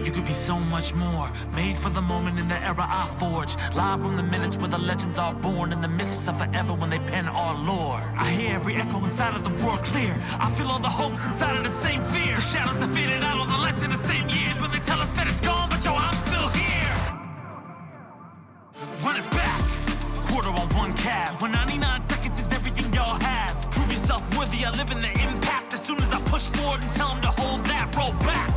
You could be so much more. Made for the moment in the era I forged. Live from the minutes where the legends are born, and the myths are forever when they pen our lore. I hear every echo inside of the roar clear. I feel all the hopes inside of the same fear. The shadows that faded out, all the lights in the same years when they tell us that it's gone, but yo, I'm still here. Run it back. Quarter on one cab. When 99 seconds is everything y'all have. Prove yourself worthy, I live in the impact. As soon as I push forward and tell them to hold that, roll back.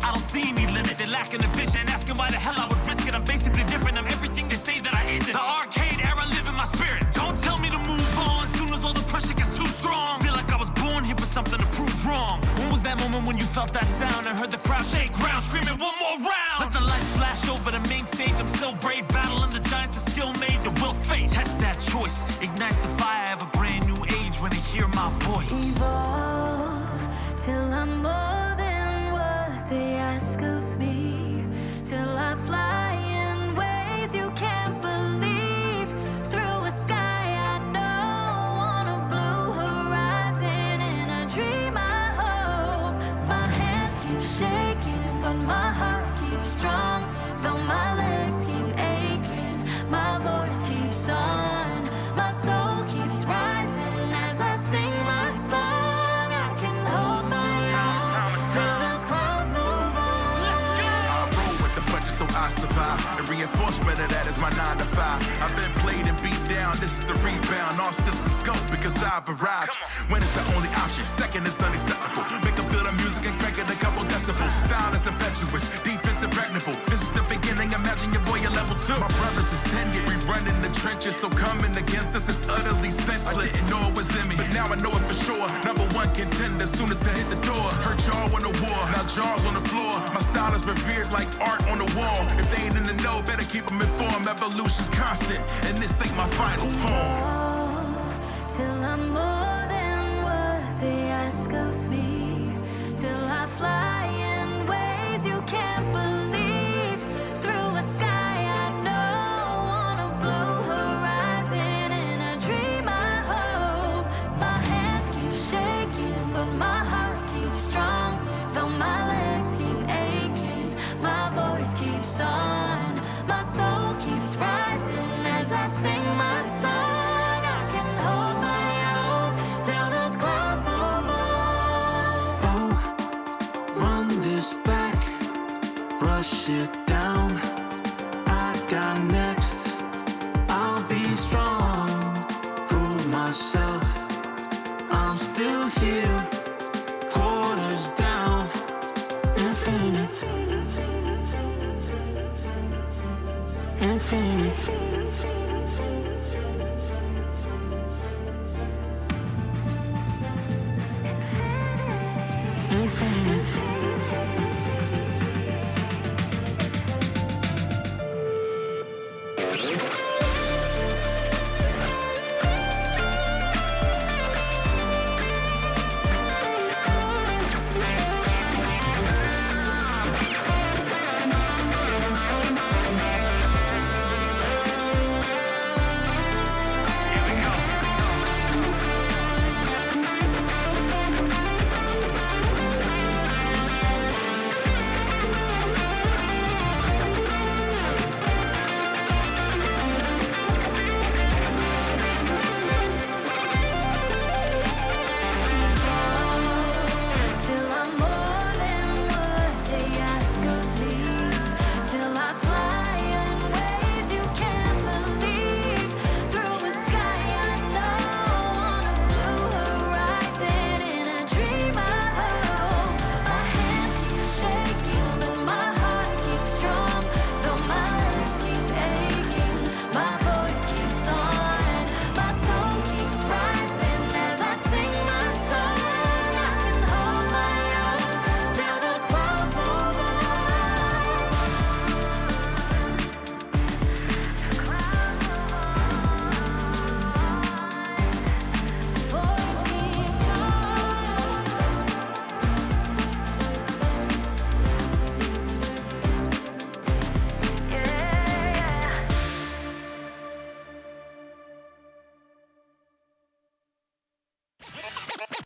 I don't see any limit, they're lacking a vision. Asking why the hell I would risk it, I'm basically different. I'm everything they say that I isn't. The arcade era live in my spirit. Don't tell me to move on, soon as all the pressure gets too strong. Feel like I was born here for something to prove wrong. When was that moment when you felt that sound and heard the crowd shake ground, screaming one more round? Let the lights flash over the main stage, I'm still brave, battling the giants that skill made the will face. Test that choice, ignite the fire of a brand new age when they hear my voice. Evolve till I'm more than what they ask of me, till I fly in ways you can't believe, through a sky I know, on a blue horizon, in a dream I hope. My hands keep shaking, but my heart keeps strong, though my legs keep aching, my voice keeps on, my soul keeps rising as I sing my song. I can hold my own till those clouds move on. I roll with the punches so I survive, and reinforcement of that is my 9 to 5. I've been played and beat down, this is the rebound. All systems go because I've arrived. When it's the only option, second is unacceptable. Make them feel the music and crank it a couple decibels. Style is impetuous, defense impregnable. This is the beginning, imagine your boy at level 2. My brothers is tenured, we run in the trenches, so coming against us is utterly senseless. I didn't know it was in me, but now I know it for sure. Number 1 contender, soon as I hit the door. Hurt y'all on the war, now jaws on the floor. My style is revered like art on the wall. If they ain't in the know, better keep them informed. Evolution's constant, and this ain't my final form. Evolve till I'm more than what they ask of me, till I fly in ways you can't believe, through a sky I know, on a blue horizon, in a dream I hope. My hands keep shaking, but my heart keeps strong, though my legs keep aching, my voice keeps on, my soul keeps rising as I sing my song. I can hold my own till those clouds move on. Oh, run this back, rush it down. I got next, I'll be strong, prove myself, I'm still here, quarters down, infinity, infinity. Infinity.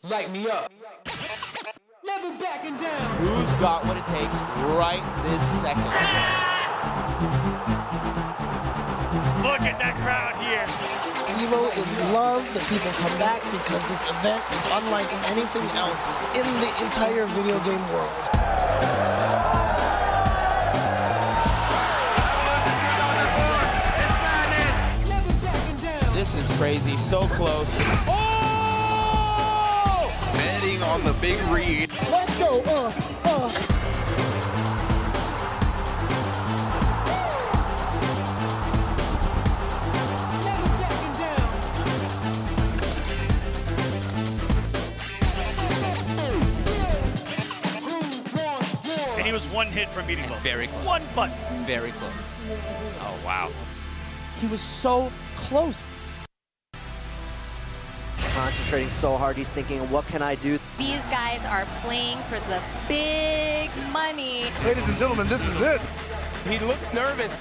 Light me up. Never Who's got what it takes right this second? Look at that crowd here. Evo is love. The people come back because this event is unlike anything else in the entire video game world. This is crazy, so close. Oh! Betting on the big read. Let's go, And he was one hit from beating both. Very close. One button. Very close. Oh, wow. He was so close. Concentrating so hard, he's thinking, what can I do? These guys are playing for the big money. Ladies and gentlemen, this is it. He looks nervous.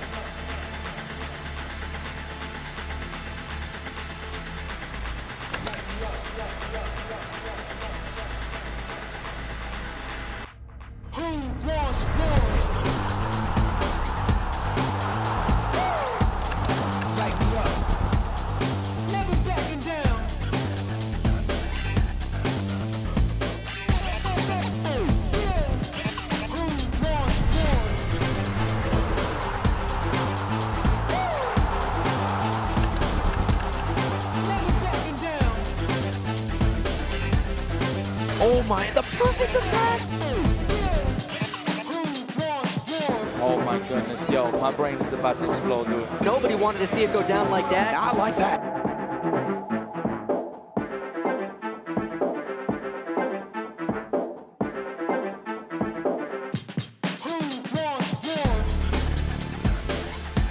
Oh my, the perfect attack! Oh my goodness, yo, my brain is about to explode, dude. Nobody wanted to see it go down like that. I like that.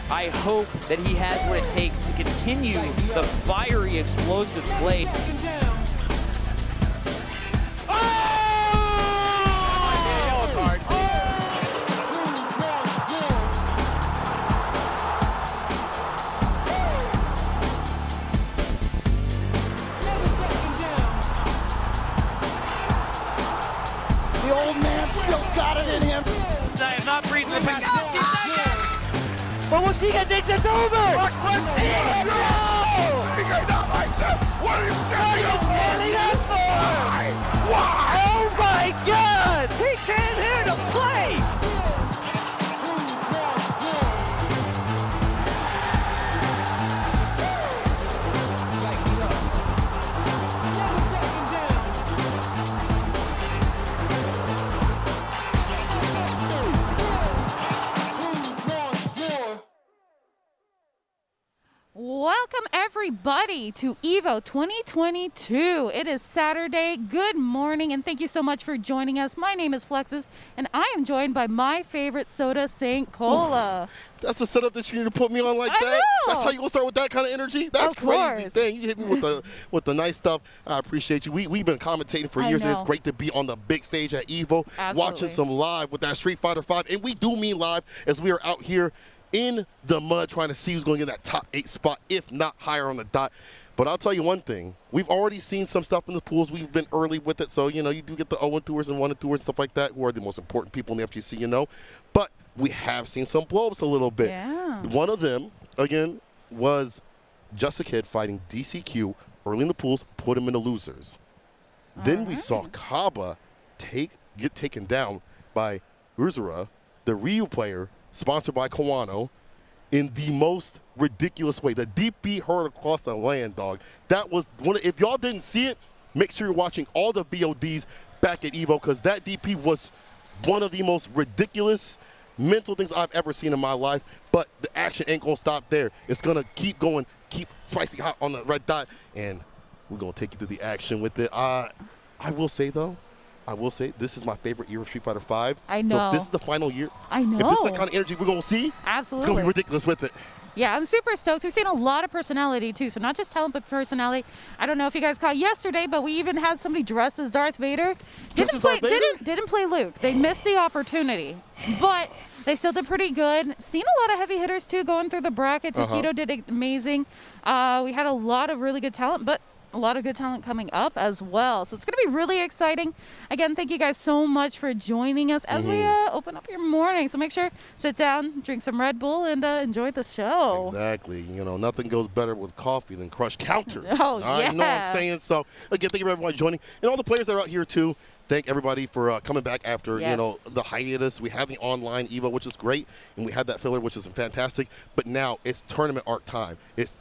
I hope that he has what it takes to continue the fiery, explosive play. The old man still got it in him. I am not breathing the past 50 seconds. But Washika thinks it's over! You're not like this. What are you Standing up for? Why? Oh my God! He came here to play! Welcome everybody to EVO 2022. It is Saturday. Good morning and thank you so much for joining us. My name is Flexus and I am joined by my favorite soda, St. Cola. That's the setup that you need to put me on like I that? know. That's how you gonna start with that kind of energy? That's Of crazy. course. Dang, you hit me with the nice stuff. I appreciate you. We've been commentating for I years, and it's know. great to be on the big stage at EVO, Absolutely. watching some live with that Street Fighter 5. And we do mean live as we are out here in the mud trying to see who's going to get that top 8 spot, if not higher on the dot. But I'll tell you one thing. We've already seen some stuff in the pools. We've been early with it. So, you know, you do get the 0-2ers and 1-2ers, stuff like that, who are the most important people in the FGC, you know. But we have seen some blow-ups a little bit. Yeah. One of them, again, was Just a Kid fighting DCQ early in the pools, put him in the losers. Then we saw Kaba get taken down by Urien, the Ryu player, sponsored by Kawano, in the most ridiculous way. The DP heard across the land, dog. That was one. If y'all didn't see it, make sure you're watching all the VODs back at EVO, because that DP was one of the most ridiculous mental things I've ever seen in my life. But the action ain't gonna stop there. It's gonna keep going, keep spicy hot on the red dot, and we're gonna take you through the action with it. I will say though, this is my favorite year of Street Fighter 5. I know. So if this is the final year, I know. if this is the kind of energy we're gonna see, Absolutely. it's gonna be ridiculous with it. Yeah, I'm super stoked. We've seen a lot of personality too, so not just talent but personality. I don't know if you guys caught yesterday, but we even had somebody dressed as Darth Vader. Didn't play Luke. They missed the opportunity, but they still did pretty good. Seen a lot of heavy hitters too going through the bracket. Taquito did amazing. We had a lot of really good talent, but a lot of good talent coming up as well. So it's going to be really exciting. Again, thank you guys so much for joining us as we open up your morning. So make sure, sit down, drink some Red Bull, and enjoy the show. Exactly. You know, nothing goes better with coffee than crush counters. Oh, all right? yeah. You know what I'm saying? So, again, thank you for everyone joining. And all the players that are out here, too. Thank everybody for coming back after, you know, the hiatus. We had the online EVO, which is great, and we had that filler, which is fantastic. But now it's tournament art time.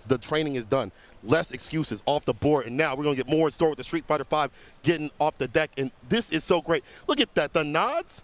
The training is done. Less excuses off the board, and now we're going to get more in store with the Street Fighter V getting off the deck, and this is so great. Look at that, the nods,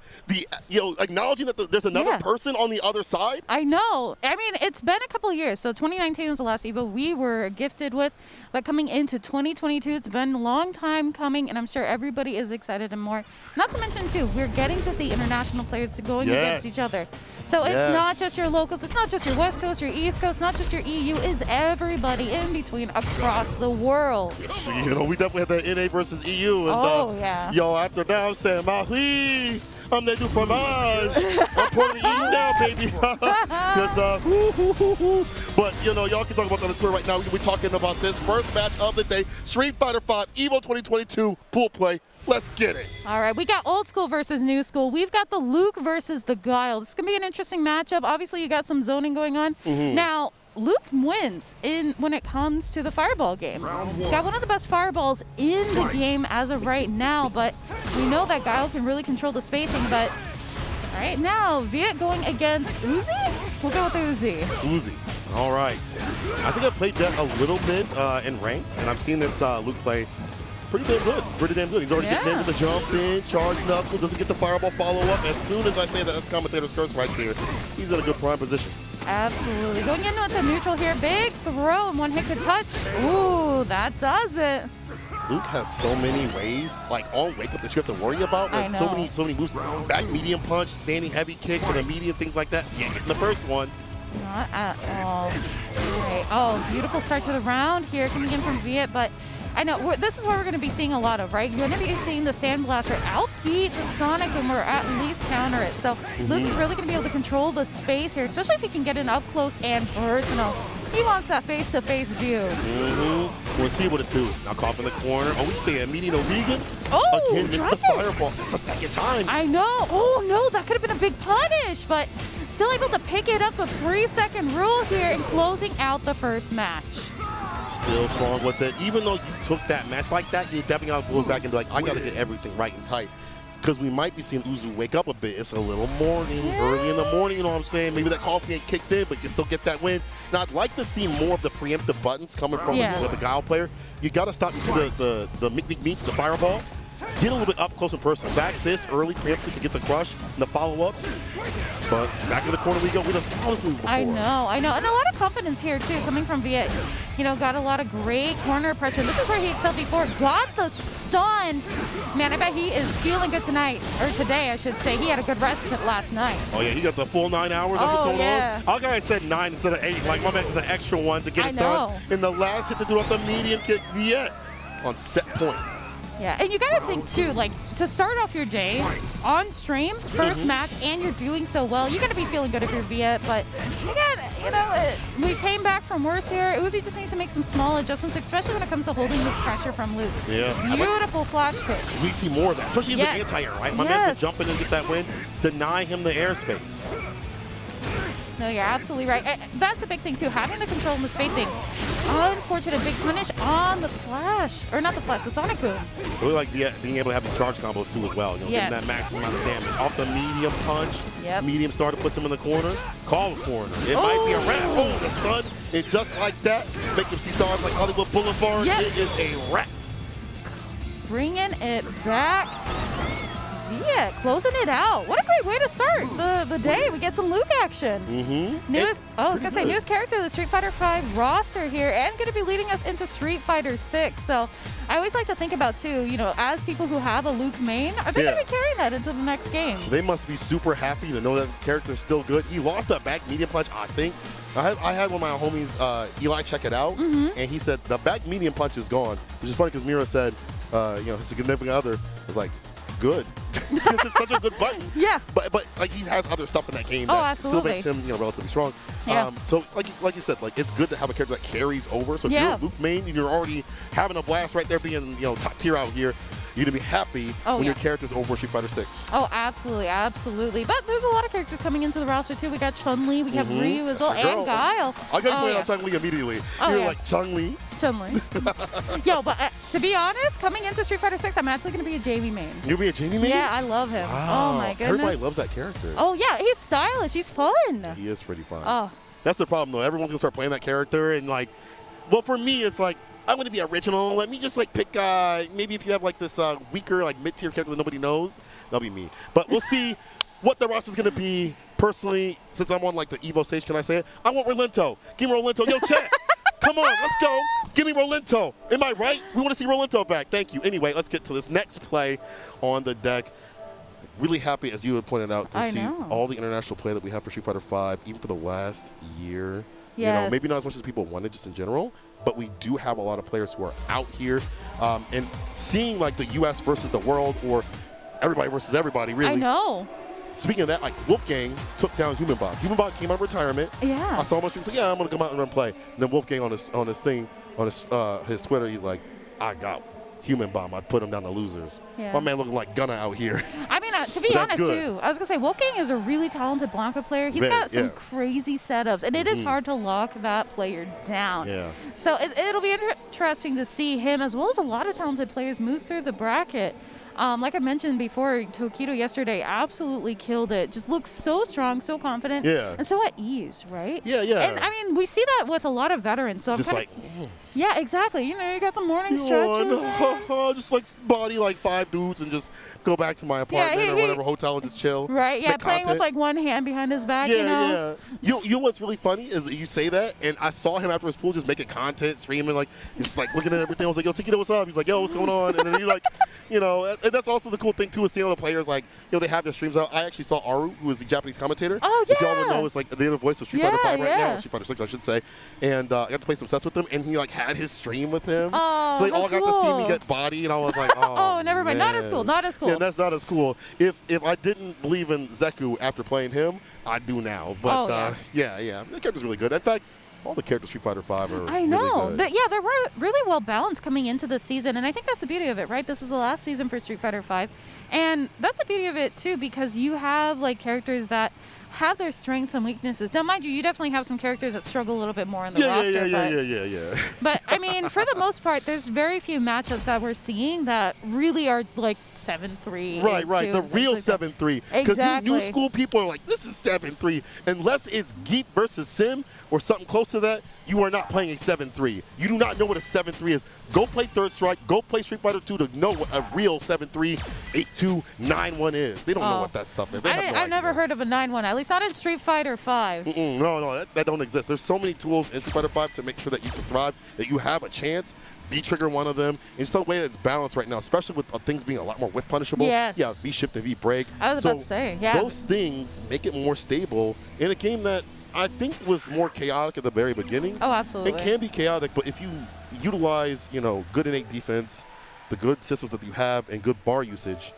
acknowledging that there's another person on the other side. I know. I mean, it's been a couple of years. So 2019 was the last EVO we were gifted with, but coming into 2022, it's been a long time coming, and I'm sure everybody is excited and more. Not to mention, too, we're getting to see international players going against each other. So it's not just your locals, it's not just your West Coast, your East Coast, not just your EU, it's everybody in between across the world. You know, we definitely had the NA versus EU. And, yo, after that, I'm saying, Marie, I'm there do fromage. I'm pouring the EU now, baby. But, you know, y'all can talk about that on Twitter right now. We're talking about this first match of the day, Street Fighter V EVO 2022 pool play. Let's get it. All right, we got old school versus new school. We've got the Luke versus the Guile. This is going to be an interesting matchup. Obviously, you got some zoning going on. Now, Luke wins when it comes to the fireball game. He's got one of the best fireballs in the game as of right now, but we know that Guile can really control the spacing. But all right, now Viet going against Oozzi? We'll go with Oozzi. Oozzi. All right. I think I played that a little bit in ranked, and I've seen this Luke play pretty damn good. Pretty damn good. He's already getting in with the jump in, charge knuckle, doesn't get the fireball follow-up. As soon as I say that, that's commentator's curse right there. He's in a good prime position. Absolutely. Going in with the neutral here. Big throw and one hit could touch. Ooh, that does it. Luke has so many ways, like on wake up, that you have to worry about. Like, I know. So many moves. Back medium punch, standing heavy kick with a medium, things like that. Yeah, getting the first one. Not at all. Right. Oh, beautiful start to the round here coming in from Viet, but I know this is what we're going to be seeing a lot of, right? You're going to be seeing the Sandblaster outbeat the Sonic and we're at least counter it. So Luke is really going to be able to control the space here, especially if he can get in up close and personal. He wants that face-to-face view. We'll see what it do. Now caught in the corner. Oh, we stay at medium vegan. Oh, again, it's the fireball. It's the second time. I know. Oh, no, that could have been a big punish, but still able to pick it up. The 3-second rule here and closing out the first match. Still strong with it. Even though you took that match like that, you definitely got to go back and be like, I got to get everything right and tight. Because we might be seeing Oozzi wake up a bit. It's a little morning, early in the morning, you know what I'm saying? Maybe that coffee ain't kicked in, but you still get that win. Now, I'd like to see more of the preemptive buttons coming from the Guile player. You got to stop. You see the meet, the fireball. Get a little bit up close and personal. Back this early preemptive to get the crush and the follow-ups. But back in the corner we go. We done saw this move before. I know. And a lot of confidence here, too, coming from Viet. You know, got a lot of great corner pressure. This is where he excelled before. Got the stun. Man, I bet he is feeling good tonight. Or today, I should say. He had a good rest last night. Oh, yeah. He got the full 9 hours of his hold on. I'll go ahead and said 9 instead of 8. Like, my man the extra one to get it done. And the last hit to do off the medium kick, Viet on set point. Yeah, and you got to think, too, like, to start off your day on stream, first match, and you're doing so well, you're going to be feeling good if you're Viet. But, again, you know, we came back from worse here. Oozzi just needs to make some small adjustments, especially when it comes to holding this pressure from Luke. Yeah. Beautiful flash kick. We see more of that, especially in the anti-air, right? My man's been jumping and get that win. Deny him the airspace. No, you're absolutely right. That's the big thing, too. Having the control in the spacing. Unfortunate big punish on the flash. Or not the flash, the Sonic Boom. Really like being able to have these charge combos, too, as well. You know, getting that maximum amount of damage. Off the medium punch. Medium starter puts him in the corner. Call the corner. It might be a wrap. Oh, the stun. And just like that, make him see stars like Hollywood Boulevard. It is a wrap. Bringing it back. Yeah, closing it out. What a great way to start the day. We get some Luke action. Newest, I was going to say, newest character of the Street Fighter V roster here and going to be leading us into Street Fighter 6. So I always like to think about, too, you know, as people who have a Luke main, are they going to be carrying that into the next game? They must be super happy to know that the character is still good. He lost that back medium punch, I think. I had one of my homies, Eli, check it out, and he said the back medium punch is gone, which is funny because Mira said, you know, his significant other was like, good. because it's such a good button. Yeah. But like he has other stuff in that game Oh, that absolutely. still makes him relatively strong. Yeah. So like you said, like it's good to have a character that carries over. So if you're a Luke main and you're already having a blast right there, being top tier out here, you're gonna be happy when your character's over Street Fighter 6. Oh, absolutely, absolutely. But there's a lot of characters coming into the roster too. We got Chun-Li, we have Ryu as well, and Guile. I got you on Chun-Li immediately. You're like Chun-Li. Chun-Li. Yo, but to be honest, coming into Street Fighter 6, I'm actually gonna be a Jamie main. You'll be a Jamie main? Yeah, I love him. Wow. Oh my goodness. Everybody loves that character. Oh yeah, he's stylish. He's fun. He is pretty fun. Oh. That's the problem though. Everyone's gonna start playing that character and like, well, for me, it's like, I'm going to be original. Let me just like pick, maybe if you have like this weaker, like mid-tier character that nobody knows, that'll be me. But we'll see what the roster's going to be. Personally, since I'm on like the Evo stage, can I say it? I want Rolento. Give me Rolento. Yo, chat. Come on, let's go. Give me Rolento. Am I right? We want to see Rolento back. Thank you. Anyway, let's get to this next play on the deck. Really happy, as you had pointed out, to see all the international play that we have for Street Fighter 5, even for the last year. Yes. You know, maybe not as much as people wanted just in general, but we do have a lot of players who are out here. And seeing like the US versus the world, or everybody versus everybody, really. I know. Speaking of that, like Wolfgang took down Human Bomb. Human Bomb came out of retirement. Yeah. I saw him on stream. He's like, yeah, I'm gonna come out and run play. And then Wolfgang on his Twitter, he's like, I got Human Bomb. I put him down to losers. Yeah. My man looking like Gunna out here. I mean, to be honest too, I was gonna say Wolfgang is a really talented Blanca player. He's got some crazy setups, and it is hard to lock that player down. Yeah. So it'll be interesting to see him, as well as a lot of talented players, move through the bracket. Like I mentioned before, Tokido yesterday absolutely killed it. Just looks so strong, so confident, and so at ease, right? Yeah, yeah. And I mean, we see that with a lot of veterans. So just like, yeah, exactly. You know, you got the morning stretches. Just like body like 5 dudes and just go back to my apartment or whatever hotel and just chill. Right. Yeah, playing with like one hand behind his back. You know? You know what's really funny is that you say that, and I saw him after his pool just making content, streaming, like just like looking at everything. I was like, yo, Tokido, what's up? He's like, yo, what's going on? And then he's like, you know, and that's also the cool thing too, is seeing all the players like, you know, they have their streams out. I actually saw Aru, who is the Japanese commentator. Oh yeah. As y'all would know, is like the other voice of Street Fighter 5 right now, Street Fighter 6, I should say. And I got to play some sets with him, and he like had his stream with him. Oh, so they all got to see me get body, and I was like, oh, never mind. Man. Not as cool. Not as cool. Yeah, that's not as cool. If I didn't believe in Zeku after playing him, I do now. But yeah, the character's really good. In fact, all the characters Street Fighter 5 are I know. really good. They're really well balanced coming into the season, and I think that's the beauty of it, right? This is the last season for Street Fighter 5, and that's the beauty of it too, because you have like characters that have their strengths and weaknesses. Now, mind you, you definitely have some characters that struggle a little bit more in the roster. Yeah. But I mean, for the most part, there's very few matchups that we're seeing that really are like 7-3. Right. The real 7-3. Because Exactly. new school people are like, this is 7-3. Unless it's Geek versus Sim or something close to that, you are not playing a 7-3. You do not know what a 7-3 is. Go play Third Strike. Go play Street Fighter 2 to know what a real 7-3, 8-2, 9-1 is. They don't know what that stuff is. I've never heard of a 9-1, at least not in Street Fighter 5. No, that don't exist. There's so many tools in Street Fighter 5 to make sure that you can thrive, that you have a chance. V-trigger one of them. It's the way that's balanced right now, especially with things being a lot more whiff punishable. Yes. Yeah, V-shift and V-break. I was about to say, yeah. Those things make it more stable in a game that I think was more chaotic at the very beginning. Oh, absolutely. It can be chaotic, but if you utilize, you know, good innate defense, the good systems that you have, and good bar usage,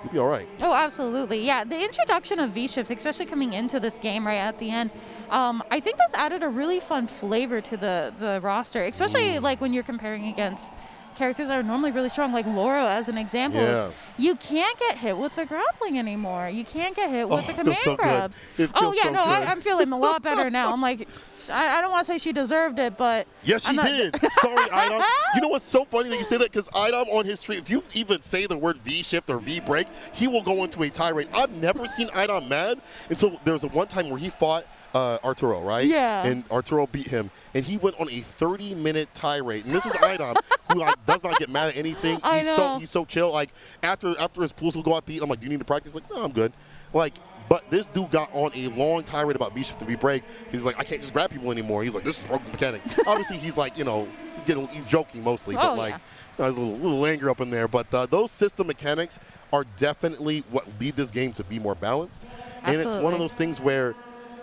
you'll be all right. Oh, absolutely. Yeah, the introduction of V-Shift, especially coming into this game right at the end, I think that's added a really fun flavor to the roster, especially like when you're comparing against characters that are normally really strong, like Laura as an example. Yeah. You can't get hit with the grappling anymore. You can't get hit with the command so grabs. I'm feeling a lot better now. I'm like, I don't want to say she deserved it, but yes, she did. Sorry, Idom. You know what's so funny that you say that? Because Idom on his stream, if you even say the word V-shift or V-break, he will go into a tirade. I've never seen Idom mad until there was a one time where he fought Arturo, right? Yeah. And Arturo beat him, and he went on a 30-minute tirade. And this is Idom, who like does not get mad at anything. He's so chill. Like after his pools will go out to eat, I'm like, do you need to practice? Like, no, I'm good. Like, but this dude got on a long tirade about V-shift and V-break. He's like, I can't just grab people anymore. He's like, this is a broken mechanic. Obviously, he's like, you know, he's joking mostly, but like, there's a little anger up in there. But those system mechanics are definitely what lead this game to be more balanced. Absolutely. And it's one of those things where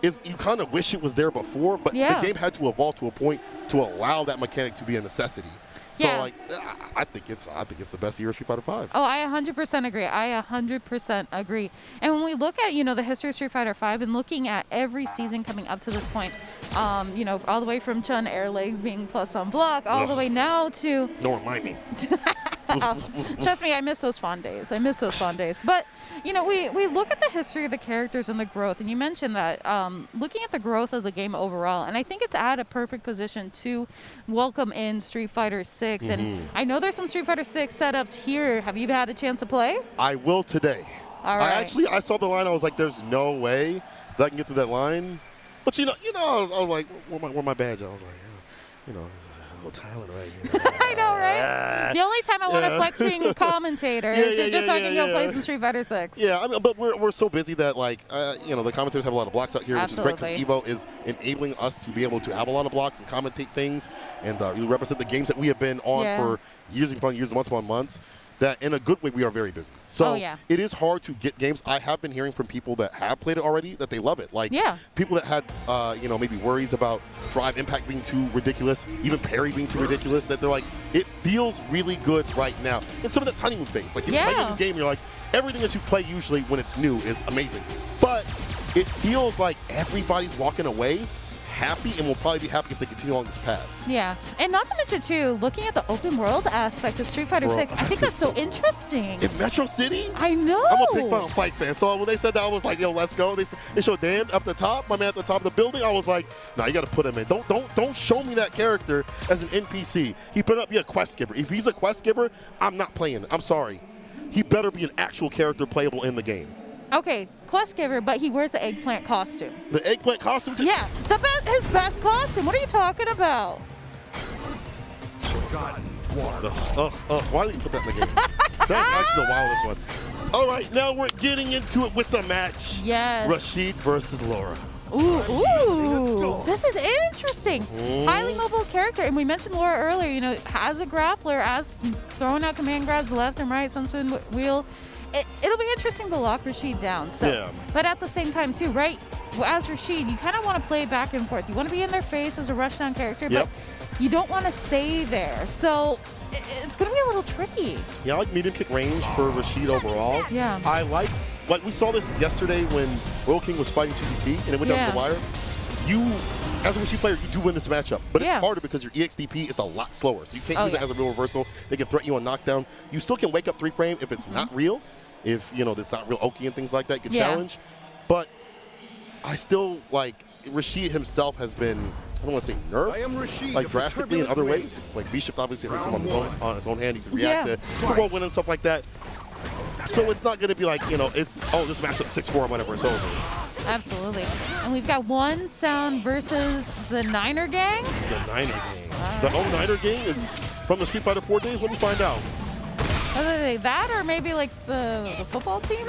is you kind of wish it was there before, but the game had to evolve to a point to allow that mechanic to be a necessity. So like, I think it's the best year of Street Fighter V. Oh, I 100% agree. I 100% agree. And when we look at, you know, the history of Street Fighter V and looking at every season coming up to this point, you know, all the way from Chun air legs being plus on block, all the way now to... No, remind me. Trust me, I miss those fond days. I miss those fond days. But, you know, we look at the history of the characters and the growth, and you mentioned that looking at the growth of the game overall, and I think it's at a perfect position to welcome in Street Fighter 6. And I know there's some Street Fighter 6 setups here. Have you had a chance to play? I will today. All right. I saw the line. I was like, there's no way that I can get through that line. But, you know, I was like, where my badge? I was like, you know, it's a little talent right here. I know, right? The only time I want to flex being a commentator is just so I can go play some Street Fighter 6. Yeah, I mean, but we're so busy that, like, you know, the commentators have a lot of blocks out here, which is great because Evo is enabling us to be able to have a lot of blocks and commentate things and really represent the games that we have been on for years upon years, months upon months. That in a good way, we are very busy. So it is hard to get games. I have been hearing from people that have played it already that they love it. Like people that had, you know, maybe worries about drive impact being too ridiculous, even parry being too ridiculous, that they're like, it feels really good right now. And some of the tiny move things, like if you play a new game, you're like, everything that you play usually when it's new is amazing. But it feels like everybody's walking away happy and will probably be happy if they continue along this path. Yeah, and not to mention too, looking at the open world aspect of Street Fighter 6, I think that's so interesting. In Metro City? I know. I'm a big Final Fight fan, so when they said that, I was like, yo, let's go. They showed Dan up the top, my man at the top of the building. I was like, nah, you got to put him in. Don't show me that character as an NPC. He better not be a quest giver. If he's a quest giver, I'm not playing. I'm sorry. He better be an actual character playable in the game. Okay, quest giver, but he wears the eggplant costume. The eggplant costume? Yeah, his best costume. What are you talking about? Why didn't you put that in the game? That's actually the wildest one. All right, now we're getting into it with the match. Yes. Rashid versus Laura. Ooh, this is interesting. Highly mobile character, and we mentioned Laura earlier, you know, as a grappler, as throwing out command grabs left and right, sunset wheel. It'll be interesting to lock Rashid down. So, but at the same time, too, right? As Rashid, you kind of want to play back and forth. You want to be in their face as a rushdown character, but you don't want to stay there. So it's going to be a little tricky. Yeah, I like medium kick range for Rashid overall. Yeah. I like we saw this yesterday when Royal King was fighting GCT and it went down to the wire. You, as a Rashid player, you do win this matchup, but it's harder because your EXDP is a lot slower. So you can't use it as a real reversal. They can threaten you on knockdown. You still can wake up 3-frame if it's not real. If, you know, it's not real Oki and things like that, you can challenge. But I still, like, Rashid himself has been, I don't want to say nerfed, like drastically in other ways. Like V-Shift obviously hurts him on his own hand. You can react to whirlwind and stuff like that. So it's not going to be like, you know, it's, oh, this matchup 6-4 whenever it's over. Absolutely. And we've got YaNoob versus the Niner Gang. The Niner Gang. The whole Niner Gang is from the Street Fighter 4 days? Let me find out. That or maybe like the football team?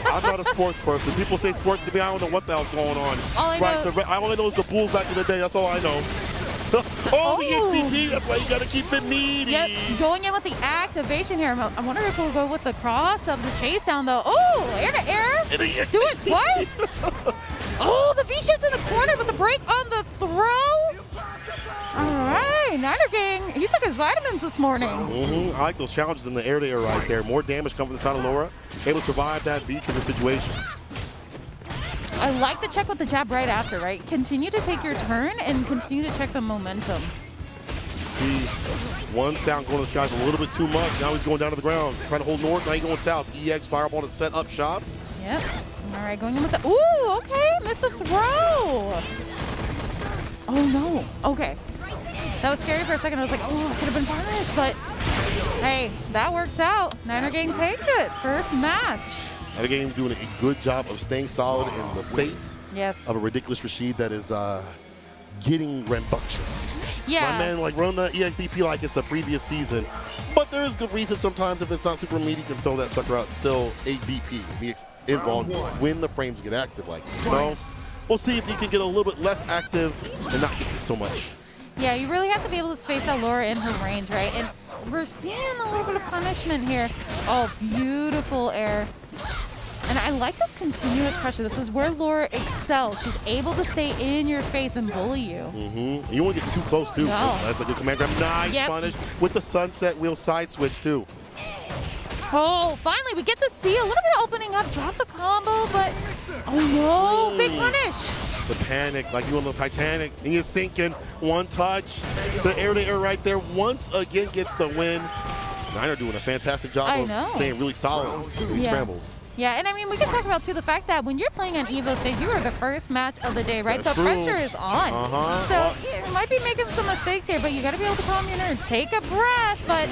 I'm not a sports person. People say sports to me. I don't know what the hell's going on. I only know is the Bulls back in the day. That's all I know. The XDP. That's why you got to keep it meaty. Yep, going in with the activation here. I wonder if we'll go with the cross of the chase down though. Oh, air to air. Do it twice. Oh, the V-shift in the corner with the break on the throw. All right, Niner Gang, he took his vitamins this morning. I like those challenges in the air-to-air right there. More damage coming from the side of Laura. Able to survive that V-trigger situation. I like the check with the jab right after, right? Continue to take your turn and continue to check the momentum. See, YaNoob going to the skies a little bit too much. Now he's going down to the ground. Trying to hold north, now he's going south. EX fireball to set up shop. Yep. All right, going in with the, ooh, okay, missed the throw. Oh no, okay. That was scary for a second. I was like, oh, I could have been punished, but hey, that works out. Niner Gang takes it. First match. Niner Gang doing a good job of staying solid in the face of a ridiculous Rashid that is getting rambunctious. Yeah. My man, like, run the EXDP like it's the previous season. But there is good reason sometimes if it's not super meaty, you can throw that sucker out. Still a DP. It's involved when the frames get active like that. So we'll see if you can get a little bit less active and not get hit so much. Yeah, you really have to be able to space out Laura in her range, right? And we're seeing a little bit of punishment here. Oh, beautiful air. And I like this continuous pressure. This is where Laura excels. She's able to stay in your face and bully you. And you won't get too close, too. No. That's a good command grab. Nice punish with the sunset wheel side switch, too. Oh, finally, we get to see a little bit of opening up. Drop the combo, but oh no, big punish. The panic, like you on the Titanic, and you're sinking. One touch, the air-to-air right there once again gets the win. Niner doing a fantastic job of staying really solid in these scrambles. Yeah, and I mean, we can talk about, too, the fact that when you're playing on EVO stage, you are the first match of the day, right? That's so true. pressure is on. So you might be making some mistakes here, but you got to be able to calm your nerves. Take a breath, but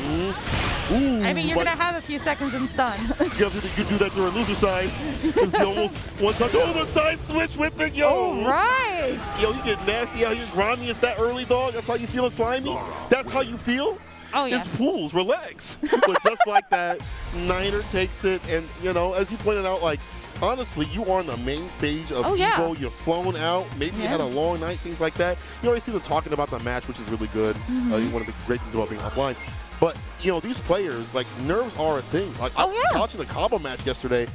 I mean, you're going to have a few seconds in stun. You do that to a loser side. It's almost one touch. Oh, the side switch with it, yo. Oh, right. Yo, you get nasty out here, grimy. It's that early, dog. That's how you feeling slimy? That's how you feel? Oh, yeah. It's pools, relax. But just like that, Niner takes it. And, you know, as you pointed out, like, honestly, you are on the main stage of EVO. You've flown out. Maybe you had a long night, things like that. You already see them talking about the match, which is really good. One of the great things about being offline. But, you know, these players, like, nerves are a thing. Like, watching the Kaba match yesterday,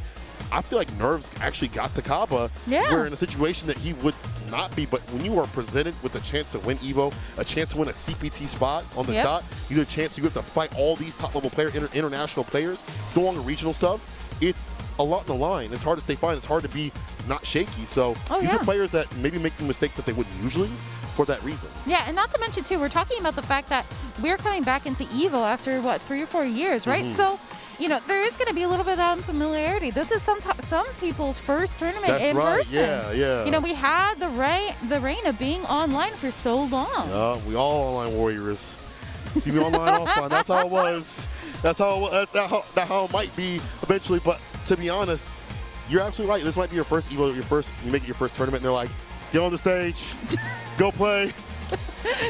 I feel like nerves actually got the Kaba. Where in a situation that he would not be, but when you are presented with a chance to win EVO, a chance to win a CPT spot on the dot, you get a chance you have to fight all these top-level players, international players, it's no longer regional stuff. It's a lot in the line. It's hard to stay fine. It's hard to be not shaky. So these are players that maybe making mistakes that they wouldn't usually for that reason. Yeah, and not to mention, too, we're talking about the fact that we're coming back into EVO after, what, 3 or 4 years, right? So, you know, there is going to be a little bit of unfamiliarity. This is some people's first tournament in person. Yeah. You know, we had the reign of being online for so long. We all online warriors. See me online, offline. That's how it was. That's how it might be eventually. But to be honest, you're absolutely right. This might be your first EVO, you make it your first tournament, and they're like, get on the stage, go play.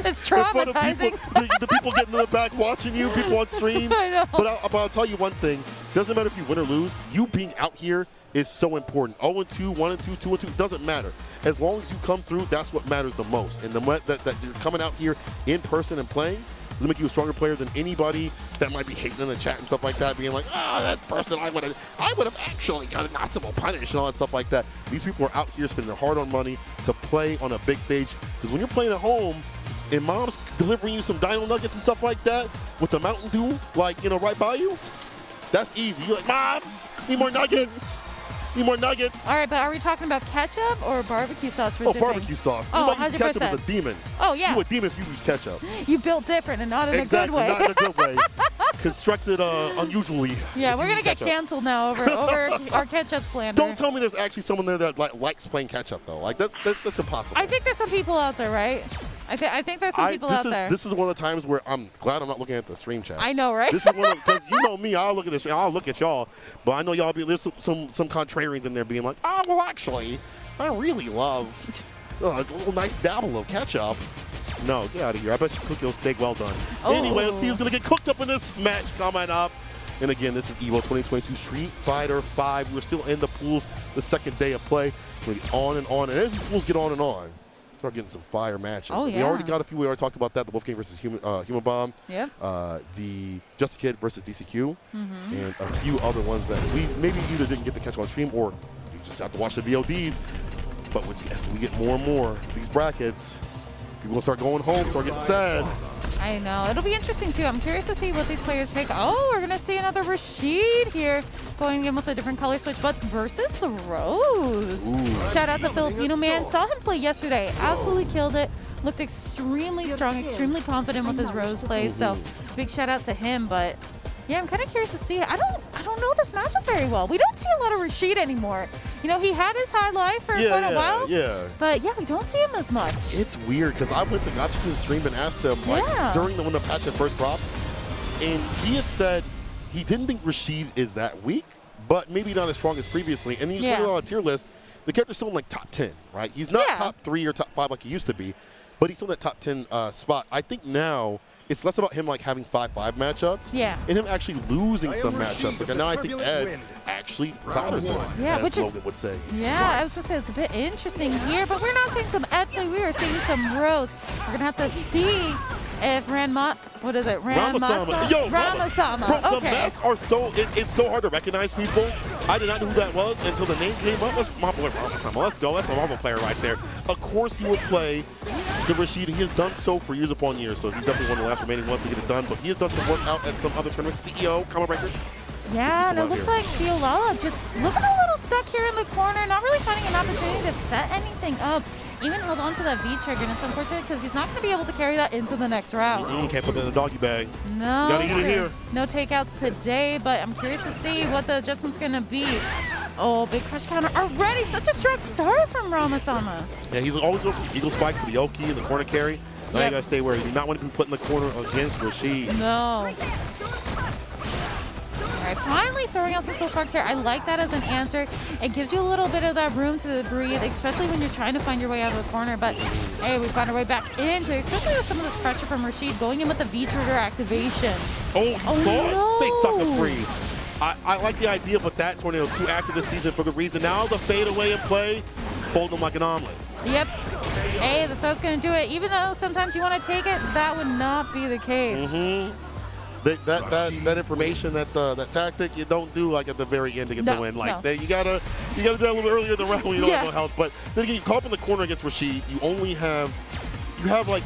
It's traumatizing. The people getting in the back watching you, people on stream. I know. But I'll tell you one thing. Doesn't matter if you win or lose. You being out here is so important. 0-2, 1-2, 2-2, doesn't matter. As long as you come through, that's what matters the most. And that you're coming out here in person and playing will make you a stronger player than anybody that might be hating in the chat and stuff like that, being like, that person, I would have actually got an optimal punish and all that stuff like that. These people are out here spending their hard-earned money to play on a big stage. Because when you're playing at home and mom's delivering you some dino nuggets and stuff like that with the Mountain Dew, like, you know, right by you, that's easy. You're like, Mom, need more nuggets. Need more nuggets. All right, but are we talking about ketchup or barbecue sauce for dipping? Barbecue sauce. You might use ketchup as a demon. Oh, yeah. You're a demon if you use ketchup. You built different and not in a good way. Not in a good way. Constructed unusually. Yeah, we're going to get canceled now over our ketchup slander. Don't tell me there's actually someone there that likes playing ketchup, though. Like, that's impossible. I think there's some people out there, right? I think there's some people out there. This is one of the times where I'm glad I'm not looking at the stream chat. I know, right? This is one because you know me, I'll look at this, I'll look at y'all, but I know y'all there's some contrarians in there being like, oh, well, actually, I really love a little nice dabble of ketchup. No, get out of here. I bet you cook your steak well done. Anyway, let's see who's going to get cooked up in this match coming up. And again, this is EVO 2022 Street Fighter 5. We're still in the pools, the second day of play. We're on and on. And as these pools get on and on, start getting some fire matches. We already got a few. We already talked about that. The Wolfgang versus Human Bomb. The Just a Kid versus DCQ. And a few other ones that we maybe either didn't get to catch on stream or you just have to watch the VODs. But as we get more and more these brackets, people will start going home, start getting sad. I know. It'll be interesting, too. I'm curious to see what these players pick. Oh, we're going to see another Rashid here going in with a different color switch, but versus the Rose. Shout out to Filipino man. Saw him play yesterday. Absolutely killed it. Looked extremely strong, extremely confident with his Rose plays. So big shout out to him. But yeah, I'm kind of curious to see. I don't know this matchup very well. We don't see a lot of Rashid anymore. You know, he had his high life for quite a while. But yeah, we don't see him as much. It's weird because I went to Gachikun's stream and asked him like during when the patch had first dropped, and he had said he didn't think Rashid is that weak, but maybe not as strong as previously. And then you just look on a tier list, the character's still in like top 10, right? He's not top 3 or top 5 like he used to be, but he's still in that top 10 spot. I think now it's less about him like having 5-5 matchups and him actually losing some matchups. Like now I think Ed actually bothers him, as Logan would say. Yeah, I was going to say it's a bit interesting here, but we're not seeing some Ed play. We are seeing some Rose. We're going to have to see If what is it? Ramasama. Yo, Ramasama. Bro, Okay. the masks are so, it's so hard to recognize people. I did not know who that was until the name came up. That's my boy Ramasama. Let's go. That's a Marvel player right there. Of course he would play the Rashid. He has done so for years upon years, so he's definitely one of the last remaining ones to get it done. But he has done some work out at some other tournaments. CEO, Common Breaker. Yeah, and it looks like Feolala just looking a little stuck here in the corner, not really finding an opportunity to set anything up. Even held on to that V trigger, and it's unfortunate because he's not going to be able to carry that into the next round. Can't put that in the doggy bag. No. Gotta get it here. No takeouts today, but I'm curious to see what the adjustment's going to be. Oh, big crush counter already. Such a strong start from Ramasama. Yeah, he's always going for Eagle Spike for the Oki and the corner carry. Now you got to stay where you do not want to be put in the corner against Rashid. No. All right, finally throwing out some Soul Sparks here. I like that as an answer. It gives you a little bit of that room to breathe, especially when you're trying to find your way out of the corner. But hey, we've found our way back into it, especially with some of this pressure from Rashid going in with the V-trigger activation. Stay sucker free. I like the idea, but that Tornado too active this season for good reason. Now the fade away and play, fold them like an omelet. Yep. Hey, the throw's going to do it. Even though sometimes you want to take it, that would not be the case. That information, that tactic, you don't do like at the very end to get the win. Like that, you gotta do that a little bit earlier in the round when you don't have no health. But then again, you call up in the corner against Rashid. You have like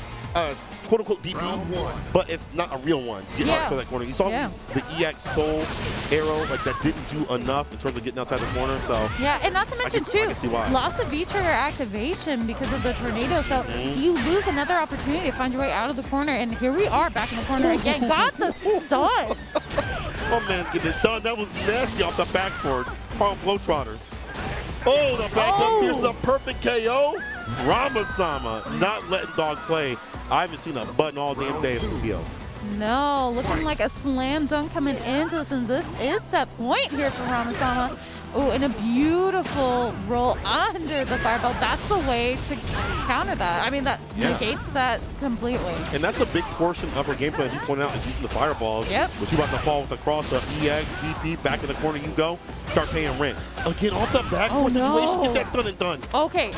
quote unquote DP, but it's not a real one. You get outside that corner. You saw the EX Soul arrow, like that didn't do enough in terms of getting outside the corner. So yeah, and not to mention too, lost the V trigger activation because of the tornado. So you lose another opportunity to find your way out of the corner. And here we are back in the corner again. Got the stun. Oh man, get it done. That was nasty off the backboard. Farm Globetrotters. Oh, the back here's the perfect KO. Ramasama not letting dog play. I haven't seen a button all damn day from the field. No, looking like a slam dunk coming into this, and this is set point here for Ramasama. Oh, and a beautiful roll under the fireball. That's the way to counter that. I mean, that negates that completely. And that's a big portion of her game plan, as you pointed out, is using the fireballs. Yep. But you about to fall with the cross of EX, DP, back in the corner you go, start paying rent. Again, off the backboard situation, get that stun and done. Okay.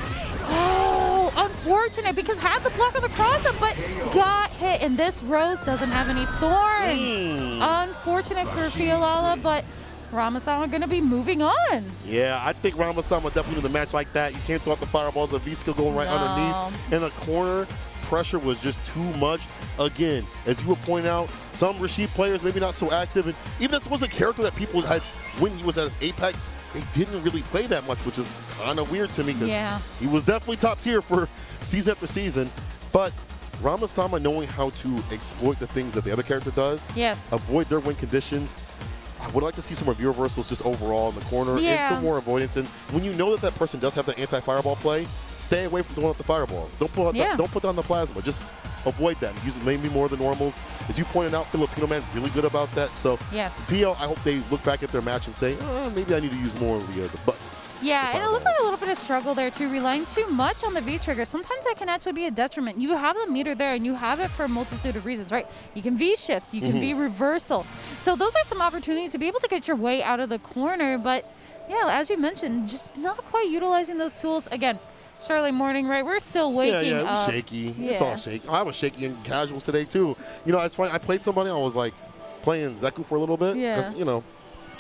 Oh, unfortunate, because had the block on the cross-up, but got hit. And this Rose doesn't have any thorns. Unfortunate for Feolala, but Ramasama going to be moving on. Yeah, I think Ramasama definitely in the match like that. You can't throw out the fireballs. The V-skill going right underneath. In the corner, pressure was just too much. Again, as you were pointing out, some Rashid players maybe not so active. And even this was a character that people had when he was at his apex. They didn't really play that much, which is kind of weird to me because he was definitely top tier for season after season. But Ramasama knowing how to exploit the things that the other character does, avoid their win conditions. I would like to see some review reversals just overall in the corner and some more avoidance. And when you know that that person does have the anti-fireball play, stay away from throwing out the fireballs. Don't put down the plasma. Just avoid that. Use it maybe more than normals. As you pointed out, Filipino man really good about that. So PO, I hope they look back at their match and say, maybe I need to use more of the buttons. Yeah, and it looked like a little bit of struggle there too, relying too much on the V-trigger. Sometimes that can actually be a detriment. You have the meter there, and you have it for a multitude of reasons, right? You can V-shift, you can V-reversal. So those are some opportunities to be able to get your way out of the corner. But yeah, as you mentioned, just not quite utilizing those tools. Again, it's early morning, right? We're still waking up. Yeah, it was up. shaky. It's all shaky. I was shaky in casuals today too. You know, it's funny. I played somebody. I was like playing Zeku for a little bit. Because, you know,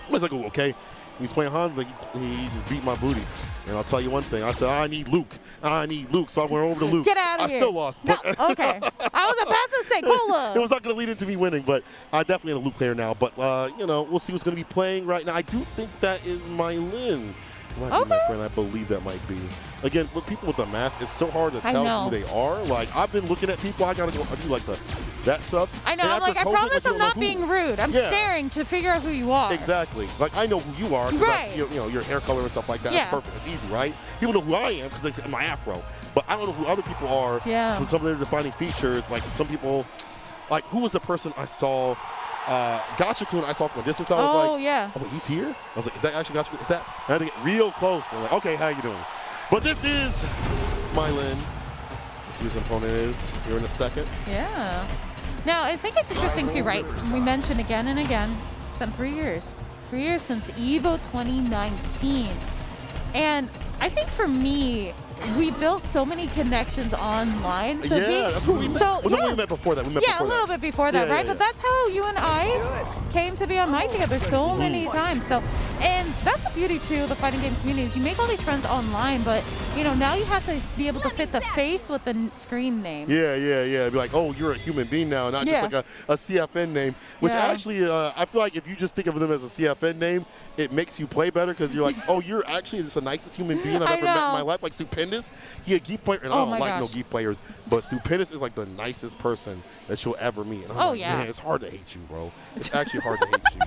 I was like, okay. He's playing Han, like he just beat my booty. And I'll tell you one thing. I said, I need Luke. So I went over to Luke. Get out of here. I still lost. But okay. I was about to say, Cola. It was not going to lead into me winning, but I definitely am a Luke player now. But, you know, we'll see what's going to be playing right now. I do think that is MaiLyn. Might be my friend. I believe that might be. Again, with people with the mask, it's so hard to tell who they are. Like, I've been looking at people. I got to go, I do like that stuff. I know. I'm like, I promise I'm not being rude. I'm staring to figure out who you are. Exactly. Like, I know who you are. Right. You know, your hair color and stuff like that. That's perfect. It's easy, right? People know who I am because they see my afro. But I don't know who other people are. Yeah. So some of their defining features, like some people, like who was the person I saw? Gachikun I saw from a distance. I was like, oh, wait, he's here? I was like, is that actually Gachikun? Is that? I had to get real close. I'm like, okay, how you doing? But this is MaiLyn. Let's see what his opponent is here in a second. Yeah. Now, I think it's interesting too, right? We mentioned again and again, it's been 3 years. 3 years since EVO 2019. And I think for me, we built so many connections online. So that's what we met. So, we met before that. A little bit before that, right? But that's how you and I came to be on mic together so many times. So, and that's the beauty too of the fighting game community. Is you make all these friends online, but you know now you have to be able to fit the face with the screen name. Yeah. Be like, oh, you're a human being now, not just like a CFN name. Which actually, I feel like if you just think of them as a CFN name, it makes you play better because you're like, oh, you're actually just the nicest human being I've ever met in my life. Like Stupendous, he a geek player, and I don't like no geek players, but Stupendous is like the nicest person that you'll ever meet. And I'm like, man, it's hard to hate you, bro. It's actually hard to hate you.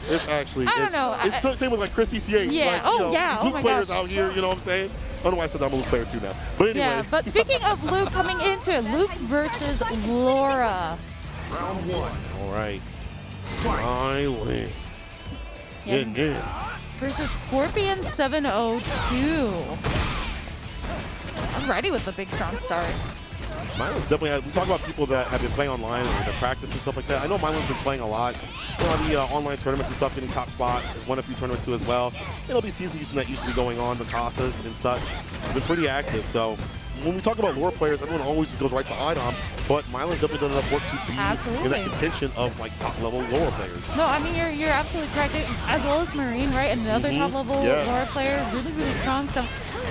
It's actually, it's the same with like CgrisCCH. Yeah, like, these Luke players out here, you know what I'm saying? I don't know why I said I'm a Luke player too now. But anyway. Yeah, but speaking of Luke coming into it, Luke versus Laura. Round 1. All right. MaiLyn. Versus Scorpion 702. I'm ready with the big strong start. MaiLyn's definitely, we talk about people that have been playing online and the practice and stuff like that. I know MaiLyn's been playing a lot. On the online tournaments and stuff, getting top spots. Has won a few tournaments too as well. It'll be season that used to be going on, the Casas and such. Been pretty active. So when we talk about lore players, everyone always just goes right to Idom, but MaiLyn's definitely done enough work to be in that contention of like top level lore players. No, I mean you're absolutely correct. As well as Marine, right? Another top level lore player, really strong. So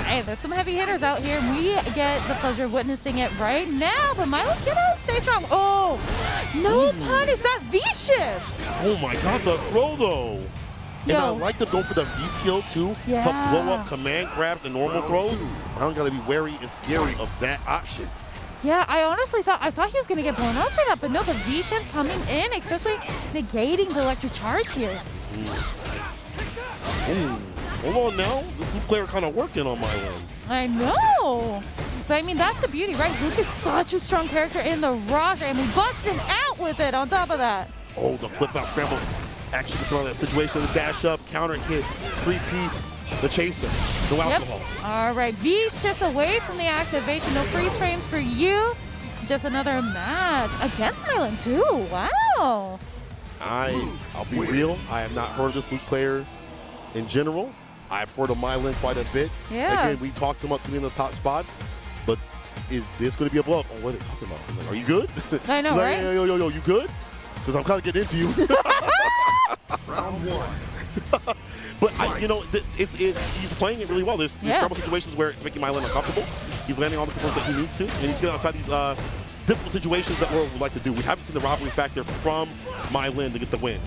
hey, there's some heavy hitters out here. We get the pleasure of witnessing it right now, but MaiLyn's gonna stay strong. Oh, no punish, that V-shift. Oh my God, the throw though. And I like them going for the V skill too. Help blow up command grabs and normal throws. I'm gonna be wary and scary of that option. Yeah, I honestly thought he was gonna get blown up for that, but no, the V-shift coming in, especially negating the electric charge here. Hold on now, this new player kind of working on MaiLyn. I know. But I mean, that's the beauty, right? Luke is such a strong character in the roster, and we're busting out with it on top of that. Oh, the flip out scramble. Actually gets around that situation. The dash up, counter hit, 3-piece, the chaser. No alcohol. All right, V-shift away from the activation. No freeze frames for you. Just another match against MaiLyn too. Wow. I'll be real. I have not heard of this Luke player in general. I've heard of MaiLyn quite a bit. Yeah. Again, we talked them up to be in the top spots, but is this going to be a blow up? Oh, what are they talking about? I'm like, are you good? I know, right? Like, yo, you good? Because I'm kind of getting into you. Round 1. But you know, he's playing it really well. There's scramble situations where it's making MaiLyn uncomfortable. He's landing all the confirms that he needs to, and he's getting outside these difficult situations that we would like to do. We haven't seen the robbery factor from MaiLyn to get the win.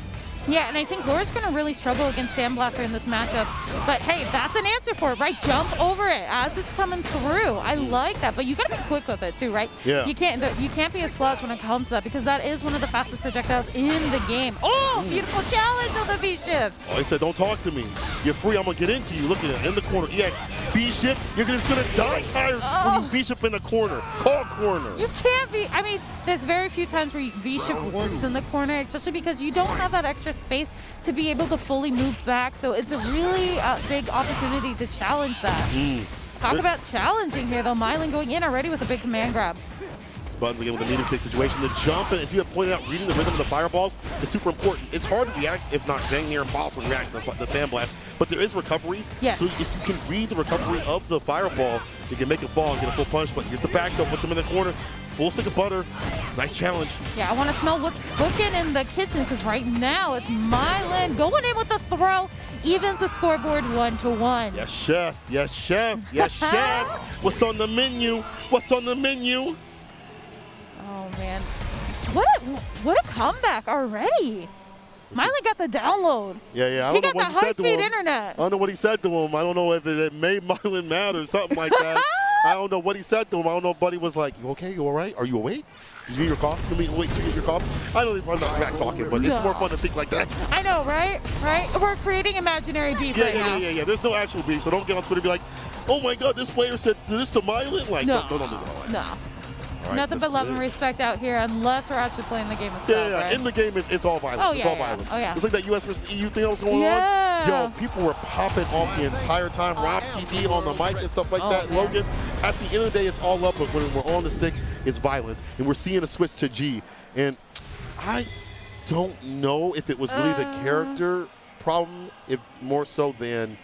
Yeah, and I think Laura's going to really struggle against Sandblaster in this matchup. But hey, that's an answer for it, right? Jump over it as it's coming through. I like that, but you got to be quick with it too, right? Yeah. You can't be a slouch when it comes to that because that is one of the fastest projectiles in the game. Oh, beautiful challenge on the V-shift. Oh, he said, don't talk to me. You're free. I'm going to get into you. Look at it in the corner. EX, V-shift. You're just going to die tired when you V-shift in the corner. Call corner. You can't be. I mean, there's very few times where V-shift works in the corner, especially because you don't have that extra space to be able to fully move back. So it's a really big opportunity to challenge that. Talk about challenging here, though. MaiLyn going in already with a big command grab. Buttons again with the medium kick situation. The jump, and as you have pointed out, reading the rhythm of the fireballs is super important. It's hard to react, if not dang near impossible to react to the sandblast, but there is recovery. Yes. So if you can read the recovery of the fireball, you can make it fall and get a full punch. But here's the back though, puts him in the corner. Full stick of butter. Nice challenge. Yeah, I want to smell what's cooking in the kitchen because right now it's MaiLyn going in with the throw. Evens the scoreboard 1-1. Yes, chef. Yes, chef. Yes, chef. What's on the menu? What's on the menu? Oh man, what a comeback already! MaiLyn got the download. Yeah. He got the high-speed internet. I don't know what he said to him. I don't know if it made MaiLyn mad or something like that. I don't know what he said to him. I don't know if Buddy was like, "You okay? You all right? Are you awake? Did you get your coffee? Wait, did you get your coffee?" I know he's probably not smack talking, but it's more fun to think like that. I know, right? Right? We're creating imaginary beef right now. Yeah. There's no actual beef, so don't get on Twitter and be like, "Oh my God, this player said this to MaiLyn." Like, don't do that. No. Right, nothing but love and respect out here, unless we're actually playing the game itself. Yeah. Right? In the game, it's all violence. Oh, it's all violence. Oh, yeah. It's like that US versus EU thing that was going on. Yo, people were popping off the entire time. Rob TV on the mic and stuff like that. Man. Logan, at the end of the day, it's all up. But when we're on the sticks, it's violence. And we're seeing a switch to G. And I don't know if it was really the character problem, if more so than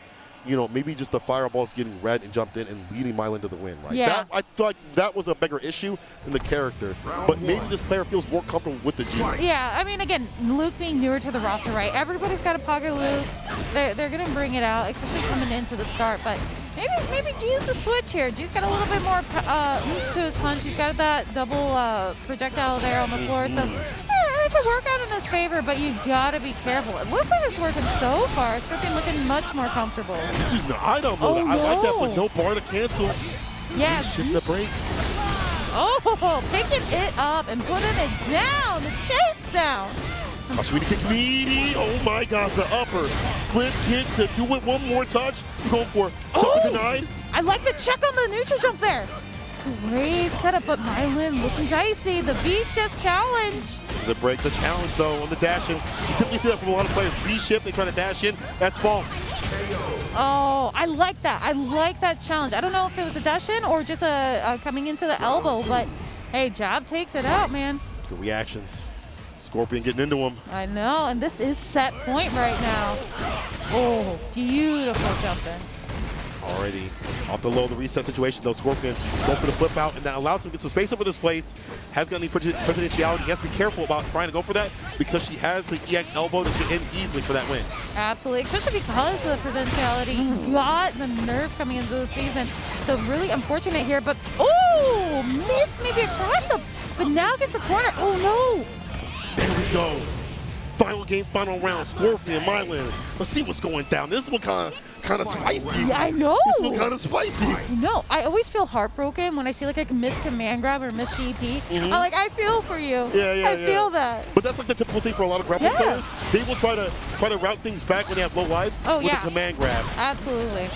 you know, maybe just the fireballs getting red and jumped in and leading MaiLyn to the win, right? Yeah. I thought that was a bigger issue than the character. But maybe this player feels more comfortable with the G. Yeah, I mean, again, Luke being newer to the roster, right? Everybody's got a pocket Luke. They're going to bring it out, especially coming into the start. But maybe G's the switch here. G's got a little bit more oomph to his punch. He's got that double projectile there on the floor. So it could work out in his favor, but you got to be careful. It looks like it's working so far. It's looking much more comfortable. This is the item mode. I like that, but no bar to cancel. Yeah. Shift the break. Oh, picking it up and putting it down. The chase down. Should we kick meaty? Oh my God, the upper flip kick to do it one more touch. You're going for jump denied. I like the check on the neutral jump there. Great setup, but MaiLyn looking dicey. The V-shift challenge. The break, the challenge though on the dash in. You typically see that from a lot of players. V-shift, they try to dash in. That's false. Oh, I like that. I like that challenge. I don't know if it was a dash in or just a coming into the elbow, but hey, jab takes it out, man. Good reactions. Scorpion getting into him. I know, and this is set point right now. Oh, beautiful jumping. Already off the low, the reset situation though. Scorpion go for the flip out, and that allows him to get some space over this place. Has got any presidentiality. He has to be careful about trying to go for that because she has the EX elbow to get in easily for that win. Absolutely, especially because of the prudentiality. You got the nerve coming into the season. So really unfortunate here, but oh, missed maybe a cross up, but now gets the corner. Oh no. There we go. Final game, final round. Scorpion, MaiLyn. Let's see what's going down. This one kind of spicy. Yeah, I know. This one kind of spicy. No, I always feel heartbroken when I see like a missed command grab or missed DP. I feel for you. Yeah, I feel that. But that's like the typical thing for a lot of grappling players. They will try to route things back when they have low life with a command grab. Absolutely.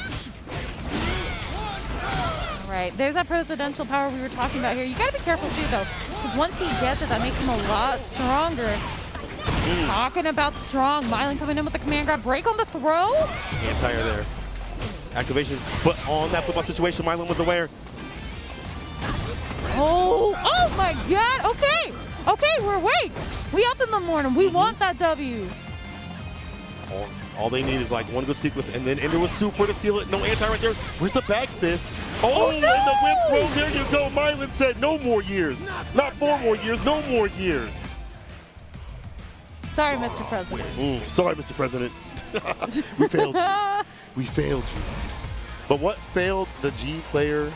All right, there's that presidential power we were talking about here. You got to be careful too, though, because once he gets it, that makes him a lot stronger. Talking about strong. MaiLyn coming in with the command grab. Break on the throw. Anti-air there. Activation. But on that flip-out situation, MaiLyn was aware. Oh my God. Okay, we up in the morning. We want that W. All they need is like one good sequence and then enter with super to seal it. No anti right there. Where's the back fist? Oh, no! And the whip throw. There you go. MaiLyn said no more years. Not 4 more years, no more years. Sorry, Mr. President. Sorry, Mr. President. We failed you. We failed you. But what failed the G player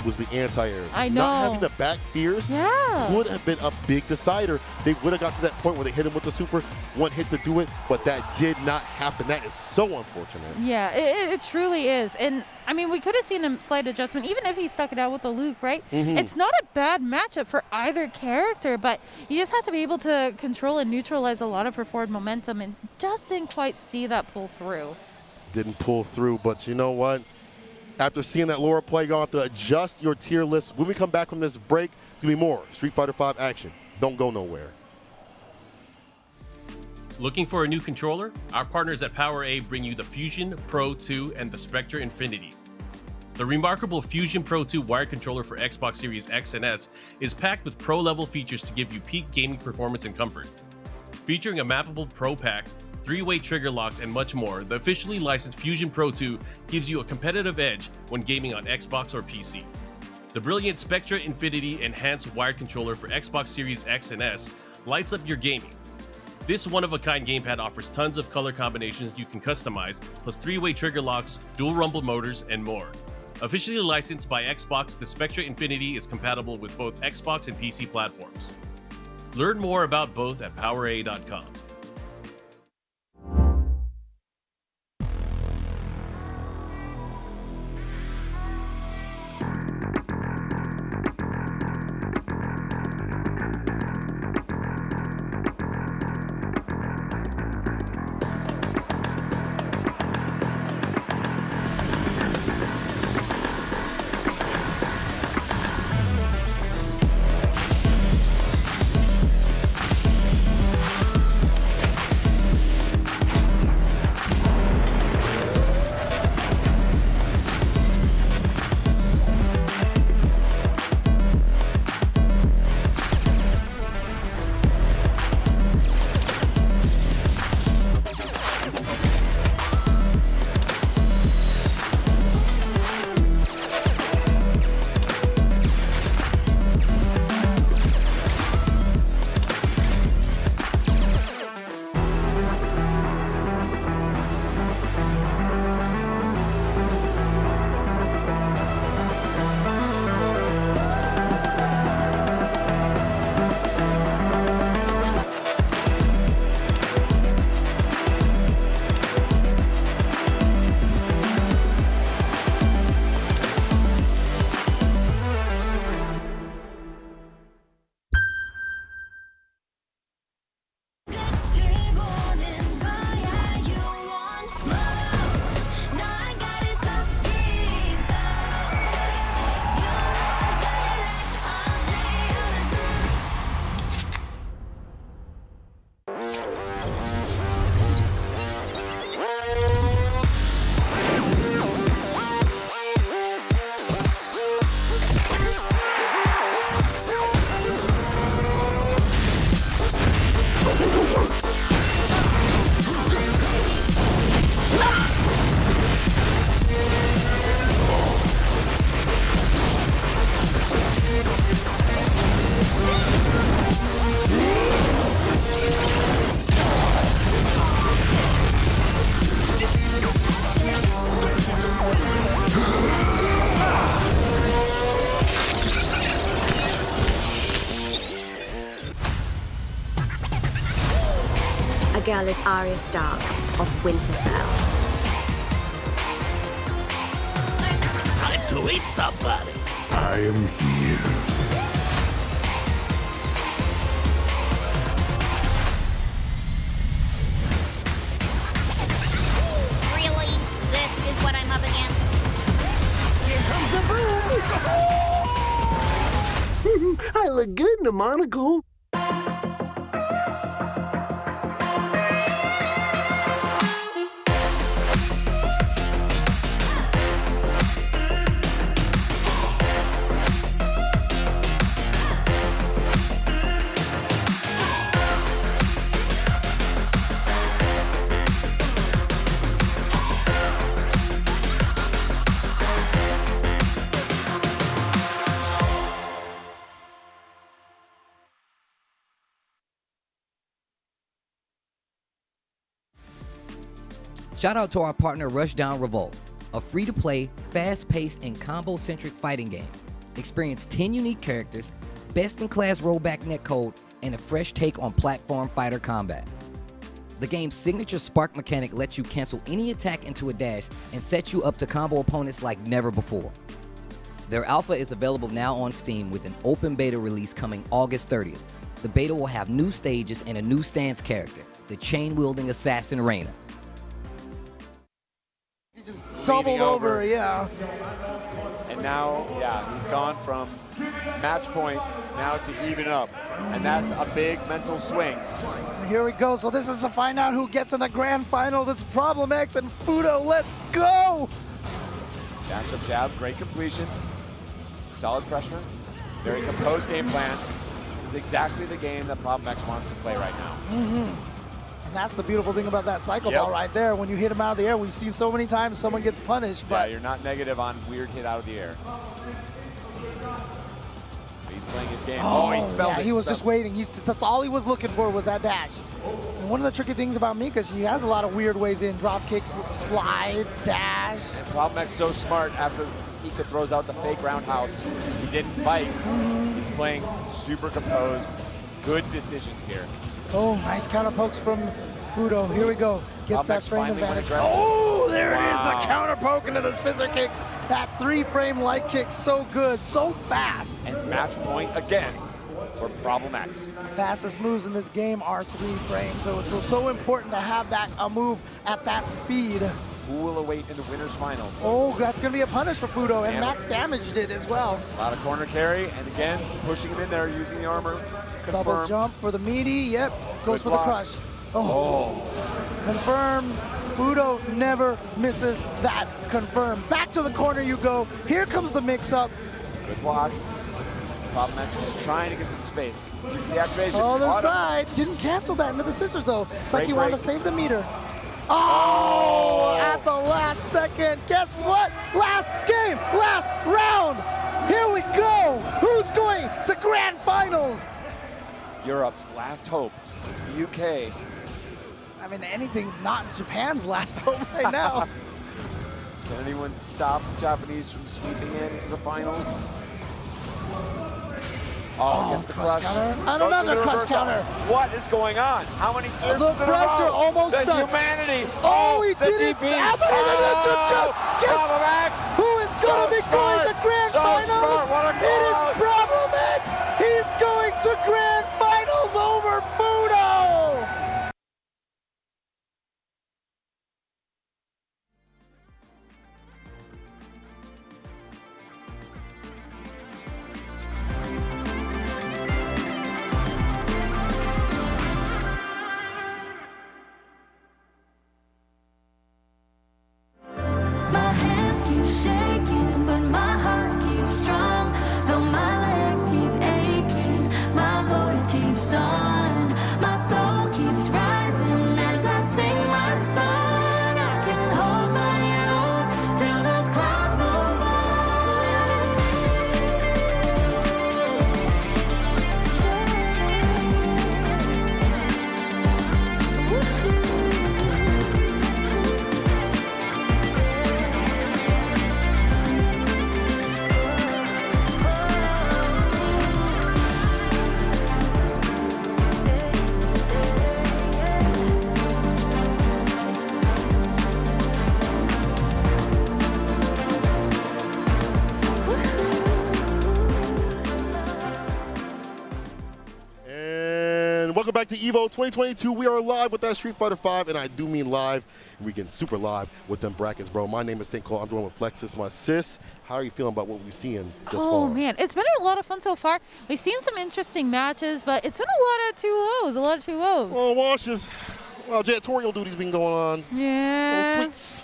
was the anti-airs. I know. Not having the back fears would have been a big decider. They would have got to that point where they hit him with the super, one hit to do it, but that did not happen. That is so unfortunate. Yeah, it truly is. And I mean, we could have seen a slight adjustment, even if he stuck it out with the Luke, right? It's not a bad matchup for either character, but you just have to be able to control and neutralize a lot of her forward momentum, and just didn't quite see that pull through. Didn't pull through, but you know what? After seeing that Laura play, you're going to have to adjust your tier list. When we come back from this break, it's going to be more Street Fighter V action. Don't go nowhere. Looking for a new controller? Our partners at PowerA bring you the Fusion Pro 2 and the Spectra Infinity. The remarkable Fusion Pro 2 wired controller for Xbox Series X and S is packed with pro-level features to give you peak gaming performance and comfort. Featuring a mappable Pro Pack, 3-way trigger locks, and much more, the officially licensed Fusion Pro 2 gives you a competitive edge when gaming on Xbox or PC. The brilliant Spectra Infinity enhanced wired controller for Xbox Series X and S lights up your gaming. This one-of-a-kind gamepad offers tons of color combinations you can customize, plus 3-way trigger locks, dual rumble motors, and more. Officially licensed by Xbox, the Spectra Infinity is compatible with both Xbox and PC platforms. Learn more about both at PowerA.com. A girl is Arya Stark of Winterfell. Time to eat somebody. I am here. Really? This is what I'm up against? Here comes the boom! I look good in a monocle. Shout out to our partner Rushdown Revolt, a free-to-play, fast-paced, and combo-centric fighting game. Experience 10 unique characters, best-in-class rollback netcode, and a fresh take on platform fighter combat. The game's signature spark mechanic lets you cancel any attack into a dash and set you up to combo opponents like never before. Their alpha is available now on Steam with an open beta release coming August 30th. The beta will have new stages and a new stance character, the chain-wielding assassin Reina. Just doubled over, yeah. And now, he's gone from match point now to even up. And that's a big mental swing. Here we go. So this is to find out who gets in the grand finals. It's Problem X and Fudo. Let's go! Dash up jab, great completion. Solid pressure. Very composed game plan. It's exactly the game that Problem X wants to play right now. And that's the beautiful thing about that cycle ball right there. When you hit him out of the air, we've seen so many times someone gets punished. But you're not negative on weird hit out of the air. He's playing his game. He spelled it. He was just waiting. That's all he was looking for was that dash. And one of the tricky things about Mika is she has a lot of weird ways in. Drop kicks, slide, dash. And Problem X so smart after Mika throws out the fake roundhouse. He didn't fight. He's playing super composed. Good decisions here. Oh, nice counter pokes from Fudo. Here we go. Gets that frame advantage. Oh, there it is. The counter poke into the scissor kick. That 3-frame light kick, so good, so fast. And match point again for Problem X. Fastest moves in this game are 3 frames, so it's so important to have a move at that speed. Who will await in the winner's finals? Oh, that's going to be a punish for Fudo, and max damage did as well. A lot of corner carry, and again, pushing him in there, using the armor. Confirm. Double jump for the meaty, yep, goes for the crush. Confirm. Fudo never misses that. Confirm. Back to the corner you go. Here comes the mix-up. Good blocks. Problem X just trying to get some space. Use the activation. Other side. Didn't cancel that into the scissors, though. It's like he wanted to save the meter. Oh, at the last second. Guess what? Last game, last round. Here we go. Who's going to grand finals? Europe's last hope. The UK. I mean, anything not Japan's last hope right now. Can anyone stop the Japanese from sweeping into the finals? Gets the crush. And another crush counter. What is going on? How many years The pressure almost the stuck. Humanity. He did it. Guess who is going to be going to grand finals? It is Problem X. He's going to grand finals over Fudo. My hands keep shaking, but my heart keeps strong. Though my back to EVO 2022. We are live with that Street Fighter 5, and I do mean live. And we get super live with them brackets, bro. My name is St. Cole. I'm joined with Flexus, my sis. How are you feeling about what we're seeing thus far? Oh, man. It's been a lot of fun so far. We've seen some interesting matches, but it's been a lot of 2-0s. Oh, watches. Well, janitorial duty's been going on. Yeah. Oh, sweet.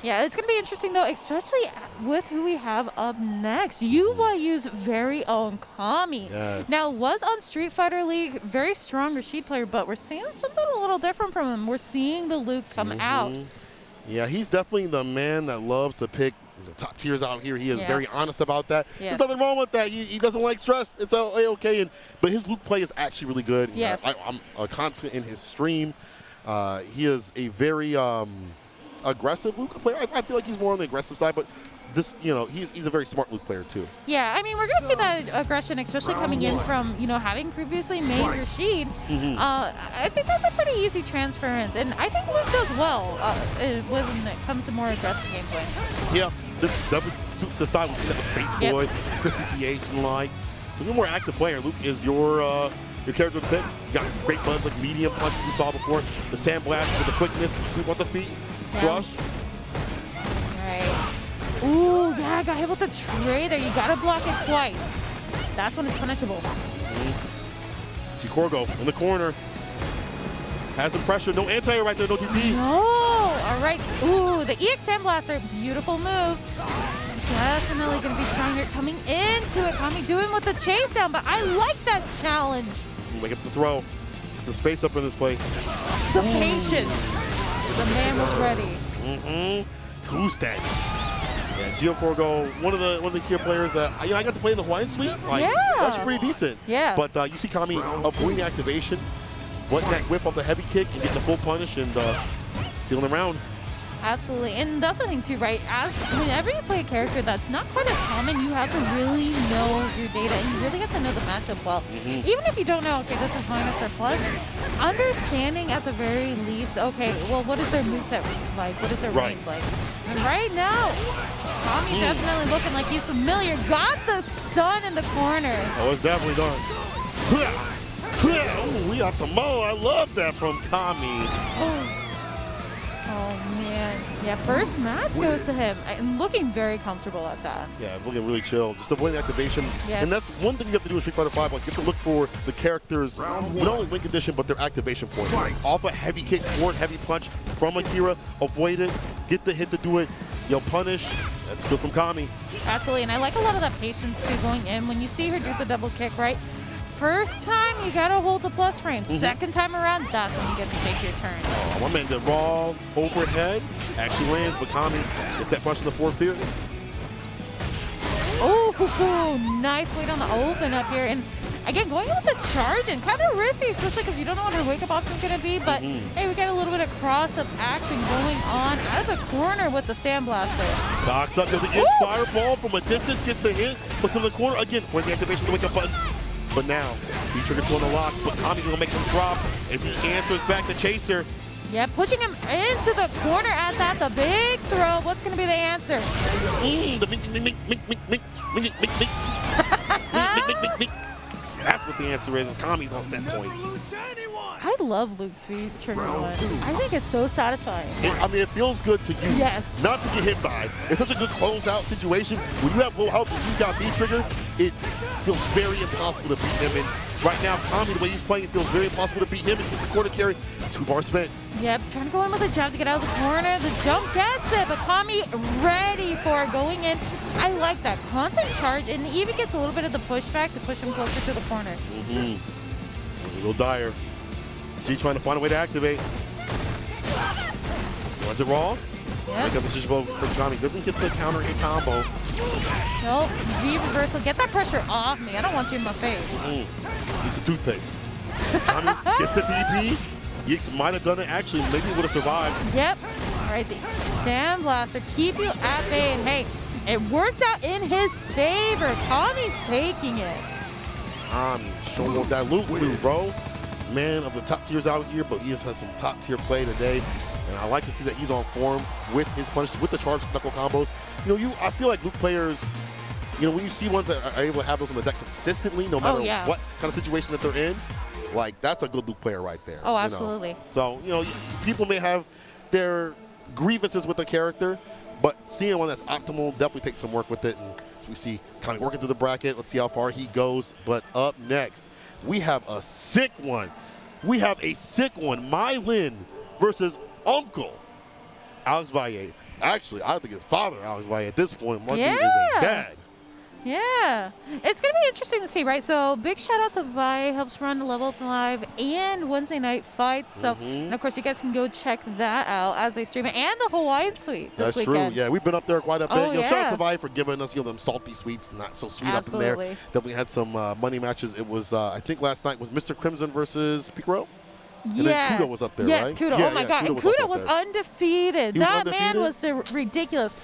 Yeah, it's going to be interesting, though, especially with who we have up next. UYU's very own Cammy. Yes. Now, was on Street Fighter League, very strong Rashid player, but we're seeing something a little different from him. We're seeing the Luke come out. Yeah, he's definitely the man that loves to pick the top tiers out here. He is very honest about that. There's nothing wrong with that. He doesn't like stress. It's okay. But his Luke play is actually really good. Yes. I'm a constant in his stream. He is a very aggressive Luke player. I feel like he's more on the aggressive side, but this, he's a very smart Luke player too. Yeah, I mean, we're going to see that aggression, especially coming in from, having previously made Rashid. I think that's a pretty easy transference, and I think Luke does well when it comes to more aggressive gameplay. Yeah, this definitely suits the style. We see that with Space Boy, CgrisCCH, and likes. So you're a more active player. Luke is your character to pick. You got great buttons like medium punch we saw before. The sandblast with the quickness, sweep on the feet, crush. Right. Ooh, yeah, got hit with the tray there. You gotta block it twice. That's when it's punishable. Gicorgo in the corner. Has some pressure. No anti-air right there, no DP. No! All right. Ooh, the EX Sandblaster. Beautiful move. Definitely gonna be stronger coming into it. Cammy doing with the chase down, but I like that challenge. Make up the throw. Some space up in this place. The patience. The man was ready. Two-stack. Yeah, Gicorgo, one of the key players that I got to play in the Hawaiian Suite. That's pretty decent. Yeah. But you see Cammy avoiding the activation, letting that whip off the heavy kick and getting the full punish and stealing the round. Absolutely, and that's the thing too, right? Whenever you play a character that's not quite as common, you have to really know your data, and you really have to know the matchup well. Even if you don't know, okay, this is minus or plus, understanding at the very least, okay, well, what is their moveset like? What is their range like? And right now, Cammy definitely looking like he's familiar. Got the stun in the corner. Oh, it's definitely done. We got the mo. I love that from Cammy. Oh, man. Yeah, first match goes to him. I'm looking very comfortable at that. Yeah, looking really chill. Just avoiding activation. Yes. And that's one thing you have to do in Street Fighter 5. Like, you have to look for the characters, not only win condition, but their activation point. Off a heavy kick, forward heavy punch from Akira. Avoid it. Get the hit to do it. Punish. That's good from Cammy. Absolutely. And I like a lot of that patience, too, going in. When you see her do the double kick, right? First time, you gotta hold the plus frame. Second time around, that's when you get to take your turn. Oh, my man did raw overhead. Actually lands, but Cammy gets that punch in the forward fierce. Oh, nice weight on the open up here. And again, going with the charge and kind of risky, especially because you don't know what her wake-up option is going to be. But hey, we got a little bit of cross-up action going on out of the corner with the Sandblaster. Box up to the Inspire ball from a distance, gets the hit, puts him in the corner again for the activation to wake-up button. But now, B-Trigger to on the lock, but Cammy's going to make him drop as he answers back the chaser. Yeah, pushing him into the corner at that, the big throw. What's going to be the answer? That's what the answer is Cammy's on set point. I love Luke's trigger one. I think it's so satisfying. It feels good to use. Yes. Not to get hit by. It's such a good close-out situation. When you have low health and he's got B-Trigger, it feels very impossible to beat him. And right now, Cammy, the way he's playing, it feels very impossible to beat him. He gets a quarter carry, 2 bars spent. Yep, trying to go in with a jab to get out of the corner. The jump gets it, but Cammy ready for going in. I like that constant charge, and he even gets a little bit of the pushback to push him closer to the corner. A little dire. G trying to find a way to activate. Runs it raw. Yep. Make up decision for Cammy. Doesn't get the counter hit combo. Nope. V reversal. Get that pressure off me. I don't want you in my face. Needs a toothpaste. Cammy gets the DP. Yeeks might have done it. Actually, maybe he would have survived. Yep. All right. The Sandblaster keep you at bay. And hey, it works out in his favor. Cammy's taking it. Showing what that loot do, bro. Man of the top tiers out here, but he has some top tier play today. And I like to see that he's on form with his punishes, with the charge knuckle combos. I feel like Luke players, when you see ones that are able to have those on the deck consistently, no matter what kind of situation that they're in, Like, that's a good Luke player right there. Oh, absolutely. You know? So, you know, people may have their grievances with the character, but seeing one that's optimal definitely takes some work with it. And as we see kind of working through the bracket, let's see how far he goes. But up next, we have a sick one. We have a sick one. MaiLyn versus Uncle Alex Valle. Actually, I think his father, Alex Valle, at this point, my dude is a dad. Yeah, it's going to be interesting to see, right? So big shout out to Vi, helps run Level Up Live and Wednesday Night Fights. So, and of course, you guys can go check that out as they stream it, and the Hawaiian Suite this weekend. That's true. Yeah, we've been up there quite a bit. Oh, Shout out to Vi for giving us, them salty sweets, not so sweet up in there. Definitely had some money matches. It was, I think last night was Mr. Crimson versus Picaro. And then Kudo was up there, right? Yes, Kudo. Yeah, oh my God, and Kudo was undefeated. That man was ridiculous.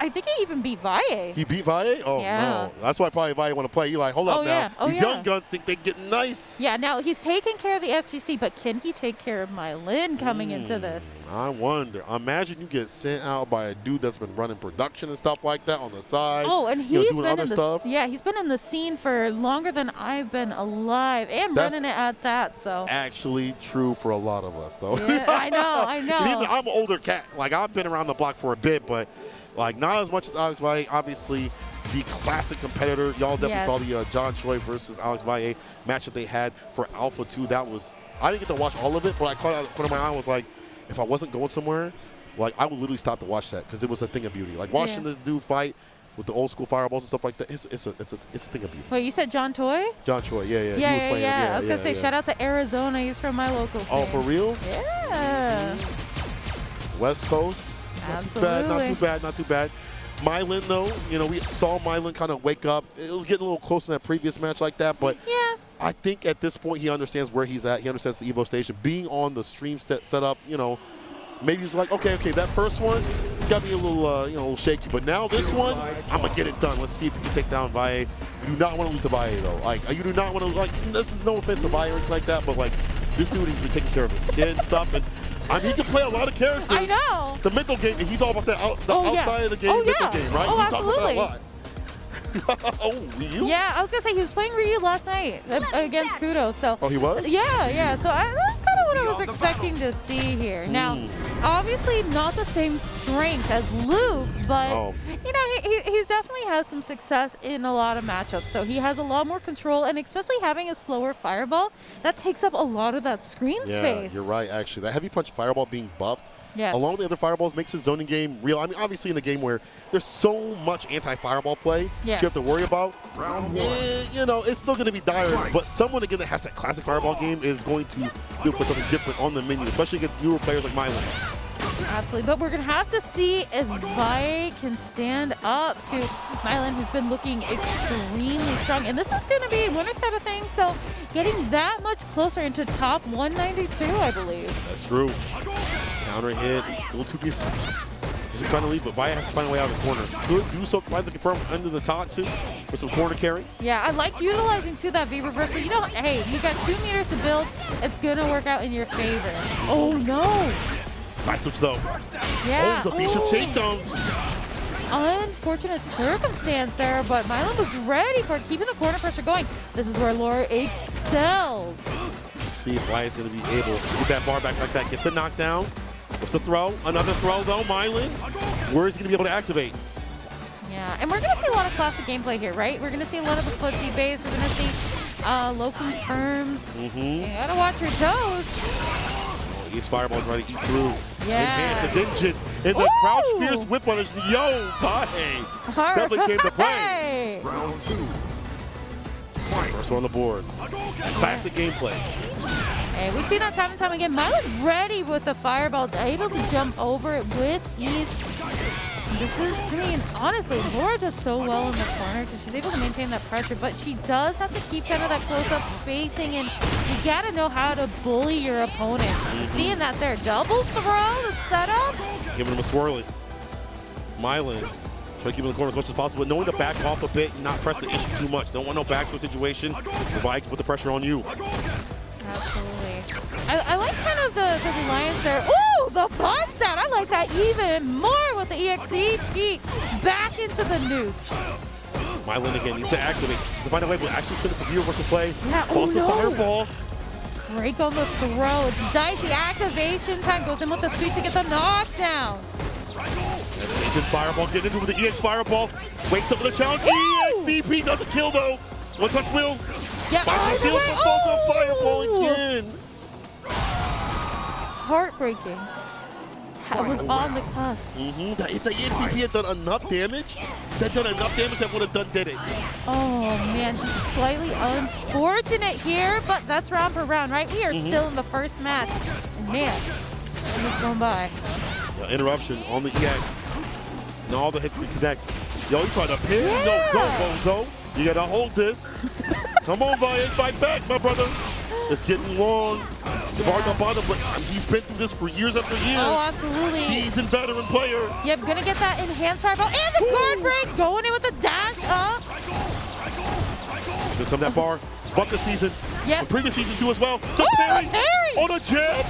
I think he even beat Valle. He beat Valle? Oh, no. That's why probably Valle want to play. He's like, hold up now. These young guns think they're getting nice. Yeah, now he's taking care of the FGC, but can he take care of MaiLyn coming into this? I wonder. Imagine you get sent out by a dude that's been running production and stuff like that on the side. Oh, and he's doing been other stuff. Yeah, he's been in the scene for longer than I've been alive, and running it at that. So actually true for a lot of us, though. Yeah, I know. And even I'm an older cat. Like, I've been around the block for a bit, but like, not as much as Alex Valle. Obviously, the classic competitor. Y'all definitely saw the John Choi versus Alex Valle match that they had for Alpha 2. That was, I didn't get to watch all of it, but I caught it out of the corner of my eye and was like, if I wasn't going somewhere, like, I would literally stop to watch that because it was a thing of beauty. Like, watching this dude fight with the old school fireballs and stuff like that, it's a thing of beauty. Wait, you said John Choi? John Choi, yeah. He was playing, I was going to say, shout out to Arizona. He's from my local state. Oh, for real? Yeah. West Coast. Absolutely. Not too bad. MaiLyn, though, we saw MaiLyn kind of wake up. It was getting a little close in that previous match like that, but I think at this point he understands where he's at. He understands the Evo station. Being on the stream setup, maybe he's like, okay, that first one got me a little, shaky, but now this one, I'm gonna get it done. Let's see if you can take down Valle. You do not want to lose to Valle, though. Like, you do not want to, this is no offense to Valle or anything like that, but like, this dude has been taking care of his kid and stuff, and he can play a lot of characters. I know. The mental game, and he's all about the outside of the game, mental game, right? Oh, he talks about absolutely. a lot. Oh, Ryu? Yeah, I was going to say he was playing Ryu last night against Kudo. So. Oh, he was? Yeah. So that's kind of what I was expecting to see here. Now, obviously not the same strength as Luke, but, he's definitely has some success in a lot of matchups. So he has a lot more control, and especially having a slower fireball, that takes up a lot of that screen space. Yeah, you're right, actually. That heavy punch fireball being buffed, yes, along with the other fireballs, makes his zoning game real. I mean, obviously in a game where there's so much anti-fireball play you have to worry about, it's still going to be dire, but someone, again, that has that classic fireball game is going to do something different on the menu, especially against newer players like MaiLyn. Absolutely, but we're going to have to see if Valle can stand up to MaiLyn, who's been looking extremely strong. And this is going to be winner side of things, so getting that much closer into top 192, I believe. That's true. Counter hit, it's a little too piece. He's trying to leave, but Valle has to find a way out of the corner. Good do so, finds a confirm under the top too, with some corner carry. Yeah, I like utilizing too that V reversal. Hey, you got 2 meters to build. It's going to work out in your favor. Oh, no. Side switch, though. Yeah. Oh, the facial chase down. Unfortunate circumstance there, but MaiLyn was ready for keeping the corner pressure going. This is where Laura excels. Let's see if Valle is going to be able to get that bar back like that. Gets the knockdown. What's the throw? Another throw, though. MaiLyn. Where is he going to be able to activate? Yeah, and we're going to see a lot of classic gameplay here, right? We're going to see a lot of the footsie base. We're going to see low confirms. You got to watch your toes. These fireballs trying to eat through. Yeah. And the Dinjin and the crouch fierce whip punish. Yo, Valle. Definitely came to play. Round 2. First one on the board. Classic gameplay. Hey, we've seen that time and time again. MaiLyn ready with the fireball, able to jump over it with ease. Honestly, Laura does so well in the corner because she's able to maintain that pressure, but she does have to keep kind of that close-up spacing, and you got to know how to bully your opponent. Seeing that there, double throw, the setup. Giving him a swirling. MaiLyn trying to keep him in the corner as much as possible, but knowing to back off a bit and not press the issue too much. Don't want no back situation. The bike can put the pressure on you. Absolutely. I like kind of the reliance there. Ooh, the bust out. I like that even more with the EXCT back into the nooch. MaiLyn again needs to activate to find a way to actually spin it for viewer versus play. Yeah, Falls the fireball. break on the throw. It's dicey. Activation time. Goes in with the sweep to get the knockdown. Agent Fireball getting into with the EX Fireball. Wakes up with a challenge. EXDP doesn't kill though. One touch will. Yeah, Fireball again. Heartbreaking. That was on the cusp. If the EXDP had done enough damage, that would have did it. Oh man, just slightly unfortunate here, but that's round for round, right? We are still in the first match. And man, it's going by. Interruption on the EX. And all the hits can connect. Yo, he tried to pin. No, go, Bozo. You gotta hold this. Come on, Valle, fight back, my brother. It's getting long. The bar on bottom, but he's been through this for years after years. Oh, absolutely. Seasoned veteran player. Yep, gonna get that enhanced fireball and the guard break. Going in with the dash up. There's some of that bar. Bucket season. Yep. The previous season too as well. The parry on a jab.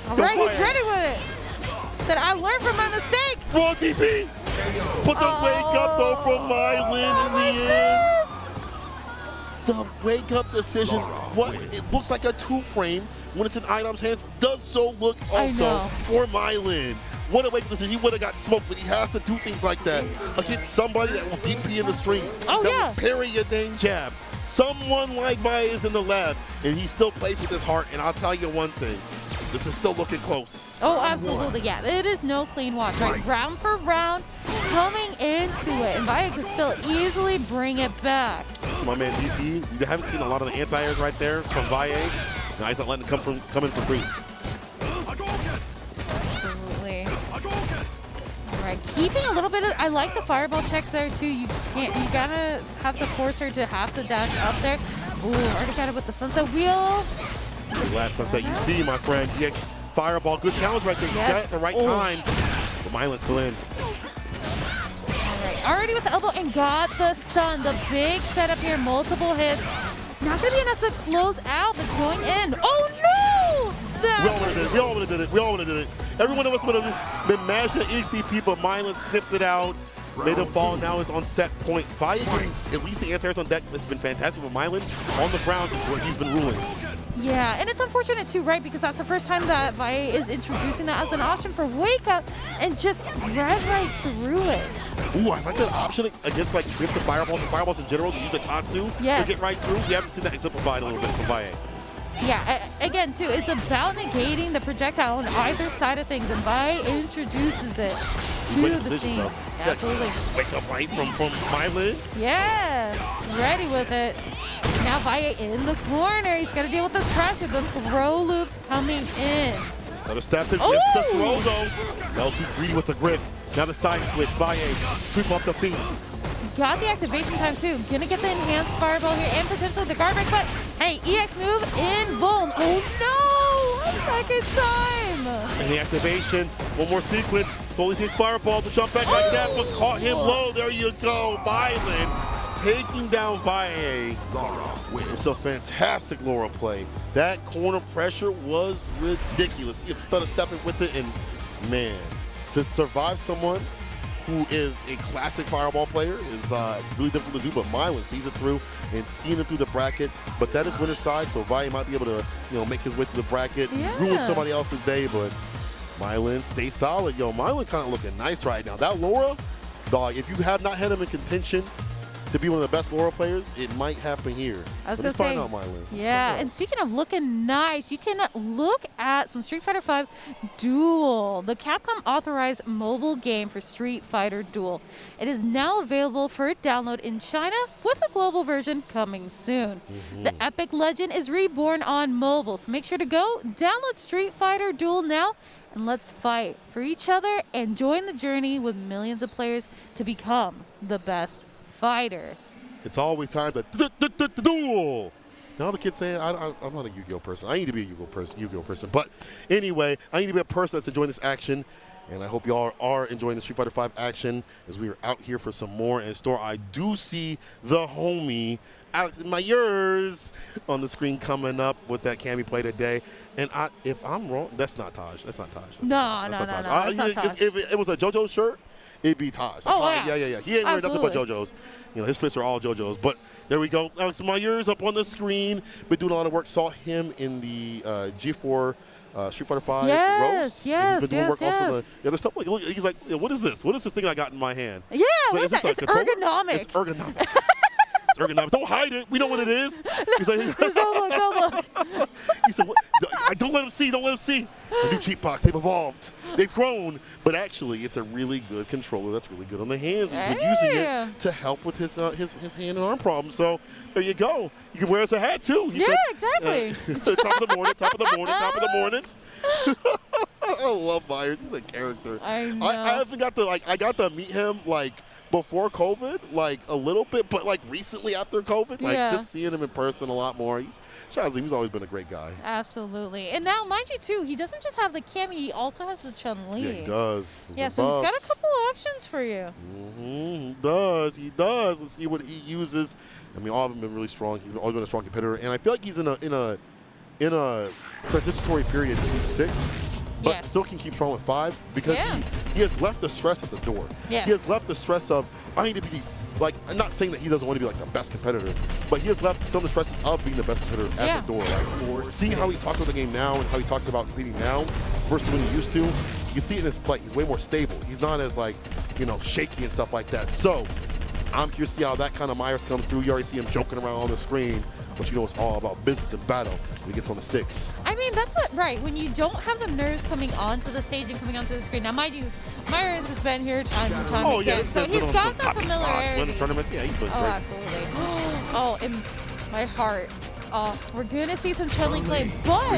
All right, he's ready with it. Said, I learned from my mistake. Raw DP. Put the wake up though from MaiLyn in the end. The wake up decision, what it looks like a 2-frame when it's in Item's hands, does so look also for MaiLyn. What a wake up decision. He would have got smoked, but he has to do things like that against somebody that will DP in the strings. That will parry your dang jab. Someone like Valle is in the lab, and he still plays with his heart. And I'll tell you one thing. This is still looking close. Oh, absolutely, yeah. It is no clean wash, right? Round for round, coming into it. And Valle could still easily bring it back. So my man DP, you haven't seen a lot of the anti-airs right there from Valle. Now he's not letting it come in for free. Absolutely. All right, keeping a little bit of, I like the fireball checks there too. You gotta have to force her to have to dash up there. Ooh, already got it with the sunset wheel. The last sunset you see, my friend. EX Fireball, good challenge right there. You got it at the right time. But MaiLyn's still in. All right, already with the elbow and got the stun. The big setup here, multiple hits. Not gonna be enough to close out, but going in. Oh no! We all would have did it. We all would have did it. Every one of us would have just been mashed at EXDP, but MaiLyn snipped it out. Made him fall, now is on set point. Valle getting at least the anti-airs on deck has been fantastic with MaiLyn. On the ground is where he's been ruling. Yeah, and it's unfortunate too, right? Because that's the first time that Valle is introducing that as an option for Wake Up and just read right through it. Ooh, I like that option against like with the fireballs in general, to use the Tatsu to get right through. We haven't seen that exemplified a little bit from Valle. Yeah, again too, it's about negating the projectile on either side of things, and Valle introduces it to the scene. Absolutely. Wake Up right from MaiLyn. Yeah, ready with it. Now Valle in the corner. He's got to deal with this pressure. The throw loops coming in. So the step is the throw though. L2 greedy with the grip. Now the side switch. Valle sweep off the feet. Got the activation time too. Gonna get the enhanced fireball here and potentially the guard break, but hey, EX move in, boom. Oh no! Second time! And the activation, one more sequence. Slowly sees fireball to jump back like that, but caught him low. There you go. MaiLyn taking down Valle. It's a fantastic Laura play. That corner pressure was ridiculous. He started stepping with it, and man, to survive someone who is a classic fireball player is really difficult to do, but MaiLyn sees it through and seeing it through the bracket. But that is winner's side, so Valle might be able to, make his way through the bracket, ruin somebody else's day, but MaiLyn stays solid. Yo, MaiLyn kind of looking nice right now. That Laura, dog, if you have not had him in contention to be one of the best Laura players, it might happen here. I was going to say, find out, MaiLyn. Yeah, and speaking of looking nice, you can look at some Street Fighter V Duel, the Capcom authorized mobile game for Street Fighter Duel. It is now available for download in China, with a global version coming soon. The epic legend is reborn on mobile, so make sure to go download Street Fighter Duel now, and let's fight for each other and join the journey with millions of players to become the best fighter. It's always time to duel. Now the kids saying, I'm not a Yu-Gi-Oh person. I need to be a Yu-Gi-Oh person. But anyway, I need to be a person that's enjoying this action. And I hope y'all are enjoying the Street Fighter V action as we are out here for some more in store. I do see the homie Alex Myers on the screen coming up with that Cammy play today. And if I'm wrong, that's not Taj. That's not Taj. That's no. That's not Taj. If it was a JoJo shirt, it'd be Taj. Oh, yeah. He ain't wearing nothing but JoJo's. You know, his fists are all JoJo's. But there we go. Alex Myers up on the screen. Been doing a lot of work. Saw him in the G4 Street Fighter V roast. Yes. He's been doing work also. There's stuff like, look, he's like, what is this? What is this thing I got in my hand? Yeah, like, what's that? It's ergonomic. It's ergonomic. It's ergonomic. Don't hide it. We know what it is. He's like, don't look. He said, what? Don't let him see. Don't let him see. The new cheat box. They've evolved. They've grown. But actually, it's a really good controller that's really good on the hands. He's been using it to help with his hand and arm problems. So there you go. You can wear it as a hat too. He said, exactly. Top of the morning. I love Myers. He's a character. I know. I haven't got to I got to meet him before COVID, a little bit, but recently after COVID, just seeing him in person a lot more. He's always been a great guy. Absolutely. And now, mind you, too, he doesn't just have the Cammy, he also has the Chun-Li. Yeah, he does. So he's got a couple of options for you. He does. Let's see what he uses. I mean, all of them have been really strong. He's always been a strong competitor, and I feel like he's in a transitory period 2-6. But still can keep strong with 5 because he has left the stress at the door. Yes. He has left the stress of, I need to be, I'm not saying that he doesn't want to be the best competitor, but he has left some of the stresses of being the best competitor at the door. Seeing how he talks about the game now and how he talks about competing now versus when he used to, you see it in his play. He's way more stable. He's not as shaky and stuff like that. So I'm curious to see how that kind of Myers comes through. You already see him joking around on the screen, but it's all about business and battle when he gets on the sticks. I mean, that's when you don't have the nerves coming onto the stage and coming onto the screen. Now, mind you, Myers has been here time and time again, so he's got that familiarity. Win tournaments, he's been great. Absolutely. In my heart. We're going to see some Chun-Li play, but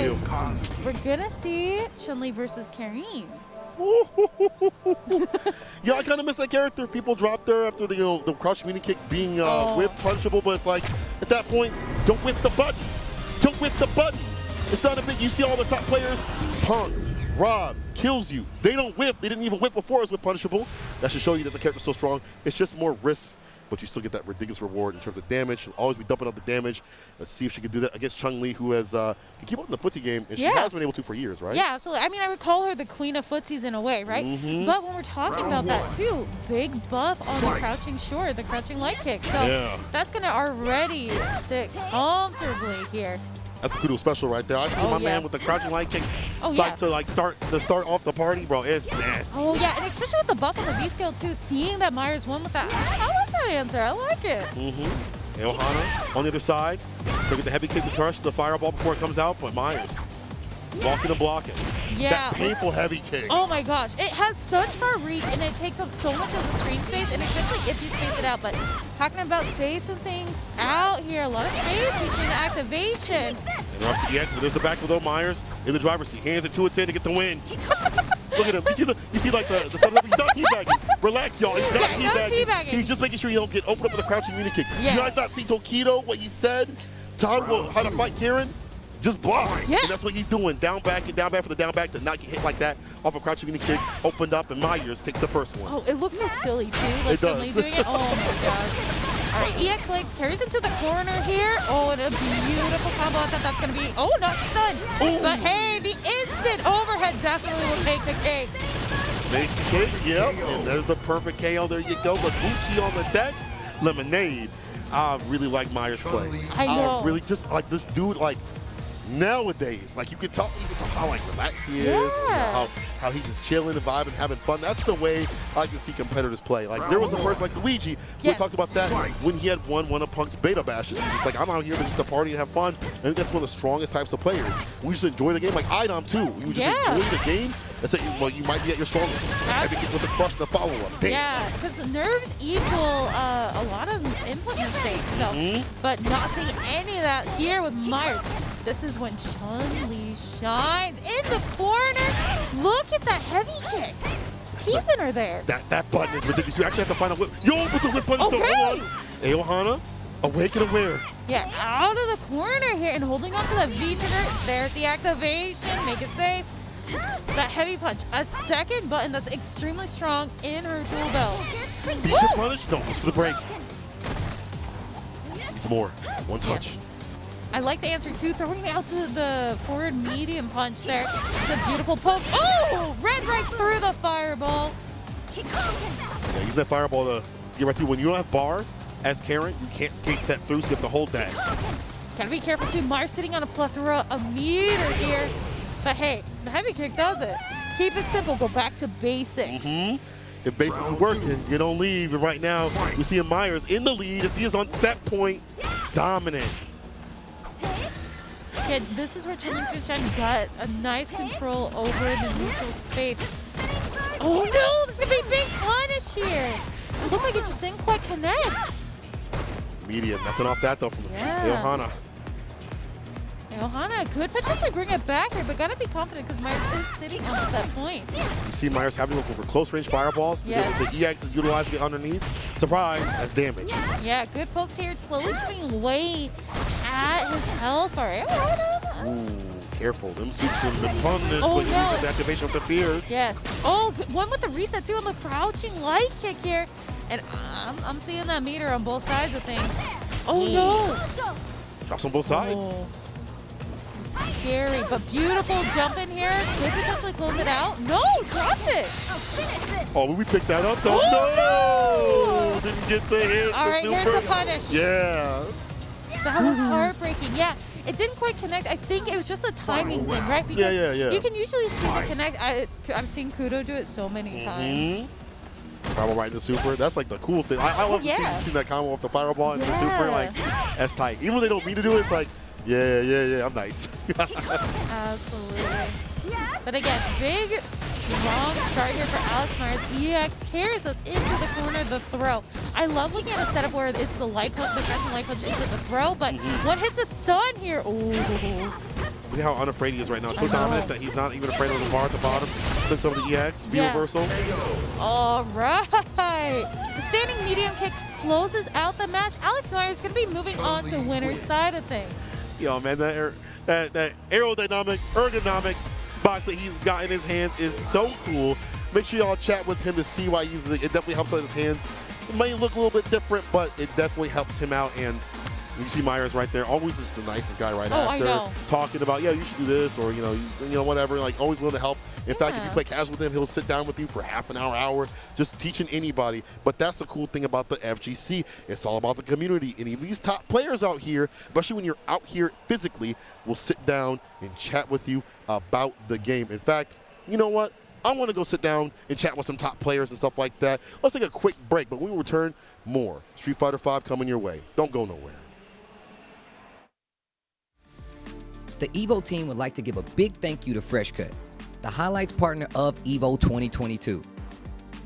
we're going to see Chun-Li versus Karin. Yeah, I kind of miss that character. People dropped there after the crouch mini kick being whip punchable, but it's at that point, don't whip the button. Don't whip the button. It's not a big. You see all the top players, Punk, Rob, kills you. They don't whip. They didn't even whip before it was whip punishable. That should show you that the character's so strong. It's just more risk, but you still get that ridiculous reward in terms of damage. She'll always be dumping out the damage. Let's see if she can do that against Chun-Li, who has can keep up in the footsie game, and she has been able to for years, right? Yeah, absolutely. I mean, I would call her the queen of footsies in a way, right? But when we're talking about that too, big buff on the crouching short, the crouching light kick. So that's going to already sit comfortably here. That's a kudo special right there. I see my man with the crouching light kick to start off the party, bro. It's nasty. Oh yeah, and especially with the buff on the V scale too, seeing that Myers won with that. I like that answer. I like it. Aohana on the other side. She'll get the heavy kick to crush the fireball before it comes out, but Myers walking and blocking. Yeah. That painful heavy kick. Oh my gosh. It has such far reach and it takes up so much of the screen space, and especially if you space it out. But talking about space and things out here, a lot of space between the activation. Interrupts the EX, but there's the back with Myers in the driver's seat. Hands it to it to get the win. Look at him. You see the stuff up. He's not teabagging. Relax, y'all. He's not teabagging. He's just making sure you don't get opened up with a crouching mini kick. You guys not see Tokido, what he said to how to fight Karin? Just block. And that's what he's doing. Down back and down back for the down back to not get hit like that off a crouching mini kick. Opened up, and Myers takes the first one. Oh, it looks so silly too. Like Chun-Li doing it. Oh my gosh. All right, EX Legs carries him to the corner here. Oh, and a beautiful combo. I thought that's going to be, not done. But hey, the instant overhead definitely will take the cake. Big kick, yep. And there's the perfect KO. There you go. With Gucci on the deck. Lemonade. I really like Myers' play. I know. I really just like this dude, nowadays, you can tell how relaxed he is, how he's just chilling and vibing, having fun. That's the way I can see competitors play. There was a person like Luigi, we talked about that when he had won one of Punk's beta bashes. He was just I'm out here to just to party and have fun. I think that's one of the strongest types of players. We just enjoy the game, like Idom too. You just enjoy the game. That's you might be at your strongest. With the crush, the follow-up. Yeah, because nerves equal a lot of input mistakes. So, but not seeing any of that here with Myers. This is when Chun-Li shines in the corner. Look at that heavy kick. Keeping her there. That button is ridiculous. You actually have to find a whip. With the whip button. Aohana, awake and aware. Yeah, out of the corner here and holding on to the V trigger. There's the activation. Make it safe. That heavy punch, a second button that's extremely strong in her tool belt. Beat your punish? No, goes for the break. Needs more. One touch. I like the answer too, throwing out the forward medium punch there. It's a beautiful poke. Oh, red right through the fireball. Yeah, use that fireball to get right through. When you don't have bar, as Karin, you can't skate step through, so you have to hold that. Gotta be careful too. Mars sitting on a plethora of meters here. But hey, the heavy kick does it. Keep it simple, go back to basics. If basics work, then you don't leave. And right now, we see Myers in the lead as he is on set point, dominant. Yeah, this is where Chun-Li got a nice control over the neutral space. Oh no, this is gonna be a big punish here. It looked like it just didn't quite connect. Medium, nothing off that though from aohana. aohana could potentially bring it back here, but gotta be confident because Myers is sitting on that point. You see Myers having to go for close range fireballs because the EX is utilizing it underneath. Surprise, as damage. Yeah, good pokes here, slowly chipping away at his health. All right. Ooh, careful. Them suits have been punish, Oh but you no. use the activation of the fears. Yes. Oh, one with the reset too on the crouching light kick here. And I'm seeing that meter on both sides of things. Oh no. Drops on both sides. Oh. Scary, but beautiful jump in here. Could potentially close it out. No, dropped it. Oh, we picked that up though. Oh, no! Didn't get the hit. All right, here's the punish. Yeah. That was heartbreaking. Yeah, it didn't quite connect. I think it was just a timing thing, right? Because yeah. you can usually see the connect. I've seen Kudo do it so many times. Fireball right in the super. That's like the cool thing. I love seeing that combo with the fireball and the super. Like, that's tight. Even when they don't mean to do it, it's like, yeah, I'm nice. Absolutely. But again, big, strong start here for Alex Myers. EX carries us into the corner of the throw. I love looking at a setup where it's the light punch, the catching light punch into the throw, but what hits the stun here? Ooh. Look at how unafraid he is right now. So dominant that he's not even afraid of the bar at the bottom. Spins over the EX, reversal. All right. The standing medium kick closes out the match. Alex Myers is going to be moving on to winner's side of things. Yo, man, that aerodynamic, ergonomic box that he's got in his hands is so cool. Make sure y'all chat with him to see why he uses it. It definitely helps out his hands. It may look a little bit different, but it definitely helps him out. And you see Myers right there, always just the nicest guy right after, talking about, you should do this, or you know, whatever. Like always willing to help. In fact, if you play casual with him, he'll sit down with you for half an hour, just teaching anybody. But that's the cool thing about the FGC. It's all about the community. Any of these top players out here, especially when you're out here physically, will sit down and chat with you about the game. In fact, you know what? I want to go sit down and chat with some top players and stuff like that. Let's take a quick break, but when we return, more Street Fighter V coming your way. Don't go nowhere. The EVO team would like to give a big thank you to FreshCut, the highlights partner of EVO 2022.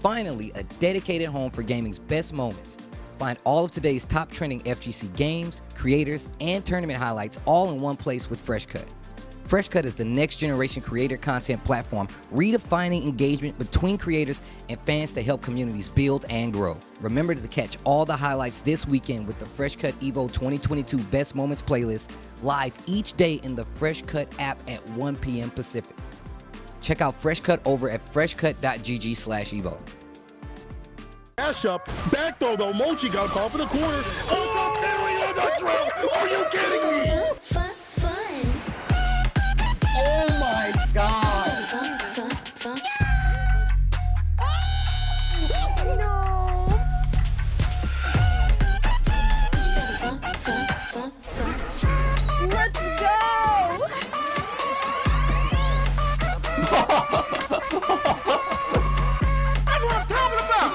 Finally, a dedicated home for gaming's best moments. Find all of today's top trending FGC games, creators, and tournament highlights all in one place with FreshCut. FreshCut is the next generation creator content platform redefining engagement between creators and fans to help communities build and grow. Remember to catch all the highlights this weekend with the FreshCut EVO 2022 Best Moments playlist live each day in the FreshCut app at 1 p.m. Pacific. Check out FreshCut over at freshcut.gg/evo. Dash up, back throw though. Mochi got called for the corner. Oh, the parry on the drop. Are you kidding me? Oh my God. Let's go! That's what I'm talking about!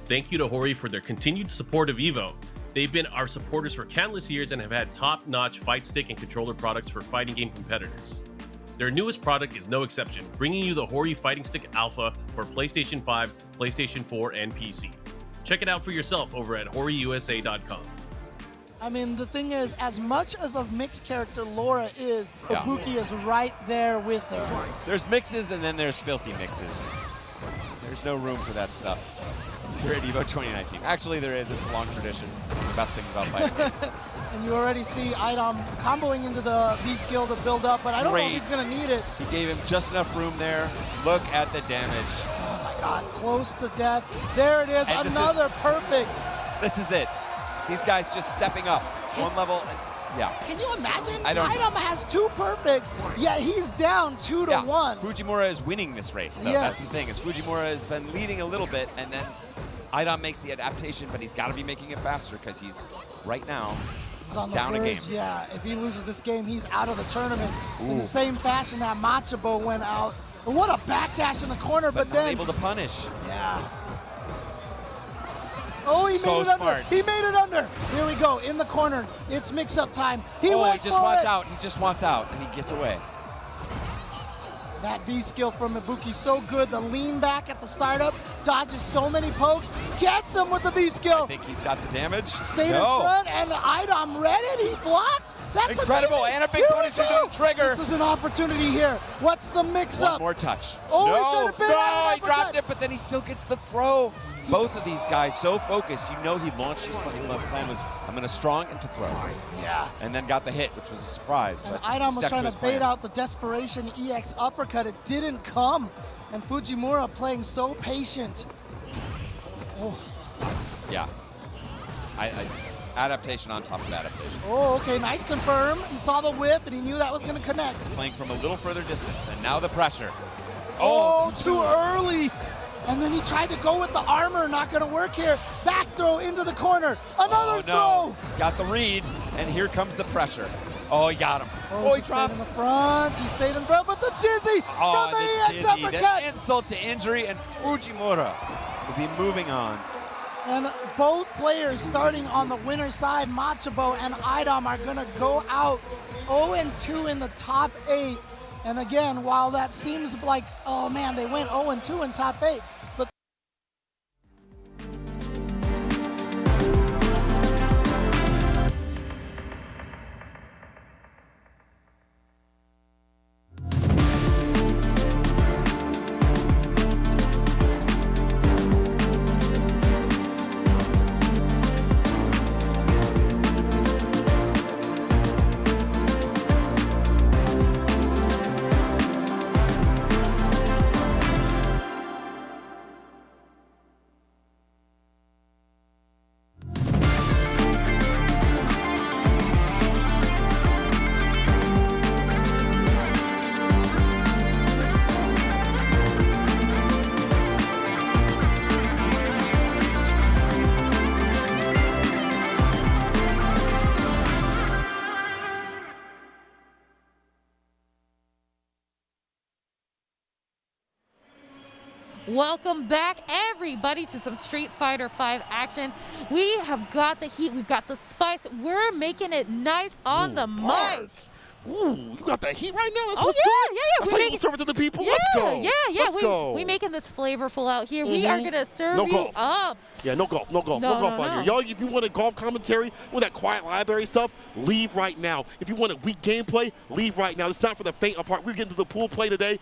Thank you to Hori for their continued support of EVO. They've been our supporters for countless years and have had top-notch fight stick and controller products for fighting game competitors. Their newest product is no exception, bringing you the Hori Fighting Stick Alpha for PlayStation 5, PlayStation 4, and PC. Check it out for yourself over at horiusa.com. I mean, the thing is, as much as of mixed character Laura is, Ibuki is right there with her. There's mixes and then there's filthy mixes. There's no room for that stuff here at EVO 2019. Actually, there is. It's a long tradition. It's one of the best things about fighting games. And you already see Idom comboing into the V-skill to build up, but I don't know if he's going to need it. He gave him just enough room there. Look at the damage. Oh my God, close to death. There it is, And another perfect. This is it. These guys just stepping up one level. Yeah. Can you imagine? Idom has 2 perfects, yet he's down 2-1. Fujimura is winning this race, though. Yes. That's the thing, is Fujimura has been leading a little bit, and then Idom makes the adaptation, but he's got to be making it faster because he's, right now, He's on the down verge, a game. yeah. If he loses this game, he's out of the tournament. In Ooh. the same fashion that Machabo went out. And what a backdash in the corner, but then able to punish. Yeah. Oh, he So made it smart. under. He made it under. Here we go, in the corner. It's mix-up time. He He went just for wants it. out. He just wants out, and he gets away. That V-skill from Ibuki, so good. The lean back at the startup, dodges so many pokes, gets him with the V-skill. I think he's got the damage. Stayed in front, and Idom read it. He blocked. That's incredible, amazing. and a big Here we punish into go. the trigger. This is an opportunity here. What's the mix-up? One more touch. Oh, no, he tried to bait out he dropped it, but then he still gets the throw. Both of these guys so focused. You know he launched his plan. His plan was, I'm going to strong and to throw. Yeah. And then got the hit, which was a surprise. And But Idom was stuck trying his to bait plan. out the desperation EX uppercut. It didn't come. And Fujimura playing so patient. Oh. Yeah. Adaptation on top of adaptation. Oh, okay, nice confirm. He saw the whip and he knew that was going to connect. Playing from a little further distance, and now the pressure. Oh, too early. And then he tried to go with the armor, not going to work here. Back throw into the corner. Another throw. He's got the read, and here comes the pressure. Oh, he got him. Oh, he stayed drops. in the front. He stayed in the front, but the dizzy from the EX dizzy, uppercut. the insult to injury, and Fujimura will be moving on. And both players starting on the winner's side, Machabo and Idom, are going to go out 0-2 in the top 8. And again, while that seems like, oh man, they went 0-2 in top 8, but Welcome back, everybody, to some Street Fighter V action. We have got the heat, we've got the spice. We're making it nice on the mic. Ooh, you got that heat right now? That's Oh, what's yeah, good? yeah. That's how you serve it to the people? Yeah, Let's go. Yeah, Let's go. We making this flavorful out here. We are going to serve you golf. up. Yeah, no golf. No golf out here. Y'all, if you want a golf commentary, want that quiet library stuff, leave right now. If you want a weak gameplay, leave right now. It's not for the faint of heart. We're getting to the pool play today.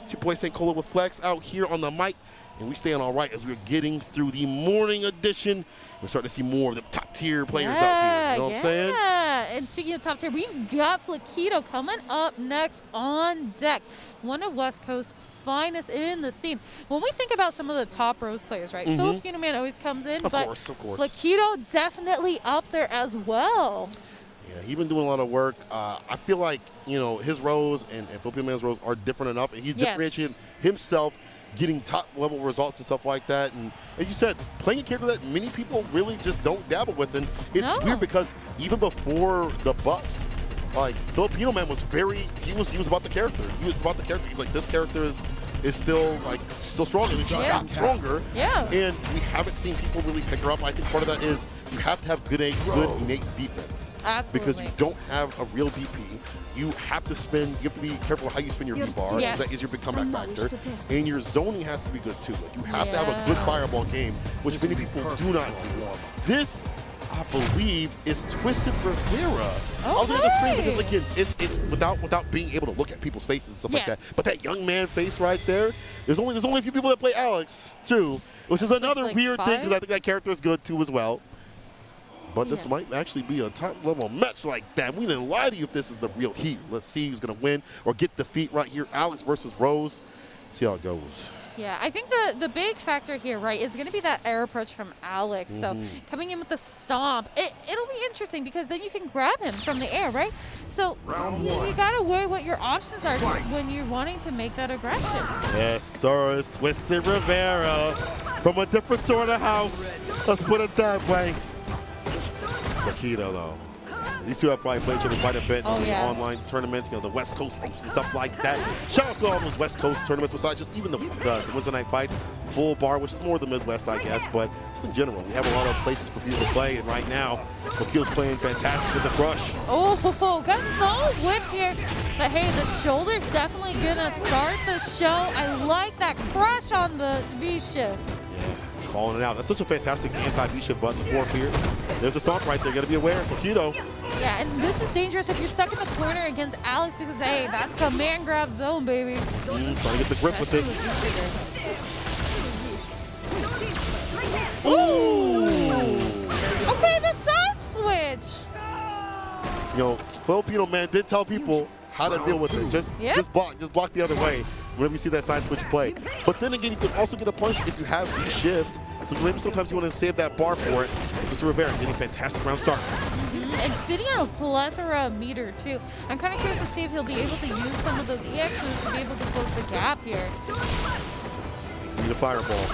It's your boy St. Cola with Flex out here on the mic. And we staying all right as we're getting through the morning edition. We're starting to see more of the top tier players out here. You know what I'm saying? Yeah, and speaking of top tier, we've got Flaquito coming up next on deck. One of West Coast's finest in the scene. When we think about some of the top Rose players, right? Filipino Man always comes in, Of but course. Flaquito definitely up there as well. Yeah, he's been doing a lot of work. I feel like, you know, his Rose and Filipino Man's Rose are different enough, and he's differentiating himself, getting top-level results and stuff like that. And as you said, playing a character that many people really just don't dabble with. And it's weird because even before the buffs, like, Filipino Man was he was about the character. He was about the character. He's like, this character is still, like, still strong. She's gotten stronger. Yeah. And we haven't seen people really pick her up. I think part of that is you have to have good innate defense. Absolutely. Because you don't have a real DP. You have to spin, you have to be careful how you spin your V-bar. Yes. That is your big comeback factor. And your zoning has to be good too. Like you have to have a good fireball game, which many people do not do. This, I believe, is TwistedRivera. I was on the screen because again, it's without being able to look at people's faces and stuff like that. But that young man face right there, there's only a few people that play Alex too, which is another weird thing because I think that character is good too as well. But this might actually be a top-level match like that. We didn't lie to you if this is the real heat. Let's see who's going to win or get defeat right here. Alex versus Rose. See how it goes. Yeah, I think the big factor here, right, is going to be that air approach from Alex. So coming in with the stomp, it'll be interesting because then you can grab him from the air, right? So you got to weigh what your options are when you're wanting to make that aggression. Yes, sir. It's TwistedRivera from a different sort of house. Let's put it that way. Flaquito, though. These two have probably played each other quite a bit in the online tournaments, the West Coast roasts and stuff like that. Shout out to all those West Coast tournaments, besides just even the Wednesday night fights, full bar, which is more the Midwest, I guess, but just in general, we have a lot of places for people to play, and right now, Flaquito's playing fantastic with the crush. Oh, got a small whip here, but hey, the shoulder's definitely gonna start the show. I like that crush on the V-shift. Calling it out. That's such a fantastic anti-V-shift button, the 4 Fierce. There's a stomp right there. Got to be aware. Flaquito. Yeah, and this is dangerous if you're stuck in the corner against Alex because, hey, that's command grab zone, baby. Trying to get the grip with it. Ooh! Okay, the side switch. You know, Filipino man did tell people how to deal with it. Just block the other way whenever you see that side switch play. But then again, you can also get a punch if you have V-shift. So maybe sometimes you want to save that bar for it. TwistedRivera getting a fantastic round start. And sitting on a plethora of meter, too. I'm kind of curious to see if he'll be able to use some of those EX moves to be able to close the gap here. Needs a fireball.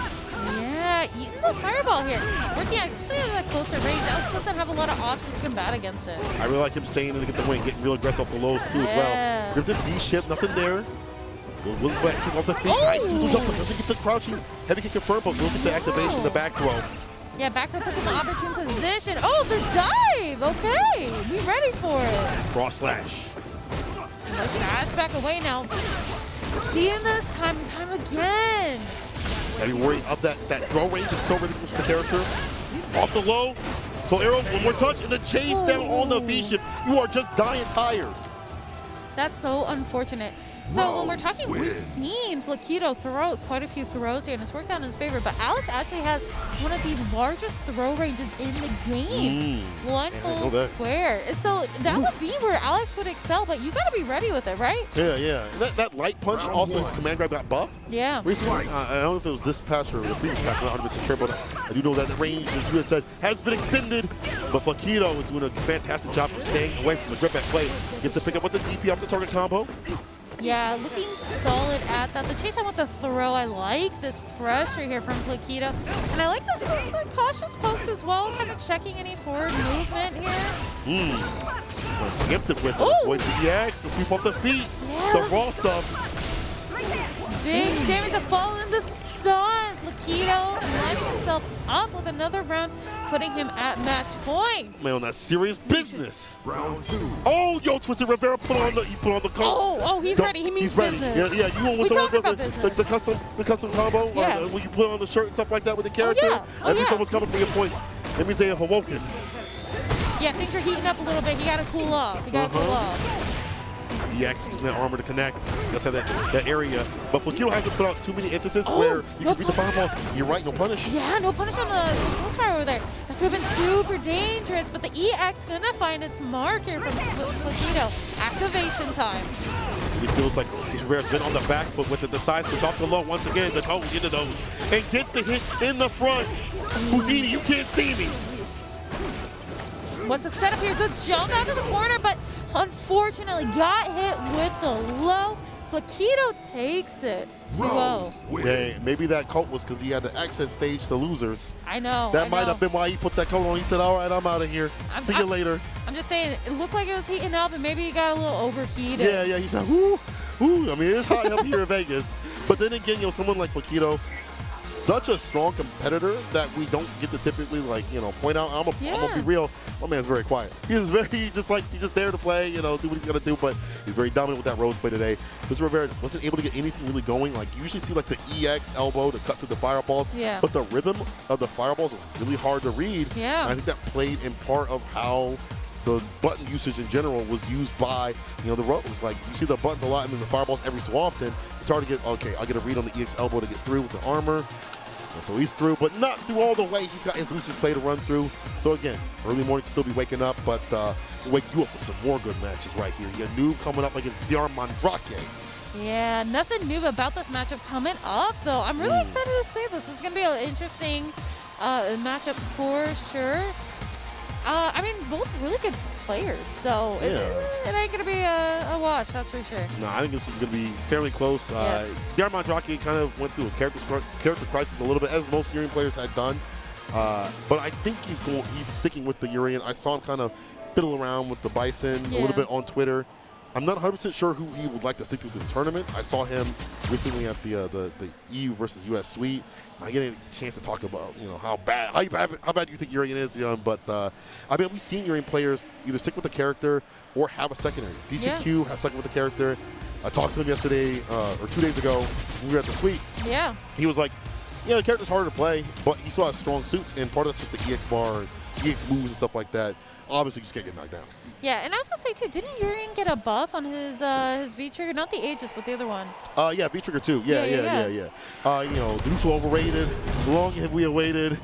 Yeah, eating the fireball here. Working especially at a closer range. Alex doesn't have a lot of options to combat against it. I really like him staying in to get the win, getting real aggressive off the lows, too, as well. Gripped in V-shift, nothing there. Will wet sweep off the feet. Nice. Doesn't get the crouching. Heavy kick confirmed, but we'll get the activation, the back throw. Yeah, back throw puts him in an opportune position. Oh, the dive. Okay, we ready for it. Cross slash. Let's dash back away now. Seeing this time and time again. Gotta be worried of that throw range. It's so ridiculous for the character. Off the low. So arrow, one more touch, and then chase down on the V-shift. You are just dying tired. That's so unfortunate. So when we're talking, we've seen Flaquito throw quite a few throws here, and it's worked out in his favor. But Alex actually has one of the largest throw ranges in the game. One full square. So that would be where Alex would excel, but you got to be ready with it, right? Yeah. That light punch also, his command grab got buffed. Yeah. Recently, I don't know if it was this patch or the previous patch, I'm not 100% sure, but I do know that the range, as you had said, has been extended. But Flaquito is doing a fantastic job of staying away from the grip at play. Gets to pick up with the DP off the target combo. Yeah, looking solid at that. The chase on with the throw, I like this pressure here from Flaquito. And I like the cautious pokes as well, kind of checking any forward movement here. Gifted with it. Avoid the EX, the sweep off the feet, the raw stuff. Big damage to fall in the stun. Flaquito lining himself up with another round, putting him at match point. Man, that's serious business. Round 2. Oh, yo, TwistedRivera put on the coat. Oh, he's ready. He means business. Yeah. You want when someone does the custom combo, when you put on the shirt and stuff like that with the character. Every someone's coming for your points. Let me say a Hawoken. Yeah, things are heating up a little bit. You got to cool off. The X using that armor to connect. Let's have that area. But Flaquito hasn't put out too many instances where you can beat the fireballs. You're right, no punish. Yeah, no punish on the Soul Fire over there. That could have been super dangerous, but the EX gonna find its mark here from Flaquito. Activation time. It feels like Rivera's been on the back foot with the side switch off the low once again. The toe into those. And gets the hit in the front. Houdini, you can't see me. What's the setup here? Good jump out of the corner, but unfortunately got hit with the low. Flaquito takes it 2-0. Yeah, maybe that coat was because he had the exit stage to losers. I know. That might have been why he put that coat on. He said, all right, I'm out of here. See you later. I'm just saying, it looked like it was heating up and maybe he got a little overheated. Yeah, he said, whoo. I mean, it's hot up here in Vegas. But then again, someone like Flaquito, such a strong competitor that we don't get to typically point out. I'm gonna be real. My man's very quiet. He's just there to play, do what he's gonna do. But he's very dominant with that rose play today. TwistedRivera wasn't able to get anything really going. Like you usually see the EX elbow to cut through the fireballs. Yeah. But the rhythm of the fireballs is really hard to read. Yeah. And I think that played in part of how the button usage in general was used by the rose. Like you see the buttons a lot and then the fireballs every so often. It's hard to get, okay, I'll get a read on the EX elbow to get through with the armor. And so he's through, but not through all the way. He's got his usage play to run through. So again, early morning can still be waking up, but we'll wake you up with some more good matches right here. YaNoob coming up against Mandrake. Yeah, nothing new about this matchup coming up, though. I'm really excited to see this. This is going to be an interesting matchup for sure. I mean, both really good players, so it ain't going to be a wash, that's for sure. No, I think this is going to be fairly close. Yes. Mandrake kind of went through a character crisis a little bit, as most Urien players had done. But I think he's sticking with the Urien. I saw him kind of fiddle around with the Bison a little bit on Twitter. I'm not 100% sure who he would like to stick to the tournament. I saw him recently at the EU versus US suite. I get a chance to talk about how bad do you think Urien is, but I mean we've seen Urien players either stick with the character or have a secondary. DCQ has stuck with the character. I talked to him yesterday or 2 days ago when we were at the suite. Yeah. He was like, the character's harder to play, but he still has strong suits, and part of that's just the EX bar, EX moves and stuff like that. Obviously, you just can't get knocked down. Yeah, and I was gonna say too, didn't Urien get a buff on his V trigger? Not the Aegis, but the other one. Yeah, V trigger too. Yeah. The neutral overrated. Long have we awaited.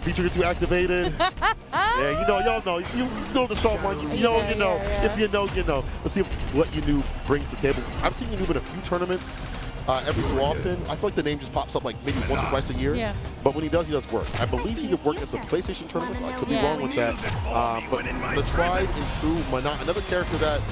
V trigger 2 activated. Yeah, y'all know. You know the soft line. You know. If you know, you know. Let's see what YaNoob brings to the table. I've seen YaNoob in a few tournaments. Every so often, I feel like the name just pops up like maybe once or twice a year. Yeah. But when he does work. I believe he did work at the PlayStation tournaments. I could be wrong with that. But the tried and true Menat, another character that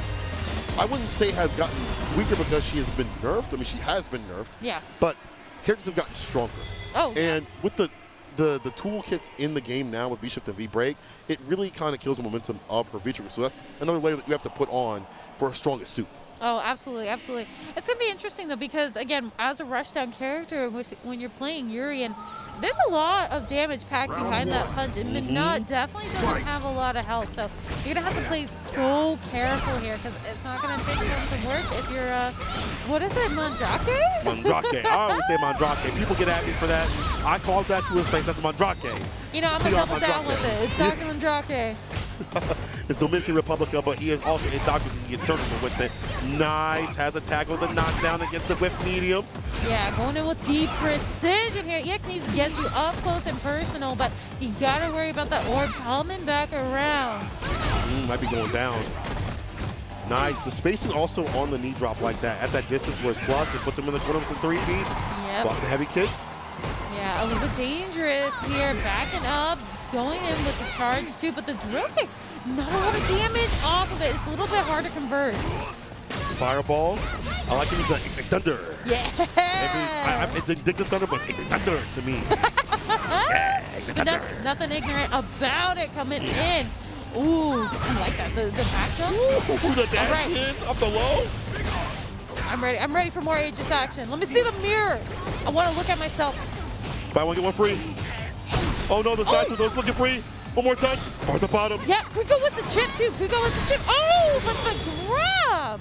I wouldn't say has gotten weaker because she has been nerfed. I mean, she has been nerfed. Yeah. But characters have gotten stronger. Oh. And with the toolkits in the game now with V-Shift and V-Break, it really kind of kills the momentum of her V-Trigger. So that's another layer that you have to put on for her strongest suit. Oh, absolutely, absolutely. It's going to be interesting, though, because, again, as a rushdown character, when you're playing Urien, there's a lot of damage packed behind that punch, and Menat definitely doesn't have a lot of health, so you're going to have to play so careful here, because it's not going to take long to work if you're, what is it, Mandrake? Mandrake. I always say Mandrake. People get at me for that. I called that to his face. That's Mandrake. I'm going to double down with it. It's Dr. Mandrake. It's Dominican Republica, but he is also a doctor who can get surgical with it. Nice. Has a tackle, the knockdown against the whip medium. Yeah, going in with the precision here. EX needs to get you up close and personal, but you got to worry about that orb coming back around. Might be going down. Nice. The spacing also on the knee drop like that. At that distance where it's plus, it puts him in the corner with the 3-piece. Yep. Plus a heavy kick. Yeah, a little bit dangerous here. Backing up, going in with the charge too, but the drill kick, not a lot of damage off of it. It's a little bit hard to convert. Fireball. I like to use the Thunder. Yeah. It's Ignited Thunder, but it's Thunder to me. Yeah, nothing ignorant about it coming in. Ooh, I like that. The back jump. Ooh, the dash in up the low. I'm ready for more Aegis action. Let me see the mirror. I want to look at myself. Buy one, get one free. Oh no, the side two, those looking free. One more touch. Or the bottom. Yeah, could go with the chip too. Could go with the chip. Oh, but the grab.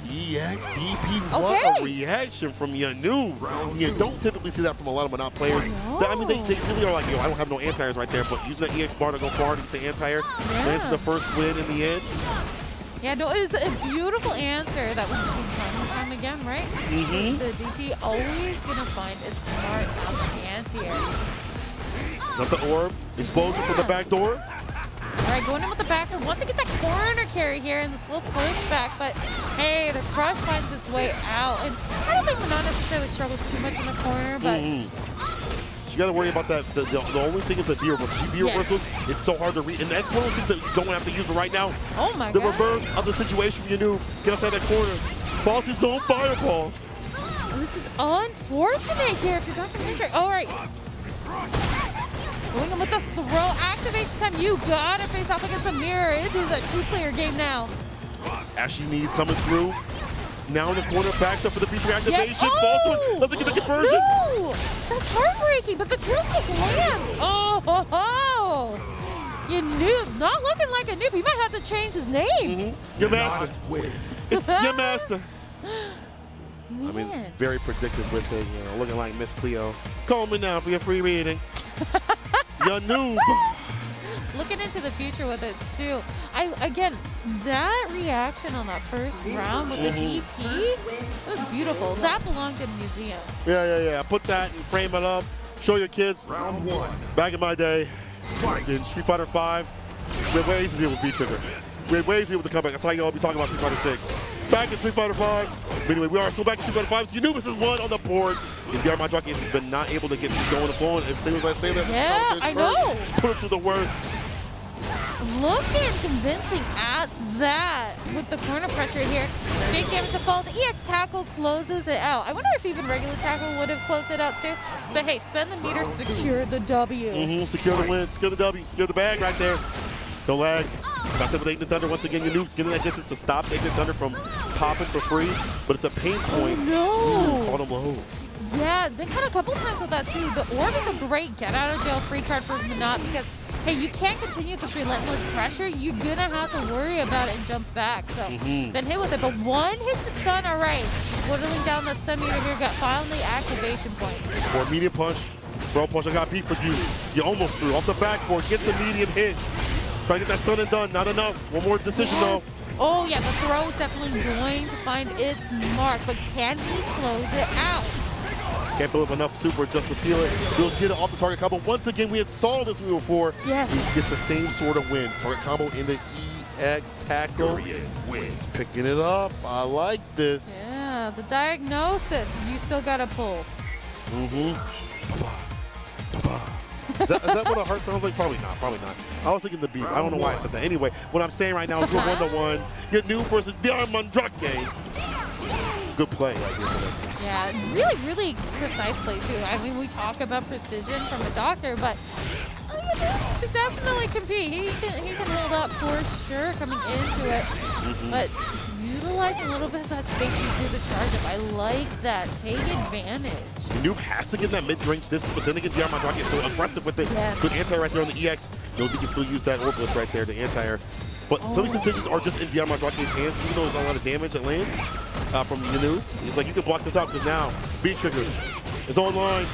EXDP, what a reaction from YaNoob. You don't typically see that from a lot of Menat players. I mean, they really are like, I don't have no anti-airs right there, but using the EX bar to go far to get the anti-air, lands the first win in the end. Yeah, no, it was a beautiful answer that we've seen time and time again, right? The DT always going to find its smart anti-air. Not the orb. Exposure from the back door. All right, going in with the back door. Wants to get that corner carry here in the slow push back, but hey, the crush finds its way out. And I don't think Menat necessarily struggles too much in the corner, but you got to worry about that. The only thing is the B reversal. B reversals, it's so hard to read. And that's one of the things that you don't have to use right now. Oh my god. The reverse of the situation YaNoob. Get outside that corner. Falls his own fireball. This is unfortunate here if you're Dr. Mandrake. All right. Going in with the throw activation time. You got to face off against the mirror. It is a two-player game now. Ashy knees coming through. Now in the corner, backs up for the feature activation. Yes. Falls doesn't get the conversion. No! That's heartbreaking, but the drill kick lands. YaNoob, not looking like a noob. He might have to change his name. Your master. It's your master. I mean, very predictive with it, you know, looking like Miss Cleo. Call me now for your free reading. YaNoob. Looking into the future with it too. Again, that reaction on that first round with the DP was beautiful. That belonged in a museum. Yeah. Put that and frame it up. Show your kids. Round 1. Back in my day, in Street Fighter 5, we had ways to deal with V-Trigger. We had ways to deal with the comeback. That's how y'all be talking about Street Fighter 6. Back in Street Fighter 5. But anyway, we are still back in Street Fighter 5. So YaNoob is 1 on the board. And Mandrake has been not able to get going and flowing. As soon as I say that, yeah, I know. Put him through the worst. Looking convincing at that with the corner pressure here. Big damage to fall. The EX tackle closes it out. I wonder if even regular tackle would have closed it out too. But hey, spend the meter, secure the W. Secure the win, secure the W, secure the bag right there. Don't lag. Got that with Ignis Thunder once again. YaNoob's getting that distance to stop Ignis Thunder from popping for free, but it's a pain point. Oh, no. Caught him low. Yeah, been caught a couple times with that too. The orb is a great get out of jail free card for Menat because hey, you can't continue this relentless pressure. You're gonna have to worry about it and jump back. So been hit with it, but one hits the stun. All right, whittling down that stun meter here. Got found the activation point. For a medium punch, bro punch. I got beat for you. You almost threw off the backboard. Gets a medium hit. Try to get that stun and done. Not enough. One more decision though. Oh yeah, the throw is definitely going to find its mark, but can he close it out? Can't build up enough super just to seal it. We'll get it off the target combo. Once again, we had saw this wheel before. Yes. He gets the same sort of win. Target combo in the EX tackle. Wins. Picking it up. I like this. Yeah, the diagnosis. You still got a pulse. Is that what a heart sounds like? Probably not. Probably not. I was thinking the beat. I don't know why I said that. Anyway, what I'm saying right now is we're 1-1. YaNoob versus Mandrake. Good play right here for them. Yeah, really precise play too. I mean, we talk about precision from a doctor, but to definitely compete. He can hold up for sure coming into it, but utilizing a little bit of that spacing through the charge up. I like that. Take advantage. YaNoob has to get that mid-range distance, but then again, Mandrake is so aggressive with it. Good anti right there on the EX. Knows he can still use that Orbitalist right there, the anti-air. But some of these decisions are just in Mandrake's hands, even though there's not a lot of damage that lands from YaNoob. He's like, you can block this out because now V-Trigger is online.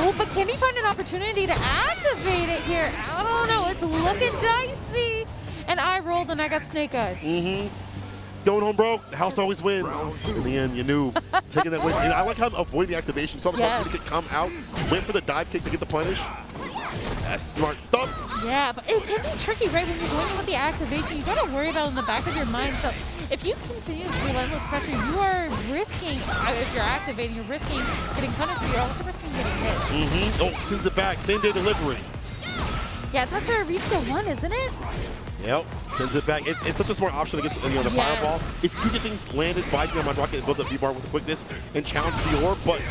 Oh, but can he find an opportunity to activate it here? I don't know. It's looking dicey. And I rolled and I got snake eyes. Going home, bro. The house always wins. In the end, YaNoob taking that win. And I like how I'm avoiding the activation. You saw the opportunity to come out, went for the dive kick to get the punish. That's smart stuff. Yeah, but it can be tricky, right? When you're going in with the activation, you gotta worry about it in the back of your mind. So if you continue this relentless pressure, you are risking, if you're activating, you're risking getting punished, but you're also risking getting hit. Oh, sends it back. Same day delivery. Yeah, that's our rescale one, isn't it? Yep, sends it back. It's such a smart option against the fireball. If you get things landed by Mandrake, it builds up V-bar with quickness and challenges the orb, but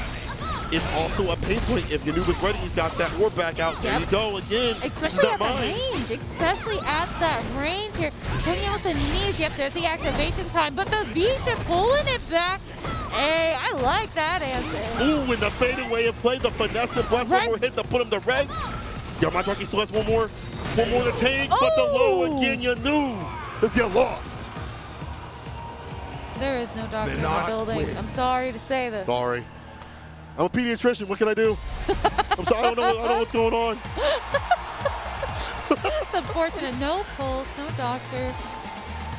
it's also a pain point. If YaNoob is ready, he's got that orb back out. There you go again. Especially at the range. Especially at that range here. Putting it with the knees. Yep, there's the activation time. But the V-ship pulling it back. Hey, I like that answer. Ooh, and the fade away and play the finesse and bless one more hit to put him to rest. Mandrake still has one more to take, but the low again, YaNoob is get lost. There is no doctor in the building. I'm sorry to say this. Sorry. I'm a pediatrician. What can I do? I'm sorry. I don't know what's going on. It's unfortunate. No pulse, no doctor.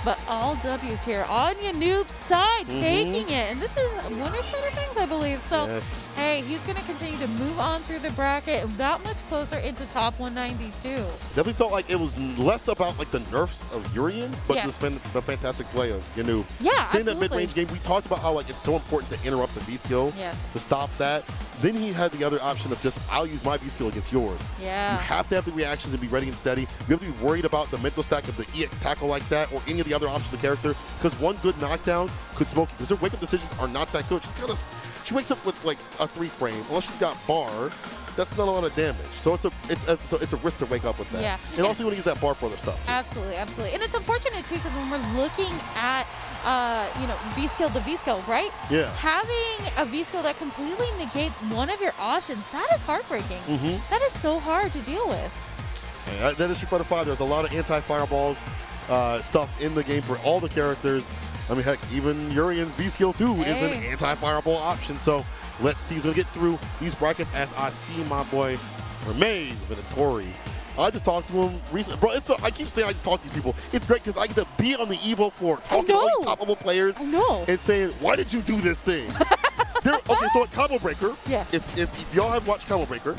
But all W's here on YaNoob's side, taking it. And this is winner's side of things, I believe. So, hey, he's going to continue to move on through the bracket that much closer into top 192. Definitely felt like it was less about like the nerfs of Urien, but just the fantastic play of YaNoob. Yeah, seeing that mid-range game, we talked about how like it's so important to interrupt the V skill to stop that. Then he had the other option of just, I'll use my V skill against yours. Yeah. You have to have the reactions and be ready and steady. You have to be worried about the mental stack of the EX tackle like that or any of the other options of the character, because one good knockdown could smoke you, because their wake-up decisions are not that good. Just gotta she wakes up with like a 3-frame. Unless she's got bar, that's not a lot of damage. So it's a risk to wake up with that. Yeah. And also you want to use that bar for other stuff too. Absolutely, absolutely. And it's unfortunate too because when we're looking at V skill to V skill, right? Yeah. Having a V skill that completely negates one of your options, that is heartbreaking. That is so hard to deal with. Yeah, that is Street Fighter 5. There's a lot of anti-fireballs stuff in the game for all the characters. I mean, heck, even Urien's V skill too is an anti-fireball option. So let's see who's gonna get through these brackets as I see my boy Hermes Venatori. I just talked to him recently. Bro, I keep saying I just talk to these people. It's great because I get to be on the Evo floor talking to all these top-level players and saying, why did you do this thing? Okay, so at Combo Breaker, if y'all have watched Combo Breaker,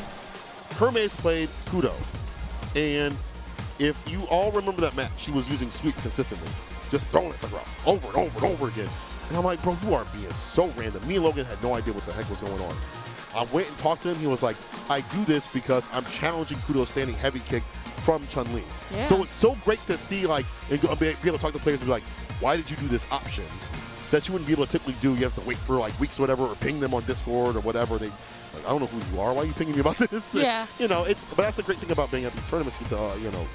Hermes played Kudo. And if you all remember that match, she was using sweep consistently. Just throwing it around over and over and over again. And I'm like, bro, you are being so random. Me and Logan had no idea what the heck was going on. I went and talked to him. He was like, I do this because I'm challenging Kudo's standing heavy kick from Chun-Li. Yeah. So it's so great to see, like, and be able to talk to players and be like, why did you do this option that you wouldn't be able to typically do? You have to wait for like weeks or whatever, or ping them on Discord or whatever. They, like, I don't know who you are. Why are you pinging me about this? Yeah. You know, but that's the great thing about being at these tournaments with the,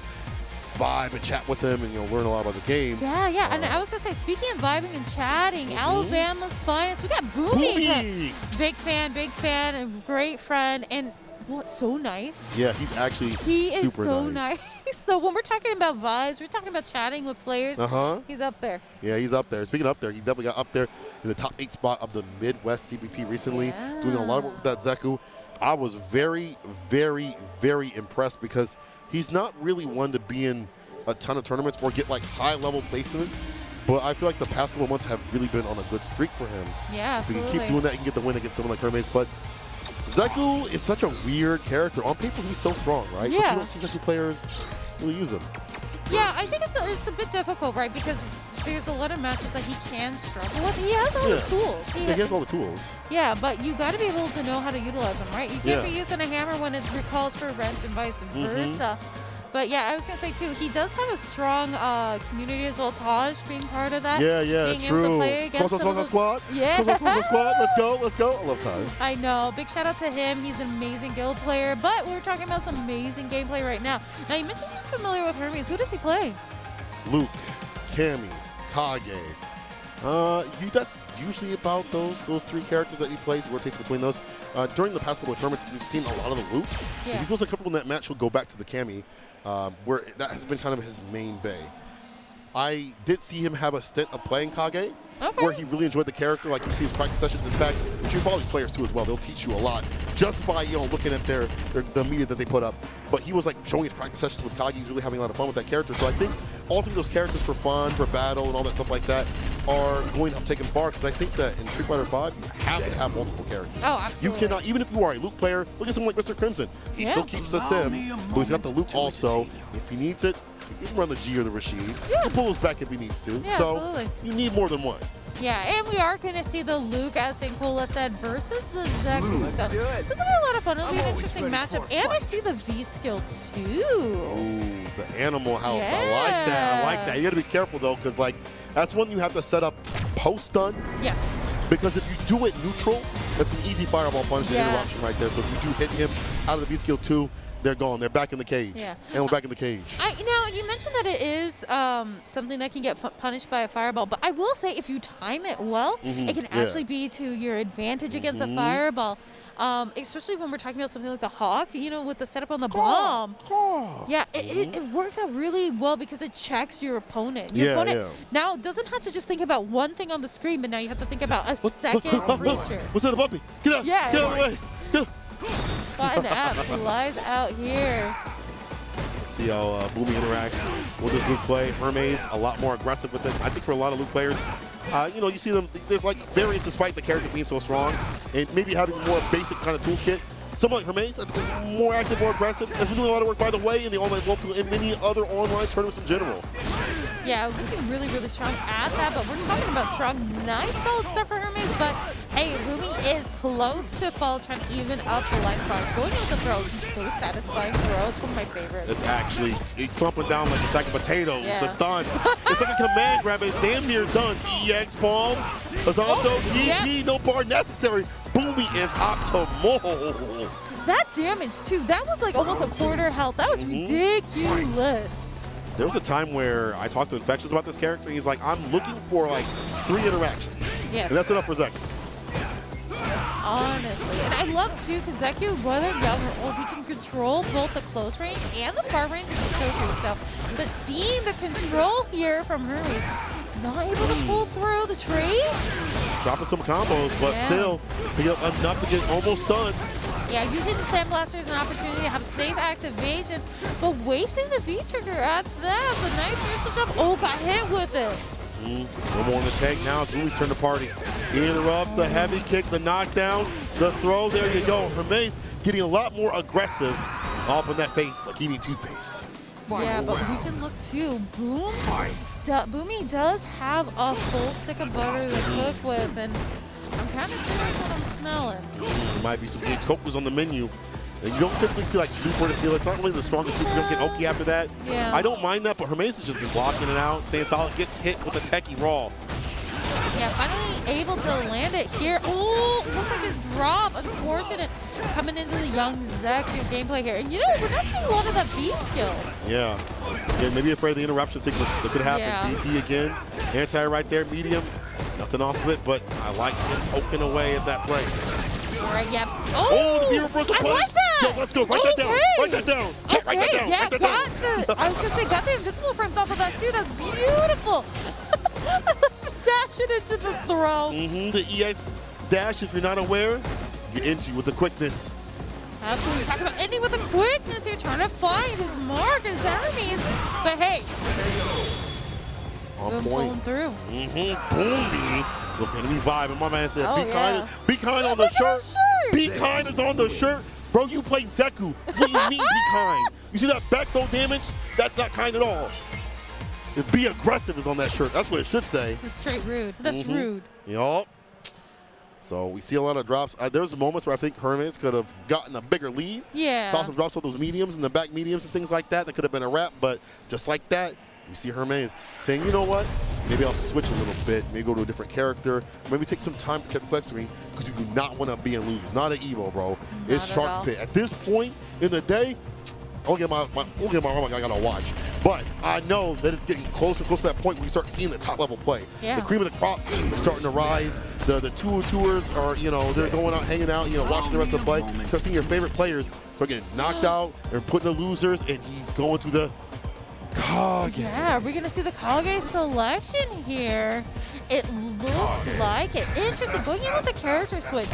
vibe and chat with them and learn a lot about the game. Yeah. And I was gonna say, speaking of vibing and chatting, Alabama's finest, we got Boomi. Big fan, a great friend, and so nice. Yeah, he's actually is super so nice. So when we're talking about vibes, we're talking about chatting with players. He's up there. Yeah, he's up there. Speaking of up there, he definitely got up there in the top 8 spot of the Midwest CBT recently, doing a lot of work with that Zeku. I was very, very, very impressed because he's not really one to be in a ton of tournaments or get like high-level placements, but I feel like the past couple months have really been on a good streak for him. Yeah, if he absolutely. can keep doing that, he can get the win against someone like Hermes. But Zeku is such a weird character. On paper, he's so strong, right? Yeah. But you don't see Zeku players really use him. Yeah, I think it's a bit difficult, right? Because there's a lot of matches that he can struggle with. He has all the tools. He has all the tools. Yeah, but you got to be able to know how to utilize them, right? You can't be using a hammer when it's recalled for a wrench and vice versa. But yeah, I was gonna say too, he does have a strong community as well. Taj being part of that. Yeah, being it's able true. to play against Squad. Yeah. Squad. Let's go. I love Taj. I know. Big shout out to him. He's an amazing guild player. But we're talking about some amazing gameplay right now. Now you mentioned you're familiar with Hermes. Who does he play? Luke, Cammy, Kage. That's usually about those 3 characters that he plays. He rotates between those. During the past couple of tournaments, we've seen a lot of the Luke. Yeah. If he feels comfortable in that match, he'll go back to the Cammy, where that has been kind of his main bay. I did see him have a stint of playing Kage, where he really enjoyed the character. Like you see his practice sessions. In fact, you follow these players too as well. They'll teach you a lot just by looking at the media that they put up. But he was like showing his practice sessions with Kage. He's really having a lot of fun with that character. So I think all 3 of those characters for fun, for battle, and all that stuff like that are going to take him far. Because I think that in Street Fighter 5, you have to have multiple characters. Oh, absolutely. You cannot, even if you are a Luke player, look at someone like Mr. Crimson. He still keeps the sim, but he's got the Luke also. If he needs it, he can run the G or the Rashid. He can pull his back if he needs to. Yeah, so absolutely. You need more than one. Yeah, and we are going to see the Luke, as St. Cola said, versus the Zeku. Let's do it. This will be a lot of fun. It'll be an interesting matchup. And I see the V skill too. Ooh, the Animal House. Yeah. I like that. You got to be careful though, because that's one you have to set up post-stun. Yes. Because if you do it neutral, that's an easy fireball punch interruption right there. So if you do hit him out of the V skill 2, they're gone. They're back in the cage. Yeah. And we're back in the cage. Now, you mentioned that it is something that can get punished by a fireball, but I will say if you time it well, it can actually be to your advantage against a fireball, especially when we're talking about something like the Hawk, with the setup on the bomb. Yeah, it works out really well because it checks your opponent. Your opponent now doesn't have to just think about one thing on the screen, but now you have to think about a second creature. What's that above me? Get out! Yeah. Get out of the way! Get out. Button app flies out here. Let's see how Boomi interacts with this Luke play. Hermes, a lot more aggressive with it. I think for a lot of Luke players, you see them, there's variance despite the character being so strong and maybe having a more basic kind of toolkit. Someone like Hermes is more active, more aggressive, has been doing a lot of work, by the way, in the online local and many other online tournaments in general. Yeah, looking really, really strong at that, but we're talking about strong, nice, solid stuff for Hermes, but Hey, Boomi is close to fall, trying to even up the life bars. Going in with the throw, so satisfying throw. It's one of my favorites. It's actually, he's slumping down like a sack of potatoes. Yeah. The stun. It's like a command grab. It's damn near done. EX palm. Azonto, GG, no bar necessary. Boomi is optimal. That damage, too, that was like almost a quarter health. That was ridiculous. There was a time where I talked to Infectious about this character. He's like, I'm looking for like 3 interactions. Yes. And that's enough for Zeku. Honestly. And I love, too, because Zeku, whether young or old, he can control both the close range and the far range of the Toku stuff. But seeing the control here from Hermes, not able to pull through the trade. Dropping some combos, but still, he got enough to get almost stunned. Yeah, using the Sand Blaster is an opportunity to have safe activation, but wasting the V-Trigger at that. The nice neutral jump. Oh, got hit with it. No more on the tank now. It's Boomy's turn to party. He interrupts the heavy kick, the knockdown, the throw. There you go. Hermes getting a lot more aggressive off in that face, like eating toothpaste. Yeah, but we can look too. Boomi does have a full stick of butter to cook with, and I'm kind of curious what I'm smelling. There might be some Gicorgos on the menu. And you don't typically see like super to seal. It's not really the strongest super. You don't get Oki after that. Yeah. I don't mind that, but Hermes has just been blocking it out, staying solid, gets hit with a techie raw. Yeah, finally able to land it here. Oh, looks like a drop. Unfortunate coming into the young Zeku gameplay here. And you know, we're not seeing a lot of that B skill. Yeah. Yeah, maybe afraid of the interruption sequence that could happen. Yeah. DD again. Anti right there, medium. Nothing off of it, but I like him poking away at that play. All right, yeah. Oh, the reversal play. I like that. Yo, let's go. Write that down. Write that down. Check, write that down. Yeah, write that down. I was going to say, got the invincible frames off of that too. That's beautiful. Dash it into the throw. The EX dash, if you're not aware, get into with the quickness. Absolutely. Talk about ending with the quickness here, trying to find his mark, his enemies. But hey, on boom, point. pulling through. Boomi. Look, enemy vibe. And my man said, be kind on the Look at shirt. Be kind is on the shirt. Bro, you play Zeku. What do you mean be kind? You see that back throw damage? That's not kind at all. Be aggressive is on that shirt. That's what it should say. It's straight rude. That's rude. Yup. So we see a lot of drops. There's moments where I think Hermes could have gotten a bigger lead. Yeah. Saw some drops with those mediums and the back mediums and things like that. That could have been a wrap, but just like that, we see Hermes saying, you know what? Maybe I'll switch a little bit. Maybe go to a different character. Maybe take some time to keep flexing because you do not want to be in losers. Not an Evo, bro. It's Shark Pit. At this point in the day, I'll get my I gotta watch. But I know that it's getting closer and closer to that point where you start seeing the top level play. Yeah. The cream of the crop is starting to rise. The tours are, you know, they're going out, hanging out, you know, watching the rest of the play. Start seeing your favorite players start getting knocked out. They're putting the losers, and he's going to the Kage. Yeah, we're gonna see the Kage selection here. It looks like it. Interesting, going in with the character switch.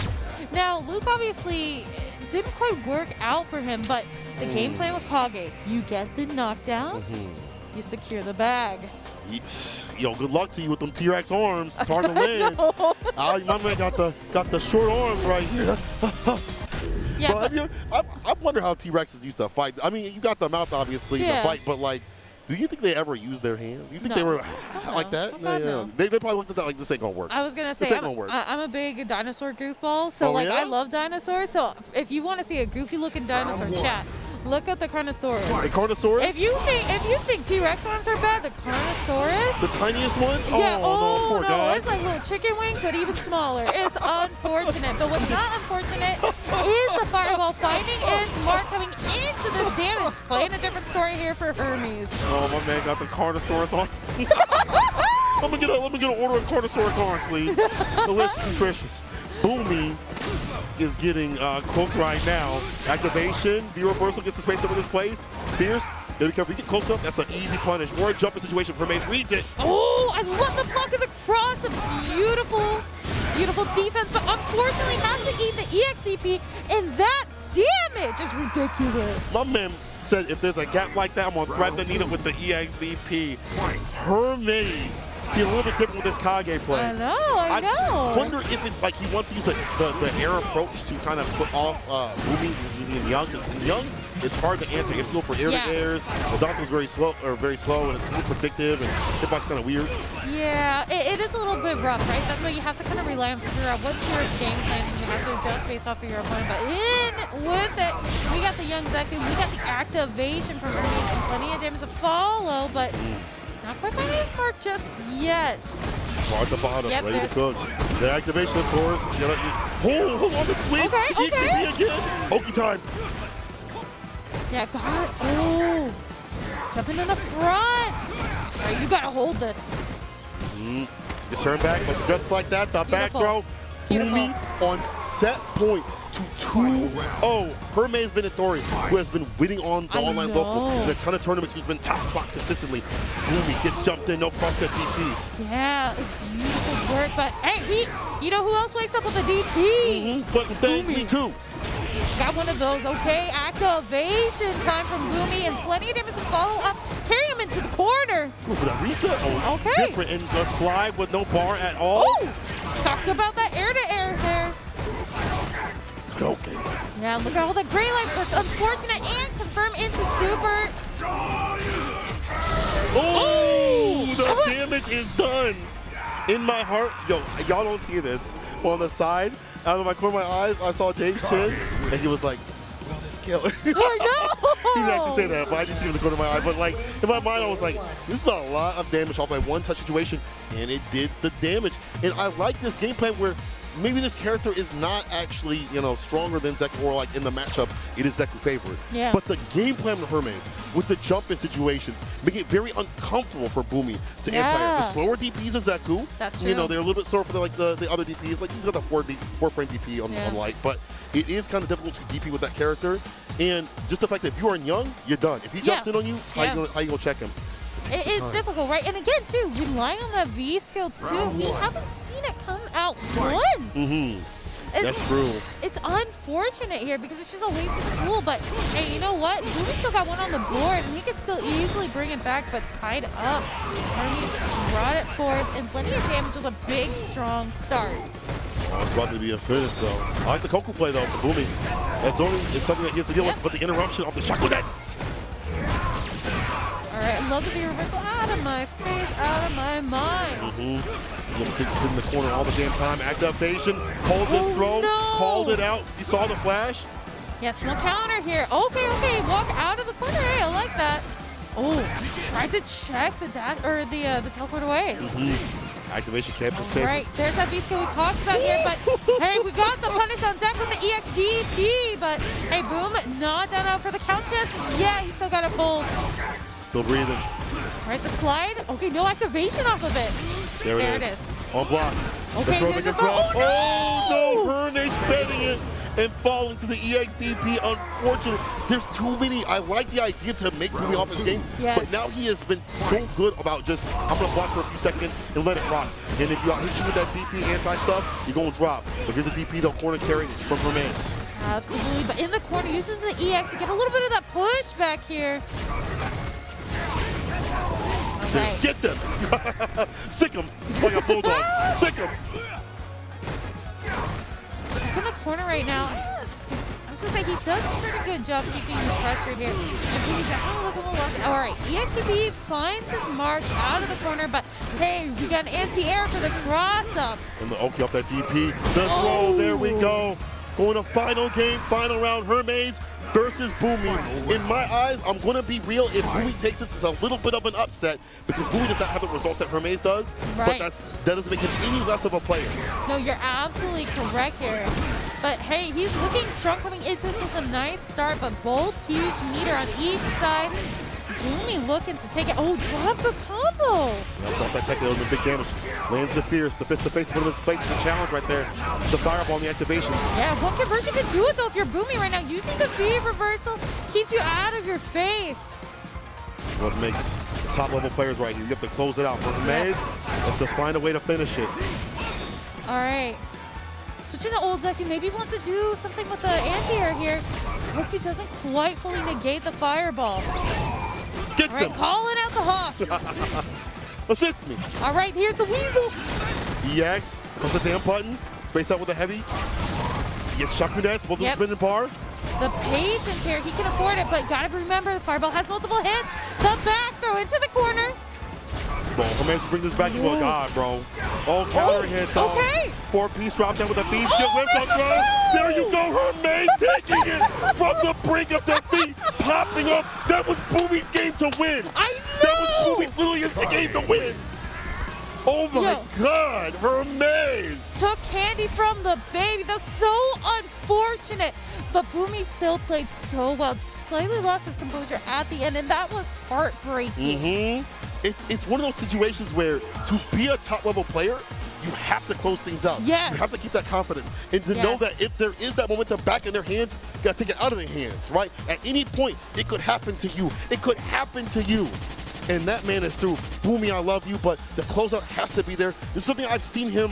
Now, Luke obviously didn't quite work out for him, but the game plan with Kage, you get the knockdown, you secure the bag. Yo, good luck to you with them T-Rex arms. It's hard to land. My man got the short arms right here. Yeah, Bro, I wonder how T-Rexes used to fight. I mean, you got the mouth obviously to fight, but like, do you think they ever used their hands? Do you think they were like that? No. They probably looked at that like, this ain't gonna work. I was gonna say, I'm a big dinosaur goofball, so I love dinosaurs. So if you want to see a goofy looking dinosaur, chat, look at the Carnosaurus. The Carnosaurus? If you think T-Rex arms are bad, the Carnosaurus. The tiniest one? Yeah. Oh, no, poor guy. It's like little chicken wings, but even smaller. It's unfortunate. But what's not unfortunate is the fireball finding its mark coming into this damage. Playing a different story here for Hermes. Oh, my man got the Carnosaurus on. Let me get an order of Carnosaurus arms, please. Delicious, nutritious. Boomi is getting cooked right now. Activation, V-reversal gets the space over this place. Fierce, there we go. We get close up, that's an easy punish. Or a jumping situation for Mace, reads it. Oh, I love the block of the cross. A beautiful defense, but unfortunately has to eat the EXCP, and that damage is ridiculous. My man said if there's a gap like that, I'm gonna thread the needle with the EXVP. Hermes be a little bit different with this Kage play. I know. I wonder if it's like he wants to use the air approach to kind of put off Boomi because he's using Young. Because in Young, it's hard to answer infield for air to airs. The Doctor's very slow, and it's too predictive, and hitbox kind of weird. Yeah, it is a little bit rough, right? That's why you have to kind of rely on figure out what's your game plan, and you have to adjust based off of your opponent. But in with it, we got the young Zeku, we got the activation from Urien, and plenty of damage to follow, but not quite by his mark just yet. At the bottom, Yep, ready to cook. The activation, of course. Hold on the sweep. Okay. Again. Oki time. Yeah, got it. Oh, jumping in the front. All right, you gotta hold this. Just turn back, but just like that, the back throw. Boomi on set point to 2-0. Hermes Benetori, who has been winning on the online local in a ton of tournaments, who's been top spots consistently. Boomi gets jumped in, no cross that DP. Yeah, beautiful work, but hey, you know who else wakes up with a DP? But thanks me too. Got one of those, okay. Activation time from Boomi and plenty of damage to follow up. Carry him into the corner. Ooh, for that reset, okay. Different, and the slide with no bar at all. Talk about that air-to-air there. Okay. Yeah, look at all the gray light bursts. Unfortunate and confirm into super. Oh, the damage is done. In my heart, yo, y'all don't see this. On the side, out of my corner of my eyes, I saw Jake's chin, and he was like, well, this kill. Oh, no! He didn't actually say that, but I just see it in the corner of my eye. But like, in my mind, I was like, this is a lot of damage off my one-touch situation, and it did the damage. And I like this game plan where maybe this character is not actually, stronger than Zeku, or like in the matchup, it is Zeku favorite. Yeah. But the game plan of Hermes with the jump in situations make it very uncomfortable for Boomi to anti-air. The slower DPs of Zeku, that's true. They're a little bit slower for the other DPs. Like he's got the 4-frame DP on light, but it is kind of difficult to DP with that character. And just the fact that if you are Young, you're done. If he jumps in on you, how you gonna check him? It's difficult, right? And again, too, relying on that V skill, too, we haven't seen it come out once. That's true. It's unfortunate here because it's just a wasted tool, but hey, you know what? Boomi still got one on the board, and he could still easily bring it back, but tied up. Hermes brought it forth, and plenty of damage with a big, strong start. Oh, it's about to be a finish, though. I like the Coco play, though, for Boomi. It's something that he has to deal with, but the interruption of the chocolate nets. All right, I love the V reversal. Out of my face, out of my mind. In the corner all the damn time. Activation, hold this throw, called it out. You saw the flash? Yes, no counter here. Okay, walk out of the corner. Hey, I like that. Oh, tried to check the dash or the teleport away. Activation can't be safe. Right, there's that V skill we talked about here, but hey, we got the punish on deck with the EXDP, but hey, Boom, not done out for the count chest. Yeah, he still got a pull. Still breathing. Right, the slide. Okay, no activation off of it. There it is. On block. Okay, the drop. Oh, no! Hermes spinning it and falling to the EXDP. Unfortunate. There's too many. I like the idea to make Boomi off his game, but now he has been so good about just, I'm going to block for a few seconds and let it rock. And if you hit you with that DP anti-stuff, you're going to drop. But here's the DP, though, corner carry from Hermes. Absolutely, but in the corner, uses the EX to get a little bit of that push back here. Right. Get them! Sick them like a bulldog. Sick them! He's in the corner right now. I was going to say, he does a pretty good job keeping him pressured here. And he's definitely looking a little lost. All right, EXB finds his mark out of the corner, but hey, we got an anti-air for the cross-up. And the Oki off that DP. The throw, there we go. Going to final game, final round, Hermes versus Boomi. In my eyes, I'm going to be real. If Boomi takes this, it's a little bit of an upset because Boomi does not have the results that Hermes does. Right. But that doesn't make him any less of a player. No, you're absolutely correct here. But hey, he's looking strong coming into it. Just a nice start, but both huge meter on each side. Boomi looking to take it. Oh, drop the combo. That's off that tech, that was a big damage. Lands the fierce, the fist-to-face, put him in his place. The challenge right there. The fireball on the activation. Yeah, one conversion can do it though if you're Boomi right now. Using the V reversal keeps you out of your face. What makes top-level players right here. You have to close it out. For Hermes, let's just find a way to finish it. All right. Switching to old Zeku, maybe wants to do something with the anti-air here. Hope he doesn't quite fully negate the fireball. Get All right, them. calling out the Hawk. Assist me. All right, here's the Weasel. EX, press the damn button. Space out with a heavy. He gets Shaku Nets, both of them spinning bar. The patience here, he can afford it, but gotta remember, the Fireball has multiple hits. The back throw into the corner. Bro, Hermes to bring this back. You a god, bro. Oh, counter hit, though. Okay. 4-piece drop down with a beast. Get whipped on throw. There you go, Hermes taking it from the brink of defeat, popping up. That was Boomi's game to win. I know. That was Boomi's literally game to win. Oh my God, Hermes. Took candy from the baby. That's so unfortunate. But Boomi still played so well. Slightly lost his composure at the end, and that was heartbreaking. It's one of those situations where to be a top-level player, you have to close things out. Yes. You have to keep that confidence. And to know that if there is that momentum back in their hands, you got to take it out of their hands, right? At any point, it could happen to you. It could happen to you. And that man is through. Boomi, I love you, but the closeout has to be there. This is something I've seen him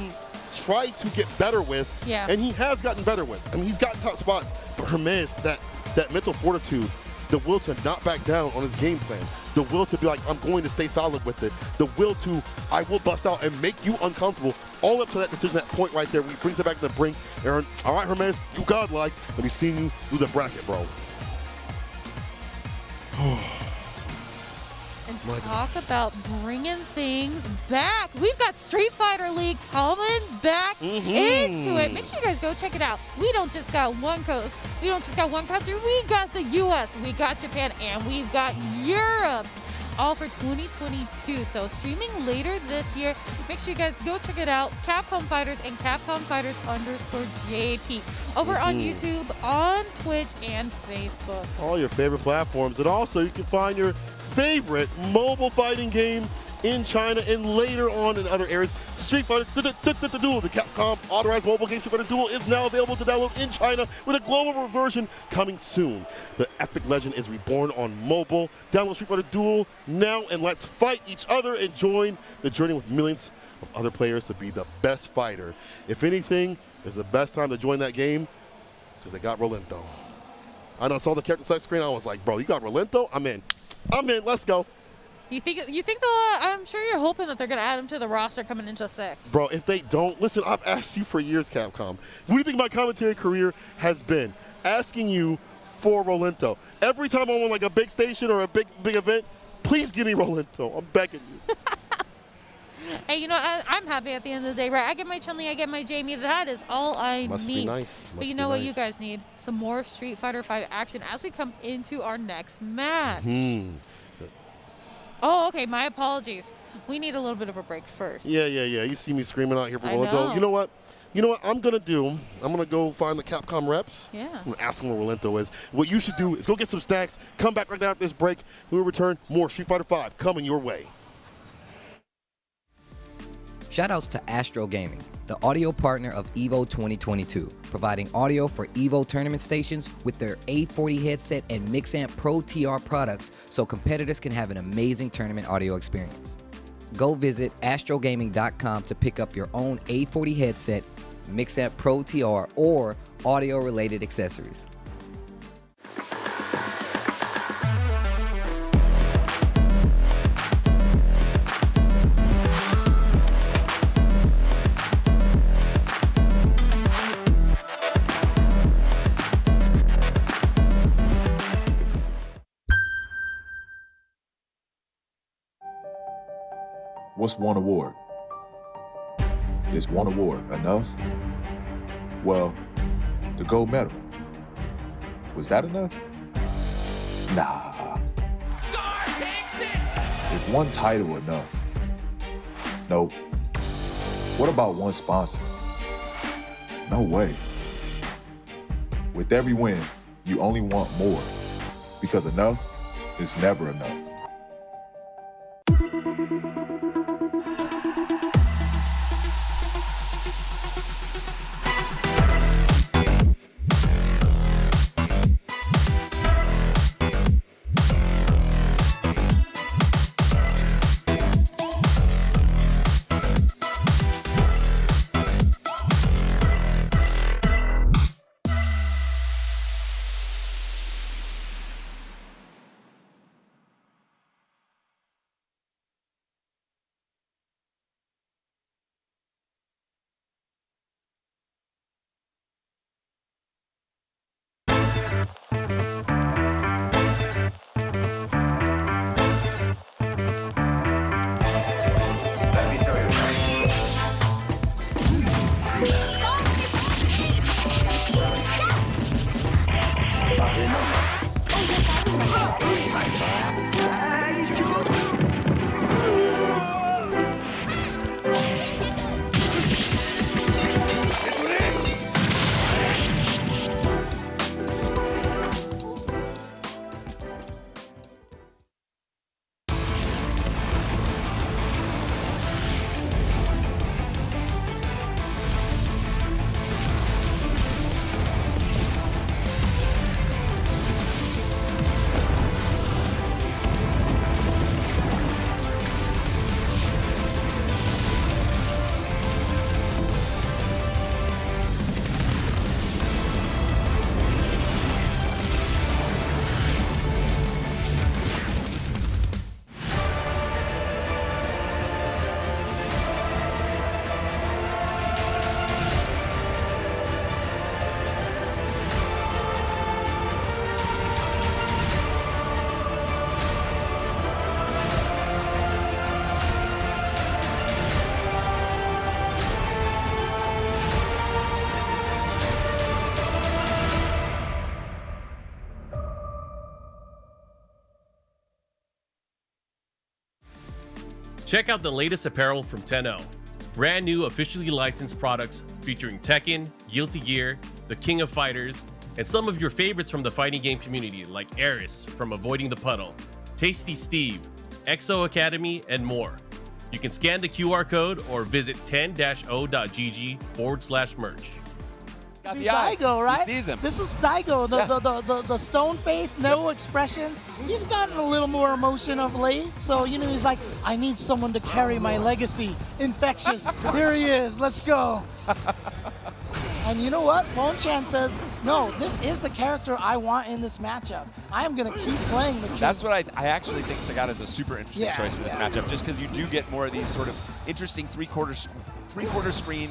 try to get better with, and he has gotten better with. I mean, he's gotten top spots, but Hermes, that mental fortitude, the will to not back down on his game plan, the will to be like, I'm going to stay solid with it, the will to, I will bust out and make you uncomfortable, all up to that decision, that point right there, where he brings it back to the brink. Aaron, all right, Hermes, you godlike, let me see you through the bracket, bro. And talk about bringing things back. We've got Street Fighter League coming back into it. Make sure you guys go check it out. We don't just got one coast. We don't just got one country. We got the US, we got Japan, and we've got Europe. All for 2022. So streaming later this year. Make sure you guys go check it out. Capcom Fighters and Capcom Fighters _JP. Over on YouTube, on Twitch, and Facebook. All your favorite platforms. And also you can find your favorite mobile fighting game in China and later on in other areas. Street Fighter Duel, the Capcom authorized mobile game Street Fighter Duel is now available to download in China with a global version coming soon. The epic legend is reborn on mobile. Download Street Fighter Duel now and let's fight each other and join the journey with millions of other players to be the best fighter. If anything, it's the best time to join that game because they got Rolento. I know I saw the character select screen, I was like, bro, you got Rolento? I'm in, let's go. You think I'm sure you're hoping that they're going to add him to the roster coming into 6. Bro, if they don't, listen, I've asked you for years, Capcom. What do you think my commentary career has been? Asking you for Rolento. Every time I'm on like a big station or a big event, please give me Rolento. I'm begging you. Hey, you know, I'm happy at the end of the day, right? I get my Chun-Li, I get my Jamie. That is all I Must need. Be nice. But you know what you guys need? Some more Street Fighter V action as we come into our next match. Oh, okay. My apologies. We need a little bit of a break first. Yeah. You see me screaming out here for Rolento. You know what I'm going to do? I'm going to go find the Capcom reps. Yeah. I'm going to ask them where Rolento is. What you should do is go get some snacks, come back right there after this break. We will return more Street Fighter V coming your way. Shoutouts to Astro Gaming, the audio partner of EVO 2022, providing audio for EVO tournament stations with their A40 headset and Mixamp Pro TR products so competitors can have an amazing tournament audio experience. Go visit astrogaming.com to pick up your own A40 headset, Mixamp Pro TR, or audio-related accessories. What's one award? Is one award enough? Well, the gold medal. Was that enough? Nah. Is one title enough? Nope. What about one sponsor? No way. With every win, you only want more, because enough is never enough. Check out the latest apparel from 10-0. Brand new officially licensed products featuring Tekken, Guilty Gear, the King of Fighters, and some of your favorites from the fighting game community like Eris from Avoiding the Puddle, Tasty Steve, Exo Academy, and more. You can scan the QR code or visit 10-o.gg/merch. Got the Daigo, right? He sees him. This is Daigo, the stone face, no expressions. He's gotten a little more emotion of late, so you know he's like, I need someone to carry my legacy. Infectious. Here he is. Let's go. And you know what? Bonchan says, no, this is the character I want in this matchup. I am going to keep playing the king. That's what I actually think Sagat is a super interesting choice for this matchup, just because you do get more of these sort of interesting three-quarter screen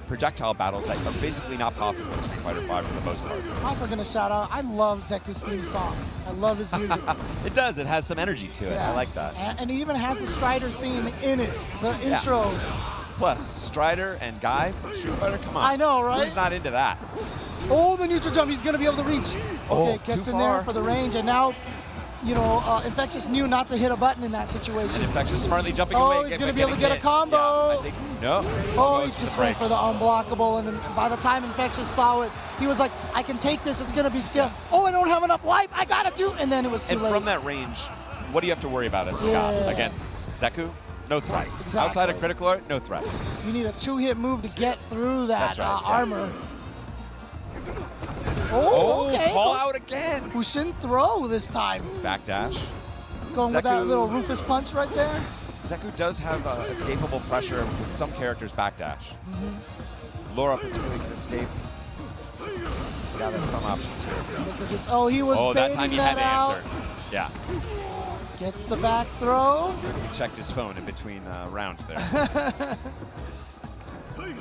projectile battles that are basically not possible in Street Fighter V for the most part. I'm also going to shout out, I love Zeku's theme song. I love his music. It does. It has some energy to it. I like that. And it even has the Strider theme in it, the intro. Plus, Strider and Guy from Street Fighter, come on. I know, right? Who's not into that? Oh, the neutral jump, he's going to be able to reach. Okay, gets in there for the range, and now, you know, Infectious knew not to hit a button in that situation. And Infectious smartly jumping away. Oh, he's going to be able to get a combo. Yeah, I think, no. Oh, he just went for the unblockable, and then by the time Infectious saw it, he was like, I can take this, it's going to be skill. Oh, I don't have enough life, I got to do, and then it was too late. And from that range, what do you have to worry about as Sagat against Zeku? No threat. Exactly. Outside of critical art, no threat. You need a two-hit move to get through that armor. Oh, okay. Call out again. Hushin throw this time. Backdash. Going with that little Rufus punch right there. Zeku does have escapable pressure with some characters' backdash. Laura particularly can escape. So got some options here. Look at this. Oh, he was that time he had to out. answer. Yeah. Gets the back throw. He checked his phone in between rounds there.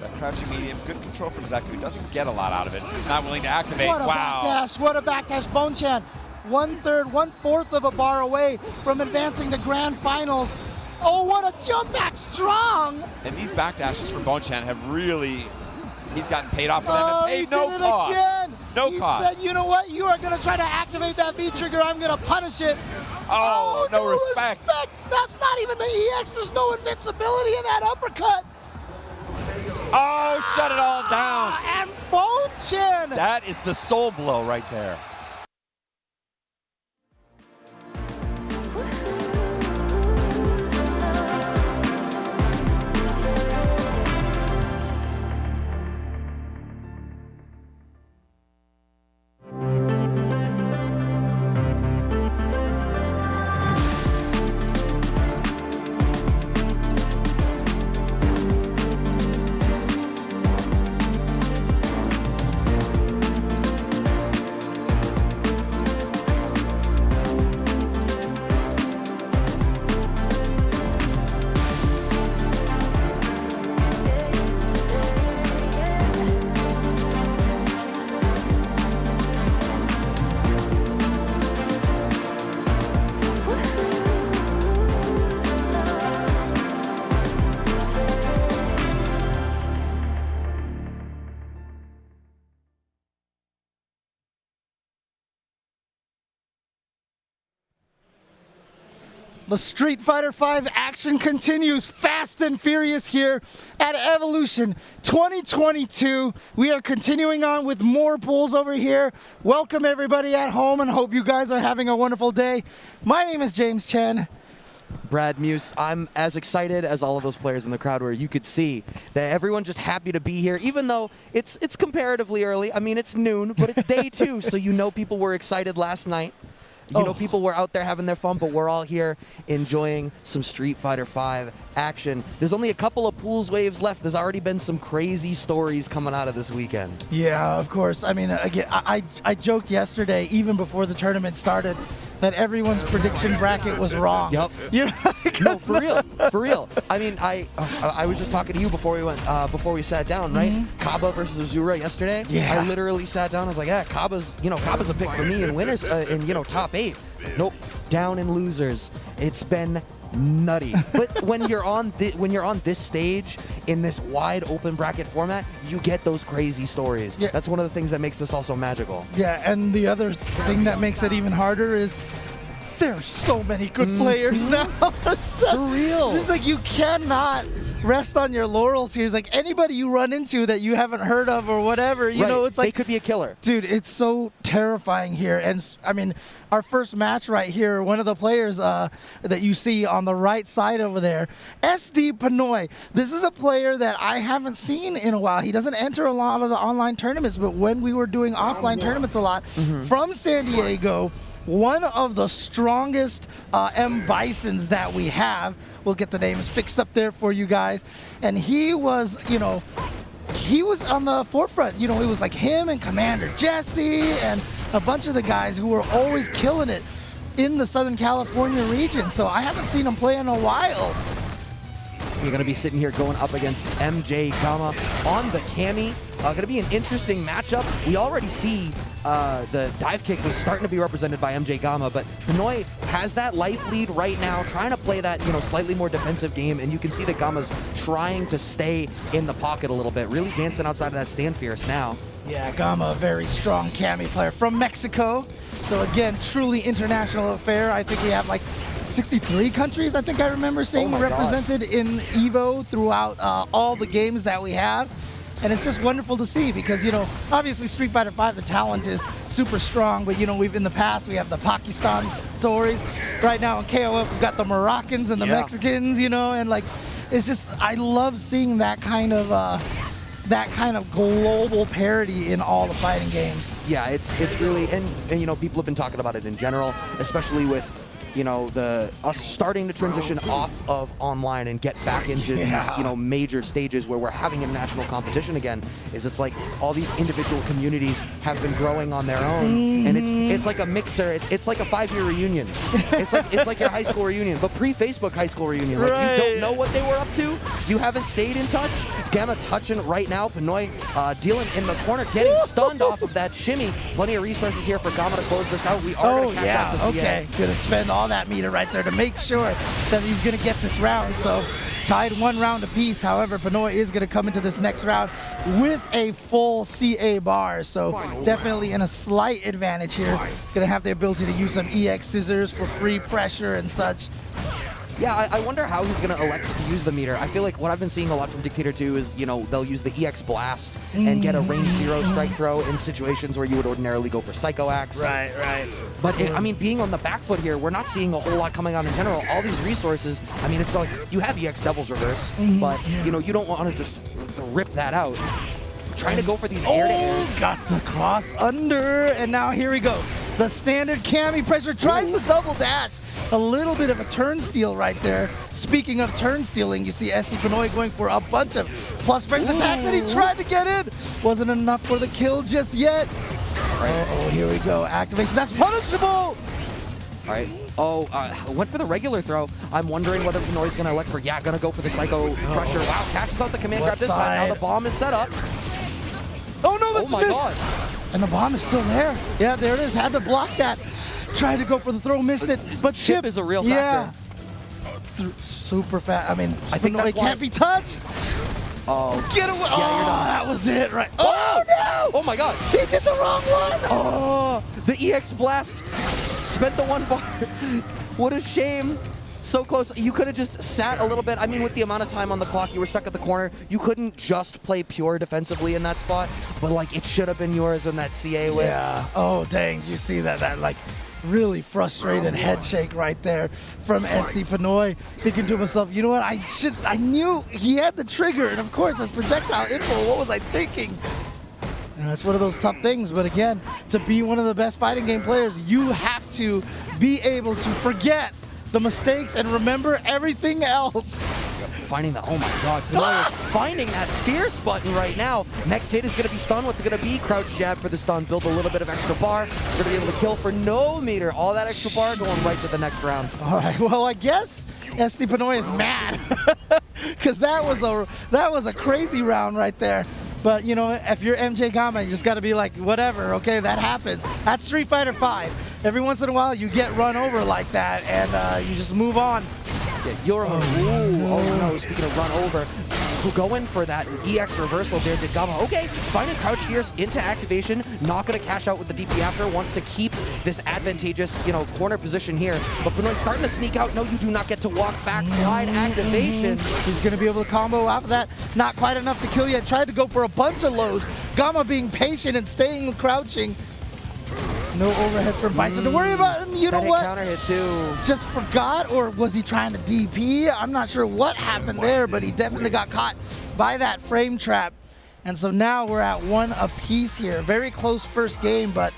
That crouching medium, good control from Zeku. Doesn't get a lot out of it. He's not willing to activate. What a backdash, what a backdash. Bonchan, 1/3, 1/4 of a bar away from advancing to grand finals. Oh, what a jump back, strong. And these backdashes from Bonchan have really, he's gotten paid off for them and paid he no did it cost. Again. No he cost. said, you know what, you are gonna try to activate that V trigger, I'm gonna punish it. Oh, no respect. That's not even the EX, there's no invincibility in that uppercut. Oh, shut it all down. And Bonchan. That is the soul blow right there. The Street Fighter V action continues fast and furious here at Evolution 2022. We are continuing on with more pools over here. Welcome everybody at home and hope you guys are having a wonderful day. My name is James Chen. Brad Muse. I'm as excited as all of those players in the crowd were. You could see that everyone's just happy to be here, even though it's comparatively early. I mean, it's noon, but it's day 2, so you know people were excited last night. You know, people were out there having their fun, but we're all here enjoying some Street Fighter V action. There's only a couple of pools waves left. There's already been some crazy stories coming out of this weekend. Yeah, of course. I mean, again, I joked yesterday, even before the tournament started, that everyone's prediction bracket was wrong. Yep. You know, no, for real, for real. I mean, I was just talking to you before we sat down, right? Kaba versus Azura yesterday. Yeah. I literally sat down. I was like, yeah, Kaba's a pick for me in winners, in top 8. Nope, down in losers. It's been nutty. But when you're on this stage in this wide open bracket format, you get those crazy stories. Yeah. That's one of the things that makes this also magical. Yeah, and the other thing that makes it even harder is There are so many good players now. For real. It's like you cannot rest on your laurels here. It's like anybody you run into that you haven't heard of or whatever, you know, it's like they could be a killer. Dude, it's so terrifying here. And I mean, our first match right here, one of the players that you see on the right side over there, SD Pnoy. This is a player that I haven't seen in a while. He doesn't enter a lot of the online tournaments, but when we were doing offline tournaments a lot, from San Diego, one of the strongest M Bisons that we have. We'll get the names fixed up there for you guys. And he was, you know, he was on the forefront. You know, it was like him and Commander Jesse and a bunch of the guys who were always killing it in the Southern California region. So I haven't seen him play in a while. You're going to be sitting here going up against MJ Gamma on the Cammy. Going to be an interesting matchup. We already see the dive kick was starting to be represented by MJ Gamma, but Pnoy has that life lead right now, trying to play that, you know, slightly more defensive game, and you can see that Gamma's trying to stay in the pocket a little bit, really dancing outside of that stand fierce now. Yeah, Gamma, a very strong Cammy player from Mexico. So again, truly international affair. I think we have like 63 countries, I think I remember seeing represented in EVO throughout all the games that we have. And it's just wonderful to see because, you know, obviously Street Fighter V, the talent is super strong, but, you know, we've in the past, we have the Pakistan stories. Right now in KOF, we've got the Moroccans and the Mexicans, you know, and like, it's just, I love seeing that kind of global parity in all the fighting games. Yeah, it's really, and you know, people have been talking about it in general, especially with, you know, us starting to transition off of online and get back into these, you know, major stages where we're having international competition again. It's like all these individual communities have been growing on their own, and it's like a mixer. It's like a 5-year reunion. It's like your high school reunion, but pre-Facebook high school reunion. Like, you don't know what they were up to. You haven't stayed in touch. Gamma touching right now. Pnoy dealing in the corner, getting stunned off of that shimmy. Plenty of resources here for Gamma to close this out. We are going to catch up to CA. Okay, gonna spend all that meter right there to make sure that he's gonna get this round. So tied 1 round apiece. However, Pnoy is gonna come into this next round with a full CA bar. So definitely in a slight advantage here. He's gonna have the ability to use some EX scissors for free pressure and such. Yeah, I wonder how he's going to elect to use the meter. I feel like what I've been seeing a lot from Dictator 2 is, you know, they'll use the EX Blast and get a range 0 strike throw in situations where you would ordinarily go for Psycho Axe. Right. But, I mean, being on the back foot here, we're not seeing a whole lot coming out in general. All these resources, I mean, it's like you have EX Devil's Reverse, but, you know, you don't want to just rip that out. Trying to go for these air-to-air. Got the cross under, and now here we go. The standard Cammy pressure tries the double dash. A little bit of a turn steal right there. Speaking of turn stealing, you see SD Pnoy going for a bunch of plus range attacks that he tried to get in. Wasn't enough for the kill just yet. Oh, here we go. Activation. That's punishable. All right. Went for the regular throw. I'm wondering whether Pnoy's going to elect for, gonna go for the Psycho pressure. Wow, catches out the command grab this time. Now the bomb is set up. Oh, no, that's my God. And the bomb is still there. Yeah, there it is. Had to block that. Tried to go for the throw, missed it. But Chip is a real factor. Super fast. I mean, I think it can't be touched. Oh. Get away. That was it, right? Oh, no. Oh, my God. He did the wrong one. Oh, the EX Blast spent the 1 bar. What a shame. So close. You could have just sat a little bit. I mean, with the amount of time on the clock, you were stuck at the corner. You couldn't just play pure defensively in that spot, but like it should have been yours in that CA win. Yeah. Oh, dang. You see that like really frustrated head shake right there from SD Pnoy, thinking to himself, you know what? I knew he had the trigger, and of course, as projectile info, what was I thinking? And it's one of those tough things, but again, to be one of the best fighting game players, you have to be able to forget the mistakes and remember everything else. Finding the, oh my God, Pnoy is finding that fierce button right now. Next hit is going to be stun. What's it going to be? Crouch jab for the stun. Build a little bit of extra bar. We're going to be able to kill for no meter. All that extra bar going right to the next round. All right, well, I guess SD Pnoy is mad because that was a crazy round right there. But, you know, if you're MJ Gamma, you just got to be like, whatever, okay, that happens. That's Street Fighter V. Every once in a while, you get run over like that, and you just move on. Yeah, oh no, speaking of run over, who go in for that EX reversal there. Did Gamma, okay, find a crouch fierce into activation, not going to cash out with the DP after, wants to keep this advantageous, corner position here. But Pnoy's starting to sneak out. No, you do not get to walk back. Slide activation. He's going to be able to combo after that. Not quite enough to kill yet. Tried to go for a bunch of lows. Gamma being patient and staying crouching. No overheads from Bison to worry about. And you know what? Counter hit too. Just forgot, or was he trying to DP? I'm not sure what happened there, but he definitely got caught by that frame trap. And so now we're at 1 apiece here. Very close first game, but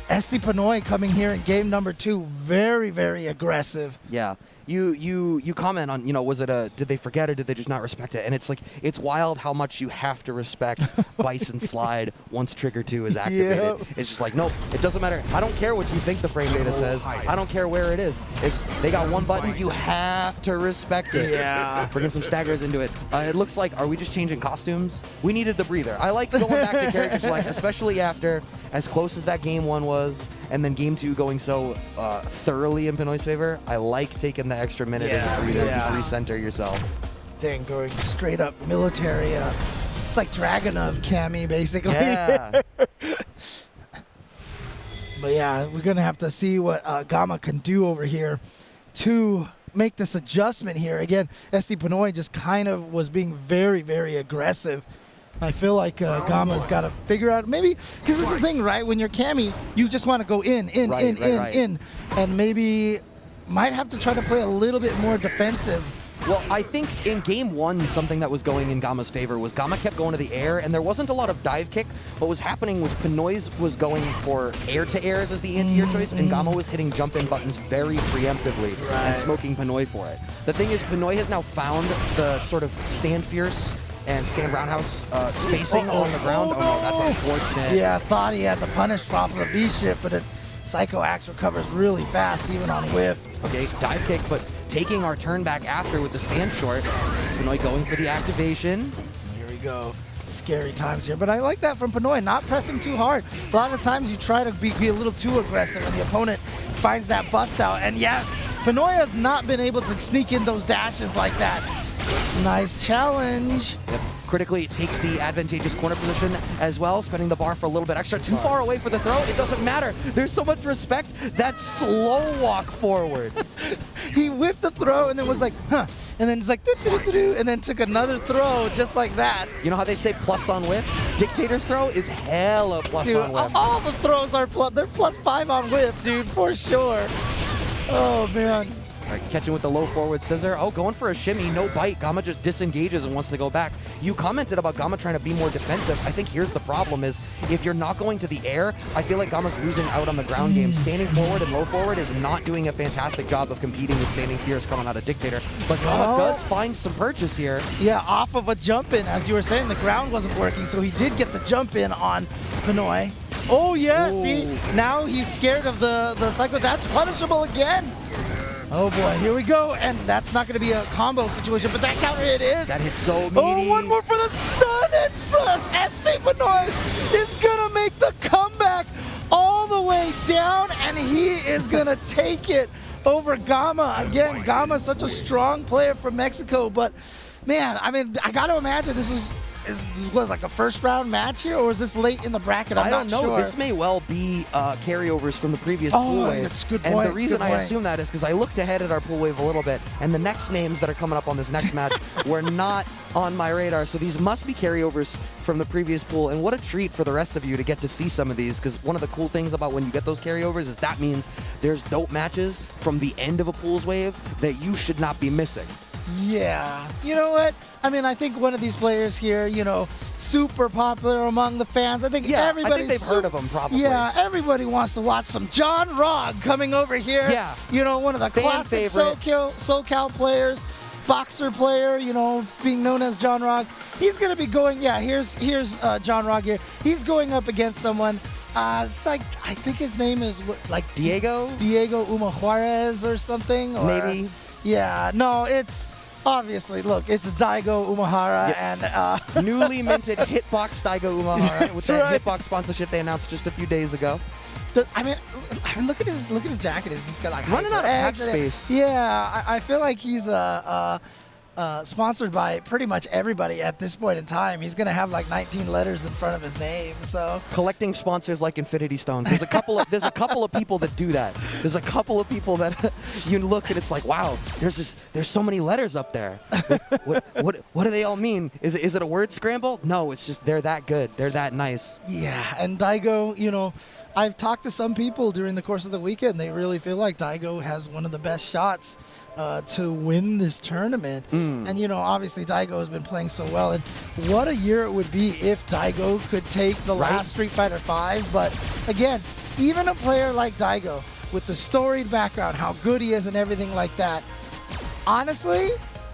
Pnoy coming here in game number 2, very, very aggressive. Yeah. You comment on, was it did they forget or did they just not respect it? And it's like, it's wild how much you have to respect Bison slide once trigger 2 is activated. Yep. It's just like, nope, it doesn't matter. I don't care what you think the frame data says. I don't care where it is. If they got one button, you have to respect it. Yeah. Bringing some staggers into it. It looks like, are we just changing costumes? We needed the breather. I like going back to character select, especially after as close as that game 1 was, and then game 2 going so thoroughly in Pnoy's favor. I like taking the extra minute as a breather, just recenter yourself. Dang, going straight up military. It's like Dragon of Cammy, basically. Yeah. But yeah, we're going to have to see what Gamma can do over here to make this adjustment here. Again, Pnoy just kind of was being very, very aggressive. I feel like Gamma's got to figure out, maybe, because this is the thing, right? When you're Cammy, you just want to go in. And maybe might have to try to play a little bit more defensive. Well, I think in game 1, something that was going in Gamma's favor was Gamma kept going to the air, and there wasn't a lot of dive kick. What was happening was Pnoy was going for air-to-airs as the anti-air choice, and Gamma was hitting jump-in buttons very preemptively and smoking Pnoy for it. The thing is, Pnoy has now found the sort of stand fierce and stand roundhouse spacing on the ground. Oh, that's unfortunate. Yeah, I thought he had the punish off of the V-shift, but Psycho Axe recovers really fast, even on whiff. Okay, dive kick, but taking our turn back after with the stand short. Pnoy going for the activation. Here we go. Scary times here, but I like that from Pnoy, not pressing too hard. A lot of times you try to be a little too aggressive and the opponent finds that bust out. And yeah, Pnoy has not been able to sneak in those dashes like that. Nice challenge. Yep. Critically, it takes the advantageous corner position as well, spending the bar for a little bit extra. Too far away for the throw. It doesn't matter. There's so much respect. That slow walk forward. He whipped the throw and then was like, huh. And then it's like, doo-doo-doo-doo, and then took another throw just like that. You know how they say plus on whiff? Dictator's throw is hella plus on whiff. All the throws are plus. They're +5 on whiff, dude, for sure. Oh, man. All right, catching with the low forward scissor. Oh, going for a shimmy, no bite. Gamma just disengages and wants to go back. You commented about Gamma trying to be more defensive. I think here's the problem is, if you're not going to the air, I feel like Gamma's losing out on the ground game. Standing forward and low forward is not doing a fantastic job of competing with standing fierce coming out of Dictator. But Gamma does find some purchase here. Yeah, off of a jump in. As you were saying, the ground wasn't working, so he did get the jump in on Pnoy. Oh, yeah, see? Now he's scared of the Psycho. That's punishable again. Oh boy, here we go, and that's not going to be a combo situation, but that counter hit is. That hit so meaty. Oh, one more for the stun, and Pnoy is going to make the comeback all the way down, and he is going to take it over Gamma. Again, Gamma is such a strong player from Mexico, but man, I mean, I got to imagine this was like a first round match here, or is this late in the bracket? I'm not sure. I don't know. This may well be carryovers from the previous pool wave. That's a good point. And the reason I assume that is because I looked ahead at our pool wave a little bit, and the next names that are coming up on this next match were not on my radar. So these must be carryovers from the previous pool. And what a treat for the rest of you to get to see some of these, because one of the cool things about when you get those carryovers is that means there's dope matches from the end of a pool's wave that you should not be missing. Yeah. You know what? I mean, I think one of these players here, super popular among the fans. I think everybody. I think they've heard of him, probably. Yeah, everybody wants to watch some John Rogg coming over here. Yeah. One of the classic SoCal players, boxer player, being known as John Rogg. He's going to be going, here's John Rogg here. He's going up against someone. It's like, I think his name is like Diego Uma Juarez or something. Or, maybe. Yeah, no, it's obviously, look, it's Daigo Umahara and newly minted Hitbox Daigo Umahara with that Hitbox sponsorship they announced just a few days ago. I mean, look at his jacket. It's just got like running out of patch space. Yeah, I feel like he's sponsored by pretty much everybody at this point in time. He's going to have like 19 letters in front of his name. So collecting sponsors like Infinity Stones. There's a couple of people that do that. There's a couple of people that you look and it's like, wow, there's so many letters up there. What do they all mean? Is it a word scramble? No, it's just they're that good. They're that nice. Yeah, and Daigo, you know, I've talked to some people during the course of the weekend. They really feel like Daigo has one of the best shots to win this tournament. And, you know, obviously Daigo has been playing so well. And what a year it would be if Daigo could take the last Street Fighter V. But, again, even a player like Daigo, with the storied background, how good he is and everything like that, honestly,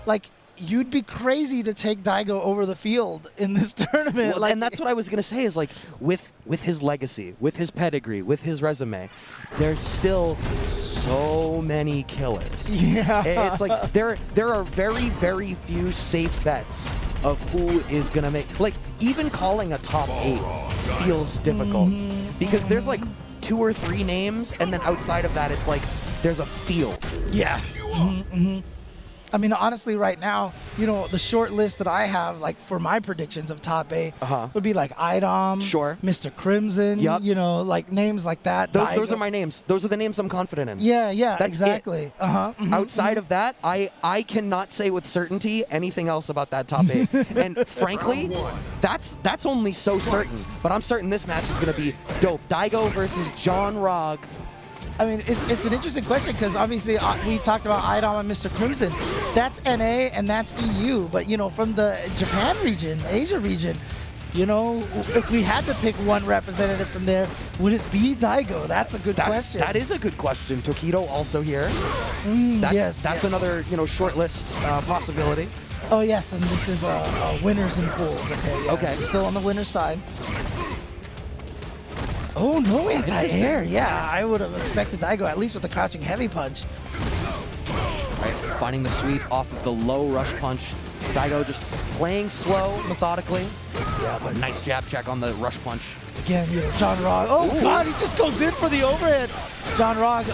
like, you'd be crazy to take Daigo over the field in this tournament. Well, and that's what I was going to say is, like, with his legacy, with his pedigree, with his resume, there's still so many killers. Yeah. It's like there are very, very few safe bets of who is going to make. Like, even calling a top 8 feels difficult because there's like 2 or 3 names, and then outside of that, it's like there's a field. Yeah. I mean, honestly, right now, you know, the short list that I have, like, for my predictions of top 8 would be like Idom, Mr. Crimson, you know, like names like that. Those are my names. Those are the names I'm confident in. Yeah, that's exactly. Outside of that, I cannot say with certainty anything else about that top 8. And frankly, that's only so certain. But I'm certain this match is going to be dope. Daigo versus John Rogg. I mean, it's an interesting question because obviously we talked about Idom and Mr. Crimson. That's NA and that's EU. But, you know, from the Japan region, Asia region, you know, if we had to pick one representative from there, would it be Daigo? That's a good question. That is a good question. Tokido also here. That's another, you know, short list possibility. Oh, yes, and this is winners and pools. Okay, yeah. Okay. So still on the winner's side. Oh, no anti-air. Yeah, I would have expected Daigo, at least with the crouching heavy punch. Right, finding the sweep off of the low rush punch. Daigo just playing slow, methodically. Yeah, but nice jab check on the rush punch. Again, you know, John Rogg. Oh, God, he just goes in for the overhead. John Rogg,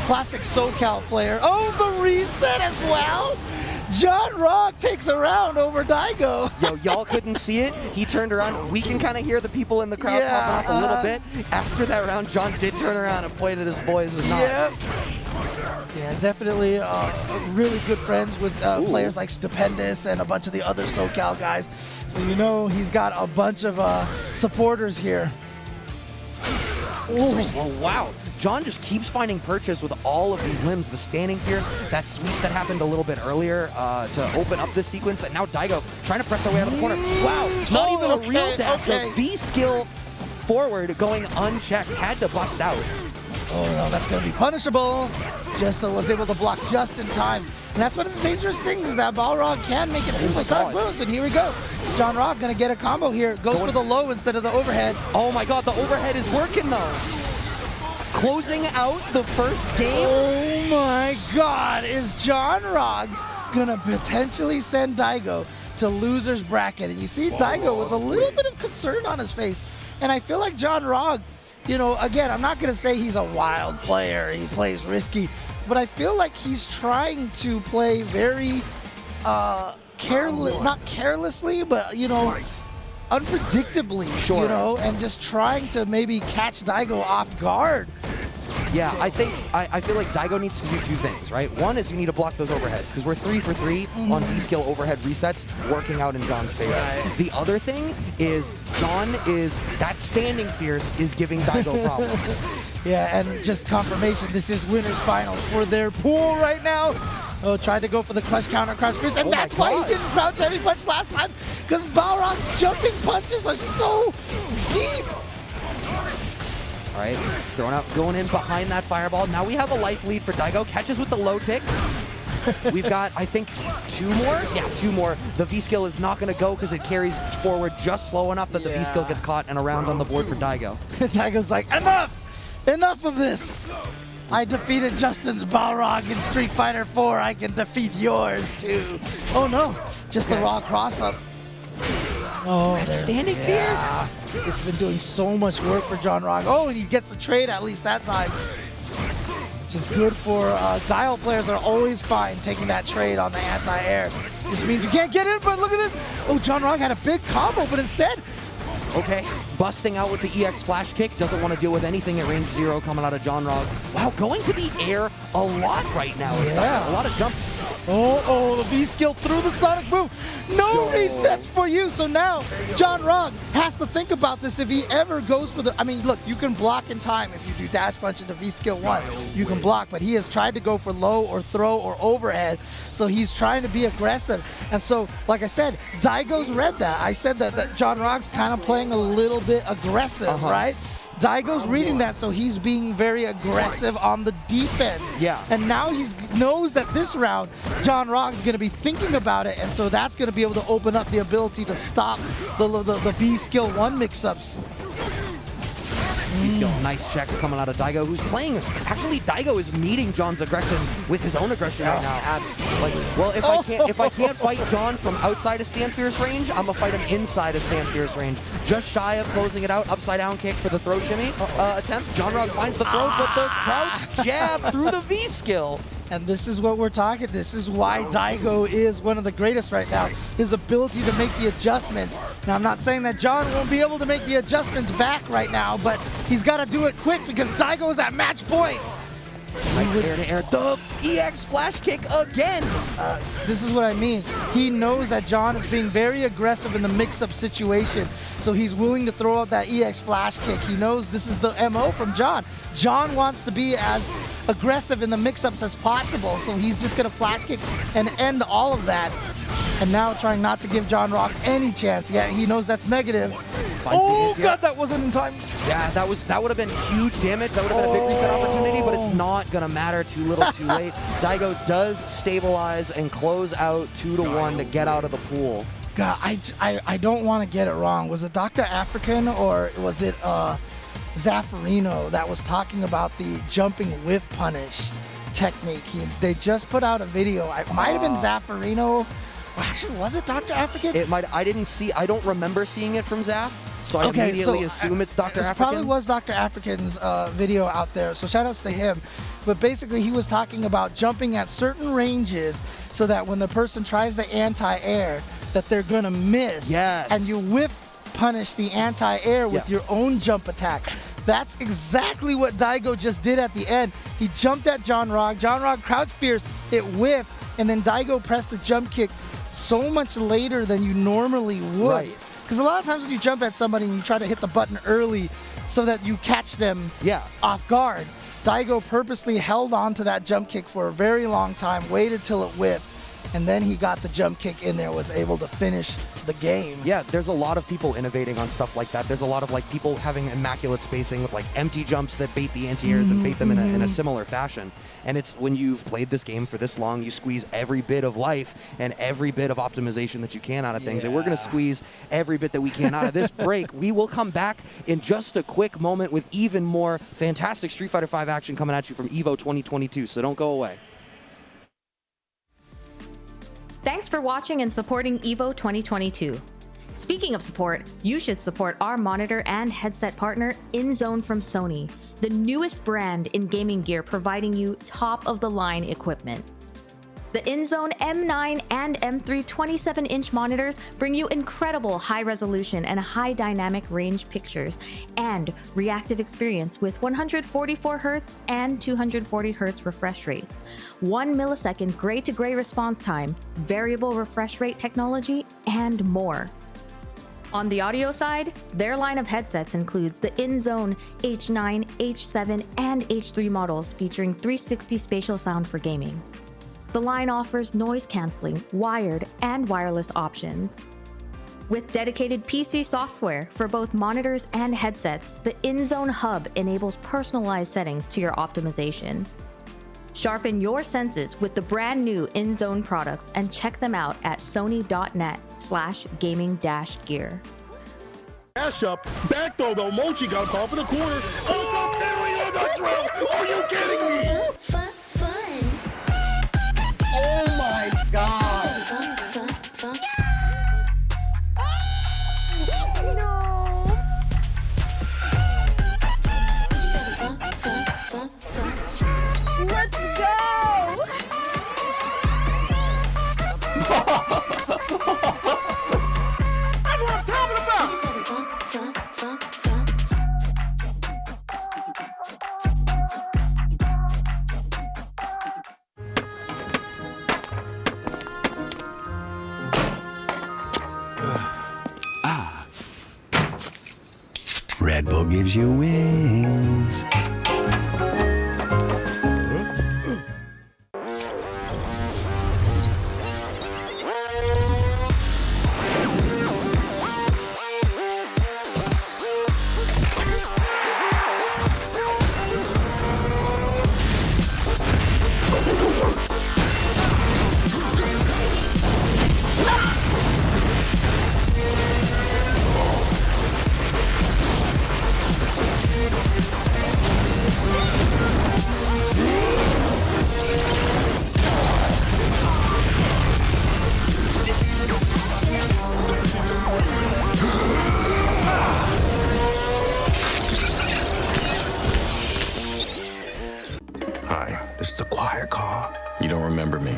classic SoCal player. Oh, the reset as well. John Rogg takes a round over Daigo. Yo, y'all couldn't see it. He turned around. We can kind of hear the people in the crowd popping up a little bit. After that round, John did turn around and pointed at his boys as not. Yeah, definitely really good friends with players like Stupendous and a bunch of the other SoCal guys. So you know he's got a bunch of supporters here. Oh, wow. John just keeps finding purchase with all of these limbs. The standing fierce, that sweep that happened a little bit earlier to open up this sequence, and now Daigo trying to press their way out of the corner. Wow, not even a real dash. The V-skill forward going unchecked, had to bust out. Oh no, that's going to be punishable. Just was able to block just in time. And that's one of the dangerous things is that Balrog can make it simple side moves, and here we go. John Rogg going to get a combo here. Goes for the low instead of the overhead. Oh my God, the overhead is working though. Closing out the first game. Oh my God, is John Rogg gonna potentially send Daigo to loser's bracket? And you see Daigo with a little bit of concern on his face. And I feel like John Rogg, you know, again, I'm not gonna say he's a wild player, he plays risky, but I feel like he's trying to play very not carelessly, but, you know, unpredictably, you know, and just trying to maybe catch Daigo off guard. Yeah, I feel like Daigo needs to do 2 things, right? One is you need to block those overheads because we're 3 for 3 on V-skill overhead resets working out in John's favor. The other thing is that standing fierce is giving Daigo problems. Yeah, and just confirmation, this is winners finals for their pool right now. Oh, tried to go for the crush counter crouch fierce, and that's why he didn't crouch heavy punch last time, because Balrog's jumping punches are so deep. All right, going in behind that fireball. Now we have a life lead for Daigo. Catches with the low tick. We've got, I think, 2 more? Yeah, 2 more. The V-skill is not going to go because it carries forward just slow enough that the V-skill gets caught and a round on the board for Daigo. Daigo's like, enough! Enough of this! I defeated Justin's Balrog in Street Fighter 4. I can defeat yours too. Oh no, just the raw cross-up. Oh, standing fierce. It's been doing so much work for John Rogg. Oh, and he gets the trade at least that time. Which is good for Dial players. They're always fine taking that trade on the anti-air. This means you can't get in, but look at this. Oh, John Rog had a big combo, but instead... Okay, busting out with the EX flash kick. Doesn't want to deal with anything at range 0 coming out of John Rog. Wow, going to the air a lot right now. Yeah. A lot of jumps. Oh, the V skill through the Sonic Boom. No resets for you. So now John Rog has to think about this if he ever goes for the... I mean, look, you can block in time if you do dash punch into V skill 1. You can block, but he has tried to go for low or throw or overhead. So he's trying to be aggressive. And so, like I said, Daigo's read that. I said that John Rog's kind of playing a little bit aggressive, right? Daigo's reading that, so he's being very aggressive on the defense. Yeah. And now he knows that this round, John Rog's going to be thinking about it, and so that's going to be able to open up the ability to stop the B skill 1 mix-ups. Nice check coming out of Daigo, who's playing. Actually, Daigo is meeting John's aggression with his own aggression right now. Absolutely. Well, if I can't fight John from outside of Stand Fierce range, I'm gonna fight him inside of Stand Fierce range. Just shy of closing it out. Upside down kick for the throw shimmy attempt. John Rog finds the throw, but the crouch jab through the V skill. And this is what we're talking. This is why Daigo is one of the greatest right now. His ability to make the adjustments. Now, I'm not saying that John won't be able to make the adjustments back right now, but he's got to do it quick because Daigo is at match point. Nice air-to-air. The EX flash kick again. This is what I mean. He knows that John is being very aggressive in the mix-up situation, so he's willing to throw out that EX flash kick. He knows this is the MO from John. John wants to be as aggressive in the mix-ups as possible, so he's just going to flash kick and end all of that. And now trying not to give John Rog any chance. Yeah, he knows that's negative. Oh, God, that wasn't in time. Yeah, that would have been huge damage. That would have been a big reset opportunity, but it's not going to matter. Too little, too late. Daigo does stabilize and close out 2-1 to get out of the pool. God, I don't want to get it wrong. Was it Dr. African or was it Zaffarino that was talking about the jumping whiff punish technique? They just put out a video. It might have been Zaffarino. Actually, was it Dr. African? It might. I don't remember seeing it from Zaf, so I immediately assume it's Dr. African. It probably was Dr. African's video out there, so shout outs to him. But basically, he was talking about jumping at certain ranges so that when the person tries the anti-air, that they're going to miss. Yes. And you whiff punish the anti-air with your own jump attack. That's exactly what Daigo just did at the end. He jumped at John Rog. John Rog crouch fierce, it whiffed, and then Daigo pressed the jump kick so much later than you normally would. Because a lot of times when you jump at somebody and you try to hit the button early so that you catch them off guard, Daigo purposely held on to that jump kick for a very long time, waited till it whiffed, and then he got the jump kick in there, was able to finish the game. Yeah, there's a lot of people innovating on stuff like that. There's a lot of people having immaculate spacing with empty jumps that bait the anti-airs and bait them in a similar fashion. And it's when you've played this game for this long, you squeeze every bit of life and every bit of optimization that you can out of things. And we're going to squeeze every bit that we can out of this break. We will come back in just a quick moment with even more fantastic Street Fighter V action coming at you from EVO 2022. So don't go away. Thanks for watching and supporting EVO 2022. Speaking of support, you should support our monitor and headset partner, InZone from Sony, the newest brand in gaming gear providing you top-of-the-line equipment. The InZone M9 and M3 27-inch monitors bring you incredible high-resolution and high-dynamic range pictures and reactive experience with 144Hz and 240Hz refresh rates, 1 millisecond gray-to-gray response time, variable refresh rate technology, and more. On the audio side, their line of headsets includes the InZone H9, H7, and H3 models featuring 360 spatial sound for gaming. The line offers noise-canceling, wired, and wireless options. With dedicated PC software for both monitors and headsets, the InZone Hub enables personalized settings to your optimization. Sharpen your senses with the brand new InZone products and check them out at sony.net/gaming-gear. Dash up, back throw though, Mochi got caught for the corner. Are you kidding me? Oh my God. Let's go! gives you wings. Hi, this is the quiet car. You don't remember me.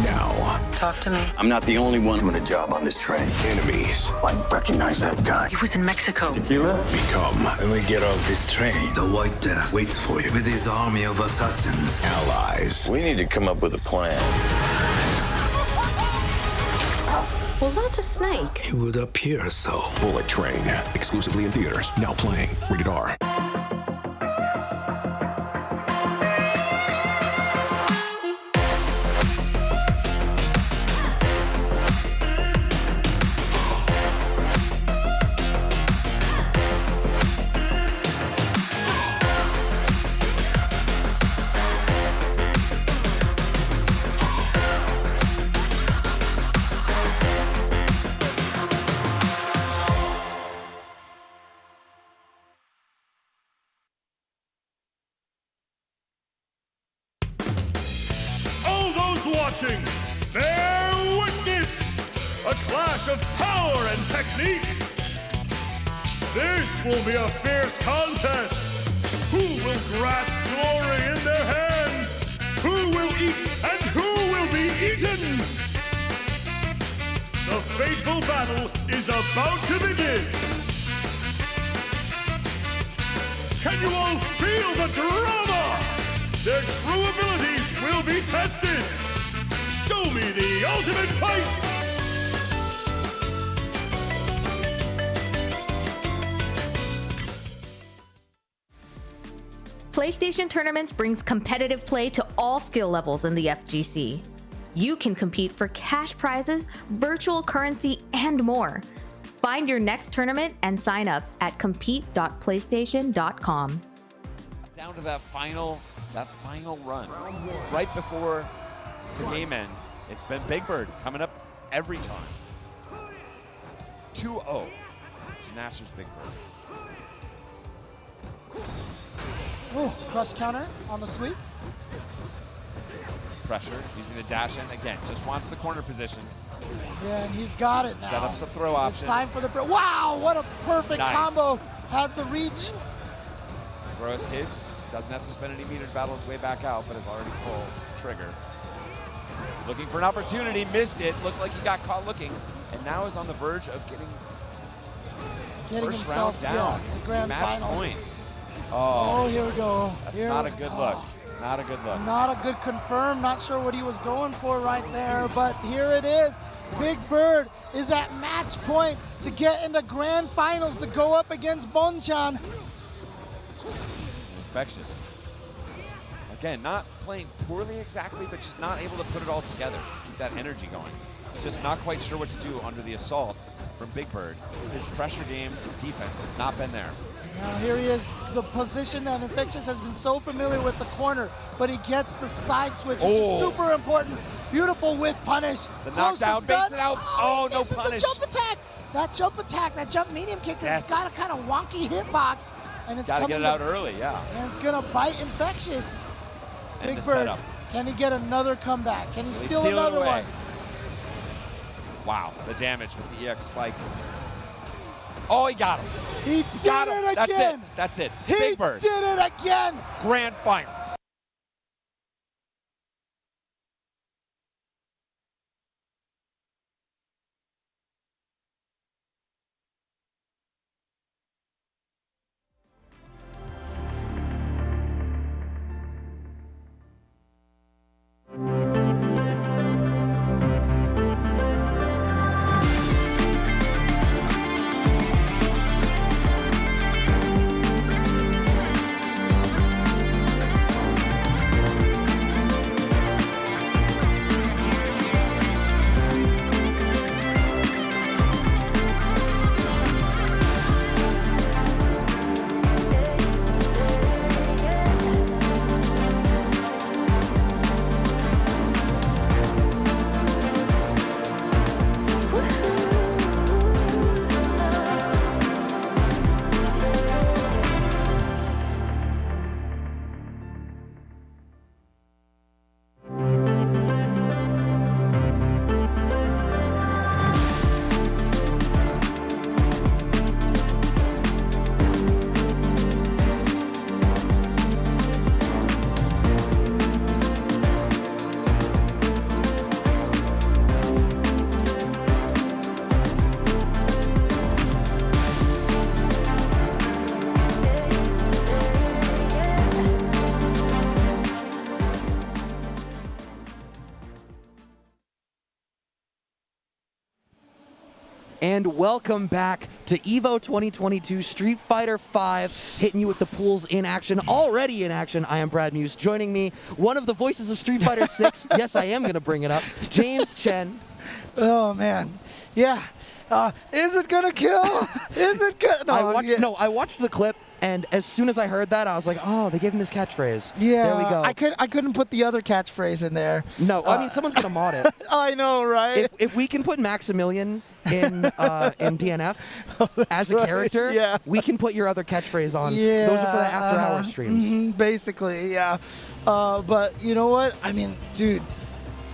Now, Talk to me. I'm not the only one doing a job on this train. Enemies. I recognize that guy. He was in Mexico. Tequila? Become. When we get off this train, the White Death waits for you with his army of assassins. Allies. We need to come up with a plan. Was that a snake? It would appear so. Bullet Train. Exclusively in theaters. Now playing. Rated R. Watching, bear witness, a clash of power and technique. This will be a fierce contest. Who will grasp glory in their hands? Who will eat and who will be eaten? The fateful battle is about to begin. Can you all feel the drama? Their true abilities will be tested. Show me the ultimate fight! PlayStation Tournaments brings competitive play to all skill levels in the FGC. You can compete for cash prizes, virtual currency, and more. Find your next tournament and sign up at compete.playstation.com. Down to that final run. Right before the game end, it's been Big Bird coming up every time. 2-0 to Nasser's Big Bird. Oh, cross counter on the sweep. Pressure, using the dash in. Again, just wants the corner position. Yeah, and he's got it now. Set up some throw option. It's time for the... Wow, what a perfect combo. Has the reach. Throw escapes. Doesn't have to spend any metered battle his way back out, but is already full trigger. Looking for an opportunity, missed it. Looked like he got caught looking, and now is on the verge of getting first himself round down. Yeah, it's a grand Match final. point. Oh, here we go. That's not a good look. Not a good look. Not a good confirm. Not sure what he was going for right there, but here it is. Big Bird is at match point to get into grand finals to go up against Bonchan. Infectious. Again, not playing poorly exactly, but just not able to put it all together to keep that energy going. Just not quite sure what to do under the assault from Big Bird. His pressure game, his defense has not been there. Now here he is, the position that Infectious has been so familiar with, the corner, but he gets the side switch, which is super important. Beautiful with punish. The knockdown baits it out. Oh, no punish. The jump attack. That jump attack, that jump medium kick has got a kind of wonky hitbox. And it's gotta get it out early, yeah. And it's gonna bite Infectious. And Big the Bird, setup. can he get another comeback? Can he steal another one? Wow, the damage with the EX spike. Oh, he got him. He did it again. That's it. He Big Bird. did it again. Grand finals. And welcome back to EVO 2022 Street Fighter V, hitting you with the pools in action, already in action. I am Brad Muse. Joining me, one of the voices of Street Fighter 6. Yes, I am going to bring it up. James Chen. Oh, man. Yeah. Is it going to kill? Is it good? No, I watched the clip, and as soon as I heard that, I was like, oh, they gave him his catchphrase. Yeah. There we go. I couldn't put the other catchphrase in there. No, I mean, someone's going to mod it. I know, right? If we can put Maximilian in DNF as a character, we can put your other catchphrase on. Yeah. Those are for the after-hour streams. Basically, yeah. But you know what? I mean, dude,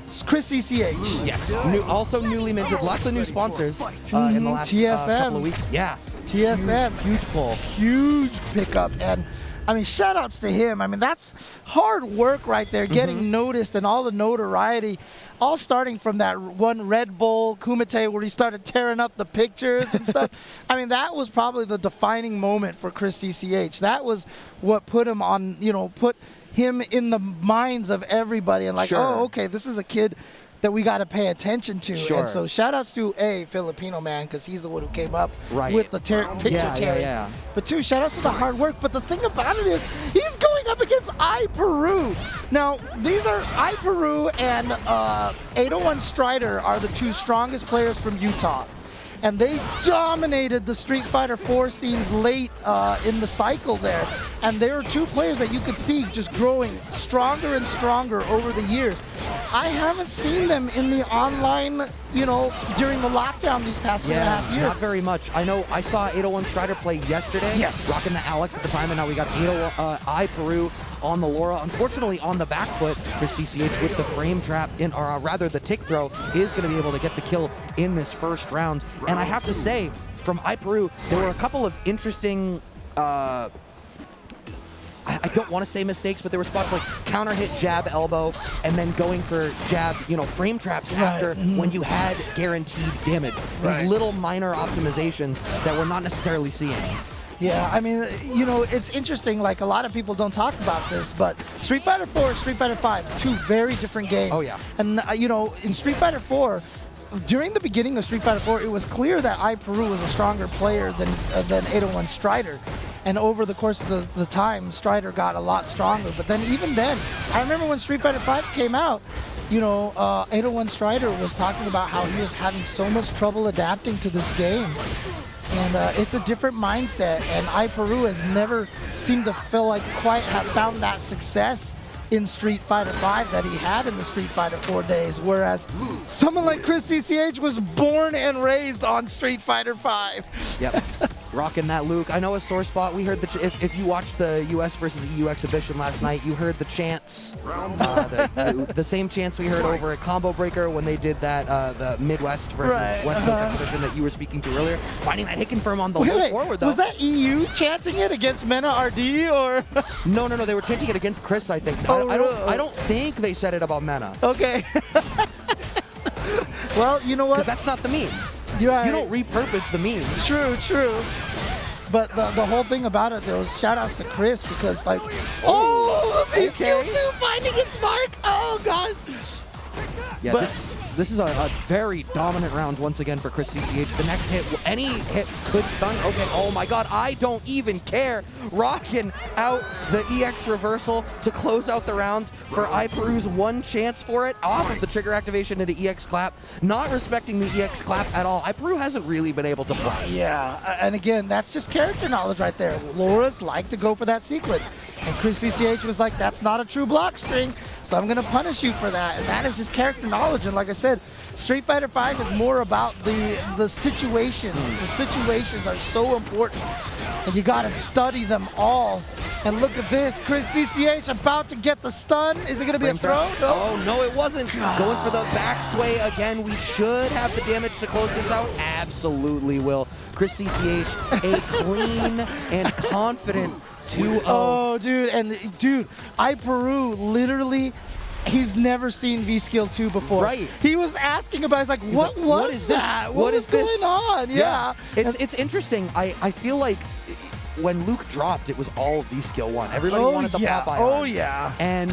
CgrisCCH. Yes. Also newly minted. Lots of new sponsors in the last couple of weeks. Yeah. TSM. Huge pull. Huge pickup. And I mean, shout outs to him. I mean, that's hard work right there, getting noticed and all the notoriety, all starting from that one Red Bull Kumite where he started tearing up the pictures and stuff. I mean, that was probably the defining moment for CgrisCCH. That was what put him on, put him in the minds of everybody and like, oh, okay, this is a kid that we got to pay attention to. And so shout outs to Filipino man, because he's the one who came up with the picture tearing. But two, shout outs to the hard work. But the thing about it is he's going up against iPeru. Now, these are iPeru and 801 Strider are the two strongest players from Utah. And they dominated the Street Fighter 4 scenes late in the cycle there. And there are two players that you could see just growing stronger and stronger over the years. I haven't seen them in the online, during the lockdown these past 2.5 years. Not very much. I know I saw 801 Strider play yesterday. Yes. Rocking the Alex at the time, and now we got iPeru on the Laura. Unfortunately, on the back foot for CCH with the frame trap, or rather the tick throw, is going to be able to get the kill in this first round. And I have to say, from iPeru, there were a couple of interesting I don't want to say mistakes, but there were spots like counter hit, jab, elbow, and then going for jab, frame traps after when you had guaranteed damage. These little minor optimizations that we're not necessarily seeing. Yeah, I mean, it's interesting, like a lot of people don't talk about this, but Street Fighter 4 and Street Fighter 5, two very different games. Oh, yeah. And, in Street Fighter 4, during the beginning of Street Fighter 4, it was clear that iPeru was a stronger player than 801 Strider. And over the course of the time, Strider got a lot stronger. But then even then, I remember when Street Fighter 5 came out, 801 Strider was talking about how he was having so much trouble adapting to this game. And it's a different mindset. And iPeru has never seemed to feel like quite have found that success in Street Fighter 5 that he had in the Street Fighter 4 days, whereas someone like CgrisCCH was born and raised on Street Fighter 5. Yep, rocking that Luke. I know a sore spot. We heard if you watched the US versus EU exhibition last night, you heard the chants, the same chants we heard over at Combo Breaker when they did that the Midwest versus West Coast exhibition that you were speaking to earlier. Finding that hit confirm on the low forward though. Was that EU chanting it against Menat RD or? No, they were chanting it against Chris, I think. I don't think they said it about Menat. Okay. Well, you know what? Because that's not the meme. You don't repurpose the meme. True. But the whole thing about it, though, is shout outs to Chris because, skill 2 finding its mark. Oh, God. Yeah, but this is a very dominant round once again for CgrisCCH. The next hit, any hit could stun. Okay, oh my God, I don't even care. Rocking out the EX reversal to close out the round for iPeru's one chance for it off of the trigger activation into EX clap. Not respecting the EX clap at all. iPeru hasn't really been able to play. Yeah, and again, that's just character knowledge right there. Laura's like to go for that sequence. And CgrisCCH was like, that's not a true block string, so I'm going to punish you for that. And that is just character knowledge. And like I said, Street Fighter 5 is more about the situations. The situations are so important. And you got to study them all. And look at this, CgrisCCH about to get the stun. Is it going to be a throw? No. Oh, no, it wasn't. Going for the back sway again. We should have the damage to close this out. Absolutely will. CgrisCCH, a clean and confident 2-0. Oh, dude, iPeru literally, he's never seen V-Skill 2 before. Right. He was asking about, he's like, what was that? What is going on? Yeah. It's interesting. I feel like when Luke dropped, it was all V-Skill 1. Everybody wanted the Popeye. Oh, yeah. And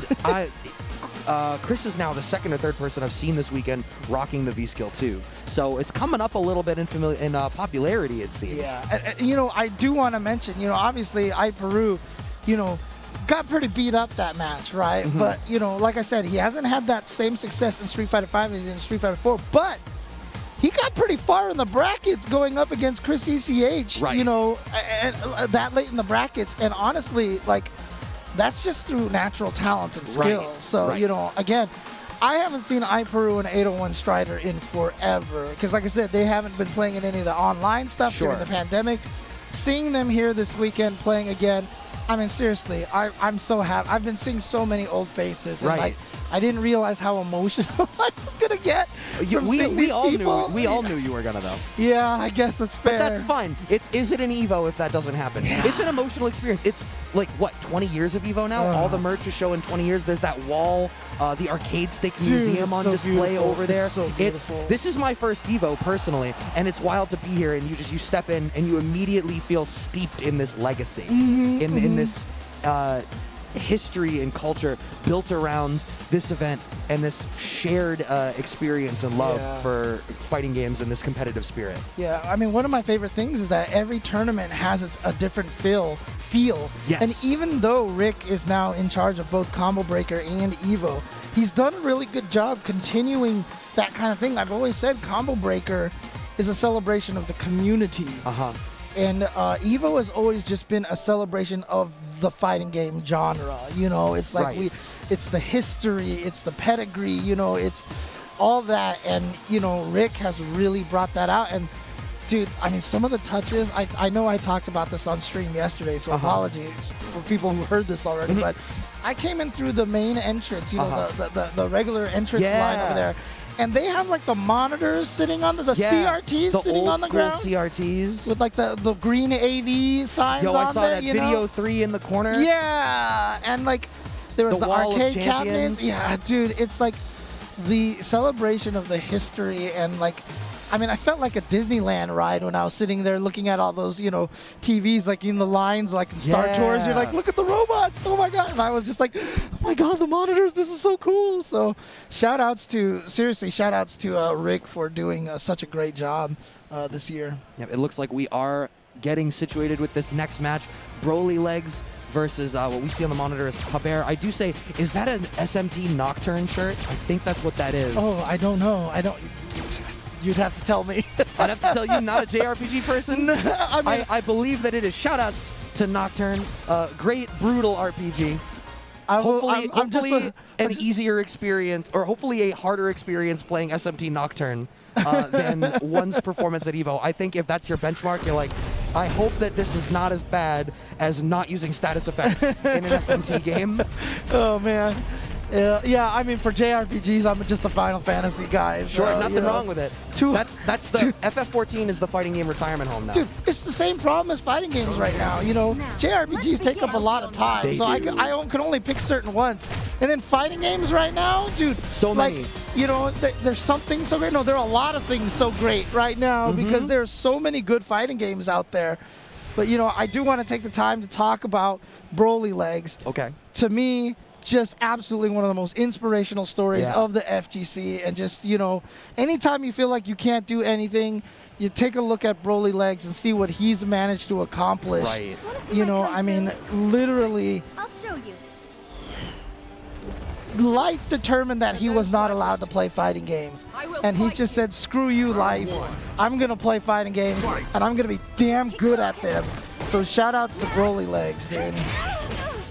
Chris is now the second or third person I've seen this weekend rocking the V-Skill too. So it's coming up a little bit in popularity, it seems. Yeah, you know, I do want to mention, you know, obviously iPeru, you know, got pretty beat up that match, right? But, you know, like I said, he hasn't had that same success in Street Fighter V as in Street Fighter 4, but he got pretty far in the brackets going up against CgrisCCH, right. You know, and that late in the brackets. And honestly, like, that's just through natural talent and skill. Right. So, you know, again, I haven't seen iPeru and 801 Strider in forever. Because, like I said, they haven't been playing in any of the online stuff during the pandemic. Seeing them here this weekend playing again, I mean, seriously, I'm so happy. I've been seeing so many old faces. And like, I didn't realize how emotional I was going to get. We all knew you were going to, though. Yeah, I guess that's fair. But that's fine. Is it an EVO if that doesn't happen? Yeah. It's an emotional experience. It's like, what, 20 years of EVO now? All the merch is showing 20 years. There's that wall, the arcade stick museum on display over there. This is my first EVO, personally, and it's wild to be here, and you step in, and you immediately feel steeped in this legacy, in this history and culture built around this event and this shared experience and love for fighting games and this competitive spirit. Yeah, I mean, one of my favorite things is that every tournament has a different feel. Yes. And even though Rick is now in charge of both Combo Breaker and EVO, he's done a really good job continuing that kind of thing. I've always said Combo Breaker is a celebration of the community. And EVO has always just been a celebration of the fighting game genre. You know, it's like it's the history, it's the pedigree, you know, it's all that. And, you know, Rick has really brought that out. And, dude, I mean, some of the touches, I know I talked about this on stream yesterday, so apologies for people who heard this already, but I came in through the main entrance, you know, the regular entrance line over there. And they have like the monitors sitting on the CRTs sitting on the ground. CRTs with like the green AV signs on there. I saw that Video 3 in the corner. Yeah, and like there was the arcade cabinets. Yeah, dude, it's like the celebration of the history and like, I mean, I felt like a Disneyland ride when I was sitting there looking at all those, you know, TVs, like in the lines, like in Star Tours. You're like, look at the robots. Oh my God. And I was just like, oh my God, the monitors. This is so cool. So seriously, shout outs to Rick for doing such a great job this year. Yeah, it looks like we are getting situated with this next match. Brolylegs versus what we see on the monitor is Haber. I do say, is that an SMT Nocturne shirt? I think that's what that is. Oh, I don't know. You'd have to tell me. I'd have to tell you, not a JRPG person. I believe that it is. Shoutouts to Nocturne. Great, brutal RPG. Hopefully an easier experience, or hopefully a harder experience playing SMT Nocturne than one's performance at EVO. I think if that's your benchmark, you're like, I hope that this is not as bad as not using status effects in an SMT game. Oh, man. Yeah, I mean, for JRPGs, I'm just a Final Fantasy guy. Sure, nothing wrong with it. That's the FF14 is the fighting game retirement home now. Dude, it's the same problem as fighting games right now. You know, JRPGs take up a lot of time, so I can only pick certain ones. And then fighting games right now, dude, so many. You know, there's something so great. No, there are a lot of things so great right now because there's so many good fighting games out there. But, you know, I do want to take the time to talk about Brolylegs. Okay. To me, just absolutely one of the most inspirational stories of the FGC. And just, you know, anytime you feel like you can't do anything, you take a look at Brolylegs and see what he's managed to accomplish. Right. You know, I mean, literally, I'll show you. life determined that he was not allowed to play fighting games. And he just said, screw you, life. I'm going to play fighting games, and I'm going to be damn good at them. So shout outs to Brolylegs, dude.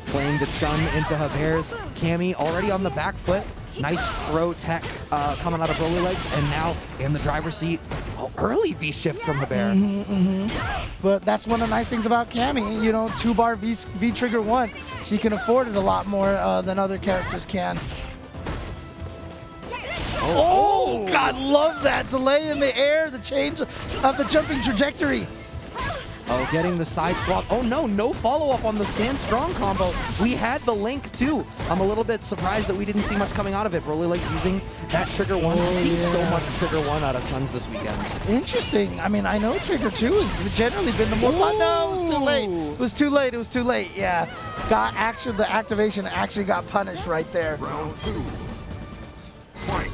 Playing the Chun into Haber's. Cammy already on the back foot. Nice throw tech coming out of Brolylegs, and now in the driver's seat. Oh, early V-shift from Haber. But that's one of the nice things about Cammy, you know, 2-bar V-trigger 1. She can afford it a lot more than other characters can. Oh, God, love that delay in the air, the change of the jumping trajectory. Oh, getting the side swap. Oh no, no follow-up on the stand strong combo. We had the link too. I'm a little bit surprised that we didn't see much coming out of it. Brolylegs using that trigger 1. We've seen so much trigger 1 out of Chun's this weekend. Interesting. I mean, I know trigger 2 has generally been the more fun. No, it was too late. It was too late. It was too late. Yeah. The activation actually got punished right there. Round 2. Fight.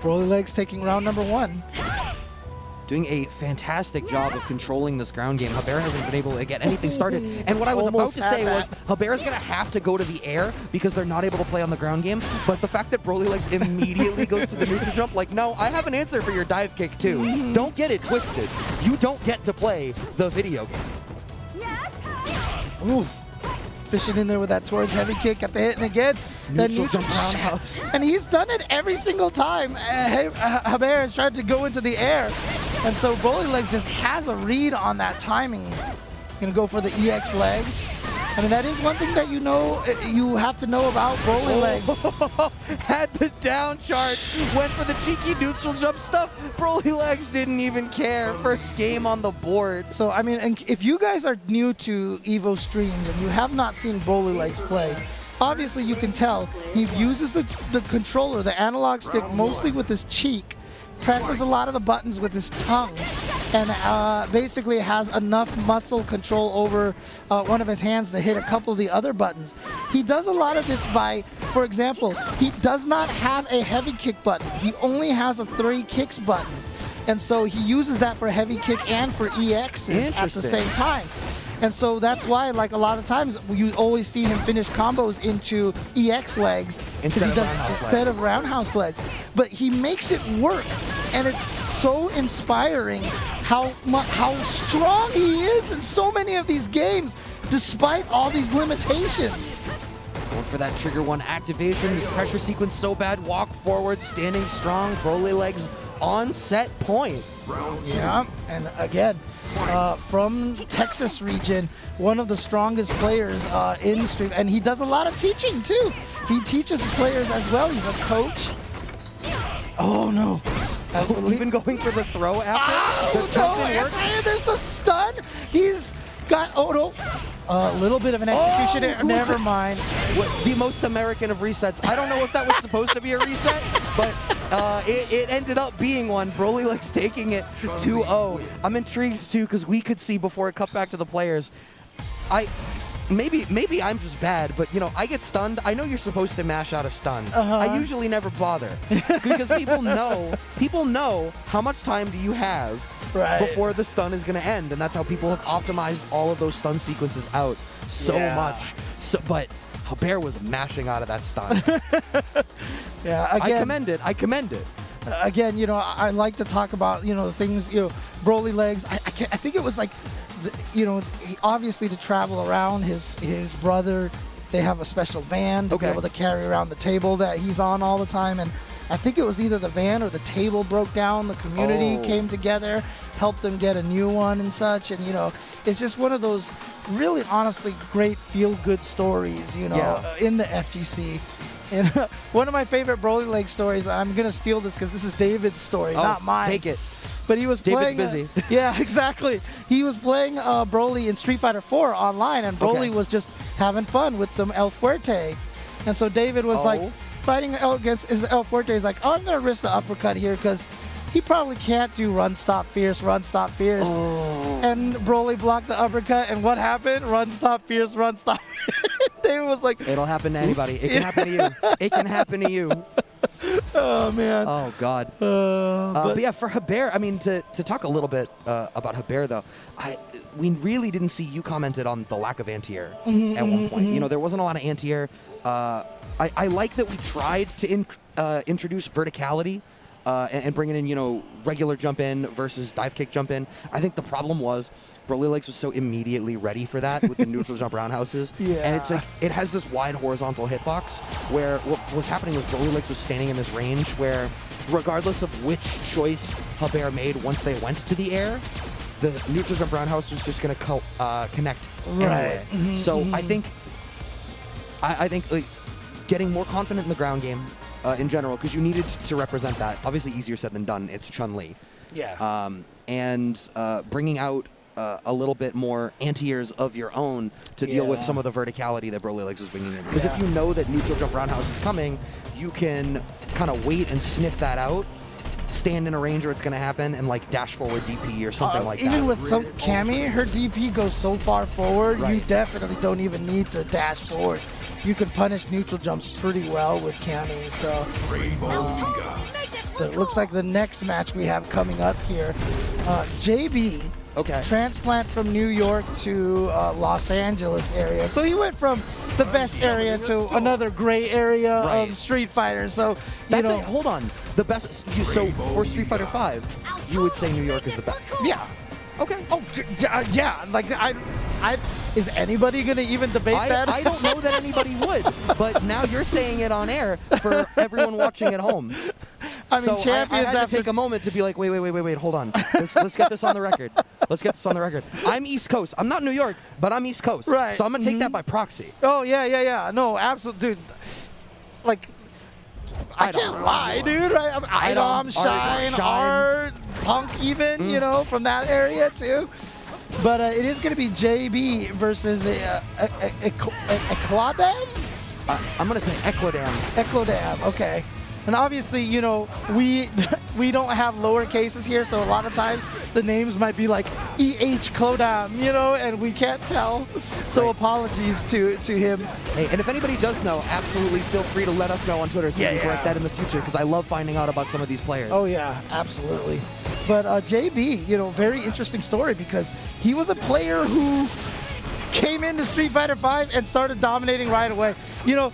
Brolylegs taking round number 1. Doing a fantastic job of controlling this ground game. Haber hasn't been able to get anything started. And what I was about to say was, Haber's going to have to go to the air because they're not able to play on the ground game. But the fact that Brolylegs immediately goes to the neutral jump, like, no, I have an answer for your dive kick too. Don't get it twisted. You don't get to play the video game. Oof. Fishing in there with that towards heavy kick at the hit, and again, that neutral roundhouse. And he's done it every single time. Haber has tried to go into the air. And so Brolylegs just has a read on that timing. Gonna go for the EX legs. I mean, that is one thing that you have to know about Brolylegs. Had the down charge, went for the cheeky neutral jump stuff. Brolylegs didn't even care. First game on the board. So, I mean, and if you guys are new to Evo streams and you have not seen Brolylegs play, obviously you can tell he uses the controller, the analog stick, mostly with his cheek, presses a lot of the buttons with his tongue, and basically has enough muscle control over one of his hands to hit a couple of the other buttons. He does a lot of this by, for example, he does not have a heavy kick button. He only has a 3 kicks button. And so he uses that for heavy kick and for EX at the same time. And so that's why, like, a lot of times you always see him finish combos into EX legs instead of roundhouse legs. But he makes it work, and it's so inspiring how strong he is in so many of these games, despite all these limitations. Going for that trigger 1 activation, this pressure sequence so bad, walk forward, standing strong, Brolylegs on set point. Yeah, and again, from Texas region, one of the strongest players in stream, and he does a lot of teaching too. He teaches players as well. He's a coach. Oh no. Even going for the throw after? No, there's the stun. He's got, a little bit of an execution error. Never mind. The most American of resets. I don't know if that was supposed to be a reset, but it ended up being one. Brolylegs taking it 2-0. I'm intrigued too because we could see before it cut back to the players. Maybe I'm just bad, but I get stunned. I know you're supposed to mash out a stun. I usually never bother because people know how much time do you have before the stun is going to end, and that's how people have optimized all of those stun sequences out so much. But Haber was mashing out of that stun. Yeah, again, I commend it. Again, I like to talk about the things Brolylegs. I think it was like, obviously to travel around his brother, they have a special van to be able to carry around the table that he's on all the time, and I think it was either the van or the table broke down. The community came together, helped them get a new one and such, and it's just one of those really honestly great feel-good stories, in the FGC. And one of my favorite Brolylegs stories, I'm gonna steal this because this is David's story, not mine. Take it. But he was playing. David's busy. Yeah, exactly. He was playing Broly in Street Fighter 4 online, and Broly was just having fun with some El Fuerte. And so David was like fighting against his El Fuerte. He's like, oh, I'm gonna risk the uppercut here because he probably can't do run, stop, fierce, run, stop, fierce. And Broly blocked the uppercut, and what happened? Run, stop, fierce, run, stop. David was like, it'll happen to anybody. It can happen to you. It can happen to you. Oh man. Oh god. But yeah, for Haber, I mean, to talk a little bit about Haber though, we really didn't see, you commented on the lack of anti-air at one point. There wasn't a lot of anti-air. I like that we tried to introduce verticality and bringing in, regular jump in versus dive kick jump in. I think the problem was Brolylegs was so immediately ready for that with the neutral jump roundhouses. Yeah. And it's like, it has this wide horizontal hitbox where what was happening was Brolylegs was standing in this range where regardless of which choice Haber made once they went to the air, the neutral jump roundhouse was just going to connect anyway. So I think like getting more confident in the ground game in general, because you needed to represent that. Obviously easier said than done. It's Chun-Li. Yeah. And bringing out a little bit more anti-airs of your own to deal with some of the verticality that Brolylegs is bringing in. Because if you know that neutral jump roundhouse is coming, you can kind of wait and sniff that out, stand in a range where it's going to happen, and like dash forward DP or something like that. Even with some Cammy, her DP goes so far forward, you definitely don't even need to dash forward. You can punish neutral jumps pretty well with Cammy. So it looks like the next match we have coming up here, JB. Transplant from New York to Los Angeles area. So he went from the best area to another gray area of Street Fighter. So you know, hold on, the best. So for Street Fighter V, you would say New York is the best. Yeah. Okay. Oh yeah. Like is anybody gonna even debate that? I don't know that anybody would, but now you're saying it on air for everyone watching at home. I mean, so champions I had to take a moment to be like, wait, hold on. Let's get this on the record. Let's get this on the record. I'm East Coast. I'm not New York, but I'm East Coast. Right. So I'm gonna take that by proxy. Oh yeah. No, absolutely, dude. Like, I can't lie, dude. Idom, Shine, Art, Punk, even you know, from that area too. But it is going to be JB versus Ehclodam? I'm going to say Ehclodam. Ehclodam, okay. And obviously, you know, we don't have lower cases here, so a lot of times the names might be like Ehclodam, you know, and we can't tell. So apologies to him. Hey, and if anybody does know, absolutely feel free to let us know on Twitter so we can correct that in the future, because I love finding out about some of these players. Oh yeah, absolutely. But JB, you know, very interesting story, because he was a player who came into Street Fighter V and started dominating right away. You know,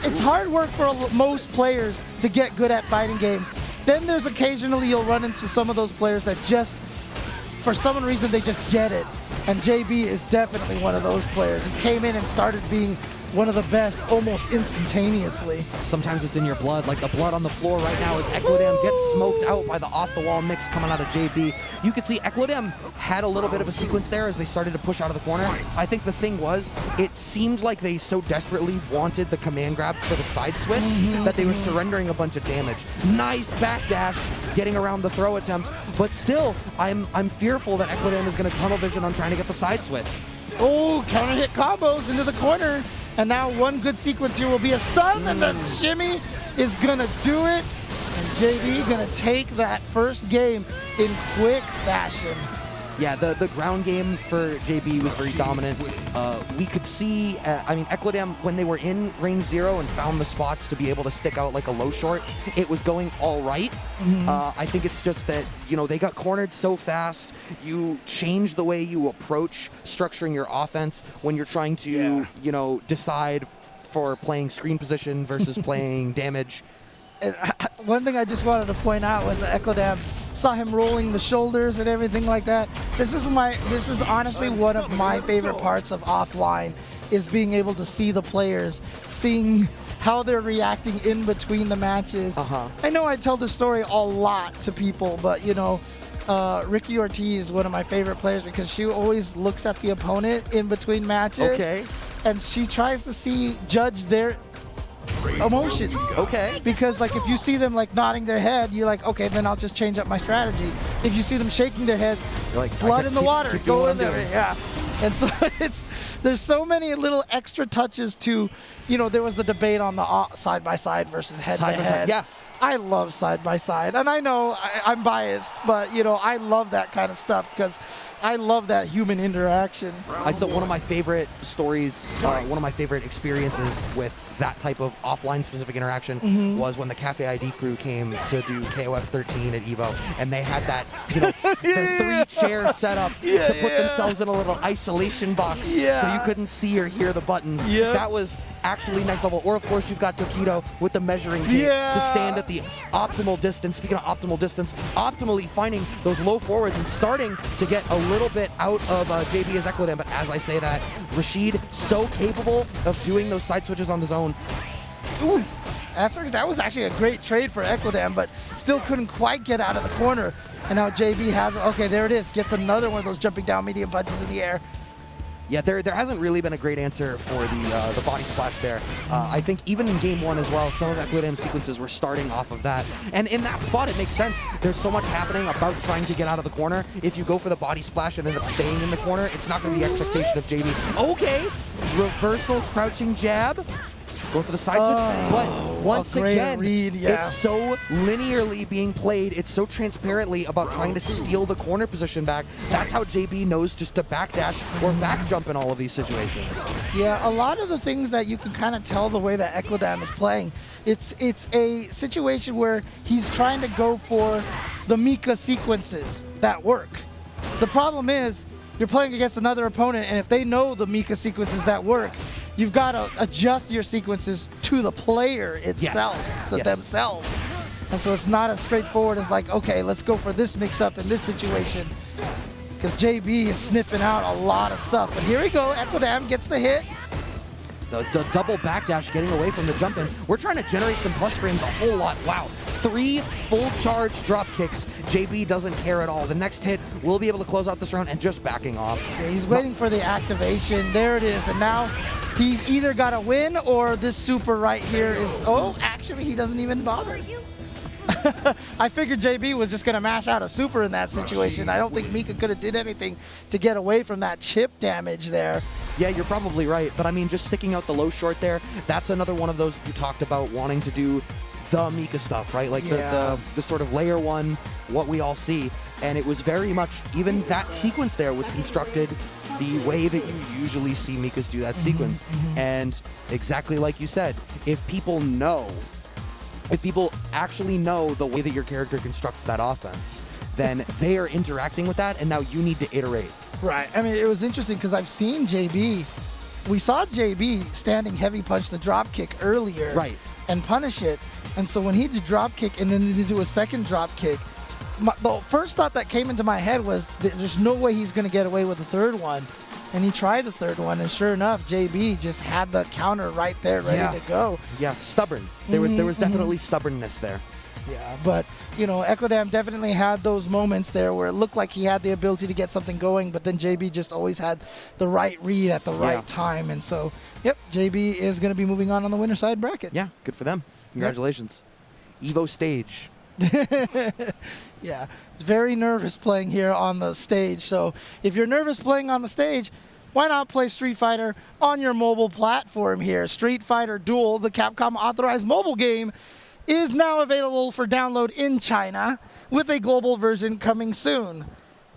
it's hard work for most players to get good at fighting games. Then there's occasionally you'll run into some of those players that just, for some reason, they just get it. And JB is definitely one of those players. He came in and started being one of the best almost instantaneously. Sometimes it's in your blood, like the blood on the floor right now as Ehclodam gets smoked out by the off-the-wall mix coming out of JB. You could see Ehclodam had a little bit of a sequence there as they started to push out of the corner. I think the thing was, it seemed like they so desperately wanted the command grab for the side switch that they were surrendering a bunch of damage. Nice backdash, getting around the throw attempt, but still, I'm fearful that Ehclodam is going to tunnel vision on trying to get the side switch. Oh, counter hit combos into the corner. And now one good sequence here will be a stun, and the shimmy is gonna do it. And JB gonna take that first game in quick fashion. Yeah, the ground game for JB was very dominant. We could see, I mean, Ehclodam, when they were in range 0 and found the spots to be able to stick out like a low short, it was going all right. I think it's just that, you know, they got cornered so fast. You change the way you approach structuring your offense when you're trying to, you know, decide for playing screen position versus playing damage. And one thing I just wanted to point out was that Ehclodam saw him rolling the shoulders and everything like that. This is honestly one of my favorite parts of offline, is being able to see the players, seeing how they're reacting in between the matches. I know I tell this story a lot to people, but you know, Ricky Ortiz is one of my favorite players because she always looks at the opponent in between matches. And she tries to judge their emotions. Because like if you see them like nodding their head, you're like, okay, then I'll just change up my strategy. If you see them shaking their head, you're like, blood in the water, go in there. Yeah. And so there's so many little extra touches to, you know, there was the debate on the side by side versus head to head. Yeah. I love side by side, and I know I'm biased, but you know, I love that kind of stuff because I love that human interaction. I saw one of my favorite stories, one of my favorite experiences with that type of offline specific interaction was when the Cafe ID crew came to do KOF 13 at EVO, and they had that, you know, the 3-chair setup to put themselves in a little isolation box so you couldn't see or hear the buttons. That was actually next level. Or of course you've got Tokido with the measuring tape to stand at the optimal distance. Speaking of optimal distance, optimally finding those low forwards and starting to get a little bit out of JB as Ehclodam. But as I say that, Rashid so capable of doing those side switches on his own. Ooh, that was actually a great trade for Ehclodam, but still couldn't quite get out of the corner. And now JB has, okay, there it is, gets another one of those jumping down medium punches in the air. Yeah, there hasn't really been a great answer for the body splash there. I think even in game 1 as well, some of Ehclodam's sequences were starting off of that. And in that spot, it makes sense. There's so much happening about trying to get out of the corner. If you go for the body splash and end up staying in the corner, it's not going to be the expectation of JB. Okay, reversal, crouching jab. Go for the side switch, but once again, it's so linearly being played. It's so transparently about trying to steal the corner position back. That's how JB knows just to backdash or back jump in all of these situations. Yeah, a lot of the things that you can kind of tell the way that Ehclodam is playing, it's a situation where he's trying to go for the Mika sequences that work. The problem is, you're playing against another opponent, and if they know the Mika sequences that work, you've got to adjust your sequences to the player itself, themselves. And so it's not as straightforward as like, okay, let's go for this mix-up in this situation. Because JB is sniffing out a lot of stuff. But here we go, Ehclodam gets the hit. The double backdash getting away from the jump in. We're trying to generate some plus frames a whole lot. Wow. 3 full charge drop kicks. JB doesn't care at all. The next hit will be able to close out this round and just backing off. Yeah, he's waiting for the activation. There it is. And now he's either got to win or this super right here is... Oh, actually, he doesn't even bother. I figured JB was just going to mash out a super in that situation. I don't think Mika could have did anything to get away from that chip damage there. Yeah, you're probably right. But I mean, just sticking out the low short there, that's another one of those you talked about wanting to do the Mika stuff, right? Like the sort of layer 1, what we all see. And it was very much, even that sequence there was constructed the way that you usually see Mikas do that sequence. And exactly like you said, if people actually know the way that your character constructs that offense, then they are interacting with that, and now you need to iterate. Right. I mean, it was interesting because I've seen JB. We saw JB standing heavy punch the drop kick earlier, right, and punish it. And so when he did drop kick and then to do a second drop kick, the first thought that came into my head was that there's no way he's going to get away with the third one. And he tried the third one, and sure enough, JB just had the counter right there, ready to go. Yeah, stubborn. There was definitely stubbornness there. Yeah, but you know, Ehclodam definitely had those moments there where it looked like he had the ability to get something going, but then JB just always had the right read at the right time, and so yep, JB is going to be moving on the winner side bracket. Yeah, good for them. Congratulations. Yep. Evo stage. Yeah, it's very nervous playing here on the stage. So if you're nervous playing on the stage, why not play Street Fighter on your mobile platform here? Street Fighter Duel, the Capcom authorized mobile game, is now available for download in China with a global version coming soon.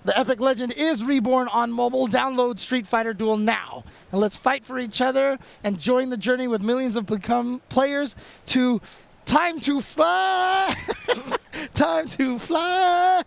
The epic legend is reborn on mobile. Download Street Fighter Duel now. And let's fight for each other and join the journey with millions of players to time to fly. Time to fly.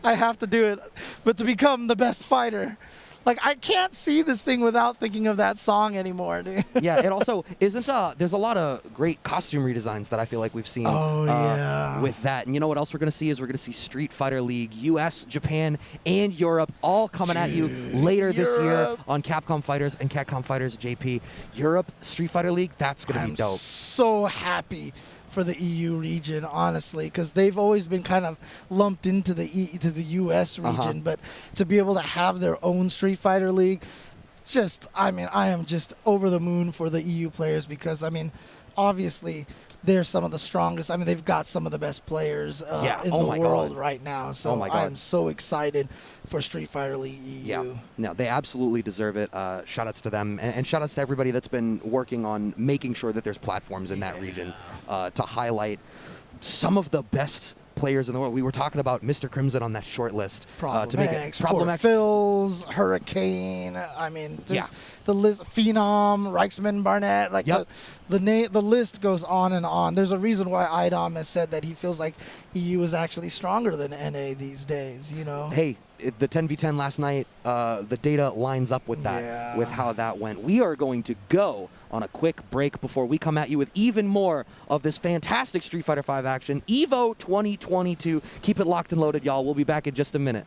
I have to do it, but to become the best fighter. Like, I can't see this thing without thinking of that song anymore, dude. Yeah, it also isn't, there's a lot of great costume redesigns that I feel like we've seen with that. And you know what else we're going to see is we're going to see Street Fighter League, US, Japan, and Europe all coming at you later this year on Capcom Fighters and Capcom Fighters JP. Europe, Street Fighter League, that's going to be dope. I'm so happy for the EU region, honestly, because they've always been kind of lumped into the US region, but to be able to have their own Street Fighter League, I am just over the moon for the EU players because, I mean, obviously they're some of the strongest. I mean, they've got some of the best players in the world right now. So I'm so excited for Street Fighter League EU. Yeah, no, they absolutely deserve it. Shout outs to them and shout outs to everybody that's been working on making sure that there's platforms in that region to highlight some of the best players in the world. We were talking about Mr. Crimson on that short list. To make it Phils, Hurricane. I mean, the list, Phenom, Reichsman, Barnett. Like the list goes on and on. There's a reason why IDOM has said that he feels like EU is actually stronger than NA these days. You know. Hey, the 10v10 last night, the data lines up with that, with how that went. We are going to go on a quick break before we come at you with even more of this fantastic Street Fighter V action, EVO 2022. Keep it locked and loaded, y'all. We'll be back in just a minute.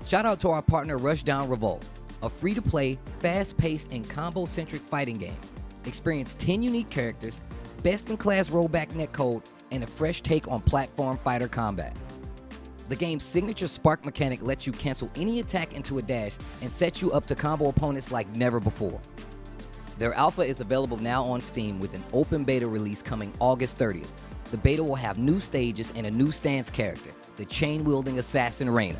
Shout out to our partner Rushdown Revolt, a free-to-play, fast-paced, and combo-centric fighting game. Experience 10 unique characters, best-in-class rollback netcode, and a fresh take on platform fighter combat. The game's signature spark mechanic lets you cancel any attack into a dash and sets you up to combo opponents like never before. Their alpha is available now on Steam with an open beta release coming August 30th. The beta will have new stages and a new stance character, the chain-wielding assassin Reina.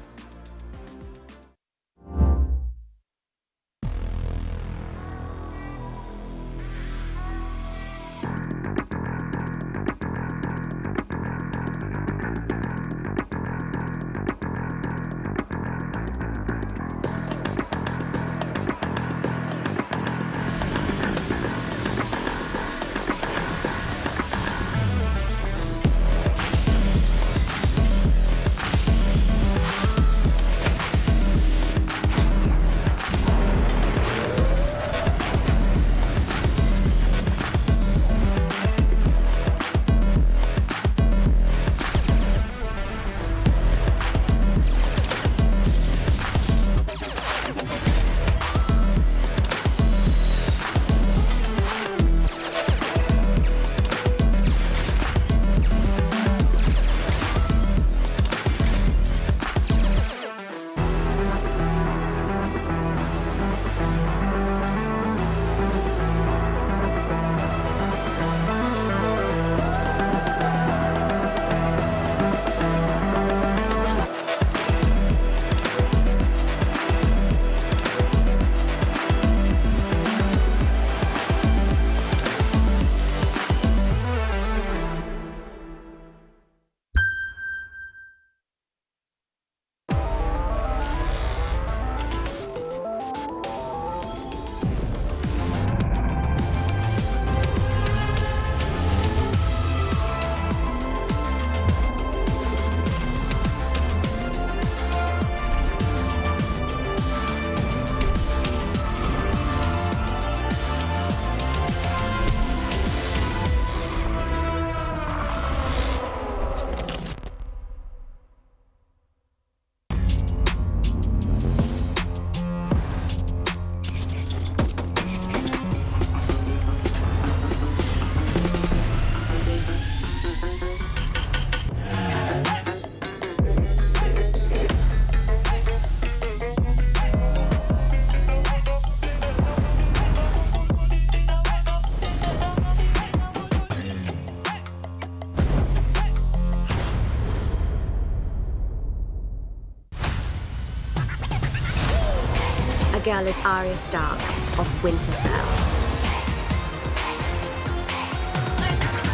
Girl is Arya Stark of Winterfell.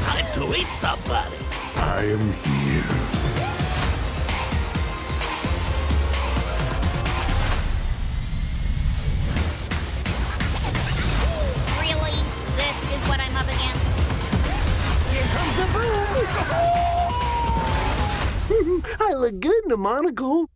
Time to eat somebody. I am here. Really? This is what I'm up against? Here comes the boom! I look good in a monocle.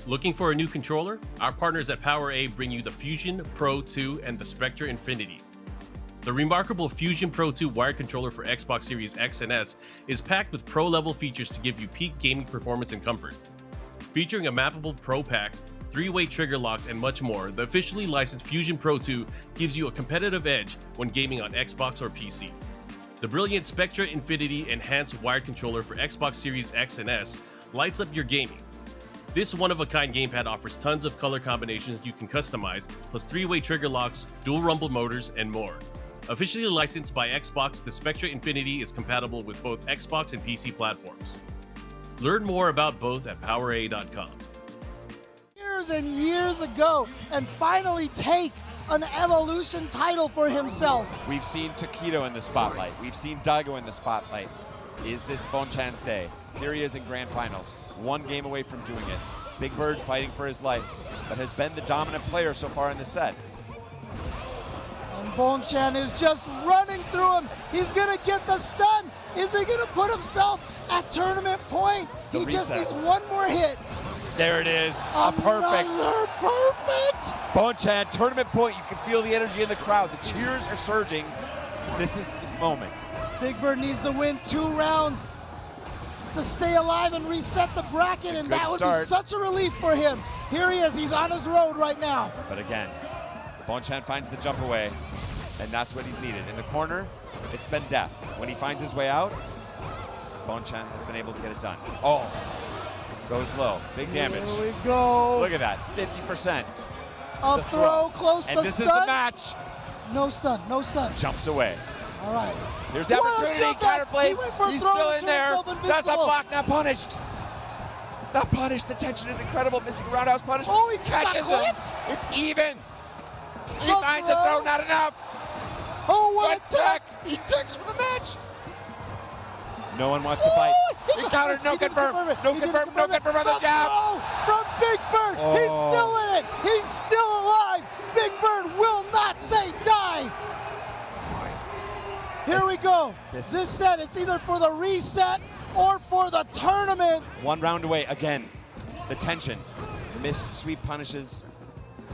Looking for a new controller? Our partners at PowerA bring you the Fusion Pro 2 and the Spectra Infinity. The remarkable Fusion Pro 2 wired controller for Xbox Series X and S is packed with pro-level features to give you peak gaming performance and comfort. Featuring a mappable Pro Pack, 3-way trigger locks, and much more, the officially licensed Fusion Pro 2 gives you a competitive edge when gaming on Xbox or PC. The brilliant Spectra Infinity enhanced wired controller for Xbox Series X and S lights up your gaming. This one-of-a-kind gamepad offers tons of color combinations you can customize, plus 3-way trigger locks, dual rumble motors, and more. Officially licensed by Xbox, the Spectra Infinity is compatible with both Xbox and PC platforms. Learn more about both at PowerA.com. Years and years ago, and finally take an Evolution title for himself. We've seen Taquito in the spotlight. We've seen Daigo in the spotlight. Is this Bonchan's day? Here he is in Grand Finals, one game away from doing it. Big Bird fighting for his life, but has been the dominant player so far in the set. And Bonchan is just running through him. He's gonna get the stun. Is he gonna put himself at tournament point? The he reset. just needs one more hit. There it is. A perfect. Another perfect. Bonchan, tournament point. You can feel the energy in the crowd. The cheers are surging. This is his moment. Big Bird needs to win 2 rounds to stay alive and reset the bracket, and that would be such a relief for him. Here he is. He's on his road right now. But again, Bonchan finds the jump away, and that's what he's needed. In the corner, it's been death. When he finds his way out, Bonchan has been able to get it done. Oh, goes low. Big damage. Here we go. Look at that, 50%. A throw close and to this stun. is the match. No stun, no stun. Jumps away. All right. There's the opportunity, counterplay. He's still in there. That's a block, not punished. Not punished. The tension is incredible. Missing roundhouse punish. Oh, he just got catches clipped. him. It's even. He finds the throw, not enough. Oh, what a tech. He ticks for the match. No one wants to fight. He countered, no confirm. No confirm, no confirm on the jab. From Big Bird. He's still in it. He's still alive. Big Bird will not say die. Here we go. This set, it's either for the reset or for the tournament. 1 round away again. The tension. Missed sweep punishes.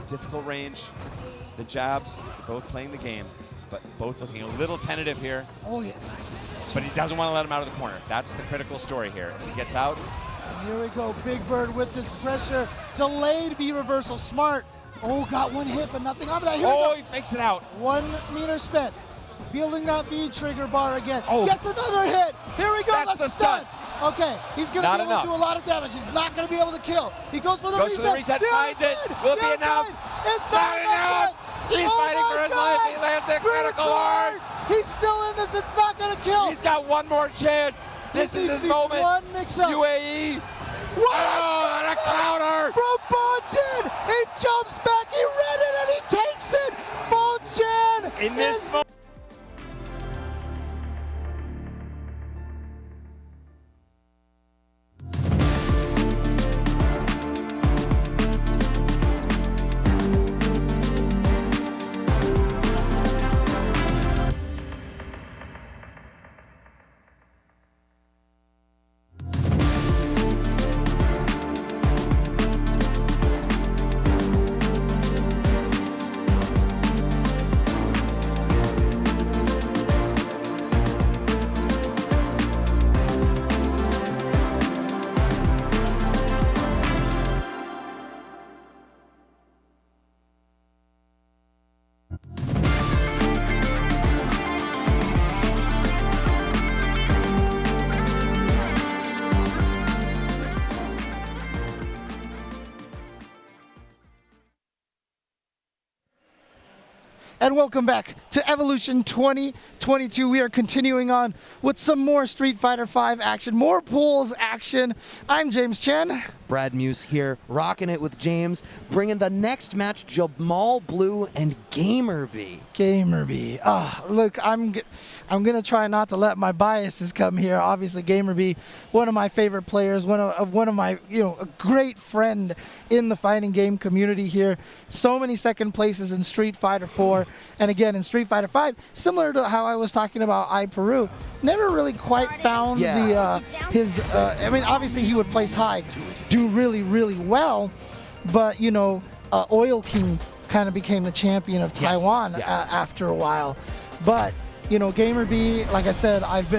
Difficult range. The jabs, both playing the game, but both looking a little tentative here. Oh, yeah. But he doesn't want to let him out of the corner. That's the critical story here. He gets out. Here we go. Big Bird with this pressure. Delayed V reversal. Smart. Oh, got 1 hit, but nothing out of that. Here we go. He makes it out. 1 meter spent. Building that V trigger bar again. Oh. Gets another hit. Here we go. That's the stun. Okay, he's going to be able to do a lot of damage. He's not going to be able to kill. He goes for the reset. Goes for the reset, finds it. Will it be enough? It's not enough. He's fighting for his life. He lands the critical hard. He's still in this. It's not going to kill. He's got 1 more chance. This is his moment. One mix-up. UAE. What? Oh, and a counter. From Bonchan. He jumps back. He read it and he takes it. Bonchan. In this moment. And welcome back to Evolution 2022. We are continuing on with some more Street Fighter V action, more pools action. I'm James Chen. Brad Muse here, rocking it with James, bringing the next match, Jamal Blue and Gamerby. Gamerby. Look, I'm gonna try not to let my biases come here. Obviously, Gamerby, one of my favorite players, one of my, a great friend in the fighting game community here. So many second places in Street Fighter 4, and again in Street Fighter 5. Similar to how I was talking about iPeru, never really quite found I mean, obviously he would place high, do really, really well, but Oil King kind of became the champion of Taiwan after a while. But Gamerby, like I said, I've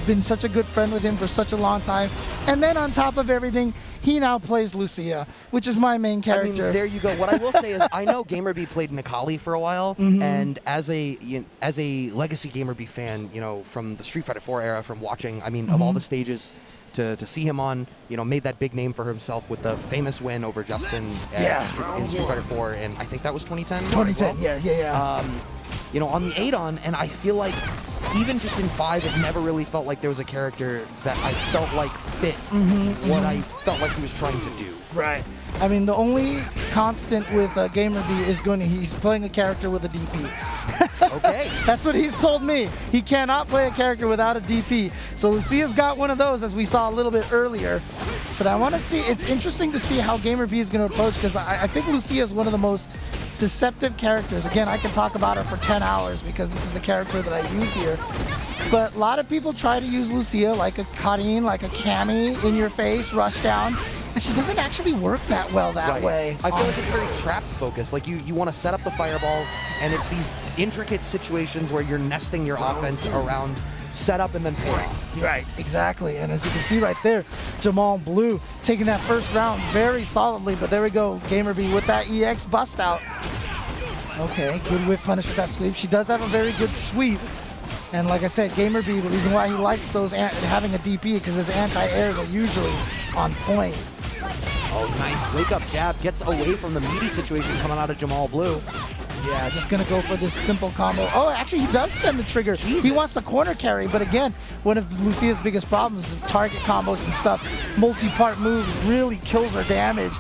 been such a good friend with him for such a long time. And then on top of everything, he now plays Lucia, which is my main character. I mean, there you go. What I will say is, I know Gamerby played Nikali for a while, and as a legacy Gamerby fan, from the Street Fighter 4 era, from watching, of all the stages, to see him on, made that big name for himself with the famous win over Justin in Street Fighter 4, and I think that was 2010. 2010, well. On the 8-on, and I feel like even just in 5, it never really felt like there was a character that I felt like fit what I felt like he was trying to do. Right. I mean, the only constant with Gamerby is he's playing a character with a DP. Okay. That's what he's told me. He cannot play a character without a DP. So Lucia's got one of those, as we saw a little bit earlier. But I want to see, it's interesting to see how Gamerby is going to approach, because I think Lucia is one of the most deceptive characters. Again, I can talk about her for 10 hours because this is the character that I use here. But a lot of people try to use Lucia like a Karin, like a Cammy, in your face, rush down. And she doesn't actually work that well that way. I feel like it's very trap focused. Like you want to set up the fireballs, and it's these intricate situations where you're nesting your offense around set up and then pay off. Right, exactly. And as you can see right there, Jamal Blue taking that first round very solidly. But there we go, GamerB with that EX bust out. Okay, good whiff punish with that sweep. She does have a very good sweep. And like I said, GamerB, the reason why he likes those having a DP because his anti-airs are usually on point. Oh, nice wake up jab. Gets away from the meaty situation coming out of Jamal Blue. Yeah, just gonna go for this simple combo. Oh, actually he does spend the trigger. Jesus. He wants the corner carry, but again, one of Lucia's biggest problems is the target combos and stuff. Multi-part moves really kills her damage.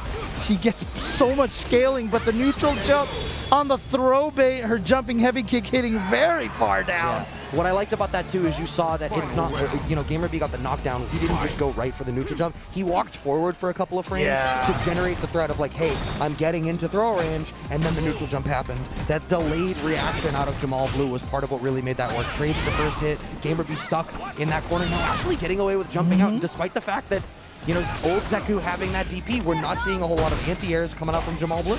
She gets so much scaling, but the neutral jump on the throw bait, her jumping heavy kick hitting very far down. Yeah. What I liked about that too is you saw that it's not, GamerB got the knockdown. He didn't just go right for the neutral jump. He walked forward for a couple of frames to generate the threat of like, hey, I'm getting into throw range, and then the neutral jump happened. That delayed reaction out of Jamal Blue was part of what really made that work. Trades the first hit, GamerB stuck in that corner, now actually getting away with jumping out, despite the fact that old Zeku having that DP, we're not seeing a whole lot of anti-airs coming out from Jamal Blue.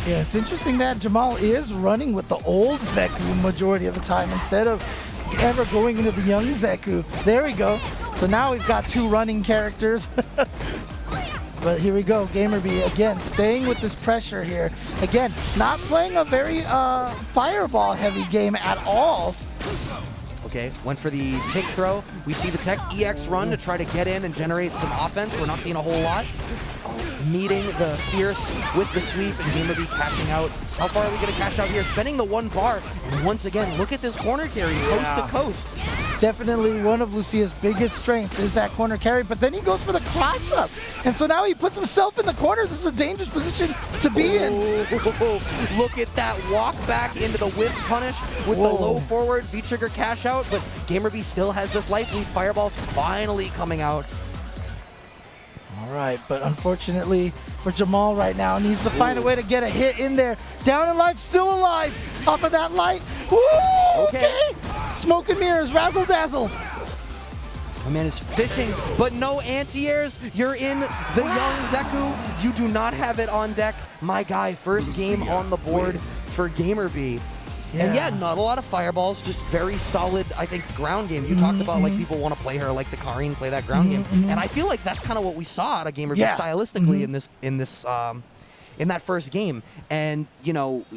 Yeah, it's interesting that Jamal is running with the old Zeku majority of the time instead of ever going into the young Zeku. There we go. So now we've got two running characters. But here we go, GamerB again, staying with this pressure here. Again, not playing a very fireball-heavy game at all. Okay, went for the tick throw. We see the tech EX run to try to get in and generate some offense. We're not seeing a whole lot. Meeting the fierce with the sweep, and GamerB cashing out. How far are we going to cash out here? Spending the 1 bar. And once again, look at this corner carry, coast to coast. Definitely one of Lucia's biggest strengths is that corner carry, but then he goes for the cross up. And so now he puts himself in the corner. This is a dangerous position to be in. Look at that walk back into the whip punish with the low forward V-trigger cash out, but GamerB still has this life lead. Fireballs finally coming out. All right, but unfortunately for Jamal right now, needs to find a way to get a hit in there. Down in life, still alive off of that light. Woo! Okay. Smoke and mirrors, razzle dazzle. My man is fishing, but no anti-airs. You're in the young Zeku. You do not have it on deck. My guy, first game on the board for GamerB. And yeah, not a lot of fireballs, just very solid, I think, ground game. You talked about like people want to play her like the Karin, play that ground game. And I feel like that's kind of what we saw out of GamerB stylistically in that first game. And,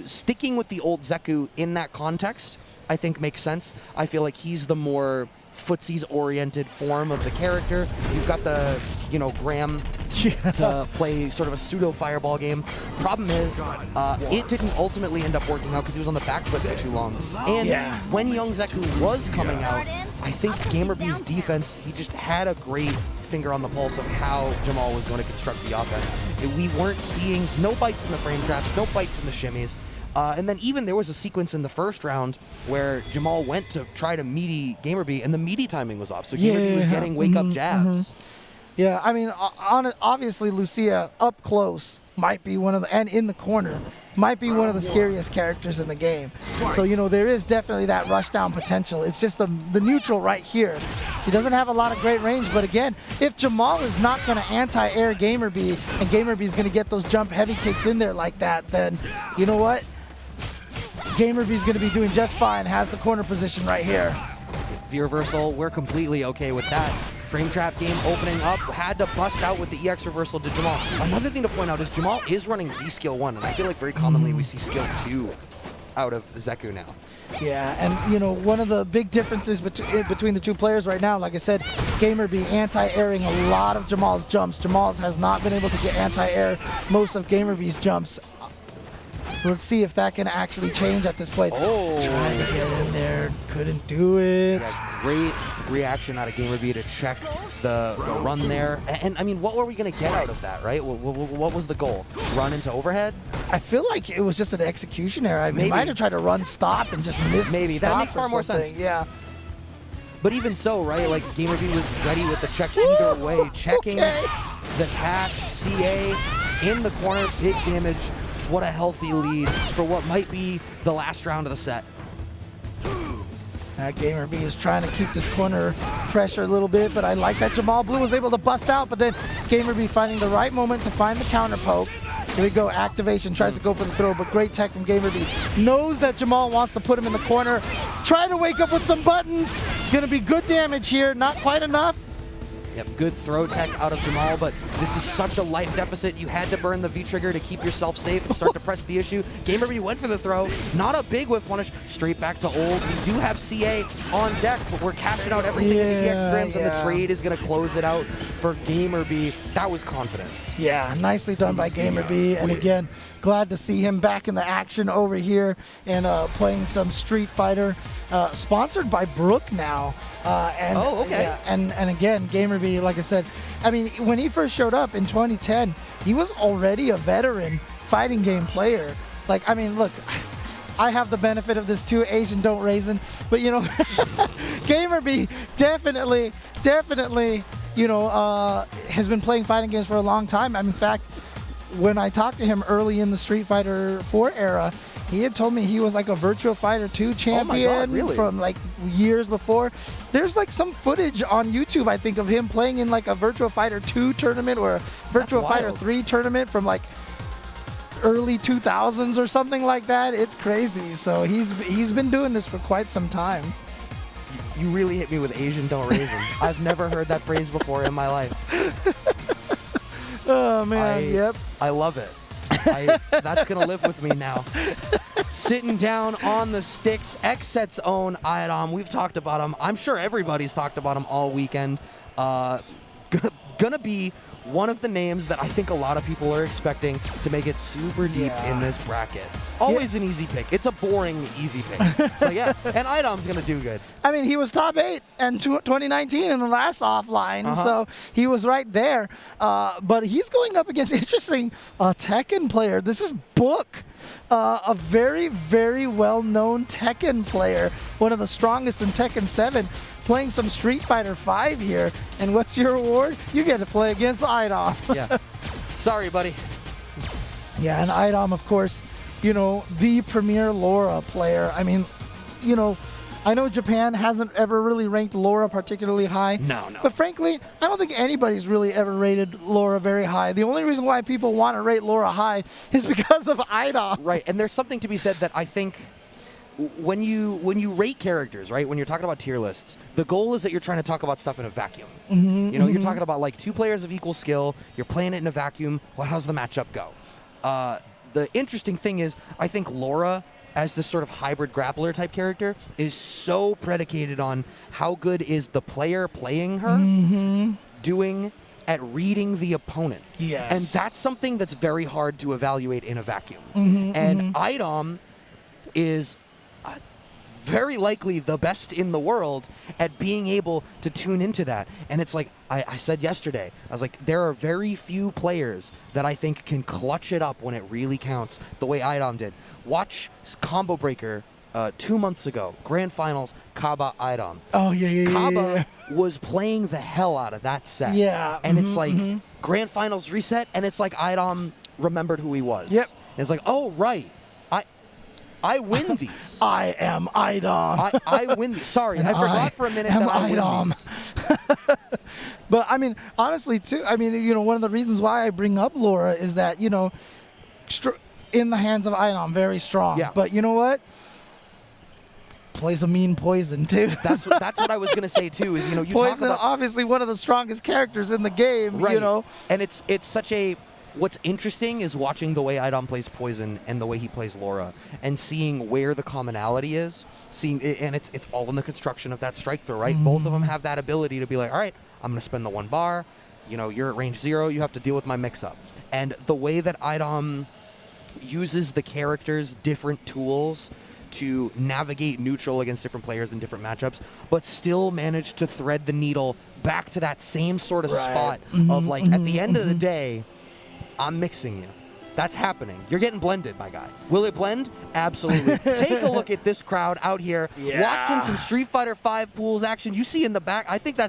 sticking with the old Zeku in that context, I think makes sense. I feel like he's the more footsies-oriented form of the character. You've got the, Graham to play sort of a pseudo-fireball game. Problem is, it didn't ultimately end up working out because he was on the back foot for too long. And when young Zeku was coming out, I think GamerB's defense, he just had a great finger on the pulse of how Jamal was going to construct the offense. We weren't seeing no bites in the frame traps, no bites in the shimmies. And then even there was a sequence in the first round where Jamal went to try to meaty GamerB, and the meaty timing was off. So GamerB was getting wake-up jabs. Yeah, I mean, obviously Lucia up close might be one of the, and in the corner, might be one of the scariest characters in the game. So, there is definitely that rushdown potential. It's just the neutral right here. She doesn't have a lot of great range, but again, if Jamal is not going to anti-air GamerB, and GamerB is going to get those jump heavy kicks in there like that, then you know what? GamerB is going to be doing just fine, has the corner position right here. V-reversal, we're completely okay with that. Frame trap game opening up, had to bust out with the EX reversal to Jamal. Another thing to point out is Jamal is running V-Skill 1, and I feel like very commonly we see Skill 2 out of Zeku now. Yeah, and one of the big differences between the two players right now, like I said, GamerB anti-airing a lot of Jamal's jumps. Jamal has not been able to get anti-air most of GamerB's jumps. Let's see if that can actually change at this point. Oh, trying to get in there, couldn't do it. Yeah, great reaction out of GamerB to check the run there. And I mean, what were we going to get out of that, right? What was the goal? Run into overhead? I feel like it was just an execution error. I might have tried to run stop and just miss. Maybe that makes far more sense. Yeah. But even so, right? Like GamerB was ready with the check either way, checking the cash CA in the corner, big damage. what a healthy lead for what might be the last round of the set. Gamer B is trying to keep this corner pressure a little bit, but I like that Jamal Blue was able to bust out, but then Gamer B finding the right moment to find the counter poke. Here we go, activation, tries to go for the throw, but great tech from Gamer B. Knows that Jamal wants to put him in the corner. Try to wake up with some buttons. Gonna be good damage here, not quite enough. Yep, good throw tech out of Jamal, but this is such a life deficit. You had to burn the V-trigger to keep yourself safe and start to press the issue. Gamer B went for the throw. Not a big whiff punish. Straight back to old. We do have CA on deck, but we're cashing out everything in the EX grams, and the trade is going to close it out for Gamer B. That was confident. Yeah, nicely done by Gamer B. And again, glad to see him back in the action over here and playing some Street Fighter. Sponsored by Brook now. Yeah, and again, Gamer B, like I said, I mean, when he first showed up in 2010, he was already a veteran fighting game player. Like, I mean, look, I have the benefit of this too, Asian don't raisin, but you know, Gamer B definitely, you know, has been playing fighting games for a long time. I mean, in fact, when I talked to him early in the Street Fighter 4 era, he had told me he was like a Virtua Fighter 2 champion from like years before. There's like some footage on YouTube, I think, of him playing in like a Virtua Fighter 2 tournament or a Virtua Fighter 3 tournament from like early 2000s or something like that. It's crazy. So he's been doing this for quite some time. You really hit me with Asian don't raisin. I've never heard that phrase before in my life. Oh man, yep. I love it. That's gonna live with me now. Sitting down on the sticks, Xset's own item. We've talked about him. I'm sure everybody's talked about him all weekend. Gonna be one of the names that I think a lot of people are expecting to make it super deep in this bracket. Always an easy pick. It's a boring easy pick. So yeah, and Idom's gonna do good. I mean, he was top 8 in 2019 in the last offline, so he was right there. But he's going up against, interesting, Tekken player. This is Book, a very, very well-known Tekken player, one of the strongest in Tekken 7. Playing some Street Fighter 5 here, and what's your reward? You get to play against Idom. Yeah. Sorry, buddy. Yeah, and Idom, of course, you know, the premier Laura player. I mean, you know, I know Japan hasn't ever really ranked Laura particularly high. No. But frankly, I don't think anybody's really ever rated Laura very high. The only reason why people want to rate Laura high is because of Idom. Right, and there's something to be said that I think when you rate characters, right, when you're talking about tier lists, the goal is that you're trying to talk about stuff in a vacuum. You know, you're talking about like 2 players of equal skill, you're playing it in a vacuum. Well, how's the matchup go? The interesting thing is, I think Laura, as this sort of hybrid grappler type character, is so predicated on how good is the player playing her doing at reading the opponent. Yes. And that's something that's very hard to evaluate in a vacuum. And Idom is very likely the best in the world at being able to tune into that. And it's like I said yesterday, I was like, there are very few players that I think can clutch it up when it really counts the way Idom did. Watch Combo Breaker 2 months ago, Grand Finals, Kaba Idom. Oh, yeah. Kaba was playing the hell out of that set. Yeah. And it's like Grand Finals reset, and it's like Idom remembered who he was. Yep. And it's like, oh, right. I win these. I am Idom. I win these. Sorry, I forgot for a minute that I win these. But I mean, honestly, too, I mean, you know, one of the reasons why I bring up Laura is that, you know, in the hands of Idom, very strong. Yeah. But you know what? Plays a mean Poison, too. That's what I was going to say, too, is, you know, you Poison, talk about... obviously one of the strongest characters in the game, right. You know. And it's such a... What's interesting is watching the way Idom plays Poison and the way he plays Laura and seeing where the commonality is. And it's all in the construction of that strike throw, right? Both of them have that ability to be like, all right, I'm going to spend the 1 bar. You know, you're at range 0. You have to deal with my mix-up. And the way that Idom uses the character's different tools to navigate neutral against different players in different matchups, but still manage to thread the needle back to that same sort of spot of like, at the end of the day, I'm mixing you. That's happening. You're getting blended, my guy. Will it blend? Absolutely. Take a look at this crowd out here watching some Street Fighter V pools action. You see in the back, I think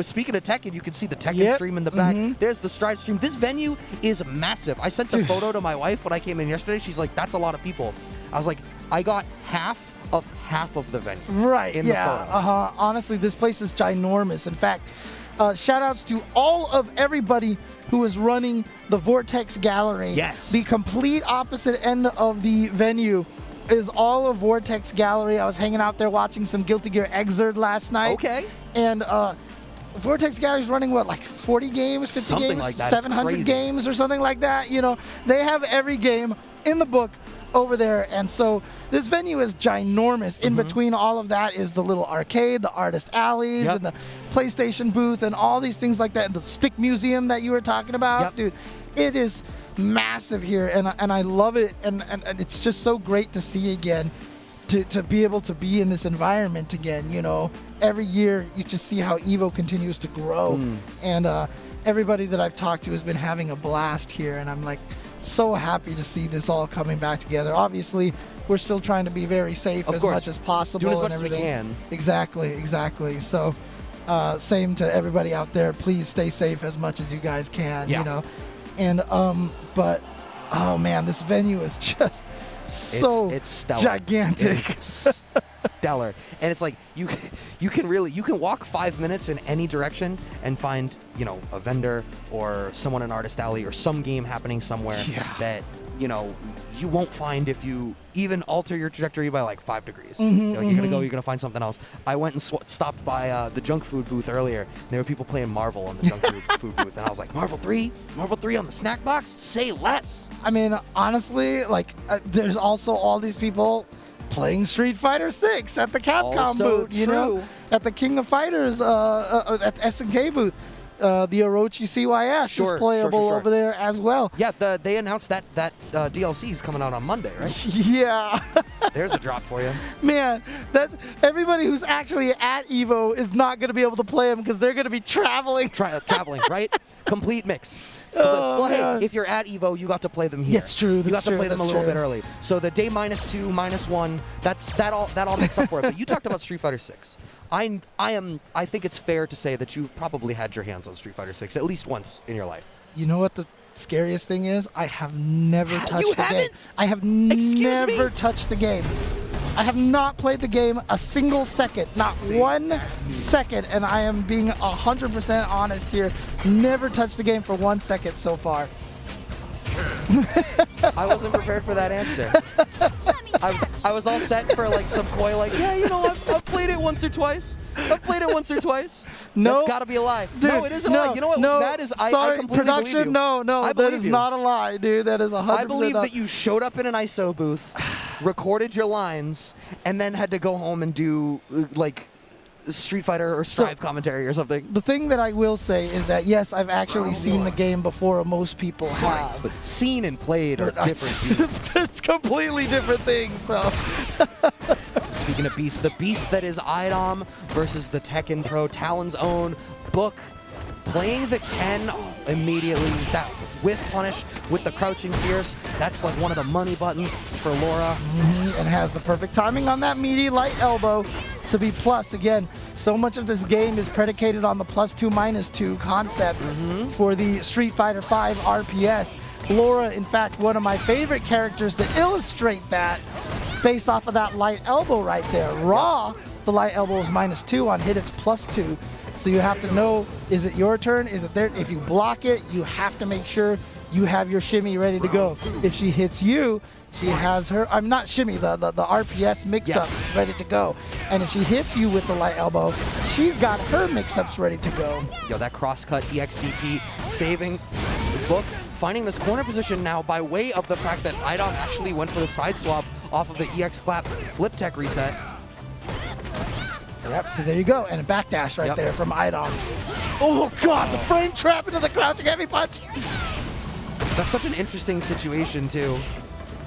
speaking of Tekken, you can see the Tekken stream in the back. There's the Strive stream. This venue is massive. I sent the photo to my wife when I came in yesterday. She's like, that's a lot of people. I was like, I got half of the venue. Right, in the photo. Honestly, this place is ginormous. In fact, shout outs to all of everybody who is running the Vortex Gallery. Yes. The complete opposite end of the venue is all of Vortex Gallery. I was hanging out there watching some Guilty Gear Xrd last night. Okay. And Vortex Gallery's running what, like 40 games, 50 something games, like that. 700 games or something like that. You know, they have every game in the book over there, and so this venue is ginormous. In between all of that is the little arcade, the artist alleys, and the PlayStation booth, and all these things like that, and the stick museum that you were talking about. Dude, it is massive here, and I love it, and it's just so great to see again, to be able to be in this environment again. You know, every year you just see how EVO continues to grow, and everybody that I've talked to has been having a blast here, and I'm like, so happy to see this all coming back together. Obviously, we're still trying to be very safe as much as possible. Do as much and everything. as we can. Exactly. So, same to everybody out there. Please stay safe as much as you guys can. You know, and but oh man, this venue is just so it's stellar. Gigantic. It's stellar. And it's like you can walk 5 minutes in any direction and find, you know, a vendor or someone in Artist Alley or some game happening somewhere that, you know, you won't find if you even alter your trajectory by like 5 degrees. You know, you're gonna find something else. I went and stopped by the junk food booth earlier, and there were people playing Marvel on the junk food booth, and I was like, Marvel 3 on the snack box? Say less. I mean, honestly, like, there's also all these people playing Street Fighter 6 at the Capcom booth, you know, at the King of Fighters, at the S&K booth. The Orochi CYS is playable over there as well. Yeah, they announced that DLC is coming out on Monday, right? Yeah. There's a drop for you. Man, that everybody who's actually at EVO is not going to be able to play them because they're going to be traveling. Traveling, right? Complete mix. Oh, well, hey, if you're at EVO, you got to play them here. That's true. You got to play them a little bit early. So the day -2, -1, that all makes up for it. But you talked about Street Fighter 6. I think it's fair to say that you've probably had your hands on Street Fighter 6 at least once in your life. You know what the scariest thing is? I have never touched the game. I have never touched the game. I have not played the game a single second, not 1 second, and I am being 100% honest here. Never touched the game for 1 second so far. I wasn't prepared for that answer. I was all set for like some coy, like, yeah, you know, I've played it once or twice. No, that's gotta be a lie. Dude, no, it isn't a lie. You know what's bad is I completely production, believe you. no, that is not a lie, dude. That is 100%. I believe that you showed up in an ISO booth, recorded your lines, and then had to go home and do like Street Fighter or Strive commentary or something. The thing that I will say is that yes, I've actually seen the game before. Most people have. But seen and played are different. It's completely different things. So. Speaking of beasts, the beast that is Idom versus the Tekken Pro, Talon's own Book, playing the Ken immediately, that with punish, with the crouching fierce, that's like one of the money buttons for Laura. And has the perfect timing on that meaty light elbow to be plus. Again, so much of this game is predicated on the +2 -2 concept for the Street Fighter V RPS. Laura, in fact, one of my favorite characters to illustrate that, based off of that light elbow right there. Raw, the light elbow is -2, on hit it's +2. So you have to know, is it your turn? Is it there? If you block it, you have to make sure you have your shimmy ready to go. If she hits you, she has her, I'm not shimmy, the RPS mix-up ready to go. And if she hits you with the light elbow, she's got her mix-ups ready to go. Yo, that cross-cut EXDP saving Book, finding this corner position now by way of the fact that Idom actually went for the side swap off of the EX clap flip tech reset. Yep, so there you go. And a backdash right there from Idom. Oh god, the frame trap into the crouching heavy punch. That's such an interesting situation too.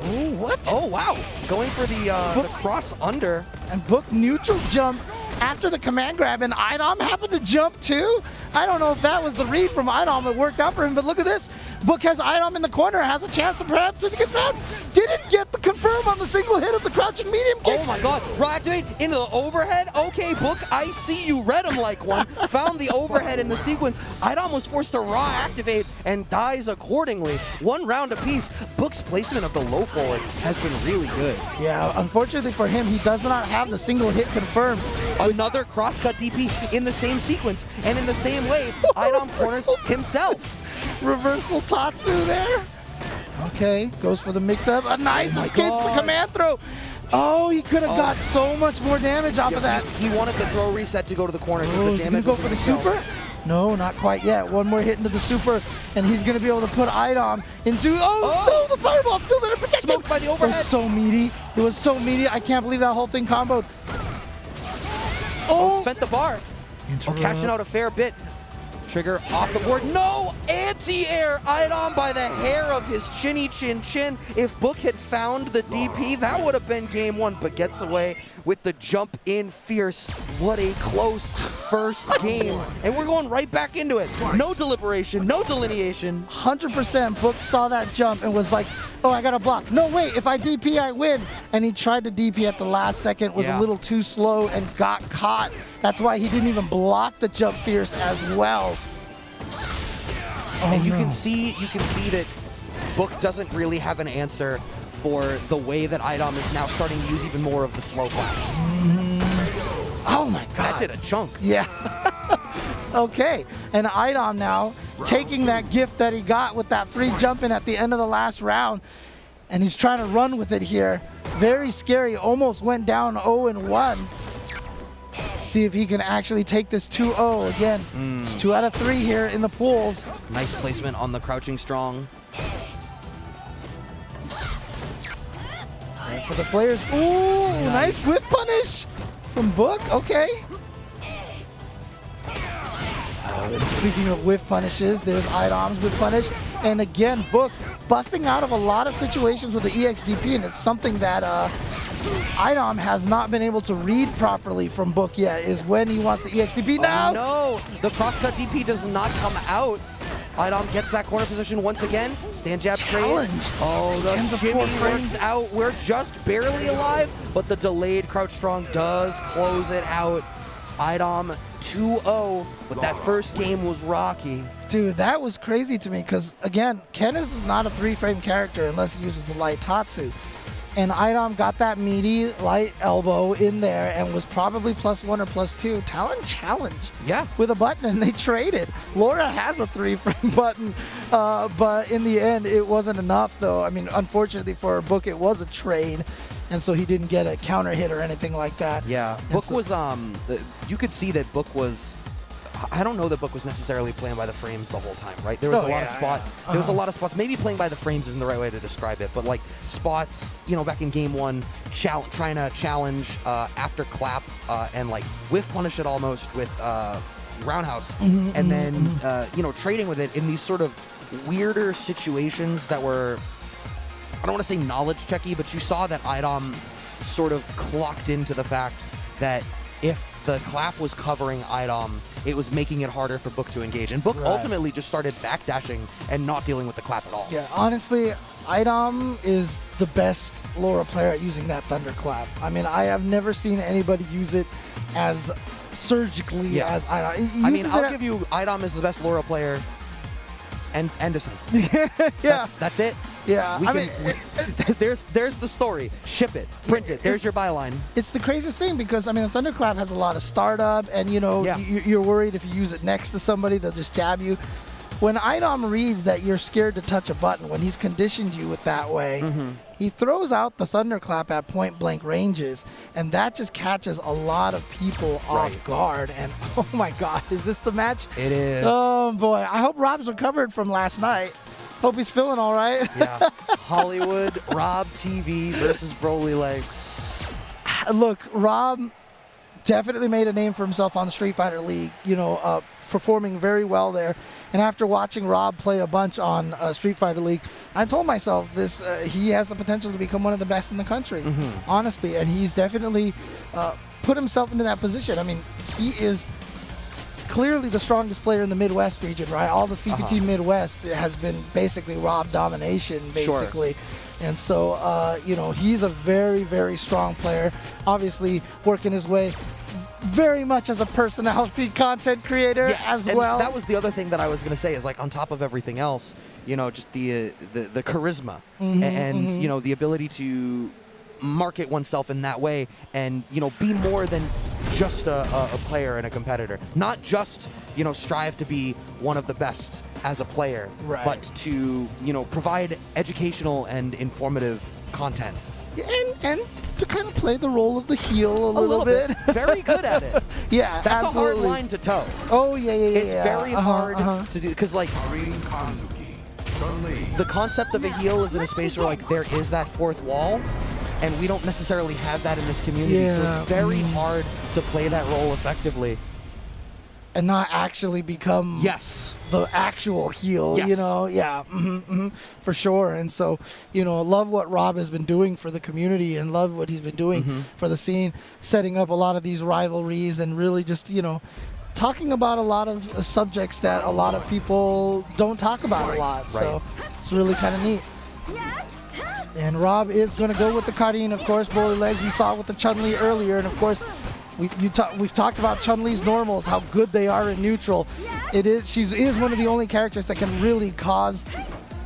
Oh, what? Oh, wow. Going for the cross under. And Book neutral jump after the command grab, and Idom happened to jump too? I don't know if that was the read from Idom. It worked out for him, but look at this. Book has item in the corner, has a chance to perhaps just get found. Didn't get the confirm on the single hit of the crouching medium kick. Oh my god, proactivate into the overhead. Okay, Book, I see you. Read him like one. Found the overhead in the sequence. Item was forced to raw activate and dies accordingly. 1 round apiece. Book's placement of the low forward has been really good. Yeah, unfortunately for him, he does not have the single hit confirmed. Another crosscut DP in the same sequence and in the same way, Item corners himself. Reversal Tatsu there. Okay, goes for the mix-up. A nice escapes the command throw. Oh, he could have got so much more damage off of that. He wanted the throw reset to go to the corner. Oh, he's gonna go for the super? No, not quite yet. One more hit into the super, and he's gonna be able to put Idom into. No, the fireball still there to protect him. Smoked by the overhead. It was so meaty. It was so meaty. I can't believe that whole thing comboed. Oh, spent the bar. Cashing out a fair bit. Trigger off the board. No! Anti-air! Idom by the hair of his chinny chin chin. If Book had found the DP, that would have been game 1, but gets away with the jump in fierce. What a close first game. And we're going right back into it. No deliberation, no delineation. 100% Book saw that jump and was like, oh, I gotta block. No, wait, if I DP, I win. And he tried to DP at the last second, was a little too slow and got caught. That's why he didn't even block the jump fierce as well. And you can see that Book doesn't really have an answer for the way that Idom is now starting to use even more of the slow clash. Oh my god. That did a chunk. Yeah. Okay, and Idom now taking that gift that he got with that free jump in at the end of the last round, and he's trying to run with it here. Very scary, almost went down 0-1. See if he can actually take this 2-0 again. It's 2 out of 3 here in the pools. Nice placement on the crouching strong. And for the players, ooh, nice whip punish from Book, okay. Speaking of whiff punishes, there's Idom's whiff punish. And again, Book busting out of a lot of situations with the EXDP, and it's something that Idom has not been able to read properly from Book yet, is when he wants the EXDP now. Oh, no, the crosscut DP does not come out. Idom gets that corner position once again. Stand jab trade. Oh, the shimmy works out. We're just barely alive, but the delayed crouch strong does close it out. Idom 2-0, but that first game was rocky. Dude, that was crazy to me because, again, Ken is not a 3-frame character unless he uses the light Tatsu. And Idom got that meaty light elbow in there and was probably +1 or +2. Talon challenged with a button, and they traded. Laura has a 3-frame button, but in the end, it wasn't enough, though. I mean, unfortunately for Book, it was a trade. And so he didn't get a counter hit or anything like that. Yeah, Book was, you could see that Book was, I don't know that Book was necessarily playing by the frames the whole time, right? There was a lot of spots. There was a lot of spots. Maybe playing by the frames isn't the right way to describe it, but like spots, you know, back in game 1, trying to challenge after clap and like whiff punish it almost with roundhouse, and then you know, trading with it in these sort of weirder situations that were, I don't want to say knowledge checky, but you saw that Idom sort of clocked into the fact that if the clap was covering Idom, it was making it harder for Book to engage. And Book ultimately just started backdashing and not dealing with the clap at all. Yeah, honestly, Idom is the best Laura player at using that thunderclap. I mean, I have never seen anybody use it as surgically as Idom. I mean, I'll give you Idom is the best Laura player. And that's it. Yeah, I mean, there's the story. Ship it, print it. There's your byline. It's the craziest thing because, I mean, the Thunderclap has a lot of startup, and you know, you're worried if you use it next to somebody, they'll just jab you. When Idom reads that you're scared to touch a button, when he's conditioned you with that way, he throws out the Thunderclap at point blank ranges, and that just catches a lot of people off guard. And oh my God, is this the match? It is. Oh boy, I hope Rob's recovered from last night. Hope he's feeling all right. Yeah, Hollywood Rob TV versus Brolylegs. Look, Rob definitely made a name for himself on the Street Fighter League, you know, performing very well there. And after watching Rob play a bunch on Street Fighter League, I told myself this: he has the potential to become one of the best in the country, honestly. And he's definitely put himself into that position. I mean, he is clearly the strongest player in the Midwest region, right? All the CPT Midwest has been basically Rob domination, basically. And so, you know, he's a very, very strong player. Obviously, working his way very much as a personality content creator as well. That was the other thing that I was going to say is, like, on top of everything else, you know, just the charisma and you know, the ability to market oneself in that way and, you know, be more than just a player and a competitor. Not just, you know, strive to be one of the best as a player, but to, you know, provide educational and informative content. And to kind of play the role of the heel a little bit. Very good at it. Yeah, that's absolutely a hard line to toe. Oh, yeah. It's very hard to do, because, like, the concept of a heel is in a space where, like, there is that fourth wall, and we don't necessarily have that in this community, so it's very hard to play that role effectively. And not actually become the actual heel, you know? Yeah, for sure. And so, you know, love what Rob has been doing for the community and love what he's been doing for the scene, setting up a lot of these rivalries and really just, you know, talking about a lot of subjects that a lot of people don't talk about a lot. So it's really kind of neat. And Rob is going to go with the Karin, of course. Brolylegs, we saw with the Chun-Li earlier. And, of course, we've talked about Chun-Li's normals, how good they are in neutral. She is one of the only characters that can really cause,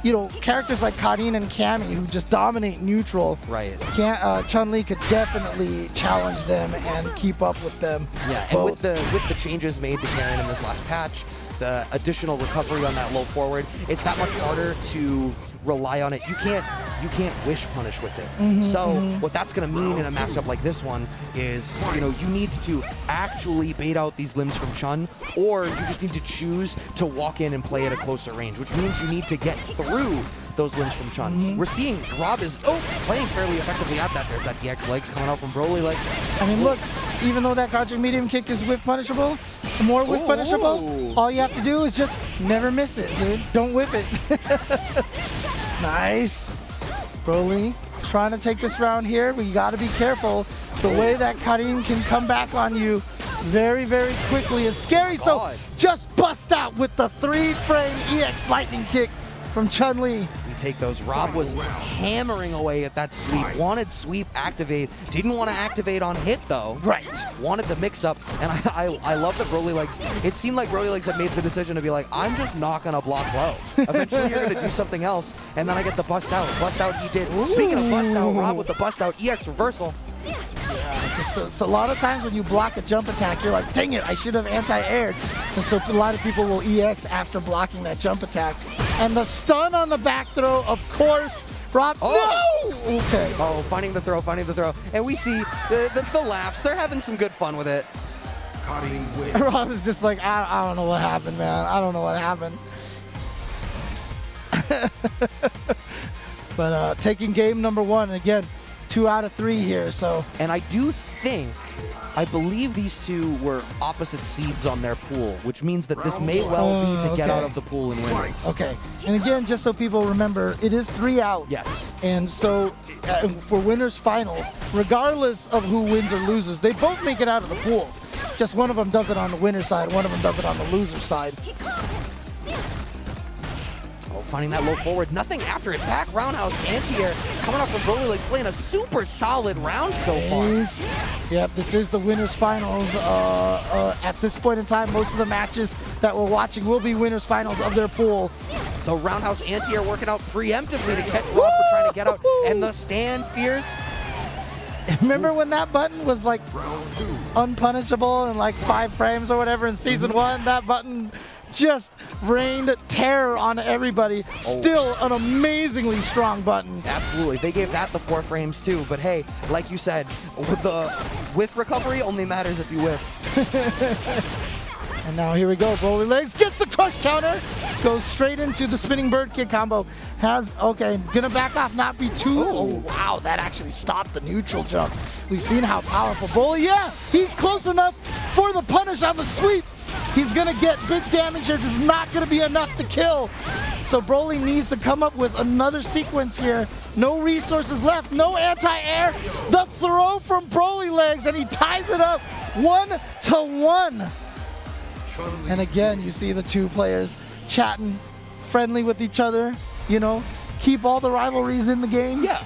you know, characters like Karin and Cammy who just dominate neutral. Chun-Li could definitely challenge them and keep up with them. Yeah, and with the changes made to Karin in this last patch, the additional recovery on that low forward, it's that much harder to rely on it. You can't wish punish with it. So what that's going to mean in a matchup like this one is, you know, you need to actually bait out these limbs from Chun, or you just need to choose to walk in and play at a closer range, which means you need to get through those limbs from Chun. We're seeing Rob is playing fairly effectively at that. There's that EX legs coming out from Brolylegs. I mean, look, even though that crouching medium kick is whip punishable, more whip punishable, all you have to do is just never miss it, dude. Don't whip it. Nice. Broly trying to take this round here, but you got to be careful. The way that Karin can come back on you very, very quickly is scary. So just bust out with the 3-frame EX lightning kick from Chun-Li. We take those. Rob was hammering away at that sweep. Wanted sweep activate. Didn't want to activate on hit though. Wanted the mix up. And I love the Brolylegs. It seemed like Brolylegs had made the decision to be like, I'm just not going to block low. Eventually you're going to do something else. And then I get the bust out. Bust out he did. Speaking of bust out, Rob with the bust out EX reversal. So a lot of times when you block a jump attack, you're like, dang it, I should have anti-aired. And so a lot of people will EX after blocking that jump attack. And the stun on the back throw, of course, Rob, no! Okay. Oh, finding the throw. And we see the laughs. They're having some good fun with it. Rob is just like, I don't know what happened, man. I don't know what happened. But taking game number 1, again, 2 out of 3 here, so. And I believe these two were opposite seeds on their pool, which means that this may well be to get out of the pool and win. Okay, and again, just so people remember, it is 3 out. Yes. And so for winners finals, regardless of who wins or loses, they both make it out of the pool. Just one of them does it on the winner side, one of them does it on the loser side. Finding that low forward, nothing after it. Back roundhouse anti-air coming up from Brolylegs, playing a super solid round so far. Yep, this is the winners finals. At this point in time, most of the matches that we're watching will be winners finals of their pool. The roundhouse anti-air working out preemptively to catch Rob for trying to get out, and the stand fierce. Remember when that button was like unpunishable in like 5 frames or whatever in season 1? That button just rained terror on everybody. Still an amazingly strong button. Absolutely. They gave that the 4 frames too. But hey, like you said, the whiff recovery only matters if you whiff. And now here we go. Brolylegs gets the crush counter. Goes straight into the spinning bird kick combo. Gonna back off, not be too. Oh, wow, that actually stopped the neutral jump. We've seen how powerful Broly. Yeah, he's close enough for the punish on the sweep. He's gonna get big damage here. This is not gonna be enough to kill. So Broly needs to come up with another sequence here. No resources left, no anti-air. The throw from Brolylegs, and he ties it up 1-1. And again, you see the two players chatting, friendly with each other, you know, keep all the rivalries in the game. Yeah.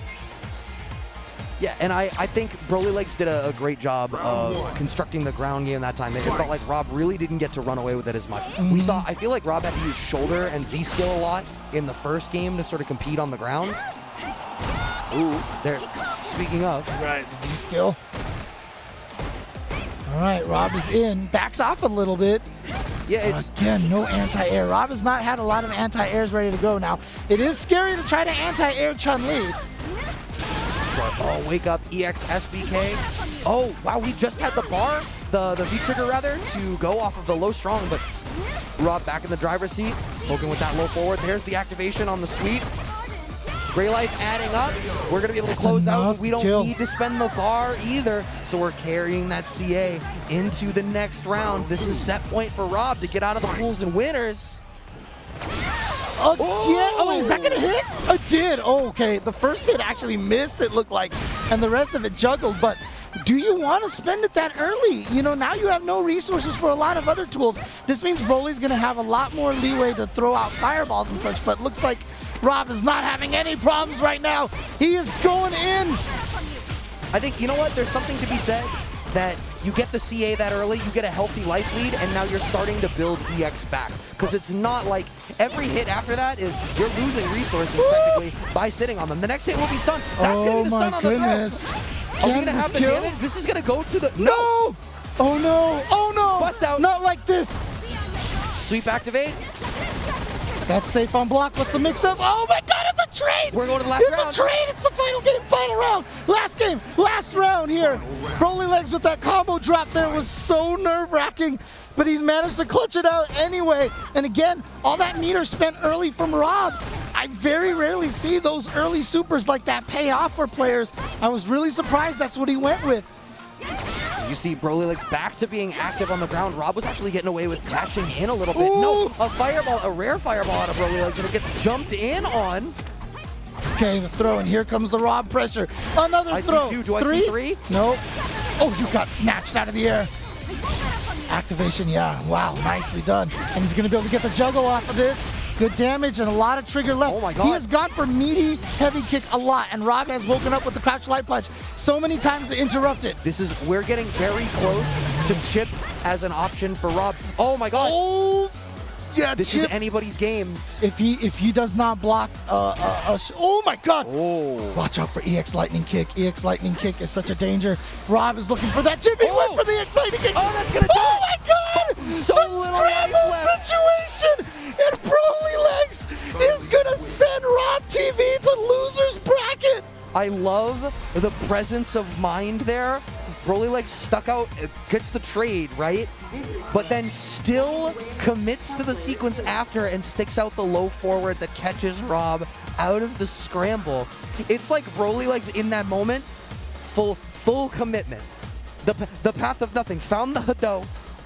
Yeah, and I think Brolylegs did a great job of constructing the ground game that time. It felt like Rob really didn't get to run away with it as much. I feel like Rob had to use shoulder and V-skill a lot in the first game to sort of compete on the ground. Ooh, there. Speaking of. Right, V-skill. All right, Rob is in, backs off a little bit. Yeah, it's again, no anti-air. Rob has not had a lot of anti-airs ready to go now. It is scary to try to anti-air Chun-Li. Oh, wake up, EX SBK. Oh, wow, we just had the bar, the V-trigger rather, to go off of the low strong, but Rob back in the driver's seat, poking with that low forward. There's the activation on the sweep. Gray Life adding up. We're going to be able to close out. We don't need to spend the bar either, so we're carrying that CA into the next round. This is set point for Rob to get out of the pools and winners. Oh, yeah. Oh, is that going to hit? It did. Oh, okay. The first hit actually missed, it looked like, and the rest of it juggled. But do you want to spend it that early? You know, now you have no resources for a lot of other tools. This means Broly's going to have a lot more leeway to throw out fireballs and such, but looks like Rob is not having any problems right now. He is going in. I think, you know what? There's something to be said that you get the CA that early, you get a healthy life lead, and now you're starting to build EX back. Because it's not like every hit after that is you're losing resources technically by sitting on them. The next hit will be stunned. That's going to be the stun on the throw. Are we going to have the damage? This is going to go to the... No! Oh no! Oh no! Bust out. Not like this! Sweep activate. That's safe on block. What's the mix-up? Oh my god, it's a trade! We're going to the last round. It's a trade! It's the final game, final round! Last game, last round here. Brolylegs with that combo drop there was so nerve-wracking, but he's managed to clutch it out anyway. And again, all that meter spent early from Rob. I very rarely see those early supers like that pay off for players. I was really surprised that's what he went with. You see Brolylegs back to being active on the ground. Rob was actually getting away with dashing in a little bit. Ooh. No, a fireball, a rare fireball out of Brolylegs, and it gets jumped in on. Okay, the throw, and here comes the Rob pressure. Another throw. I see two. Do I see three? Nope. Oh, you got snatched out of the air. Activation, yeah. Wow, nicely done. And he's going to be able to get the juggle off of this. Good damage and a lot of trigger left. Oh my god. He has gone for meaty, heavy kick a lot, and Rob has woken up with the crouch light punch so many times to interrupt it. We're getting very close to chip as an option for Rob. Oh my god. Oh, yeah, this chip. is anybody's game. If he does not block, oh my god. Oh. Watch out for EX Lightning Kick. EX Lightning Kick is such a danger. Rob is looking for that chip. He went for the EX Lightning Kick. Oh, that's gonna do Oh my god. So the scramble situation. And Brolylegs is gonna send Rob TV to loser's bracket. I love the presence of mind there. Brolylegs stuck out, gets the trade, right? But then still commits to the sequence after and sticks out the low forward that catches Rob out of the scramble. It's like Brolylegs in that moment, full commitment. The path of nothing, found the Hado,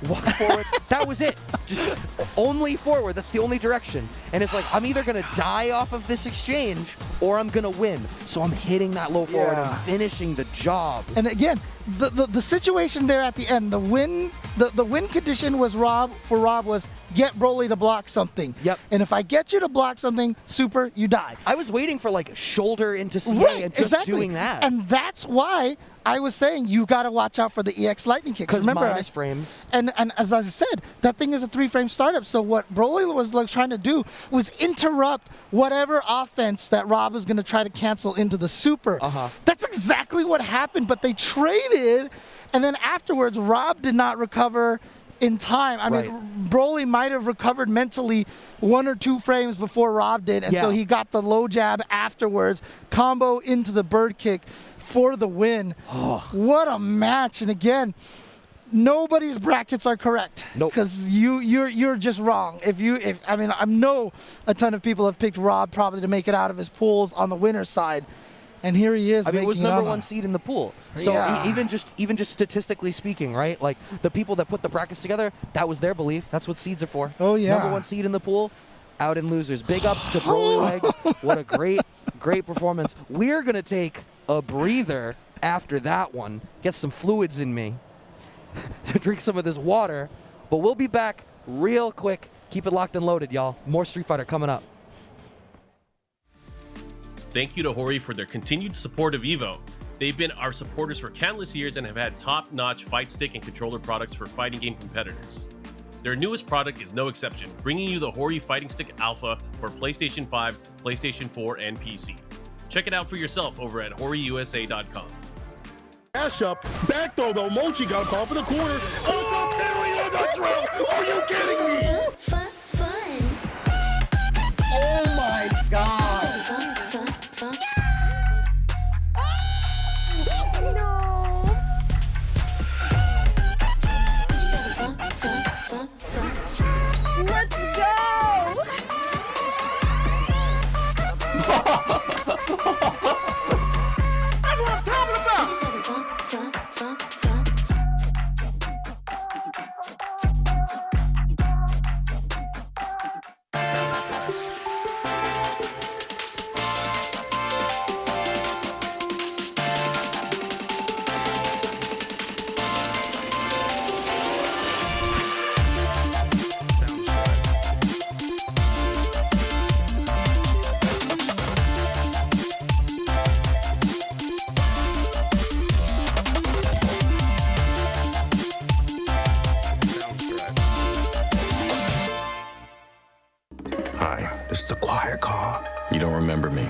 walk forward, that was it. Just only forward, that's the only direction. And it's like, I'm either gonna die off of this exchange or I'm gonna win. So I'm hitting that low forward and finishing the job. And again, the situation there at the end, the win condition was Rob was get Broly to block something. Yep. And if I get you to block something, super, you die. I was waiting for like shoulder into CA and just doing that. And that's why I was saying you got to watch out for the EX Lightning Kick. Because remember, minus frames. And as I said, that thing is a 3-frame startup. So what Broly was like trying to do was interrupt whatever offense that Rob was going to try to cancel into the super. That's exactly what happened. But they traded, and then afterwards, Rob did not recover in time. I mean, Broly might have recovered mentally 1 or 2 frames before Rob did, and so he got the low jab afterwards, combo into the bird kick for the win. What a match! And again, nobody's brackets are correct. Nope. Because you're just wrong. I mean, I know a ton of people have picked Rob probably to make it out of his pools on the winner's side. And here he is. I mean, it was #1 seed in the pool. So even just statistically speaking, right? Like the people that put the brackets together, that was their belief. That's what seeds are for. Oh yeah. #1 seed in the pool, out in losers. Big ups to Brolylegs. What a great performance. We're gonna take a breather after that one. Get some fluids in me. Drink some of this water. But we'll be back real quick. Keep it locked and loaded, y'all. More Street Fighter coming up. Thank you to Hori for their continued support of EVO. They've been our supporters for countless years and have had top-notch fight stick and controller products for fighting game competitors. Their newest product is no exception, bringing you the Hori Fighting Stick Alpha for PlayStation 5, PlayStation 4, and PC. Check it out for yourself over at horiusa.com. Dash up, back throw though, Mochi got a call for the corner. Oh, the parry on the drill! Are you kidding me? Oh my god! Let's go! That's what I'm talking about! Hi, this is the quiet car. You don't remember me.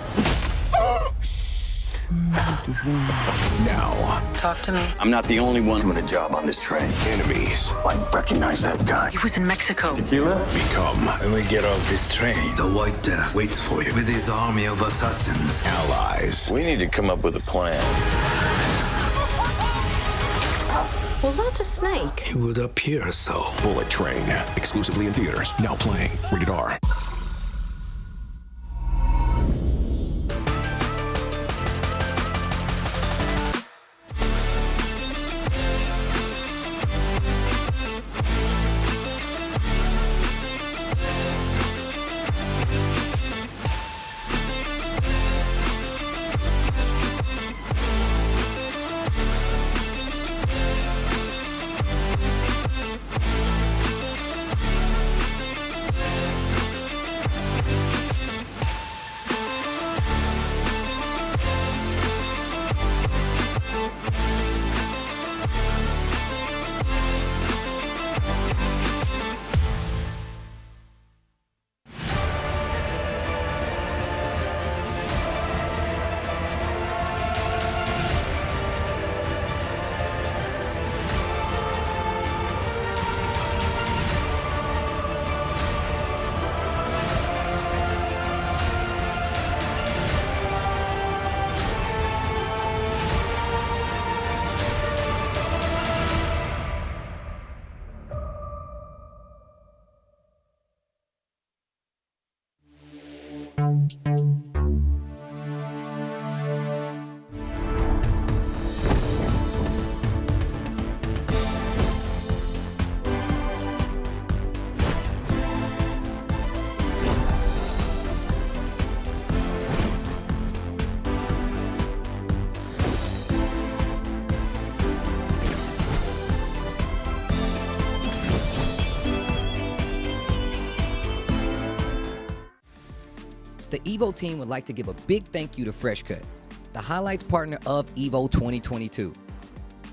Now, Talk to me. I'm not the only one doing a job on this train. Enemies, I recognize that guy. He was in Mexico. Tequila? Become. When we get off this train, the White Death waits for you with his army of assassins. Allies. We need to come up with a plan. Was that a snake? It would appear so. Bullet Train, exclusively in theaters, now playing. Rated R. The EVO team would like to give a big thank you to FreshCut, the highlights partner of EVO 2022.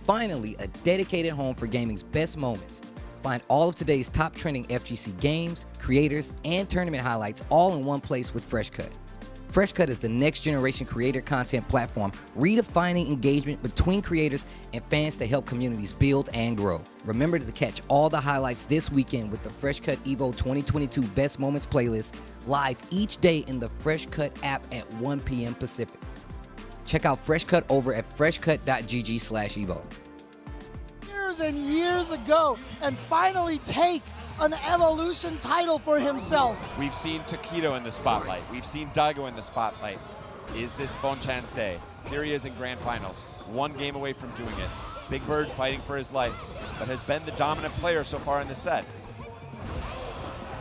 Finally, a dedicated home for gaming's best moments. Find all of today's top trending FGC games, creators, and tournament highlights all in one place with FreshCut. FreshCut is the next generation creator content platform redefining engagement between creators and fans to help communities build and grow. Remember to catch all the highlights this weekend with the FreshCut EVO 2022 Best Moments playlist live each day in the FreshCut app at 1 p.m. Pacific. Check out FreshCut over at freshcut.gg/evo. Years and years ago, and finally take an Evolution title for himself. We've seen Taquito in the spotlight. We've seen Daigo in the spotlight. Is this Bonchan's day? Here he is in grand finals, one game away from doing it. Big Bird fighting for his life, but has been the dominant player so far in the set.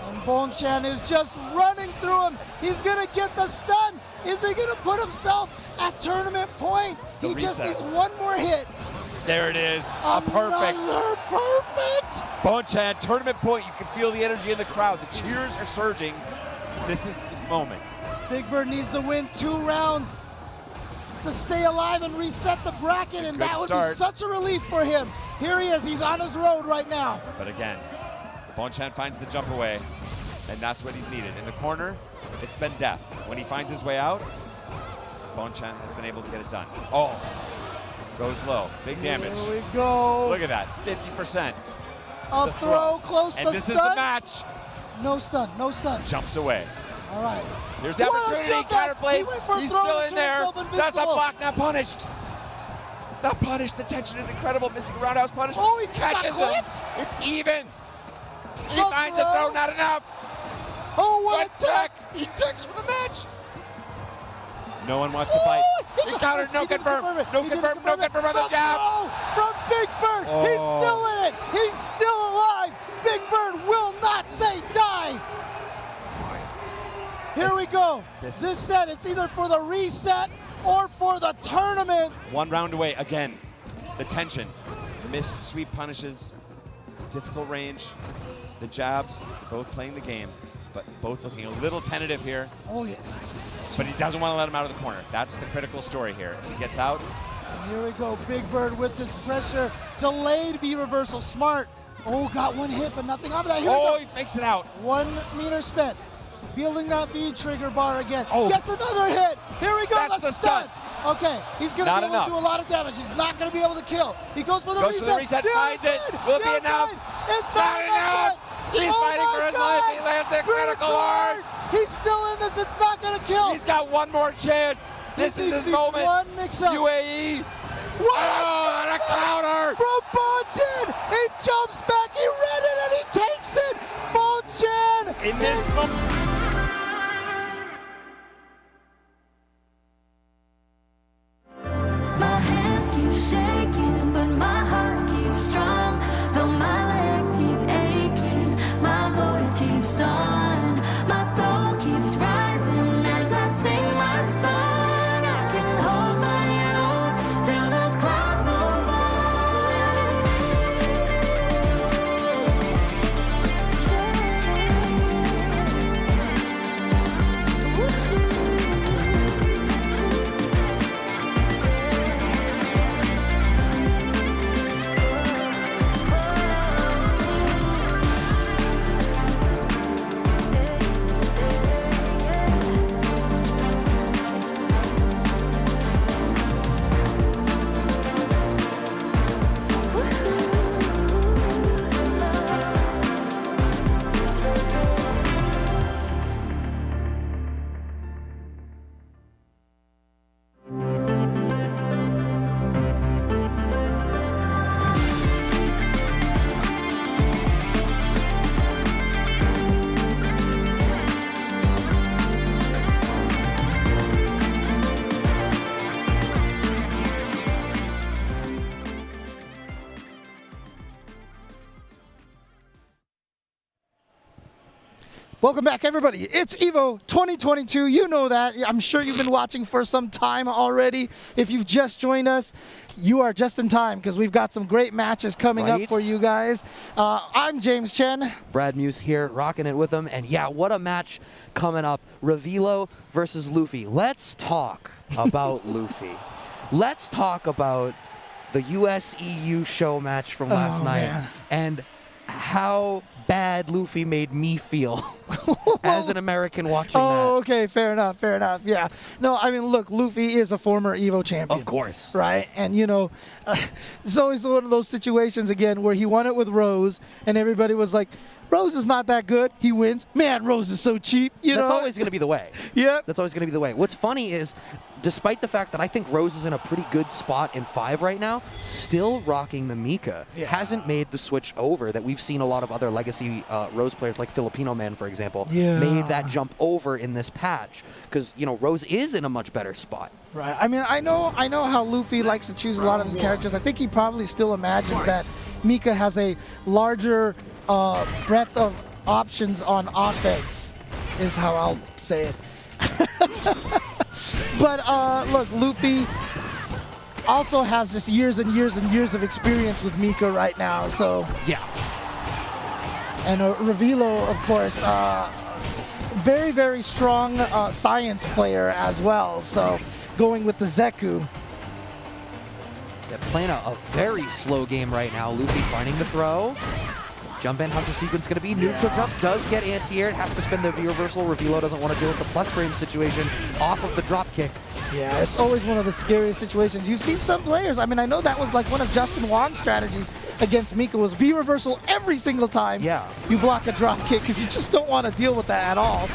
And Bonchan is just running through him. He's gonna get the stun. Is he gonna put himself at tournament point? He just needs one more hit. There it is, Another perfect. Bonchan, tournament point. You can feel the energy in the crowd. The cheers are surging. This is his moment. Big Bird needs to win 2 rounds to stay alive and reset the bracket, and that would be such a relief for him. Here he is. He's on his road right now. But again, Bonchan finds the jump away, and that's what he's needed. In the corner, it's been death. When he finds his way out, Bonchan has been able to get it done. Oh, goes low. Big damage. Here we go. Look at that, 50%. A throw close to and stun. this is the match. No stun, no stun. Jumps away. All right. Here's the opportunity, counterplay. He's still in there. That's a block, not punished. Not punished. The tension is incredible. Missing a roundhouse punish. Oh, he just catches got him. clipped. It's even. He finds the throw, not enough. Oh, what a tech. He techs for the match. No one wants to fight. He countered, no confirm. No confirm on the jab. From Big Bird. He's still in it. He's still alive. Big Bird will not say die. Here we go. This set, it's either for the reset or for the tournament. 1 round away again. The tension. Missed sweep punishes. Difficult range. The jabs. Both playing the game, but both looking a little tentative here. Oh, yeah. But he doesn't want to let him out of the corner. That's the critical story here. He gets out. And here we go. Big Bird with this pressure. Delayed V reversal. Smart. Oh, got 1 hit, but nothing out of that. Here we go. He makes it out. 1 meter spent. Building that V trigger bar again. Oh. Gets another hit. Here we go. That's the stun. Okay, he's going to be able to do a lot of damage. He's not going to be able to kill. He goes for the reset. For the reset, finds it. Will it be enough? It's not enough. He's fighting for his life. He lands the critical hard. He's still in this. It's not going to kill. He's got 1 more chance. This is his moment. One mix-up. UAE. What? Oh, and a counter. From Bonchan. He jumps back. He read it and he takes it. Bonchan. In this moment. My hands keep shaking, but my heart keeps strong. Though my legs keep aching, my voice keeps on. My soul keeps rising as I sing my song. I can hold my own till those clouds move Welcome back, everybody. It's EVO 2022. You know that. I'm sure you've been watching for some time already. If you've just joined us, you are just in time because we've got some great matches coming up for you guys. I'm James Chen. Brad Muse here, rocking it with them. And yeah, what a match coming up. Revilo versus Luffy. Let's talk about Luffy. Let's talk about the US-EU show match from last night. Man. And how bad Luffy made me feel as an American watching that. Okay, fair enough, fair enough. Yeah. No, I mean, look, Luffy is a former EVO champion. Of course. Right? And, you know, it's always one of those situations, again, where he won it with Rose, and everybody was like, Rose is not that good. He wins. Man, Rose is so cheap. That's always going to be the way. Yeah. That's always going to be the way. What's funny is, despite the fact that I think Rose is in a pretty good spot in 5 right now, still rocking the Mika. Yeah. Hasn't made the switch over that we've seen a lot of other legacy Rose players, like Filipino Man, for example, made that jump over in this patch. Because, you know, Rose is in a much better spot. Right. I mean, I know how Luffy likes to choose a lot of his characters. I think he probably still imagines that Mika has a larger breadth of options on offense, is how I'll say it. But look, Luffy also has just years and years and years of experience with Mika right now, so yeah. And Revilo, of course, very, very strong science player as well. So going with the Zeku. They're playing a very slow game right now. Luffy finding the throw. Jump in, how's the sequence going to be? Neutral jump does get anti-air. It has to spin the V-reversal. Revilo doesn't want to deal with the plus frame situation off of the drop kick. Yeah, it's always one of the scariest situations. You've seen some players. I mean, I know that was like one of Justin Wong's strategies against Mika was V-reversal every single time you block a drop kick because you just don't want to deal with that at all.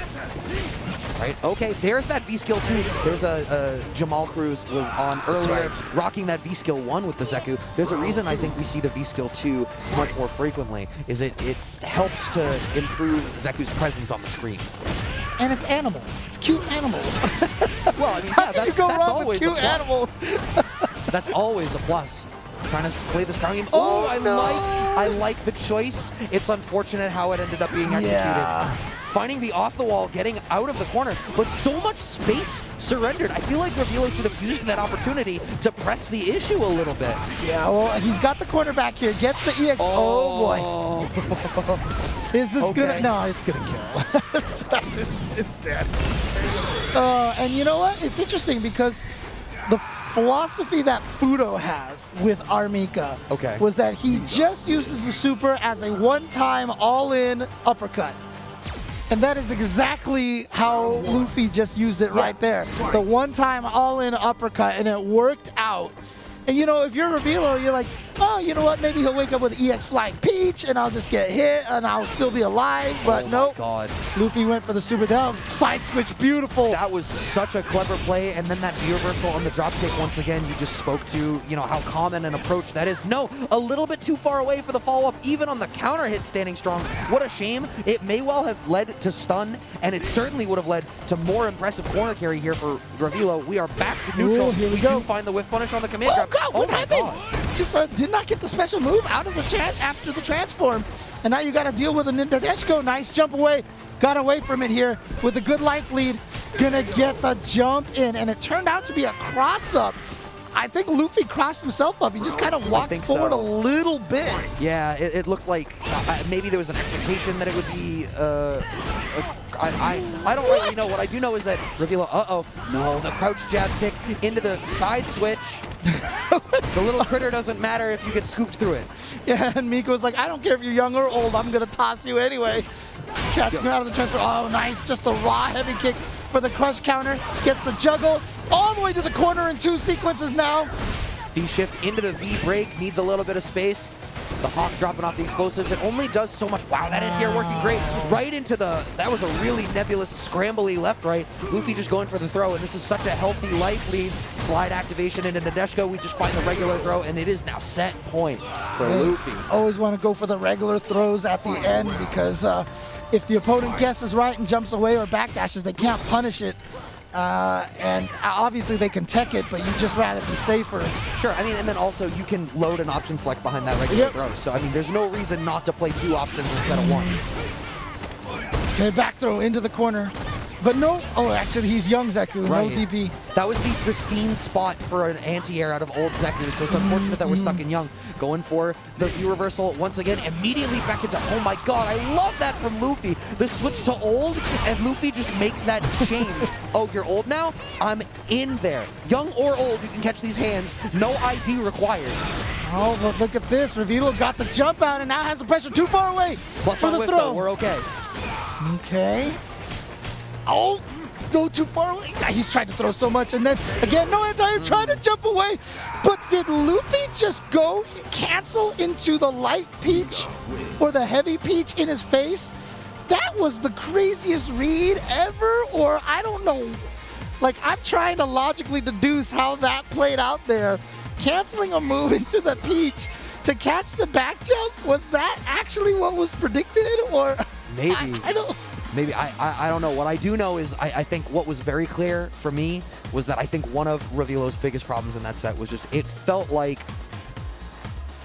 Right, okay, there's that V-skill too. There's a Jamal Cruz was on earlier, rocking that V-skill 1 with the Zeku. There's a reason I think we see the V-skill 2 much more frequently, is it helps to improve Zeku's presence on the screen. And it's animals. It's cute animals. Well, I mean, How can you go wrong with cute animals? That's always a plus. Trying to play this ground game. Oh, I like the choice. It's unfortunate how it ended up being executed. Yeah. Finding the off the wall, getting out of the corner, but so much space surrendered. I feel like Revilo should have used that opportunity to press the issue a little bit. Yeah, well, he's got the corner back here, gets the EX. Oh, boy. Is this gonna? No, it's gonna kill. it's dead. And you know what? It's interesting because the philosophy that Fudo has with Mika was that he just uses the super as a one-time all-in uppercut. And that is exactly how Luffy just used it right there. The one-time all-in uppercut, and it worked out. And, you know, if you're Revilo, you're like, oh, you know what? Maybe he'll wake up with EX Flying Peach, and I'll just get hit, and I'll still be alive. But nope. Luffy went for the super down. Side switch, beautiful. That was such a clever play. And then that V-reversal on the dropkick, once again, you just spoke to, you know, how common an approach that is. No, a little bit too far away for the follow-up, even on the counter hit standing strong. What a shame. It may well have led to stun, and it certainly would have led to more impressive corner carry here for Revilo. We are back to neutral. Ooh, here we do go. Find the whiff punish on the command grab. God, what happened? Just did not get the special move out of the after the transform. And now you got to deal with a Nadeshko. Nice jump away. Got away from it here with a good life lead. Gonna get the jump in. And it turned out to be a cross-up. I think Luffy crossed himself up. He just kind of walked forward a little bit. Yeah, it looked like maybe there was an expectation that it would be I don't really know. What I do know is that Revilo, no, the crouch jab tick into the side switch. The little critter doesn't matter if you get scooped through it. Yeah, and Mika was like, I don't care if you're young or old, I'm going to toss you anyway. Catching him out of the transfer. Oh, nice. Just a raw heavy kick for the crush counter. Gets the juggle all the way to the corner in 2 sequences now. V-shift into the V-break. Needs a little bit of space. The Hawk dropping off the explosives. It only does so much. Wow, that anti-air working great. Right into the... That was a really nebulous, scrambly left-right. Luffy just going for the throw, and this is such a healthy life lead. Slide activation into Nadeshko. We just find the regular throw, and it is now set point for Luffy. Always want to go for the regular throws at the end because if the opponent guesses right and jumps away or backdashes, they can't punish it. And obviously they can tech it, but you just rather be safer. Sure, I mean, and then also you can load an option select behind that regular throw. So, I mean, there's no reason not to play 2 options instead of 1. Okay, back throw into the corner. But no, actually he's young Zeku, no DP. That was the pristine spot for an anti-air out of old Zeku, so it's unfortunate that we're stuck in young. Going for the V-reversal once again, immediately back into, oh my god, I love that from Luffy. The switch to old, and Luffy just makes that change. Oh, you're old now? I'm in there. Young or old, you can catch these hands. No ID required. Oh, but look at this. Revilo got the jump out and now has the pressure too far away for the throw. We're okay. Okay. Oh, go too far away. He's trying to throw so much, and then again, no anti-air, trying to jump away. But did Luffy just go cancel into the light peach or the heavy peach in his face? That was the craziest read ever, or I don't know. Like, I'm trying to logically deduce how that played out there. Canceling a move into the peach to catch the back jump, was that actually what was predicted, or? Maybe. I don't. Maybe, I don't know. What I do know is I think what was very clear for me was that I think one of Revilo's biggest problems in that set was just it felt like...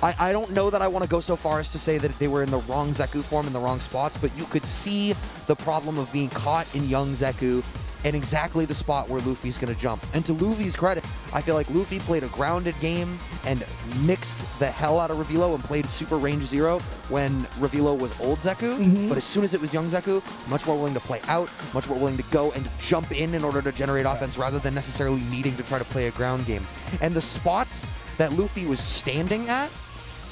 I don't know that I want to go so far as to say that they were in the wrong Zeku form in the wrong spots, but you could see the problem of being caught in young Zeku in exactly the spot where Luffy's going to jump. And to Luffy's credit, I feel like Luffy played a grounded game and mixed the hell out of Revilo and played super range 0 when Revilo was old Zeku. But as soon as it was young Zeku, much more willing to play out, much more willing to go and jump in order to generate offense rather than necessarily needing to try to play a ground game. And the spots that Luffy was standing at,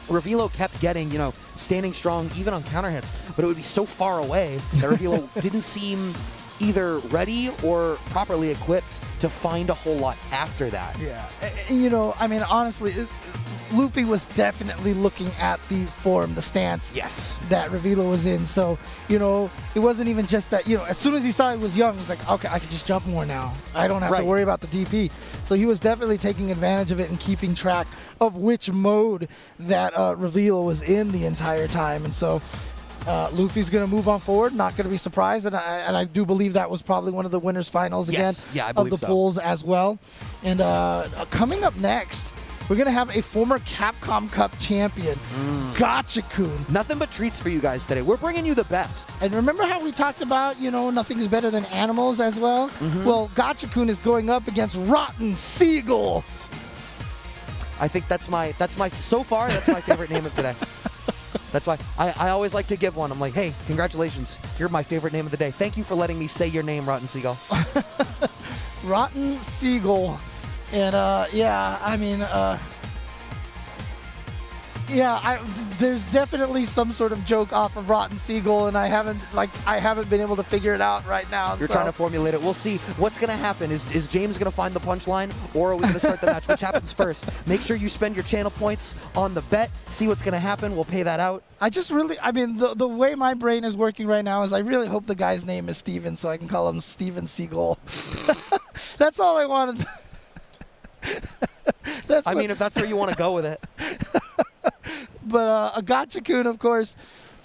Revilo kept getting, standing strong even on counter hits, but it would be so far away that Revilo didn't seem either ready or properly equipped to find a whole lot after that. Yeah, I mean, honestly, Luffy was definitely looking at the form, the stance that Revilo was in. So, it wasn't even just that, as soon as he saw he was young, he's like, okay, I can just jump more now. I don't have to worry about the DP. So he was definitely taking advantage of it and keeping track of which mode that Revilo was in the entire time. And so Luffy's going to move on forward, not going to be surprised. And I do believe that was probably one of the winners finals again of the pools as well. And coming up next, we're going to have a former Capcom Cup champion, Gotcha-kun. Nothing but treats for you guys today. We're bringing you the best. And remember how we talked about, nothing is better than animals as well? Well, Gotcha-kun is going up against Rotten Seagull. I think that's my favorite name of today. That's why I always like to give one. I'm like, hey, congratulations. You're my favorite name of the day. Thank you for letting me say your name, Rotten Seagull. Rotten Seagull. And there's definitely some sort of joke off of Rotten Seagull, and I haven't been able to figure it out right now. You're trying to formulate it. We'll see what's going to happen. Is James going to find the punchline, or are we going to start the match? Which happens first? Make sure you spend your channel points on the bet. See what's going to happen. We'll pay that out. The way my brain is working right now is I really hope the guy's name is Steven, so I can call him Steven Seagull. That's all I wanted. If that's where you want to go with it. But a Gotcha-kun, of course.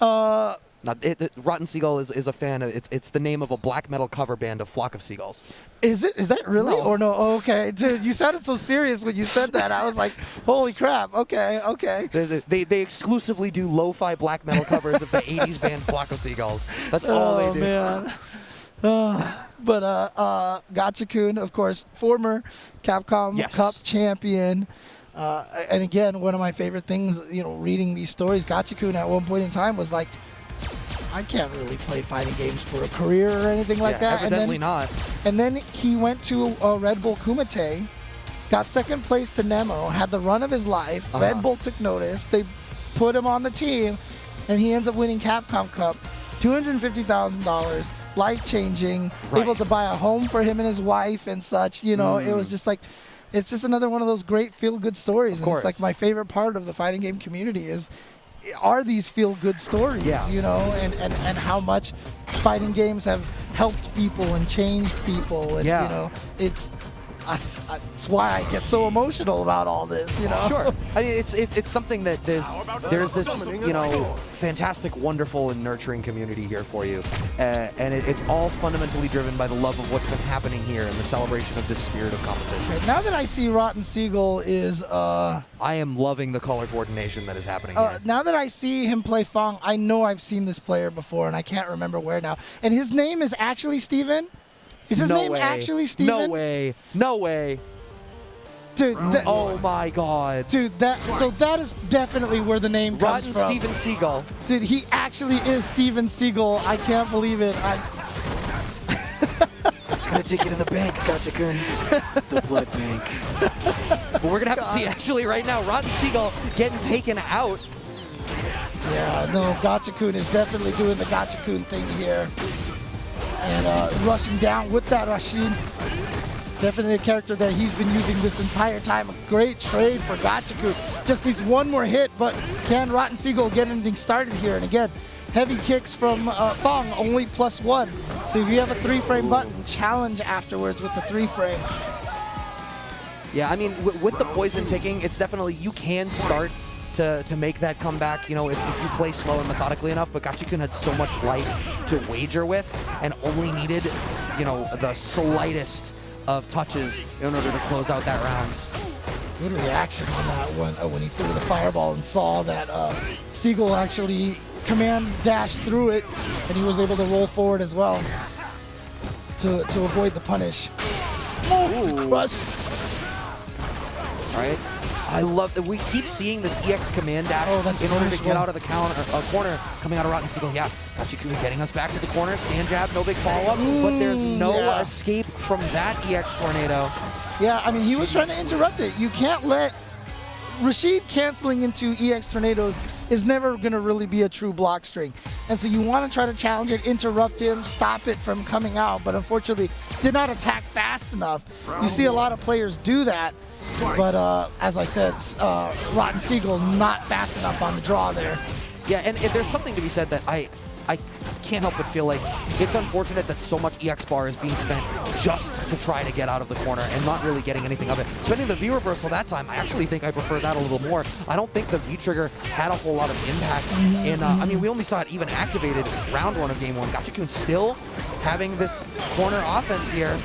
Rotten Seagull is a fan. It's the name of a black metal cover band of Flock of Seagulls. Is it? Is that really? No. Or no? Oh, okay. Dude, you sounded so serious when you said that. I was like, holy crap. Okay. They exclusively do lo-fi black metal covers of the 80s band Flock of Seagulls. That's all they do. Man. But Gotcha-kun, of course, former Capcom Cup champion. And again, one of my favorite things, reading these stories, Gotcha-kun at one point in time was like, I can't really play fighting games for a career or anything like that. Evidently not. And then he went to Red Bull Kumite, got second place to Nemo, had the run of his life. Red Bull took notice. They put him on the team, and he ends up winning Capcom Cup, $250,000. Life-changing, able to buy a home for him and his wife and such. It was just like, it's just another one of those great feel-good stories. And it's like my favorite part of the fighting game community are these feel-good stories, and how much fighting games have helped people and changed people. And, it's why I get so emotional about all this, Sure. I mean, it's something that there's this, fantastic, wonderful, and nurturing community here for you. And it's all fundamentally driven by the love of what's been happening here and the celebration of this spirit of competition. Okay, now that I see Rotten Seagull is... I am loving the color coordination that is happening here. Now that I see him play F.A.N.G, I know I've seen this player before, and I can't remember where now. And his name is actually Steven? Is his name actually Steven? No way. Dude, oh my God. Dude, so that is definitely where the name comes from. Steven Seagull. Dude, he actually is Steven Seagull. I can't believe it. Just gonna take it in the bank, Gotcha-kun. The blood bank. But we're gonna have to see actually right now, Rotten Seagull getting taken out. Yeah, no, Gotcha-kun is definitely doing the Gotcha-kun thing here. And rushing down with that Rashid. Definitely a character that he's been using this entire time. A great trade for Gotcha-kun. Just needs one more hit, but can Rotten Seagull get anything started here? And again, heavy kicks from F.A.N.G, only +1. So if you have a 3-frame button, challenge afterwards with the 3-frame. Yeah, I mean, with the poison ticking, it's definitely, you can start to make that comeback, if you play slow and methodically enough, but Gotcha-kun had so much life to wager with and only needed, the slightest of touches in order to close out that round. Good reaction on that one when he threw the fireball and saw that Seagull actually command dashed through it, and he was able to roll forward as well. to avoid the punish. Oh, crush. All right. I love that we keep seeing this EX command dash in order to get out of the corner coming out of Rotten Seagull. Yeah, Gachikun getting us back to the corner. Stand jab, no big follow-up, but there's no escape from that EX tornado. Yeah, I mean, he was trying to interrupt it. You can't let Rashid canceling into EX tornadoes is never going to really be a true block string. And so you want to try to challenge it, interrupt him, stop it from coming out, but unfortunately did not attack fast enough. You see a lot of players do that, but as I said, Rotten Seagull not fast enough on the draw there. Yeah, and there's something to be said that I can't help but feel like it's unfortunate that so much EX bar is being spent just to try to get out of the corner and not really getting anything of it. Spending the V reversal that time, I actually think I prefer that a little more. I don't think the V trigger had a whole lot of impact. And I mean, we only saw it even activated round 1 of game 1. Gachikun still having this corner offense here.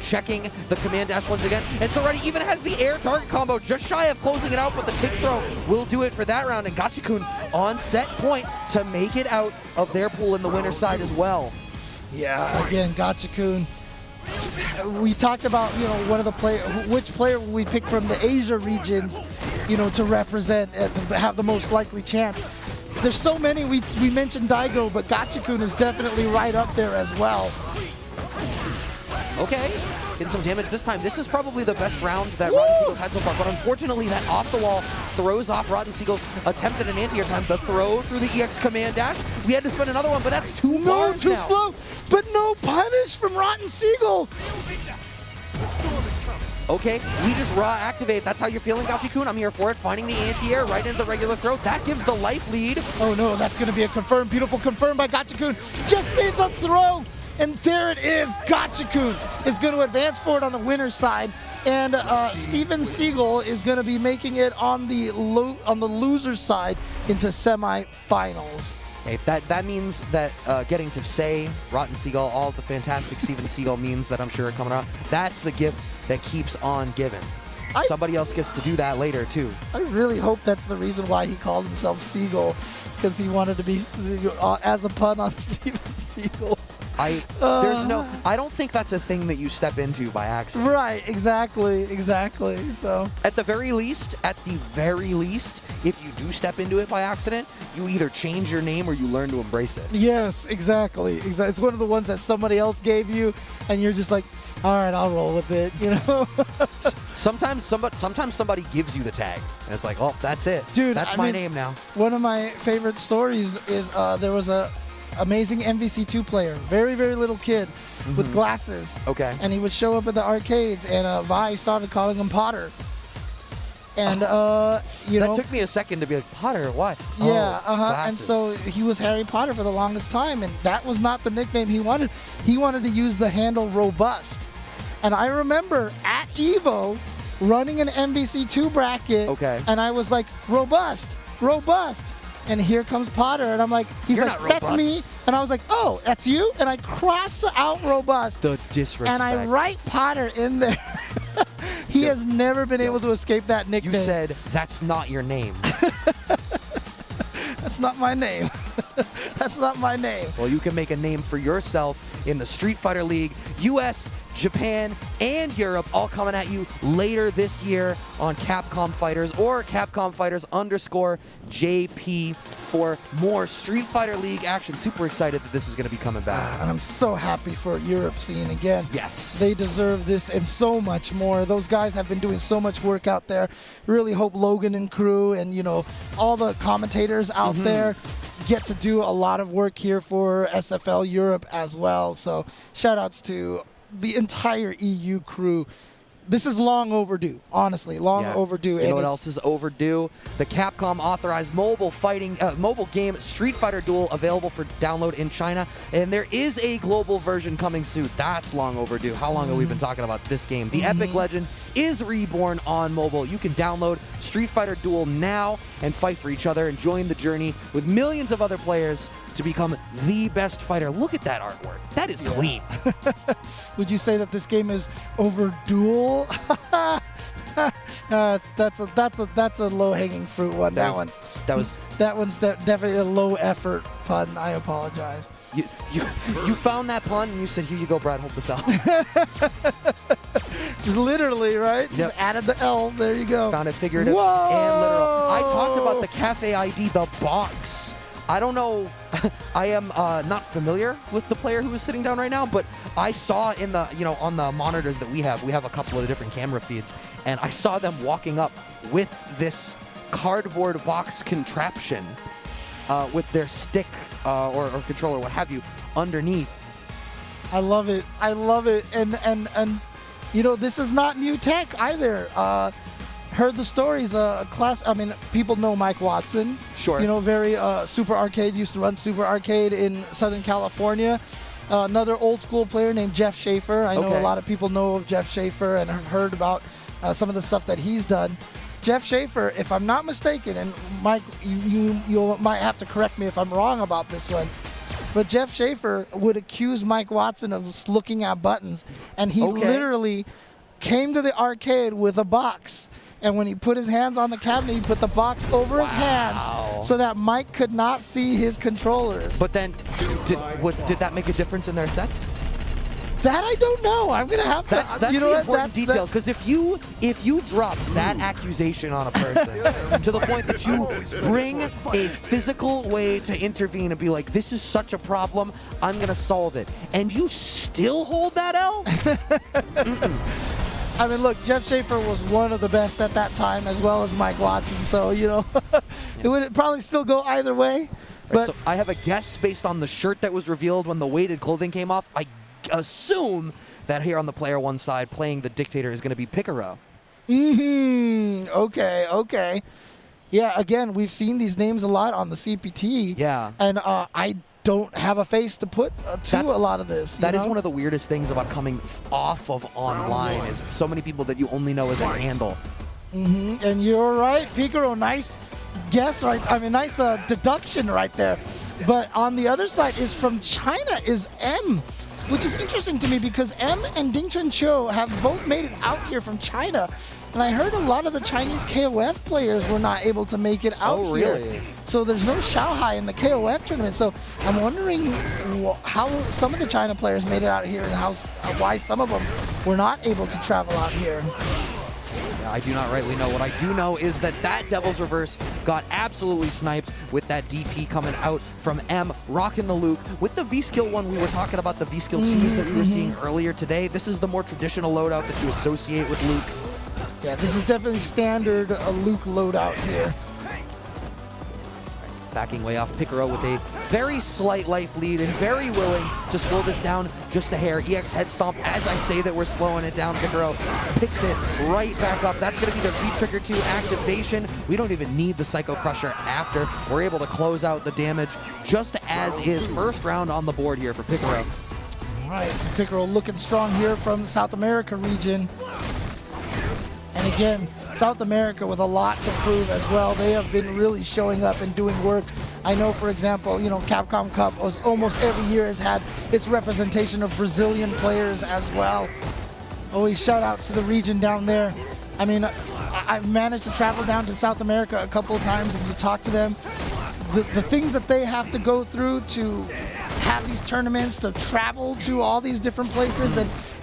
Checking the command dash once again, and so Reddy even has the air target combo, just shy of closing it out, but the tick throw will do it for that round, and Gachikun on set point to make it out of their pool in the winner's side as well. Yeah, again, Gachikun. We talked about, you know, one of the which player we pick from the Asia regions, you know, to represent and have the most likely chance. There's so many. We mentioned Daigo, but Gachikun is definitely right up there as well. Okay, getting some damage this time. This is probably the best round that Rotten Seagull's had so far, but unfortunately that off-the-wall throws off Rotten Seagull's attempt at an anti-air time. The throw through the EX command dash. We had to spend another one, but that's too bars too now. slow, but no punish from Rotten Seagull. Okay, we just raw activate. That's how you're feeling, Gachikun. I'm here for it. Finding the anti-air right into the regular throw. That gives the life lead. Oh no, that's going to be a confirm. Beautiful confirm by Gachikun. Just needs a throw. And there it is. Gachikun is going to advance forward on the winner's side. And Steven Seagull is going to be making it on the loser's side into semifinals. Okay, that means that getting to say Rotten Seagull, all the fantastic Steven Seagull memes that I'm sure are coming out, that's the gift that keeps on giving. Somebody else gets to do that later, too. I really hope that's the reason why he called himself Seagull, because he wanted to be as a pun on Steven Seagull. I don't think that's a thing that you step into by accident. Right, exactly. So at the very least, if you do step into it by accident, you either change your name or you learn to embrace it. Yes, exactly. It's one of the ones that somebody else gave you, and you're just like, all right, I'll roll with it, you know? Sometimes somebody gives you the tag, and it's like, oh, that's it. Dude, that's my name now. One of my favorite stories is there was a amazing MVC2 player, very, very little kid with glasses. Okay. And he would show up at the arcades, and Valle started calling him Potter. And, you know. That took me a second to be like, Potter, what? Yeah, and so he was Harry Potter for the longest time, and that was not the nickname he wanted. He wanted to use the handle Robust. And I remember at EVO running an MVC2 bracket, and I was like, Robust. And here comes Potter, and I'm like, he's You're like, not that's Robust. me. And I was like, oh, that's you? And I cross out Robust. The disrespect. And I write Potter in there. He has never been able to escape that nickname. You said, that's not your name. That's not my name. That's not my name. Well, you can make a name for yourself in the Street Fighter League, US, Japan, and Europe, all coming at you later this year on Capcom Fighters or Capcom Fighters _JP for more Street Fighter League action. Super excited that this is going to be coming back. I'm so happy for Europe scene again. Yes. They deserve this and so much more. Those guys have been doing so much work out there. Really hope Logan and crew and, you know, all the commentators out there get to do a lot of work here for SFL Europe as well. So shout outs to the entire EU crew. This is long overdue, honestly, long overdue. You know what else is overdue? The Capcom authorized mobile game Street Fighter Duel available for download in China, and there is a global version coming soon. That's long overdue. How long have we been talking about this game? The Epic Legend is reborn on mobile. You can download Street Fighter Duel now and fight for each other and join the journey with millions of other players to become the best fighter. Look at that artwork. That is clean. Would you say that this game is overdue? That's a low-hanging fruit one. That one's definitely a low-effort pun. I apologize. You found that pun and you said, "Here you go, Brad. Hold this out." Literally, right? Just added the L. There you go. Found it figurative and literal. I talked about the Cafe ID, the box. I don't know. I am not familiar with the player who is sitting down right now, but I saw in the on the monitors that we have a couple of different camera feeds, and I saw them walking up with this cardboard box contraption with their stick or controller, what have you, underneath. I love it. I love it. And this is not new tech either. Heard the stories. People know Mike Watson. Sure. Very Super Arcade, used to run Super Arcade in Southern California. Another old school player named Jeff Schaefer. I know a lot of people know of Jeff Schaefer and have heard about some of the stuff that he's done. Jeff Schaefer, if I'm not mistaken, and Mike, you might have to correct me if I'm wrong about this one, but Jeff Schaefer would accuse Mike Watson of looking at buttons, and he literally came to the arcade with a box. And when he put his hands on the cabinet, he put the box over his hands so that Mike could not see his controllers. But then, did that make a difference in their sets? That I don't know. I'm gonna have to. That's the important detail, because if you drop that accusation on a person to the point that you bring a physical way to intervene and be like, "This is such a problem, I'm gonna solve it," and you still hold that L. I mean, look, Jeff Schaefer was one of the best at that time, as well as Mike Watson. So it would probably still go either way. But so I have a guess based on the shirt that was revealed when the weighted clothing came off. I assume that here on the player one side playing the Dictator is going to be Picaro. Okay. Yeah, again, we've seen these names a lot on the CPT. Yeah. And I don't have a face to put to a lot of this. That is one of the weirdest things about coming off of online is so many people that you only know as a handle. And you're right, Picaro, nice guess, right? I mean, nice deduction right there. But on the other side is from China is M, which is interesting to me because M and Ding Chunqiu have both made it out here from China. And I heard a lot of the Chinese KOF players were not able to make it out here. Really? So there's no Shanghai in the KOF tournament. So I'm wondering how some of the China players made it out here and why some of them were not able to travel out here. Yeah, I do not rightly know. What I do know is that Devil's Reverse got absolutely sniped with that DP coming out from M, rocking the Luke. With the V-Skill one, we were talking about the V-Skill C's that we were seeing earlier today. This is the more traditional loadout that you associate with Luke. Yeah, this is definitely standard Luke loadout here. Backing way off Picaro with a very slight life lead and very willing to slow this down just a hair. EX head stomp as I say that we're slowing it down. Picaro picks it right back up. That's going to be the V-Trigger 2 activation. We don't even need the Psycho Crusher after. We're able to close out the damage just as is. First round on the board here for Picaro. All right, so Picaro looking strong here from the South America region. And again, South America with a lot to prove as well. They have been really showing up and doing work. I know, for example, Capcom Cup was almost every year has had its representation of Brazilian players as well. Always shout out to the region down there. I mean, I've managed to travel down to South America a couple of times and you talk to them. The things that they have to go through to have these tournaments, to travel to all these different places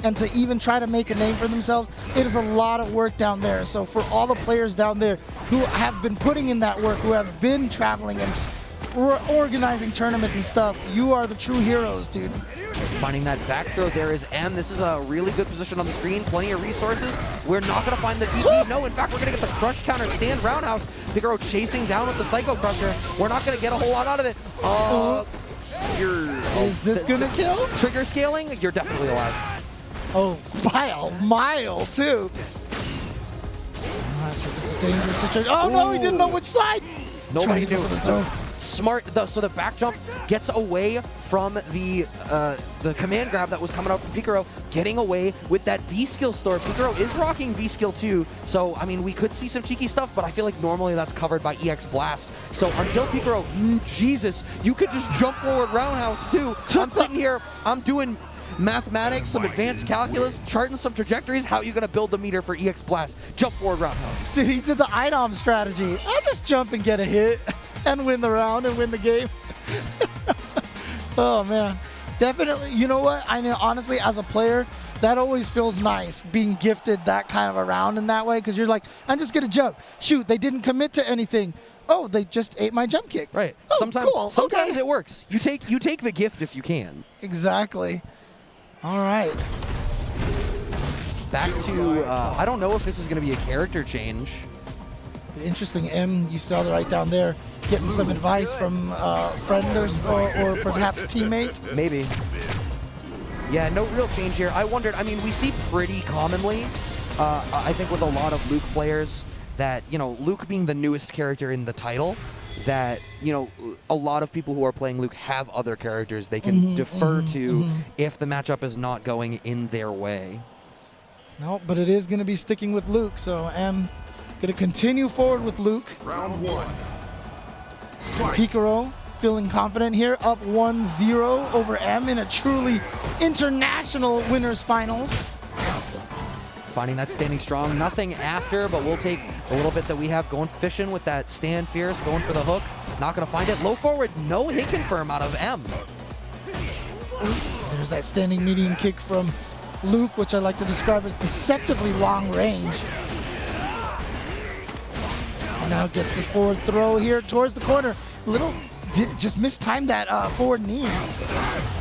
and to even try to make a name for themselves, it is a lot of work down there. So for all the players down there who have been putting in that work, who have been traveling and organizing tournaments and stuff, you are the true heroes, dude. Finding that back throw there is M. This is a really good position on the screen. Plenty of resources. We're not going to find the DP. No, in fact, we're going to get the crush counter stand roundhouse. Picaro chasing down with the Psycho Crusher. We're not going to get a whole lot out of it. Is this going to kill? Trigger scaling? You're definitely alive. Oh, by a mile, too. Alright, so this is dangerous situation. Oh, no, he didn't know which side. Nobody knew. Smart, so the back jump gets away from the command grab that was coming out from Picaro, getting away with that V-Skill store. Picaro is rocking V-Skill too, so I mean we could see some cheeky stuff, but I feel like normally that's covered by EX Blast. So until Picaro, Jesus, you could just jump forward roundhouse too. I'm sitting here, I'm doing mathematics, some advanced calculus, charting some trajectories. How are you going to build the meter for EX Blast? Jump forward roundhouse. Dude, he did the IDOM strategy. I'll just jump and get a hit and win the round and win the game. Oh, man. Definitely. You know what? I mean, honestly, as a player, that always feels nice, being gifted that kind of a round in that way, because you're like, I'm just going to jump. Shoot, they didn't commit to anything. Oh, they just ate my jump kick. Right. Oh, sometimes cool. sometimes Okay. it works. You take the gift if you can. Exactly. All right. Back to, I don't know if this is going to be a character change. Interesting. M, you saw it right down there, getting some advice from friend or perhaps teammate. Maybe. Yeah, no real change here. I wondered, I mean, we see pretty commonly, I think with a lot of Luke players, that, you know, Luke being the newest character in the title, that, you know, a lot of people who are playing Luke have other characters they can defer to if the matchup is not going in their way. No, but it is going to be sticking with Luke, so M going to continue forward with Luke. Round one. Picaro feeling confident here, up 1-0 over M in a truly international winners finals. Finding that standing strong. Nothing after, but we'll take a little bit that we have going fishing with that stand fierce, going for the hook. Not going to find it. Low forward, no hit confirm out of M. There's that standing medium kick from Luke, which I like to describe as deceptively long range. And now gets the forward throw here towards the corner. Little, just mistimed that forward knee.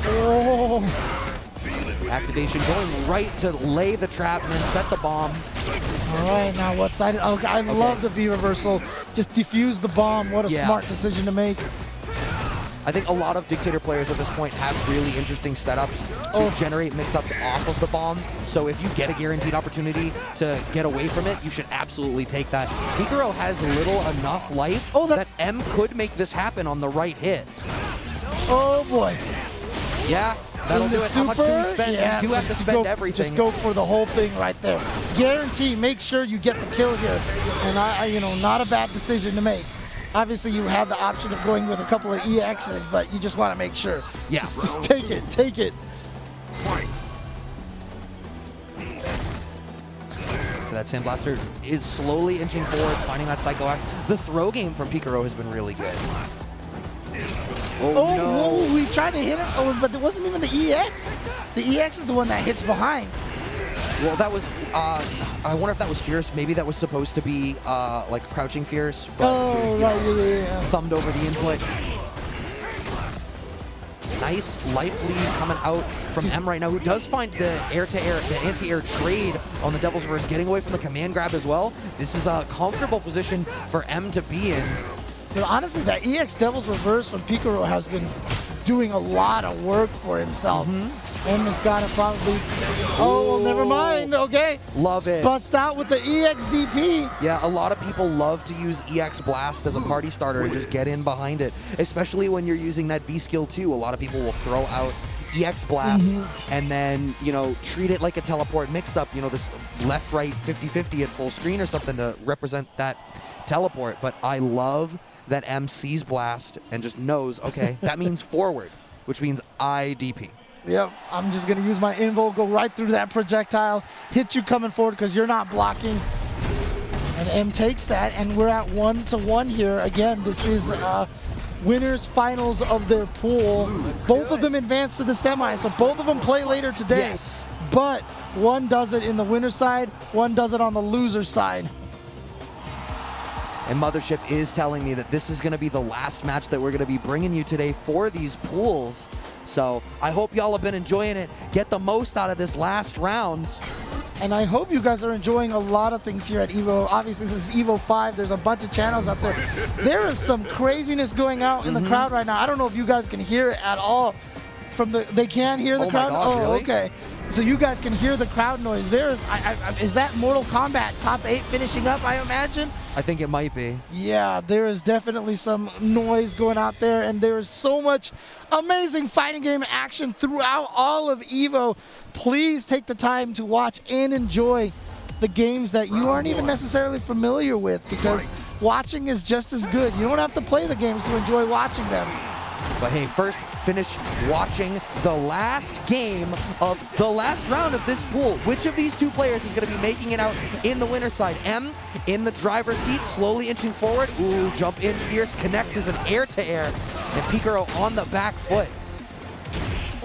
Oh. Activation going right to lay the trap and then set the bomb. All right, now what side? Okay, I love the V reversal. Just defuse the bomb. What a smart decision to make. I think a lot of Dictator players at this point have really interesting setups to generate mix-ups off of the bomb. So if you get a guaranteed opportunity to get away from it, you should absolutely take that. Gicorgo has little enough life that M could make this happen on the right hit. Oh boy. Yeah, that'll do it. How much do we spend? Yeah, you do have to spend everything. Just go for the whole thing right there. Guarantee, make sure you get the kill here. And you know, not a bad decision to make. Obviously, you had the option of going with a couple of EXs, but you just want to make sure. Yeah. Just take it, take it. That Sandblaster is slowly inching forward, finding that Psycho Axe. The throw game from Picaro has been really good. Oh, no. Whoa, we tried to hit him, but it wasn't even the EX. The EX is the one that hits behind. Well, that was, I wonder if that was Fierce. Maybe that was supposed to be, like, Crouching Fierce. But yeah. Thumbed over the input. Nice life lead coming out from M right now, who does find the air-to-air, the anti-air trade on the Devil's Reverse, getting away from the command grab as well. This is a comfortable position for M to be in. But honestly, that EX Devil's Reverse from Picaro has been doing a lot of work for himself. M has got to probably... Oh, well, never mind. Okay. Love it. Bust out with the EX DP. Yeah, a lot of people love to use EX Blast as a party starter and just get in behind it, especially when you're using that V skill too. A lot of people will throw out EX Blast and then, you know, treat it like a teleport mix-up, you know, this left-right 50-50 at full screen or something to represent that teleport. But I love that M sees Blast and just knows, okay, that means forward, which means IDP. Yep, I'm just going to use my invo, go right through that projectile, hit you coming forward because you're not blocking. And M takes that, and we're at 1-1 here. Again, this is winners finals of their pool. Both of them advance to the semi, so both of them play later today. Yes. But one does it in the winner side, one does it on the loser side. And Mothership is telling me that this is going to be the last match that we're going to be bringing you today for these pools. So I hope y'all have been enjoying it. Get the most out of this last round. And I hope you guys are enjoying a lot of things here at EVO. Obviously, this is EVO 5. There's a bunch of channels out there. There is some craziness going out in the crowd right now. I don't know if you guys can hear it at all. They can hear the crowd? God, really? Okay. So you guys can hear the crowd noise. Is that Mortal Kombat top 8 finishing up, I imagine? I think it might be. Yeah, there is definitely some noise going out there, and there is so much amazing fighting game action throughout all of EVO. Please take the time to watch and enjoy the games that you aren't even necessarily familiar with, because watching is just as good. You don't have to play the games to enjoy watching them. But hey, first finish watching the last game of the last round of this pool. Which of these two players is going to be making it out in the winner's side? M in the driver's seat, slowly inching forward. Ooh, jump in fierce, connects as an air-to-air. And Picaro on the back foot.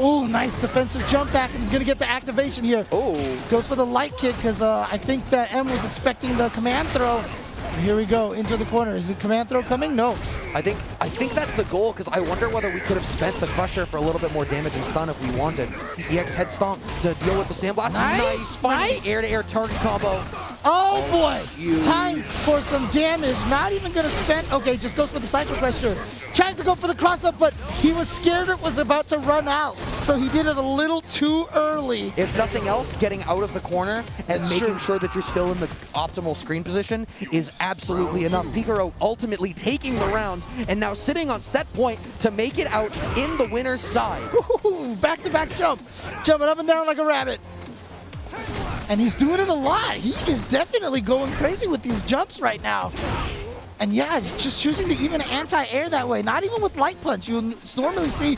Oh, nice defensive jump back, and he's going to get the activation here. Oh. Goes for the light kick because I think that M was expecting the command throw. Here we go, into the corner. Is the command throw coming? No. I think that's the goal, because I wonder whether we could have spent the Crusher for a little bit more damage and stun if we wanted. EX head stomp to deal with the Sandblast. Nice. Finding the air-to-air target combo. Oh boy, time for some damage. Not even going to spend. Okay, just goes for the cycle pressure. Tries to go for the cross-up, but he was scared it was about to run out. So he did it a little too early. If nothing else, getting out of the corner and making sure that you're still in the optimal screen position is absolutely enough. Picaro ultimately taking the round and now sitting on set point to make it out in the winner's side. Back-to-back jump. Jumping up and down like a rabbit. And he's doing it a lot. He is definitely going crazy with these jumps right now. And yeah, he's just choosing to even anti-air that way. Not even with light punch. You'll normally see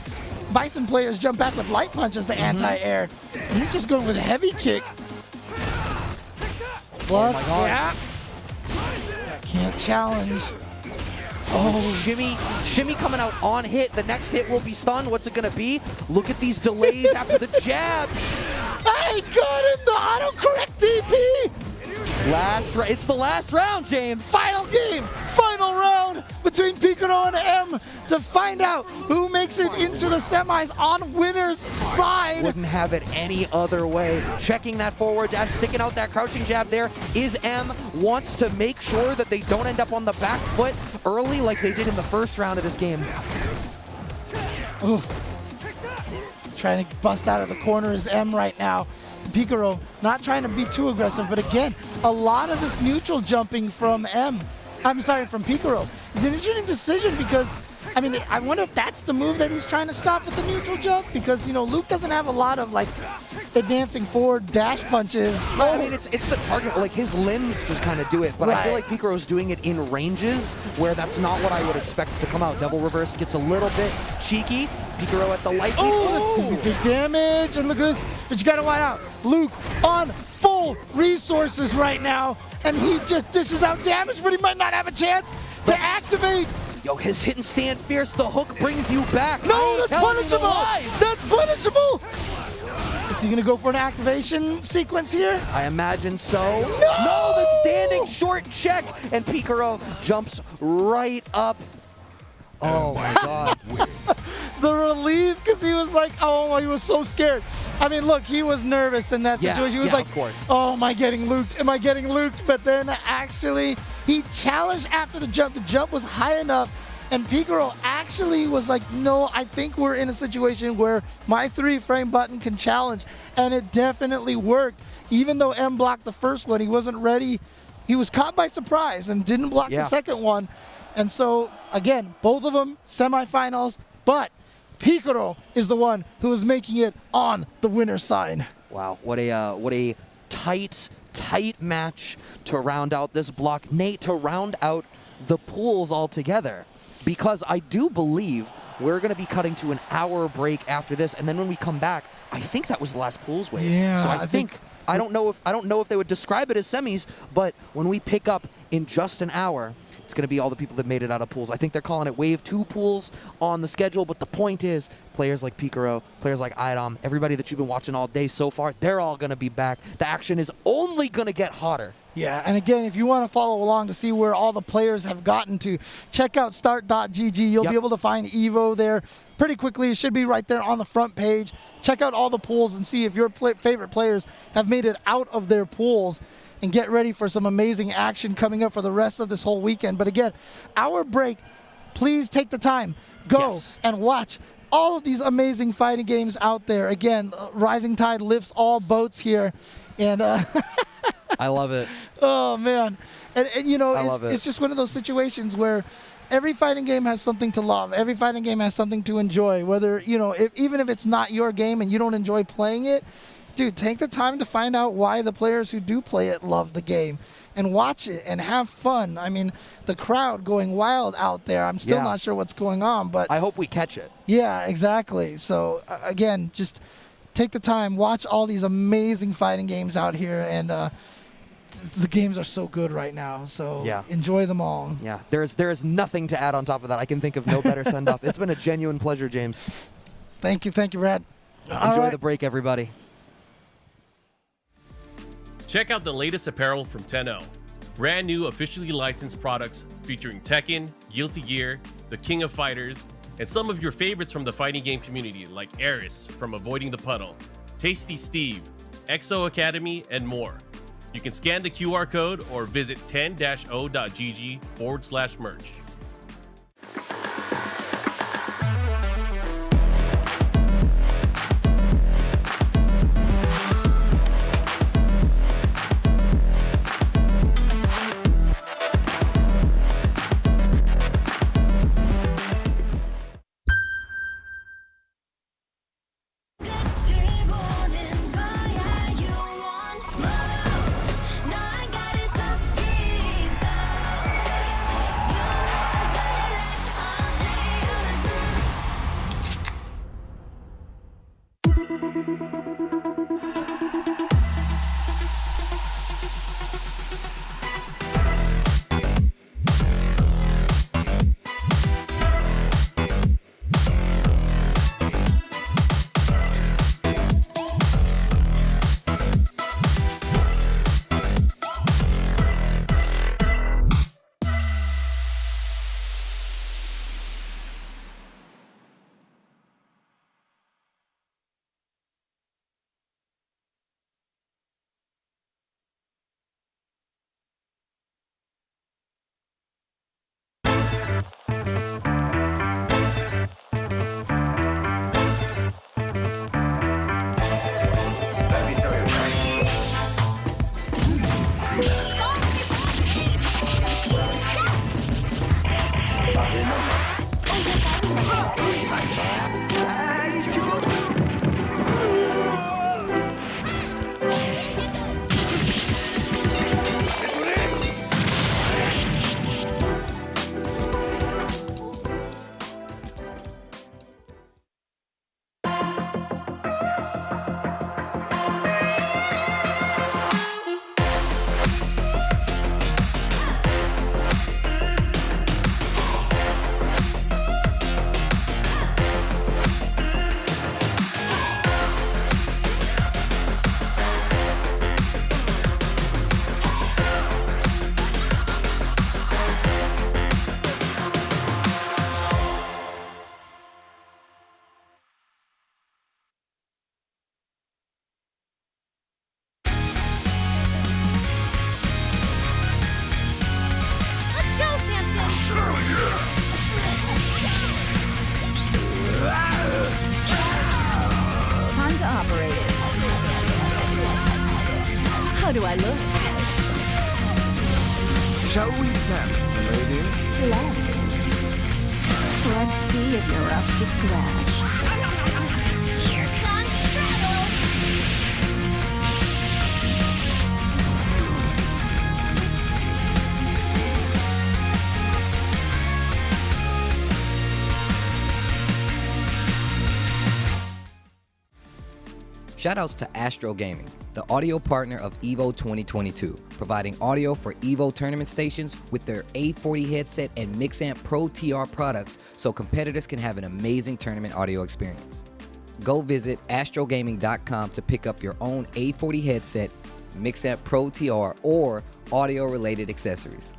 Bison players jump back with light punch as the anti-air. He's just going with a heavy kick. Plus, yeah. Can't challenge. Oh, shimmy coming out on hit. The next hit will be stunned. What's it going to be? Look at these delays after the jab. I got him, the autocorrect DP. It's the last round, James. Final game, final round between Picaro and M to find out who makes it into the semis on winner's side. Wouldn't have it any other way. Checking that forward dash, sticking out that crouching jab there is M. Wants to make sure that they don't end up on the back foot early like they did in the first round of this game. Ooh. Trying to bust out of the corner is M right now. Picaro not trying to be too aggressive, but again, a lot of this neutral jumping from from Picaro. It's an interesting decision because, I mean, I wonder if that's the move that he's trying to stop with the neutral jump because, you know, Luke doesn't have a lot of, like, advancing forward dash punches. I mean, it's the target, like, his limbs just kind of do it, but I feel like Picaro's doing it in ranges where that's not what I would expect to come out. Double reverse gets a little bit cheeky. Picaro at the light. Oh, that's gonna be big damage, and look at this. But you gotta watch out. Luke on full resources right now, and he just dishes out damage, but he might not have a chance to activate. Yo, his hit and stand fierce. The hook brings you back. No, that's punishable. That's punishable. Is he gonna go for an activation sequence here? I imagine so. No, the standing short check, and Picaro jumps right up. Oh my God. The relief, because he was like, oh, he was so scared. I mean, look, he was nervous in that situation. He was like, oh, am I getting looped? Am I getting looped? But then actually, he challenged after the jump. The jump was high enough, and Picaro actually was like, no, I think we're in a situation where my 3-frame button can challenge, and it definitely worked. Even though M blocked the first one, he wasn't ready. He was caught by surprise and didn't block the second one. And so, again, both of them semifinals, but Picaro is the one who is making it on the winner's side. Wow, what a tight match to round out this block. Nate, to round out the pools altogether, because I do believe we're going to be cutting to an hour break after this, and then when we come back, I think that was the last pools wave. Yeah, so I think I don't know if they would describe it as semis, but when we pick up in just an hour, it's going to be all the people that made it out of pools. I think they're calling it Wave 2 pools on the schedule, but the point is players like Picaro, players like Idom, everybody that you've been watching all day so far, they're all going to be back. The action is only going to get hotter. Yeah, and again, if you want to follow along to see where all the players have gotten to, check out start.gg. You'll be able to find Evo there pretty quickly. It should be right there on the front page. Check out all the pools and see if your favorite players have made it out of their pools. And get ready for some amazing action coming up for the rest of this whole weekend. But again, our break, please take the time. Go and watch all of these amazing fighting games out there. Again, rising tide lifts all boats here. And I love it. Oh, man. And you know, it's just one of those situations where every fighting game has something to love. Every fighting game has something to enjoy. Whether, you know, even if it's not your game and you don't enjoy playing it, dude, take the time to find out why the players who do play it love the game and watch it and have fun. I mean, the crowd going wild out there. I'm still not sure what's going on, but I hope we catch it. Yeah, exactly. So again, just take the time, watch all these amazing fighting games out here, and the games are so good right now. So enjoy them all. Yeah, there is nothing to add on top of that. I can think of no better send off. It's been a genuine pleasure, James. Thank you, Brad. Enjoy the break, everybody. Check out the latest apparel from 10-0. Brand new officially licensed products featuring Tekken, Guilty Gear, the King of Fighters, and some of your favorites from the fighting game community like Eris from Avoiding the Puddle, Tasty Steve, Exo Academy, and more. You can scan the QR code or visit 10-o.gg/merch. Do I look? Shall we dance, my lady? Let's see if you're up to scratch. Here comes trouble! Shoutouts to Astro Gaming, the audio partner of EVO 2022, providing audio for EVO tournament stations with their A40 headset and Mixamp Pro TR products so competitors can have an amazing tournament audio experience. Go visit astrogaming.com to pick up your own A40 headset, Mixamp Pro TR, or audio-related accessories.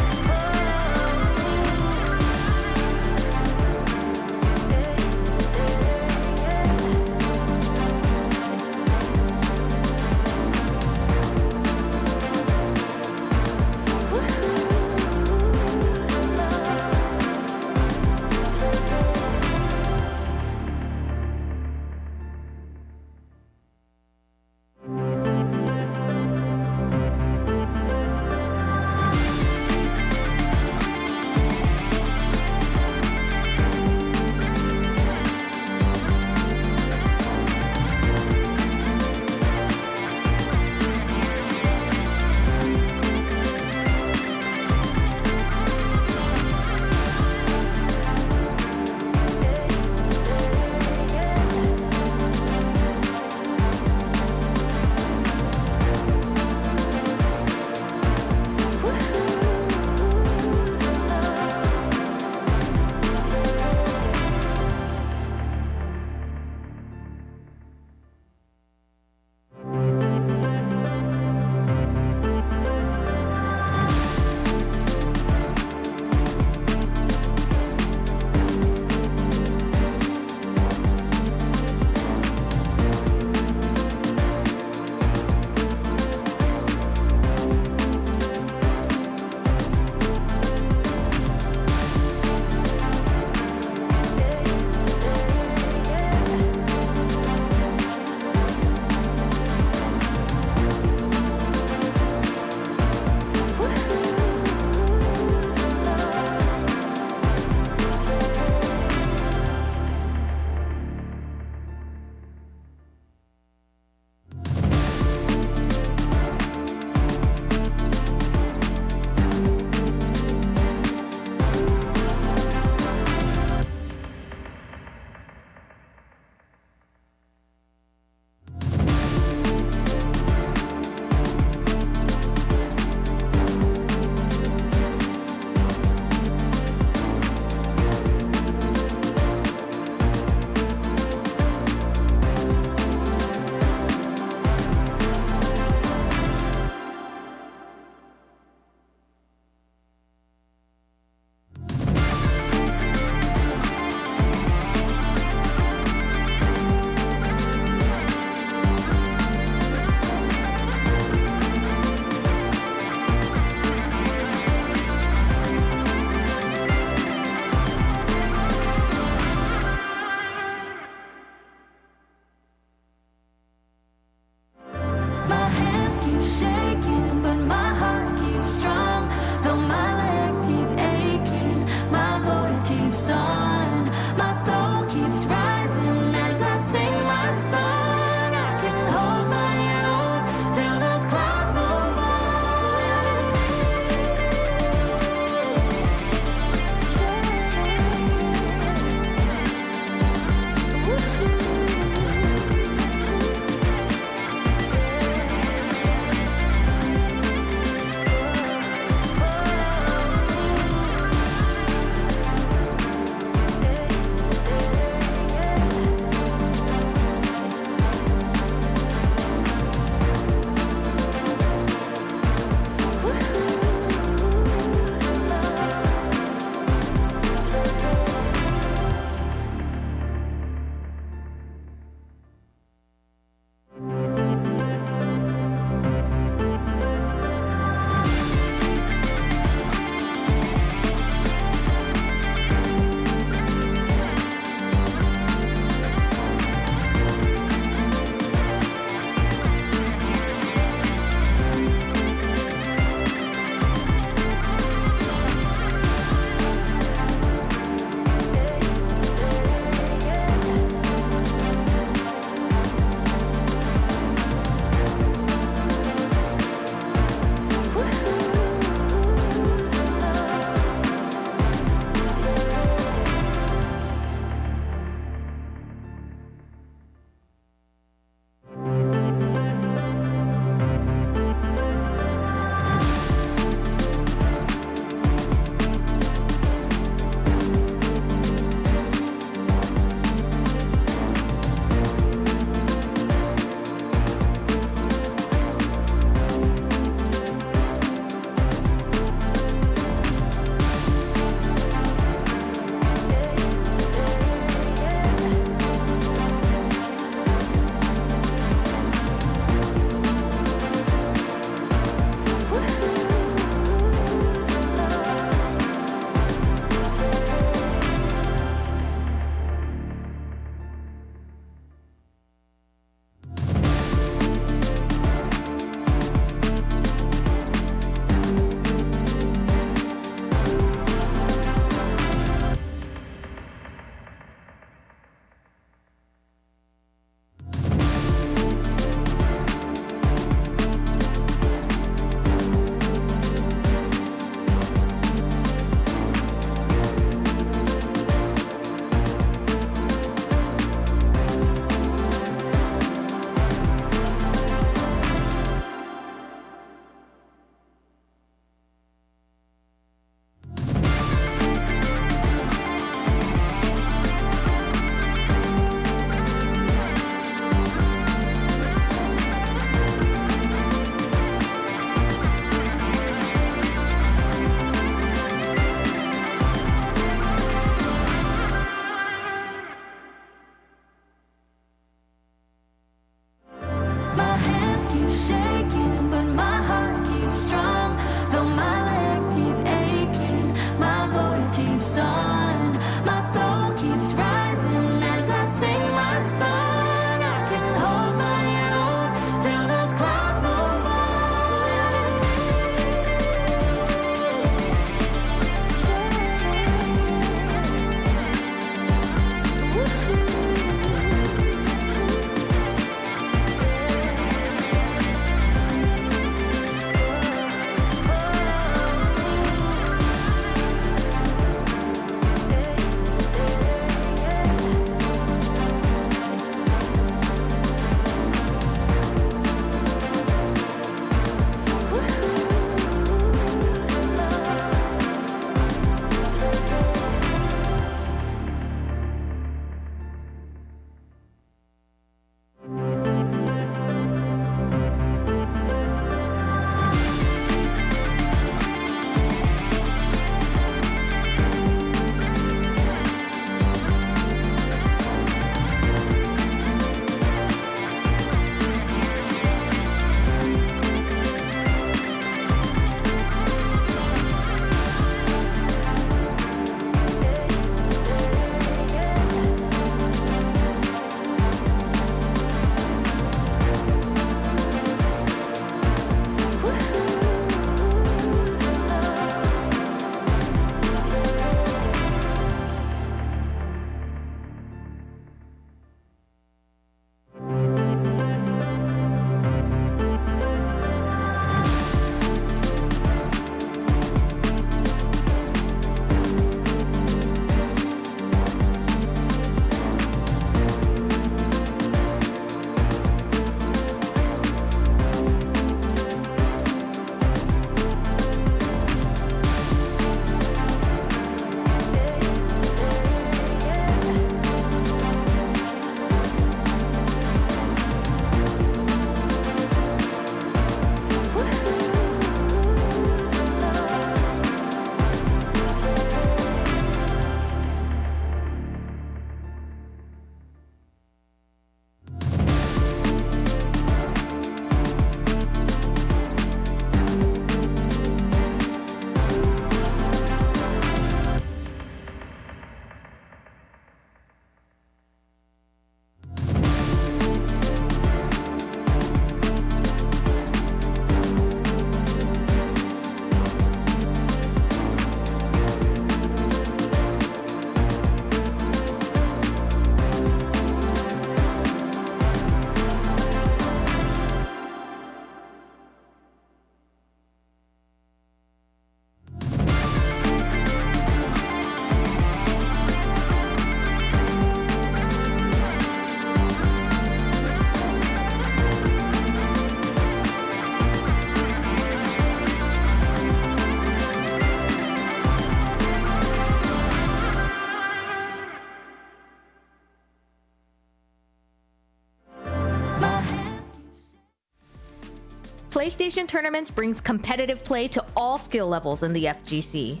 PlayStation Tournaments brings competitive play to all skill levels in the FGC.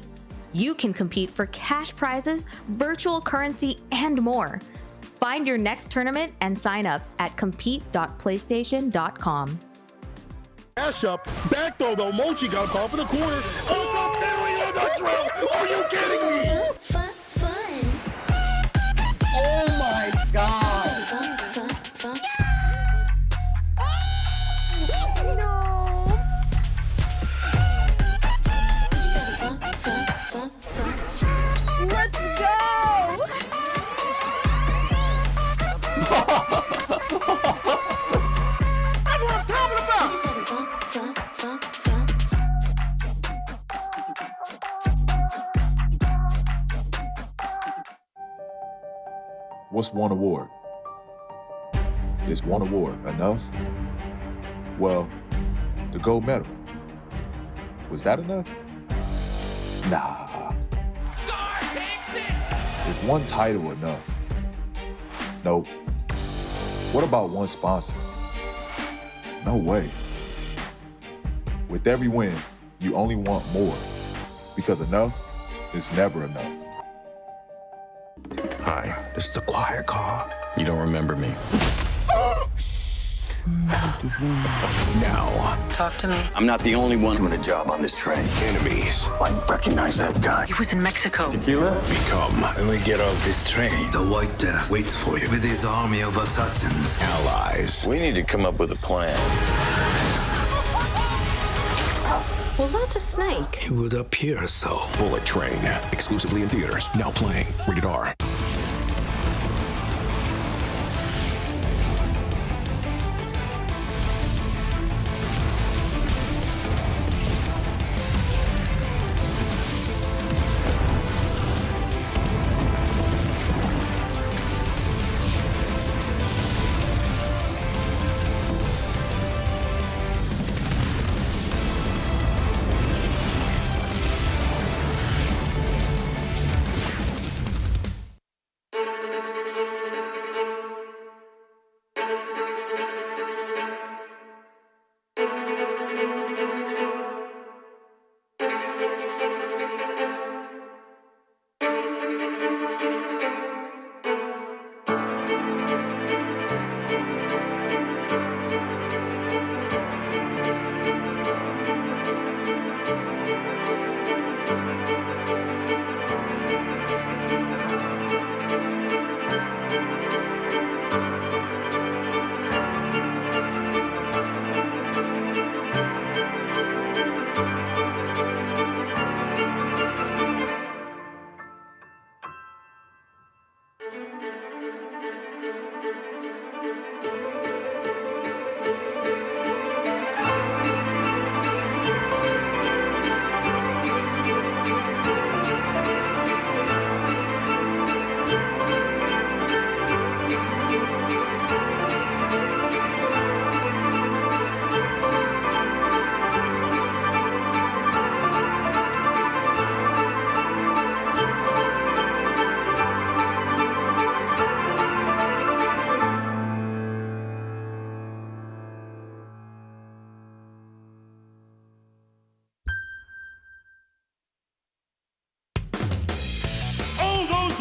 You can compete for cash prizes, virtual currency, and more. Find your next tournament and sign up at compete.playstation.com. Dash up, back throw, the Mochi got a call for the corner. Oh, the parry on the drill! Are you kidding me? Oh my God! Let's go! That's what I'm talking about! What's one award? Is one award enough? Well, the gold medal. Was that enough? Nah. Is one title enough? Nope. What about one sponsor? No way. With every win, you only want more, because enough is never enough. Hi, this is the quiet call. You don't remember me. Now. Talk to me. I'm not the only one doing a job on this train. Enemies. I recognize that guy. He was in Mexico. Tequila? Become When we get off this train, the White Death waits for you with his army of assassins. allies. We need to come up with a plan. Was that a snake? It would appear so. Bullet Train. Exclusively in theaters. Now playing. Rated R.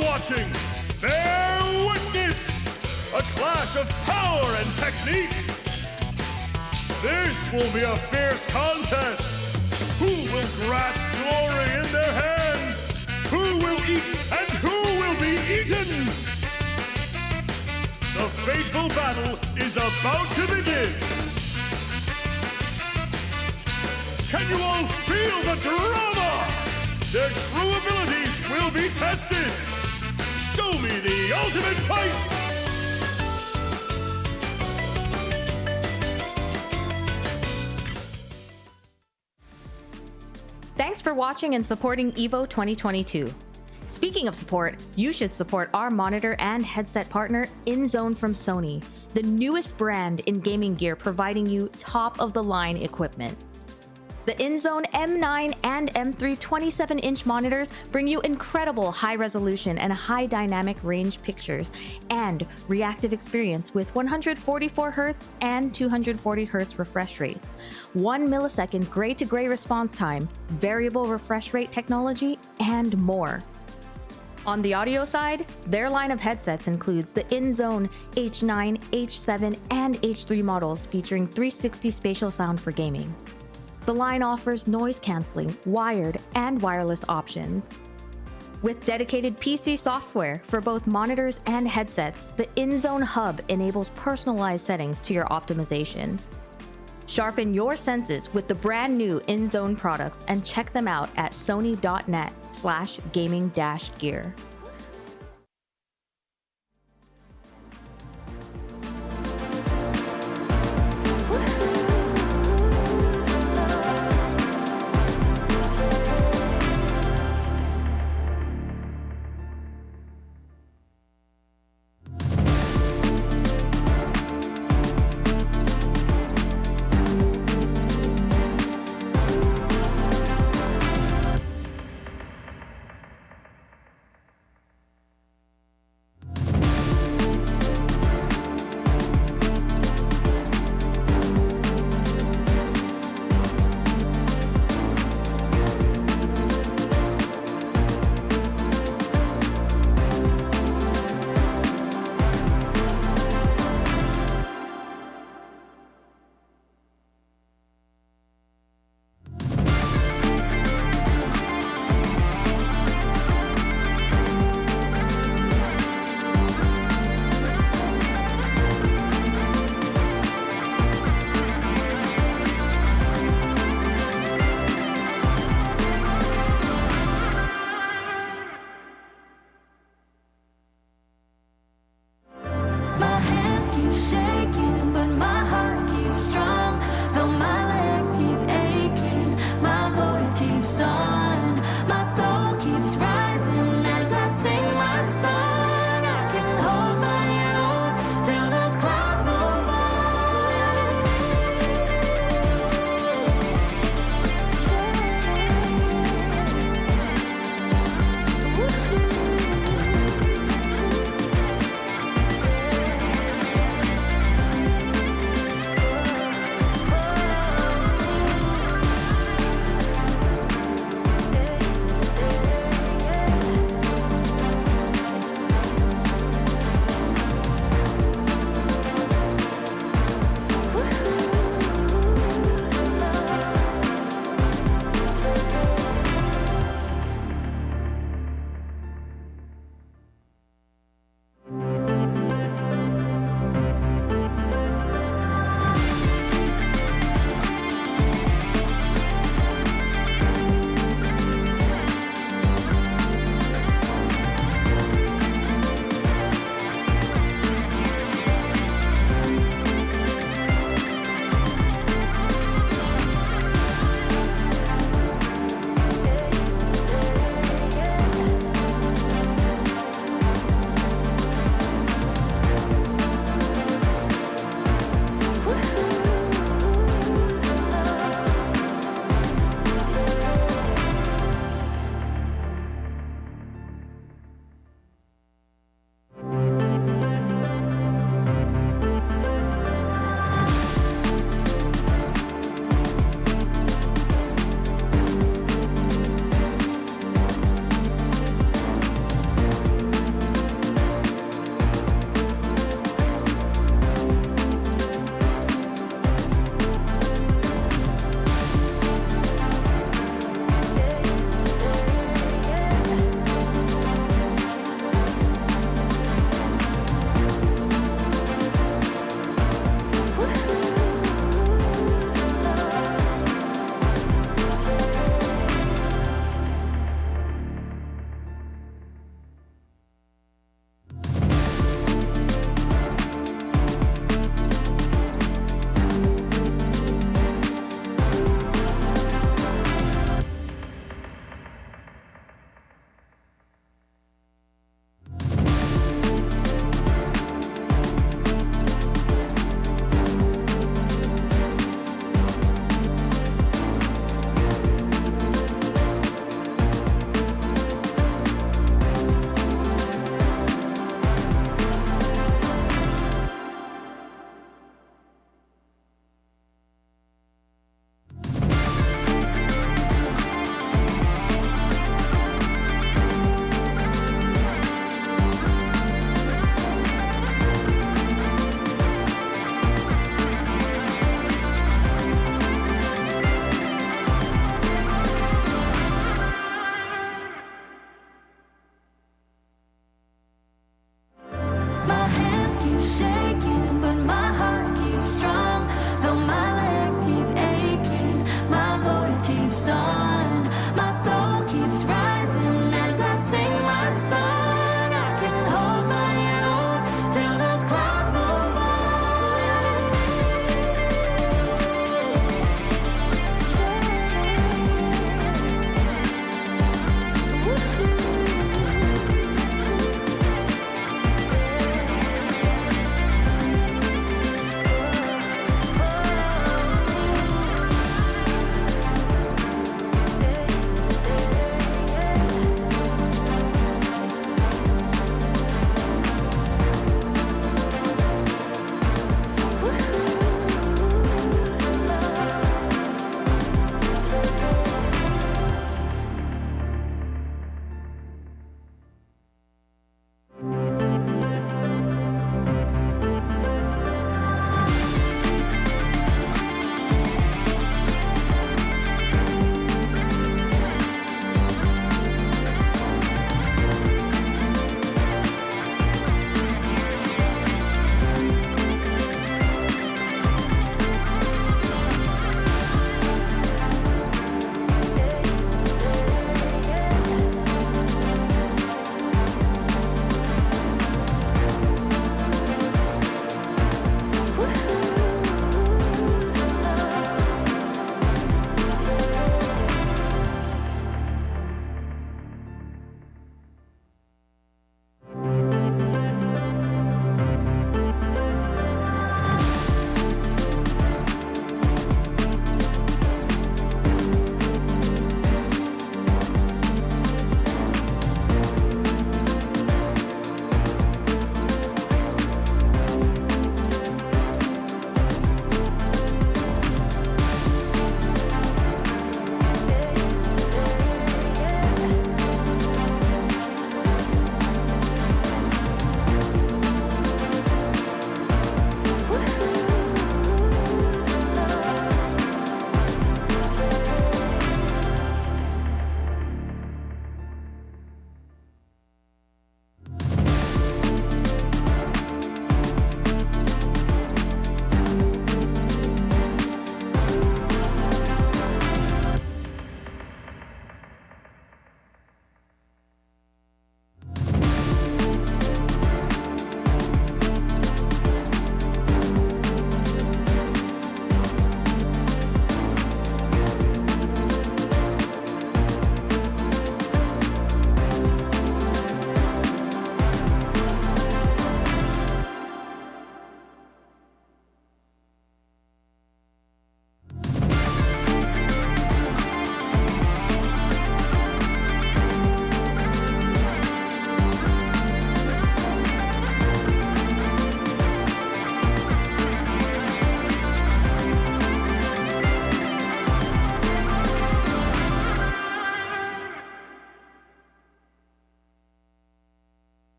Watching, bear witness, a clash of power and technique. This will be a fierce contest. Who will grasp glory in their hands? Who will eat and who will be eaten? The fateful battle is about to begin. Can you all feel the drama? Their true abilities will be tested. Show me the ultimate fight! Thanks for watching and supporting EVO 2022. Speaking of support, you should support our monitor and headset partner, InZone from Sony, the newest brand in gaming gear providing you top-of-the-line equipment. The InZone M9 and M3 27-inch monitors bring you incredible high-resolution and high dynamic range pictures and reactive experience with 144Hz and 240Hz refresh rates, 1 millisecond gray-to-gray response time, variable refresh rate technology, and more. On the audio side, their line of headsets includes the InZone H9, H7, and H3 models featuring 360 spatial sound for gaming. The line offers noise-canceling, wired, and wireless options. With dedicated PC software for both monitors and headsets, the InZone Hub enables personalized settings to your optimization. Sharpen your senses with the brand new InZone products and check them out at sony.net/gaming-gear.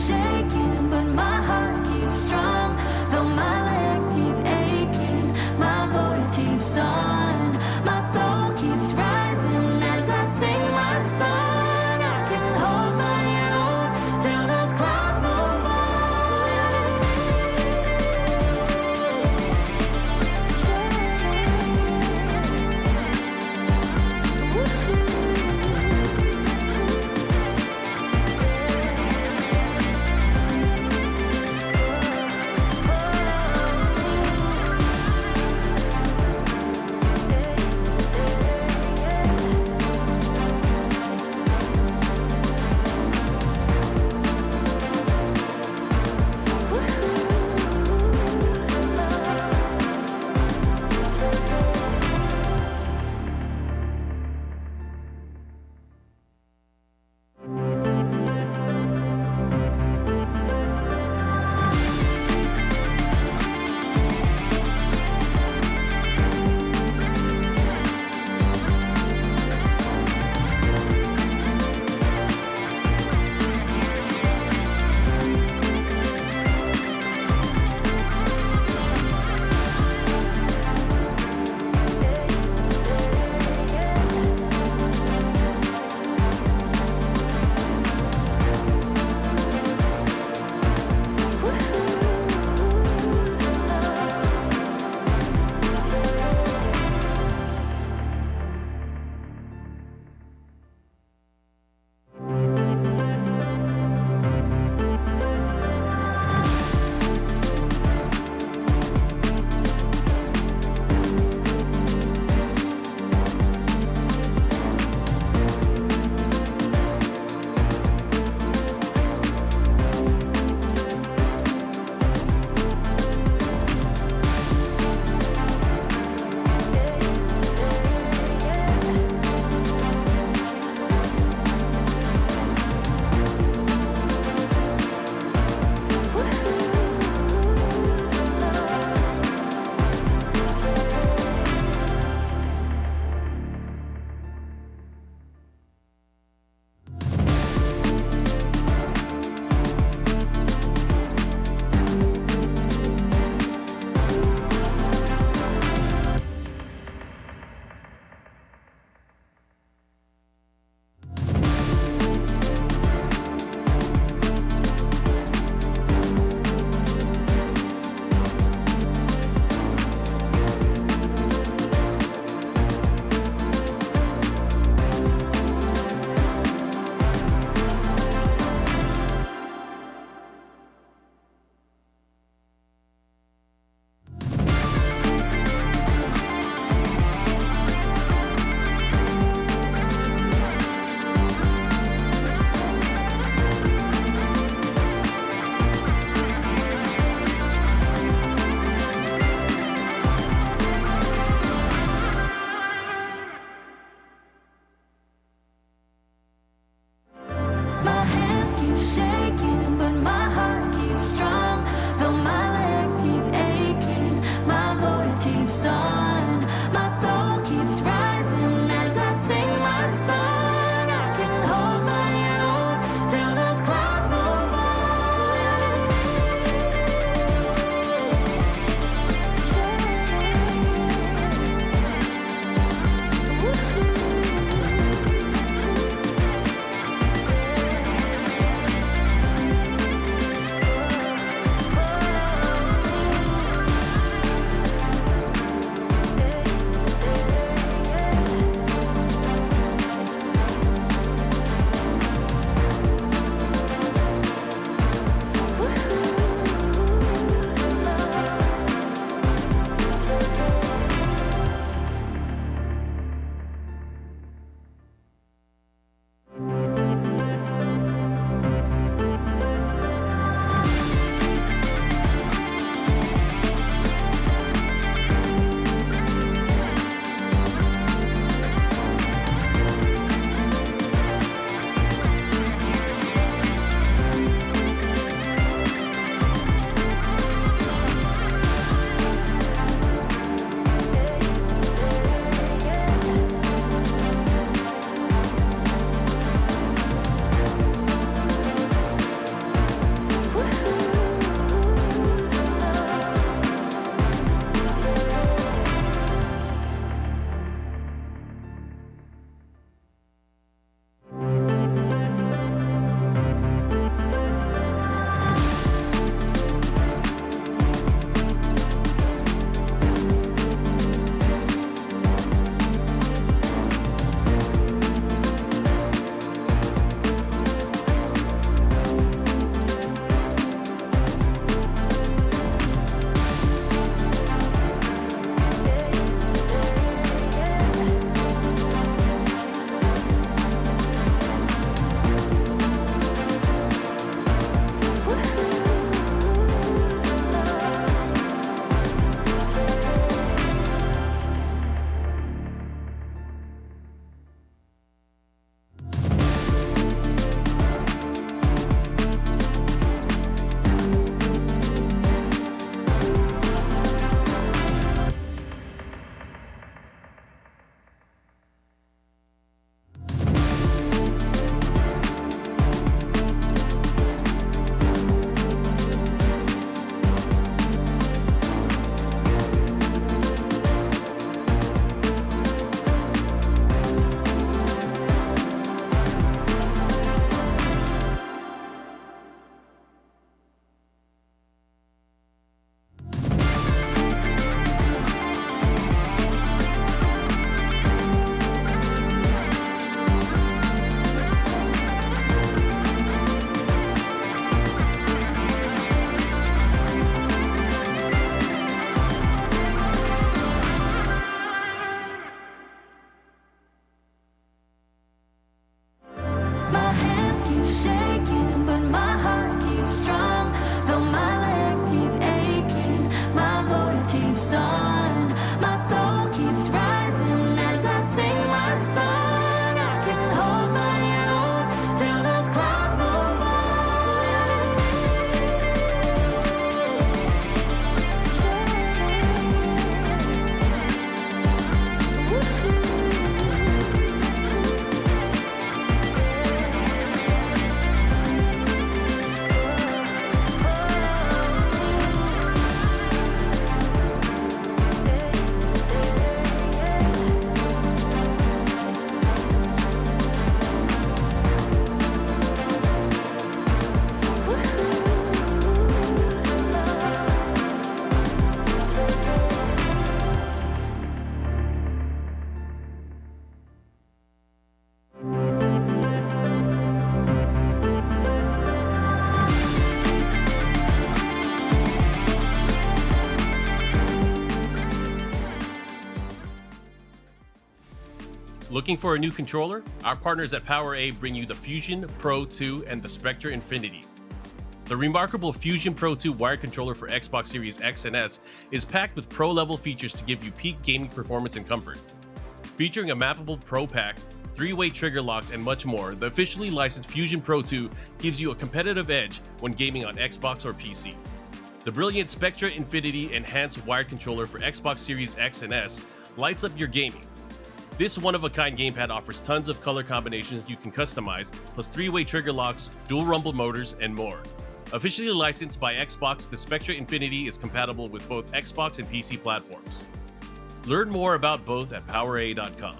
shaking, but my heart keeps strong. Though my legs keep aching, my voice keeps on. My soul keeps rising as I sing my song. I can hold my own till those clouds move Looking for a new controller? Our partners at PowerA bring you the Fusion Pro 2 and the Spectra Infinity. The remarkable Fusion Pro 2 wired controller for Xbox Series X and S is packed with pro-level features to give you peak gaming performance and comfort. Featuring a mappable Pro Pack, 3-way trigger locks, and much more, the officially licensed Fusion Pro 2 gives you a competitive edge when gaming on Xbox or PC. The brilliant Spectra Infinity enhanced wired controller for Xbox Series X and S lights up your gaming. This one-of-a-kind gamepad offers tons of color combinations you can customize, plus 3-way trigger locks, dual rumble motors, and more. Officially licensed by Xbox, the Spectra Infinity is compatible with both Xbox and PC platforms. Learn more about both at PowerA.com.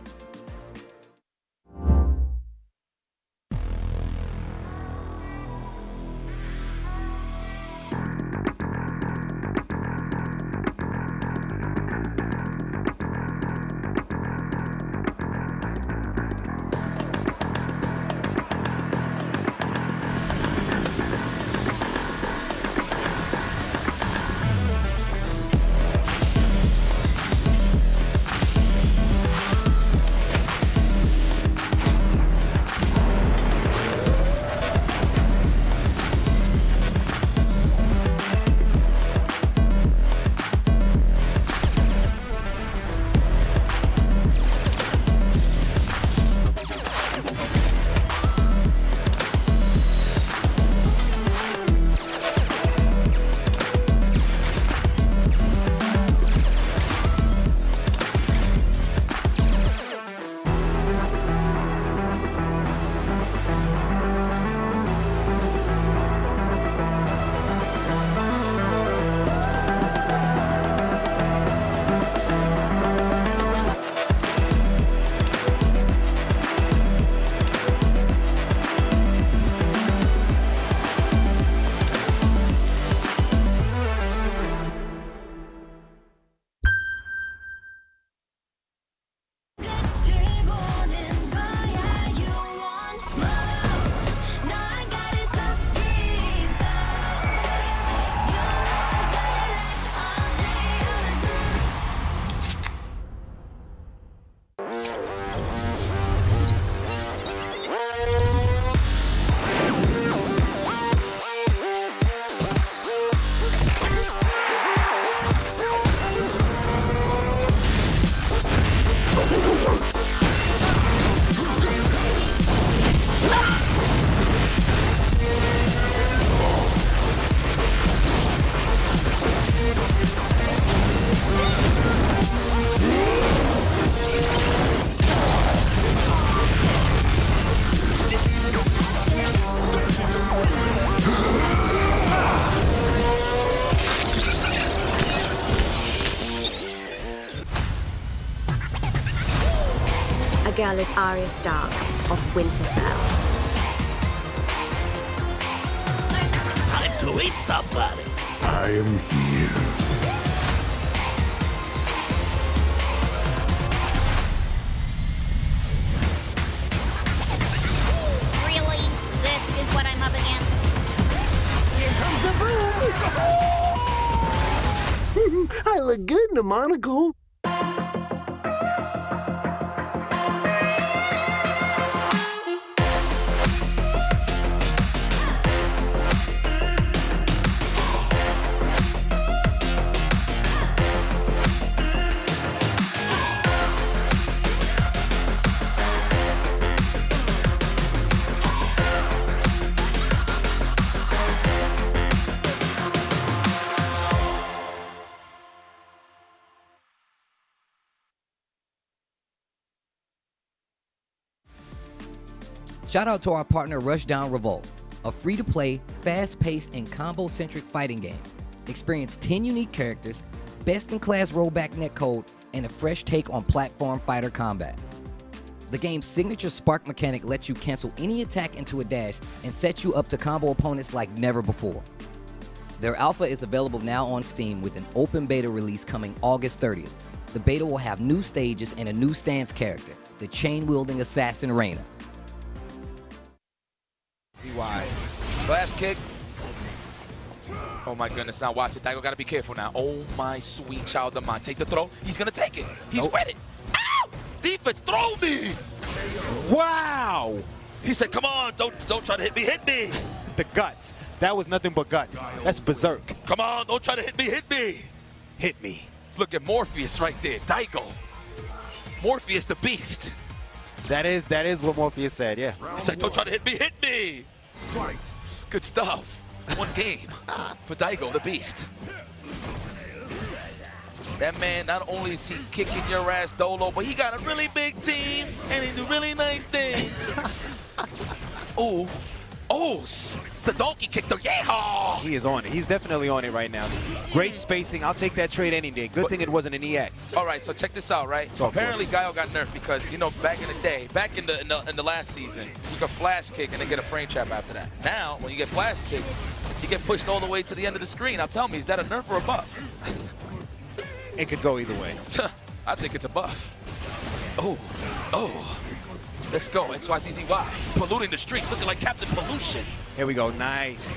Girl is Arya Stark of Winterfell. Time to eat somebody. I am here. Really? This is what I'm up against? Here comes the boom! I look good in a monocle. Shout out to our partner Rushdown Revolt, a free-to-play, fast-paced, and combo-centric fighting game. Experience 10 unique characters, best-in-class rollback netcode, and a fresh take on platform fighter combat. The game's signature spark mechanic lets you cancel any attack into a dash and sets you up to combo opponents like never before. Their alpha is available now on Steam with an open beta release coming August 30th. The beta will have new stages and a new stance character, the chain-wielding assassin Reina. DY. Flash kick. Oh my goodness, now watch it. Daigo gotta be careful now. Oh my sweet child of mine. Take the throw. He's gonna take it. He's with it. Ow! defense. Throw me. Wow. He said, come on, don't try to hit me. Hit me. The guts. That was nothing but guts. That's berserk. Come on, don't try to hit me. Hit me. Hit me. Look at Morpheus right there. Daigo. Morpheus the beast. That is what Morpheus said, yeah. He's like, don't try to hit me. Hit me. Good stuff. One game for Daigo the beast. That man, not only is he kicking your ass dolo, but he got a really big team, and he do really nice things. Oh, the donkey kick, the yeah! He is on it. He's definitely on it right now. Great spacing. I'll take that trade any day. Good thing it wasn't an EX. All right, so check this out, right? So apparently Guile got nerfed because, you know, back in the day, back in the last season, you could flash kick and then get a frame trap after that. Now, when you get flash kick, you get pushed all the way to the end of the screen. Now tell me, is that a nerf or a buff? It could go either way. I think it's a buff. Oh. Let's go, XYZZY. Polluting the streets, looking like Captain Pollution. Here we go, nice.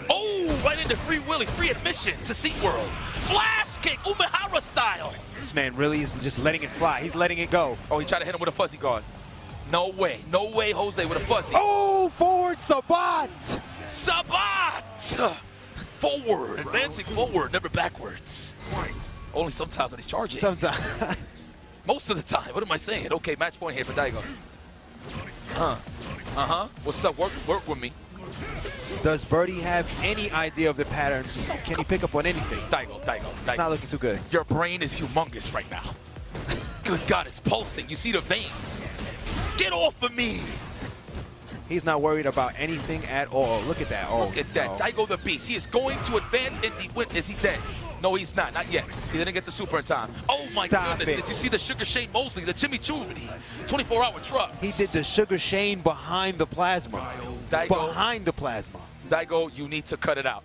Oh, right into Free Willy, free admission to SeaWorld. Flash kick, Umehara style. This man really is just letting it fly. He's letting it go. Oh, he tried to hit him with a fuzzy guard. No way, Jose with a fuzzy. Oh, forward Sabat. Forward, advancing forward, never backwards. Only sometimes when he's charging. Sometimes. Most of the time, what am I saying? Okay, match point here for Daigo. What's up, work with me. Does Birdie have any idea of the patterns? Can he pick up on anything? Daigo. It's not looking too good. Your brain is humongous right now. Good God, it's pulsing. You see the veins. Get off of me. He's not worried about anything at all. Look at that. Look at that. Daigo the beast. He is going to advance in the win. Is he dead? No, he's not. Not yet. He didn't get the super in time. Oh, my goodness. Did you see the Sugar Shane Mosley, the chimichurri, 24-hour truck? He did the Sugar Shane behind the plasma. Daigo, behind the plasma. Daigo, you need to cut it out.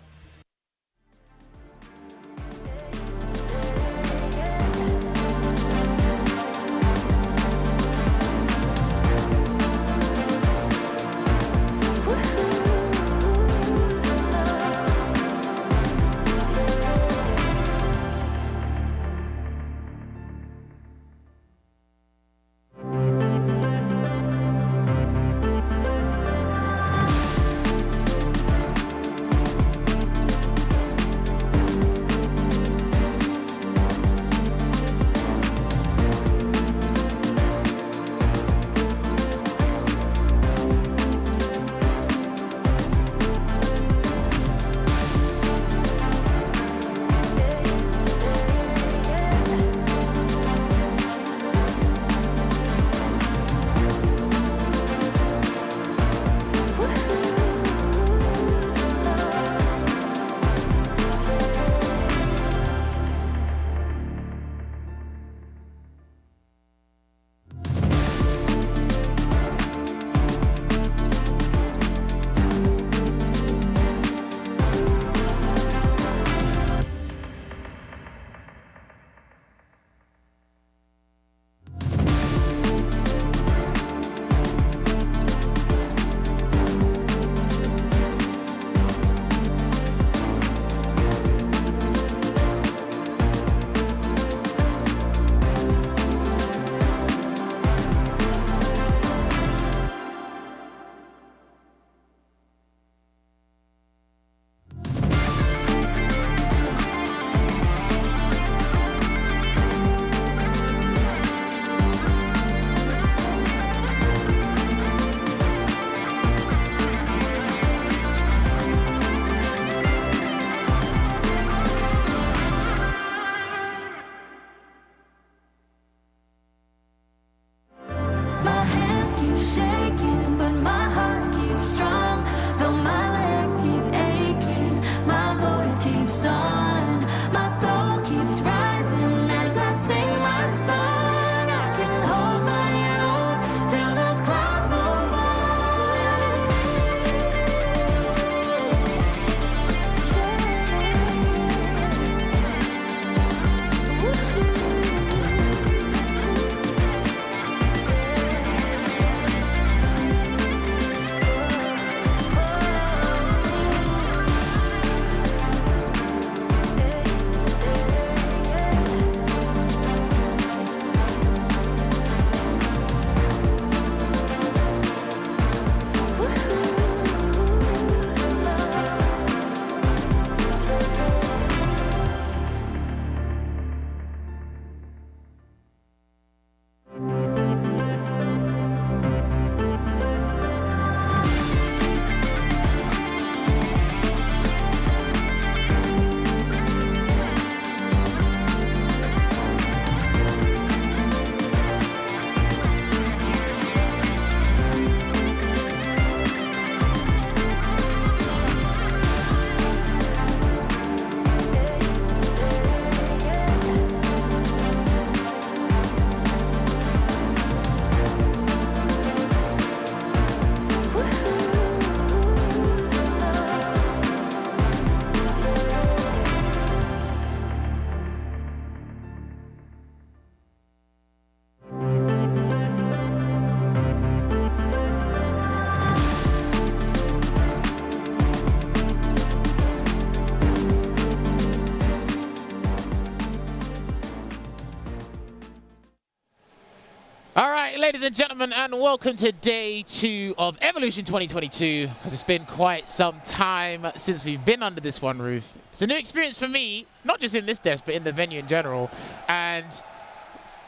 Ladies and gentlemen, and welcome to day 2 of Evolution 2022. Because it's been quite some time since we've been under this one roof. It's a new experience for me, not just in this desk, but in the venue in general. And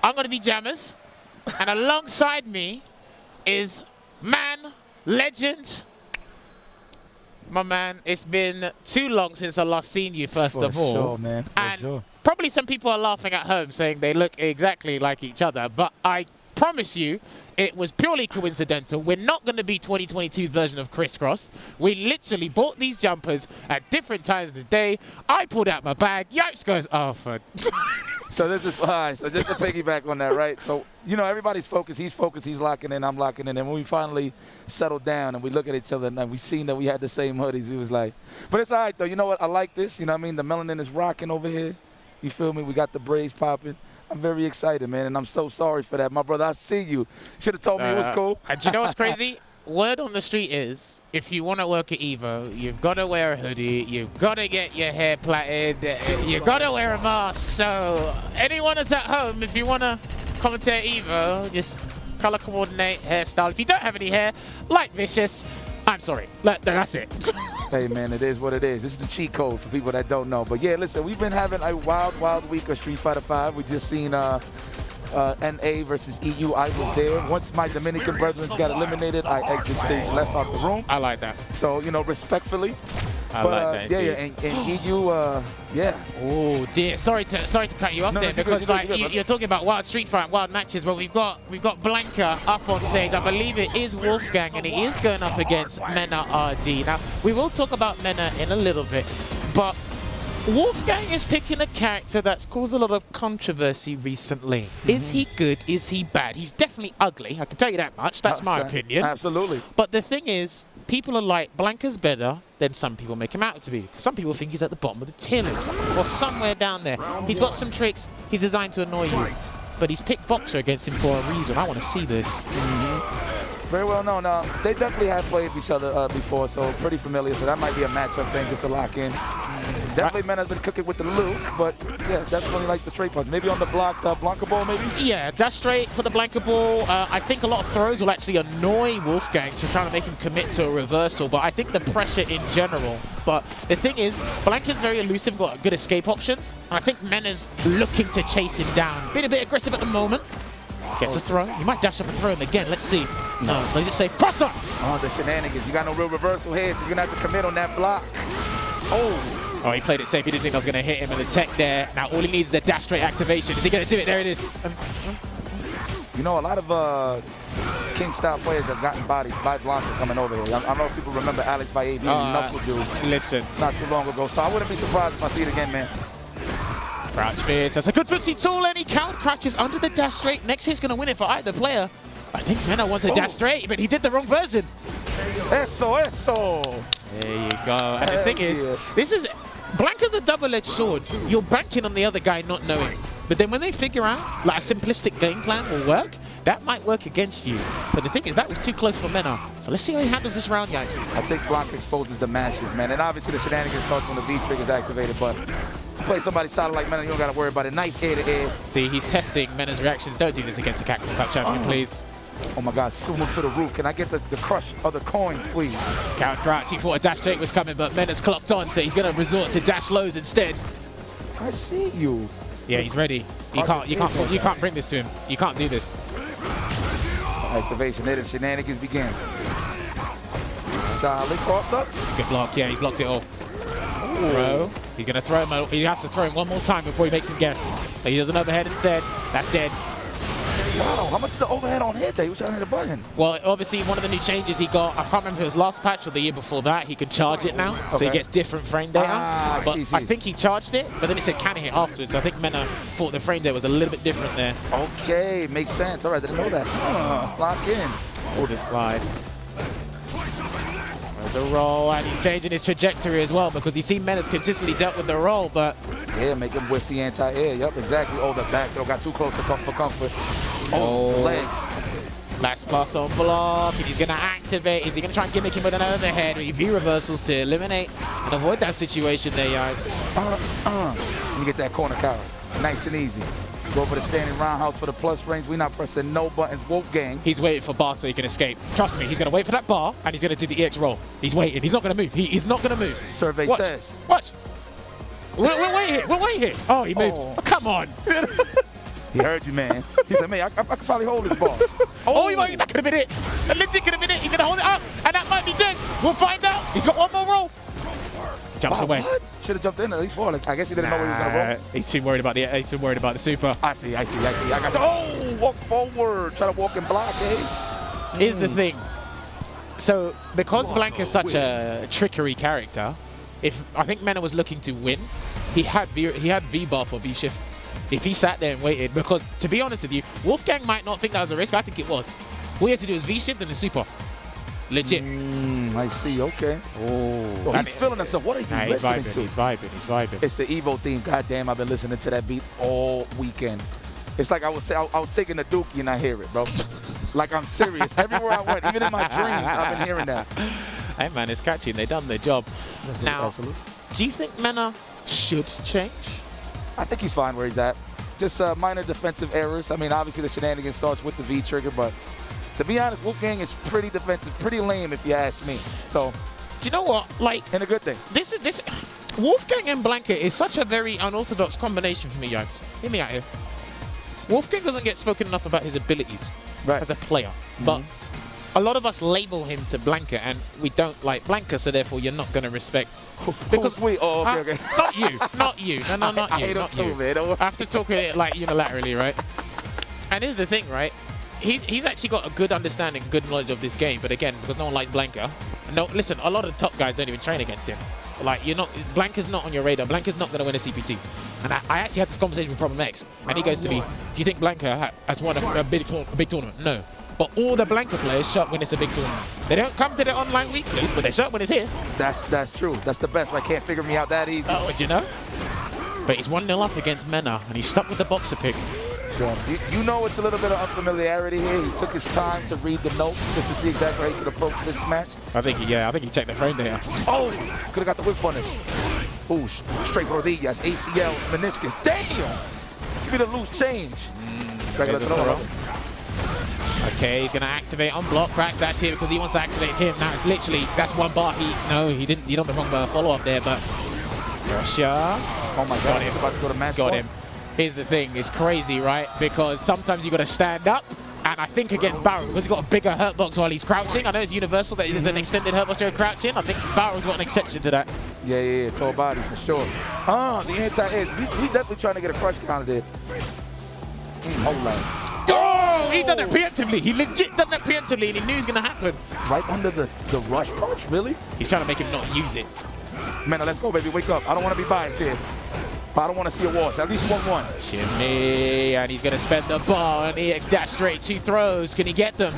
I'm going to be Jammers. And alongside me is man, legend. My man, it's been too long since I last seen you, first of all. For sure, man. For sure. Probably some people are laughing at home saying they look exactly like each other, but I promise you it was purely coincidental. We're not going to be 2022's version of Crisscross. We literally bought these jumpers at different times of the day. I pulled out my bag. Yipes goes, oh, for... So this is fine. So just to piggyback on that, right? So, you know, everybody's focused. He's focused. He's locking in. I'm locking in. And when we finally settled down and we look at each other and we seen that we had the same hoodies, we was like, but it's all right, though. You know what? I like this. You know what I mean? The melanin is rocking over here. You feel me? We got the braids popping. I'm very excited, man, and I'm so sorry for that. My brother, I see you. Should have told me it was cool. And do you know what's crazy? Word on the street is, if you want to work at Evo, you've got to wear a hoodie, you've got to get your hair plaited, you've got to wear a mask. So anyone that's at home, if you want to commentate Evo, just color coordinate, hairstyle. If you don't have any hair, like Vicious, I'm sorry. That's it. Hey, man, it is what it is. This is the cheat code for people that don't know. But, yeah, listen, we've been having a wild, wild week of Street Fighter V. We just seen NA versus EU. I was there. Once my Dominican brethren got eliminated, I exit stage left out the room. I like that. So, you know, respectfully. I like that. Yeah, and EU, yeah. Oh dear, sorry to cut you off there, because you're talking about wild street fight, wild matches. Well, we've got Blanca up on stage. I believe it is Wolfgang, and he is going up against Menat RD. Now, we will talk about Menat in a little bit, but Wolfgang is picking a character that's caused a lot of controversy recently. Is he good? Is he bad? He's definitely ugly, I can tell you that much. That's my opinion. Absolutely. But the thing is, people are like, Blanca's better than some people make him out to be. Some people think he's at the bottom of the tier list, or somewhere down there. He's got some tricks. He's designed to annoy you. But he's picked Boxer against him for a reason. I want to see this. Very well known. They definitely have played each other before, so pretty familiar. So that might be a matchup thing just to lock in. Definitely Menat's been cooking with the Luke, but yeah, definitely like the straight punch. Maybe on the blocked Blanca ball, maybe? Yeah, dash straight for the Blanca ball. I think a lot of throws will actually annoy Wolfgang to try to make him commit to a reversal, but I think the pressure in general. But the thing is, Blanca's very elusive, got good escape options, and I think Menat's looking to chase him down. Been a bit aggressive at the moment. Gets a throw. You might dash up and throw him again. Let's see. No, they just say, Potter! Oh, the shenanigans. You got no real reversal here, so you're going to have to commit on that block. Oh, he played it safe. He didn't think I was going to hit him in the tech there. Now all he needs is a dash straight activation. Is he going to do it? There it is. You know, a lot of King-style players have gotten bodied by Blanca coming over here. I don't know if people remember Alex Valle being Knuckle dude. Listen. Not too long ago, so I wouldn't be surprised if I see it again, man. Crouch fierce. That's a good footsie tool, and he count crouches under the dash straight. Next hit's going to win it for either player. I think Menat wants a dash straight, but he did the wrong version. Eso. There you go. And the thing is, this is... Blanca's a double-edged sword. You're banking on the other guy not knowing. But then when they figure out, like, a simplistic game plan will work, that might work against you. But the thing is, that was too close for Menat. So let's see how he handles this round, guys. I think Blanca exposes the masses, man. And obviously the shenanigans starts when the V-trigger is activated, but you play somebody solid like Menat, you don't got to worry about it. Nice air-to-air. See, he's testing Menat's reactions. Don't do this against a Cactus Cup champion, please. Oh my God, sumo to the roof. Can I get the crush of the coins, please? Count crouch, he thought a dash straight was coming, but Menat's clocked on, so he's going to resort to dash lows instead. I see you. Yeah, he's ready. You can't bring this to him. You can't do this. Activation, there the shenanigans begin. Solid cross up. Good block, yeah, he's blocked it all. Throw. He's going to throw him. He has to throw him one more time before he makes him guess. So he does an overhead instead. That's dead. Wow, how much is the overhead on hit there? He was trying to hit a button. Well, obviously, one of the new changes he got, I can't remember if it was last patch or the year before that, he could charge it now, so he gets different frame data. I think he charged it, but then it said can hit afterwards, so I think Menat thought the frame data was a little bit different there. Okay, makes sense. All right, didn't know that. Lock in. Hold it slide. There's a roll, and he's changing his trajectory as well, because he's seen Menat's consistently dealt with the roll, but... Yeah, make him whiff the anti-air. Yep, exactly. Oh, the back throw got too close for comfort. Oh, legs. Last pass on block, and he's going to activate. Is he going to try and gimmick him with an overhead? V reversals to eliminate and avoid that situation there, Yipes. Let me get that corner cover. Nice and easy. Go for the standing roundhouse for the plus range. We're not pressing no buttons. Wolfgang. He's waiting for bar so he can escape. Trust me, he's going to wait for that bar, and he's going to do the EX roll. He's waiting. He's not going to move. He is not going to move. Survey Watch. says. Watch. We'll wait here. We'll wait here. Oh, he moved. Oh, come on. He heard you, man. He said, man, I could probably hold this ball. That could have been it. That legit could have been it. He's going to hold it up, and that might be dead. We'll find out. He's got one more roll. Jumps away. Should have jumped in at least 4. Like, I guess he didn't know where he was going to roll. He's too worried about the super. I see. I got you. Oh, walk forward. Try to walk and block, eh? Here's the thing. So, because Blanca's such a trickery character, I think Menat was looking to win, he had V buff or V shift. If he sat there and waited, because to be honest with you, Wolfgang might not think that was a risk. I think it was. All you have to do is V shift and a super. Legit. I see. Okay. Oh, he's feeling himself. What are you listening to? He's vibing. It's the Evo theme. Goddamn, I've been listening to that beat all weekend. It's like I was taking the Dookie and I hear it, bro. Like I'm serious. Everywhere I went, even in my dreams, I've been hearing that. Hey man, it's catchy. They done their job. Now, do you think Menat should change? I think he's fine where he's at. Just minor defensive errors. I mean, obviously the shenanigans starts with the V trigger, but to be honest, Wolfgang is pretty defensive, pretty lame if you ask me. So, you know what? Like, and a good thing. This Wolfgang and Blanca is such a very unorthodox combination for me, guys. Hear me out here. Wolfgang doesn't get spoken enough about his abilities as a player, but a lot of us label him to Blanca, and we don't like Blanca, so therefore you're not going to respect. Because we, okay. Not you. No, not you. Not you. I have to talk it like unilaterally, right? And here's the thing, right? He's actually got a good understanding, good knowledge of this game, but again, because no one likes Blanca. No, listen, a lot of the top guys don't even train against him. Like, Blanca's not on your radar. Blanca's not going to win a CPT. And I actually had this conversation with Problem X, and he goes to me, do you think Blanca has won a big tournament? No. But all the Blanca players shot when it's a big tournament. They don't come to the online weeklies, but they shot when it's here. That's true. That's the best. I can't figure me out that easy. Oh, do you know? But he's 1-0 up against Menat, and he's stuck with the boxer pick. You know it's a little bit of unfamiliarity here. He took his time to read the notes just to see exactly how he could approach this match. I think he checked the frame there. Oh, could have got the whip punish. Ooh, straight rodillas, ACL, meniscus. Damn! Give me the loose change. Okay, he's gonna activate on block. Crack dash here because he wants to activate him. Now it's literally that's one bar. He didn't. You don't the wrong follow up there, but pressure. Oh my God! He's about to go to match. Got him. Here's the thing, it's crazy, right? Because sometimes you got to stand up, and I think against Barrel, because he's got a bigger hurt box while he's crouching. I know it's universal that there's an extended hurt box during crouching. I think Barrel's got an exception to that. Yeah, tall body for sure. The anti-edge. We definitely trying to get a crush counter there. Hold on. Oh, he done that preemptively. He legit done that preemptively, and he knew it was going to happen. Right under the rush punch, really? He's trying to make him not use it. Man, let's go, baby. Wake up. I don't want to be biased here. I don't want to see a wash. At least 1-1. Shimmy, and he's going to spend the ball on EX dash straight. 2 throws. Can he get them?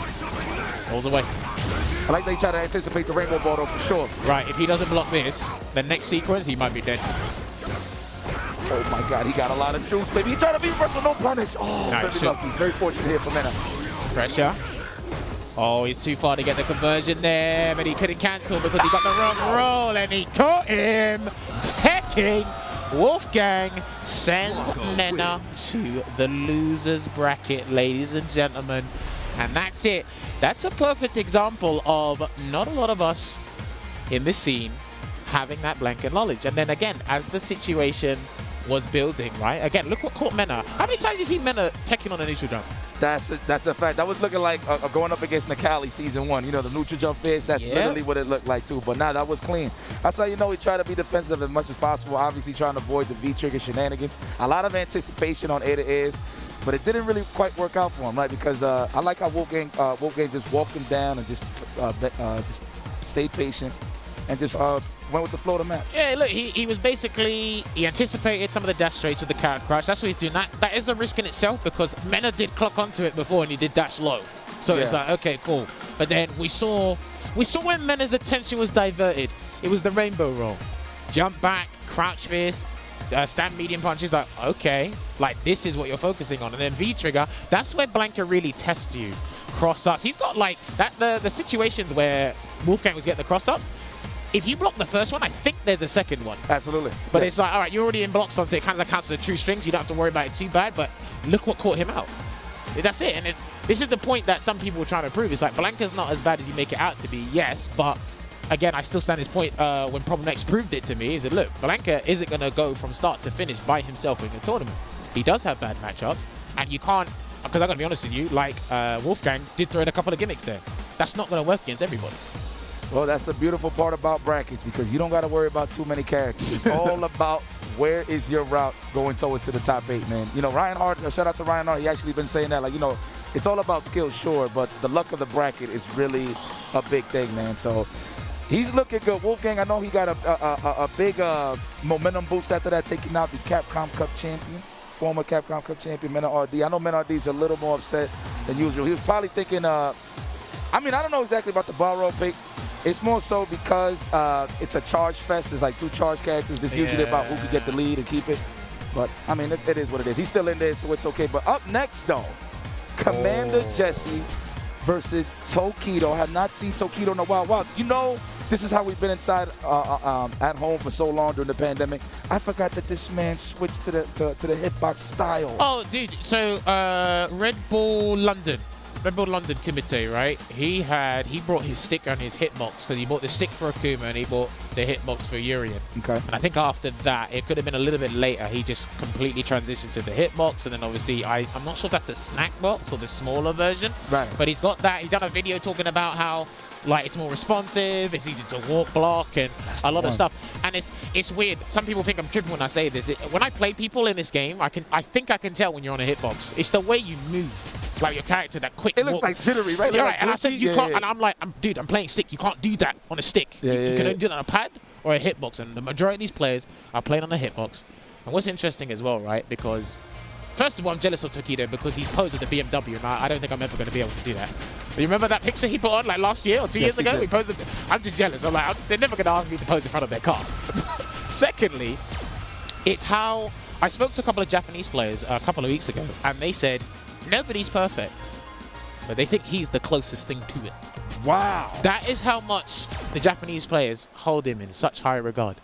Rolls away. I like that he tried to anticipate the rainbow ball though, for sure. Right, if he doesn't block this, the next sequence, he might be dead. Oh my God, he got a lot of juice, baby. He tried to beat Russell, no punish. Oh, nice. Very lucky. Very fortunate here for Menat. Pressure. Oh, he's too far to get the conversion there, but he couldn't cancel because he got the wrong roll, and he caught him. Teching. Wolfgang sends Menat to the losers bracket, ladies and gentlemen. And that's it. That's a perfect example of not a lot of us in this scene having that blanket knowledge. And then again, as the situation was building, right? Again, look what caught Menat. How many times have you seen Menat teching on a neutral jump? That's a fact. That was looking like going up against Nakali season 1. You know, the neutral jump face, that's literally what it looked like too. But nah, that was clean. That's how you know he tried to be defensive as much as possible, obviously trying to avoid the V-trigger shenanigans. A lot of anticipation on A to Airs, but it didn't really quite work out for him, right? Because I like how Wolfgang just walked him down and just stayed patient and just went with the flow of the match. Yeah, look, he was basically, he anticipated some of the dash straights with the carrot crouch. That's what he's doing. That is a risk in itself because Menat did clock onto it before and he did dash low. So it's like, okay, cool. But then we saw when Menat's attention was diverted. It was the rainbow roll. Jump back, crouch fist, stand medium punches. Like, okay, like this is what you're focusing on. And then V-trigger, that's where Blanca really tests you. Cross-ups. He's got like, the situations where Wolfgang was getting the cross-ups, if you block the first one, I think there's a second one. Absolutely. But it's like, all right, you're already in block stance, so it kind of counts as a true string, so you don't have to worry about it too bad. But look what caught him out. That's it. And this is the point that some people were trying to prove. It's like, Blanca's not as bad as you make it out to be, yes, but again, I still stand his point when Problem X proved it to me, is that, look, Blanca isn't going to go from start to finish by himself in a tournament. He does have bad matchups, and you can't, because I got to be honest with you, like Wolfgang did throw in a couple of gimmicks there. That's not going to work against everybody. Well, that's the beautiful part about brackets, because you don't got to worry about too many characters. It's all about where is your route going towards to the top 8, man. You know, Ryan Hart, shout out to Ryan Hart, he actually been saying that, like, you know, it's all about skill, sure, but the luck of the bracket is really a big thing, man. So he's looking good. Wolfgang, I know he got a big momentum boost after that, taking out the Capcom Cup champion, former Capcom Cup champion, Menat RD. I know Menat RD's a little more upset than usual. He was probably thinking, I mean, I don't know exactly about the borrow pick. It's more so because it's a charge fest. There's like 2 charge characters. This is usually about who can get the lead and keep it. But, I mean, it is what it is. He's still in there, so it's okay. But up next, though, Commander Jesse versus Tokido. I have not seen Tokido in a while. Wow, you know, this is how we've been inside at home for so long during the pandemic. I forgot that this man switched to the hitbox style. Oh, dude. So Red Bull London Kumite, right? He brought his stick and his hitbox, because he bought the stick for Akuma and he bought the hitbox for Urien. Okay. And I think after that, it could have been a little bit later, he just completely transitioned to the hitbox, and then obviously I'm not sure if that's the snack box or the smaller version. Right. But he's got that. He's done a video talking about how, like, it's more responsive, it's easy to walk block, and a lot of stuff. And it's weird. Some people think I'm tripping when I say this. When I play people in this game, I think I can tell when you're on a hitbox. It's the way you move. Like your character, that quick It looks like jittery, right? Yeah, Like right. And I said you can't, and I'm like, dude, I'm playing stick. You can't do that on a stick. You can only do that on a pad or a hitbox. And the majority of these players are playing on a hitbox. And what's interesting as well, right? Because first of all, I'm jealous of Tokido because he's posed at the BMW, and I don't think I'm ever going to be able to do that. You remember that picture he put on like last year or 2 years ago? He posed. I'm just jealous. I'm like, they're never going to ask me to pose in front of their car. Secondly, it's how I spoke to a couple of Japanese players a couple of weeks ago, and they said nobody's perfect, but they think he's the closest thing to it. Wow. That is how much the Japanese players hold him in such high regard.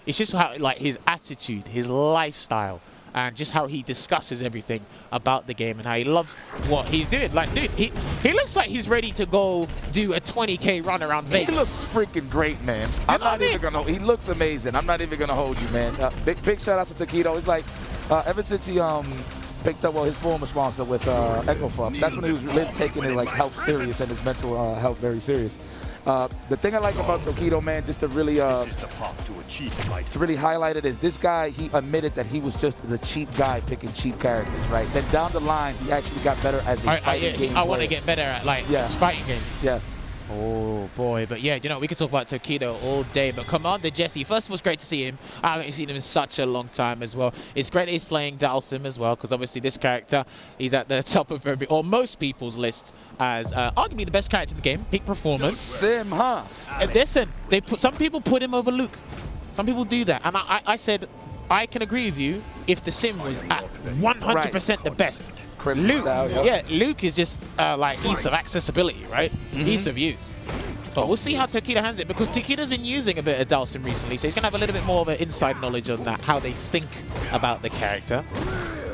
It's just how, like, his attitude, his lifestyle, and just how he discusses everything about the game and how he loves what he's doing. Like, dude, he looks like he's ready to go do a 20K run around Vegas. He looks freaking great, man. I'm not even gonna. He looks amazing. I'm not even gonna hold you, man. Big shout out to Tokido. It's like ever since he picked up his former sponsor with Ehclodam, that's when he was really taking his health serious and his mental health very serious. The thing I like about Tokido, man, just to really highlight it, is this guy, he admitted that he was just the cheap guy picking cheap characters, right? Then down the line, he actually got better as a fighting game I want to get better at, like, fighting games. Yeah. Oh boy, but yeah, you know, we could talk about Tokido all day, but Commander Jesse, first of all, it's great to see him. I haven't seen him in such a long time as well. It's great that he's playing Dalsim as well, because obviously this character, he's at the top of most people's list as arguably the best character in the game, peak performance. Sim, huh? Listen, some people put him over Luke. Some people do that, and I said, I can agree with you if the Sim was at 100% the best. Luke, Luke is just like ease of accessibility, right? Ease of use. But we'll see how Tokido handles it, because Tokido's been using a bit of Dalsim recently, so he's going to have a little bit more of an inside knowledge on that, how they think about the character.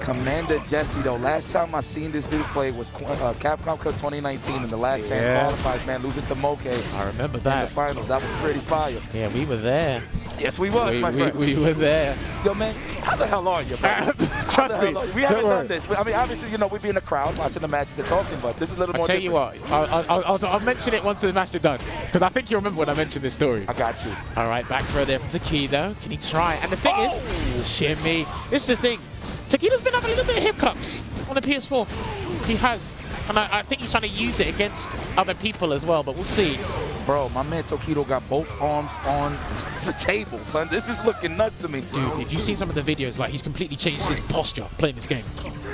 Commander Jesse, though, last time I seen this dude play was Capcom Cup 2019 in the last chance qualifiers, man, losing to Moke. I remember that. In the finals. That was pretty fire. Yeah, we were there. Yes, we was, my friend. We were there. Yo, man, how the hell are you, man? Trust me. We haven't done this. I mean, obviously, you know, we'd be in the crowd watching the matches and talking, but this is a little more different. I'll tell you what, I'll mention it once the match is done, because I think you remember when I mentioned this story. I got you. All right, back throw there from Tokido. Can he try? And the thing is, shimmy. This is the thing. Tokido's been having a little bit of hiccups on the PS4. He has. And I think he's trying to use it against other people as well, but we'll see. Bro, my man Tokido got both arms on the table, son. This is looking nuts to me. Dude, if you've seen some of the videos, like, he's completely changed his posture playing this game.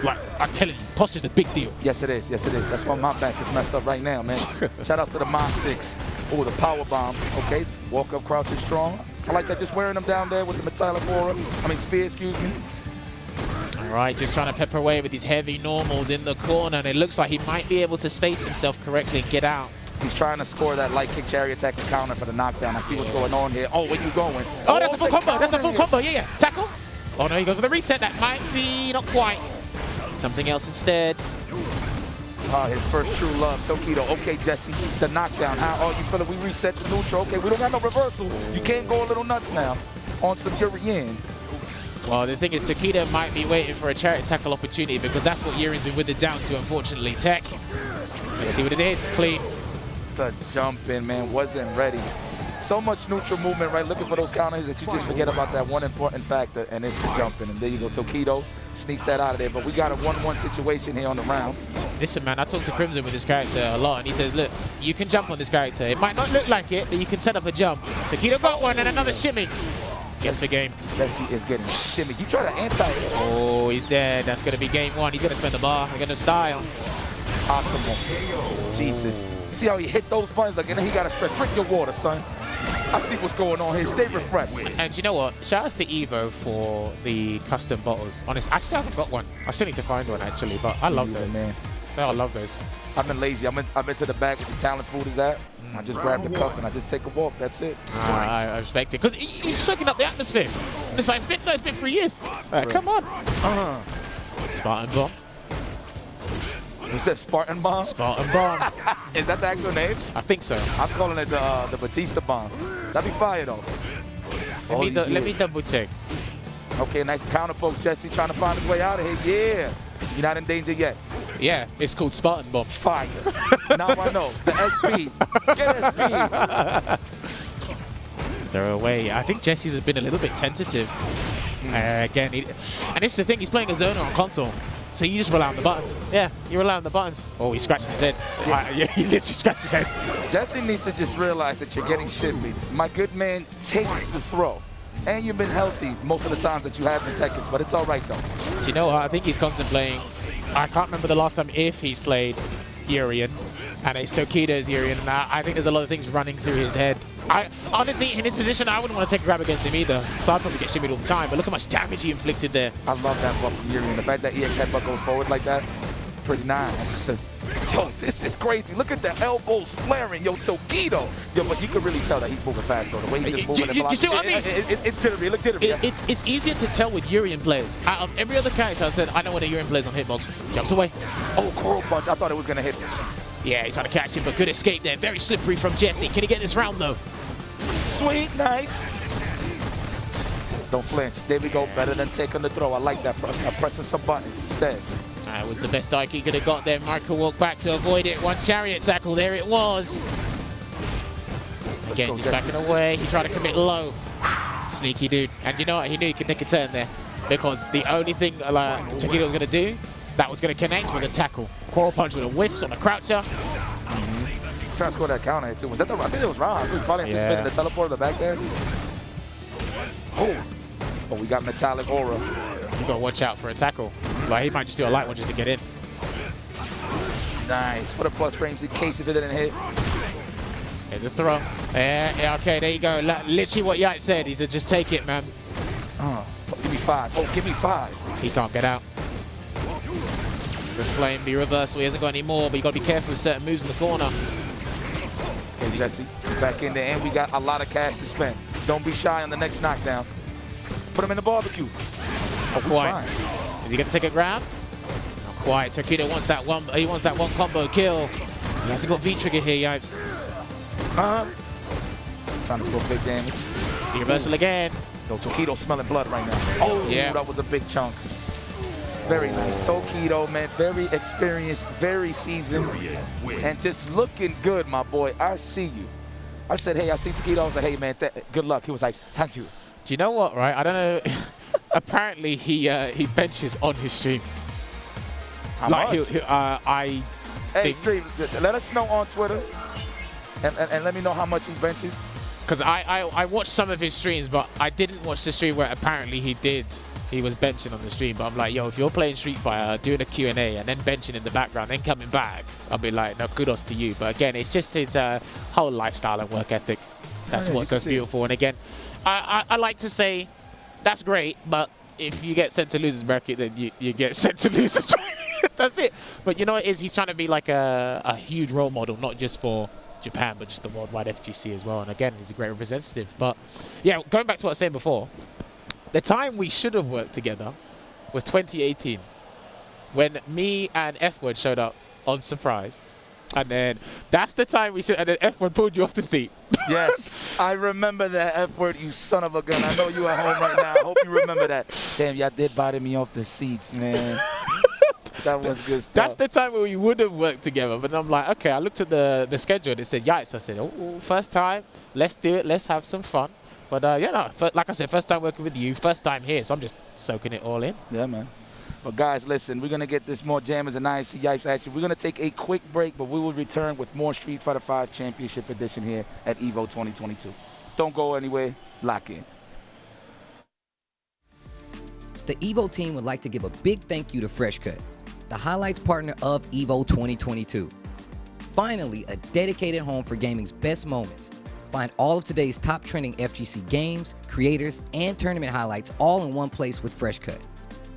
Like, I'm telling you, posture's a big deal. Yes, it is. Yes, it is. That's why my back is messed up right now, man. Shout out to the Mon Sticks. Oh, the power bomb. Okay, walk up, crouch is strong. I like that, just wearing them down there with the metallic aura. Spear, excuse me. All right, just trying to pepper away with these heavy normals in the corner, and it looks like he might be able to space himself correctly and get out. He's trying to score that light kick chariot attack and counter for the knockdown. I see what's going on here. Oh, where you going? Oh, that's a full combo. That's a full combo. Yeah. Tackle. Oh, no, he goes for the reset. That might be not quite. Something else instead. His first true love, Tokido. Okay, Jesse, the knockdown. How you feeling? We reset the neutral. Okay, we don't got no reversal. You can't go a little nuts now on some Urien. Well, the thing is, Tokido might be waiting for a chariot tackle opportunity because that's what Urien's been withered down to, unfortunately. Tech. Let's see what it is. Clean. The jump in, man, wasn't ready. So much neutral movement, right? Looking for those counters that you just forget about that one important factor, and it's the jumping. And there you go, Tokido sneaks that out of there. But we got a 1-1 situation here on the rounds. Listen, man, I talked to Crimson with this character a lot, and he says, look, you can jump on this character. It might not look like it, but you can set up a jump. Tokido got one and another shimmy. Gets the game. Jesse is getting shimmy. You try to anti-it. Oh, he's dead. That's going to be game one. He's going to spend the bar. They're going to style. Optimal. Jesus. See how he hit those buttons? Like, and then he got to stretch. Drink your water, son. I see what's going on here. Stay refreshed. And you know what? Shout outs to Evo for the custom bottles. Honest, I still haven't got one. I still need to find one actually, but I love those. Man. No, I love those. I've been lazy. I've been to the back where the talent food is at. I just grab the cup and I just take a walk. That's it. I respect it because he's soaking up the atmosphere. It's like it's been 3 years. Come on. Spartan Bomb. You said Spartan Bomb? Spartan Bomb. Is that the actual name? I think so. I'm calling it the Batista Bomb. That'd be fire though. Let me double check. Okay, nice counter poke, Jesse trying to find his way out of here. Yeah. You're not in danger yet. Yeah, it's called Spartan Bomb. Fire. Now I know. The SP. Get SP. Throw away. I think Jesse's has been a little bit tentative. Again, and it's the thing, he's playing a zoner on console. So you just rely on the buttons. Yeah, you rely on the buttons. Oh, he's scratching his head. Yeah, he literally scratched his head. Jesse needs to just realize that you're getting shimmied. My good man, take the throw. And you've been healthy most of the times that you have been taking, but it's all right though. Do you know what? I think he's contemplating. I can't remember the last time if he's played Urien, and it's Tokido's Urien, and I think there's a lot of things running through his head. Honestly, in his position, I wouldn't want to take a grab against him either. So I'd probably get shimmied all the time, but look how much damage he inflicted there. I love that buff from Urien. The fact that EX headbutt goes forward like that, pretty nice. Yo, this is crazy. Look at the elbows flaring. Yo, Tokido. Yo, but you can really tell that he's moving fast, though. The way he's just moving. You see what I mean? It's jittery. It looks jittery. It's easier to tell with Urien players. Out of every other character, I said, I know when a Urien player's on hitbox. Jumps away. Oh, coral punch. I thought it was going to hit him. Yeah, he's trying to catch him, but good escape there. Very slippery from Jesse. Can he get this round, though? Sweet, nice. Don't flinch. There we go. Better than taking the throw. I like that. Pressing some buttons instead. That was the best Daigo could have got there. Mika walked back to avoid it. One chariot tackle. There it was. Again, just backing away. He tried to commit low. Sneaky dude. And you know what? He knew he could take a turn there. Because the only thing Tokido was going to do that was going to connect was a tackle. Coral punch with a whiff on a croucher. He's trying to score that counter hit too. Was that the? I think it was Ron. He was probably anticipating the teleport in the back there. Oh, we got metallic aura. You got to watch out for a tackle. Like, he might just do a light one just to get in. Nice. For the plus frames in case if it didn't hit. Here's the throw. Yeah, okay, there you go. Literally what Yipe said. He said, just take it, man. Give me 5. Oh, give me 5. He can't get out. The flame be reversal. He hasn't got any more, but you got to be careful with certain moves in the corner. Okay, Jesse, back in there, and we got a lot of cash to spend. Don't be shy on the next knockdown. Put him in the barbecue. Not quite. Is he going to take a grab? Not quite. Tokido wants that one. He wants that one combo kill. He hasn't got V-trigger here, Yipes. Trying to score big damage. The reversal again. Yo, Tokido smelling blood right now. Oh, yeah. That was a big chunk. Very nice. Tokido, man, very experienced, very seasoned, and just looking good, my boy. I see you. I said, hey, I see Tokido. I was like, hey, man, good luck. He was like, thank you. Do you know what, right? I don't know. Apparently, he benches on his stream. How much? Hey, stream, let us know on Twitter, and let me know how much he benches. Because I watched some of his streams, but I didn't watch the stream where apparently he was benching on the stream. But I'm like, yo, if you're playing Street Fighter, doing a Q&A, and then benching in the background, then coming back, I'll be like, no, kudos to you. But again, it's just his whole lifestyle and work ethic. That's what's so beautiful. And again, I like to say, that's great, but if you get sent to losers bracket, then you get sent to losers bracket. That's it. But you know what it is? He's trying to be like a huge role model, not just for Japan, but just the worldwide FGC as well. And again, he's a great representative. But yeah, going back to what I was saying before, the time we should have worked together was 2018, when me and F.A.N.G showed up on surprise. And then that's the time we should, and then F.A.N.G pulled you off the seat. Yes, I remember that F-word, you son of a gun. I know you at home right now. I hope you remember that. Damn, y'all did body me off the seats, man. That was good stuff. That's the time where we would have worked together. But I'm like, okay, I looked at the schedule and it said, yikes. I said, oh, first time, let's do it, let's have some fun. But yeah, no, like I said, first time working with you, first time here, so I'm just soaking it all in. Yeah, man. Well, guys, listen, we're going to get this more Jammers and IFC Yipes action. We're going to take a quick break, but we will return with more Street Fighter V Championship Edition here at EVO 2022. Don't go anywhere. Lock in. The EVO team would like to give a big thank you to Fresh Cut, the highlights partner of EVO 2022. Finally, a dedicated home for gaming's best moments. Find all of today's top trending FGC games, creators, and tournament highlights all in one place with Fresh Cut.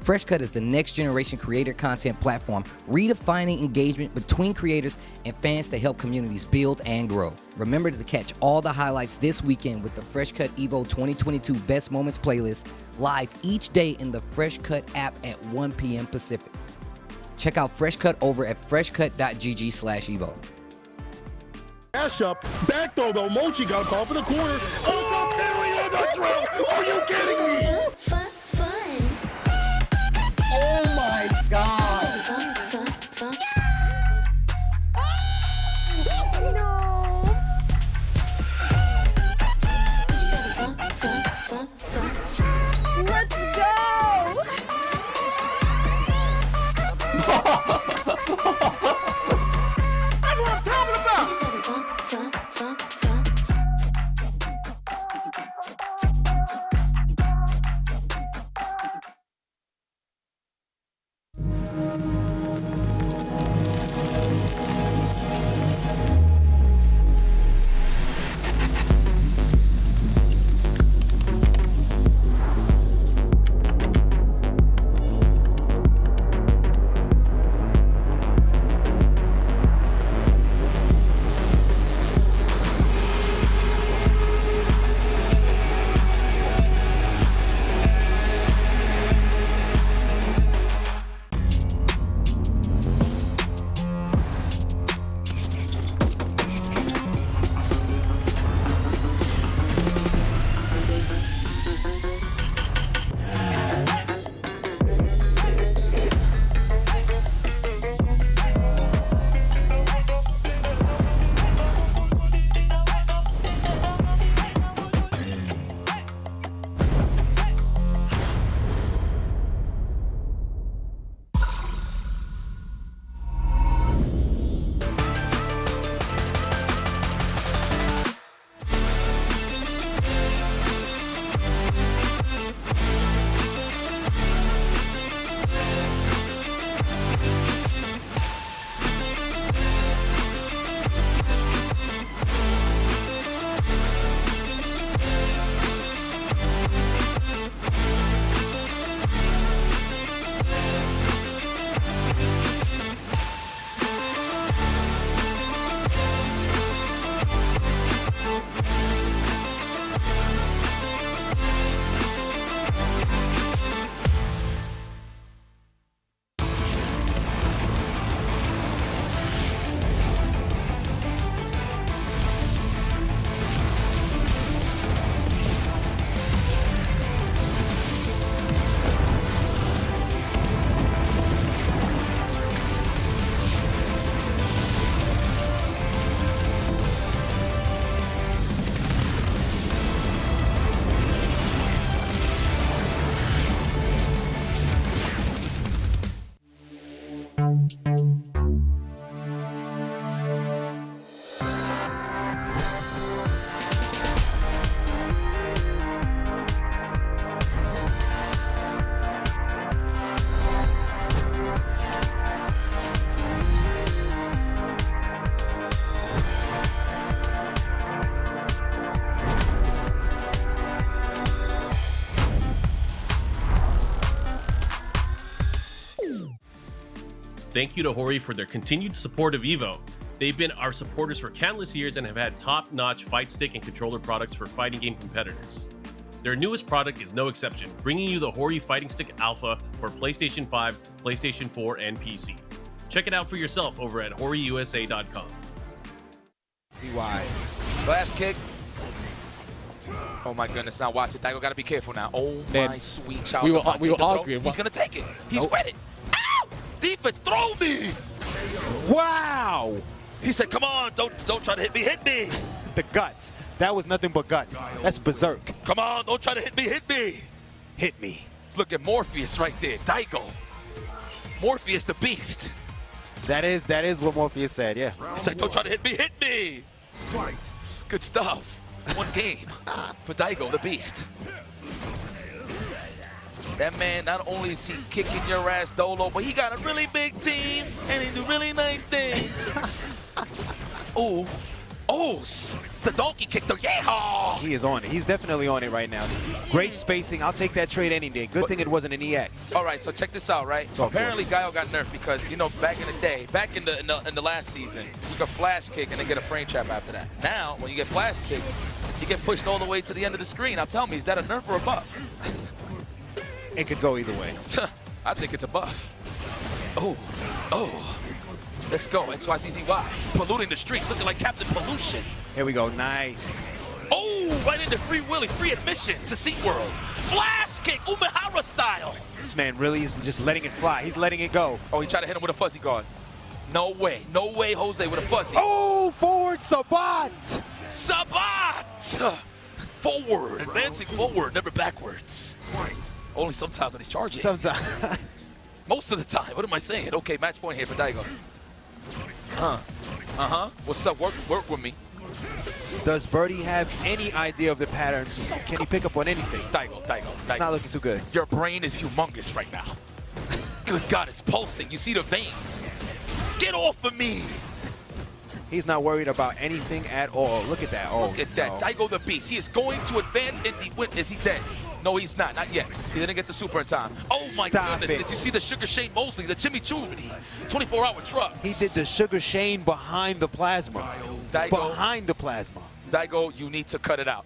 Fresh Cut is the next generation creator content platform, redefining engagement between creators and fans to help communities build and grow. Remember to catch all the highlights this weekend with the Fresh Cut EVO 2022 Best Moments playlist, live each day in the Fresh Cut app at 1 p.m. Pacific. Check out Fresh Cut over at freshcut.gg/evo. Dash up, back throw though, Mochi got a call for the corner. Oh, the Perry on the drill! Are you kidding me? Oh my God! Let's go! That's what I'm talking about! Thank you to Hori for their continued support of EVO. They've been our supporters for countless years and have had top-notch fight stick and controller products for fighting game competitors. Their newest product is no exception, bringing you the Hori Fighting Stick Alpha for PlayStation 5, PlayStation 4, and PC. Check it out for yourself over at horiusa.com. Flash kick. Oh my goodness, now watch it. Daigo gotta be careful now. Oh my sweet child. We were arguing. He's gonna take it. He's ready. Ow! Defense, throw me! Wow! He said, come on, don't try to hit me. The guts. That was nothing but guts. That's berserk. Come on, don't try to hit me. Hit me. Look at Morpheus right there, Daigo. Morpheus the beast. That is what Morpheus said, yeah. He said, don't try to hit me. Good stuff. One game for Daigo the beast. That man, not only is he kicking your ass dolo, but he got a really big team and he do really nice things. Oh, the donkey kick, the yeehaw! He is on it. He's definitely on it right now. Great spacing. I'll take that trade any day. Good thing it wasn't an EX. All right, so check this out, right? So apparently Guile got nerfed because, you know, back in the day, back in the last season, you could flash kick and then get a frame trap after that. Now, when you get flash kick, you get pushed all the way to the end of the screen. Now tell me, is that a nerf or a buff? It could go either way. I think it's a buff. Oh. Let's go, XYZZY. Polluting the streets, looking like Captain Pollution. Here we go, nice. Oh, right into Free Willy, free admission to SeaWorld. Flash kick, Umehara style. This man really is just letting it fly. He's letting it go. Oh, he tried to hit him with a fuzzy guard. No way, Jose with a fuzzy. Oh, forward Sabat. Forward, advancing forward, never backwards. Only sometimes when he's charging. Sometimes. Most of the time, what am I saying? Okay, match point here for Daigo. What's up? Work with me. Does Birdie have any idea of the patterns? Can he pick up on anything? Daigo. It's not looking too good. Your brain is humongous right now. Good God, it's pulsing. You see the veins. Get off of me. He's not worried about anything at all. Look at that. Oh, look at that. No. Daigo the beast. He is going to advance in the win. Is he dead? No, he's not. Not yet. He didn't get the super in time. Oh, my goodness. Did you see the Sugar Shane Mosley, the chimichurri, 24-hour truck? He did the Sugar Shane behind the plasma. Daigo, behind the plasma. Daigo, you need to cut it out.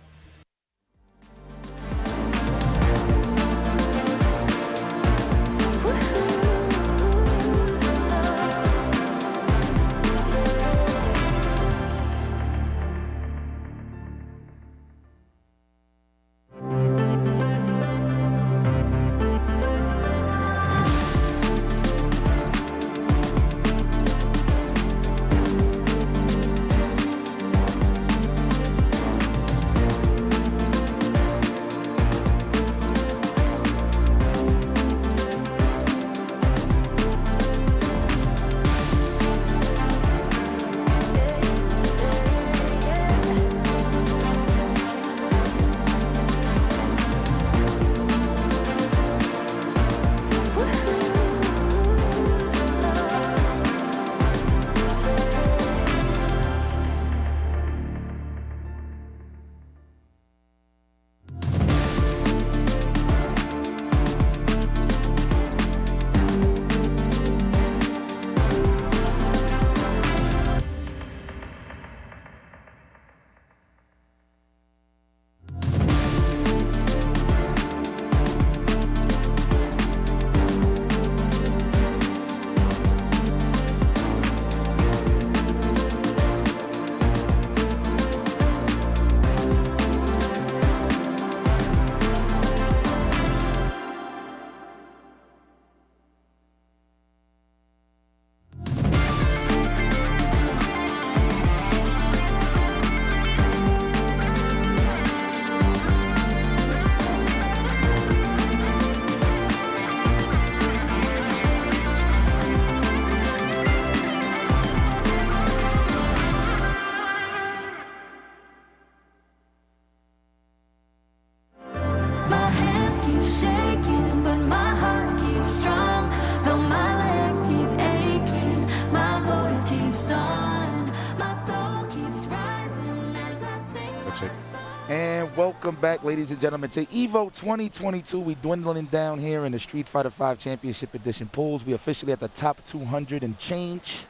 And welcome back, ladies and gentlemen, to EVO 2022. We dwindling down here in the Street Fighter V Championship Edition pools. We officially at the top 200 and change.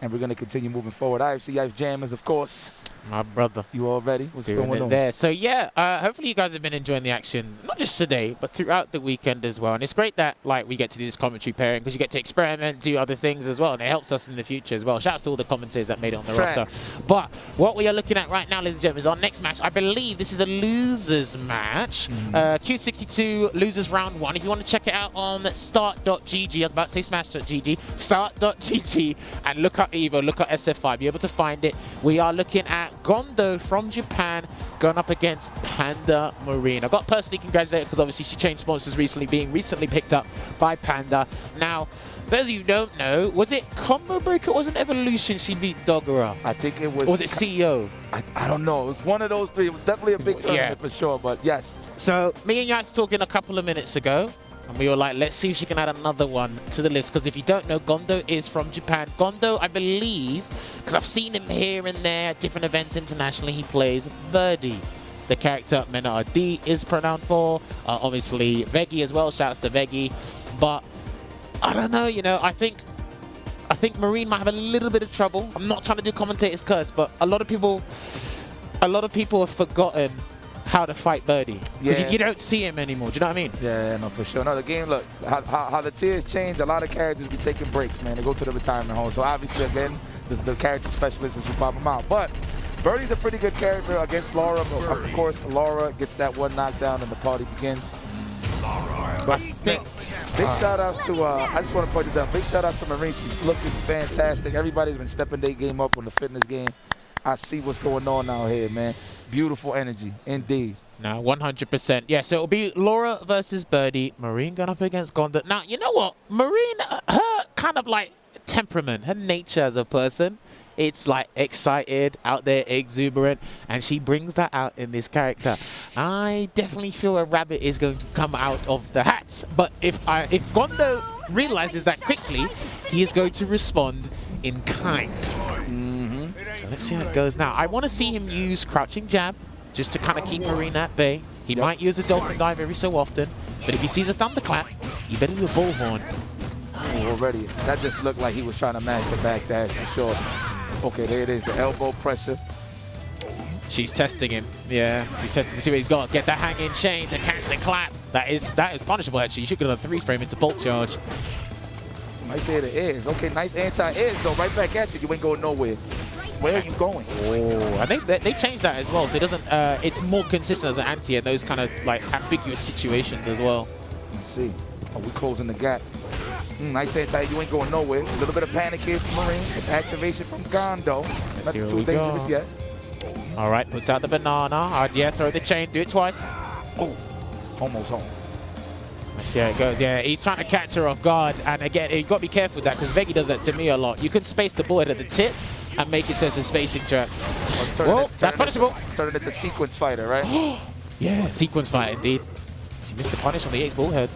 and we're going to continue moving forward. IFC Ice Jammers, of course. My brother. You all ready? What's Doing going it on? there. So yeah, hopefully you guys have been enjoying the action, not just today, but throughout the weekend as well. And it's great that like we get to do this commentary pairing because you get to experiment, do other things as well, and it helps us in the future as well. Shouts to all the commentators that made it on the roster. But what we are looking at right now, ladies and gentlemen, is our next match. I believe this is a losers match. Q62 losers round 1. If you want to check it out on start.gg, I was about to say smash.gg, start.gg, and look up Evo, look up SF5, be able to find it. We are looking at Gondo from Japan going up against Panda Marine. I got personally congratulated because obviously she changed sponsors recently, being recently picked up by Panda. Now, for those of you who don't know, was it Combo Breaker or was it Evolution she beat Dogura? I think it was. Or was it CEO? I don't know. It was one of those three. It was definitely a big tournament for sure, but yes. So, me and Yats talking a couple of minutes ago, and we were like, let's see if she can add another one to the list. Because if you don't know, Gondo is from Japan. Gondo, I believe, because I've seen him here and there at different events internationally, he plays Birdie. The character Menat D is pronounced for. Obviously, Veggie as well. Shouts to Veggie. But I don't know, you know, I think Marine might have a little bit of trouble. I'm not trying to do commentator's curse, but a lot of people have forgotten how to fight Birdie. Yeah. You don't see him anymore. Do you know what I mean? Yeah, no, for sure. No, the game, look, how the tiers change, a lot of characters be taking breaks, man. They go to the retirement home. So obviously, again, the character specialists will pop them out. But Birdie's a pretty good character against Laura. But of course, Laura gets that one knockdown and the party begins. Big shout out to, I just want to point this out, big shout out to Marine. She's looking fantastic. Everybody's been stepping their game up on the fitness game. I see what's going on out here, man. Beautiful energy, indeed. No, 100%. Yeah, so it'll be Laura versus Birdie. Marine going up against Gondo. Now, you know what? Marine, her kind of like temperament, her nature as a person, it's like excited, out there, exuberant, and she brings that out in this character. I definitely feel a rabbit is going to come out of the hat. But if Gondo realizes that quickly, he is going to respond in kind. So let's see how it goes now. I want to see him use crouching jab just to kind of keep Marine at bay. He might use a dolphin dive every so often, but if he sees a thunderclap, you better do a bullhorn. Already, that just looked like he was trying to match the back dash for sure. Okay, there it is, the elbow pressure. She's testing him. Yeah, she's testing to see what he's got. Get the hanging chain to catch the clap. That is punishable actually. You should get a 3-frame into bolt charge. Nice air to edge. Okay, nice anti-edge though. Right back at you. You ain't going nowhere. Where are you going? Oh, I think they changed that as well, so it doesn't. It's more consistent as an anti in those kind of like ambiguous situations as well. Let's see. Oh, we closing the gap. Nice anti. You ain't going nowhere. A little bit of panic here from Marine. Activation from Gondo. Nothing too dangerous yet. All right, puts out the banana. Yeah, throw the chain. Do it twice. Oh, almost home. Let's see how it goes. Yeah, he's trying to catch her off guard. And again, you got to be careful with that because Veggie does that to me a lot. You can space the bullet at the tip and make it so it's a spacing trap. Whoa, that's punishable. Turn it into sequence fighter, right? Yeah, sequence fight indeed. She missed the punish on the Ace bullhead.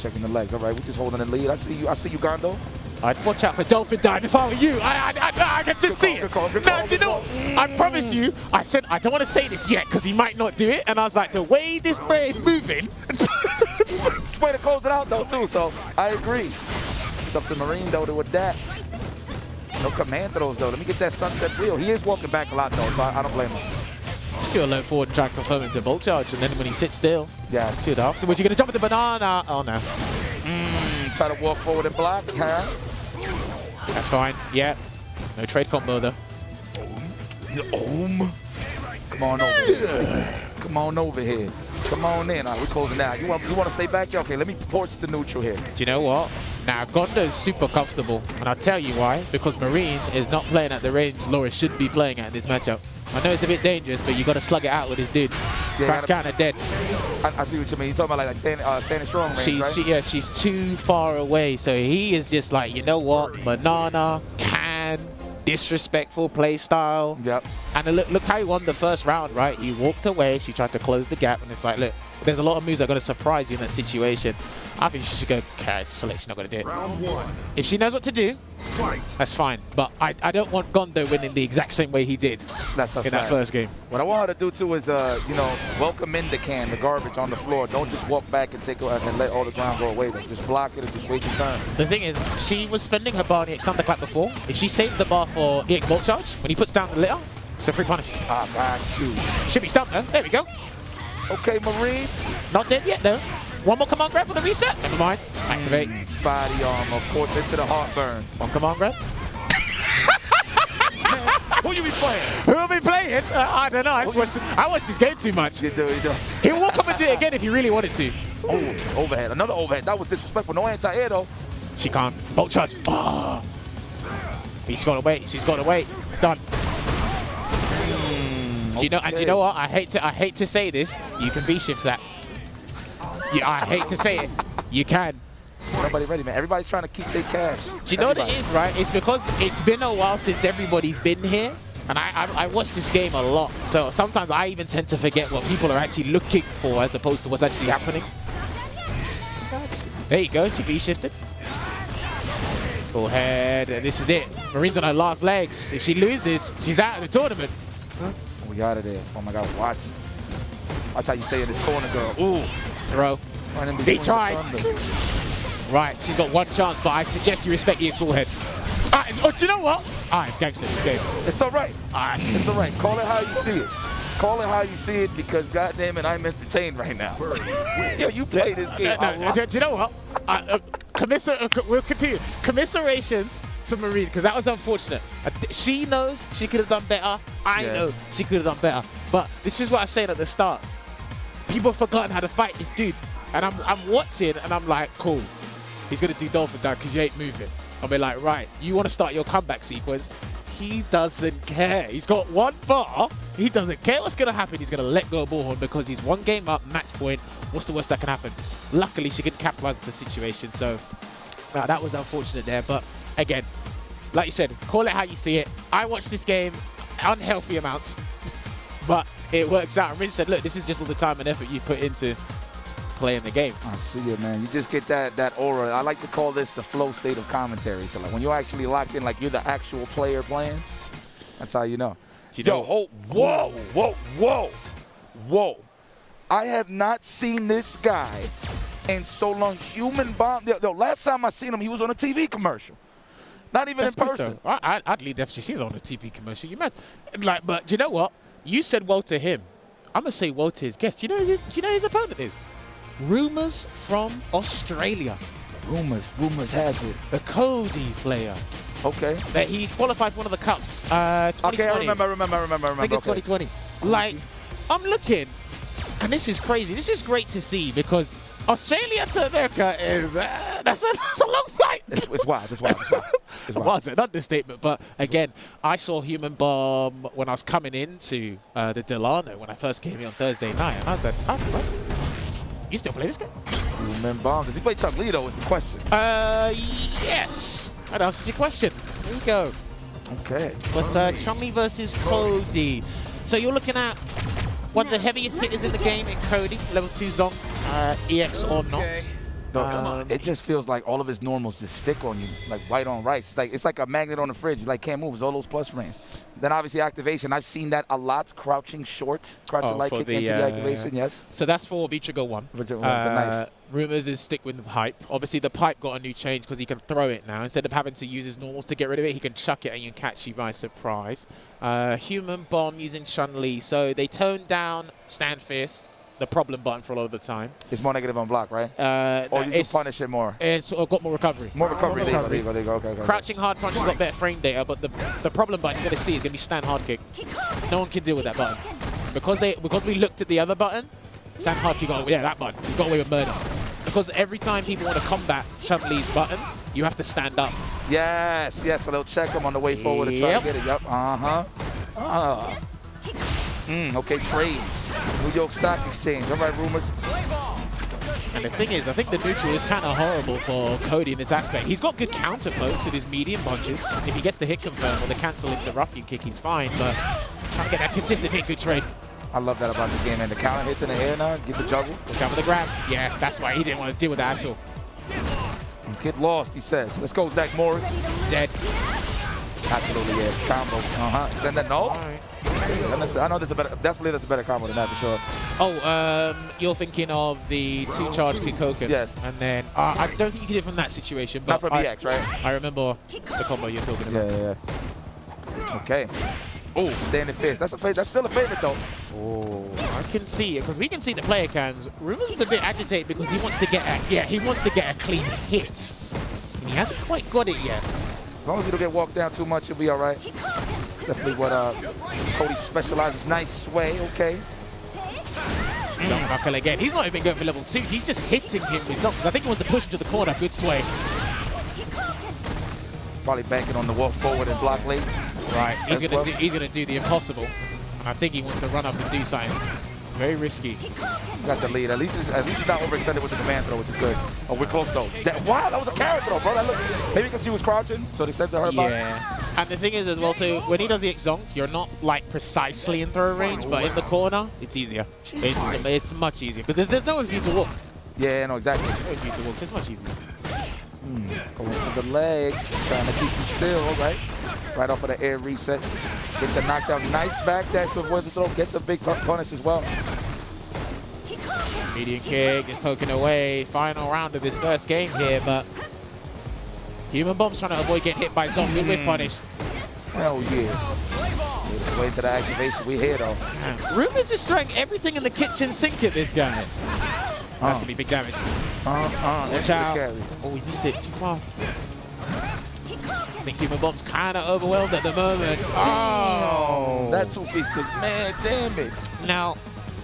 Checking the legs. All right, we're just holding the lead. I see you, Gondo. I'd watch out for dolphin dive if I were you. I can just see it. No, you know, I promise you, I said I don't want to say this yet because he might not do it. And I was like, the way this play is moving. It's way to close it out though too. So I agree. It's up to Marine though to adapt. No command throws though. Let me get that sunset wheel. He is walking back a lot though, so I don't blame him. Still low forward and try to confirm into bolt charge, and then when he sits still, yes. Dude, afterwards you're gonna jump at the banana. Oh no. Try to walk forward and block. Huh? That's fine. Yeah. No trade combo though. Come on over here. Come on over here. Come on in. All right, we're closing now. You want to stay back here? Okay, let me torch the neutral here. Do you know what? Now, Gondo's super comfortable, and I'll tell you why. Because Marine is not playing at the range Laura should be playing at in this matchup. I know it's a bit dangerous, but you got to slug it out with this dude. Yeah, Crash counter dead. I see what you mean. You're talking about like standing strong range, right? She's too far away, so he is just like, you know what? Banana, disrespectful play style. Yep. And look how he won the first round, right? He walked away, she tried to close the gap, and it's like, look, there's a lot of moves that are going to surprise you in that situation. I think she should go select. She's not going to do it. If she knows what to do, that's fine. But I don't want Gondo winning the exact same way he did in that first game. What I want her to do too is, you know, welcome in the garbage on the floor. Don't just walk back and take and let all the ground go away. Just block it and just wait your turn. The thing is, she was spending her bar on the EX thunderclap before. If she saves the bar for EX bolt charge, when he puts down the litter, it's a free punish. Ah, got you. Should be stumped though. There we go. Okay, Marine. Not dead yet though. One more command grab for the reset. Never mind. Activate. Body armor, course into the heartburn. One command grab. Who you be playing? Who will be playing? I don't know. I watched this game too much. You do, he does. He'll walk up and do it again if he really wanted to. Oh, overhead. Another overhead. That was disrespectful. No anti-air though. She can't. Bolt charge. Oh. She's got to wait. She's got to wait. Done. You know, and you know what? I hate to say this. You can B-shift that. Yeah, I hate to say it. You can. Nobody ready, man. Everybody's trying to keep their cash. Do you know what it is, right? It's because it's been a while since everybody's been here. And I watch this game a lot. So sometimes I even tend to forget what people are actually looking for as opposed to what's actually happening. There you go. She B-shifted. Go ahead. This is it. Marine's on her last legs. If she loses, she's out of the tournament. We got it there. Oh my God, watch how you stay in this corner, girl. Ooh, throw. He tried. Right, she's got one chance, but I suggest you respect the forehead. Oh, do you know what? I'm gangster this game. It's all right. It's all right. Call it how you see it. Call it how you see it because goddamn it, I'm entertained right now. Yo, you play this game. Do you know what? We'll continue. Commiserations to Marine because that was unfortunate. She knows she could have done better. I know she could have done better. But this is what I was saying at the start. People have forgotten how to fight this dude. And I'm watching and I'm like, cool. He's going to do dolphin down because you ain't moving. I'll be like, right, you want to start your comeback sequence? He doesn't care. He's got one bar. He doesn't care what's going to happen. He's going to let go of Bullhorn because he's one game up, match point. What's the worst that can happen? Luckily, she could capitalize the situation. So that was unfortunate there. But again, like you said, call it how you see it. I watched this game unhealthy amounts, but it works out. And Rin said, look, this is just all the time and effort you put into playing the game. I see it, man. You just get that aura. I like to call this the flow state of commentary. So like when you're actually locked in, like you're the actual player playing, that's how you know. Whoa. I have not seen this guy in so long. Human bomb. Yo, last time I seen him, he was on a TV commercial. Not even in person. I'd leave FGC on a TV commercial. You mad? Like, but you know what? You said well to him. I'm gonna say well to his guest. Do you know his opponent is? Rumors from Australia. Rumors has it. The Cody player. Okay. That he qualified for one of the cups. 2020. Okay, I remember. I think it's 2020. Like, I'm looking, and this is crazy. This is great to see because Australia to America is that's a long flight. It's wild. It's wild. It was an understatement, but again, I saw Human Bomb when I was coming into the Delano when I first came here on Thursday night, and I said, you still play this game? Human Bomb. Does he play Chun-Li though? Is the question. Yes. That answers your question. There you go. Okay. But Chun-Li versus Cody. So you're looking at one of the heaviest hitters in the game in Cody, level 2 Zonk, EX or not. It just feels like all of his normals just stick on you, like white on rice. It's like a magnet on the fridge. You like can't move. It's all those plus range. Then obviously activation. I've seen that a lot. Crouching short, crouching light kick into the activation. Yes. So that's for V-Trigger 1. The knife. Rumors is stick with the pipe. Obviously the pipe got a new change because he can throw it now. Instead of having to use his normals to get rid of it, he can chuck it and you can catch you by surprise. Human Bomb using Chun-Li. So they toned down Stand Fierce, the problem button for a lot of the time. It's more negative on block, right? Or you can punish it more. It's got more recovery. More recovery. There you go. Okay. Crouching hard punch has got better frame data, but the problem button you're going to see is going to be stand hard kick. No one can deal with that button. Because we looked at the other button, stand hard kick, that button. You got away with murder. Because every time people want to combat Chun-Li's buttons, you have to stand up. Yes. So they'll check them on the way forward and try to get it. Yep. Okay, trades. New York Stock Exchange. All right, rumors. And the thing is, I think the neutral is kind of horrible for Cody in this aspect. He's got good counter pokes with his medium punches. If he gets the hit confirm or the cancel into rough you kick, he's fine. But trying to get that consistent hit, good trade. I love that about this game, man. The counter hits in the air now, get the juggle. Look out for the grab. Yeah, that's why he didn't want to deal with that at all. Get lost, he says. Let's go, Zach Morris. Dead. Absolutely, yeah. Combo. Extend that. No. Right. I know there's a better, definitely there's a better combo than that for sure. Oh, you're thinking of the 2-charge Gicorgo. Yes. And then, I don't think you can do it from that situation. But Not from EX, right? I remember the combo you're talking about. Yeah. Okay. Oh, standing fist. That's still a favorite though. Oh, I can see it because we can see the player cams. Rumors is a bit agitated because he wants to get a clean hit, and he hasn't quite got it yet. As long as you don't get walked down too much, you'll be all right. That's definitely what Cody specializes. Nice sway. Okay. Jump knuckle again. He's not even going for level 2. He's just hitting him with jumps. I think he wants to push him to the corner. Good sway. Probably banking on the walk forward and block late. Right, he's gonna do the impossible. I think he wants to run up and do something. Very risky. Got the lead. At least he's not overextended with the command throw, which is good. Oh, we're close though. Wow, that was a carrot throw, bro. That looked, maybe because he was crouching, so they said to her about. Yeah. And the thing is as well, so when he does the xOnk, you're not like precisely in throw range, but in the corner, it's easier. It's much easier because there's nowhere for you to walk. Yeah, no, exactly. There's nowhere for you to walk. So it's much easier. Going for the legs, trying to keep him still, right? Right off of the air reset. Get the knockdown. Nice back dash to avoid the throw. Gets a big punish as well. Median kick, just poking away. Final round of this first game here, but Human Bomb's trying to avoid getting hit by Zombie with punish. Hell yeah. Way to the activation. We here though. Rumors is throwing everything in the kitchen sink at this guy. That's gonna be big damage. Watch out. Oh, we missed it too far. I think Human Bomb's kind of overwhelmed at the moment. Oh! That 2-piece took mad damage. Now,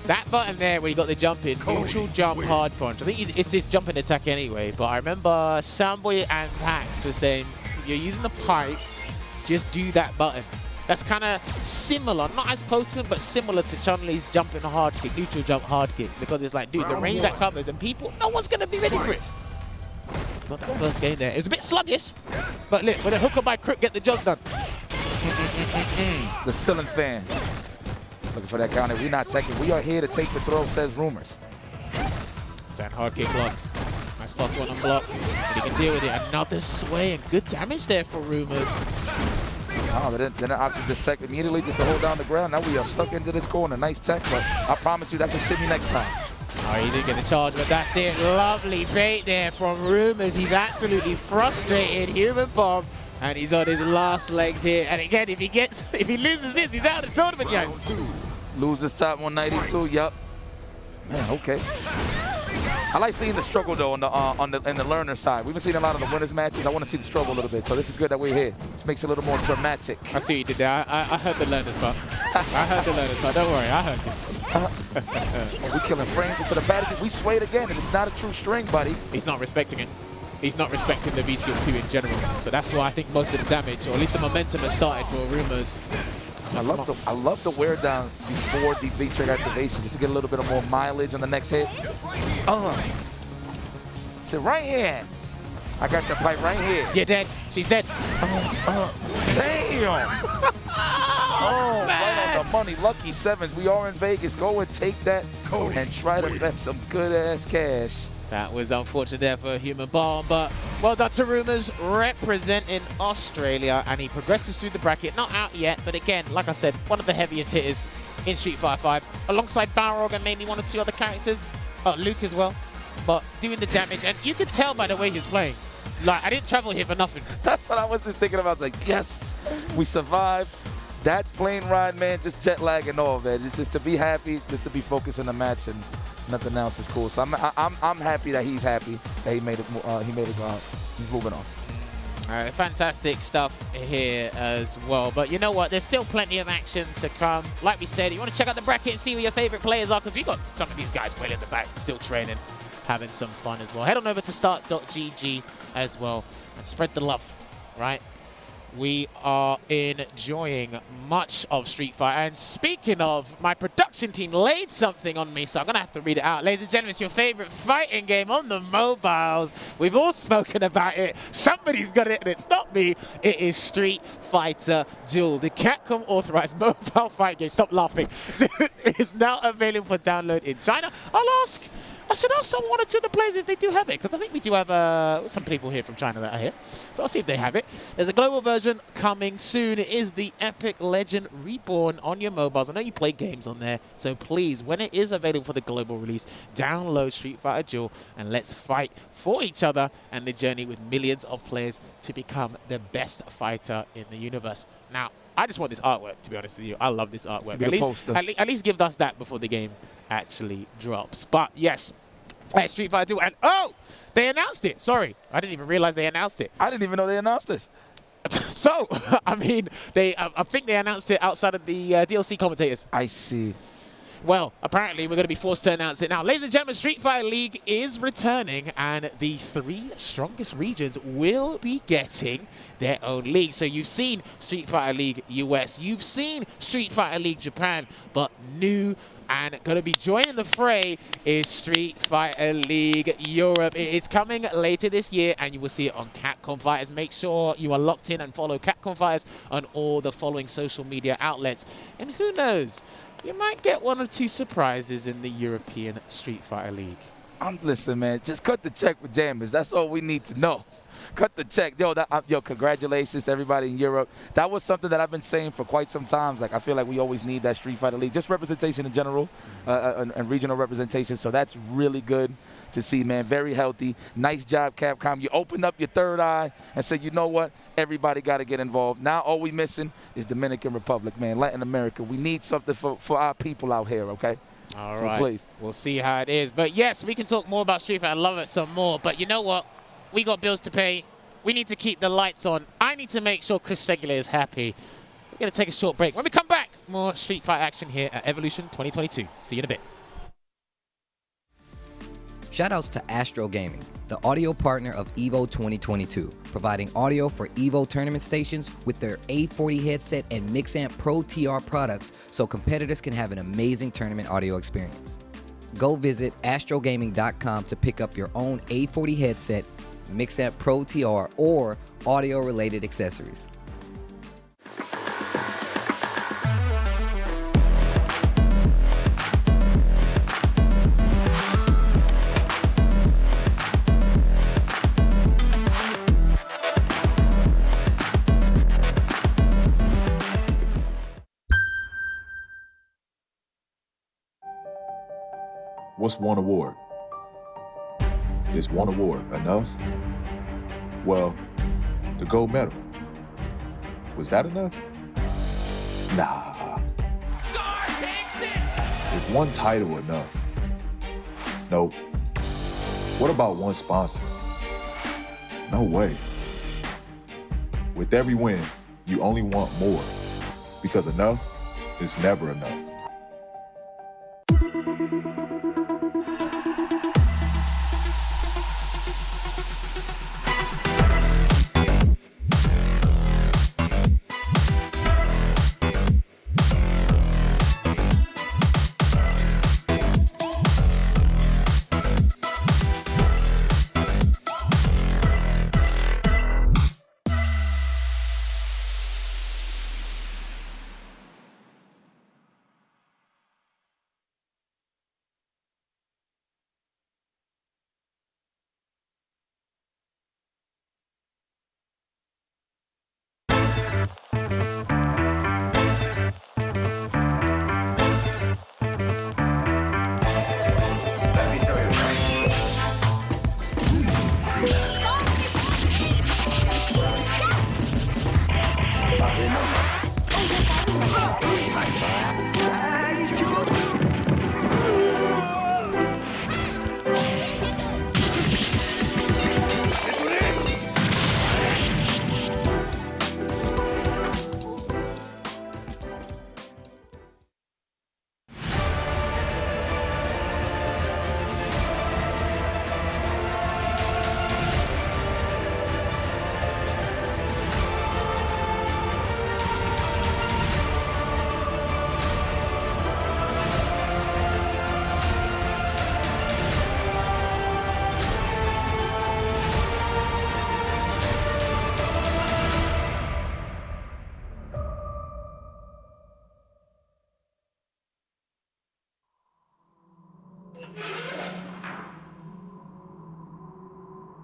that button there where you got the jump in, neutral jump hard punch. I think it's his jumping attack anyway, but I remember Soundboy and Pax were saying, if you're using the pipe, just do that button. That's kind of similar, not as potent, but similar to Chun-Li's jumping hard kick, neutral jump hard kick, because it's like, dude, the range that covers, and people, no one's going to be ready for it. Got that first game there. It was a bit sluggish, but look, with a hooker by Crook, get the job done. The ceiling fan. Looking for that counter. We're not taking. We are here to take the throw, says Rumors. Stand hard kick block. Nice +1 on block. And he can deal with it. Another sway and good damage there for Rumors. Oh, but then option just tech immediately just to hold down the ground. Now we are stuck into this corner. Nice tech, but I promise you that's a shimmy next time. Oh, he didn't get a charge, but that's it. Lovely bait there from Rumors. He's absolutely frustrated. Human Bomb, and he's on his last legs here. And again, if he loses this, he's out of the tournament, guys. Loses top 192. Yup. Man, okay. I like seeing the struggle though on the learner side. We've been seeing a lot of the winners matches. I want to see the struggle a little bit. So this is good that we're here. This makes it a little more dramatic. I see what you did there. I heard the learners part. I heard the learners part. Don't worry, I heard it. We killing frames into the back. We swayed again, and it's not a true string, buddy. He's not respecting it. He's not respecting the V skill 2 in general. So that's why I think most of the damage, or at least the momentum has started for Rumors. I love the wear down before the V trigger activation just to get a little bit of more mileage on the next hit. So right here. I got your pipe right here. You're dead. She's dead. Damn. Oh, right on the money. Lucky sevens. We are in Vegas. Go and take that and try to bet some good ass cash. That was unfortunate there for Human Bomb, but well done to Rumors representing Australia, and he progresses through the bracket. Not out yet, but again, like I said, one of the heaviest hitters in Street Fighter 5, alongside Balrog and maybe 1 or 2 other characters, Luke as well, but doing the damage, and you can tell by the way he's playing. Like, I didn't travel here for nothing. That's what I was just thinking about. Like, yes, we survived. That plane ride, man, just jet lag and all, man. It's just to be happy, just to be focused in the match, and nothing else is cool. So I'm happy that he's happy that he made it. He's moving on. All right, fantastic stuff here as well. But you know what? There's still plenty of action to come. Like we said, you want to check out the bracket and see who your favorite players are, because we got some of these guys playing in the back, still training, having some fun as well. Head on over to start.gg as well and spread the love, right? we are enjoying much of Street Fighter. And speaking of, my production team laid something on me, so I'm going to have to read it out. Ladies and gentlemen, it's your favorite fighting game on the mobiles. We've all spoken about it. Somebody's got it, and it's not me. It is Street Fighter Duel, the Capcom authorized mobile fight game. Stop laughing. It's now available for download in China. I should ask one or two of the players if they do have it, because I think we do have some people here from China that are here. So I'll see if they have it. There's a global version coming soon. It is the Epic Legend Reborn on your mobiles. I know you play games on there, so please, when it is available for the global release, download Street Fighter Duel and let's fight for each other and the journey with millions of players to become the best fighter in the universe. Now, I just want this artwork, to be honest with you. I love this artwork. At least give us that before the game actually drops. But yes, Street Fighter Duel, and oh, they announced it. Sorry, I didn't even realize they announced it. I didn't even know they announced this. So, I mean, I think they announced it outside of the DLC commentators. I see. Well, apparently we're going to be forced to announce it now. Ladies and gentlemen, Street Fighter League is returning, and the 3 strongest regions will be getting their own league. So you've seen Street Fighter League US, you've seen Street Fighter League Japan, but new and going to be joining the fray is Street Fighter League Europe. It's coming later this year, and you will see it on Capcom Fighters. Make sure you are locked in and follow Capcom Fighters on all the following social media outlets. And who knows, you might get 1 or 2 surprises in the European Street Fighter League. Listen, man, just cut the check for Jammers. That's all we need to know. Cut the check. Yo, congratulations to everybody in Europe. That was something that I've been saying for quite some time. Like, I feel like we always need that Street Fighter League. Just representation in general and regional representation. So that's really good to see, man. Very healthy. Nice job, Capcom. You opened up your third eye and said, you know what? Everybody got to get involved. Now all we missing is Dominican Republic, man. Latin America. We need something for our people out here, okay? All so right. Please. We'll see how it is. But yes, we can talk more about Street Fighter. I love it some more. But you know what? We got bills to pay. We need to keep the lights on. I need to make sure CgrisCCH is happy. We're going to take a short break. When we come back, more Street Fighter action here at Evolution 2022. See you in a bit. Shoutouts to Astro Gaming, the audio partner of EVO 2022, providing audio for EVO tournament stations with their A40 headset and Mixamp Pro TR products so competitors can have an amazing tournament audio experience. Go visit astrogaming.com to pick up your own A40 headset, Mixamp Pro TR, or audio-related accessories. What's one award? Is one award enough? Well, the gold medal. Was that enough? Nah. Is one title enough? Nope. What about one sponsor? No way. With every win, you only want more, because enough is never enough.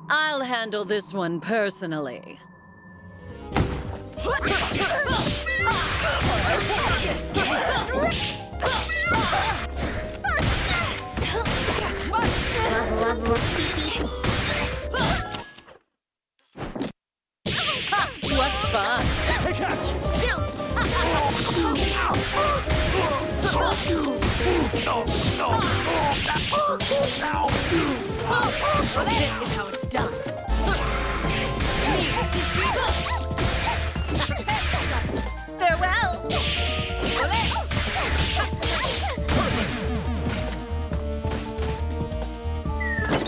I'll handle this one personally. What fun! This is how it's done. Farewell!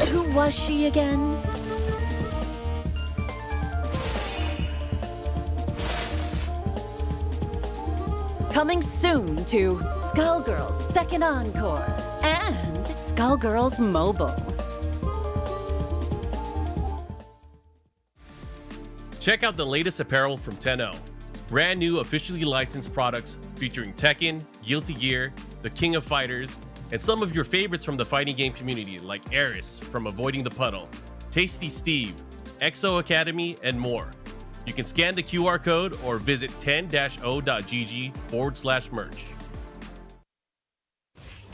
Who was she again? Coming soon to Skullgirls Second Encore and Skullgirls Mobile. Check out the latest apparel from 10-0. Brand new officially licensed products featuring Tekken, Guilty Gear, The King of Fighters, and some of your favorites from the fighting game community like Eris from Avoiding the Puddle, Tasty Steve, Exo Academy, and more. You can scan the QR code or visit 10-o.gg/merch.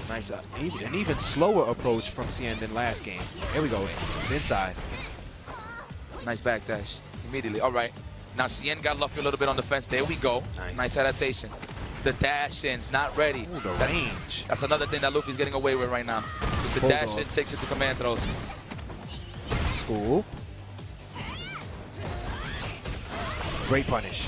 Nice, an even slower approach from CN than last game. Here we go, inside. Nice backdash immediately. All right. Now CN got lucky a little bit on the fence. There we go. Nice adaptation. The dash-in's not ready. Ooh, the range. That's another thing that Luffy's getting away with right now. The dash-in takes it to command throws. School. Great punish.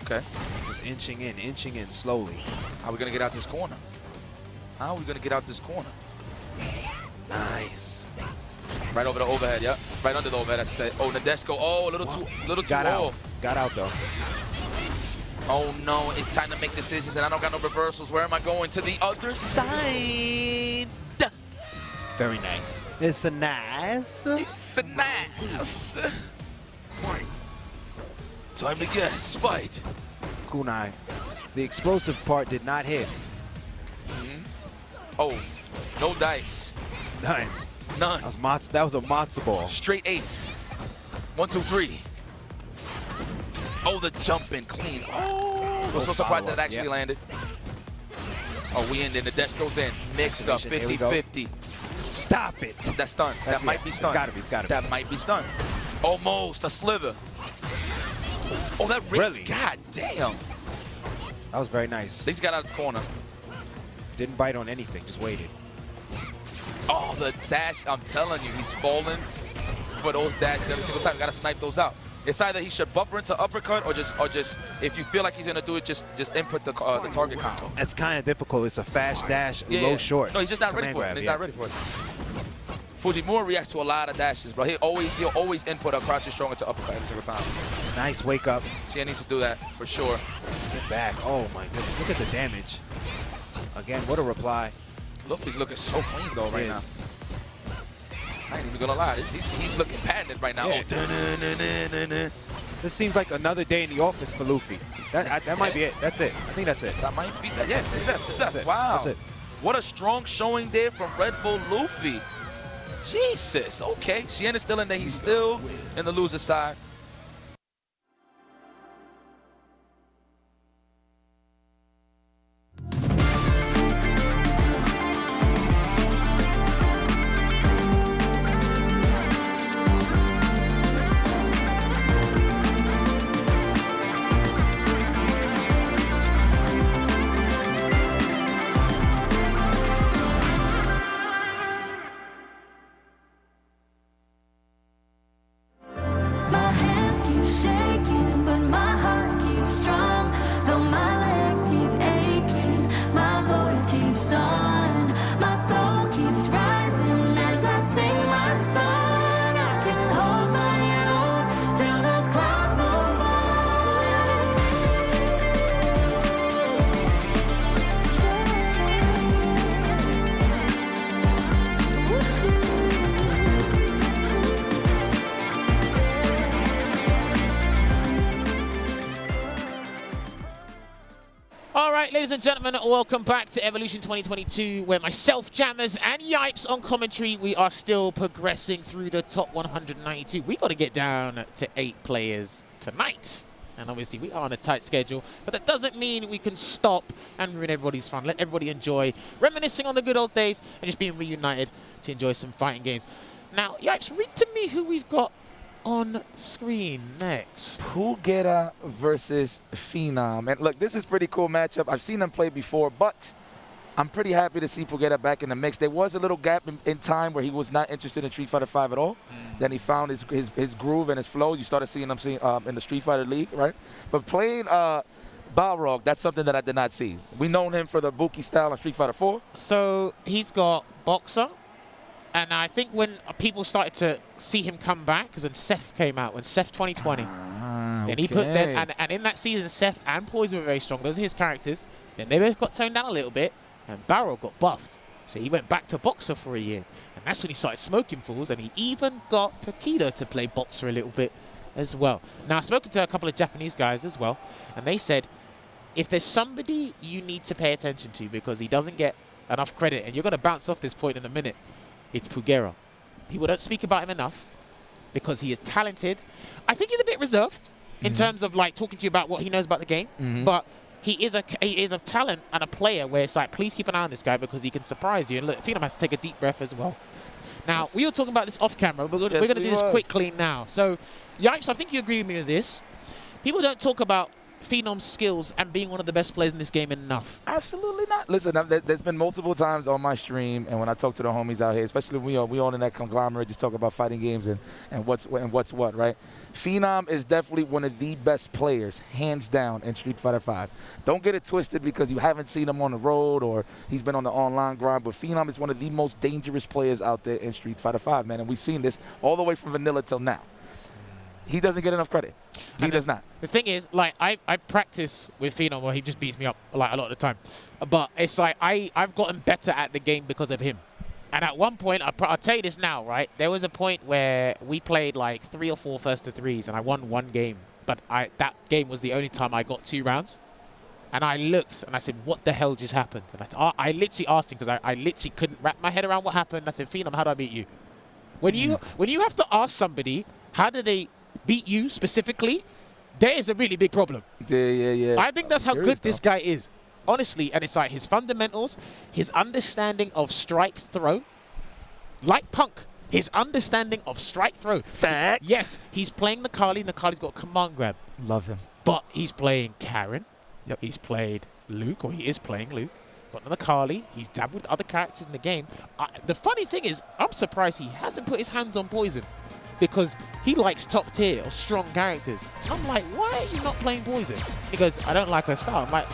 Okay. Just inching in slowly. How are we going to get out this corner? How are we going to get out this corner? Nice. Right over the overhead, yep. Right under the overhead, I should say. Oh, Nadeshko. Oh, a little too Got out. off. Got out, though. Oh, no. It's time to make decisions, and I don't got no reversals. Where am I going? To the other side. Very nice. It's a nice. It's a nice. Time to guess. Fight. Kunai. The explosive part did not hit. Oh, no dice. None. None. That was a matzo ball. Straight ace. 1, 2, 3. Oh, the jump in clean. Oh, I was so surprised that it actually landed. Oh, we ended. The dash goes in. Mix up 50-50. Stop it. That's stunned. That might be stunned. It's gotta be. That might be stunned. Almost a slither. Oh, that rings. Really? God damn. That was very nice. He's got out of the corner. Didn't bite on anything, just waited. Oh, the dash. I'm telling you, he's falling for those dashes every single time. Got to snipe those out. It's either he should buffer into uppercut or just if you feel like he's gonna do it, just input the target combo. It's kind of difficult. It's a fast dash, low short. No, he's just not ready for it. He's not ready for it. Fujimura reacts to a lot of dashes, bro. He'll always input a crouching strong into uppercut every single time. Nice wake up. She needs to do that for sure. Get back. Oh my goodness. Look at the damage. Again, what a reply. Luffy's looking so clean though right now. I ain't even gonna lie, he's looking patented right now. Yeah. Oh, this seems like another day in the office for Luffy. That might be it. That's it. I think that's it. That might be that. Yeah, that's it. It. Wow. That's it. What a strong showing there from Red Bull Luffy. Jesus. Okay, Shien is still in there. He's still in the loser side. My and gentlemen, welcome back to Evolution 2022, where myself, Jammers, and Yipes on commentary, we are still progressing through the top 192. We got to get down to 8 players tonight. And obviously, we are on a tight schedule, but that doesn't mean we can stop and ruin everybody's fun. Let everybody enjoy reminiscing on the good old days and just being reunited to enjoy some fighting games. Now, Yipes, read to me who we've got on screen next. Pugera versus Phenom. And look, this is a pretty cool matchup. I've seen them play before, but I'm pretty happy to see Pugera back in the mix. There was a little gap in time where he was not interested in Street Fighter V at all. Then he found his groove and his flow. You started seeing him in the Street Fighter League, right? But playing Balrog, that's something that I did not see. We known him for the Buki style on Street Fighter 4. So he's got Boxer. And I think when people started to see him come back, because when Seth came out, when Seth 2020, then he put them, and in that season, Seth and Poison were very strong. Those are his characters. Then they both got toned down a little bit, and Barrel got buffed. So he went back to Boxer for a year. And that's when he started smoking fools, and he even got Takedo to play Boxer a little bit as well. Now, I've spoken to a couple of Japanese guys as well, and they said, if there's somebody you need to pay attention to because he doesn't get enough credit, and you're going to bounce off this point in a minute, it's Pugera. People don't speak about him enough because he is talented. I think he's a bit reserved in terms of like talking to you about what he knows about the game, but he is a talent and a player where it's like, please keep an eye on this guy because he can surprise you. And look, Phenom has to take a deep breath as well. Now, we were talking about this off camera, but we're going to do this quickly now. So, Yipes, I think you agree with me with this. People don't talk about Phenom's skills and being one of the best players in this game enough. Absolutely not. Listen, there's been multiple times on my stream and when I talk to the homies out here, especially when we all in that conglomerate, just talk about fighting games and what's what, right? Phenom is definitely one of the best players, hands down, in Street Fighter V. Don't get it twisted because you haven't seen him on the road or he's been on the online grind, but Phenom is one of the most dangerous players out there in Street Fighter V, man, and we've seen this all the way from vanilla till now. He doesn't get enough credit. He does not. The thing is, like, I practice with Phenom where he just beats me up like a lot of the time. But it's like I've gotten better at the game because of him. And at one point, I'll tell you this now, right? There was a point where we played like 3 or 4 first to threes and I won 1 game. But that game was the only time I got 2 rounds. And I looked and I said, what the hell just happened? And I literally asked him because I literally couldn't wrap my head around what happened. I said, Phenom, how do I beat you? When you have to ask somebody, how do they beat you specifically, there is a really big problem. Yeah. I think that's how good this guy is. Honestly, and it's like his fundamentals, his understanding of strike throw, like Punk, his understanding of strike throw. Facts. Yes, he's playing Nakali. Nakali's got a command grab. Love him. But he's playing Karin. Yep. He's played Luke, or he is playing Luke. Got Nakali. He's dabbled with other characters in the game. The funny thing is, I'm surprised he hasn't put his hands on Poison, because he likes top tier or strong characters. I'm like, why are you not playing Poison? He goes, I don't like her style. I'm like,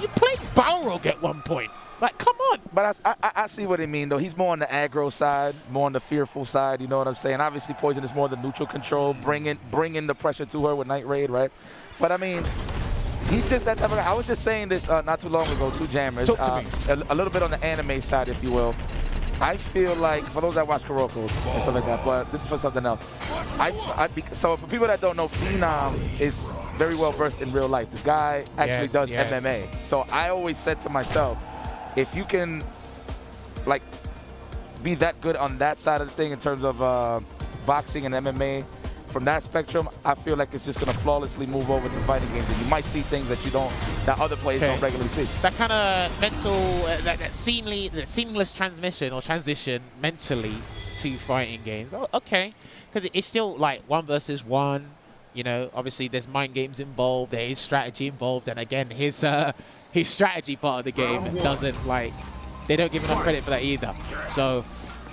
you played Balrog at one point. Like, come on. But I see what he mean, though. He's more on the aggro side, more on the fearful side, you know what I'm saying? Obviously, Poison is more the neutral control, bringing the pressure to her with Night Raid, right? But, I mean, he's just that type of guy. I was just saying this not too long ago, to Jammers. Talk to me. A little bit on the anime side, if you will. I feel like, for those that watch Gicorgo and stuff like that, but this is for something else. So for people that don't know, Phenom is very well versed in real life. This guy actually does MMA. So I always said to myself, if you can like be that good on that side of the thing in terms of boxing and MMA, from that spectrum, I feel like it's just going to flawlessly move over to fighting games. And you might see things that other players don't regularly see. That kind of mental, that seamless transmission or transition mentally to fighting games. Oh, okay, because it's still like 1 versus 1. You know, obviously there's mind games involved. There is strategy involved, and again, his strategy part of the game doesn't they don't give enough credit for that either. So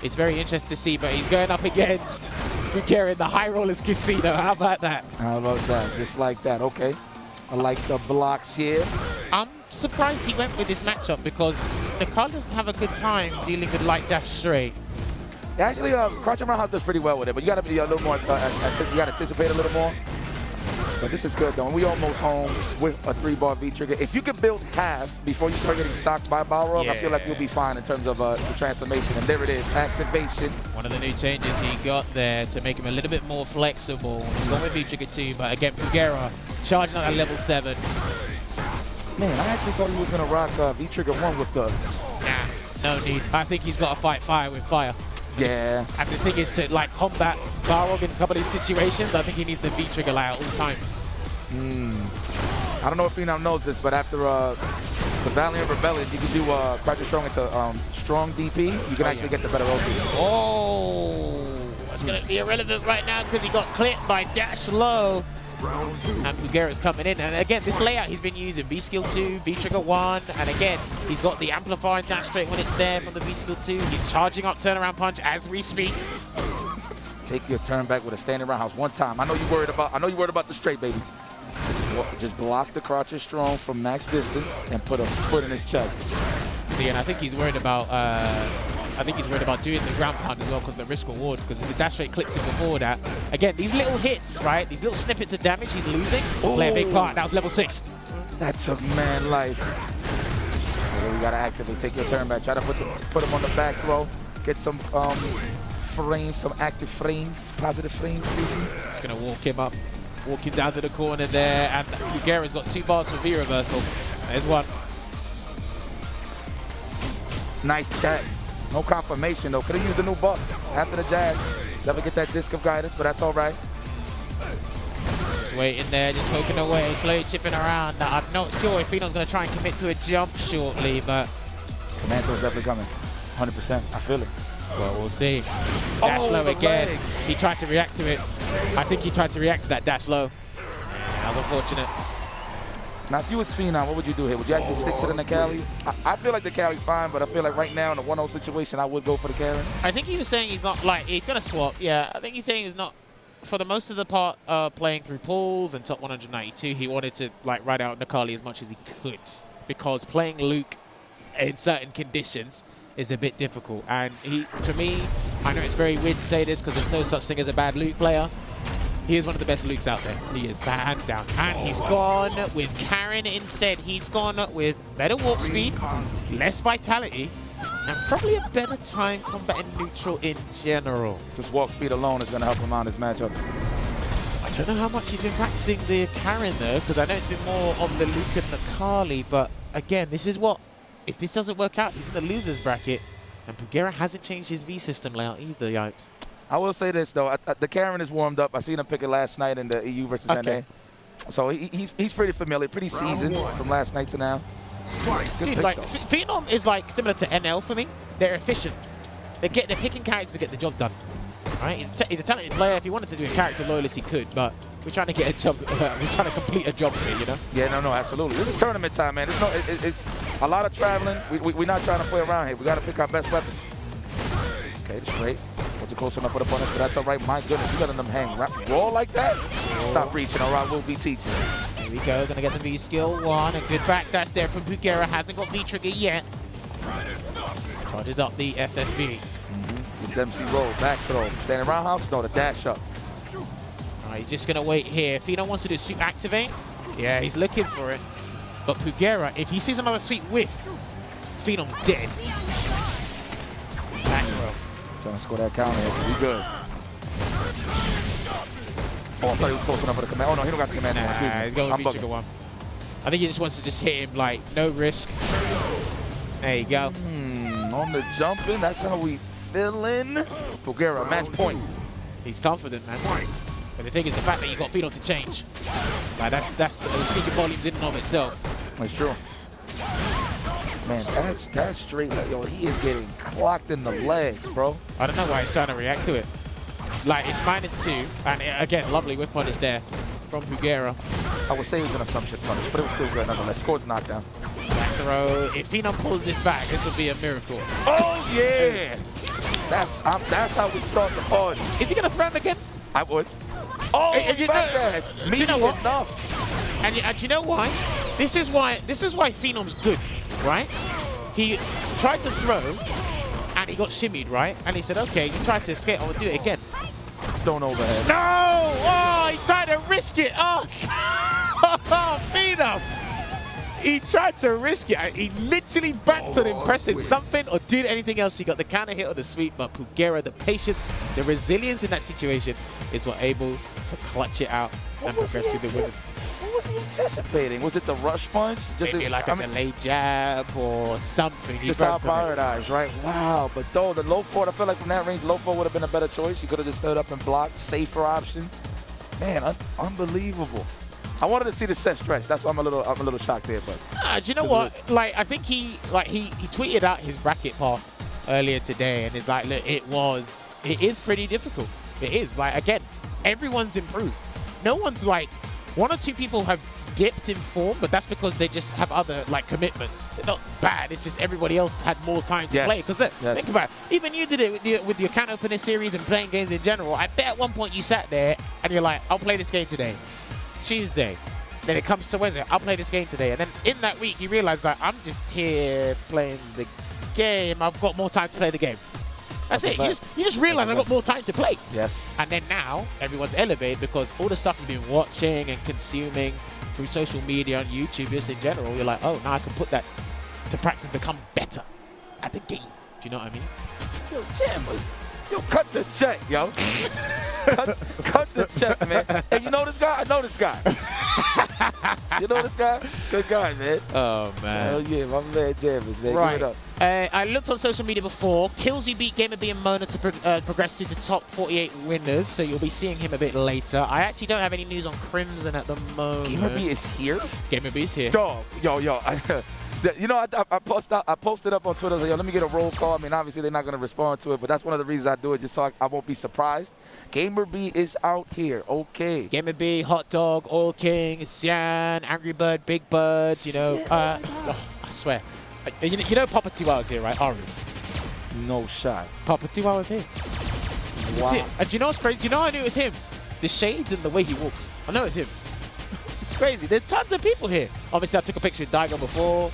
it's very interesting to see, but he's going up against Pugera in the High Rollers Casino. How about that? How about that? Just like that. Okay. I like the blocks here. I'm surprised he went with this matchup because Nakali doesn't have a good time dealing with light dash straight. Actually, crouching roundhouse does pretty well with it, but you got to be a little more, you got to anticipate a little more. But this is good, though. We almost home with a 3-bar V-trigger. If you can build half before you start getting socked by Balrog, I feel like you'll be fine in terms of the transformation. And there it is, activation. One of the new changes he got there to make him a little bit more flexible. He's going with V-trigger 2, but again, Pugera charging at level 7. Man, I actually thought he was going to rock V-Trigger 1 with the... Nah, no need. I think he's got to fight fire with fire. Yeah. And the thing is to like combat Balrog in a couple of these situations, I think he needs the V-Trigger like at all times. I don't know if Phenom knows this, but after the Valle and Rebellion, you can do Crouch Strong into strong DP. You can actually get the better OP. Oh, that's going to be irrelevant right now because he got clipped by Dash Low. And Pugera's coming in. And again, this layout he's been using, V-Skill 2, V-Trigger 1. And again, he's got the amplifier dash straight when it's there from the V-Skill 2. He's charging up turnaround punch as we speak. Take your turn back with a standing roundhouse one time. I know you're worried about the straight, baby. Just block the Croucher Strong from max distance and put a foot in his chest. See, and I think he's worried about doing the ground pound as well because the risk reward. Because if the dash straight clips him before that, again, these little hits, right? These little snippets of damage he's losing play a big part. That was level 6. That took man life. So you gotta activate. Take your turn back. Try to put him on the back throw. Get some frames, some active frames, positive frames. Just gonna walk him up. Walk him down to the corner there, and Pugera's got 2 bars for V-reversal. There's one. Nice chat. No confirmation though. Could have used a new buff after the jab. Never get that disc of guidance, but that's all right. Just waiting there, just poking away, slowly chipping around. Now, I'm not sure if Phenom's going to try and commit to a jump shortly, but... Commando's definitely coming. 100%. I feel it. Well, we'll see. Dash low again. Legs. He tried to react to it. I think he tried to react to that dash low. That was unfortunate. Now, if you was Phenom, what would you do here? Would you actually stick to the Necalli? I feel like the Cali's fine, but I feel like right now in a 1-0 situation, I would go for the Karin. I think he was saying he's not like, he's going to swap. Yeah, I think he's saying he's not, for the most of the part, playing through pools and top 192, he wanted to like ride out Necalli as much as he could. Because playing Luke in certain conditions is a bit difficult. And he, to me, I know it's very weird to say this because there's no such thing as a bad Luke player. He is one of the best Lukes out there. He is, hands down. And he's gone with Karin instead. He's gone with better walk speed, less vitality, and probably a better time combating neutral in general. Just walk speed alone is going to help him out in this matchup. I don't know how much he's been practicing the Karin though, because I know it's been more of the Luke and the Kali, but again, this is what, if this doesn't work out, he's in the losers bracket, and Pugera hasn't changed his V system layout either, Yipes. I will say this though, the Karin is warmed up. I seen him pick it last night in the EU versus NA. So he's pretty familiar, pretty seasoned from last night to now. Dude, like Phenom is like similar to NL for me. They're efficient. They're picking characters to get the job done. Right? He's a talented player. If he wanted to do a character loyalist, he could. But we're trying to get a job. We're trying to complete a job here, you know? Yeah, no, absolutely. This is tournament time, man. It's a lot of traveling. We're not trying to play around here. We got to pick our best weapon. Okay, straight. Wasn't close enough for the opponent, but that's all right. My goodness, you letting them hang roll like that? Stop reaching, all right? We'll be teaching. Here we go. Gonna get the V skill 1. A good back dash there from Pugera. Hasn't got V trigger yet. Charges up the FFB. With MC roll, back throw. Standing roundhouse? No, the dash up. He's just gonna wait here. If Phenom wants to do suit activate, yeah, he's looking for it. But Pugera, if he sees another sweep whiff, Phenom's dead. Back throw. Trying to score that counter. We good. Oh, I thought he was close enough for the command. Oh, no, he don't got the command. Nah, he's going V trigger 1. I think he just wants to just hit him, like, no risk. There you go. On the jumping, that's how we feeling. Pugera, match point. He's confident, man. But the thing is the fact that you got Phenom to change. Like, that's speaking volumes in and of itself. That's true. Man, that's straight. Yo, he is getting clocked in the legs, bro. I don't know why he's trying to react to it. Like, it's -2, and again, lovely whip punish there from Pugera. I would say it was an assumption punish, but it was still good nonetheless. Scores knockdown. Back throw. If Phenom pulls this back, this will be a miracle. Oh, yeah! That's how we start the party. Is he going to throw him again? I would. Oh, you know what? Enough. And you know why? This is why Phenom's good, right? He tried to throw, and he got shimmied, right? And he said, okay, you tried to escape, I will do it again. Don't overhead. No! Oh, he tried to risk it. Oh, Phenom. He tried to risk it. He literally banked on him pressing something or did anything else. He got the counter hit or the sweep, but Pugera, the patience, the resilience in that situation is what able to clutch it out and progress through the winners. What was he anticipating? Was it the rush punch? Maybe like a delayed jab or something. Just out paradise, right? Wow. But though the low forward, I feel like from that range, low forward would have been a better choice. He could have just stood up and blocked. Safer option. Man, unbelievable. I wanted to see the set stretch. That's why I'm a little shocked there. But do you know what? Like, I think he tweeted out his bracket path earlier today, and it's like, look, it is pretty difficult. It is. Like, again, everyone's improved. No one's like, one or two people have dipped in form, but that's because they just have other like commitments. They're not bad. It's just everybody else had more time to play. Because think about it. Even you did it with your can opener series and playing games in general. I bet at one point you sat there and you're like, I'll play this game today. Tuesday. Then it comes to Wednesday. I'll play this game today. And then in that week, you realize that I'm just here playing the game. I've got more time to play the game. That's it. You just realize I've got more time to play. Yes. And then now, everyone's elevated because all the stuff you've been watching and consuming through social media and YouTube, just in general, you're like, oh, now I can put that to practice and become better at the game. Do you know what I mean? Yo, Jammers. Yo, cut the check, yo. cut the check, man. Hey, you know this guy? I know this guy. You know this guy? Good guy, man. Oh, man. Hell yeah, my man Jammers, man. Right. Give it up. I looked on social media before. Killsy beat GamerB and Mona to progress to the top 48 winners, so you'll be seeing him a bit later. I actually don't have any news on Crimson at the moment. GamerB is here? GamerB is here. Dog, yo. You know, I posted up on Twitter, like, yo, let me get a roll call. I mean, obviously they're not going to respond to it, but that's one of the reasons I do it, just so I won't be surprised. GamerB is out here, okay. GamerB, Hot Dog, Oil King, Cyan, Angry Bird, Big Bird, you know. I swear. You know Papa Tiwa's here, right? Ari? No shot. Papa Tiwa's here. Wow. And do you know what's crazy? Do you know how I knew it was him? The shades and the way he walks. I know it's him. It's crazy. There's tons of people here. Obviously, I took a picture of Daigo before.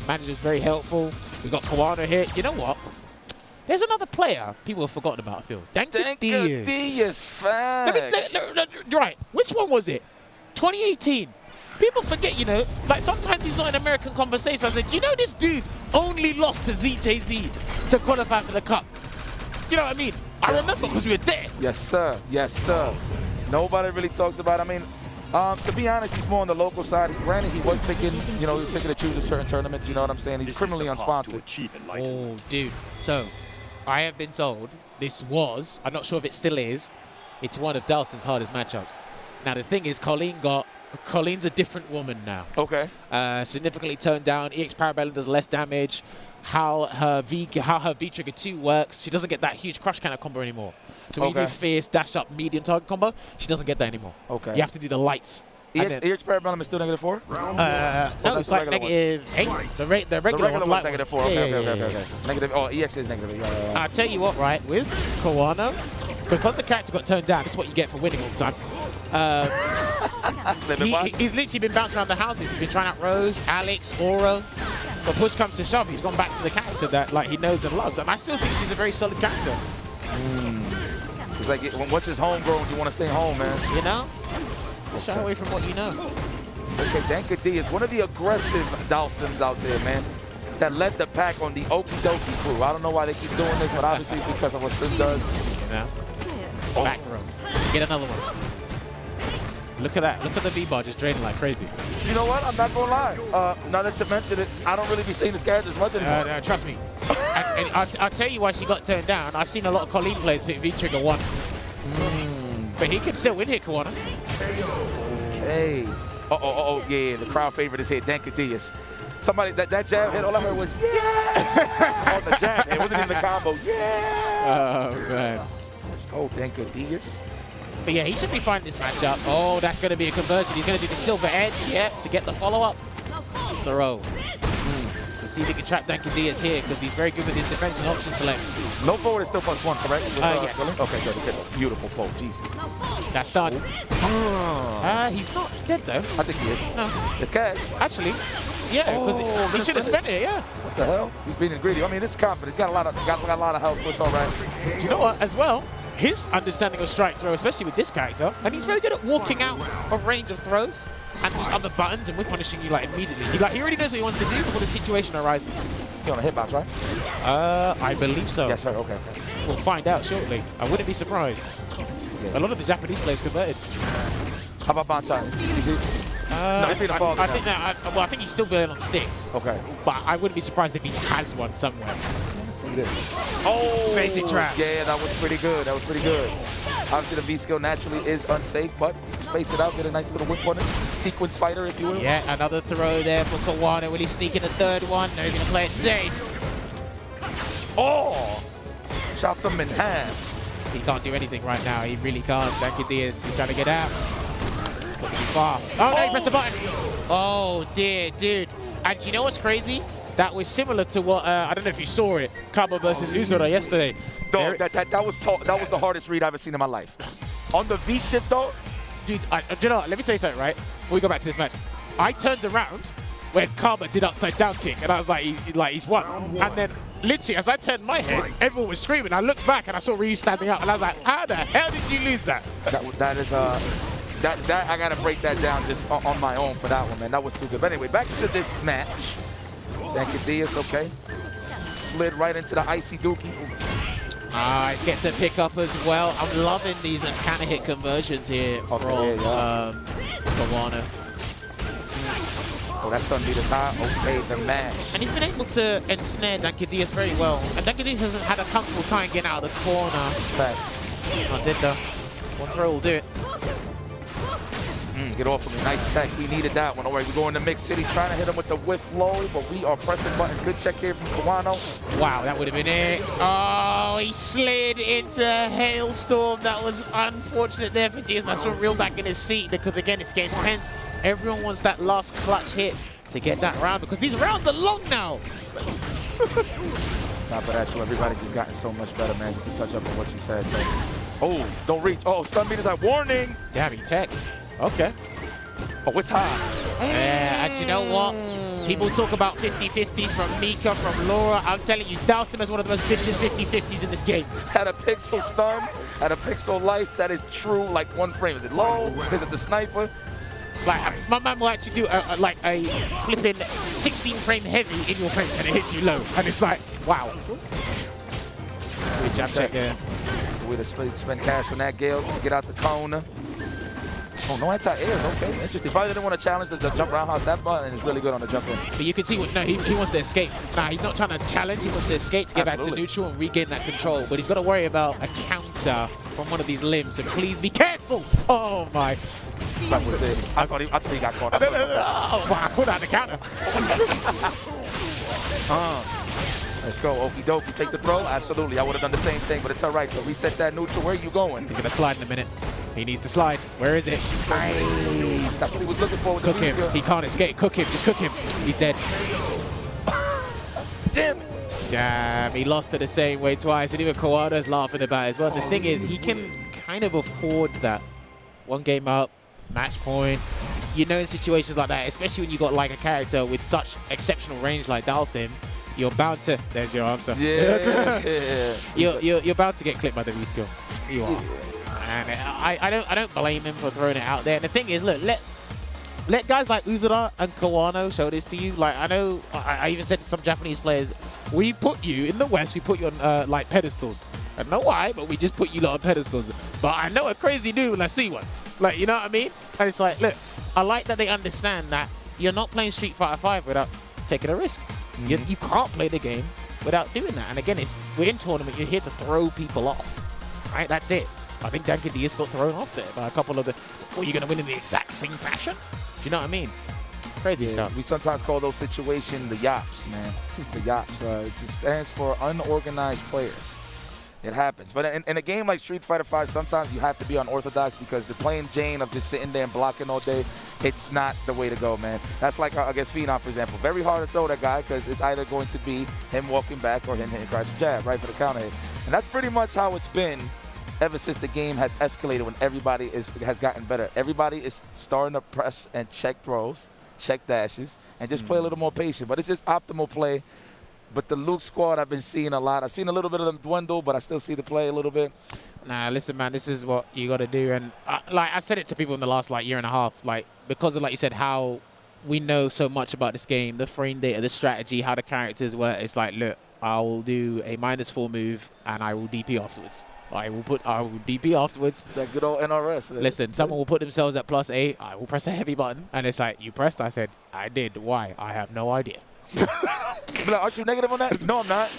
Manager's very helpful. We got Kawana here. You know what? There's another player people have forgotten about, Phil. Diaz. Right. Which one was it? 2018. People forget, you know, like sometimes he's not in American conversation. I said, do you know this dude only lost to ZJZ to qualify for the cup? Do you know what I mean? I remember because we were there. Yes, sir. Yes, sir. Nobody really talks about it. I mean, to be honest, he's more on the local side. Granted, he was picking, you know, he was picking to choose a certain tournaments, you know what I'm saying? He's criminally unsponsored. Oh, dude. So, I have been told this was, I'm not sure if it still is, it's one of Dalson's hardest matchups. Now, the thing is, Colleen's a different woman now. Okay. Significantly toned down. EX Parabellum does less damage. How her V trigger 2 works, she doesn't get that huge crush kind of combo anymore. So when you do fierce, dash up, medium target combo, she doesn't get that anymore. Okay. You have to do the lights. EX Parabellum is still -4? No, it's like -8. The regular one's -4. Okay. Negative. Oh, EX is negative. Yeah. I'll tell you what, right? With Kawana, because the character got toned down, that's what you get for winning all the time. He's literally been bouncing around the houses. He's been trying out Rose, Alex, Oro. But push comes to shove, he's gone back to the character that like he knows and loves. And I still think she's a very solid character. It's like once it's homegrown, you want to stay home, man. You know? Shy away from what you know. Okay, Danka D is one of the aggressive Dalsons out there, man, that led the pack on the Okie Dokie crew. I don't know why they keep doing this, but obviously it's because of what Sim does. Yeah. Back row. Get another one. Look at that. Look at the V-bar just draining like crazy. You know what? I'm not going to lie. Now that you mentioned it, I don't really be seeing this character as much anymore. No, trust me. I'll tell you why she got turned down. I've seen a lot of Colleen players pick V-Trigger 1. But he can still win here, Kawana. Hey. Yeah. The crowd favorite is here, Danka Diaz. Somebody, that jab hit, all I heard was, yeah! On the jab, it wasn't even the combo, yeah! Oh, man. Let's go, Danka Diaz. But yeah, he should be fine in this matchup. Oh, that's going to be a conversion. He's going to do the silver edge, to get the follow-up. Throw. We'll see if he can trap Danka Diaz here, because he's very good with his defense and option select. No forward is still +1, correct? Yes. Okay, good. Beautiful poke, Jesus. That's done. He's not dead, though. I think he is. No. It's cash. Actually, yeah, because he should have spent it, yeah. What the hell? He's being greedy. I mean, this is confident. He's got a lot of health, so it's all right. You know what, as well? His understanding of strike throw, especially with this character, and he's very good at walking out of range of throws and just other buttons and whip punishing you like immediately. He already knows what he wants to do before the situation arises. You're on a hitbox, right? I believe so. Yes, sir. Okay. We'll find out shortly. I wouldn't be surprised. A lot of the Japanese players converted. How about Bansai? No, I think he's still building on stick. Okay. But I wouldn't be surprised if he has one somewhere. See this. Oh! Basic trap. Yeah, that was pretty good. That was pretty good. Obviously, the V skill naturally is unsafe, but space it out, get a nice little whip on it. Sequence fighter, if you will. Yeah, another throw there for Kawana. Will he sneak in the third one? No, he's going to play it safe. Oh! Chop them in half. He can't do anything right now. He really can't. Danke Diaz, he's trying to get out. Not too far. Oh, no, he pressed the button. Oh, dear, dude. And you know what's crazy? That was similar to what, I don't know if you saw it, Kaba versus Uzora yesterday. Dog, that was the hardest read I've ever seen in my life. On the V shit, though. Dude, you know what? Let me tell you something, right? Before we go back to this match. I turned around when Kaba did upside down kick, and I was like, he's won. And then, literally, as I turned my head, everyone was screaming. I looked back, and I saw Ryu standing up, and I was like, how the hell did you lose that? That I gotta break that down just on my own for that one, man. That was too good. But anyway, back to this match. Danke Diaz, okay. Slid right into the icy dookie. It gets a pick up as well. I'm loving these kind of hit conversions here from Kawana. Oh, that stun beat is high. Okay, the match. And he's been able to ensnare Danke Diaz very well. And Danke Diaz hasn't had a comfortable time getting out of the corner. Not did though. One throw will do it. Get off of me. Nice tech. We needed that one. All right, we go into Mixed City, trying to hit him with the whiff low, but we are pressing buttons. Good check here from Kawano. Wow, that would have been it. Oh, he slid into Hailstorm. That was unfortunate there for Diaz. And I saw him reel back in his seat because, again, it's getting tense. Everyone wants that last clutch hit to get that round because these rounds are long now. Top of that, too. Everybody's just gotten so much better, man. Just to touch up on what you said. So. Oh, don't reach. Oh, stun beat is like warning. Damn, tech. Okay. Oh, it's high. Yeah, and you know what? People talk about 50-50s from Mika, from Laura. I'm telling you, Dalsim is one of the most vicious 50-50s in this game. Had a pixel stun, had a pixel life. That is true, like one frame. Is it low? Is it the sniper? Like, my man will actually do like a flipping 16 frame heavy in your face and it hits you low. And it's like, wow. Good jab check there. Way to spend cash on that, Gale. Get out the corner. Oh, no anti-airs. Okay, interesting. Probably didn't want to challenge the jump roundhouse. That button is really good on the jump in. But you can see, no, he wants to escape. Nah, he's not trying to challenge. He wants to escape to get back to neutral and regain that control. But he's got to worry about a counter from one of these limbs. So please be careful. Oh, my. That was it. I thought he got caught. Oh, I put out the counter. Let's go. Okie dokie. Take the throw. Absolutely. I would have done the same thing, but it's all right. So reset that neutral. Where are you going? He's going to slide in a minute. He needs to slide. Where is it? Nice. That's what he was looking for. Cook him. He can't escape. Cook him. Just cook him. He's dead. Damn it. Damn. He lost it the same way twice. And even Kawada's laughing about it as well. The thing is, he can kind of afford that. One game up, match point. You know, in situations like that, especially when you got like a character with such exceptional range like Dalsim, you're bound to. There's your answer. Yeah. You're bound to get clipped by the V skill. You are. And I don't blame him for throwing it out there. And the thing is, look, let guys like Uzura and Kawano show this to you. Like, I know, I even said to some Japanese players, we put you in the West, we put you on like pedestals. I don't know why, but we just put you lot on pedestals. But I know a crazy dude when I see one. Like, you know what I mean? And it's like, look, I like that they understand that you're not playing Street Fighter 5 without taking a risk. You can't play the game without doing that. And again, we're in tournament, you're here to throw people off. Right? That's it. I think Danke Diaz got thrown off there by a couple of the... Well, you're going to win in the exact same fashion? Do you know what I mean? Crazy stuff. We sometimes call those situations the YAPs, man. The YAPs. It stands for unorganized players. It happens. But in a game like Street Fighter 5, sometimes you have to be unorthodox because the plain Jane of just sitting there and blocking all day, it's not the way to go, man. That's like against F.A.N.G, for example. Very hard to throw that guy because it's either going to be him walking back or him hitting crouch jab, right, for the counter hit. And that's pretty much how it's been ever since the game has escalated when everybody has gotten better. Everybody is starting to press and check throws, check dashes, and just play a little more patient. But it's just optimal play. But the Luke squad, I've been seeing a lot. I've seen a little bit of them dwindle, but I still see the play a little bit. Nah, listen, man, this is what you got to do. And like I said it to people in the last like year and a half, like because of, like you said, how we know so much about this game, the frame data, the strategy, how the characters work. It's like, look, I will do a -4 move and I will DP afterwards. I will DP afterwards. That good old NRS. Listen, someone will put themselves at +8. I will press a heavy button. And it's like, you pressed? I said, I did. Why? I have no idea. Like, aren't you negative on that? No, I'm not.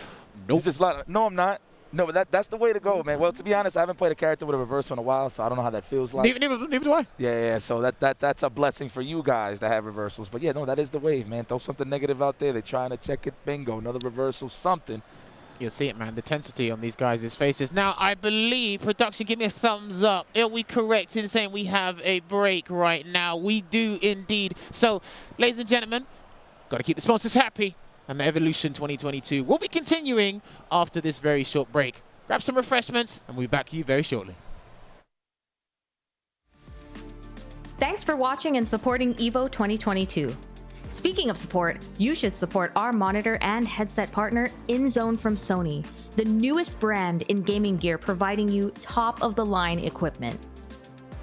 Nope. It's just like, no, I'm not. No, but that's the way to go, man. Well, to be honest, I haven't played a character with a reversal in a while, so I don't know how that feels like. Neither do I. Yeah. So that's a blessing for you guys to have reversals. But yeah, no, that is the wave, man. Throw something negative out there. They're trying to check it. Bingo, another reversal, something. You'll see it, man. The intensity on these guys' faces. Now, I believe, production, give me a thumbs up. Are we correct in saying we have a break right now? We do indeed. So, ladies and gentlemen, got to keep the sponsors happy. And Evolution 2022 will be continuing after this very short break. Grab some refreshments, and we'll be back to you very shortly. Thanks for watching and supporting EVO 2022. Speaking of support, you should support our monitor and headset partner, InZone from Sony, the newest brand in gaming gear providing you top-of-the-line equipment.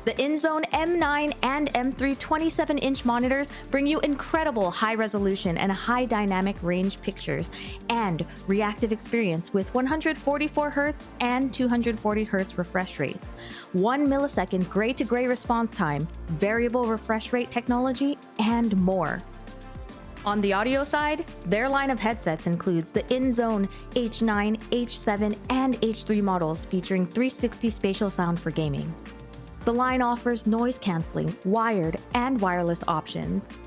The InZone M9 and M3 27-inch monitors bring you incredible high-resolution and high-dynamic range pictures and reactive experience with 144Hz and 240Hz refresh rates, 1 millisecond gray-to-gray response time, variable refresh rate technology, and more. On the audio side, their line of headsets includes the InZone H9, H7, and H3 models featuring 360 spatial sound for gaming. The line offers noise-canceling, wired, and wireless options.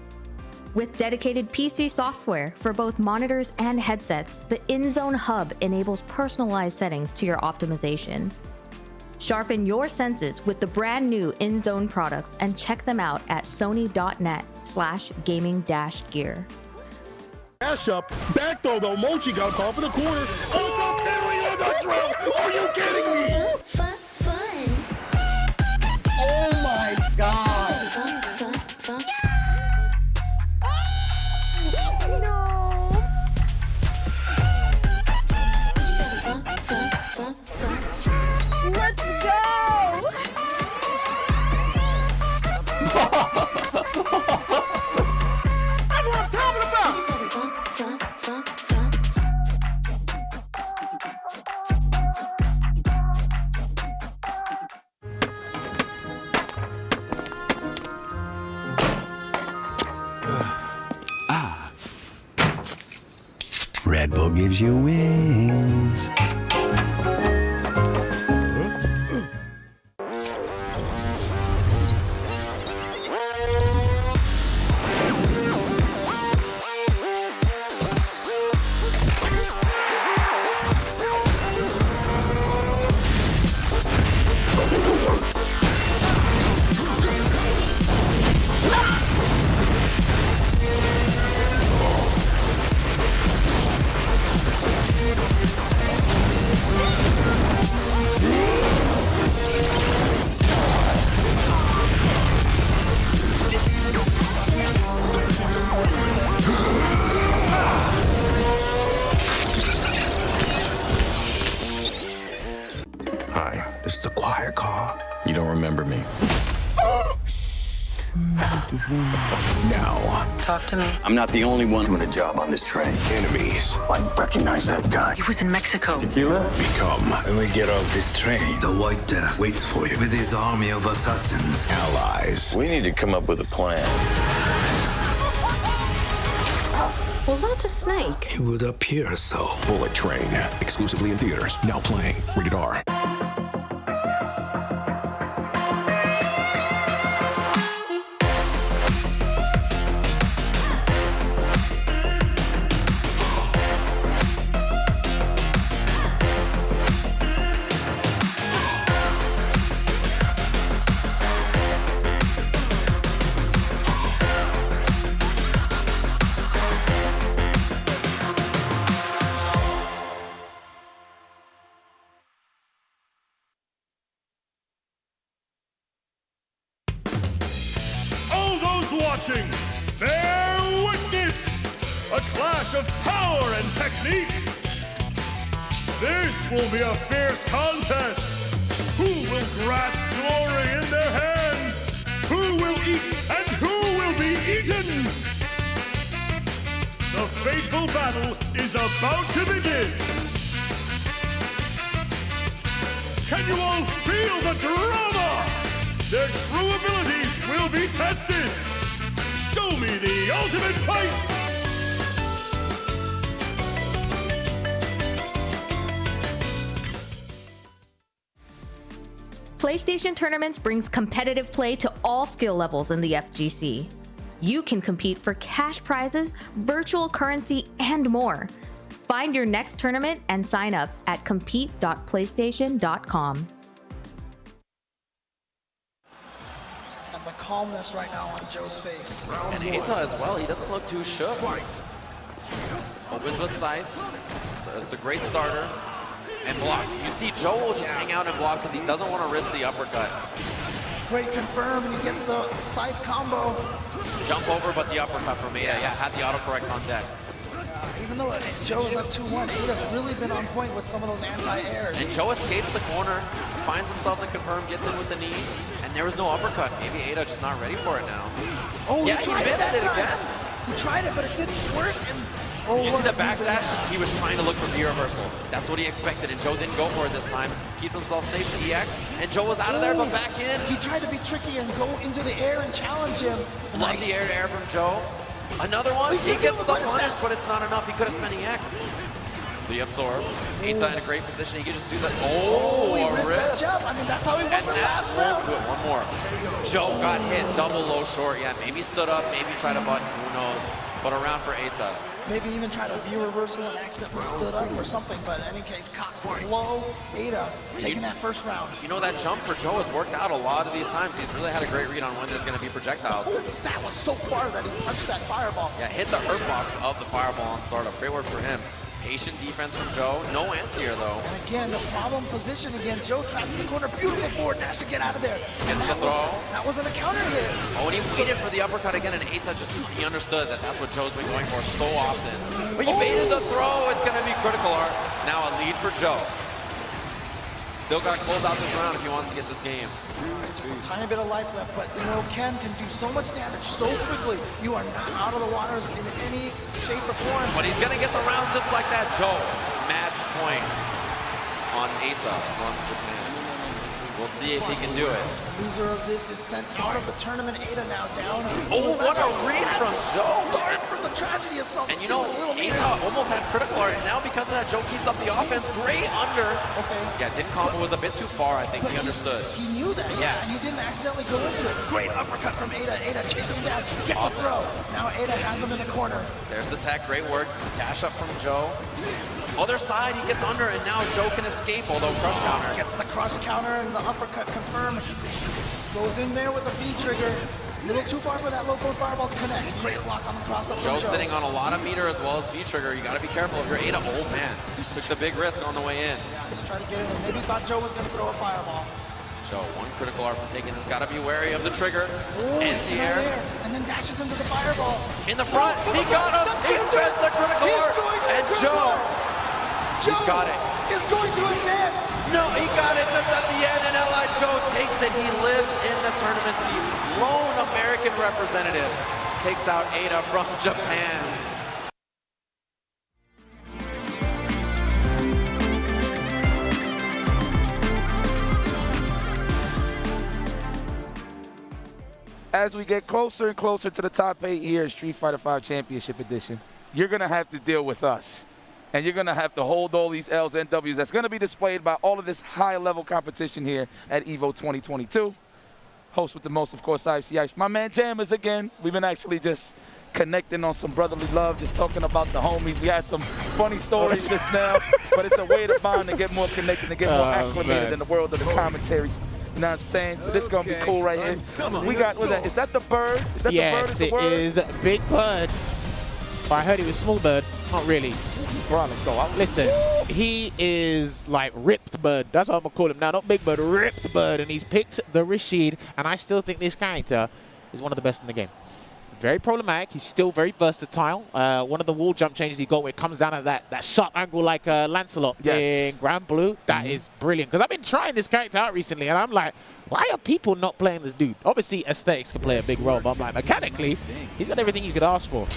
With dedicated PC software for both monitors and headsets, the InZone Hub enables personalized settings to your optimization. Sharpen your senses with the brand new InZone products and check them out at sony.net/gaming-gear. Dash up, back throw though. Mochi got a call for the corner. Oh, the Perry on the drill. Are you kidding me? Oh my God. Let's go! That's what I'm talking about! Red Bull gives you wings. Now. Talk to me. I'm not the only one doing a job on this train. Enemies. I recognize that guy. He was in Mexico. Tequila? Become. When we get off this train, The White Death waits for you with his army of assassins. allies. We need to come up with a plan. Was that a snake? It would appear so. Bullet Train. Exclusively in theaters. Now playing. Rated R. Watching, bear witness, a clash of power and technique. This will be a fierce contest. Who will grasp glory in their hands? Who will eat and who will be eaten? The fateful battle is about to begin. Can you all feel the drama? Their true abilities will be tested. Show me the ultimate fight! PlayStation Tournaments brings competitive play to all skill levels in the FGC. You can compete for cash prizes, virtual currency, and more. Find your next tournament and sign up at compete.playstation.com. And the calmness right now on Joe's face. And Eita as well, he doesn't look too shook. Opens with Scythe. So it's a great starter. And block. You see Joe will just hang out and block because he doesn't want to risk the uppercut. Great confirm, and he gets the Scythe combo. Jump over, but the uppercut from Eita. Yeah, had the autocorrect on deck. Even though Joe is up 2-1, Eita's really been on point with some of those anti-airs. And Joe escapes the corner, finds himself the confirm, gets in with the knee, and there was no uppercut. Maybe Eita just not ready for it now. Oh, yeah, he tried it missed that it time. again. He tried it, but it didn't work. And you see the backdash? He was trying to look for V-reversal. That's what he expected, and Joe didn't go for it this time. Keeps himself safe to EX, and Joe was out of there, but back in. He tried to be tricky and go into the air and challenge him. Love the air-to-air from Joe. Another one, he gets the punish, but it's not enough. He could have spent EX. The absorb. Eita in a great position. He could just do that. Oh, he a missed wrist. that jump. I mean, that's how he won And the last that round. won't do it. One more. Joe got hit. Double low short. Yeah, maybe stood up. Maybe tried a button. Who knows? But around for Eita. Maybe even tried a view reversal and accidentally stood up or something, but in any case, cocked low. Eita taking that first round. You know, that jump for Joe has worked out a lot of these times. He's really had a great read on when there's going to be projectiles. Oh, that was so far that he punched that fireball. Yeah, hit the hurt box of the fireball on startup. Great work for him. Patient defense from Joe. No anti-air, though. And again, the problem position again. Joe trapped in the corner. Beautiful forward dash to get out of there. And Gets the throw. That wasn't a counter hit. Oh, and he waited for the uppercut again, and Eita he understood that that's what Joe's been going for so often. But he baited the throw. It's going to be critical art. Now a lead for Joe. Still got to close out this round if he wants to get this game. Just a tiny bit of life left, but you know, Ken can do so much damage so quickly. You are not out of the waters in any shape or form. But he's going to get the round just like that. Joe, match point on Eita from Japan. We'll see if he can do it. Loser of this is sent out of the tournament. Eita now down. Oh, what a read from Joe. Started from the tragedy assault. And you know, Eita almost had critical art, and now because of that, Joe keeps up the offense. Great under. Okay. Yeah, didn't combo, was a bit too far. I think he understood. He knew that, yeah, and he didn't accidentally go into it. Great uppercut from Eita. Eita chases him down, gets a throw. Now Eita has him in the corner. There's the tech, great work. Dash up from Joe. Other side, he gets under, and now Joe can escape, although crush counter. Gets the crush counter and the uppercut confirmed. Goes in there with the V trigger. A little too far for that low forward fireball to connect. Great block on the cross up. Joe's sitting on a lot of meter as well as V trigger. You got to be careful if you're Eita. Oh man, took the big risk on the way in. Yeah, just try to get in. Maybe thought Joe was going to throw a fireball. Joe, one critical art from taking this. Got to be wary of the trigger. Anti-air. And then dashes into the fireball. In the front, he got him. He spends the critical art. And Joe, he's got it. Is going to advance. No, he got it just at the end, and L.I. Joe takes it. He lives in the tournament. The lone American representative takes out Eita from Japan. As we get closer and closer to the top 8 here in Street Fighter V Championship Edition, you're going to have to deal with us. And you're going to have to hold all these L's and W's. That's going to be displayed by all of this high-level competition here at EVO 2022. Host with the most, of course, CgrisCCH. My man Jammers again. We've been actually just connecting on some brotherly love, just talking about the homies. We had some funny stories just now, but it's a way to bond and get more connected and get more acclimated in the world of the commentaries. You know what I'm saying? So this is going to be cool right here. We got, what is that? Is that the bird? Is that yes, the bird? It is Big Bird. But I heard he was Small Bird. Not really. Listen, he is like Ripped Bird. That's what I'm going to call him now. Not Big Bird, Ripped Bird. And he's picked the Rashid. And I still think this character is one of the best in the game. Very problematic. He's still very versatile. One of the wall jump changes he got where it comes down at that sharp angle like Lancelot in Grand Blue. That is brilliant. Because I've been trying this character out recently, and I'm like, why are people not playing this dude? Obviously, aesthetics can play a big role, but I'm like, mechanically, he's got everything you could ask for.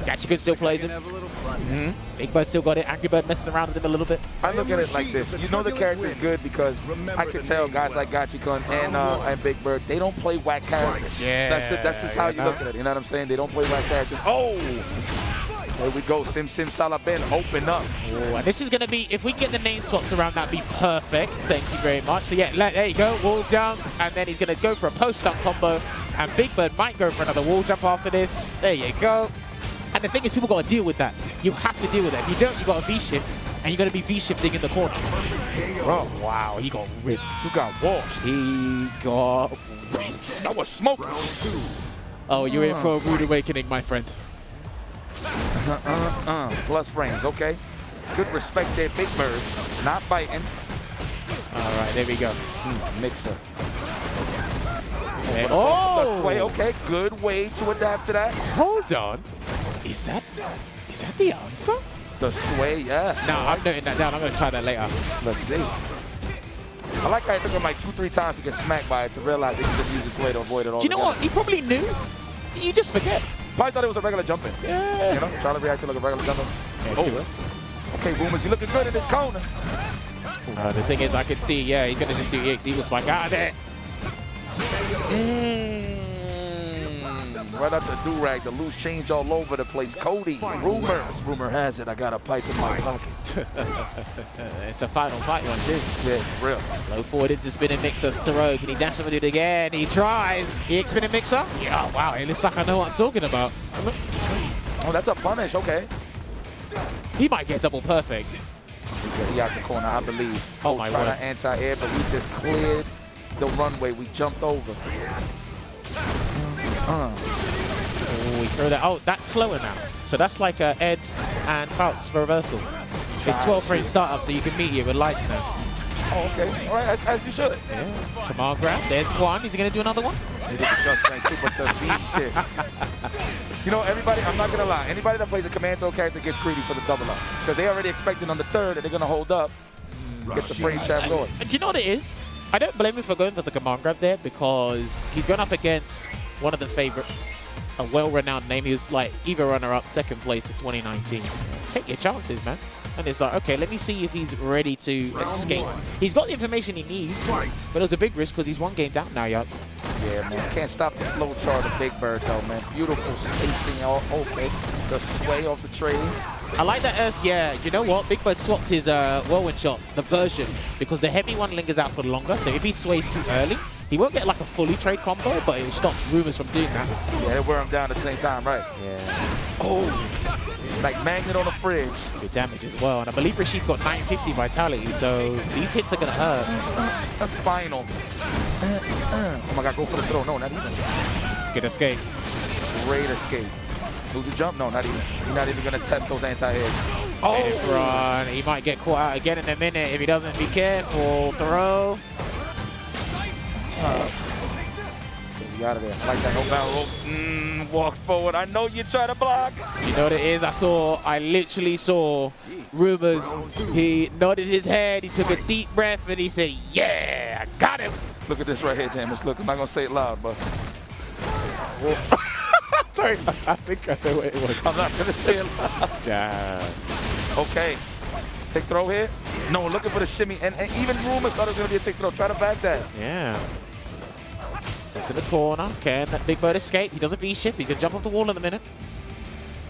Gachikun still plays him. Big Bird still got it. Angry Bird messes around with him a little bit. I look at it like this. You know the character is good because I can tell guys like Gachikun and Big Bird, they don't play whack characters. Yeah. That's just how you look at it. You know what I'm saying? They don't play whack characters. Oh! There we go. Sim Salabin, open up. Oh, and this is going to be, if we can get the name swapped around, that'd be perfect. Thank you very much. So yeah, there you go. Wall jump. And then he's going to go for a post-up combo. And Big Bird might go for another wall jump after this. There you go. And the thing is, people got to deal with that. You have to deal with it. If you don't, you got to V-shift. And you're going to be V-shifting in the corner. Bro, wow, he got rinsed. Who got washed? He got rinsed. That was smoke. Oh, you're in for a rude awakening, my friend. Plus frames, okay. Good respect there, Big Bird. Not biting. All right, there we go. Mixer. Okay. Oh! The sway, okay. Good way to adapt to that. Hold on. Is that the answer? The sway, yeah. No, I'm noting that down. I'm going to try that later. Let's see. I like how it took him like 2-3 times to get smacked by it to realize he can just use the sway to avoid it all. Do you know what? He probably knew. You just forget. Probably thought it was a regular jumping. Yeah. You know, trying to react to like a regular jumping. Okay, Boomers, you looking good in this corner. The thing is, I can see, yeah, he's going to just do EX Eagle Spike out of there. Right up the do-rag, the loose change all over the place. Cody, rumor has it, I got a pipe in my pocket. It's a final fight one, too. Yeah, for real. Low forward into spinning mixer throw. Can he dash over it again? He tries. EX spinning mixer. Yeah, wow, it looks like I know what I'm talking about. Oh, that's a punish, okay. He might get double perfect. He out the corner, I believe. Oh, my word. Anti-air, but we just cleared the runway. We jumped over. Oh, we throw that. Oh, that's slower now. So that's like a Ed and Falks reversal. It's 12 frame startup, so you can meet you with lights now. Oh, okay. All right, as you should. Yeah. Command grab. There's one. Is he going to do another one? He did the just thing too, but the V-shift. You know, everybody, I'm not going to lie. Anybody that plays a command throw character gets greedy for the double up. Because they already expecting on the third that they're going to hold up, get the frame trap going. And do you know what it is? I don't blame him for going for the command grab there because he's going up against one of the favorites, a well-renowned name. He was like either runner-up, second place in 2019. Take your chances, man. And it's like, okay, let me see if he's ready to escape. He's got the information he needs, but it was a big risk because he's one game down now, yup. Yeah, man. Can't stop the flow chart of Big Bird, though, man. Beautiful spacing. All okay. The sway of the trade. I like that. Yeah, you know what? Big Bird swapped his whirlwind shot, the version, because the heavy one lingers out for longer. So if he sways too early, he won't get like a fully trade combo, but it'll stop rumors from doing that. Yeah, they'll wear him down at the same time, right? Yeah. Oh, like magnet on the fridge. Good damage as well. And I believe Rashid's got 950 vitality, so these hits are going to hurt. That's final. Oh my God, go for the throw. No, not even. Good escape. Great escape. Lose the jump? No, not even. He's not even going to test those anti-airs. Oh, run. He might get caught out again in a minute if he doesn't be careful. Throw. Get out of there. I like that. No barrel rope. Walk forward. I know you try to block. Do you know what it is? I literally saw rumors. He nodded his head. He took a deep breath and he said, yeah, I got him. Look at this right here, James. Look, I'm not going to say it loud, but. Sorry, I think I know what it was. I'm not going to say it loud. Damn. Okay. Take throw here. No, looking for the shimmy. And even rumors thought it was going to be a take throw. Try to back that. Yeah. Gets in the corner. Can that Big Bird escape? He doesn't V-shift. He's going to jump off the wall in a minute.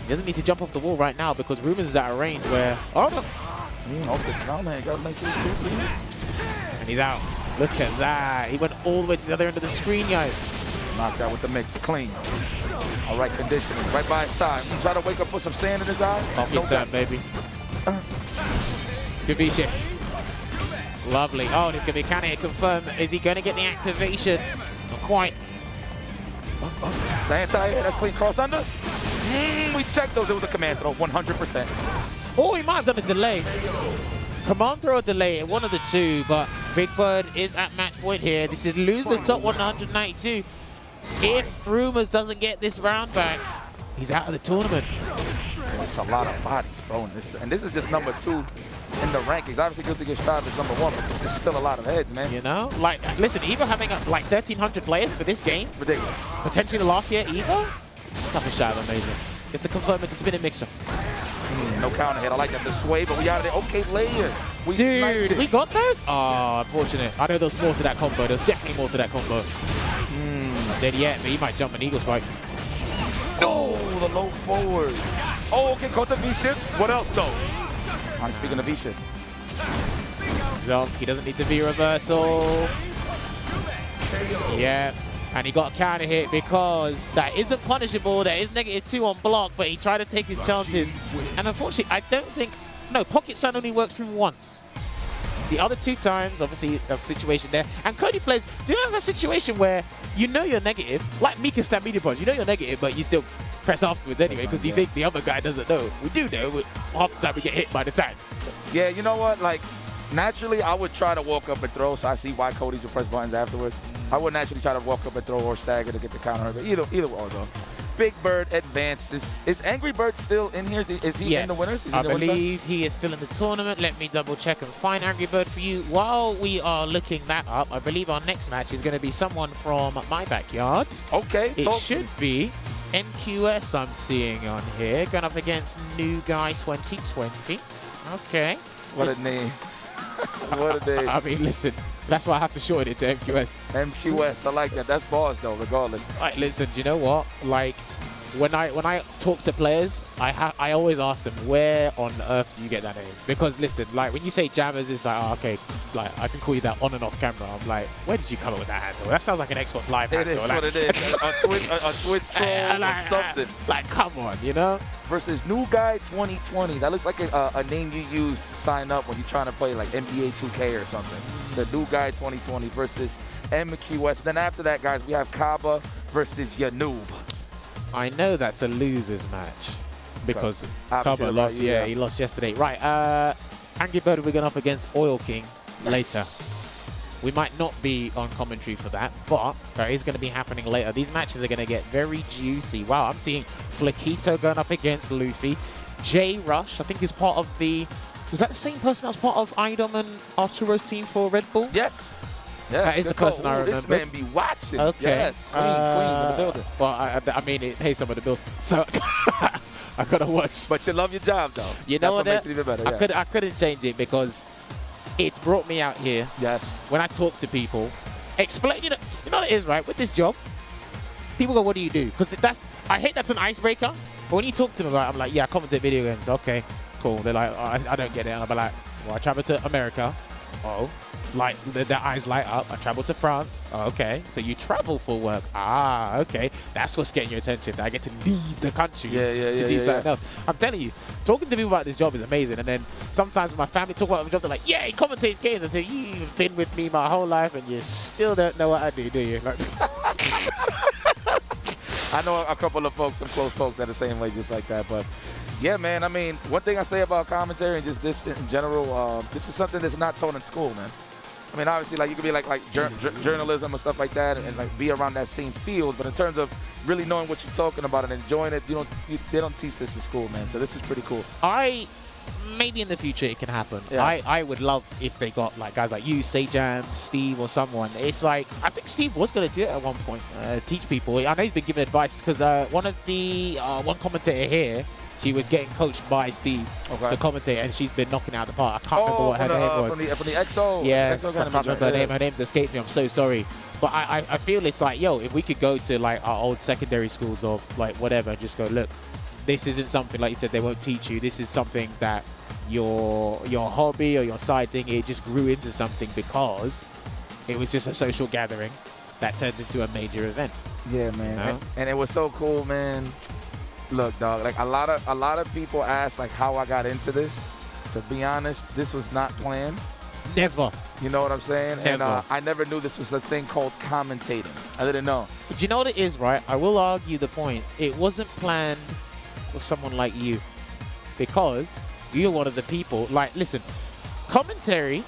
He doesn't need to jump off the wall right now because Rumors is out of range where... Oh, no. Off the ground, man. Got a nice little 2-3. And he's out. Look at that. He went all the way to the other end of the screen, yo. Knocked out with the mix. Clean. All right, conditioning. Right by his side. Try to wake up, put some sand in his eye. Off your sand, baby. Good V-shift. Lovely. Oh, and it's going to be, can it confirm? Is he going to get the activation? Not quite. The anti-air, that's clean. Cross under. We checked those. It was a command throw, 100%. Oh, he might have done a delay. Command throw or delay, one of the two, but Big Bird is at match point here. This is losers top 192. If Rumors doesn't get this round back, he's out of the tournament. It's a lot of bodies, bro. And this is just number 2 in the rankings. Obviously, good to get started as number 1, but this is still a lot of heads, man. You know? Like, listen, Evo having like 1,300 players for this game. Ridiculous. Potentially the last year, Evo? Nothing shy of amazing. Gets the confirm into spinning mixer. No counter hit. I like that. The sway, but we out of there. Okay, layer. We sniped Dude, it. we got those? Oh, unfortunate. I know there's more to that combo. There's definitely more to that combo. Not dead yet, but he might jump an eagle spike. No, the low forward. Oh, okay, caught the V-ship. What else, though? I'm speaking of V-ship. Jump. He doesn't need to be reversal. Yeah. And he got a counter hit because that isn't punishable. There is -2 on block, but he tried to take his chances. And unfortunately, I don't think... No, Pocket Sun only worked for him once. The other 2 times, obviously, there's a situation there. And Cody players do have a situation where you know you're negative, like Mika Stampede Punch. You know you're negative, but you still press afterwards anyway because you think the other guy doesn't know. We do know, but half the time we get hit by the side. Yeah, you know what? Like, naturally, I would try to walk up and throw, so I see why Cody's would press buttons afterwards. I would naturally try to walk up and throw or stagger to get the counter, but either or, though. Big Bird advances. Is Angry Bird still in here? Is he in the winners? I believe he is still in the tournament. Let me double check and find Angry Bird for you. While we are looking that up, I believe our next match is going to be someone from my backyard. Okay. It should be MQS I'm seeing on here, going up against New Guy 2020. Okay. What a name. What a name. I mean, listen, that's why I have to shorten it to MQS. MQS, I like that. That's bars, though, regardless. Like, listen, do you know what? Like, when I talk to players, I always ask them, where on earth do you get that name? Because listen, like when you say jammers, it's like, oh, okay, like I can call you that on and off camera. I'm like, where did you come up with that handle? That sounds like an Xbox Live handle. It is like, what it is. a Twitch troll or something. Like, come on, you know? Versus New Guy 2020. That looks like a name you use to sign up when you're trying to play like NBA 2K or something. The New Guy 2020 versus MQS. Then after that, guys, we have Kaba versus YaNoob. I know that's a loser's match because Obviously, Kaba lost. yeah. He lost yesterday. Right, Angry Bird, we're going up against Oil King later. We might not be on commentary for that, but that is going to be happening later. These matches are going to get very juicy. Wow, I'm seeing Flaquito going up against Luffy. J Rush, I think, is part of the... Was that the same person that was part of Idom and Arturo's team for Red Bull? Yes. That is the person I remember. This man be watching. Okay. Yes. Queen in the building. Well, I mean, it pays some of the bills. So I got to watch. But you love your job, though. You know what? Makes it even better. Yeah. I couldn't change it because it's brought me out here. Yes. When I talk to people, explain, you know what it is, right? With this job, people go, what do you do? Because I hate that's an icebreaker. But when you talk to them about it, I'm like, yeah, I commentate video games. Okay, cool. They're like, oh, I don't get it. And I'll be like, well, I travel to America. Oh, like their eyes light up. I travel to France. Oh, okay, so you travel for work. Ah, okay, that's what's getting your attention. I get to leave the country to do something else. I'm telling you, talking to people about this job is amazing. And then sometimes when my family talk about the job, they're like, yeah, he commentates games. I say, you've been with me my whole life and you still don't know what I do you? Like, I know a couple of folks, some close folks that are the same way just like that, but yeah, man, I mean, one thing I say about commentary and just this in general, this is something that's not taught in school, man. I mean, obviously, like you could be like journalism and stuff like that, and like be around that same field. But in terms of really knowing what you're talking about and enjoying it, they don't teach this in school, man. So this is pretty cool. Maybe in the future it can happen. Yeah. I would love if they got like guys like you, Sajam, Steve, or someone. It's like I think Steve was going to do it at one point, teach people. I know he's been giving advice because one commentator here. She was getting coached by Steve, the commentator, and she's been knocking out the park. I can't remember what her name was. From the XO. Yes, I can't remember her name. Her name's escaped me. I'm so sorry. But I feel it's like, yo, if we could go to like our old secondary schools or like whatever and just go, look, this isn't something, like you said, they won't teach you. This is something that your hobby or your side thing, it just grew into something because it was just a social gathering that turned into a major event. Yeah, man. You know? And it was so cool, man. Look, dog, like a lot of people ask like how I got into this. To be honest, this was not planned. Never. You know what I'm saying? Never. And I never knew this was a thing called commentating. I didn't know. But you know what it is, right? I will argue the point. It wasn't planned for someone like you because you're one of the people. Like, listen, commentary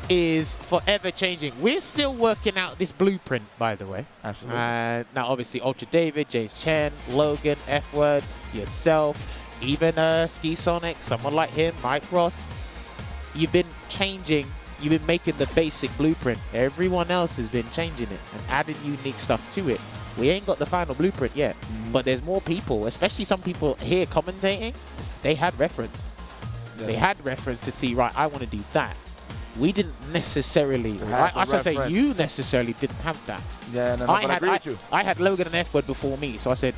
is forever changing. We're still working out this blueprint, by the way. Absolutely. Now, obviously, Ultra David, James Chen, Logan, F-Word, yourself, even Ski Sonic, someone like him, Mike Ross. You've been changing. You've been making the basic blueprint. Everyone else has been changing it and adding unique stuff to it. We ain't got the final blueprint yet, but there's more people, especially some people here commentating. They had reference. Yes. They had reference to see, right, I want to do that. We didn't necessarily, I should say you necessarily didn't have that. Yeah, no, I agree with you. I had Logan and F-Word before me, so I said,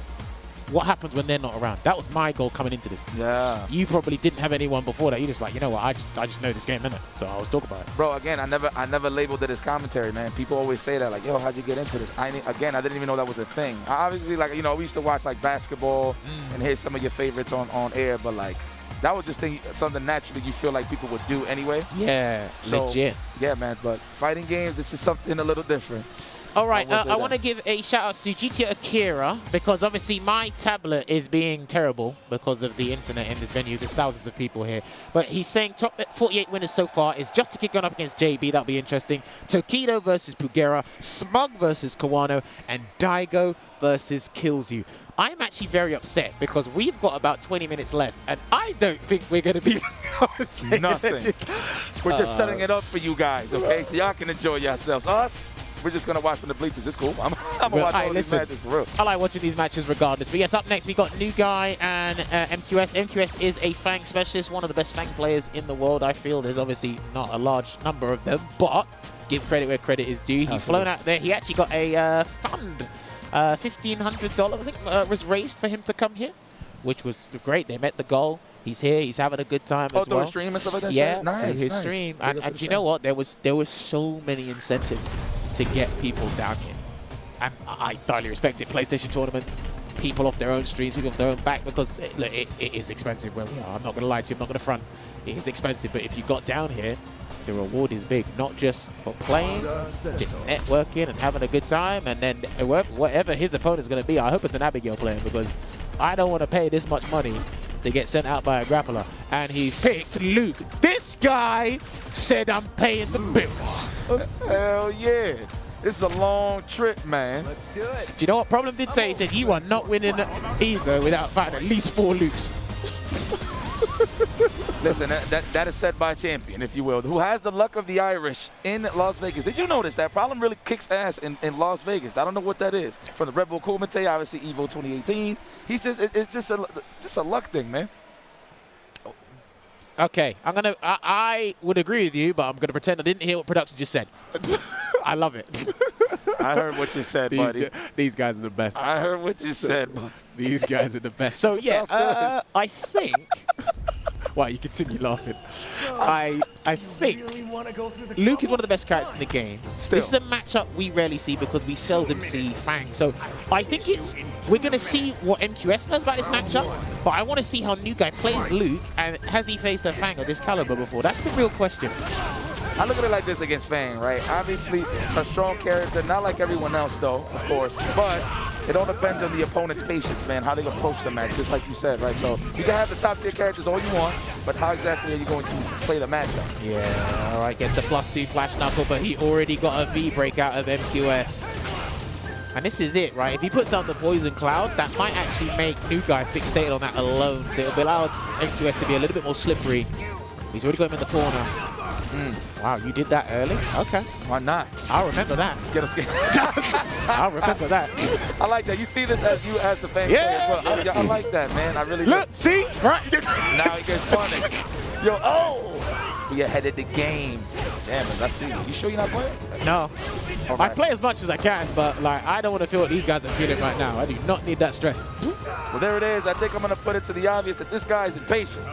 what happens when they're not around? That was my goal coming into this. Yeah. You probably didn't have anyone before that. You're just like, you know what, I just know this game, innit? So I was talking about it. Bro, again, I never labeled it as commentary, man. People always say that, like, yo, how'd you get into this? I didn't even know that was a thing. Obviously, like, you know, we used to watch, like, basketball and hear some of your favorites on air, but, like, that was just something naturally you feel like people would do anyway. Yeah, so, legit. Yeah, man, but fighting games, this is something a little different. All right, I want to give a shout out to GT Akira because obviously my tablet is being terrible because of the internet in this venue. There's thousands of people here. But he's saying top 48 winners so far is Just to Kick going up against JB. That'll be interesting. Tokido versus Pugera, Smug versus Kawano, and Daigo versus Kills You. I'm actually very upset because we've got about 20 minutes left, and I don't think we're going to be nothing. We're just setting it up for you guys, okay? So y'all can enjoy yourselves. Us, we're just going to watch from the bleachers. It's cool. I'm going to watch all these matches for real. I like watching these matches regardless. But yes, up next, we got New Guy and MQS. MQS is a F.A.N.G specialist, one of the best F.A.G players in the world, I feel. There's obviously not a large number of them, but give credit where credit is due. He's flown out there. He actually got a fund. $1,500, I think, was raised for him to come here, which was great. They met the goal. He's here. He's having a good time as well. Through stream and stuff like that? Yeah, nice, his stream. And you know what? There was so many incentives to get people down here. And I thoroughly respect it. PlayStation tournaments, people off their own streams, people off their own back, because it is expensive where we are. I'm not going to lie to you. I'm not going to front. It is expensive. But if you got down here, the reward is big, not just for playing, just networking and having a good time, and then whatever his opponent's going to be, I hope it's an Abigail player, because I don't want to pay this much money to get sent out by a grappler. And he's picked Luke. This guy said I'm paying the bills. Hell yeah. This is a long trip, man. Let's do it. Do you know what Problem did say? He said you are not winning either without fighting at least 4 Lukes. Listen, that is set by a champion, if you will, who has the luck of the Irish in Las Vegas. Did you notice that Problem really kicks ass in Las Vegas? I don't know what that is. From the Red Bull Kumite, obviously EVO 2018. He's it's just a luck thing, man. Okay, I would agree with you, but I'm gonna pretend I didn't hear what production just said. I love it. I heard what you said, buddy. These guys are the best. I heard what you said, buddy. These guys are the best. So yeah, I think. Why you continue laughing? I think Luke is one of the best characters in the game. This is a matchup we rarely see because we seldom see F.A.N.G. So I think we're going to see what MQS knows about this matchup, but I want to see how New Guy plays Luke, and has he faced a F.A.N.G of this caliber before? That's the real question. I look at it like this against F.A.N.G, right? Obviously, a strong character, not like everyone else, though, of course, but it all depends on the opponent's patience, man, how they approach the match, just like you said, right? So you can have the top-tier characters all you want, but how exactly are you going to play the matchup? Yeah, all right, gets the +2 flash knuckle, but he already got a V break out of MQS. And this is it, right? If he puts down the Poison Cloud, that might actually make New Guy fixated on that alone, so it'll allow MQS to be a little bit more slippery. He's already got him in the corner. Wow, you did that early? Okay. Why not? I'll remember that. Get us. I'll remember that. I like that. You see this as you as the fan player. Well, I like that, man. I really look. See? Right. Now it gets funny. Yo, we ahead of the game. Damn it, I see you. You sure you're not playing? No. Right. I play as much as I can, but like I don't want to feel what these guys are feeling right now. I do not need that stress. Well, there it is. I think I'm going to put it to the obvious that this guy is impatient.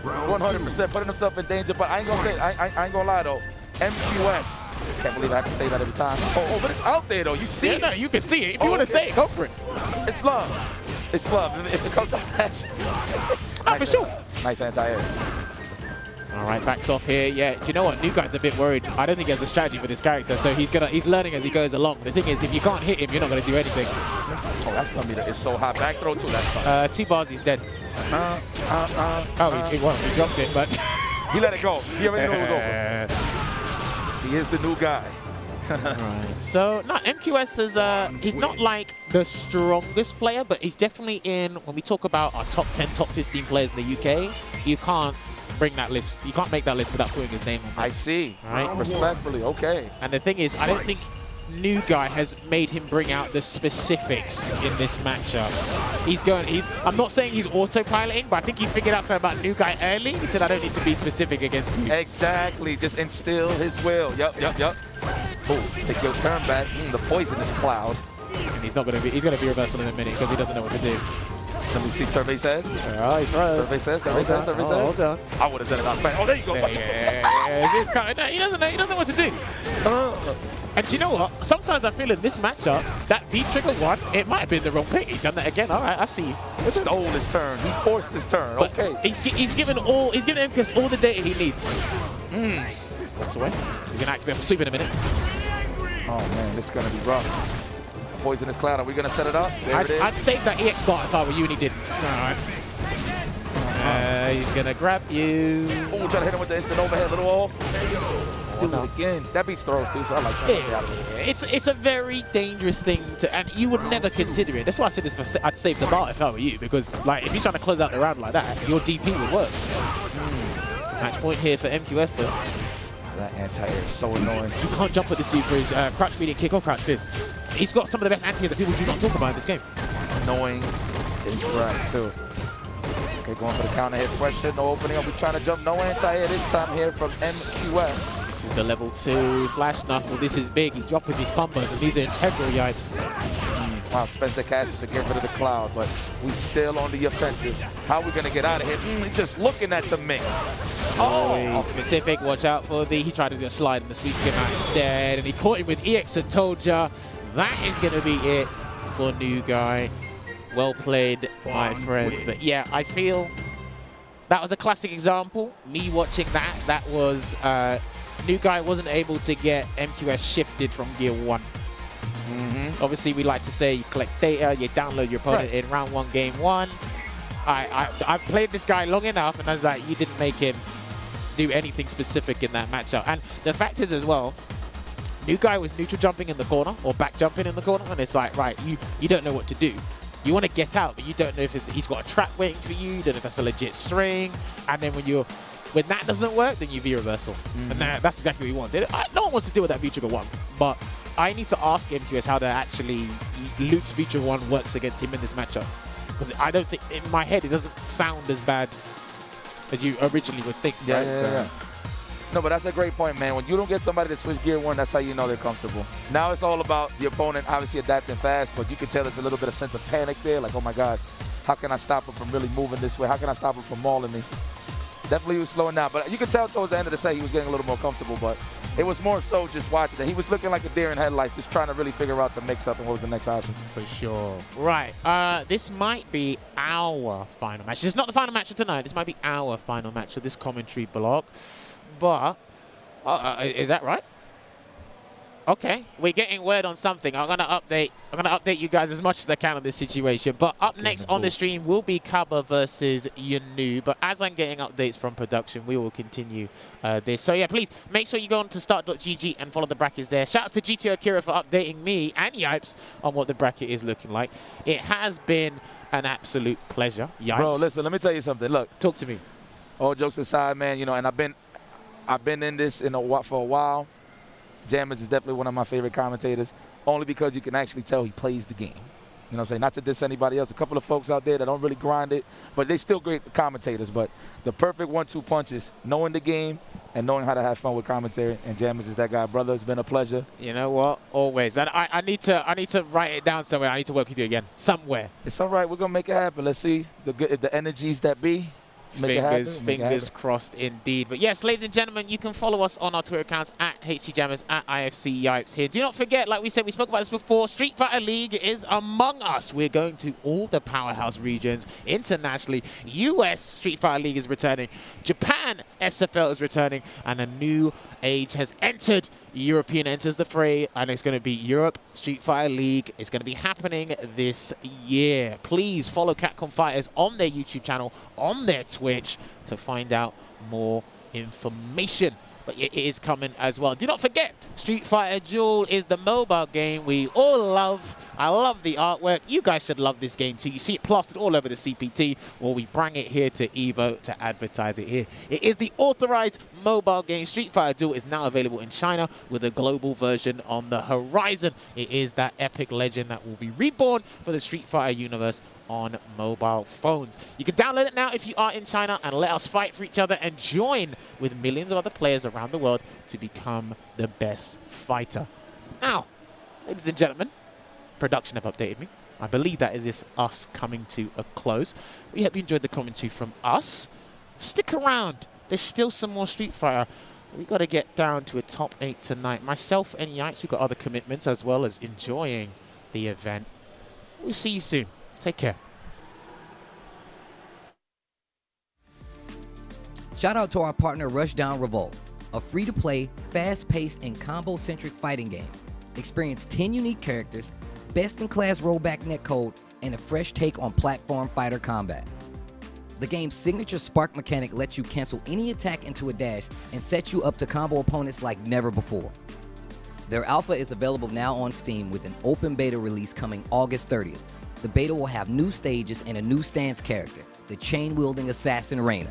100% putting himself in danger, but I ain't gonna say, I ain't gonna lie though. MQS, can't believe I have to say that every time. Oh, but it's out there though. You see it. No, you can see it. If you want to say it, go for it. It's love. It's love. If it comes to passion. Nice, for sure. Nice anti-air. All right, backs off here. Yeah, do you know what? New Guy's a bit worried. I don't think he has a strategy for this character, so he's learning as he goes along. The thing is, if you can't hit him, you're not gonna do anything. Oh, that's gonna be it's so high. Back throw too. That's fine. 2 bars, he's dead. He dropped it, but he let it go. He already knew it was over. He is the new guy. Right. So, no, MQS is he's not like the strongest player, but he's definitely in, when we talk about our top 10, top 15 players in the UK, you can't bring that list. You can't make that list without putting his name on. I see. Right? Respectfully, okay. And the thing is, I don't think New Guy has made him bring out the specifics in this matchup. I'm not saying he's autopiloting, but I think he figured out something about New Guy early. He said, I don't need to be specific against you. Exactly. Just instill his will. Yup. Oh, take your turn back. The poisonous cloud. And he's gonna be reversal in a minute because he doesn't know what to do. Let me see. Survey says. All right, Survey says. Hold on. I would have said it out back. Oh, there you go. No, he doesn't know what to do. And do you know what? Sometimes I feel in this matchup, that V-trigger one, it might have been the wrong pick. He's done that again. All right, I see you. He stole his turn. He forced his turn. But okay. He's given MKS all the data he needs. Walks away. He's gonna activate for sweep in a minute. Oh man, this is gonna be rough. Poisonous cloud. Are we gonna set it up? I'd save that EX bar if I were you, and he didn't. All right. He's gonna grab you. Oh, trying to hit him with the instant overhead, little off. Do it again. That beats throws too, so I like that. It's a very dangerous thing to, and you would never consider it. That's why I said this. I'd save the bar if I were you, because like if you're trying to close out the round like that, your DP would work. Match point here for MQS though. That anti-air is so annoying. You can't jump at this dude for his crouch medium kick or crouch fist. He's got some of the best anti-air that people do not talk about in this game. Annoying is right too. Okay, going for the counter hit question. No opening up. We're trying to jump. No anti-air this time here from MQS. This is the level 2 flash knuckle. This is big. He's dropping these combos, and these are integral yipes. Wow, spends the cast to get rid of the cloud, but we still on the offensive. How are we going to get out of here? Just looking at the mix. Oh, specific. Watch out for the. He tried to do a slide, and the sweep came out instead, and he caught him with EX and told ya. That is going to be it for New Guy. Well played, my friend. But yeah, I feel that was a classic example. Me watching that was New Guy wasn't able to get MQS shifted from Gear 1. Obviously, we like to say you collect data, you download your opponent in round 1, game 1. I played this guy long enough, and I was like, you didn't make him do anything specific in that matchup. And the fact is as well, New Guy was neutral jumping in the corner or back jumping in the corner, and it's like, right, you don't know what to do. You want to get out, but you don't know if he's got a trap waiting for you, you don't know if that's a legit string. And then when that doesn't work, then you V-reversal. And that's exactly what he wants. No one wants to deal with that V-trigger 1, but I need to ask MQS how Luke's V-trigger 1 works against him in this matchup. Because I don't think, in my head, it doesn't sound as bad as you originally would think. Right? Yeah. No, but that's a great point, man. When you don't get somebody to switch Gear 1, that's how you know they're comfortable. Now it's all about the opponent obviously adapting fast, but you can tell there's a little bit of sense of panic there. Like, oh my God, how can I stop him from really moving this way? How can I stop him from mauling me? Definitely he was slowing down, but you could tell towards the end of the set he was getting a little more comfortable, but it was more so just watching it. He was looking like a deer in headlights, just trying to really figure out the mix-up and what was the next option. For sure. Right, this might be our final match. This is not the final match of tonight. This might be our final match of this commentary block, but is that right? Okay, we're getting word on something. I'm gonna update you guys as much as I can on this situation. But up next on the stream will be Kaba versus YaNoob. But as I'm getting updates from production, we will continue this. So yeah, please make sure you go on to start.gg and follow the brackets there. Shouts to GTO Akira for updating me and Yipes on what the bracket is looking like. It has been an absolute pleasure. Yipes. Bro, listen, let me tell you something. Look, talk to me. All jokes aside, man, you know, and I've been in this for a while. Jammers is definitely one of my favorite commentators, only because you can actually tell he plays the game. You know what I'm saying? Not to diss anybody else. A couple of folks out there that don't really grind it, but they still great commentators. But the perfect 1-2 punches, knowing the game and knowing how to have fun with commentary, and Jammers is that guy. Brother, it's been a pleasure. You know what? Always. And I need to write it down somewhere. I need to work with you again. Somewhere. It's all right. We're going to make it happen. Let's see the energies that be. Fingers crossed indeed. But yes, ladies and gentlemen, you can follow us on our Twitter accounts at HCJammers, at IFC Yipes here. Do not forget, like we said, we spoke about this before, Street Fighter League is among us. We're going to all the powerhouse regions internationally. US Street Fighter League is returning. Japan SFL is returning. And a new age has entered. European enters the fray, and it's going to be Europe Street Fighter League. It's going to be happening this year. Please follow Capcom Fighters on their YouTube channel, on their Twitch, to find out more information. But it is coming as well. Do not forget, Street Fighter Duel is the mobile game we all love. I love the artwork. You guys should love this game too. You see it plastered all over the CPT, or we bring it here to Evo to advertise it here. It is the authorized mobile game Street Fighter Duel is now available in China with a global version on the horizon. It is that epic legend that will be reborn for the Street Fighter universe on mobile phones. You can download it now if you are in China and let us fight for each other and join with millions of other players around the world to become the best fighter. Now, ladies and gentlemen, production have updated me. I believe that is us coming to a close. We hope you enjoyed the commentary from us. Stick around. There's still some more Street Fighter. We got to get down to a top 8 tonight. Myself and Yikes, we've got other commitments as well as enjoying the event. We'll see you soon. Take care. Shout out to our partner Rushdown Revolt, a free-to-play, fast-paced, and combo-centric fighting game. Experience 10 unique characters, best-in-class rollback netcode, and a fresh take on platform fighter combat. The game's signature spark mechanic lets you cancel any attack into a dash and set you up to combo opponents like never before. Their alpha is available now on Steam with an open beta release coming August 30th. The beta will have new stages and a new stance character, the chain-wielding assassin Reina.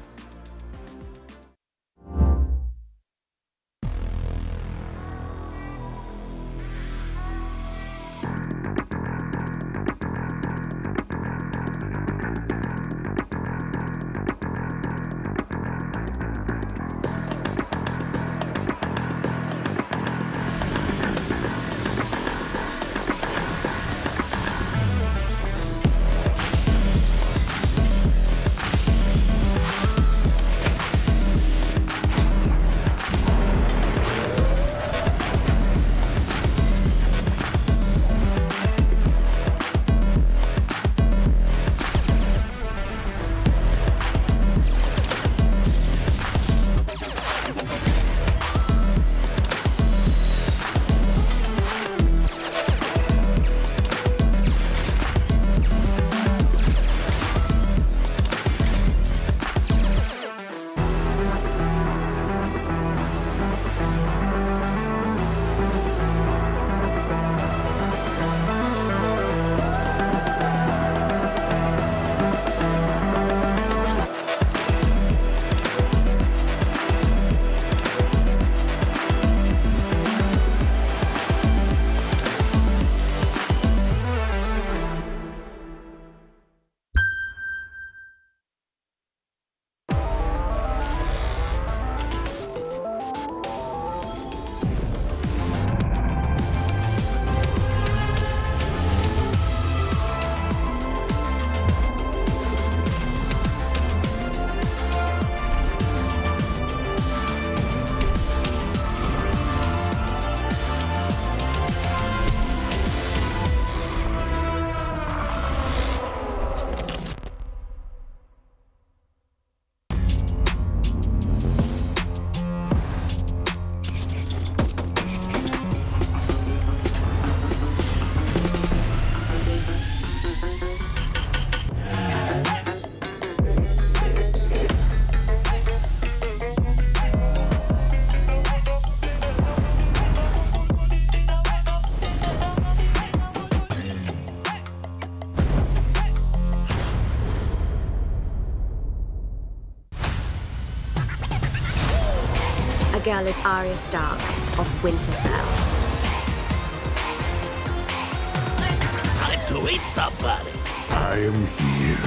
Guile is Arya Stark of Winterfell. Time to eat somebody. I am here.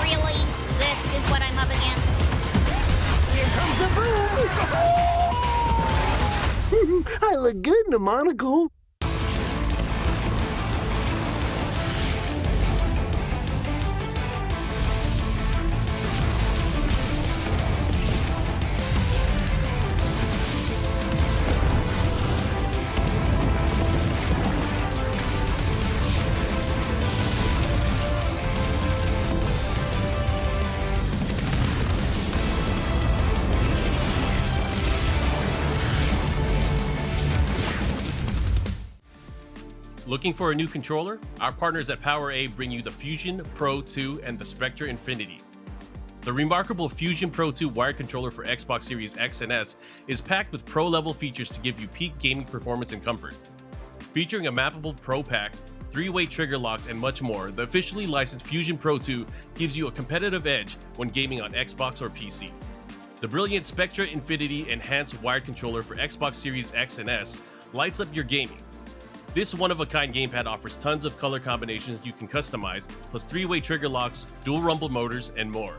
Really? This is what I'm up against? Here comes the boom! I look good in a monocle. Looking for a new controller? Our partners at PowerA bring you the Fusion Pro 2 and the Spectre Infinity. The remarkable Fusion Pro 2 wired controller for Xbox Series X and S is packed with pro-level features to give you peak gaming performance and comfort. Featuring a mappable Pro Pack, 3-way trigger locks, and much more, the officially licensed Fusion Pro 2 gives you a competitive edge when gaming on Xbox or PC. The brilliant Spectra Infinity Enhanced Wired Controller for Xbox Series X and S lights up your gaming. This one-of-a-kind gamepad offers tons of color combinations you can customize, plus 3-way trigger locks, dual rumble motors, and more.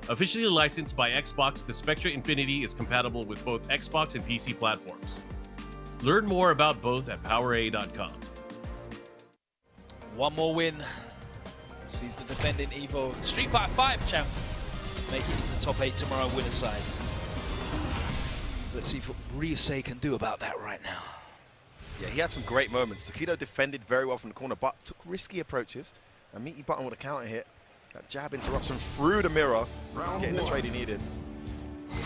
Officially licensed by Xbox, the Spectra Infinity is compatible with both Xbox and PC platforms. Learn more about both at PowerA.com. One more win sees the defending Evo Street Fighter 5 champ make it into top 8 tomorrow, winner's side. Let's see what Ryusei can do about that right now. Yeah, he had some great moments. Takedo defended very well from the corner, but took risky approaches. A meaty button with a counter hit. That jab interrupts him through the mirror. He's getting the trade he needed.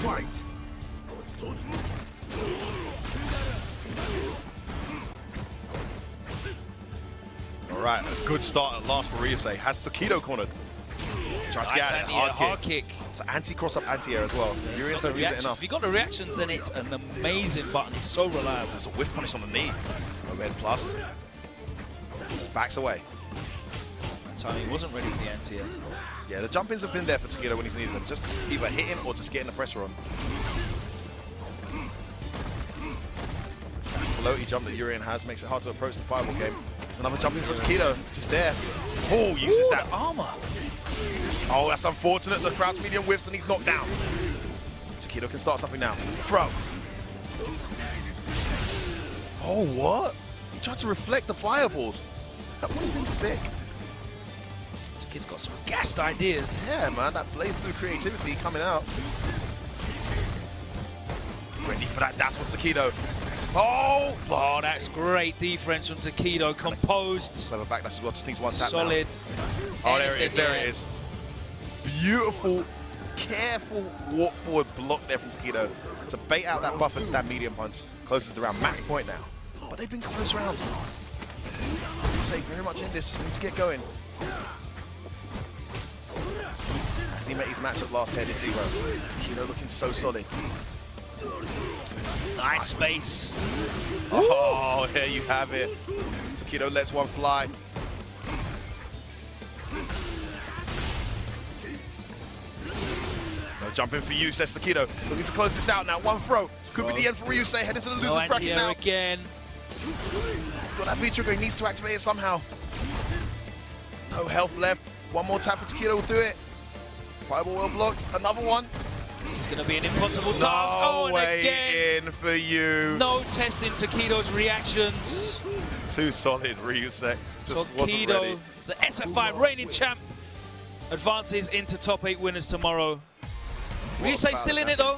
Fight. All right, a good start at last for Ryusei. Has Takedo cornered. Tries to get at it. Hard kick. It's an anti-cross-up, anti-air as well. Urien's don't use it enough. If you got the reactions, then it's an amazing button. It's so reliable. There's a whiff punish on the knee. Overhead plus. Just backs away. That time he wasn't ready for the anti-air. Yeah, the jump-ins have been there for Takedo when he's needed them. Just either hitting or just getting the pressure on. That floaty jump that Urien has makes it hard to approach the fireball game. There's another jump in for Takedo. It's just there. Oh, uses that armor. Oh, that's unfortunate. The crouch medium whiffs and he's knocked down. Takedo can start something now. Throw. Oh, what? He tried to reflect the fireballs. That would have been sick. This kid's got some gassed ideas. Yeah, man, that blaze blue creativity coming out. Ready for that dash was Takedo. Oh! Oh, that's great defense from Takedo. Composed. Clever back, that's what just needs one tap. Solid. Oh, there it is, there it is. Beautiful, careful walk forward block there from Takedo to bait out that buffer to that medium punch. Closest around match point now. But they've been close rounds. Say very much in this, just needs to get going. As he met his matchup last here this Evo. Takedo looking so solid. Nice space. Oh, there you have it. Takedo lets one fly. No jumping for you, says Takedo. Looking to close this out now. One throw. Could be the end for Ryusei. Heading to the loser's bracket now. Again. He's got that V-trigger. He needs to activate it somehow. No health left. One more tap for Takedo will do it. Fireball well blocked. Another one. This is going to be an impossible task. No and way again, in for you. No testing Takedo's reactions. Too solid, Ryusei. Just wasn't ready. The SF5 reigning champ, advances into top 8 winners tomorrow. Ryusei still in it though.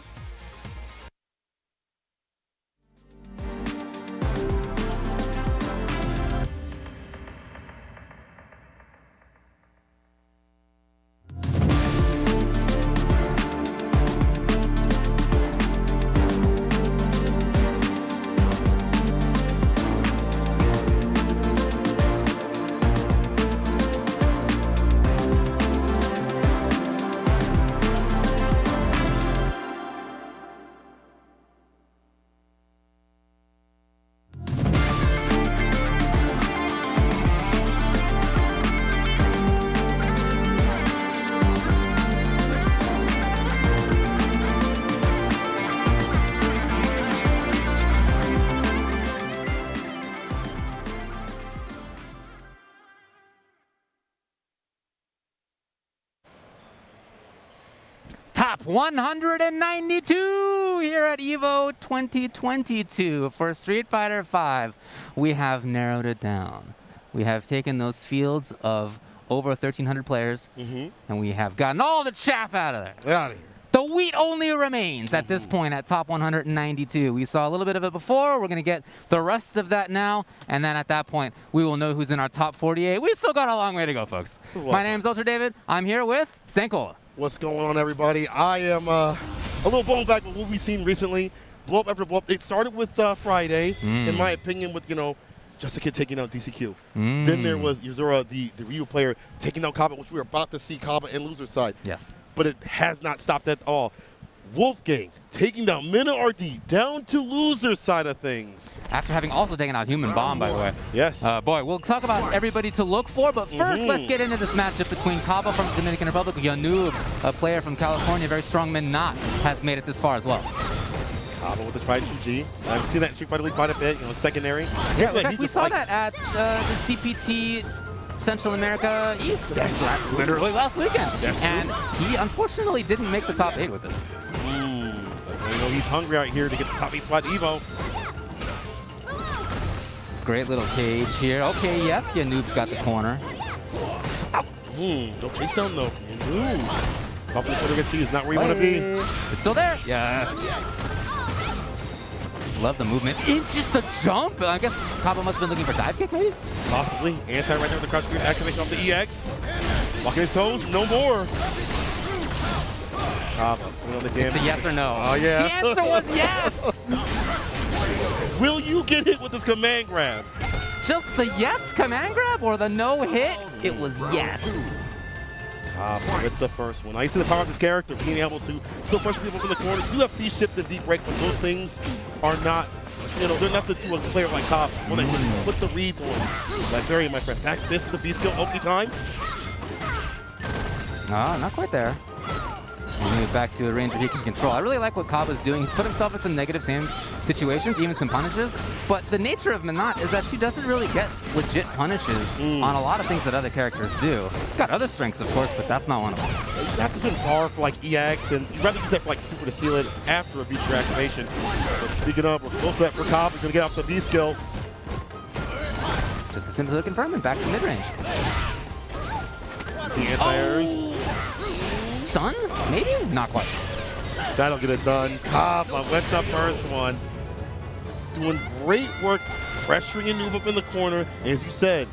Top 192 here at EVO 2022 for Street Fighter V. We have narrowed it down. We have taken those fields of over 1,300 players, and we have gotten all the chaff out of there. Out of here. The wheat only remains at this point at top 192. We saw a little bit of it before. We're going to get the rest of that now, and then at that point, we will know who's in our top 48. We still got a long way to go, folks. My name's Ultra David. I'm here with Sankola. What's going on, everybody? I am a little blown back with what we've seen recently. Blow up after blow up. It started with Friday, in my opinion, with, just a kid taking out DCQ. Then there was Yuzura, the Ryu player, taking out Kaba, which we were about to see Kaba and loser side. Yes. But it has not stopped at all. Wolfgang taking down Menat RD down to loser side of things. After having also taken out Human Bomb, by the way. Yes. Boy, we'll talk about everybody to look for, but first let's get into this matchup between Kaba from the Dominican Republic, YaNoob, a player from California, very strong Menat, has made it this far as well. Kaba with the Tri-2G. I've seen that in Street Fighter League quite a bit, secondary. Yeah, in fact, we saw that at the CPT Central America East literally last weekend. And he unfortunately didn't make the top 8 with it. You know, he's hungry out here to get the top 8 spot Evo. Great little cage here. Okay, yes, YaNoob's got the corner. Don't chase down though. YaNoob. Top of the corner against you is not where you want to be. It's still there. Yes. Love the movement. Just a jump. I guess Kaba must have been looking for dive kick, maybe? Possibly. Anti right there with the crouch green activation off the EX. Walking his toes, no more. Kaba, put on the damage. It's a yes or no. Oh, yeah. The answer was yes. Will you get hit with this command grab? Just the yes command grab or the no hit? It was yes. Kaba with the first one. I see the power of this character being able to still pressure people from the corner. You do have free shift and deep break, but those things are not, you know, they're nothing to a player like Kaba. When they put the reads on. Like very, my friend. Back this with the B skill, Oki time. No, not quite there. And move back to a range where he can control. I really like what Kaba's doing. He's put himself in some negative situations, even some punishes. But the nature of Menat is that she doesn't really get legit punishes on a lot of things that other characters do. Got other strengths, of course, but that's not one of them. You have to spend far for like EX, and you'd rather use that for like super to seal it after a V-trigger activation. But speaking of, we're close to that for Kaba. He's going to get off the V skill. Just to simply confirm him back to mid-range. The anti-airs. Stun? Maybe? Not quite. That'll get it done. Kaba went the first one. Doing great work, pressuring YaNoob up in the corner. And as you said,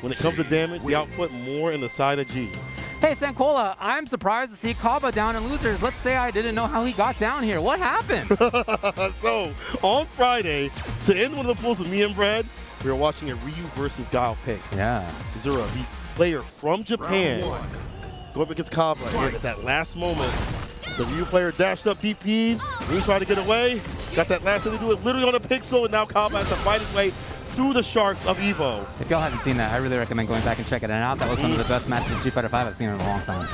when it comes to damage, the output more in the side of G. Hey, Sankola, I'm surprised to see Kaba down in losers. Let's say I didn't know how he got down here. What happened? So, on Friday, to end one of the pools with me and Brad, we were watching a Ryu versus Guile pick. Yeah. Zero, the player from Japan, go up against Kaba, and at that last moment, the Ryu player dashed up DP, Ryu tried to get away, got that last thing to do it literally on a pixel, and now Kaba has to fight his way through the sharks of Evo. If y'all haven't seen that, I really recommend going back and checking it out. That was one of the best matches in Street Fighter V I've seen in a long time.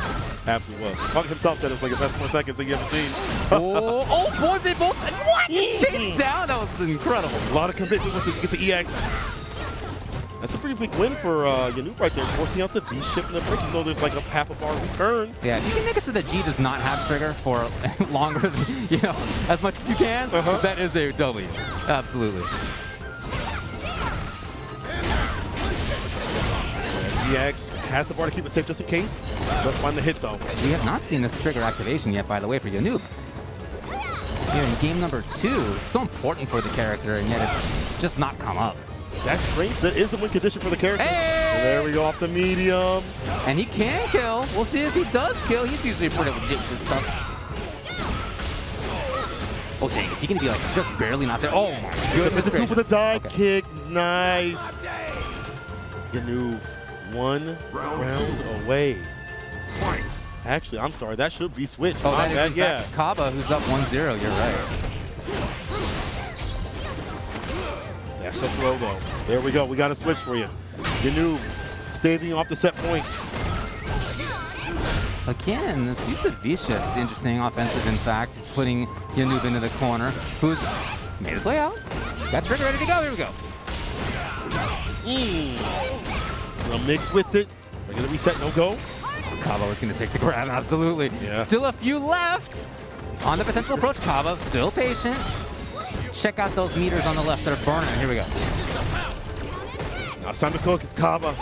Absolutely was. Punk himself said it was like the best 4 seconds that you ever seen. Oh boy, they both, what? Chased down, that was incredible. A lot of commitment once you get the EX. That's a pretty big win for YaNoob right there, forcing out the B shift and the break, even though there's like a half a bar return. Yeah, if you can make it so the G does not have trigger for longer than, you know, as much as you can, that is a W. Absolutely. EX has the bar to keep it safe just in case. Let's find the hit though. We have not seen this trigger activation yet, by the way, for YaNoob. Here in game number 2, it's so important for the character, and yet it's just not come up. That's great. That is the win condition for the character. Hey! So there we go off the medium. And he can kill. We'll see if he does kill. He's usually pretty legit with this stuff. Oh dang, is he gonna be like just barely not there? Oh my goodness. The with a dive kick. Nice. YaNoob 1 round away. Actually, I'm sorry, that should be switched. Oh, that is in fact Kaba, who's up 1-0, you're right. Dash up throw though. There we go, we got a switch for you. YaNoob staving off the set points. Again, this use of V-shift is interesting, offensive in fact, putting YaNoob into the corner, who's made his way out. Got trigger ready to go, here we go. Gonna mix with it. We're gonna reset, no go. Kaba was gonna take the grab, absolutely. Yeah. Still a few left on the potential approach. Kaba still patient. Check out those meters on the left, they're burning. Here we go. Now it's time to cook. Kaba,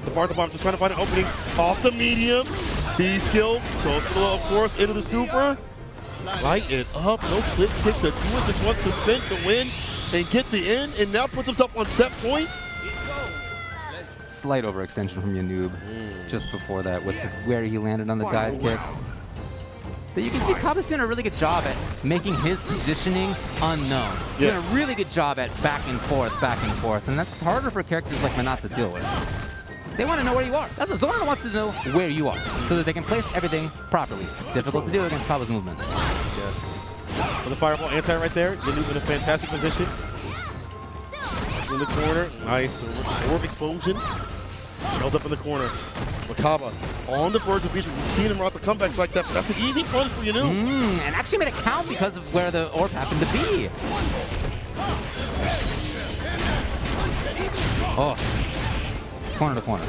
the bar at the bottom, just trying to find an opening off the medium. B skill, goes through, of course, into the super. Light it up, no flip kick to do it, just wants to spin to win and get the in, and now puts himself on set point. Slight overextension from YaNoob just before that with where he landed on the dive kick. But you can see Kaba's doing a really good job at making his positioning unknown. He's doing a really good job at back and forth, and that's harder for characters like Menat to deal with. They want to know where you are. That's what Zona wants to know, where you are, so that they can place everything properly. Difficult to do against Kaba's movement. For the fireball anti right there. YaNoob in a fantastic position. In the corner. Nice. Orb explosion. Held up in the corner. Makaba on the verge of beating. We've seen him rock the comebacks like that, but that's an easy punch for YaNoob. And actually made it count because of where the orb happened to be. Oh. Corner to corner.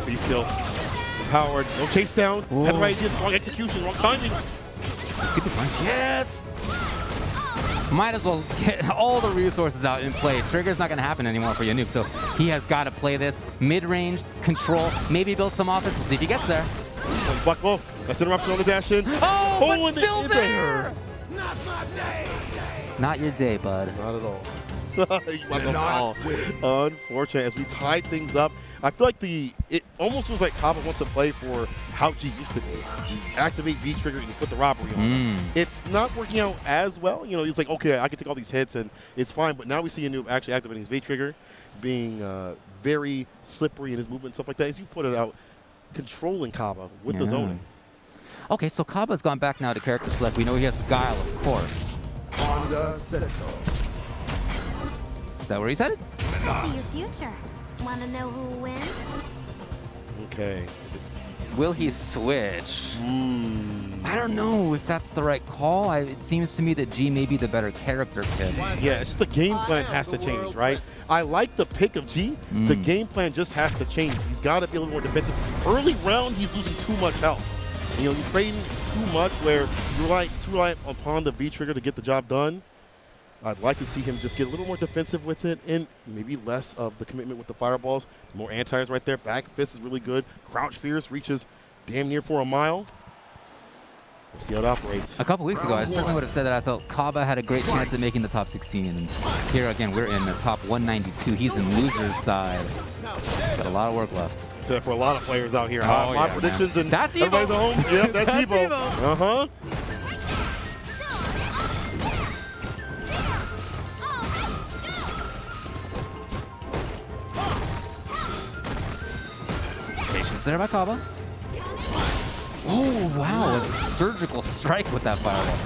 B skill. Powered. No chase down. Had the right idea. Wrong execution. Wrong timing. Let's get the punch. Yes! Might as well get all the resources out in play. Trigger's not going to happen anymore for YaNoob, so he has got to play this mid-range, control, maybe build some offense. We'll see if he gets there. Buck low. That's interruption on the dash in. Oh, but still there! Not your day, bud. Not at all. Unfortunate. As we tied things up, I feel like it almost feels like Kaba wants to play for how G used to be. You activate V trigger and you put the robbery on. It's not working out as well. You know, he's like, okay, I can take all these hits and it's fine. But now we see YaNoob actually activating his V trigger, being very slippery in his movement and stuff like that. As you put it out, controlling Kaba with the zoning. Okay, so Kaba's gone back now to character select. We know he has Guile, of course. Is that where he's headed? See your future. Want to know who wins? Okay. Will he switch? I don't know if that's the right call. It seems to me that G may be the better character pick. Yeah, it's just the game plan has to change, right? I like the pick of G. The game plan just has to change. He's got to be a little more defensive. Early round, he's losing too much health. You know, you're trading too much where you're too reliant upon the V trigger to get the job done. I'd like to see him just get a little more defensive with it and maybe less of the commitment with the fireballs. More anti-airs right there. Back fist is really good. Crouch fierce reaches damn near for a mile. We'll see how it operates. A couple weeks ago, I certainly would have said that I felt Kaba had a great chance at making the top 16. And here again, we're in the top 192. He's in loser's side. Got a lot of work left. Except for a lot of players out here. My predictions and that's everybody's at home. Yep, that's Evo. Uh-huh. Patience there by Kaba. Oh, wow. A surgical strike with that fireball.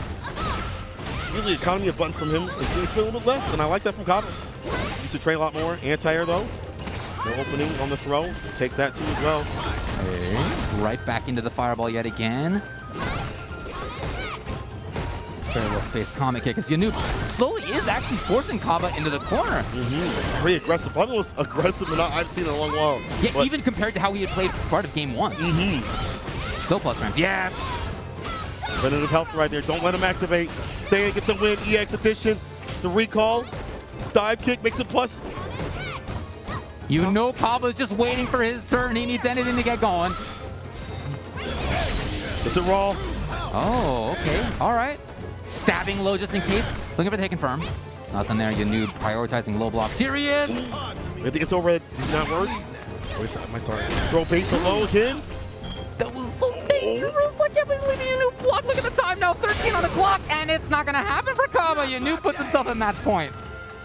Really, economy of buttons from him is going to spin a little bit less, and I like that from Kaba. Used to trade a lot more. Anti-air, though. No opening on the throw. We'll take that, too, as well. Okay. Right back into the fireball yet again. Very well spaced comic kick as YaNoob slowly is actually forcing Kaba into the corner. Very aggressive. Probably the most aggressive Menat I've seen in a long while. Yeah, but even compared to how he had played part of game one. Still plus frames. Yes! Preventative health right there. Don't let him activate. Stay and get the win. EX edition. The recall. Dive kick makes it plus. You know Kaba's just waiting for his turn. He needs anything to get going. It's a raw. Oh, okay. All right. Stabbing low just in case. Looking for the hit confirm. Nothing there. YaNoob prioritizing low blocks. Here he is. I think it's over. Did not work. Am I sorry? Throw bait to low again. That was so dangerous. I can't believe YaNoob blocked. Look at the time now. 13 on the clock. And it's not going to happen for Kaba. YaNoob puts himself at match point.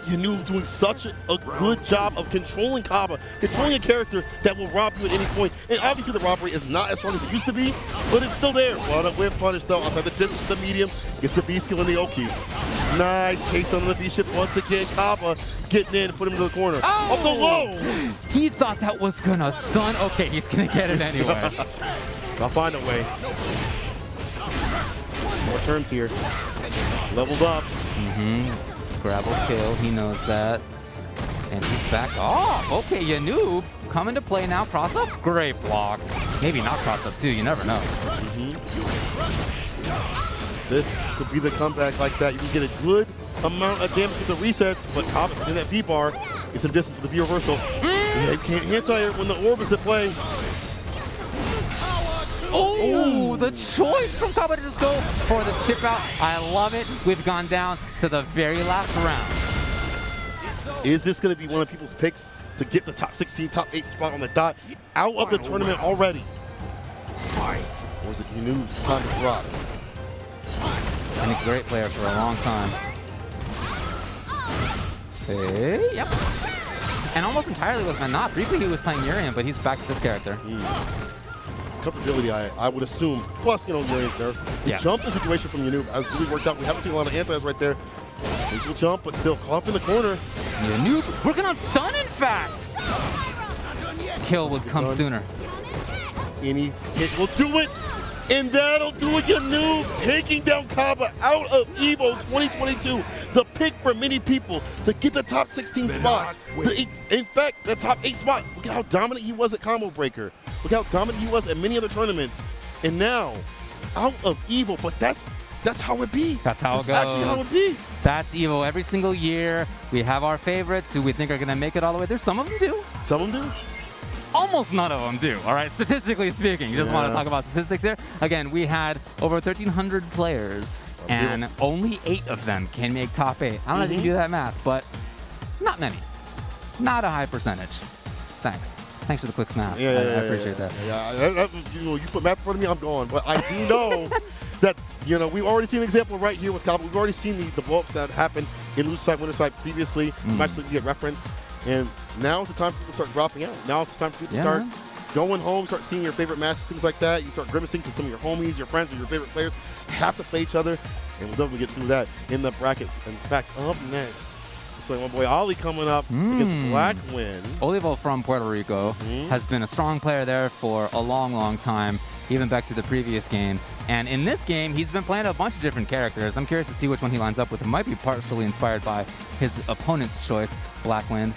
YaNoob doing such a good job of controlling Kaba, controlling a character that will rob you at any point. And obviously the robbery is not as strong as it used to be, but it's still there. What a whip punish though, outside the distance, the medium, gets the V skill in the Oki. Nice chase on the V shift once again. Kaba getting in, put him to the corner. Oh! Up the low! He thought that was gonna stun. Okay, he's gonna get it anyway. I'll find a way. More turns here. Leveled up. Grab or kill, he knows that. And he's back off. Okay, YaNoob coming to play now. Cross up, great block. Maybe not cross up too, you never know. This could be the comeback like that. You can get a good amount of damage with the resets, but Kaba's in that V-bar. Get some distance with the V-reversal. Yeah, you can't anti-air when the orb is at play. Oh, the choice from Kaba to just go for the chip out. I love it. We've gone down to the very last round. Is this going to be one of people's picks to get the top 16, top 8 spot on the dot out of the tournament already? Or is it YaNoob's time to drop? Been a great player for a long time. Hey, yep. and almost entirely with Menat. Briefly he was playing Urien, but he's back to this character. Comfortability, I would assume. Plus, you know, Urien's nerfs. The jump situation from YaNoob has really worked out. We haven't seen a lot of anti-airs right there. Usual jump, but still caught up in the corner. YaNoob working on stun, in fact. Kill would come sooner. Any hit will do it. And that'll do it, YaNoob, taking down Kaba out of EVO 2022. The pick for many people to get the top 16 spot. In fact, the top 8 spot. Look at how dominant he was at Combo Breaker. Look how dominant he was at many other tournaments. And now, out of EVO, but that's how it be. That's how it goes. That's actually how it be. That's EVO every single year. We have our favorites who we think are going to make it all the way. There's some of them do. Some of them do? Almost none of them do, all right? Statistically speaking. You just want to talk about statistics here? Again, we had over 1,300 players, and only 8 of them can make top 8. I don't know if you can do that math, but not many. Not a high percentage. Thanks. Thanks for the quick math. I appreciate that. You know, you put math in front of me, I'm gone. But I do know that, you know, we've already seen an example right here with Kaba. We've already seen the blow-ups that happened in loser side, winner side previously. Matches that you get referenced. And now is the time for people to start dropping out. Now it's the time for people to start going home, start seeing your favorite matches, things like that. You start grimacing to some of your homies, your friends, or your favorite players have to play each other. And we'll definitely get through that in the bracket. In fact, up next, so my boy Ollie coming up against Blackwind. Olivo from Puerto Rico has been a strong player there for a long, long time, even back to the previous game. And in this game, he's been playing a bunch of different characters. I'm curious to see which one he lines up with. It might be partially inspired by his opponent's choice, Blackwind.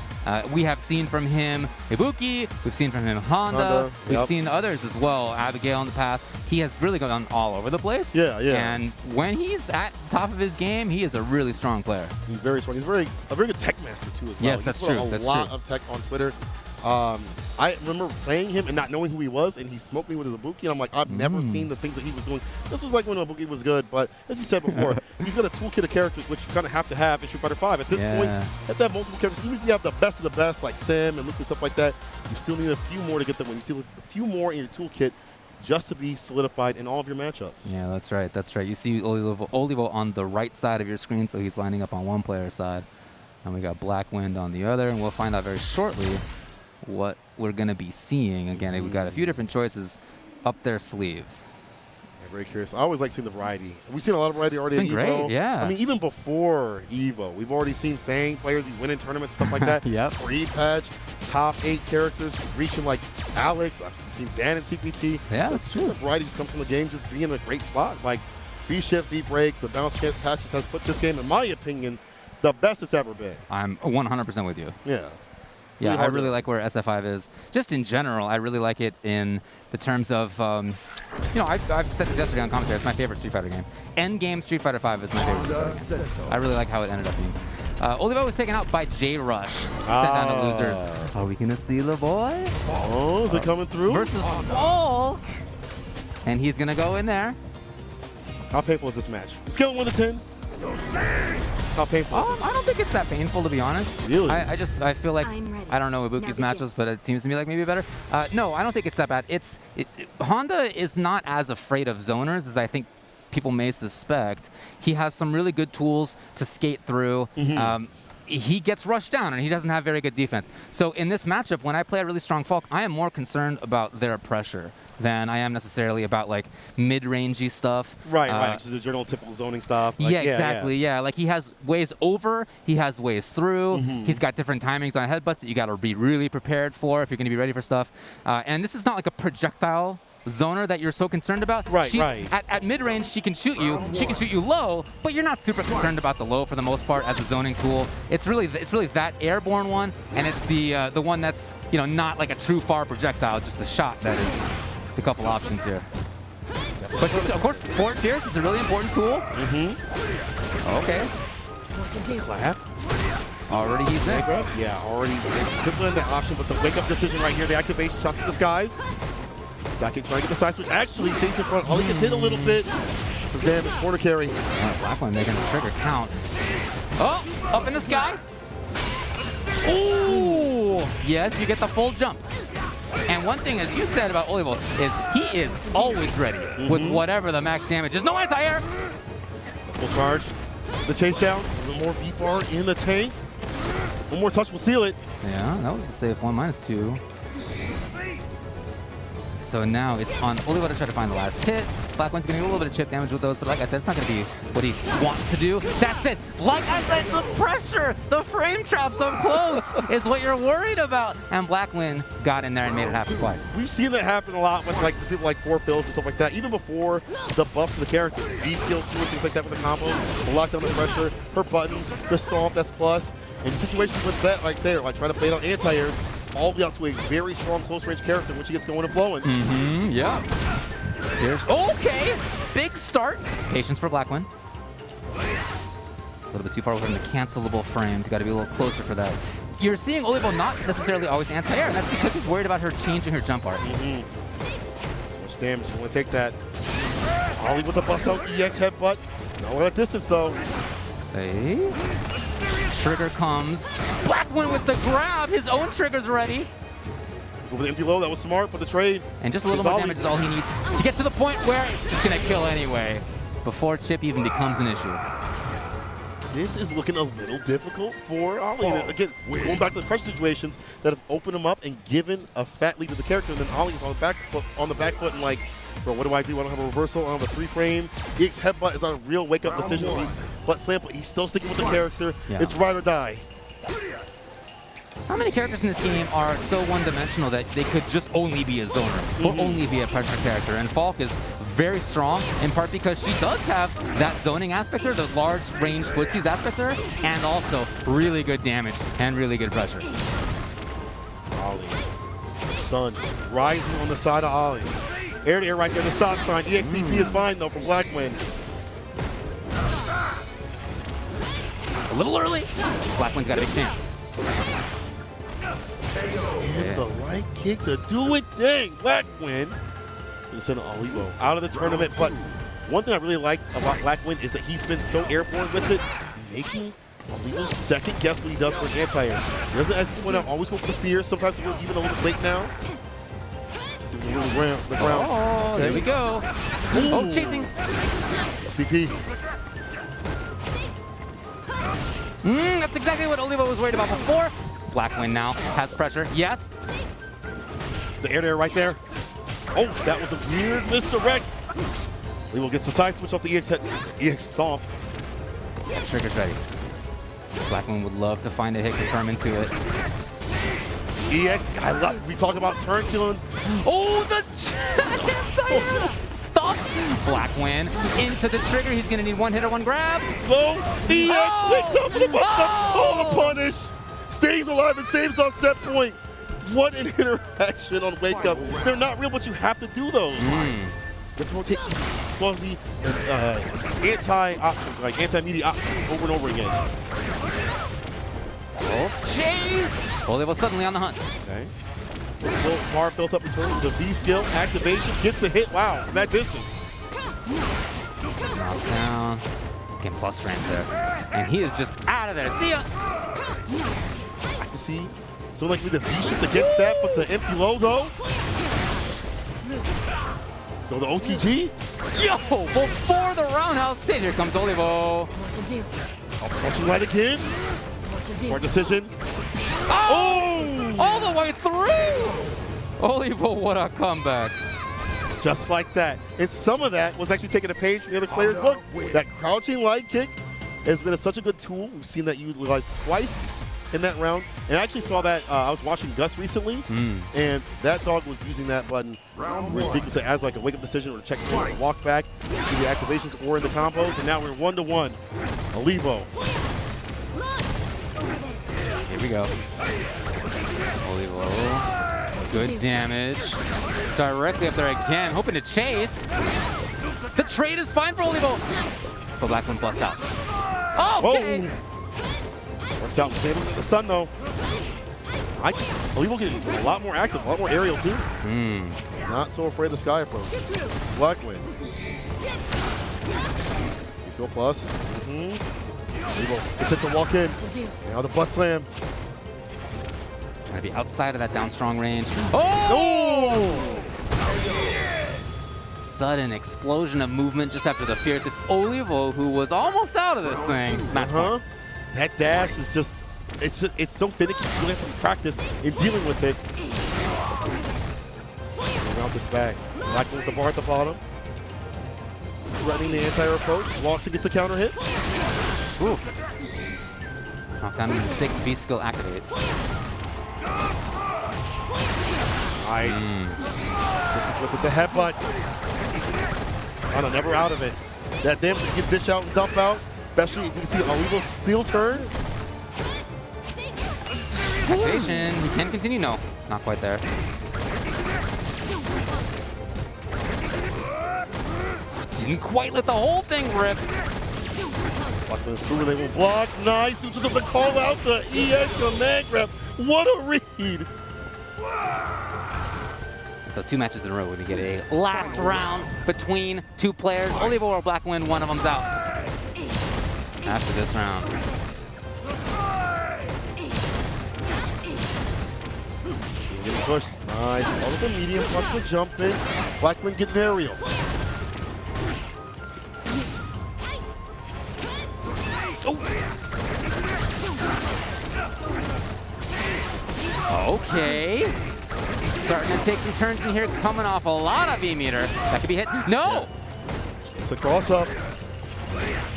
We have seen from him Ibuki, we've seen from him Honda, we've seen others as well, Abigail in the past. He has really gone all over the place. And when he's at the top of his game, he is a really strong player. He's very strong. He's a very good tech master too as well. Yes, that's true. A lot of tech on Twitter. I remember playing him and not knowing who he was, and he smoked me with his Ibuki, and I'm like, I've never seen the things that he was doing. This was like when Ibuki was good, but as you said before, he's got a toolkit of characters which you kind of have to have in Street Fighter 5. At this point, you have to have multiple characters. Even if you have the best of the best, like Sim and Luke and stuff like that, you still need a few more to get them. When you see a few more in your toolkit just to be solidified in all of your matchups. Yeah, that's right. That's right. You see Olivo on the right side of your screen, so he's lining up on one player's side. And we got Blackwind on the other, and we'll find out very shortly what we're going to be seeing. Again, we've got a few different choices up their sleeves. Yeah, very curious. I always like seeing the variety. We've seen a lot of variety already at EVO. Great, yeah. I mean, even before EVO, we've already seen F.A.N.G players be winning tournaments, stuff like that. Free patch, top 8 characters, reaching like Alex. I've seen Dan and CPT. Yeah, that's true. The variety just comes from the game just being in a great spot. Like, V-Shift, V-Break, the bounce patches has put this game, in my opinion, the best it's ever been. I'm 100% with you. Yeah. Yeah, I really like where SF5 is. Just in general, I really like it in the terms of, you know, I've said this yesterday on commentary, it's my favorite Street Fighter game. Endgame Street Fighter 5 is my favorite. I really like how it ended up being. Olivo was taken out by J-Rush, sent down to losers. Are we going to see the boy? Oh, is it coming through? Versus Volk. And he's going to go in there. How painful is this match? Scale 1 to 10. How painful is this? I don't think it's that painful, to be honest. Really? I feel like, I don't know Ibuki's matches, but it seems to me like maybe better. No, I don't think it's that bad. Honda is not as afraid of zoners as I think people may suspect. He has some really good tools to skate through. He gets rushed down, and he doesn't have very good defense. So in this matchup, when I play a really strong Falk, I am more concerned about their pressure than I am necessarily about like mid-rangey stuff. Right, right. So the general typical zoning stuff. Like, yeah, exactly. Yeah, like he has ways over, he has ways through. He's got different timings on headbutts that you got to be really prepared for if you're going to be ready for stuff. And this is not like a projectile zoner that you're so concerned about. Right, right. At mid-range, she can shoot you. She can shoot you low, but you're not super concerned about the low for the most part as a zoning tool. It's really that airborne one, and it's the one that's, you know, not like a true far projectile, just the shot that is a couple options here. But of course, forward Fierce is a really important tool. Okay. Clap. Already he's in. Yeah, already. Could win that option, but the wake-up decision right here, the activation, shot to the skies. Blackwing trying to get the side switch. Actually, stays in front. Ollie gets hit a little bit. His damage, corner carry. Blackwing making the trigger count. Oh, up in the sky. Ooh, yes, you get the full jump. And one thing, as you said about Olivo, is he is always ready with whatever the max damage is. No anti-air. Full charge. The chase down. A little more V-bar in the tank. One more touch will seal it. Yeah, that was the safe one. -2. So now it's on Olivo to try to find the last hit. Black1's getting a little bit of chip damage with those, but like I said, it's not going to be what he wants to do. That's it. Like I said, the pressure, the frame traps up close is what you're worried about. And Black1 got in there and made it happen twice. We've seen that happen a lot with like people like 4Phils and stuff like that. Even before the buff to the character, B skill 2 and things like that with the combos, the lockdown, the pressure, her buttons, the stomp, that's plus. And situations with that right there, like trying to bait out anti-air, all the way out to a very strong close-range character when she gets going and flowing. Yeah. Here's, okay, big start. Patience for Black1. A little bit too far over in the cancelable frames. You got to be a little closer for that. You're seeing Olivo not necessarily always anti-air, and that's because he's worried about her changing her jump art. Much damage. You want to take that. Ollie with the bust out EX headbutt. Not at distance though. Hey. Trigger comes. Black1 with the grab. His own trigger's ready. With the empty low, that was smart, but the trade. And just a little more damage is all he needs to get to the point where it's just going to kill anyway before chip even becomes an issue. This is looking a little difficult for Ollie. Again, going back to the pressure situations that have opened him up and given a fat lead to the character, and then Ollie is on the back foot and like, bro, what do? I don't have a reversal. I don't have a 3-frame. EX headbutt is not a real wake-up decision. He's butt slam, but he's still sticking with the character. Yeah. It's ride or die. How many characters in this game are so one-dimensional that they could just only be a zoner or only be a pressure character? And Falk is very strong, in part because she does have that zoning aspect there, the large range footsies aspect there, and also really good damage and really good pressure. Ollie, stun, rising on the side of Ollie. Air to air right there, the stop sign. EXDP is fine though for Black1. A little early. Black1's got a big chance. And the right kick to do it. Dang, Black1. Gonna send Olivo out of the tournament. But one thing I really like about Black1 is that he's been so airborne with it, making Olivo second guess what he does for anti-air. He doesn't, as you point out, always go for the fear. Sometimes it's even a little late now. The ground. Oh, there we go. Ooh. Oh, chasing. CP. That's exactly what Olivo was worried about before. Black1 now has pressure. Yes. The air right there. Oh, that was a weird misdirect. Olivo gets the side switch off the EX stomp. That trigger's ready. Black1 would love to find a hit confirm into it. EX, I love, we talk about turn killing. Oh, the stop. Black1 into the trigger. He's going to need one hit or one grab. Low, EX wakes up with the the punish. Stays alive and saves on set point. What an interaction on wake up. They're not real, but you have to do those. You have to rotate fuzzy anti-options, like anti-media options over and over again. Oh, chase! Olivo suddenly on the hunt. Okay. Little bar built up in terms of the V skill. Activation gets the hit. Wow, from that distance. Knockdown. Getting plus frames there. And he is just out of there. See ya! I can see. So like with the V shift against that, but the empty low though. Go the OTG. Yo! Before the roundhouse hit, here comes Olivo. What to do? Punching right again. Smart decision. Oh! All the way through! Olivo, what a comeback. Just like that. And some of that was actually taking a page from the other player's book. That crouching light kick has been such a good tool. We've seen that utilized twice in that round. And I actually saw that, I was watching Gus recently, and that dog was using that button ridiculously as like a wake-up decision or check point, walk back, see the activations or in the combos, and now we're 1-1. Olivo. Here we go. Olivo. Good damage. Directly up there again, hoping to chase. The trade is fine for Olivo. But Black1 busts out. Oh, okay. Works out with the stun though. Olivo getting a lot more active, a lot more aerial too. Not so afraid of the sky approach. Black1. He's go plus. Olivo gets it to walk in. Now the butt slam. Gonna be outside of that down strong range. Oh! Sudden explosion of movement just after the fierce. It's Olivo who was almost out of this thing. That dash is just it's so finicky. You really have to practice in dealing with it. Around this back. Black with the bar at the bottom. Threatening the anti-air approach. Walks and gets a counter hit. Ooh. Knockdown with the sick beast skill activate. Nice. This is with the headbutt. Never out of it. That damage to get dish out and dump out. Especially if you see Olivo still turns. Activation. He can continue. No, not quite there. Didn't quite let the whole thing rip. Watching this through, they will block. Nice. Due to the call out, the EX command grab. What a read. So 2 matches in a row. We're going to get a last round between 2 players. Olivo or Black win, one of them's out. After this round. Getting pushed. Nice. All of the medium. Watch the jump in. Blackman getting aerial. Okay. Starting to take some turns in here, coming off a lot of V-meter. That could be hit. No! It's a cross up.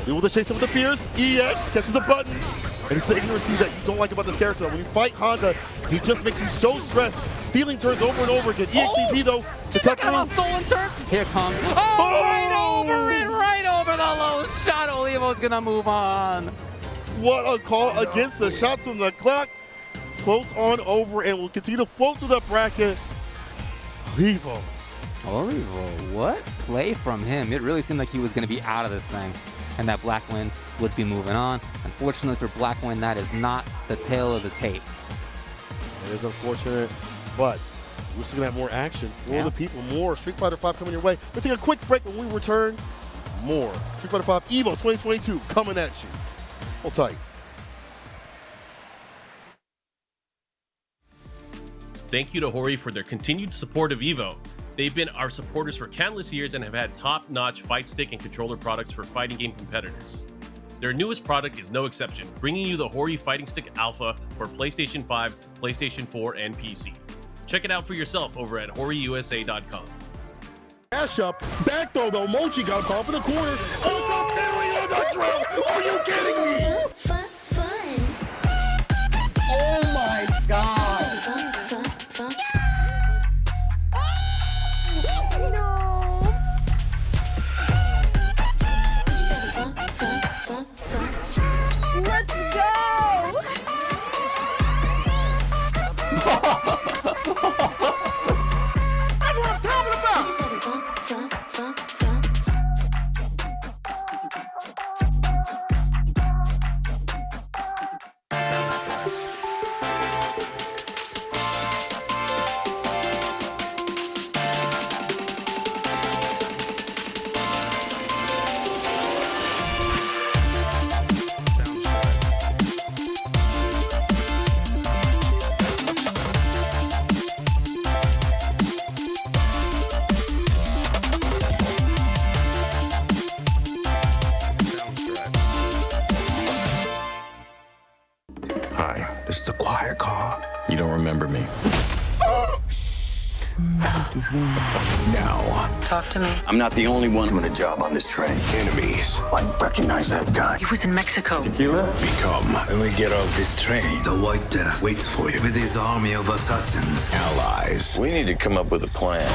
Deal with the chase him with the fears. EX catches the button. And it's the ignorancy that you don't like about this character. When you fight Honda, he just makes you so stressed. Stealing turns over and over again. EXPP though to cut through. Stolen turn. Here comes. Oh, right over it, right over the low shot. Olivo's gonna move on. What a call against the shots from the clock. Floats on over and will continue to float through that bracket. Olivo. What play from him? It really seemed like he was going to be out of this thing, and that Blackwin would be moving on. Unfortunately for Blackwin, that is not the tail of the tape. It is unfortunate, but we're still going to have more action. More the people, more Street Fighter V coming your way. We'll take a quick break. When we return, more Street Fighter V EVO 2022 coming at you. Hold tight. Thank you to Hori for their continued support of EVO. They've been our supporters for countless years and have had top-notch fight stick and controller products for fighting game competitors. Their newest product is no exception, bringing you the Hori Fighting Stick Alpha for PlayStation 5, PlayStation 4, and PC. Check it out for yourself over at horiusa.com. Dash up, back throw though, Mochi got called for the corner. Oh, the parry on the drill! Are you kidding me? Oh my god! Let's go! That's what I'm talking about! It's the quiet car. You don't remember me. Now. Talk to me. I'm not the only one doing a job on this train. Enemies. I recognize that guy. He was in Mexico. Tequila? Become. When we get off this train, the White Death waits for you with his army of assassins. Allies. We need to come up with a plan.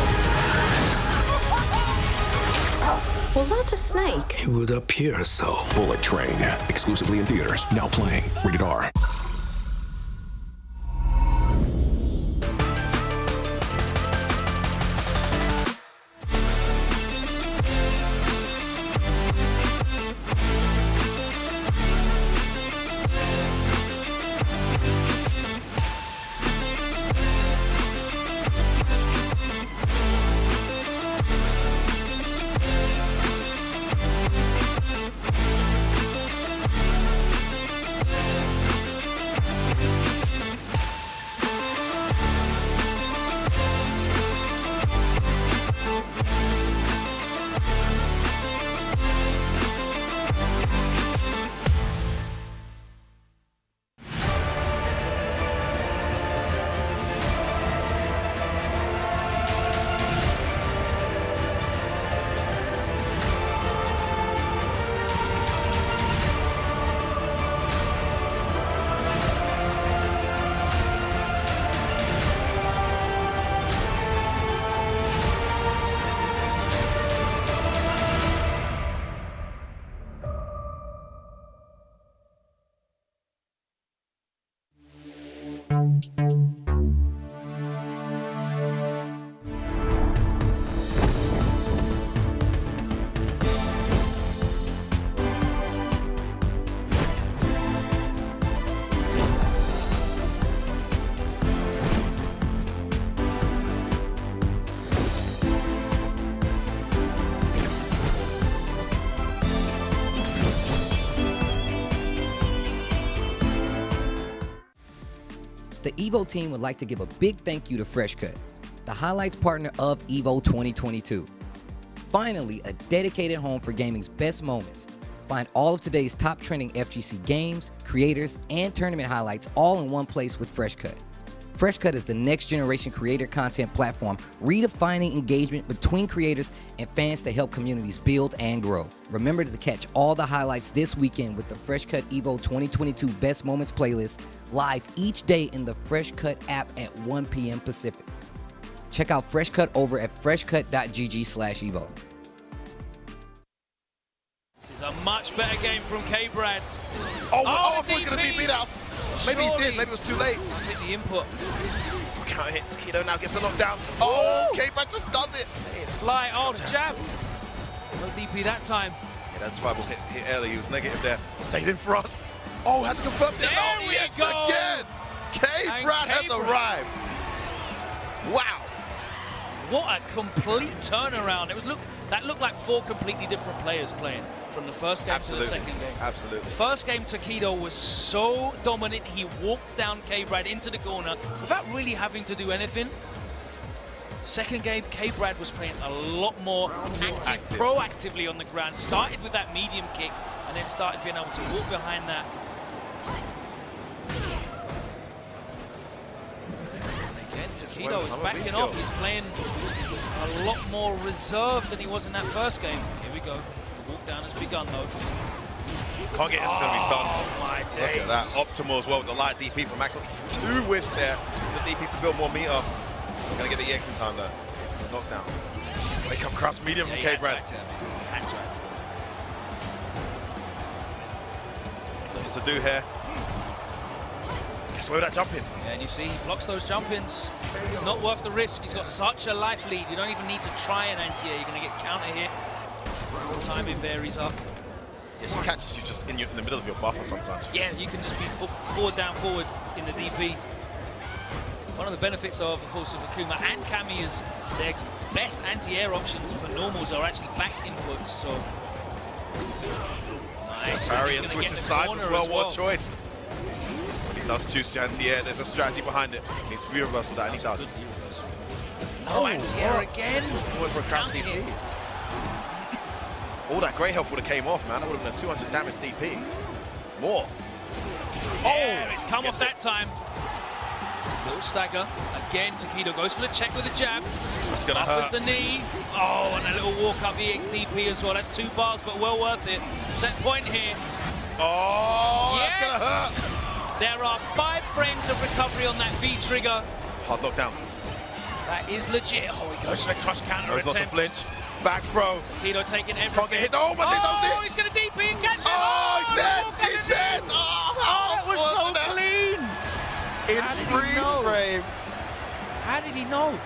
Was that a snake? It would appear so. Bullet Train. Exclusively in theaters. Now playing. Rated R. The EVO team would like to give a big thank you to FreshCut, the highlights partner of EVO 2022. Finally, a dedicated home for gaming's best moments. Find all of today's top trending FGC games, creators, and tournament highlights all in one place with FreshCut. FreshCut is the next generation creator content platform redefining engagement between creators and fans to help communities build and grow. Remember to catch all the highlights this weekend with the FreshCut EVO 2022 Best Moments playlist live each day in the FreshCut app at 1 p.m. Pacific. Check out FreshCut over at freshcut.gg/evo. This is a much better game from K-Brad. I thought he was going to DP that. Maybe he did, maybe it was too late. I think the input. Can't hit. Taquito now gets the knockdown. Oh, K-Brad just does it. Fly, oh, the jab. No DP that time. Yeah, that's why I was hit early. He was negative there. Stayed in front. Oh, had to confirm that. Oh, yes, again. K-Brad has arrived. Wow. What a complete turnaround. That looked like 4 completely different players playing from the first game to the second game. Absolutely. The first game, Taquito was so dominant, he walked down K-Brad into the corner without really having to do anything. Second game, K-Brad was playing a lot more active, proactively on the ground. Started with that medium kick and then started being able to walk behind that. Again, Taquito is backing off. He's playing a lot more reserved than he was in that first game. Here we go. The walk down has begun though. Can't get instantly restarted. Oh my days. Look at that. Optimal as well with the light DP from Max. 2 whiffs there. The DPs to build more meter. Gonna get the EX in time though. Knockdown. Wake up crouch medium from K-Brad. Lots to do here. Guess where that jump in? Yeah, and you see he blocks those jump-ins. Not worth the risk. He's got such a life lead. You don't even need to try an anti-air. You're going to get counter hit. The timing varies up. Yeah, she catches you just in the middle of your buffer sometimes. Yeah, you can just be forward, down, forward in the DP. One of the benefits of course, of Akuma and Cammy is their best anti-air options for normals are actually back inputs. So nice. Parry and switches sides as well. What a choice. When he does choose anti-air, there's a strategy behind it. He needs to be reversal that, and he does. No anti-air again. Went for a crouch DP. All that great health would have came off, man. That would have been a 200 damage DP. More. Yeah, it's come off that time. Little stagger. Again, Taquito goes for the check with the jab. That's gonna hurt. the knee. Oh, and a little walk up EXDP as well. That's 2 bars, but well worth it. Set point here. Oh, yes. That's gonna hurt. There are 5 frames of recovery on that V trigger. Hard knockdown. That is legit. Oh, he goes for the cross counter Knows not to attempt. flinch. Back throw. Taquito taking everything. Can't get hit. Oh, but they does it. He's gonna DP and catch it. Oh, he's dead. He's dead. Oh, that was so clean. In freeze frame. How did he know?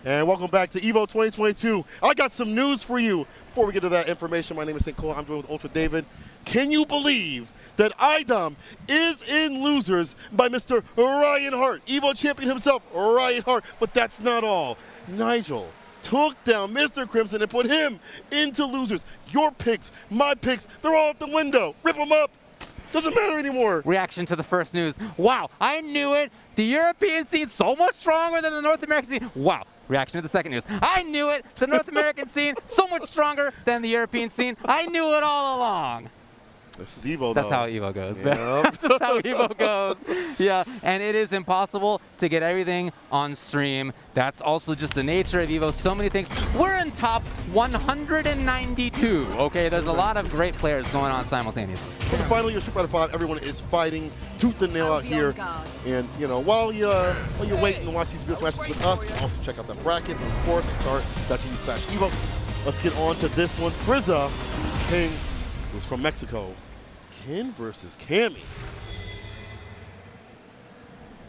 And welcome back to EVO 2022. I got some news for you. Before we get to that information, my name is St. Cole. I'm joined with Ultra David. Can you believe that IDOM is in losers by Mr. Ryan Hart, EVO champion himself, Ryan Hart? But that's not all. Nigel took down Mr. Crimson and put him into losers. Your picks, my picks, they're all out the window. Rip them up. Doesn't matter anymore. Reaction to the first news. Wow, I knew it. The European scene so much stronger than the North American scene. Wow. Reaction to the second news. I knew it. The North American scene so much stronger than the European scene. I knew it all along. This is EVO, though. That's how EVO goes. Yep. That's just how EVO goes. Yeah, and it is impossible to get everything on stream. That's also just the nature of EVO. So many things. We're in top 192. Okay, there's a lot of great players going on simultaneously. For the final year Street Fighter 5, everyone is fighting tooth and nail out here. And you know, while you're waiting to watch these beautiful matches with us, you can also check out the brackets. And of course, start.GG/EVO. Let's get on to this one. Frieza, King, who's from Mexico. Ken versus Cammy.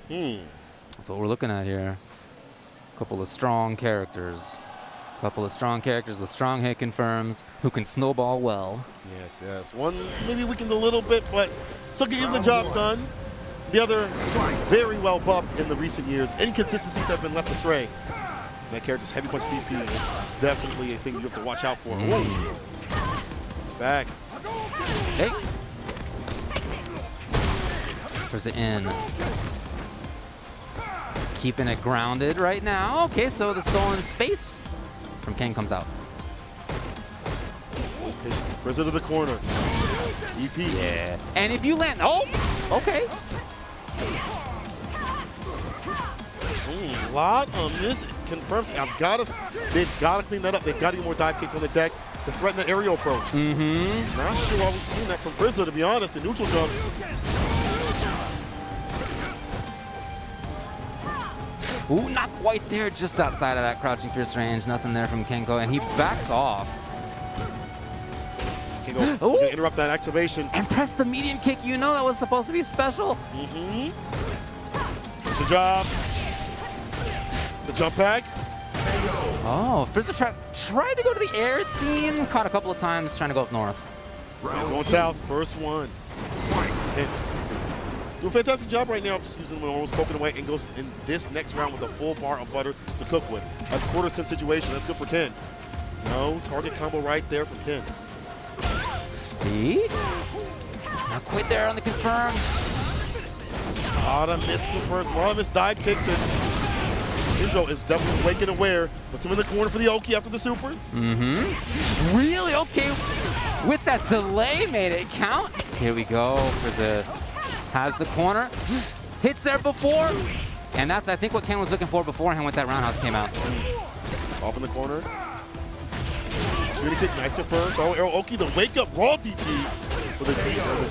That's what we're looking at here. A couple of strong characters. A couple of strong characters with strong hit confirms who can snowball well. Yes, yes. One maybe weakened a little bit, but still can get the job done. The other very well buffed in the recent years. Inconsistencies have been left astray. That character's heavy punch DP is definitely a thing you have to watch out for. It's back. Hey. Puts it in. Keeping it grounded right now. Okay, so the stolen space from King comes out. Frieza to the corner. EP. Yeah. And if you land, oh, okay. A lot on this confirms. They've got to clean that up. They've got to get more dive kicks on the deck to threaten the aerial approach. Not sure why we've seen that from Frieza, to be honest. The neutral jump. Ooh, not quite there, just outside of that crouching fierce range. Nothing there from Kenko, and he backs off. Kenko interrupt that activation. And press the medium kick. You know that was supposed to be special. Good job. The jump back. Oh, Frieza tried to go to the air, it seemed. Caught a couple of times trying to go up north. He's going south, first one. Do a fantastic job right now of just using them almost poking away and goes in this next round with a full bar of butter to cook with. That's a quarter-cent situation. That's good for Ken. No target combo right there from Ken. See? Not quite there on the confirm. A lot of misconfirms, a lot of missed dive kicks, and Injo is definitely waking aware. Puts him in the corner for the Oki after the super. Really okay with that delay, made it count. Here we go for the. Has the corner, hits there before, and that's I think what Ken was looking for beforehand when that roundhouse came out. Off in the corner. Really kick, nice confirm. Oh, Oki, the wake up raw DP for the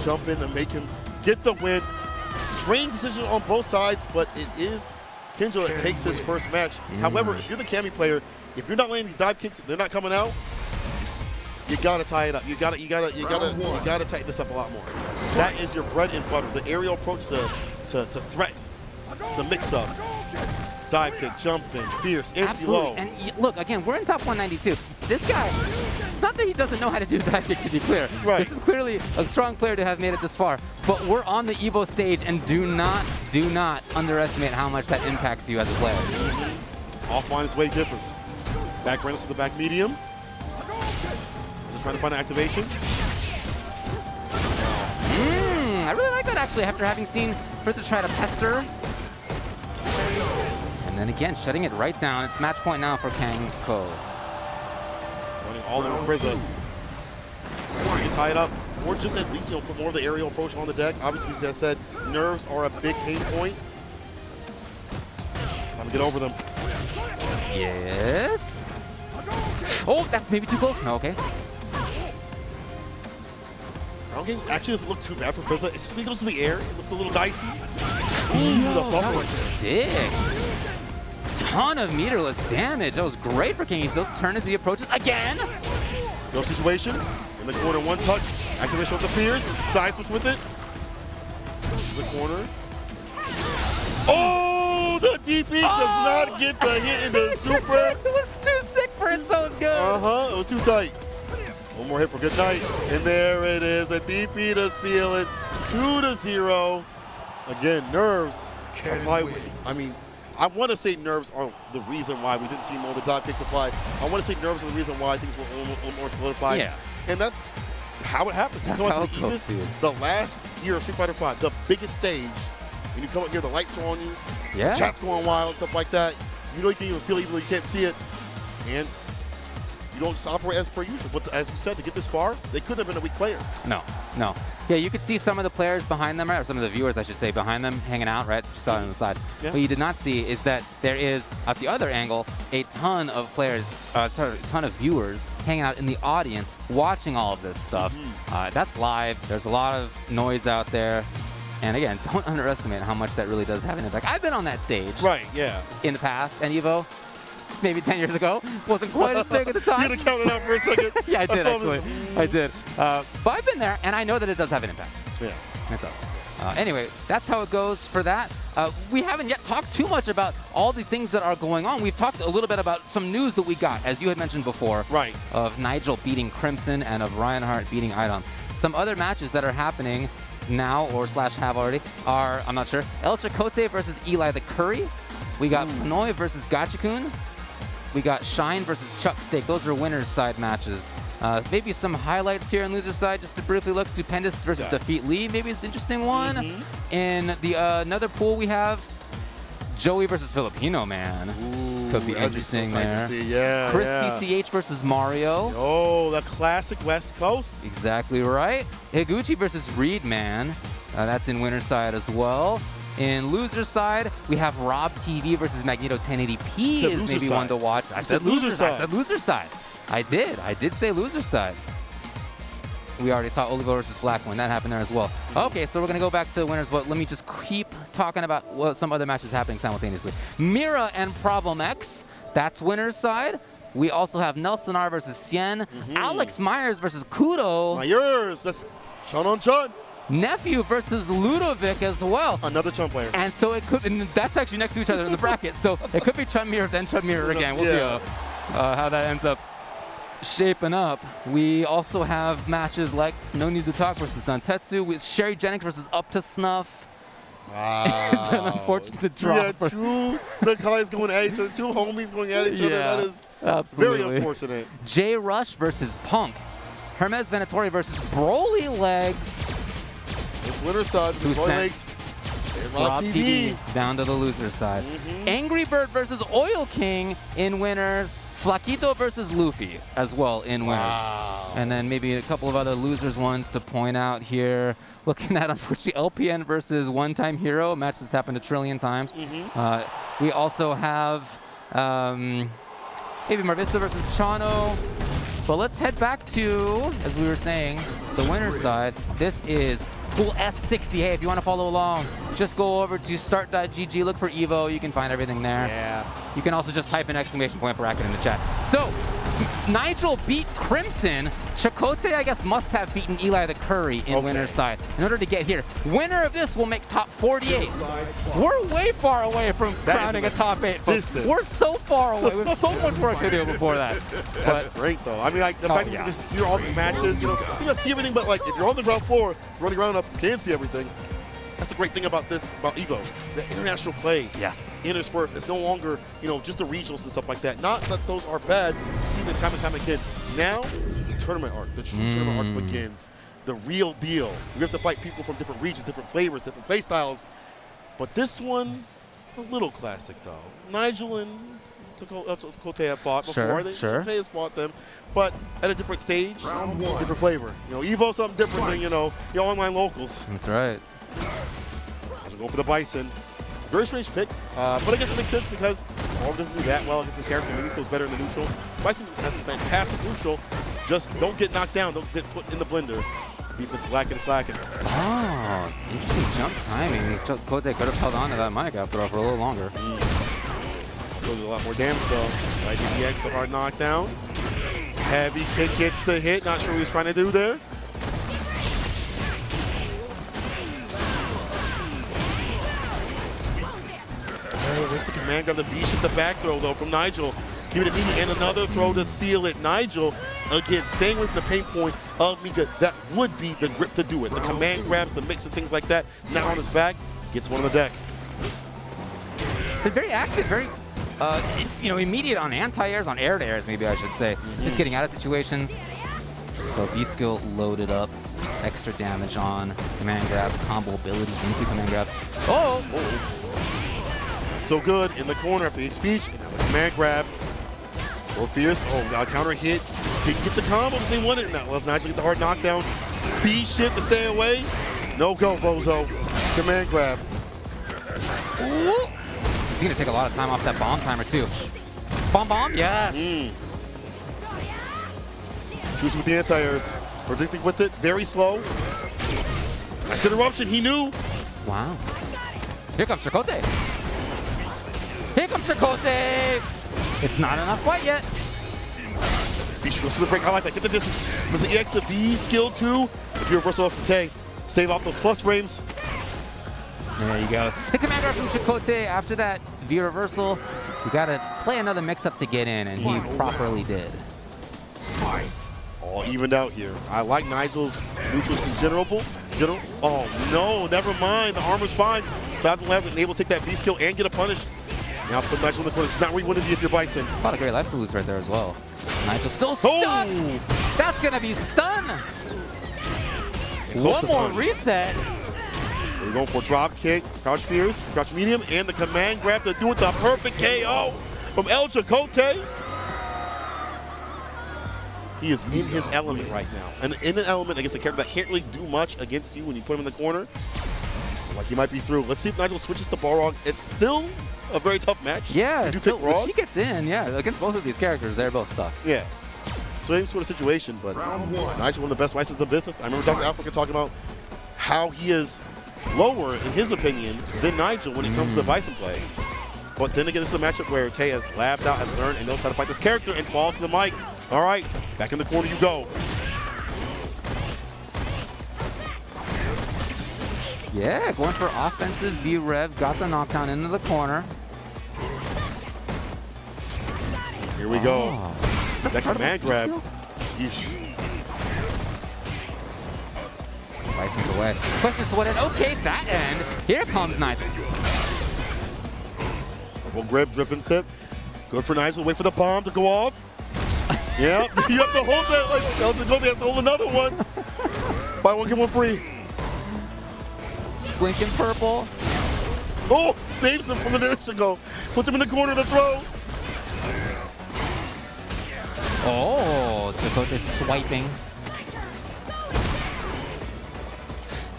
jump in to make him get the win. Strange decision on both sides, but it is Kenjo that takes his first match. However, if you're the Cammy player, if you're not landing these dive kicks, they're not coming out. You gotta tie it up. You gotta tighten this up a lot more. That is your bread and butter. The aerial approach to threaten the mix-up. Dive kick, jumping, fierce, empty low. And look, again, we're in top 192. This guy, it's not that he doesn't know how to do dive kick, to be clear. Right. This is clearly a strong player to have made it this far. But we're on the EVO stage, and do not underestimate how much that impacts you as a player. Offline is way different. Back range to the back medium. Just trying to find an activation. I really like that, actually, after having seen Frieza try to pester. And then again, shutting it right down. It's match point now for Kenko. Running all over Frieza. You can tie it up, or just at least put more of the aerial approach on the deck. Obviously, as I said, nerves are a big pain point. Time to get over them. Yes. Oh, that's maybe too close. No, okay. Actually doesn't look too bad for Frieza. It's just when he goes to the air, it looks a little dicey. Ooh, the that was sick. Ton of meterless damage. That was great for King. He's still turn as he approaches again. No situation. In the corner, one touch. Activation with the fears. Side switch with it. The corner. Oh, the DP does not get the hit in the super. It was too sick for its own good. It was too tight. One more hit for good night. And there it is, the DP to seal it, 2-0. Again, nerves. I mean, I want to say nerves are the reason why we didn't see more of the dive kicks apply. I want to say nerves are the reason why things were a little more solidified. Yeah. And that's how it happens. You come out to the Evis, the last year of Street Fighter V, the biggest stage, and you come up here, the lights are on you, the chat's going wild, stuff like that. You know you can't even feel it, even though you can't see it. And you don't operate as per usual. But as you said, to get this far, they couldn't have been a weak player. No. Yeah, you could see some of the players behind them, or some of the viewers, I should say, behind them, hanging out, right? You saw it on the side. Yeah. What you did not see is that there is, at the other angle, a ton of players, a ton of viewers hanging out in the audience watching all of this stuff. That's live. There's a lot of noise out there. And again, don't underestimate how much that really does have an impact. I've been on that stage. Right, yeah. In the past, and Evo, maybe 10 years ago, wasn't quite as big at the time. You had to count it out for a second. Yeah, I did actually. I did. But I've been there, and I know that it does have an impact. Yeah. It does. Anyway, that's how it goes for that. We haven't yet talked too much about all the things that are going on. We've talked a little bit about some news that we got, as you had mentioned before. Right. Of Nigel beating Crimson and of Reinhardt beating Idom. Some other matches that are happening now, or / have already, are, I'm not sure, El Chakotay versus Eli the Curry. We got Pnoy versus Gachikun. We got Shine versus Chuck Steak. Those are winners' side matches. Maybe some highlights here on loser side, just to briefly look. Stupendous versus Defeat Lee. Maybe it's an interesting one. In the another pool, we have Joey versus Filipino Man. Could be interesting there. Yeah, Chris CCH versus Mario. Oh, the classic West Coast. Exactly right. Higuchi versus Reed Man. That's in winner's side as well. In loser side, we have Rob TV versus Magneto 1080p is maybe one to watch. I said loser side. I said loser side. I did say loser side. We already saw Olivo versus Black when that happened there as well. Okay, so we're going to go back to the winners, but let me just keep talking about some other matches happening simultaneously. Mira and Problem X, that's winner's side. We also have Nelson R versus Cien. Alex Myers versus Kudo. Myers, that's Chun on Chun. Nephew versus Ludovic as well. Another Chun player. And so it could, and that's actually next to each other in the bracket. So it could be Chun Mirror, then Chun Mirror again. We'll see how that ends up shaping up. We also have matches like No Need to Talk versus Santetsu, with Sherry Jennings versus Up to Snuff. Wow. It's an unfortunate drop. Yeah, two the guys going at each other, two homies going at each other. That is very unfortunate. Jay Rush versus Punk. Hermes Venatori versus Brolylegs. This winner's side, who sent Rob TV down to the loser side. Angry Bird versus Oil King in winners. Flaquito versus Luffy as well in winners. Wow. And then maybe a couple of other losers ones to point out here. Looking at, unfortunately, LPN versus One Time Hero, a match that's happened a trillion times. We also have maybe Marvista versus Chano. But let's head back to, as we were saying, the winner's side. This is Pool S60. Hey, if you want to follow along, just go over to start.gg, look for Evo. You can find everything there. Yeah. You can also just type an exclamation point bracket in the chat. So, Nigel beat Crimson. Chakotay, I guess, must have beaten Eli the Curry in winner's side in order to get here. Winner of this will make top 48. We're way far away from crowning a top 8. We're so far away. We have so much work to do before that. That's great, though. I mean, like, the fact that you just hear all these matches, you don't see everything, but, like, if you're on the ground floor, running around up, you can see everything. That's the great thing about this, about Evo. The international play. Yes. Interspersed. It's no longer, just the regionals and stuff like that. Not that those are bad. You see them time and time again. Now, the tournament arc, the true tournament arc begins. The real deal. We have to fight people from different regions, different flavors, different play styles. But this one, a little classic, though. Nigel and Chakotay have fought before. Chakotay has fought them, but at a different stage, different flavor. Evo something different than, your online locals. That's right. I'm going for the Bison. Very strange pick, but I guess it makes sense because Orb doesn't do that well against his character. Maybe feels better in the neutral. Bison has a fantastic neutral. Just don't get knocked down. Don't get put in the blender. Defense slacking. Oh, interesting jump timing. Chakotay could have held on to that mic after all for a little longer. Does a lot more damage though. Right, DDX, the hard knockdown. Heavy kick gets the hit. Not sure what he's trying to do there. There's the command grab, the V-shift, the back throw though from Nigel. Keep it immediate, and another throw to seal it. Nigel, again, staying with the pain point of Mika. That would be the grip to do it. The command grabs, the mix and things like that. Now on his back, gets one on the deck. But very active, very, immediate on anti-airs, on air-to-airs, maybe I should say. Just getting out of situations. So V-skill loaded up. Extra damage on command grabs, combo ability into command grabs. Oh! So good in the corner after the speech. And now the command grab. Or fierce. Oh, got a counter hit. Didn't get the combo if they wanted it. Now let's Nigel get the hard knockdown. B-shit to stay away. No go, Bozo. Command grab. Ooh. He's going to take a lot of time off that bomb timer, too. Bomb? Yes. Choosing with the anti-airs. Predicting with it. Very slow. Nice interruption. He knew. Wow. Here comes Chakotay. Here comes Chakotay. It's not enough quite yet. He should go to the break. I like that. Get the distance. With the EX, the B skill too. If you reversal off the Tay, save off those plus frames. There you go. The command grab from Chakotay after that V reversal. You gotta play another mix-up to get in, and he properly did. All evened out here. I like Nigel's neutrals in general. Oh no, never mind. The armor's fine. Side left and able to take that V skill and get a punish. Now put Nigel in the corner. It's not where you want to be if you're Bison. A lot of great life lose right there as well. Nigel still stunned. That's gonna be stun. One more reset. We're going for drop kick, crouch fierce, crouch medium, and the command grab to do it. The perfect KO from El Chakotay. He is in his element right now. And in an element against a character that can't really do much against you when you put him in the corner. Like he might be through. Let's see if Nigel switches to Balrog. It's still a very tough match. Yeah, when she gets in, against both of these characters, they're both stuff. Yeah. Same sort of situation, but Nigel, one of the best Bisons in the business. I remember Dr. Africa talking about how he is lower, in his opinion, than Nigel when it comes to the Bison play. But then again, this is a matchup where Tay has labbed out, has learned, and knows how to fight this character and falls to the mic. All right, back in the corner you go. Yeah, going for offensive V-Rev, got the knockdown into the corner. Here we go. That command grab. Bison's away. Questions to what end? Okay, that end. Here comes Nigel. Double grip, dripping tip. Good for Nigel. Wait for the bomb to go off. Yeah, you have to hold that. Like, El Chakotay has to hold another one. Buy one, get one free. Blinking purple. Oh, saves him from the initial go. Puts him in the corner to throw. Oh, Chakotay swiping.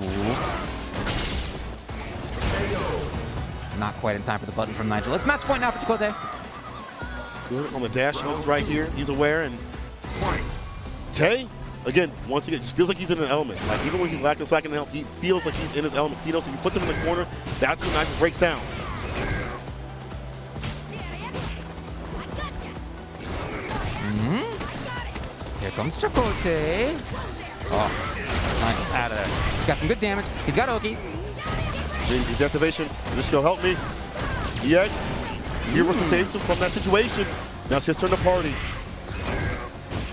Ooh. Not quite in time for the button from Nigel. It's match point now for Chakotay. Good on the dash moves right here. He's aware and Tay, again, once again, just feels like he's in an element. Like even when he's lacking help, he feels like he's in his element. You know, so he puts him in the corner. That's when Nigel breaks down. Here comes Chakotay. Oh, Nigel's out of there. He's got some good damage. He's got Oki. His activation. Just go help me. EX. Heroes saves him from that situation. Now it's his turn to party.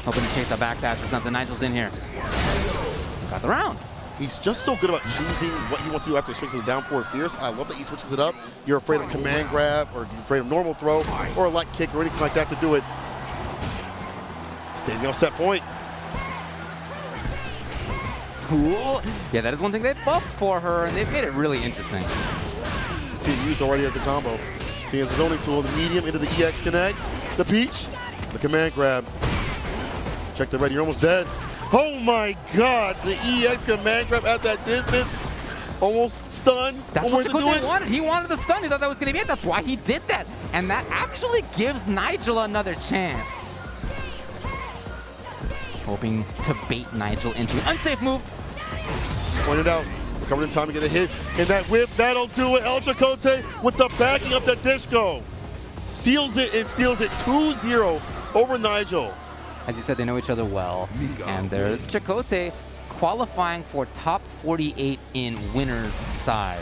Hoping to chase a backdash or something. Nigel's in here. Got the round. He's just so good about choosing what he wants to do after switching down forward fierce. I love that he switches it up. You're afraid of command grab, or you're afraid of normal throw, or a light kick, or anything like that to do it. Standing on set point. Cool. Yeah, that is one thing they've buffed for her, and they've made it really interesting. See it used already as a combo. See his zoning tool, the medium into the EX connects. The peach, the command grab. Check the ready, you're almost dead. Oh my God, the EX command grab at that distance. Almost stunned. That's what Chakotay wanted. He wanted the stun. He thought that was going to be it. That's why he did that. And that actually gives Nigel another chance. Hoping to bait Nigel into an unsafe move. Pointed out. Recovered in time to get a hit. And that whip, that'll do it. El Chakotay with the backing up the disco. Seals it and steals it 2-0 over Nigel. As you said, they know each other well. And there's Chakotay qualifying for top 48 in winner's side.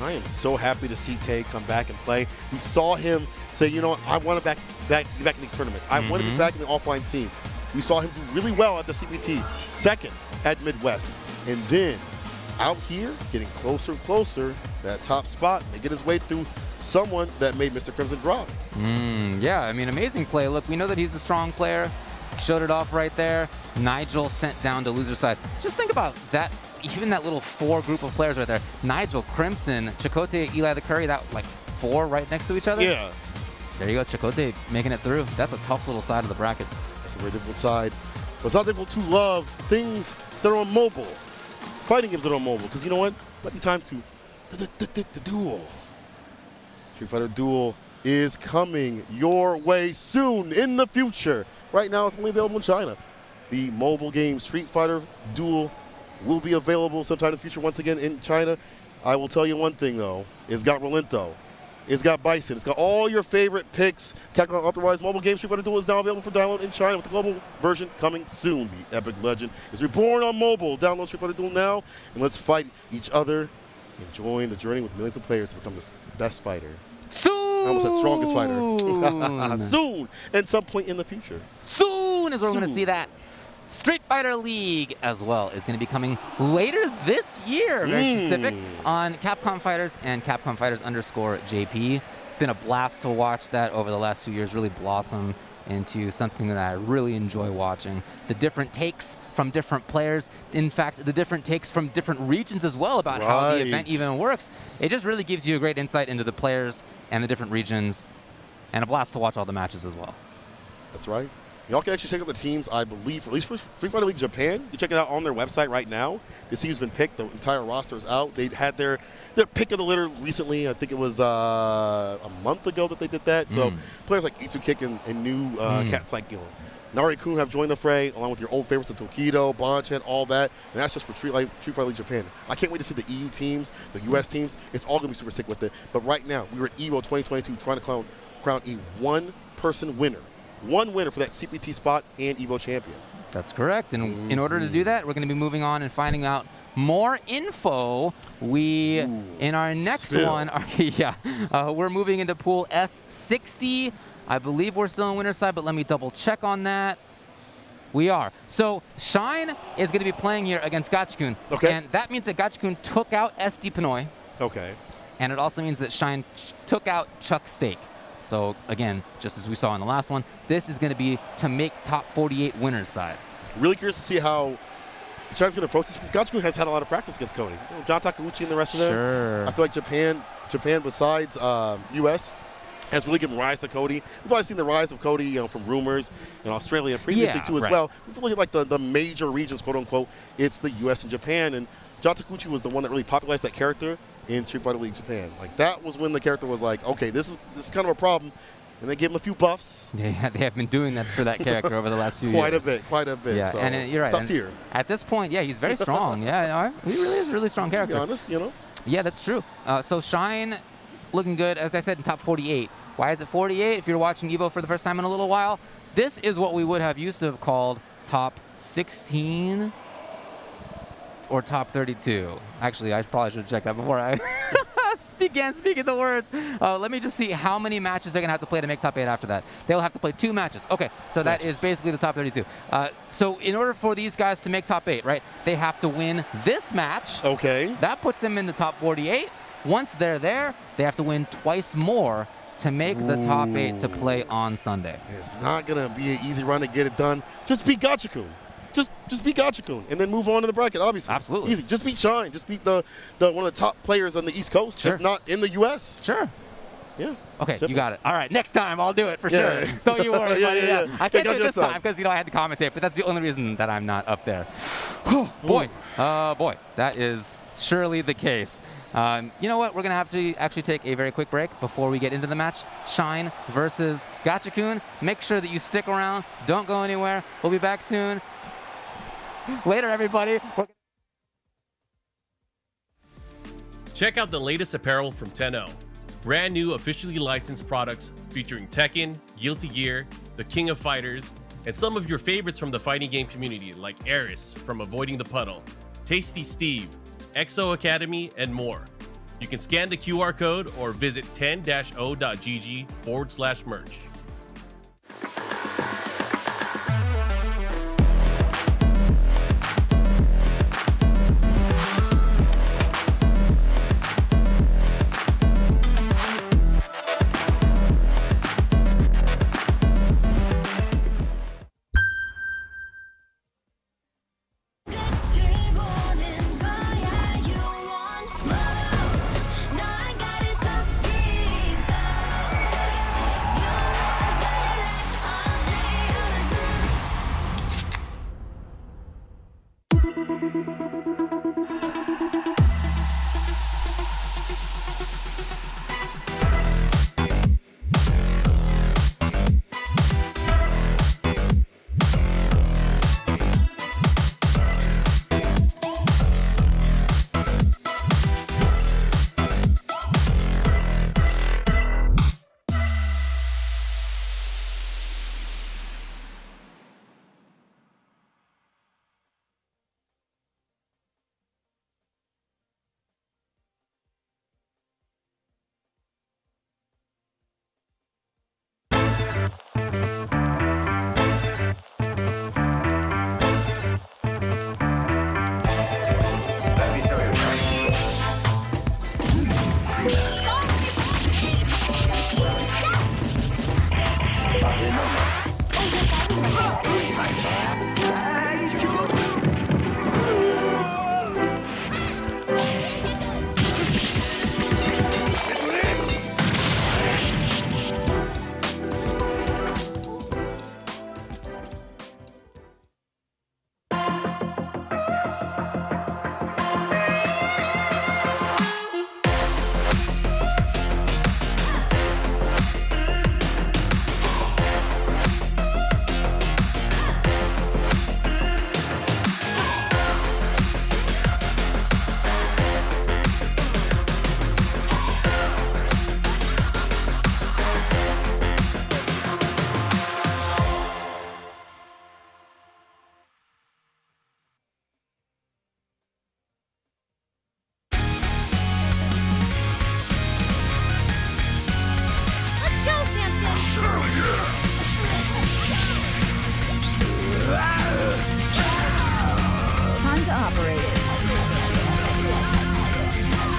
I am so happy to see Tay come back and play. We saw him say, you know what, I want to be back in these tournaments. I want to be back in the offline scene. We saw him do really well at the CPT, second at Midwest. And then out here, getting closer and closer to that top spot, and get his way through someone that made Mr. Crimson drop. Yeah, I mean, amazing play. Look, we know that he's a strong player. Showed it off right there. Nigel sent down to loser side. Just think about that. Even that little 4 group of players right there. Nigel, Crimson, Chakotay, Eli the Curry, that like 4 right next to each other. Yeah. There you go, Chakotay making it through. That's a tough little side of the bracket. That's a very difficult side. But it's not difficult to love things that are on mobile. Fighting games that are on mobile. Because you know what? Might be time to the duel. Street Fighter Duel is coming your way soon in the future. Right now, it's only available in China. The mobile game Street Fighter Duel will be available sometime in the future once again in China. I will tell you one thing, though. It's got Rolento. It's got Bison. It's got all your favorite picks. Capcom authorized mobile game Street Fighter Duel is now available for download in China with the global version coming soon. The epic legend is reborn on mobile. Download Street Fighter Duel now, and let's fight each other and join the journey with millions of players to become the best fighter. Soon! I almost said strongest fighter. Soon! And some point in the future. Soon is where we're going to see that. Street Fighter League as well is going to be coming later this year, very specific, on Capcom Fighters and Capcom Fighters _JP. It's been a blast to watch that over the last few years really blossom into something that I really enjoy watching. The different takes from different players, in fact, the different takes from different regions as well about how the event even works. It just really gives you a great insight into the players and the different regions, and a blast to watch all the matches as well. That's right. Y'all can actually check out the teams, I believe, at least for Street Fighter League Japan. You can check it out on their website right now. The team's been picked. The entire roster is out. They had their pick of the litter recently. I think it was a month ago that they did that. So players like Itsu Kick and new cats like, you know, Nari-kun have joined the fray, along with your old favorites, the Tokido, Bonchan, all that. And that's just for Street Fighter League Japan. I can't wait to see the EU teams, the US teams. It's all going to be super sick with it. But right now, we were at EVO 2022 trying to crown a one-person winner. One winner for that CPT spot and EVO champion. That's correct. And in order to do that, we're going to be moving on and finding out more info. In our next one, we're moving into pool S60. I believe we're still on winner's side, but let me double check on that. We are. So Shine is going to be playing here against Gachikun. Okay. And that means that Gachikun took out SD Pnoy. Okay. And it also means that Shine took out Chuck Steak. So again, just as we saw in the last one, this is going to be to make top 48 winners side. Really curious to see how Shine's going to approach this, because Gachikun has had a lot of practice against Cody. You know, John Takeuchi and the rest of them. Sure. I feel like Japan besides US, has really given rise to Cody. We've always seen the rise of Cody, you know, from rumors in Australia previously too as well. If you look at like the major regions, quote unquote, it's the US and Japan, and John Takeuchi was the one that really popularized that character in Street Fighter League Japan. Like, that was when the character was like, okay, this is kind of a problem. And they gave him a few buffs. Yeah, they have been doing that for that character over the last few quite years. Quite a bit. Yeah, so and you're right. Top tier. At this point, yeah, he's very strong. Yeah, he really is a really strong character. To be honest, you know. Yeah, that's true. So Shine looking good, as I said, in top 48. Why is it 48? If you're watching EVO for the first time in a little while, this is what we would have used to have called top 16 or top 32. Actually, I probably should have checked that before I began speaking the words. Let me just see how many matches they're going to have to play to make top 8 after that. They'll have to play 2 matches. Okay, so that is basically the top 32. So in order for these guys to make top 8, right, they have to win this match. Okay. That puts them in the top 48. Once they're there, they have to win twice more to make the top 8 to play on Sunday. It's not going to be an easy run to get it done. Just beat Gachikun. Just beat Gachikun and then move on to the bracket, obviously. Absolutely. Easy. Just beat Shine. Just beat the one of the top players on the East Coast, if not in the US. Sure. Yeah. Okay, simple. You got it. All right, next time I'll do it for sure. Don't you worry, buddy. I can't do it this time because I had to commentate, but that's the only reason that I'm not up there. Boy, that is surely the case. You know what? We're going to have to actually take a very quick break before we get into the match. Shine versus Gachikun. Make sure that you stick around. Don't go anywhere. We'll be back soon. Later, everybody. Check out the latest apparel from Tenno. Brand new officially licensed products featuring Tekken, Guilty Gear, the King of Fighters, and some of your favorites from the fighting game community like Eris from Avoiding the Puddle, Tasty Steve, Exo Academy, and more. You can scan the QR code or visit 10-o.gg/merch.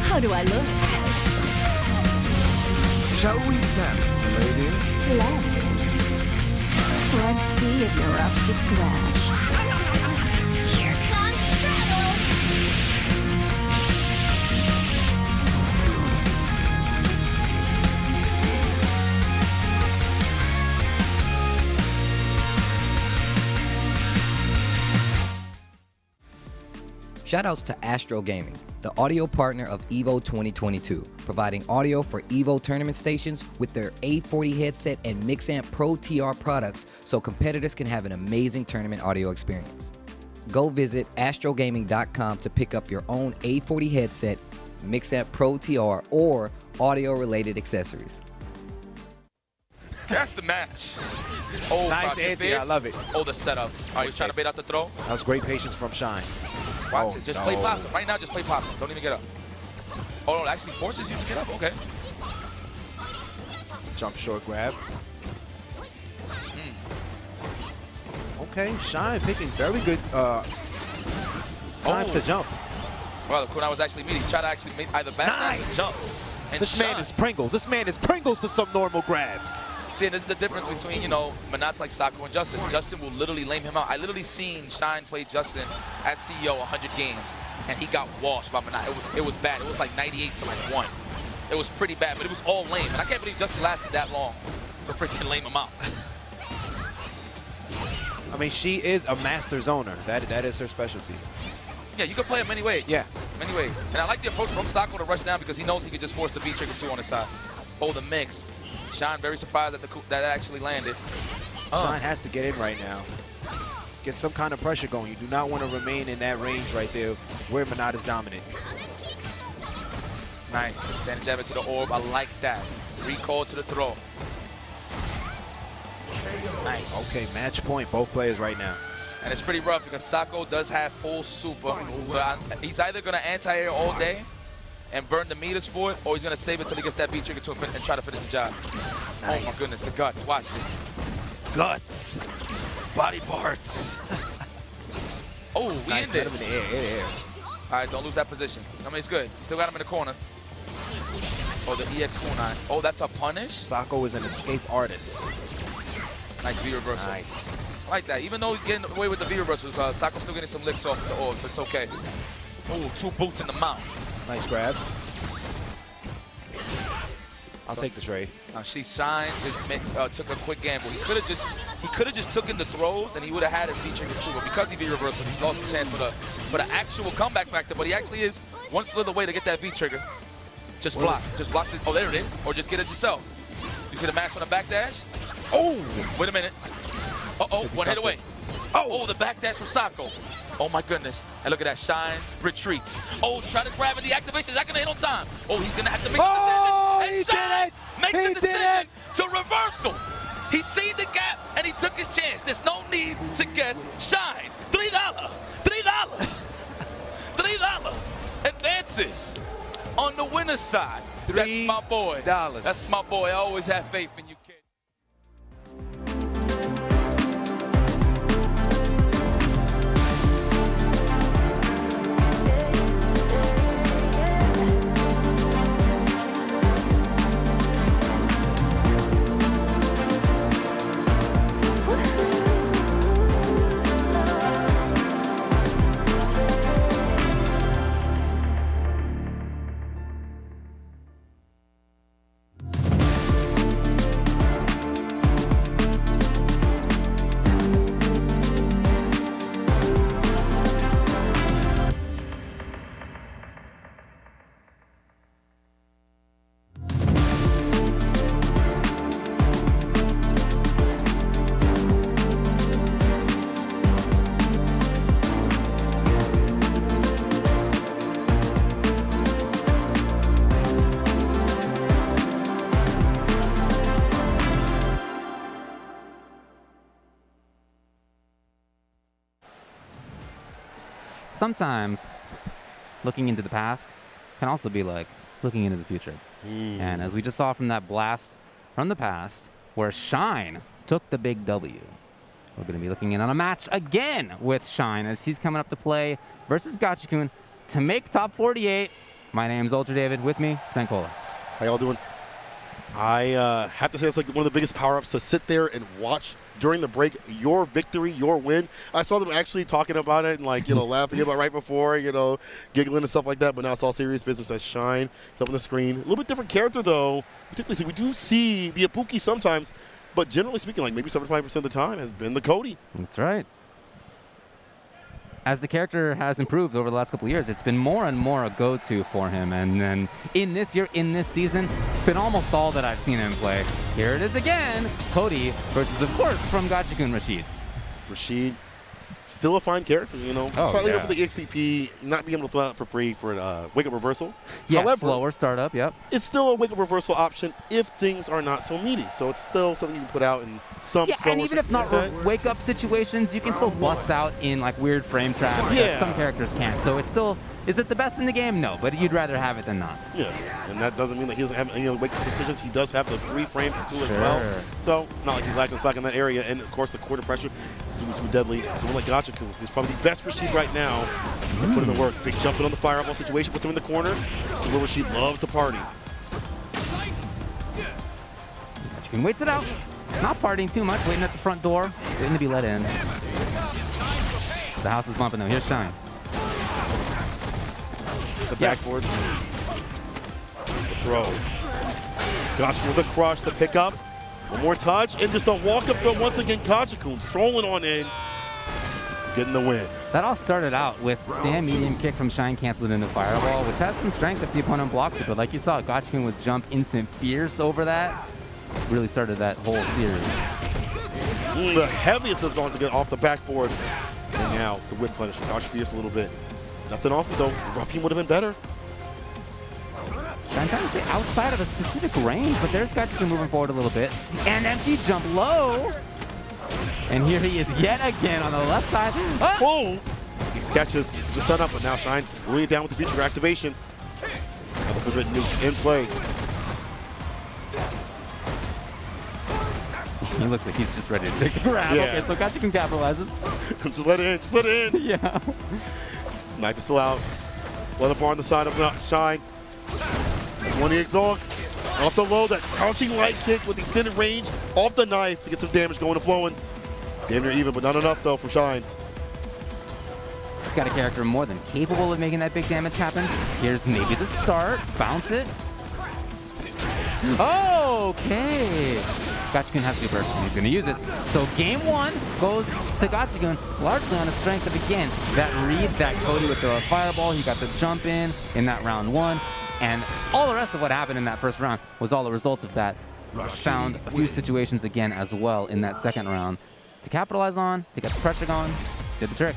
How do I look? Shall we dance, milady? Let's see if you're up to scratch. Here comes trouble. Shoutouts to Astro Gaming, the audio partner of EVO 2022, providing audio for EVO tournament stations with their A40 headset and Mixamp Pro TR products so competitors can have an amazing tournament audio experience. Go visit astrogaming.com to pick up your own A40 headset, Mixamp Pro TR, or audio-related accessories. That's the match. Oh, nice anti, I love it. Oh, the setup. All right, he's trying to bait out the throw. That was great patience from Shine. Watch it. Just play possum. Right now, just play possum. Don't even get up. Oh, no, it actually forces you to get up. Okay. Jump short grab. Okay, Shine picking very good times to jump. Well, the cooldown was actually meaty. He tried to actually make either back or jump. And this man is Pringles. This man is Pringles to some normal grabs. See, and this is the difference between, you know, Menats like Saku and Justin. Justin will literally lame him out. I literally seen Shine play Justin at CEO 100 games, and he got washed by Menat. It was bad. It was like 98 to like 1. It was pretty bad, but it was all lame. And I can't believe Justin lasted that long to freaking lame him out. I mean, she is a master zoner. That is her specialty. Yeah, you can play it many ways. Yeah. Many ways. And I like the approach from Saku to rush down because he knows he could just force the B-trigger 2 on his side. Oh, the mix. Shine very surprised that that actually landed. Shine has to get in right now. Get some kind of pressure going. You do not want to remain in that range right there where Menat is dominant. Nice. Standing jab into the orb. I like that. Recall to the throw. Nice. Okay, match point. Both players right now. And it's pretty rough because Saku does have full super. So he's either going to anti-air all day and burn the meters for it, or he's going to save it until he gets that V trigger to him and try to finish the job. Nice. Oh my goodness, the guts. Watch it. Guts. Body parts. Oh, we Nice, in there. in the air. All right, don't lose that position. I mean, it's good. You still got him in the corner. Oh, the EX kunai. Oh, that's a punish? Sako is an escape artist. Nice V reversal. Nice. I like that. Even though he's getting away with the V reversals, Sako's still getting some licks off the orb, so it's okay. Oh, 2 boots in the mouth. Nice grab. I'll take the trade. Now Shine just took a quick gamble. He could have just took in the throws and he would have had his V trigger too. But because he V reversal, he lost the chance for the actual comeback factor. But he actually is one slither away to get that V trigger. Just block. Just block this. Oh, there it is. Or just get it yourself. You see the mash on the backdash? Oh! Wait a minute. Uh-oh, one hit away. Oh, the backdash from Sako. Oh my goodness. And look at that. Shine retreats. Oh, try to grab it. The activation is not going to hit on time. Oh, he's going to have to make the decision. And Shine makes the decision to reversal. He seen the gap and he took his chance. There's no need to guess. Shine. $3. $3. $3. Advances on the winner's side. That's my boy. That's my boy. I always have faith in you, kid. Sometimes looking into the past can also be like looking into the future. And as we just saw from that blast from the past, where Shine took the big W, we're going to be looking in on a match again with Shine as he's coming up to play versus Gachikun to make top 48. My name's Ultra David. With me, Sankola. How y'all doing? I have to say it's like one of the biggest power-ups to sit there and watch during the break, your victory, your win. I saw them actually talking about it and laughing about right before, giggling and stuff like that, but now it's all serious business as Shine up on the screen. A little bit different character though. Particularly, we do see the Ibuki sometimes, but generally speaking, like maybe 75% of the time has been the Cody. That's right. As the character has improved over the last couple of years, it's been more and more a go-to for him. And then in this season, it's been almost all that I've seen him play. Here it is again, Cody versus, of course, from Gachikun, Rashid. Rashid, still a fine character, Slightly over the XTP, not being able to throw out for free for a wake-up reversal. Yeah, however, slower startup, yep. It's still a wake-up reversal option if things are not so meaty. So it's still something you can put out in some and even if not wake-up situations, you can still bust out in weird frame traps that some characters can't. So it's still, is it the best in the game? No, but you'd rather have it than not. Yes, and that doesn't mean that he doesn't have any wake-up decisions. He does have the 3-frame tool as well. So not like he's lacking slack in that area. And of course the quarter pressure is super deadly. Someone like Gachikun is probably the best Rashid right now. To put in the work. Big jumping on the fireball situation, puts him in the corner. This is where Rashid loves to party. Gachikun waits it out. Not partying too much, waiting at the front door, waiting to be let in. The house is bumping though. Here's Shine. The backboard. The throw. Gachikun with the crush, the pickup. One more touch, and just a walk-up throw once again. Gachikun strolling on in, getting the win. That all started out with stand medium kick from Shine canceled into fireball, which has some strength if the opponent blocks it. But like you saw, Gachikun with jump instant fierce over that. Really started that whole series. The heaviest is on to get off the backboard. And now the whip punish. Gosh, fierce a little bit. Nothing off it though. Roughing would have been better. I'm trying to stay outside of a specific range, but there's Gachikun moving forward a little bit. And empty jump low. And here he is yet again on the left side. Oh! He catches the sun up, but now Shine really down with the feature activation. Ultimate nuke in play. He looks like he's just ready to take the grab. Yeah. Okay, so Gachikun capitalizes. Just let it in. Just let it in. Yeah. Knife is still out. Let up on the side of Shine. That's one exalt. Off the low, that crouching light kick with extended range off the knife to get some damage going to Flowing. Damn near even, but not enough though for Shine. He's got a character more than capable of making that big damage happen. Here's maybe the start. Bounce it. Okay. Gachikun has super, and he's going to use it. So game one goes to Gachikun, largely on the strength of, again, that read that Cody would throw a fireball. He got the jump in that round one. And all the rest of what happened in that first round was all a result of that. Found a few situations again as well in that second round to capitalize on, to get the pressure going, did the trick.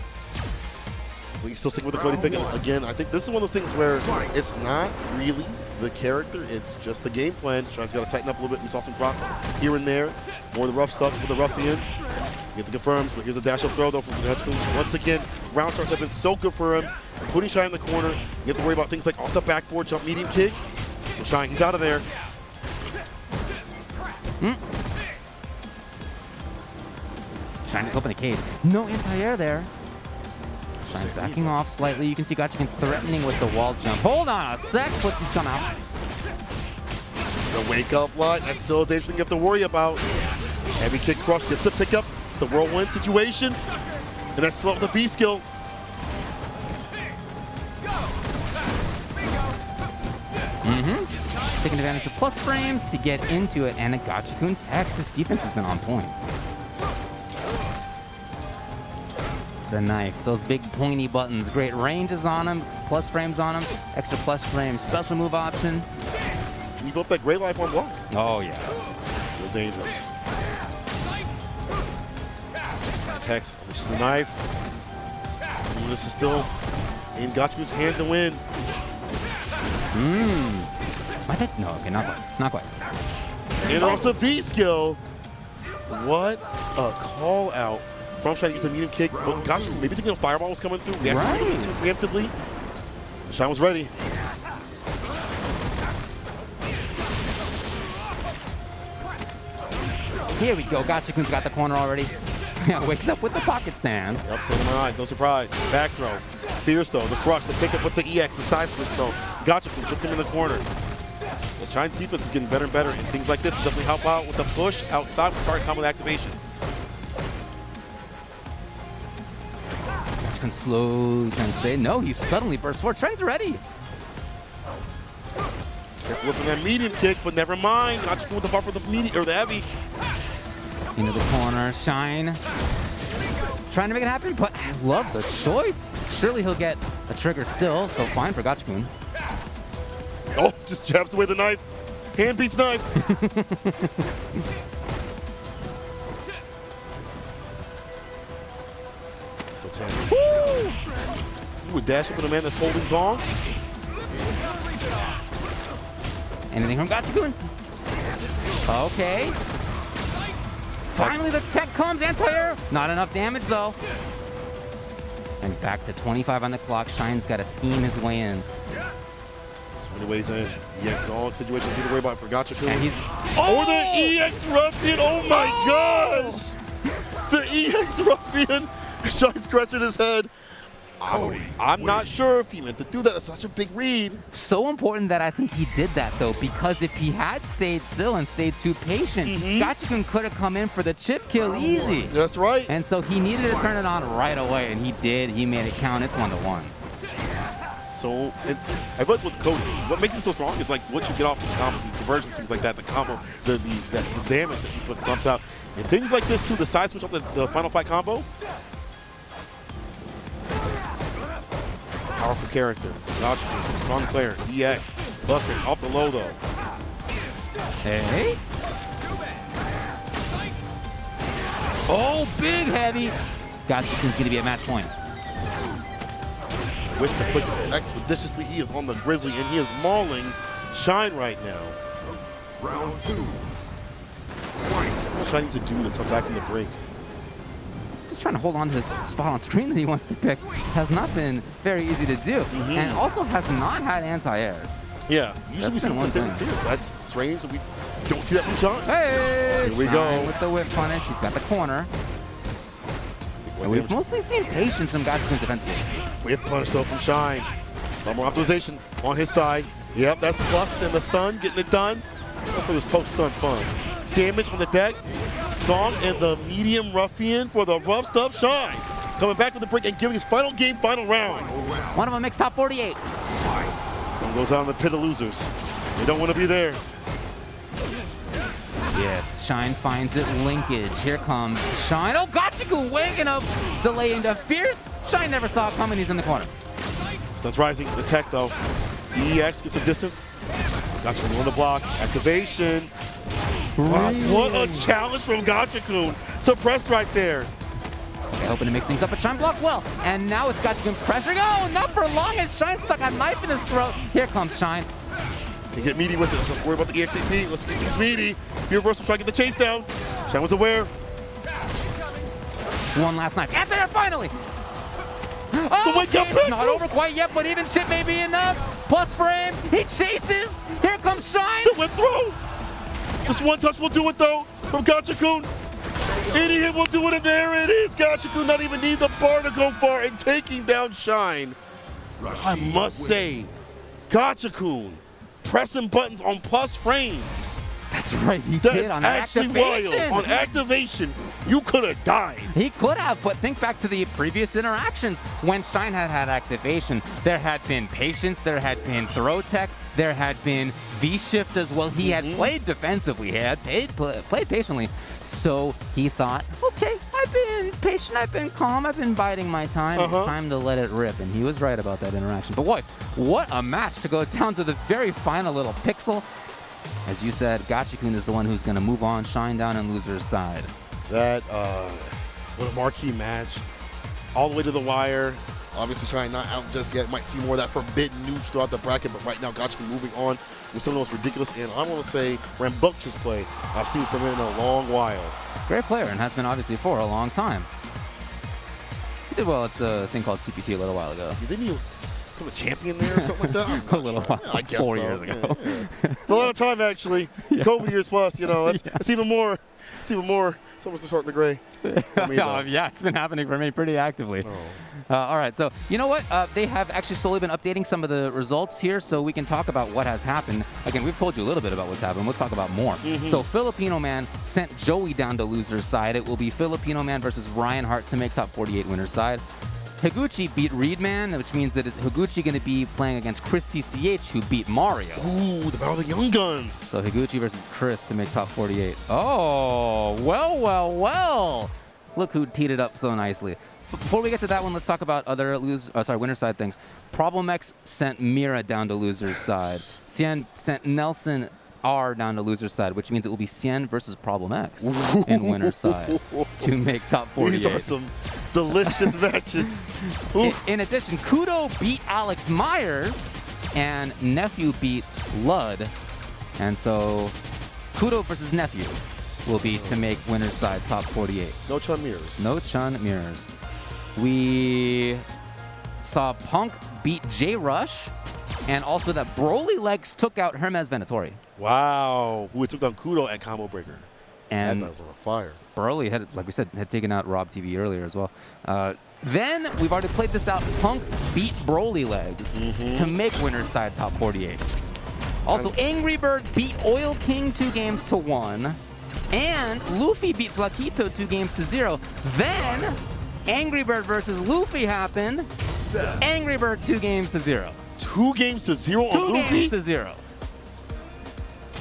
So he's still sticking with the Cody pick. Again, I think this is one of those things where it's not really the character, it's just the game plan. Shine's got to tighten up a little bit. We saw some drops here and there. More of the rough stuff with the ruffians. Get the confirms, but here's a dash up throw though from Hedgehog. Once again, round starts have been so good for him. Putting Shine in the corner, you have to worry about things like off the backboard, jump medium kick. So Shine, he's out of there. Shine is open a cage. No anti-air there. Shine's backing off slightly. You can see Gachikun threatening with the wall jump. Hold on a sec. Footsie's come out. The wake up line, that's still a dangerous thing you have to worry about. Heavy kick crush gets the pickup, the whirlwind situation, and that's slow with the V skill. Taking advantage of plus frames to get into it, and a Gachikun Texas defense has been on point. The knife, those big pointy buttons, great ranges on them, plus frames on them, extra plus frames, special move option. You built that great life on block. Oh yeah. Real dangerous. Tex, pushes the knife. And this is still in Gachikun's hand to win. I think, no, okay, not quite, not quite. And off the V skill. What a call out from trying to use the medium kick. But Gachikun maybe thinking a fireball was coming through. Reacted too preemptively. Shine was ready. Here we go. Gachikun's got the corner already. Yeah, wakes up with the pocket sand. Yep, so in my eyes, no surprise. Back throw. Fierce though, the crush, the pickup with the EX, the side switch though. Gachikun puts him in the corner. The Shine's defense is getting better and better, and things like this definitely help out with the push outside with target combo activation. Gachikun slowly trying to stay. No, he suddenly bursts forward. Shine's ready. Flipping that medium kick, but never mind. Gachikun with the bumper, the medium or the heavy. Into the corner, Shine. Trying to make it happen, but I love the choice. Surely he'll get a trigger still, so fine for Gachikun. Oh, just jabs away the knife. Hand beats knife. So tense. You would dash up with a man that's holding Zong. Anything from Gachikun? Okay. Finally the tech comes, anti-air. Not enough damage though. And back to 25 on the clock. Shine's got to scheme his way in. So many ways in. EX Zong situation to worry about for Gachikun. And he's... Oh, the EX Ruffian! Oh my gosh! The EX Ruffian! Shine's scratching his head. I'm not sure if he meant to do that. That's such a big read. So important that I think he did that though, because if he had stayed still and stayed too patient, Gachikun could have come in for the chip kill easy. That's right. And so he needed to turn it on right away, and he did. He made it count. It's 1-1. So, and I like with Cody, what makes him so strong is like once you get off the combos, the conversions, things like that, the combo, the damage that he comes out. And things like this too, the side switch off the final fight combo. Powerful character. Gachikun, strong player. EX. Buster off the low though. Hey. Oh, big heavy. Gachikun's going to be at match point. With the quick expeditiously, he is on the Grizzly and he is mauling Shine right now. Round 2. What Shine needs to do to come back in the break? Just trying to hold on to his spot on screen that he wants to pick has not been very easy to do, and also has not had anti-airs. Yeah, usually we see one thing. That's strange that we don't see that from Shine. Hey! Here we Shine go. with the whip punish. He's got the corner. And we've mostly seen patience from Gachikun defensively. Whip punch though from Shine. Some more optimization on his side. Yep, that's plus and the stun, getting it done. Go for this post-stun fun. Damage on the deck. Song and the medium ruffian for the rough stuff Shine. Coming back to the break and giving his final game, final round. One of them makes top 48. One goes down in the pit of losers. They don't want to be there. Yes, Shine finds it. Linkage. Here comes Shine. Oh, Gachikun waking up, delaying the fierce. Shine never saw it coming. He's in the corner. Stun's rising. The tech though. EX gets some distance. Gachikun on the block. Activation. Wow, what a challenge from Gachikun to press right there. Okay, hoping to mix things up, but Shine blocked well. And now it's Gachikun pressing. Oh, not for long as Shine stuck a knife in his throat. Here comes Shine. Can get meaty with it. Let's worry about the EXAP. Let's get meaty. Reversal trying to get the chase down. Shine was aware. One last knife. And there finally. The wake up It's not over quite yet, but even shit may be enough. Plus frames. He chases. Here comes Shine. The whip throw. Just one touch will do it though from Gachikun. Any hit will do it, and there it is. Gachikun not even need the bar to go far and taking down Shine. I must say, Gachikun pressing buttons on plus frames. That's right, he That did is on actually activation. wild. On activation, you could have died. He could have, but think back to the previous interactions. When Shine had activation, there had been patience, there had been throw tech, there had been V-shift as well. He had played defensively, he had played patiently. So he thought, okay, I've been patient, I've been calm, I've been biding my time. It's time to let it rip. And he was right about that interaction. But what a match to go down to the very final little pixel. As you said, Gachikun is the one who's going to move on, Shine down on loser's side. That, what a marquee match. All the way to the wire. Obviously, Shine not out just yet. Might see more of that forbidden news throughout the bracket, but right now, Gachikun moving on with some of the most ridiculous and I want to say rambunctious play I've seen from him in a long while. Great player and has been obviously for a long time. He did well at the thing called CPT a little while ago. Didn't he become a champion there or something like that? A little while, I guess 4 so. years ago. Yeah. It's a lot of time, actually. COVID years plus, you know, it's even more. It's even more. Someone's starting to gray. Yeah, it's been happening for me pretty actively. All right, so you know what? They have actually slowly been updating some of the results here, so we can talk about what has happened. Again, we've told you a little bit about what's happened. Let's talk about more. So Filipino Man sent Joey down to loser's side. It will be Filipino Man versus Ryan Hart to make top 48 winner's side. Higuchi beat Reedman, which means that Higuchi going to be playing against CgrisCCH, who beat Mario. Ooh, the battle of the young guns. So Higuchi versus Chris to make top 48. Oh, well. Look who teed it up so nicely. Before we get to that one, let's talk about other winner side things. Problem X sent Mira down to loser's side. Cien sent Nelson R down to loser's side, which means it will be Cien versus Problem X in winner's side to make top 48. These are some delicious matches. In addition, Kudo beat Alex Myers and Nephew beat Lud. And so Kudo versus Nephew will be to make winner's side top 48. No Chun mirrors. No Chun mirrors. We saw Punk beat J Rush, and also that Brolylegs took out Hermes Venatori. Wow, who took down Kudo at Combo Breaker. And that was on fire. Broly had, like we said, had taken out Rob TV earlier as well. Then we've already played this out. Punk beat Brolylegs to make winner's side top 48. Also, Angry Bird beat Oil King 2-1. And Luffy beat Flaquito 2-0. Then Angry Bird versus Luffy happened. Angry Bird 2-0. 2-0 on Luffy? 2-0.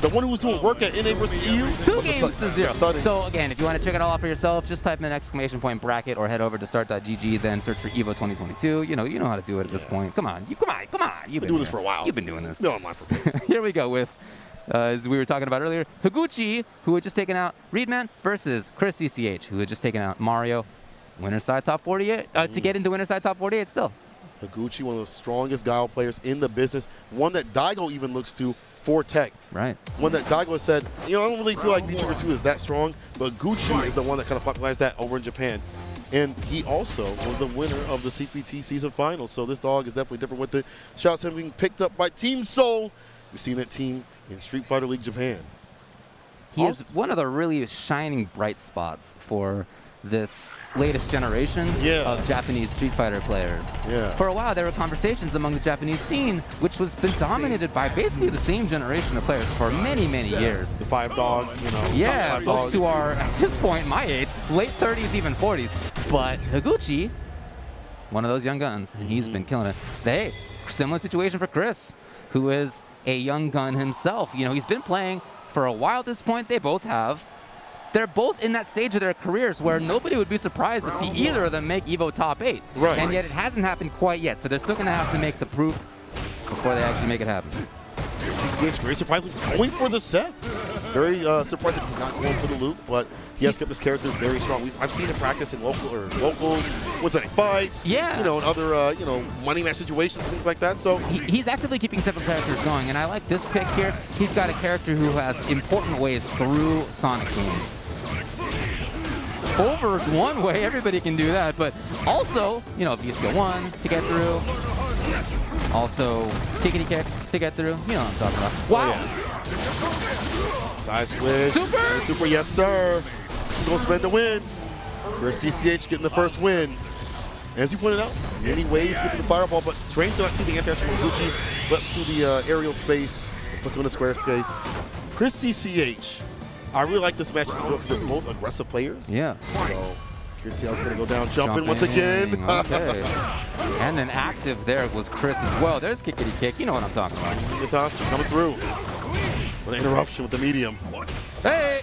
The one who was doing work at NA versus EU? 2-0. So again, if you want to check it all out for yourself, just type in ! bracket or head over to start.gg, then search for EVO 2022. You know how to do it at this point. Come on. You've been doing this for a while. You've been doing this. Been online for a bit. Here we go with, as we were talking about earlier, Higuchi, who had just taken out Reedman, versus CgrisCCH, who had just taken out Mario. Winner's side top 48. To get into winner's side top 48 still. Higuchi, one of the strongest Guile players in the business. One that Daigo even looks to for tech. Right. One that Daigo said, I don't really feel like V-Trigger 2 is that strong, but Gucci is the one that kind of popularized that over in Japan. And he also was the winner of the CPT season finals. So this dog is definitely different with it. Shouts him being picked up by Team Soul We've seen that team in Street Fighter League Japan. He is one of the really shining bright spots for this latest generation of Japanese Street Fighter players. For a while, there were conversations among the Japanese scene, which was been dominated by basically the same generation of players for many, many years. The Five Dogs, you know. Yeah, folks who are, at this point, my age, late 30s, even 40s. But Higuchi, one of those young guns, and he's been killing it. Hey, similar situation for Chris, who is a young gun himself. You know, he's been playing for a while at this point. They both have. They're both in that stage of their careers where nobody would be surprised to see either of them make EVO top 8. Right. And yet it hasn't happened quite yet, so they're still going to have to make the proof before they actually make it happen. CCH very surprisingly going for the set. Very surprised that he's not going for the loop, but he has kept his character very strong. I've seen him practice in locals, fights, you know, and other, you know, money match situations, things like that. So he's actively keeping several characters going, and I like this pick here. He's got a character who has important ways through Sonic games. Over one way, everybody can do that, but also, you know, V-Skill 1 to get through. Also, Kickity Kick to get through. You know what I'm talking about. Wow! Oh, yeah. Side switch. Super! Super, yes, sir. He's going to spend the win. CgrisCCH getting the first win. As you pointed out, many ways to get to the fireball, but strange to not see the anti-air from Gucci, but through the aerial space, puts him in the square space. CgrisCCH. I really like this match because they're both aggressive players. Yeah. So, CgrisCCH is going to go down, jumping once again. Okay. And then active there was Chris as well. There's Kickity Kick. You know what I'm talking about. Good toss coming through. What an interruption with the medium. Hey!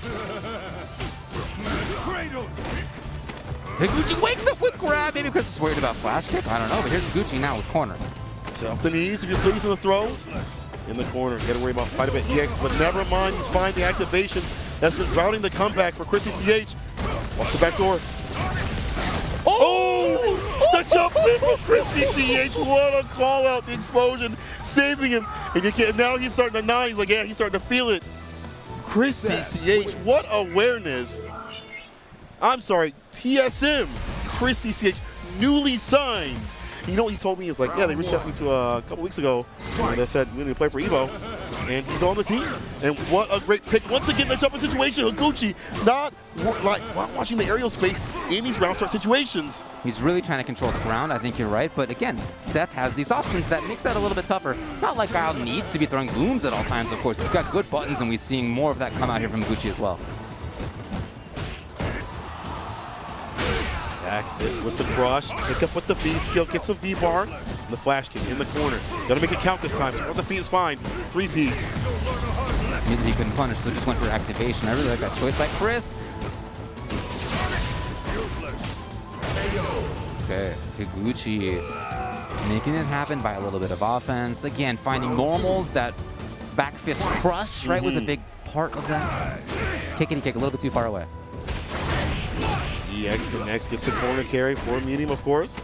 Higuchi wakes up with grab. Maybe Chris is worried about flash kick. I don't know, but here's Higuchi now with corner. So off the knees, if you please, in the throw. In the corner. Got to worry about fight about EX, but never mind. He's finding the activation. That's been routing the comeback for CgrisCCH. Watch the back door. Oh! The jump in for CgrisCCH. What a call out. The explosion saving him. And now he's starting to nod. He's like, yeah, he's starting to feel it. CgrisCCH, what awareness. I'm sorry, TSM. CgrisCCH, newly signed. You know what he told me? He was like, yeah, they reached out to me a couple weeks ago, and they said, we need to play for EVO, and he's on the team. And what a great pick. Once again, the jumping situation, Higuchi not watching the aerial space in these round start situations. He's really trying to control the ground, I think you're right, but again, Seth has these options that makes that a little bit tougher. Not like Guile needs to be throwing booms at all times, of course. He's got good buttons, and we're seeing more of that come out here from Higuchi as well. Back this with the crush, pick up with the V skill, get some V bar, and the flash kick in the corner. Gotta make it count this time. So the V is fine. 3-piece. He couldn't punish, so just went for activation. I really like that choice by Chris. Okay, Higuchi making it happen by a little bit of offense. Again, finding normals. That back fist crush, right, was a big part of that. Kickity kick a little bit too far away. EX connects, gets the corner carry for medium, of course.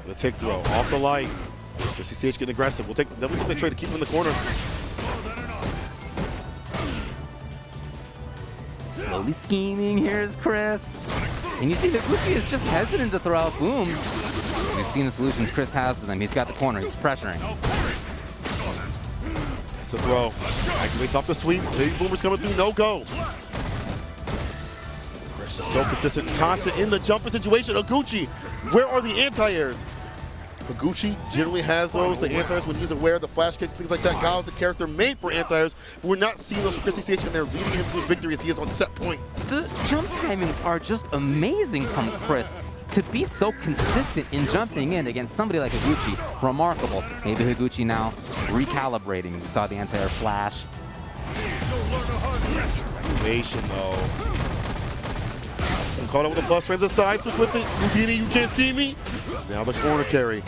The take throw off the light. CgrisCCH getting aggressive. We'll take the trade to keep him in the corner. Slowly scheming. Here's Chris. And you see that Gucci is just hesitant to throw out booms. We've seen the solutions Chris has to them. He's got the corner. He's pressuring. It's a throw. Activates off the sweep. Big boomers coming through. No go. So consistent, constant in the jumper situation. Higuchi, where are the anti-airs? Higuchi generally has those, the anti-airs when he's aware of the flash kicks, things like that. Guile's a character made for anti-airs, but we're not seeing those from CgrisCCH, and they're leading him to his victory as he is on set point. The jump timings are just amazing from Chris. To be so consistent in jumping in against somebody like Higuchi, remarkable. Maybe Higuchi now recalibrating. We saw the anti-air flash. Activation though. Caught up with the plus frames aside, switch with it. Houdini, you can't see me. Now the corner carry.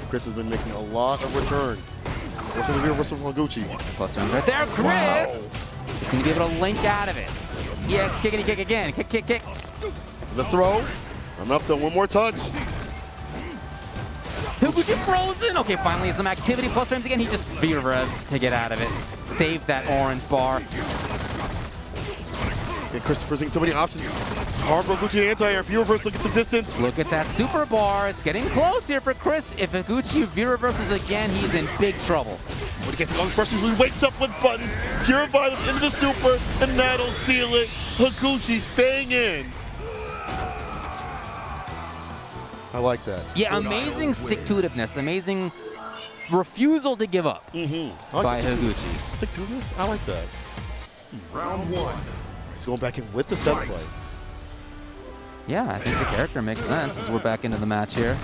Chris has been making a lot of return. Forcing the reversal from Higuchi. Plus frames right there, Chris! Wow. He's going to be able to link out of it. Yes, kickity kick again. Kick, kick, kick. The throw. Enough though, one more touch. Higuchi frozen! Okay, finally some activity. Plus frames again. He just V-revs to get out of it. Save that orange bar. And Chris presenting so many options. Hard for Gucci anti-air. V-reverse, look at the distance. Look at that super bar. It's getting close here for Chris. If Higuchi V-reverses again, he's in big trouble. But he gets long pressures. He wakes up with buttons. Pure violence into the super, and that'll seal it. Higuchi staying in. I like that. Yeah, amazing stick-to-itiveness. Amazing refusal to give up by Higuchi. Stick-to-itiveness? I like that. Round 1. He's going back in with the set play. Yeah, I think the character makes sense as we're back into the match here.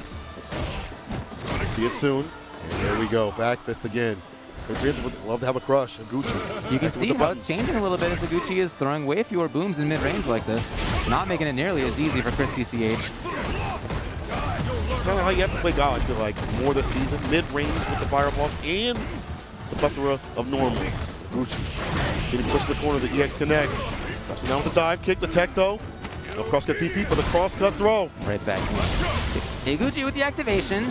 See it soon. And there we go. Back fist again. Urien would love to have a crush. Higuchi. You can see how it's changing a little bit as Higuchi is throwing way fewer booms in mid-range like this. Not making it nearly as easy for CgrisCCH. Kind of how you have to play Guile, I feel like, more this season. Mid-range with the fireballs and the plethora of normals. Higuchi getting pushed to the corner of the EX connect. Now with the dive kick, the tech though. No cross-cut PP for the cross-cut throw. Right back. Higuchi with the activation.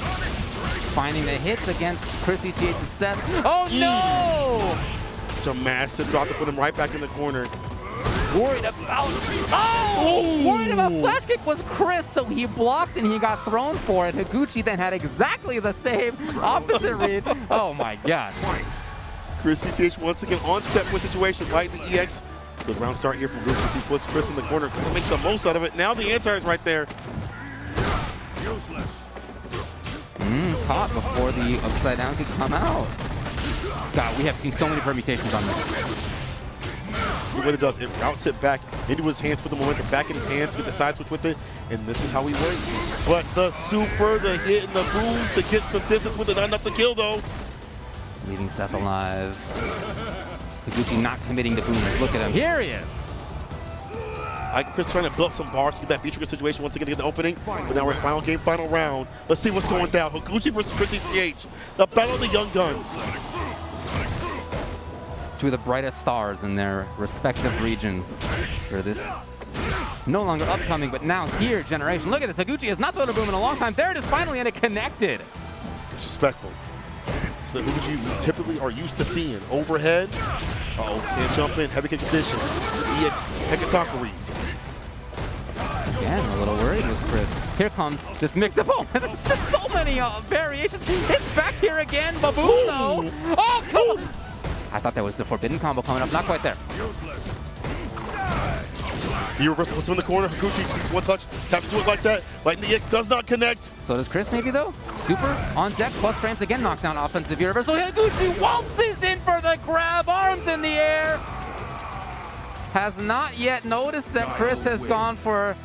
Finding the hits against CgrisCCH's set. Oh no! Such a massive drop to put him right back in the corner. Worried about worried about flash kick was Chris, so he blocked and he got thrown for it. Higuchi then had exactly the same opposite read. Oh my god. CgrisCCH once again on set with situation, right in the EX. Good round start here from Gucci. He puts Chris in the corner, makes the most out of it. Now the anti is right there. Caught before the upside down could come out. God, we have seen so many permutations on this. What it does, it routes it back into his hands, put the momentum back in his hands, get the side switch with it, and this is how he works. But the super, the hit, and the boom to get some distance with it, not enough to kill though. Leaving Seth alive. Higuchi not committing to boomers. Look at him. Here he is. Like Chris trying to build up some bars to get that feature situation once again to get the opening. But now we're final game, final round. Let's see what's going down. Higuchi versus CgrisCCH. The battle of the young guns. Two of the brightest stars in their respective region for this no longer upcoming, but now here generation. Look at this. Higuchi has not thrown a boom in a long time. There it is finally, and it connected. Disrespectful. The Higuchi we typically are used to seeing. Overhead. Can't jump in. Heavy kick condition. EX Hecatakuris. Again, a little worried was Chris. Here comes this mix-up. Oh, there's just so many variations. It's back here again. Baboon, though. Oh, come on. I thought that was the forbidden combo coming up. Not quite there. The reversal puts him in the corner. Higuchi, one touch. Have to do it like that. Lightning EX does not connect. So does Chris maybe though? Super on deck, plus frames again, knocks down offensive reversal. Higuchi waltzes in for the grab, arms in the air. Has not yet noticed that Chris has gone for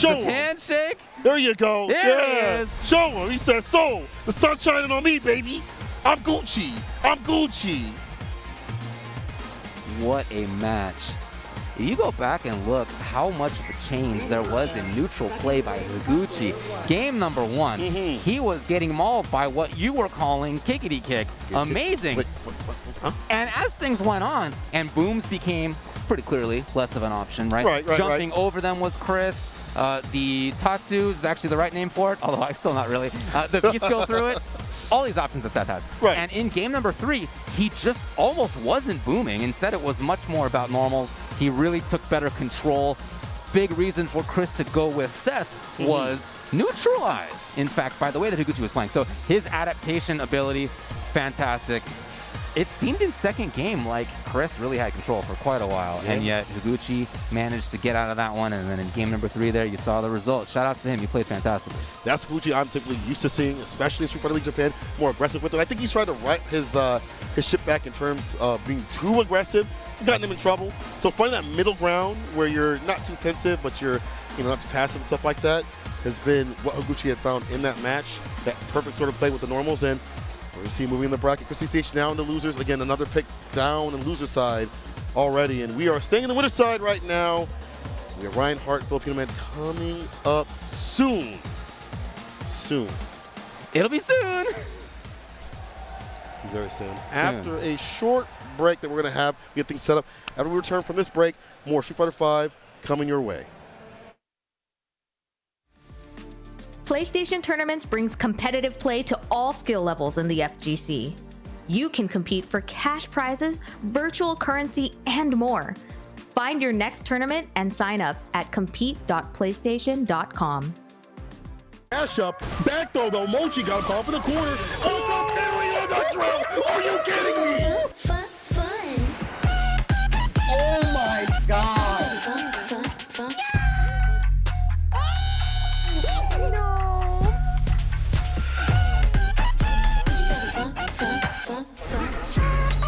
the handshake. There you go. There he is. Show him. He says, so, the sun's shining on me, baby. I'm Gucci. I'm Gucci. What a match. You go back and look how much of a change there was in neutral play by Higuchi. Game number 1, he was getting mauled by what you were calling kickity kick. Amazing. And as things went on, and booms became pretty clearly less of an option, right? Jumping over them was Chris. The Tatsu is actually the right name for it, although I'm still not really. The V-skill through it. All these options that Seth has. And in game number 3, he just almost wasn't booming. Instead, it was much more about normals. He really took better control. Big reason for Chris to go with Seth was neutralized, in fact, by the way that Higuchi was playing. So his adaptation ability, fantastic. It seemed in second game like Chris really had control for quite a while, and yet Higuchi managed to get out of that one, and then in game number 3 there, you saw the result. Shout out to him. He played fantastically. That's Higuchi I'm typically used to seeing, especially in Street Fighter League Japan, more aggressive with it. I think he's tried to right his ship back in terms of being too aggressive. It's gotten him in trouble. So finding that middle ground where you're not too pensive, but you're not too passive and stuff like that has been what Higuchi had found in that match. That perfect sort of play with the normals, and we see moving in the bracket. CgrisCCH now in the losers. Again, another pick down in the loser side already. And we are staying in the winner side right now. We have Reinhardt, Filipino Man coming up soon. Soon. It'll be soon. Very soon. After a short break that we're going to have, we get things set up. After we return from this break, more Street Fighter V coming your way. PlayStation Tournaments brings competitive play to all skill levels in the FGC. You can compete for cash prizes, virtual currency, and more. Find your next tournament and sign up at compete.playstation.com. Dash up, back throw though. Mochi got called for the corner. Oh, the parry on the drill. Are you kidding me? Oh my God.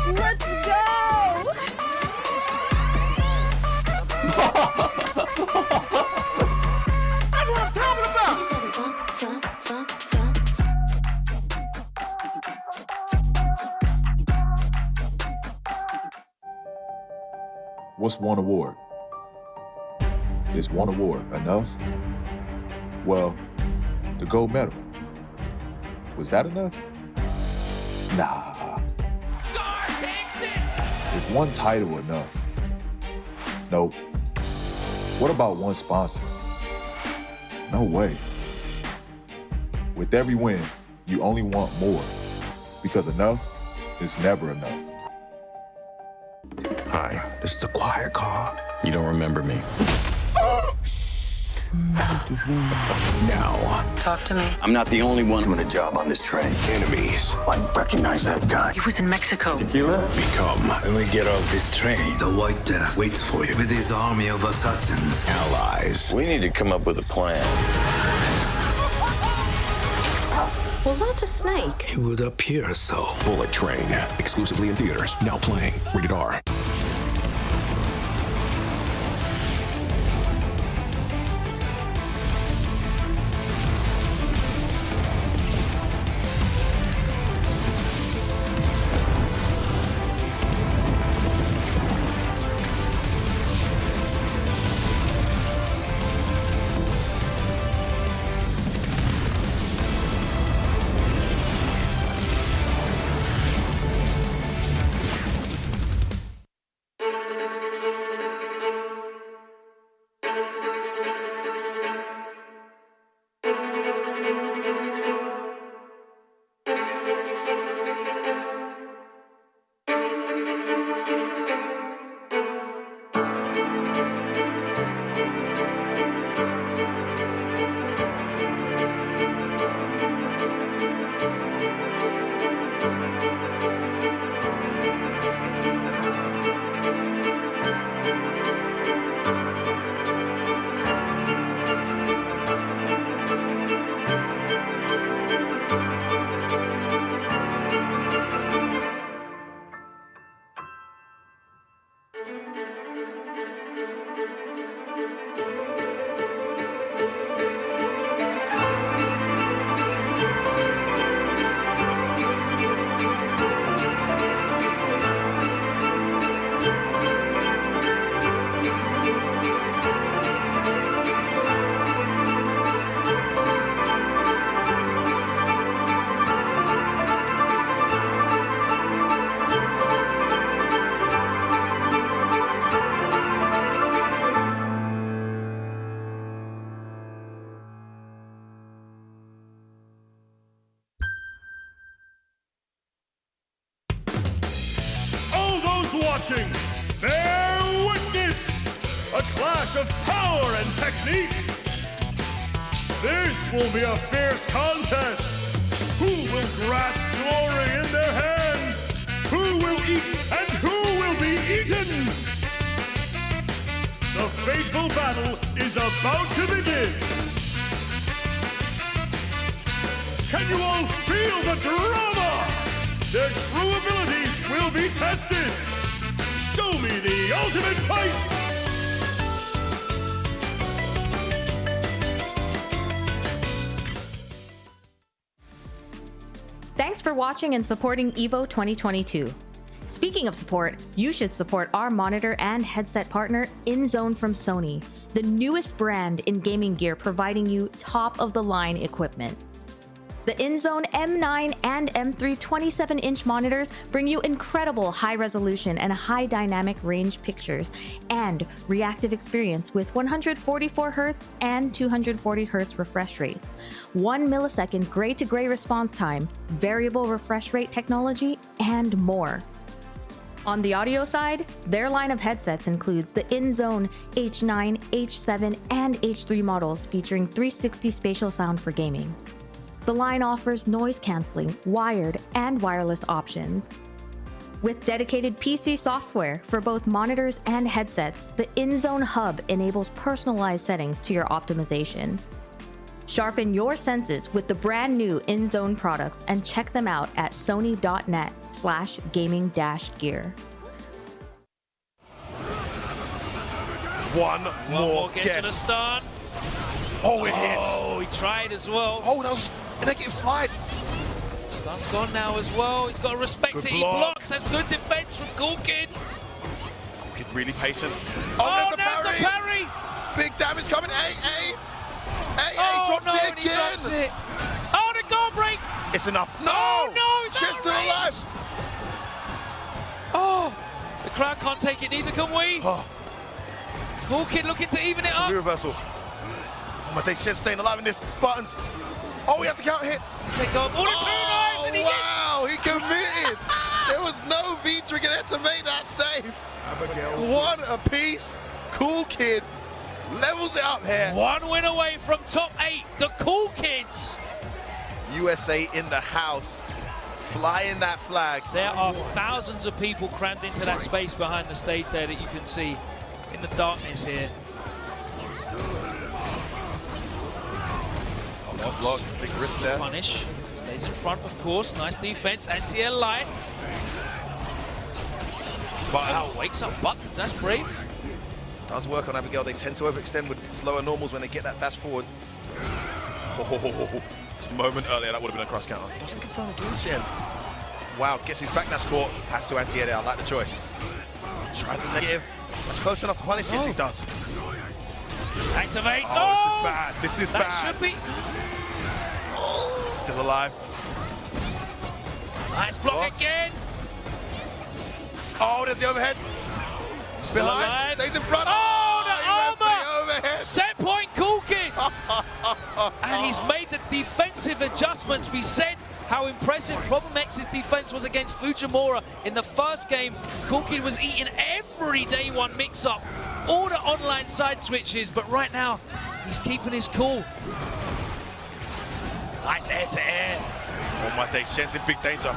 Let's go! That's what I'm talking about! What's one award? Is one award enough? Well, the gold medal. Was that enough? Nah. Is one title enough? Nope. What about one sponsor? No way. With every win, you only want more, because enough is never enough. Hi, this is the quiet call. You don't remember me. Now, Talk to me. I'm not the only one doing a job on this train. Enemies. I recognize that guy. He was in Mexico. Tequila? Become. When we get off this train, the White Death waits for you with his army of assassins. Allies. We need to come up with a plan. Was that a snake? It would appear so. Bullet Train, exclusively in theaters, now playing. Rated R. Watching, bear witness, a clash of power and technique. This will be a fierce contest. Who will grasp glory in their hands? Who will eat and who will be eaten? The fateful battle is about to begin. Can you all feel the drama? Their true abilities will be tested. Show me the ultimate fight! Thanks for watching and supporting EVO 2022. Speaking of support, you should support our monitor and headset partner, InZone from Sony, the newest brand in gaming gear providing you top-of-the-line equipment. The InZone M9 and M3 27-inch monitors bring you incredible high-resolution and high-dynamic range pictures and reactive experience with 144Hz and 240Hz refresh rates, 1 millisecond gray-to-gray response time, variable refresh rate technology, and more. On the audio side, their line of headsets includes the InZone H9, H7, and H3 models featuring 360 spatial sound for gaming. The line offers noise canceling, wired, and wireless options. With dedicated PC software for both monitors and headsets, the InZone Hub enables personalized settings to your optimization. Sharpen your senses with the brand new InZone products and check them out at sony.net/gaming-gear. One more gets guess. for the stun. Oh, it hits. Oh, he tried as well. Oh, that was a negative slide. Stun's gone now as well. He's got to respect Good it. He block. blocks. That's good defense from Cool Kid. Cool Kid really patient. Oh, there's the parry. Big damage coming. Drops it and he again. drops it. Oh, the guard break. It's enough. No! Oh, no, it's Shen's out of still range. alive. Oh, the crowd can't take it, neither can we. Cool Kid looking to even it It's a up. reversal. Oh my days, Shen's staying alive in this. Buttons. Oh, we have to counter hit. And he wow, he committed. There was no V trigger there to make that save. One apiece. Cool Kid levels it up here. One win away from top 8, the Cool Kids. USA in the house, flying that flag. There are thousands of people crammed into that space behind the stage there that you can see in the darkness here. Block, big wrist there. Punish. Stays in front, of course. Nice defense. Anti-air lights. Buttons. Wow, wakes up Buttons. That's brave. Does work on Abigail. They tend to overextend with slower normals when they get that dash forward. Oh, moment earlier, that would have been a cross counter. Doesn't confirm against Shen. Wow, gets his back dash caught. Has to anti-air there. I like the choice. Try the negative. That's close enough to punish. Yes, he does. Activates. Oh, this is bad. This is that bad. Should be. Still alive. Nice block again. Oh, there's the overhead. Still alive. Stays in front. Oh, the armor. Overhead. Set point, Cool Kid. And he's made the defensive adjustments. We said how impressive Problem X's defense was against Fujimura. In the first game, Cool Kid was eating every day one mix-up. All the online side switches, but right now, he's keeping his cool. Nice air-to-air. Oh my days, Shen's in big danger.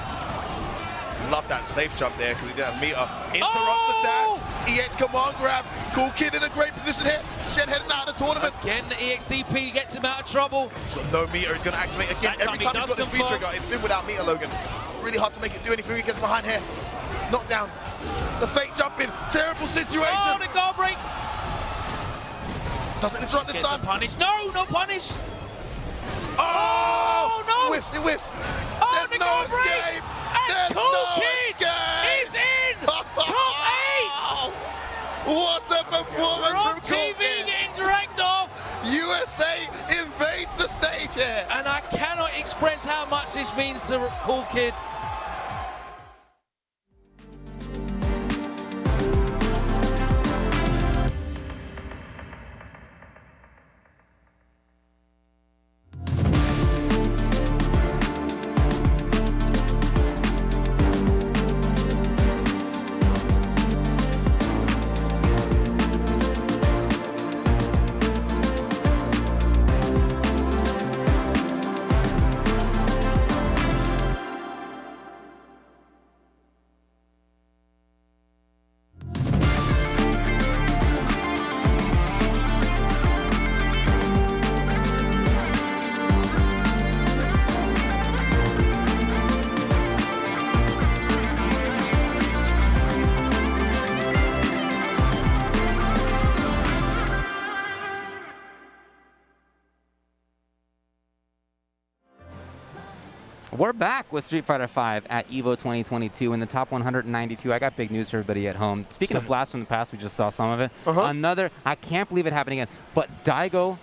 Love that safe jump there because he didn't have Mika. Interrupts the dash. EX command grab. Cool Kid in a great position here. Shen heading out of the tournament. Again, the EXDP gets him out of trouble. He's got no meter. He's going to activate again. That Every time time he he's got does this V trigger, it's been without meter, Logan. Really hard to make it do anything. He gets behind here. Knockdown. The fake jumping. Terrible situation. Oh, the guard break. Doesn't interrupt this time. Punish. No, no punish. Oh, no. It whiffs. It whiffs. Oh, There's the no guard break. escape. And There's Cool no Kid escape. is in top 8. What a performance We're on from Cool TV Kid. getting dragged off. USA invades the stage here. And I cannot express how much this means to Cool Kid. We're back with Street Fighter V at EVO 2022 in the top 192. I got big news for everybody at home. Speaking of blasts from the past, we just saw some of it. Another, I can't believe it happened again, but Daigo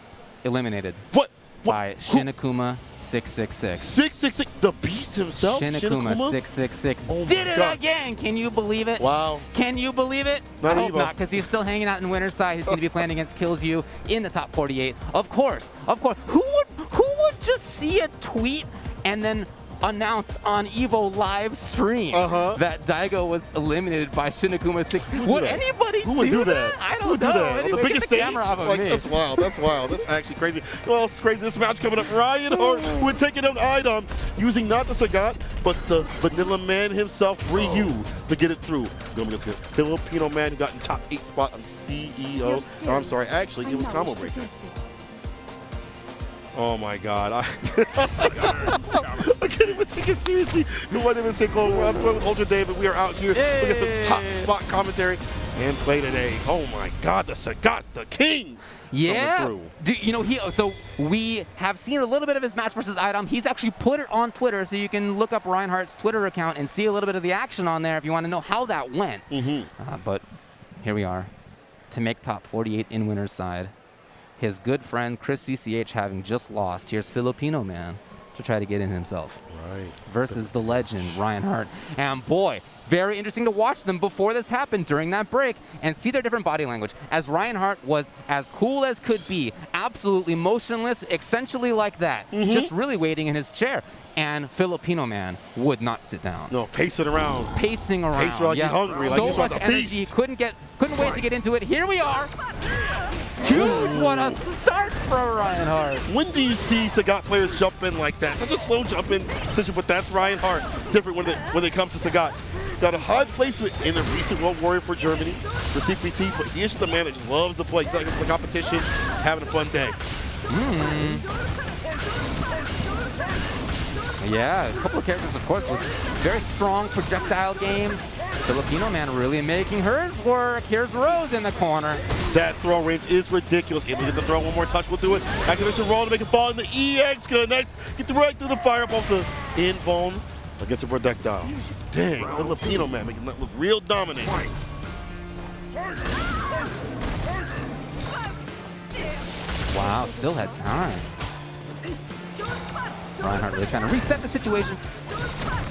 eliminated. What? By Shinakuma 666. 666, the beast himself? Shinakuma 666 Oh did my it God. again. Can you believe it? Wow. Can you believe it? Not I hope Evo. not, because he's still hanging out in winner's side. He's going to be playing against Kills You in the top 48. Of course. Who would just see a tweet and then announce on EVO live stream that Daigo was eliminated by Shinakuma 6. Would anybody do that? I don't know. Do that? On the Anyway, biggest get the stage? camera off of Like, me. that's wild. That's wild. That's actually crazy. Well, it's crazy. This match coming up. Ryan Hart would take it out Idom using not the Sagat, but the Vanilla Man himself, Ryu, to get it through. Going against the Filipino man who got in top 8 spot of CEO. Oh, I'm sorry. Actually, it was Combo Breaker. Oh my God! I can't even take it seriously. My name is Zeku. I'm playing with Ultra David. We are out here. We got some top spot commentary and play today. Oh my God! The Sagat, the King. Yeah. So we have seen a little bit of his match versus Idom. He's actually put it on Twitter, so you can look up Reinhardt's Twitter account and see a little bit of the action on there if you want to know how that went. But here we are to make top 48 in winner's side. His good friend CgrisCCH having just lost. Here's Filipino man to try to get in himself. Right. Versus the legend, Reinhardt. And boy, very interesting to watch them before this happened during that break and see their different body language. As Reinhardt was as cool as could be, absolutely motionless, essentially like that, just really waiting in his chair. And Filipino man would not sit down. No, pacing around. Pacing around. Pacing like he's hungry, like so he's about much to energy, feast. couldn't wait to get into it. Here we are. Huge, what a start for Reinhardt. When do you see Sagat players jump in like that? Such a slow jump in position, but that's Reinhardt. Different when it comes to Sagat. Got a high placement in the recent World Warrior for Germany, for CPT, but he is just a man that just loves to play. He's like the competition, having a fun day. Yeah, a couple of characters, of course, with very strong projectile games. Filipino man really making hers work. Here's Rose in the corner. That throw range is ridiculous. Able to get the throw, one more touch will do it. Activation roll to make it fall in the EX connects. Get the right through the fireball to in bone against the projectile. Dang, Filipino man making that look real dominant. Wow, still had time. Reinhardt really trying to reset the situation.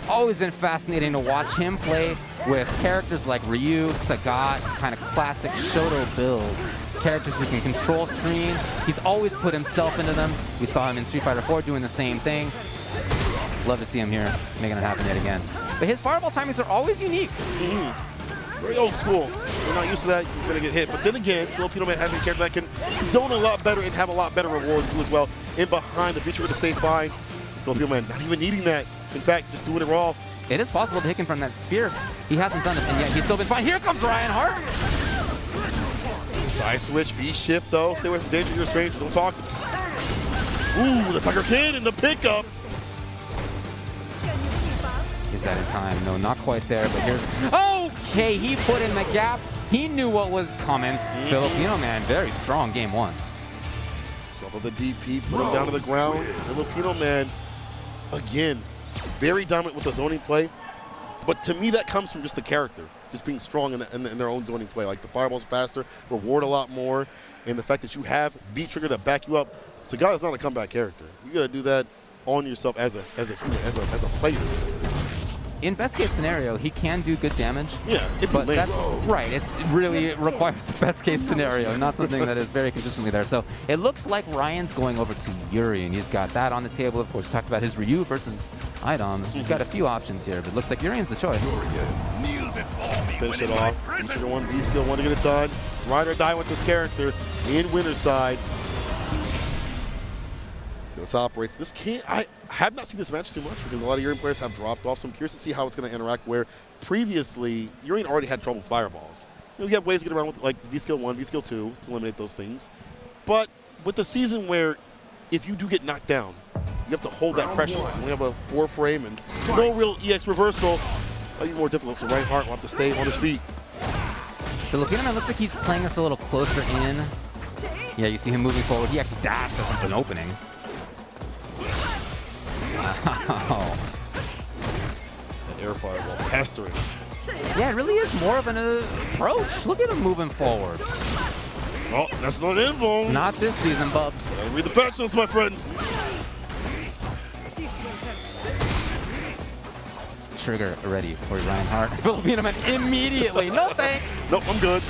Always been fascinating to watch him play with characters like Ryu, Sagat, kind of classic Shoto builds. Characters who can control screens. He's always put himself into them. We saw him in Street Fighter 4 doing the same thing. Love to see him here, making it happen yet again. But his fireball timings are always unique. Very old school. We're not used to that. You're going to get hit. But then again, Filipino man has a character that can zone a lot better and have a lot better rewards too as well. In behind, the future with the stay fine. Filipino man not even needing that. In fact, just doing it raw. It is possible to hit him from that fierce. He hasn't done it, and yet he's still been fine. Here comes Reinhardt. Side switch, V shift though. Stay away from danger, you're a stranger. Don't talk to me. Ooh, the Tiger Kid in the pickup. Is that in time? No, not quite there, but here's... Okay, he put in the gap. He knew what was coming. Filipino man, very strong game one. So the DP, put him down to the ground. Filipino man, again, very dominant with the zoning play. But to me, that comes from just the character, just being strong in their own zoning play. Like the fireball's faster, reward a lot more, and the fact that you have V-Trigger to back you up. Sagat is not a comeback character. You got to do that on yourself as a human, as a player. In best case scenario, he can do good damage. Yeah, but that's right. It really requires the best case scenario, not something that is very consistently there. So it looks like Ryan's going over to Urien. He's got that on the table. Of course, we talked about his Ryu versus Idom. He's got a few options here, but it looks like Urien's the choice. Finish it off. V-Trigger 1, V-Skill 1 to get it done. Ride or die with this character in winner's side. So this operates. This can't. I have not seen this match too much because a lot of Urien players have dropped off. So I'm curious to see how it's going to interact. Where previously Urien already had trouble with fireballs. You have ways to get around with like V-Skill 1, V-Skill 2 to eliminate those things. But with the season where if you do get knocked down, you have to hold that pressure. You only have a 4 frame and no real EX reversal. Might be more difficult. So Reinhardt will have to stay on his feet. Filipino man looks like he's playing this a little closer in. Yeah, you see him moving forward. He actually dashed as an opening. Wow. That air fireball pestering. Yeah, it really is more of an approach. Look at him moving forward. Oh, that's not info. Not this season, bub. Gotta read the patch notes, my friend. Trigger ready for Reinhardt. Filipino man immediately. No thanks. Nope, I'm good.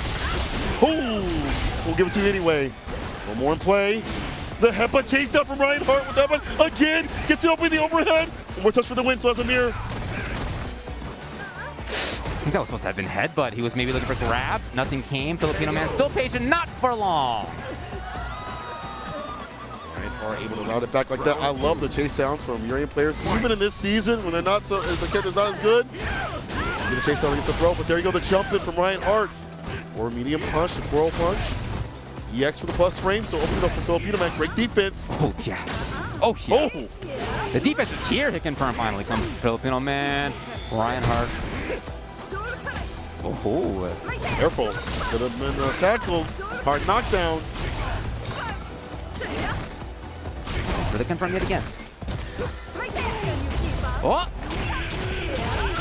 Oh, we'll give it to you anyway. One more in play. The headbutt chase down from Reinhardt with that one again. Gets it open the overhead. One more touch for the win, so as a mirror. I think that was supposed to have been headbutt. He was maybe looking for grab. Nothing came. Filipino man still patient, not for long. Reinhardt able to route it back like that. I love the chase sounds from Urien players, even in this season when they're not so, the character's not as good. Get a chase down against the throw, but there you go, the jump in from Reinhardt. Or medium punch, the twirl punch. EX for the plus frame, so open it up for Filipino man. Great defense. Oh, yeah. Oh, yeah. Oh. The defense is here. Hit confirm finally comes from Filipino man. Reinhardt. Oh. Careful. Could have been tackled. Hard knockdown. For the confirm yet again. Oh.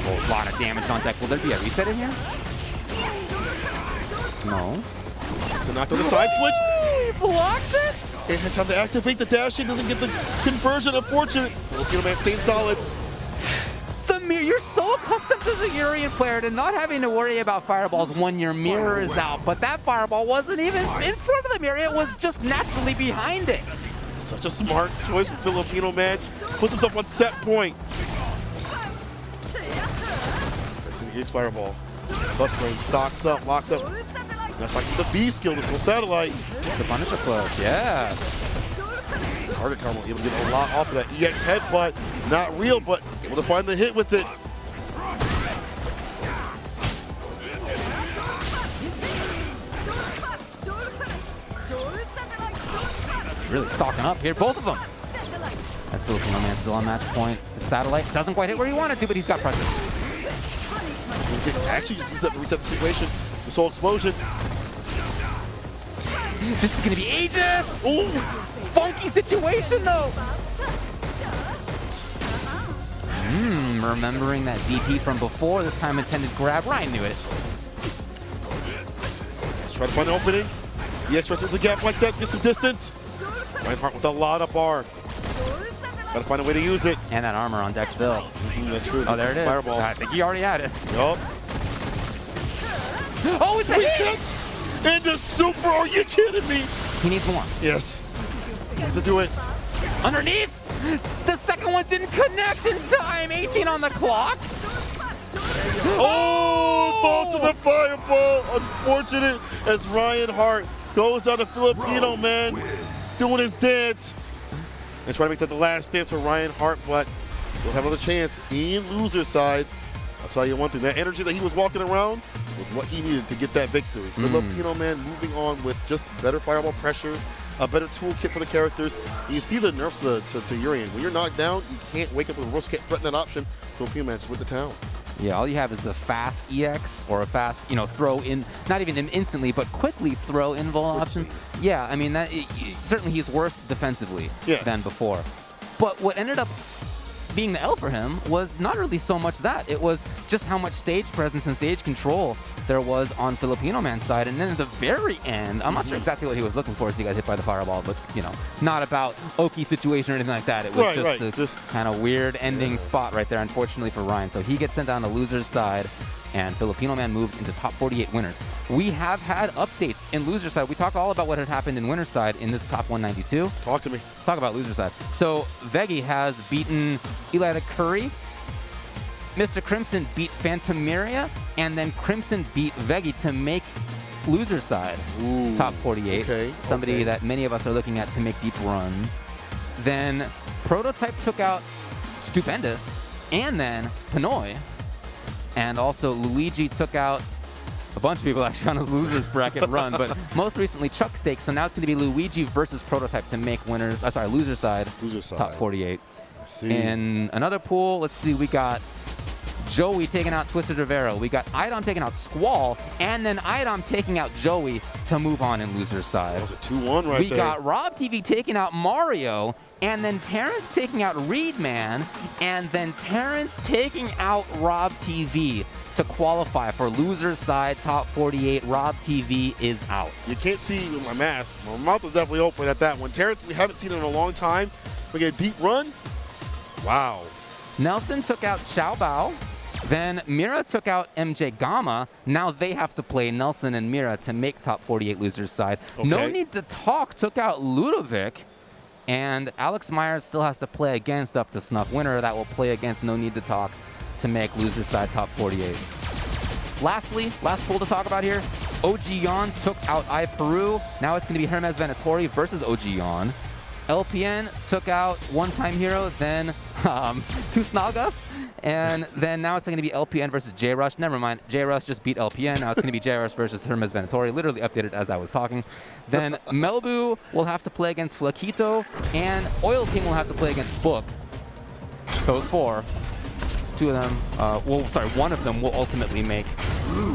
Oh, a lot of damage on deck. Will there be a reset in here? No. So not on the side switch. He blocks it. It has time to activate the dash in. Doesn't get the conversion. Unfortunate. Filipino man staying solid. The mirror. You're so accustomed as a Urien player to not having to worry about fireballs when your mirror is out. But that fireball wasn't even in front of the mirror. It was just naturally behind it. Such a smart choice from Filipino man. Puts himself on set point. First fireball. Plus frame stocks up, locks up. That's like the B skill, this whole satellite. It's the Punisher close, yeah. Target Carmel able to get a lot off of that EX headbutt. Not real, but able to find the hit with it. Really stocking up here, both of them. That's Filipino man still on match point. The satellite doesn't quite hit where he wanted to, but he's got pressure. Actually just use that to reset the situation. This whole explosion. This is gonna be ages! Ooh! Funky situation though! Remembering that DP from before, this time intended grab. Ryan knew it. Let's try to find an opening. EX right into the gap like that, get some distance. Reinhardt with a lot of bar. Gotta find a way to use it. And that armor on deck still. That's true. Oh, there it is. Fireball. I think he already had it. Yup. Oh, it's a hit! And the super, are you kidding me? He needs more. Yes. He has to do it. Underneath! The second one didn't connect in time! 18 on the clock! Oh! Falls to the fireball! Unfortunate as Reinhardt goes down to Filipino man, doing his dance. And trying to make that the last dance for Reinhardt, but he'll have another chance in loser side. I'll tell you one thing, that energy that he was walking around was what he needed to get that victory. Filipino man moving on with just better fireball pressure, a better toolkit for the characters. And you see the nerfs to Urien. When you're knocked down, you can't wake up with a worst, can't threaten that option. Filipino man just with the town. Yeah, all you have is a fast EX or a fast, throw in, not even instantly, but quickly throw invul option. Yeah, I mean, certainly he's worse defensively than before. But what ended up being the L for him was not really so much that. It was just how much stage presence and stage control there was on Filipino man's side. And then at the very end, I'm not sure exactly what he was looking for as he got hit by the fireball, but, not about Oki situation or anything like that. It was just kind of weird ending spot right there, unfortunately, for Ryan. So he gets sent down to loser's side, and Filipino man moves into top 48 winners. We have had updates in loser side. We talked all about what had happened in winner's side in this top 192. Talk to me. Let's talk about loser side. So Veggie has beaten Eli Curry. Mr. Crimson beat Phantomeria, and then Crimson beat Veggie to make loser side top 48. Okay. Somebody that many of us are looking at to make deep run. Then Prototype took out Stupendous, and then Pnoy. And also Luigi took out a bunch of people actually on a loser's bracket run, but most recently Chuck Stakes. So now it's going to be Luigi versus Prototype to make winners. Loser side. Top 48. I see. In another pool, let's see, we got Joey taking out TwistedRivera. We got Idom taking out Squall, and then Idom taking out Joey to move on in loser's side. That was a 2-1 right We there. got Rob TV taking out Mario, and then Terrence taking out Reedman, and then Terrence taking out Rob TV to qualify for loser's side top 48. Rob TV is out. You can't see with my mask. My mouth was definitely open at that one. Terrence, we haven't seen it in a long time. We get a deep run. Wow. Nelson took out Xiao Bao. Then Mira took out MJ Gamma. Now they have to play Nelson and Mira to make top 48 losers side. Okay. No Need to Talk took out Ludovic. And Alex Myers still has to play against Up to Snuff. Winner that will play against No Need to Talk to make loser side top 48. Lastly, last pool to talk about here. OG Yon took out iPeru. Now it's going to be Hermes Venatori versus OG Yon. LPN took out one-time hero, then Tusnagas. And then now it's going to be LPN versus J-Rush. Never mind, J-Rush just beat LPN. Now it's going to be J-Rush versus Hermes Venatori. Literally updated as I was talking. Then Melbu will have to play against Flaquito, and Oil King will have to play against Book. Those four. Two of them, one of them will ultimately make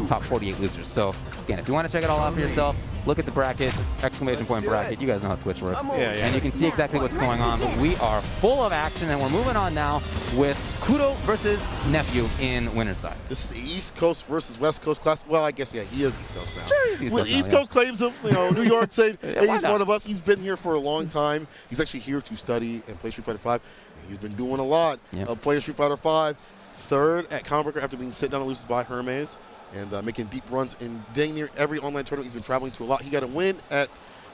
top 48 losers. So again, if you want to check it all out for yourself, look at the bracket, just exclamation point bracket. You guys know how Twitch works. And you can see exactly what's going on. But we are full of action, and we're moving on now with Kudo versus Nephew in winner's side. This is East Coast versus West Coast class. Well, I guess, yeah, he is East Coast now. Sure, he's East Coast now, East Coast claims him. You know, New York saying, hey, he's not? one of us. He's been here for a long time. He's actually here to study and play Street Fighter 5. And he's been doing a lot of playing Street Fighter 5. Third at Combat after being sit down and loses by Hermes. And making deep runs in dang near every online tournament he's been traveling to a lot. He got a win at,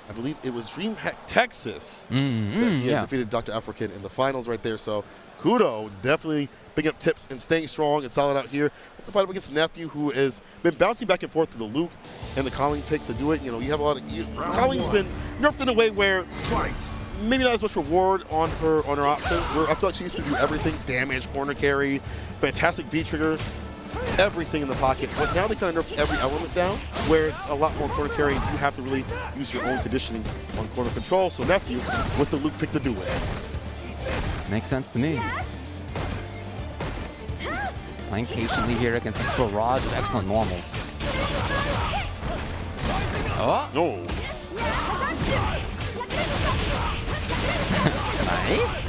I believe it was DreamHack Texas. He had defeated Dr. African in the finals right there. So Kudo definitely picking up tips and staying strong and solid out here. The fight up against Nephew, who has been bouncing back and forth to the Luke and the Colleen picks to do it. You know, you have a lot of Colleen's been nerfed in a way where maybe not as much reward on her options. Where I feel like she used to do everything: damage, corner carry, fantastic V trigger, everything in the pocket. But now they kind of nerfed every element down, where it's a lot more corner carry. You have to really use your own conditioning on corner control. So Nephew with the Luke pick to do it. Makes sense to me. Playing patiently here against this barrage of excellent normals. Oh! No. Nice.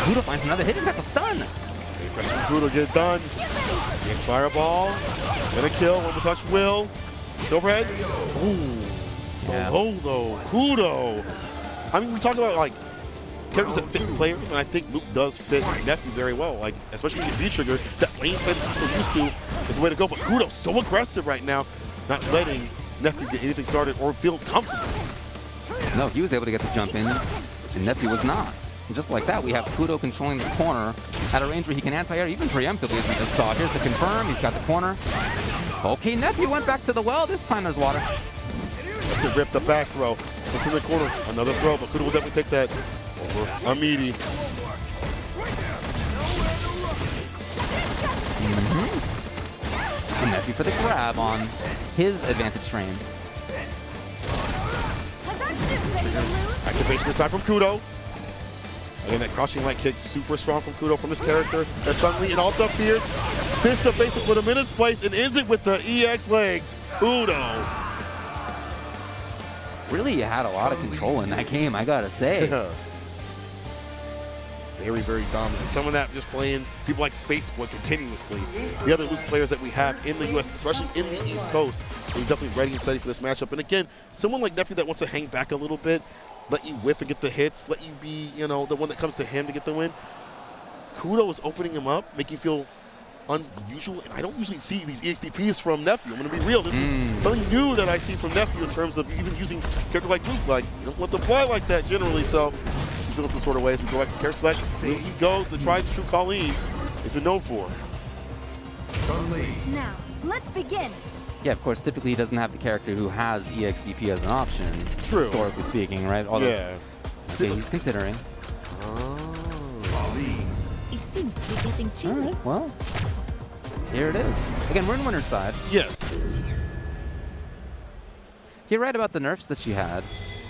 Kudo finds another hit. He's got the stun. Press from Kudo, get it done. Gets fireball. Gonna kill. One more touch. Will. Overhead. Ooh. Low though. Kudo. I mean, we talk about like characters that fit players, and I think Luke does fit Nephew very well. Like, especially with the V-trigger, that lane play that he's so used to is the way to go. But Kudo's so aggressive right now, not letting Nephew get anything started or feel comfortable. No, he was able to get the jump in, and Nephew was not. And just like that, we have Kudo controlling the corner at a range where he can anti-air even preemptively, as we just saw. Here's the confirm. He's got the corner. Okay, Nephew went back to the well. This time there's water. That's a rip the back throw. It's in the corner. Another throw, but Kudo will definitely take that over Amidi. And Nephew for the grab on his advantage frames. Activation this time from Kudo. Again, that crouching light kick, super strong from Kudo from this character. That's Chun-Li and alt up here. Fist to face to put him in his place and ends it with the EX legs. Kudo. Really had a lot of control in that game, I gotta say. Yeah. Very, very dominant. Some of that just playing people like Spaceboy continuously. The other Luke players that we have in the US, especially in the East Coast, we're definitely ready and steady for this matchup. And again, someone like Nephew that wants to hang back a little bit, let you whiff and get the hits, let you be, you know, the one that comes to him to get the win. Kudo is opening him up, making him feel unusual, and I don't usually see these EXDPs from Nephew. I'm going to be real. This is something new that I see from Nephew in terms of even using character like Luke. Like, you don't let them fly like that generally, so she's feeling some sort of ways. We go back to character select. Here he goes, the tried and true Colleen has been known for. Now, let's begin. Yeah, of course, typically he doesn't have the character who has EXDP as an option, historically speaking, right? Although, okay, he's considering. It seems to be getting chilly. All right, well, here it is. Again, we're in winner's side. Yes. You're right about the nerfs that she had.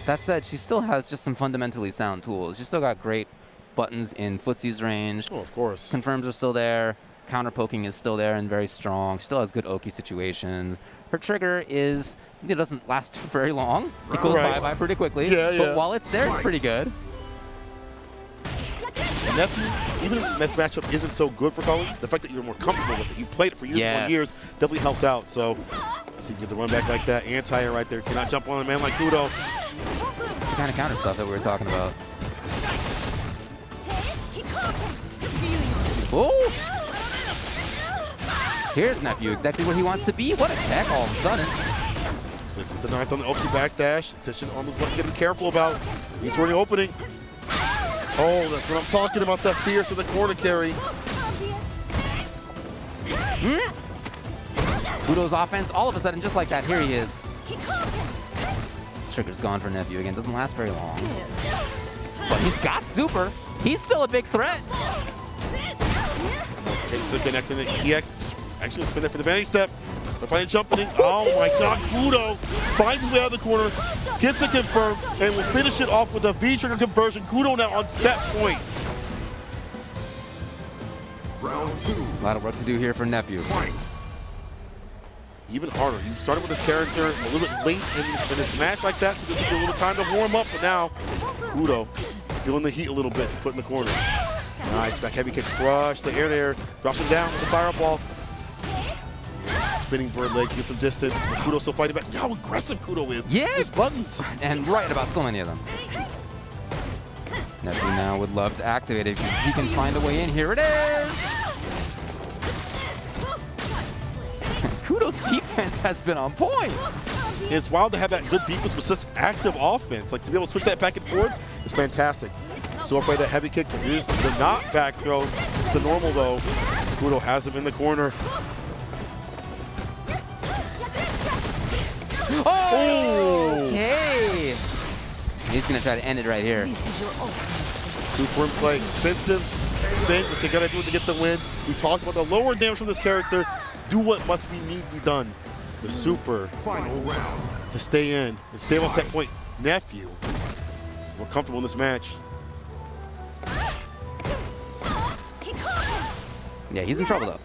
That said, she still has just some fundamentally sound tools. She's still got great buttons in Footsie's range. Oh, of course. Confirms are still there. Counter poking is still there and very strong. She still has good Oki situations. Her trigger is, it doesn't last very long. It goes by pretty quickly. But while it's there, it's pretty good. Nephew, even if this matchup isn't so good for Colleen, the fact that you're more comfortable with it, you played it for years upon years, definitely helps out. So, let's see if you get the run back like that. Anti-air right there. Cannot jump on a man like Kudo. The kind of counter stuff that we were talking about. Oh! Here's Nephew, exactly where he wants to be. What a tech all of a sudden. Six is the 9th on the Oki backdash. Attention almost what to be careful about. He's for the opening. Oh, that's what I'm talking about, that fierce in the corner carry. Kudo's offense, all of a sudden, just like that, here he is. Trigger's gone for Nephew again. Doesn't last very long. But he's got super. He's still a big threat. Takes the connect in the EX. Actually, spin there for the vanity step. But finally jumping in. Oh my God, Kudo finds his way out of the corner, gets it confirmed, and will finish it off with a V-trigger conversion. Kudo now on set point. Round 2. A lot of work to do here for Nephew. Even harder. You started with this character a little bit late in this match like that, so there's a little time to warm up. But now, Kudo feeling the heat a little bit to put in the corner. Nice back heavy kick, crush the air there, drops him down with the fireball. Spinning bird legs, get some distance. But Kudo still fighting back. Look how aggressive Kudo is. Yeah. His buttons. And right about so many of them. Nephew now would love to activate it. If he can find a way in, here it is. Kudo's defense has been on point. It's wild to have that good defense with such active offense. Like to be able to switch that back and forth is fantastic. So afraid that heavy kick, but here's the not back throw. It's the normal though. Kudo has him in the corner. Oh, okay. He's gonna try to end it right here. Super in play, expensive spin, but you gotta do it to get the win. We talked about the lower damage from this character. Do what must be need to be done. The super Final round. to stay in and stay on set point. Nephew, we're comfortable in this match. Yeah, he's in trouble though.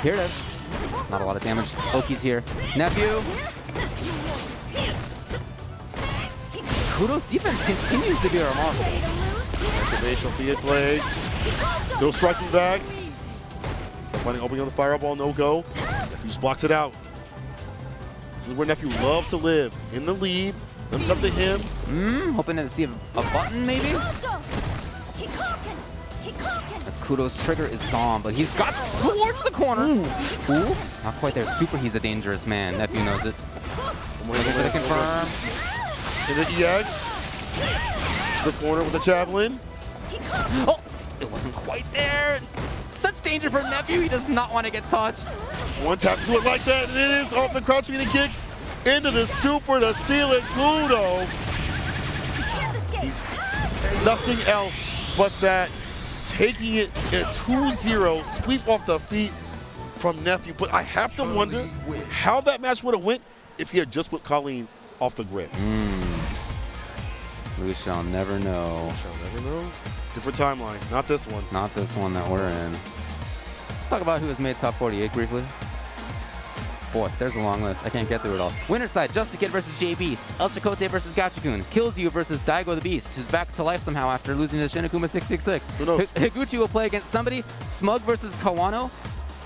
Here it is. Not a lot of damage. Oki's here. Nephew. Kudo's defense continues to be remarkable. Activation of his legs. No striking back. Finding opening on the fireball, no go. Nephew just blocks it out. This is where Nephew loves to live. In the lead. Looking up to him. Hoping to see a button maybe. As Kudo's trigger is gone, but he's got towards the corner. Ooh. Not quite there. Super, he's a dangerous man. Nephew knows it. Looking for the confirm. In the EX. The corner with the javelin. Oh, it wasn't quite there. Such danger for Nephew. He does not want to get touched. One tap to do it like that, and it is off the crouch meeting kick. Into the super to seal it. Kudo. He's nothing else but that. Taking it at 2-0, sweep off the feet from Nephew. But I have to wonder how that match would have went if he had just put Colleen off the grip. We shall never know. Shall never know. Different timeline, not this one. Not this one that we're in. Let's talk about who has made top 48 briefly. Boy, there's a long list. I can't get through it all. Winner's side, Just the Kid versus JB. El Chicote versus Gachikun. Kills You versus Daigo the Beast, who's back to life somehow after losing to Shinakuma 666. Who knows? Higuchi will play against somebody. Smug versus Kawano.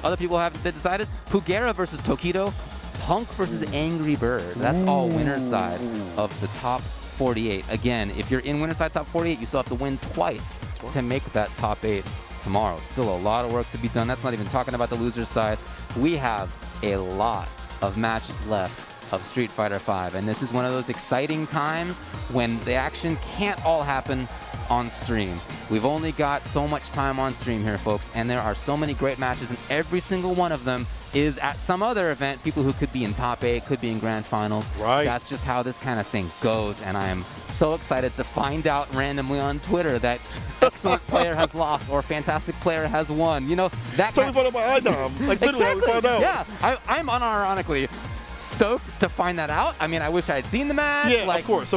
Other people haven't been decided. Pugera versus Tokido. Punk versus Angry Bird. That's all winner's side of the top 48. Again, if you're in winner's side top 48, you still have to win twice to make that top 8 tomorrow. Still a lot of work to be done. That's not even talking about the loser's side. We have a lot of matches left of Street Fighter V, and this is one of those exciting times when the action can't all happen on stream. We've only got so much time on stream here, folks, and there are so many great matches, and every single one of them is at some other event. People who could be in top 8, could be in grand finals. Right. That's just how this kind of thing goes, and I am so excited to find out randomly on Twitter that excellent player has lost or fantastic player has won. You know, that Something about my item. Like literally how we found out. Yeah, I'm unironically stoked to find that out. I mean, I wish I had seen the match. Yeah, like, of course.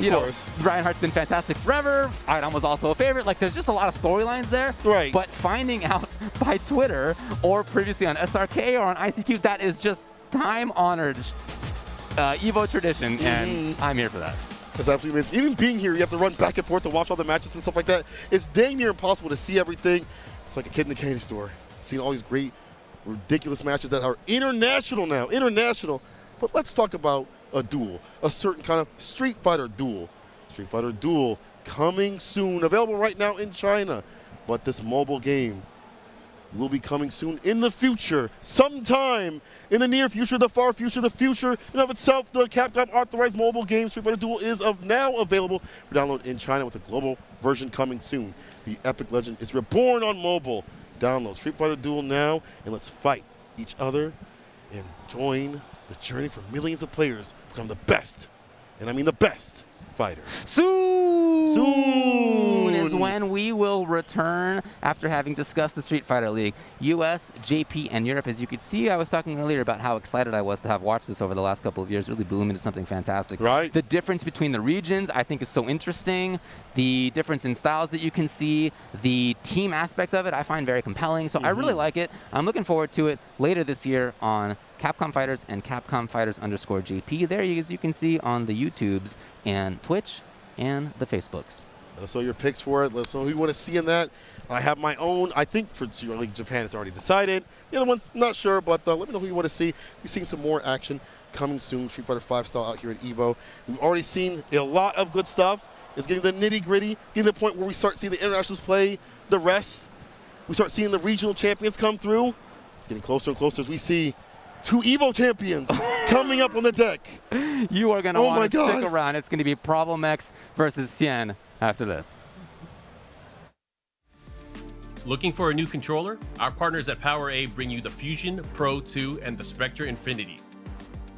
Reinhardt's been fantastic forever. Item was also a favorite. Like, there's just a lot of storylines there. Right. But finding out by Twitter or previously on SRK or on ICQ, that is just time-honored Evo tradition, and I'm here for that. That's absolutely amazing. Even being here, you have to run back and forth to watch all the matches and stuff like that. It's dang near impossible to see everything. It's like a kid in a candy store, seeing all these great, ridiculous matches that are international now. International. But let's talk about a duel, a certain kind of Street Fighter duel. Street Fighter Duel coming soon, available right now in China. But this mobile game, will be coming soon in the future, sometime in the near future, the far future, the future in and of itself. The Capcom authorized mobile game Street Fighter Duel is now available for download in China with a global version coming soon. The epic legend is reborn on mobile. Download Street Fighter Duel now and let's fight each other and join the journey for millions of players to become the best, and I mean the best, fighter. Soon is when we will return after having discussed the Street Fighter League. US, JP, and Europe. As you could see, I was talking earlier about how excited I was to have watched this over the last couple of years. Really bloom into something fantastic. Right. The difference between the regions, I think, is so interesting. The difference in styles that you can see, the team aspect of it, I find very compelling. So I really like it. I'm looking forward to it later this year on Capcom Fighters and Capcom Fighters_JP. There, as you can see on the YouTubes and Twitch and the Facebooks. Let us know your picks for it. Let us know who you want to see in that. I have my own. I think for Zero League Japan, it's already decided. The other one's not sure, but let me know who you want to see. We're seeing some more action coming soon. Street Fighter 5 style out here at EVO. We've already seen a lot of good stuff. It's getting the nitty-gritty, getting to the point where we start seeing the internationals play the rest. We start seeing the regional champions come through. It's getting closer and closer as we see 2 EVO champions coming up on the deck. You are going to want to stick around. It's going to be Problem X versus Cien after this. Looking for a new controller? Our partners at PowerA bring you the Fusion Pro 2 and the Spectra Infinity.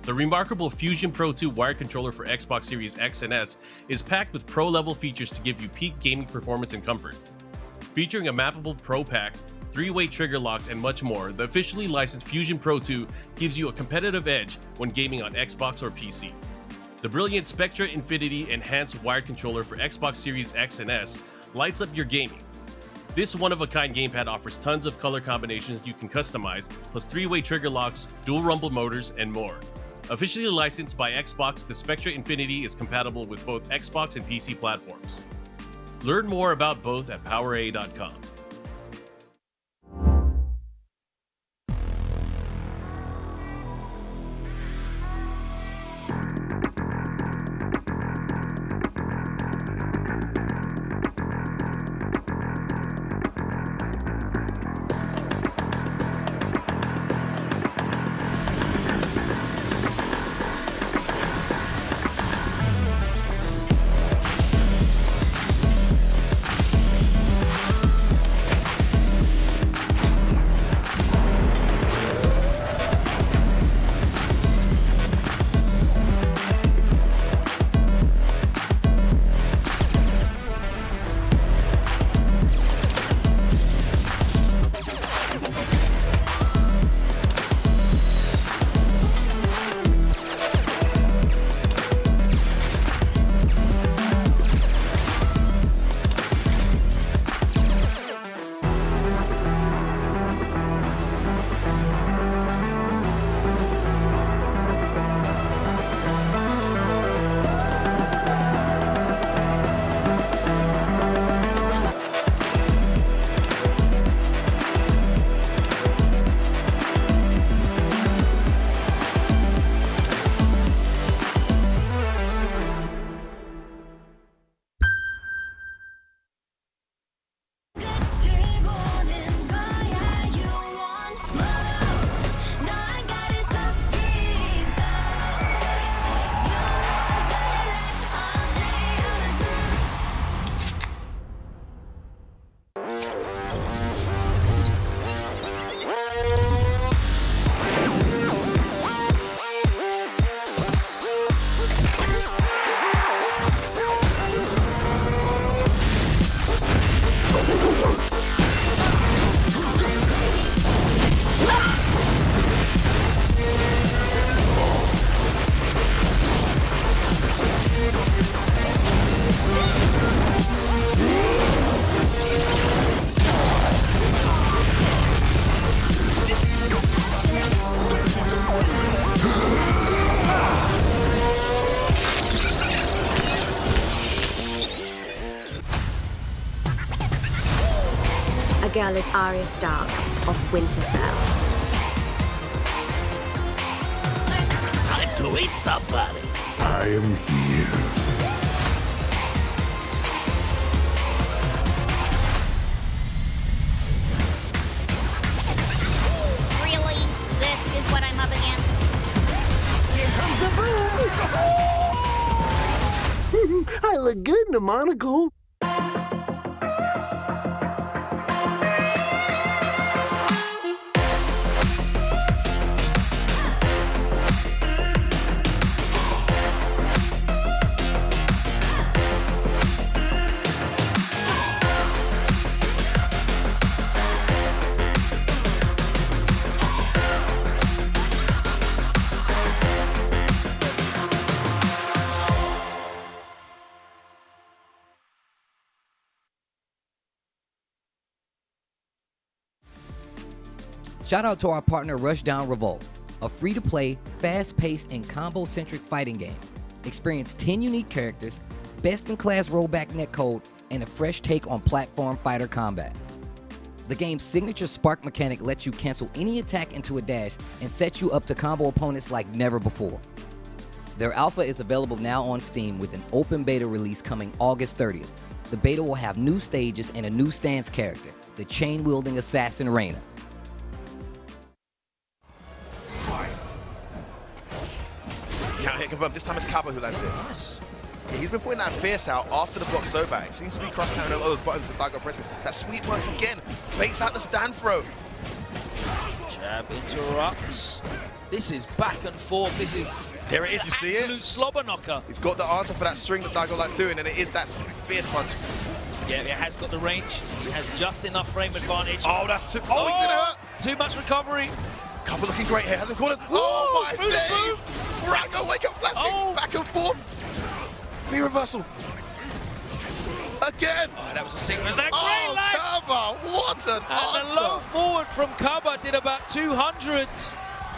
The remarkable Fusion Pro 2 wired controller for Xbox Series X and S is packed with pro-level features to give you peak gaming performance and comfort. Featuring a mappable Pro Pack, 3-way trigger locks, and much more, the officially licensed Fusion Pro 2 gives you a competitive edge when gaming on Xbox or PC. The brilliant Spectra Infinity enhanced wired controller for Xbox Series X and S lights up your gaming. This one-of-a-kind gamepad offers tons of color combinations you can customize, plus 3-way trigger locks, dual rumble motors, and more. Officially licensed by Xbox, the Spectra Infinity is compatible with both Xbox and PC platforms. Learn more about both at PowerA.com. girl is Arya Stark of Winterfell. Time to eat somebody. I am here. look good in the monocle. Shout out to our partner Rushdown Revolt, a free-to-play, fast-paced, and combo-centric fighting game. Experience 10 unique characters, best-in-class rollback netcode, and a fresh take on platform fighter combat. The game's signature spark mechanic lets you cancel any attack into a dash and sets you up to combo opponents like never before. Their alpha is available now on Steam with an open beta release coming August 30th. The beta will have new stages and a new stance character, the chain-wielding assassin Reina. Count hit confirmed. This time it's Kaba who lands it. Nice. Yeah, he's been putting that fierce out after the block so bad. It seems to be cross-counting all those buttons with Daigo presses. That sweet works again. Baits out the stand throw. Jab interrupts. This is back and forth. This is there it is, you see it? Absolute slobber knocker. He's got the answer for that string that Daigo likes doing, and it is that fierce punch. Yeah, it has got the range. It has just enough frame advantage. Oh, that's too... Oh, he did hurt! Too much recovery. Kaba looking great here. Hasn't caught it. Oh, my days! Rango, wake up, flash kick. Back and forth. V-reversal. Again. Oh, that was a signal. That oh, great Kaba, what an answer. And the low forward from Kaba did about 200.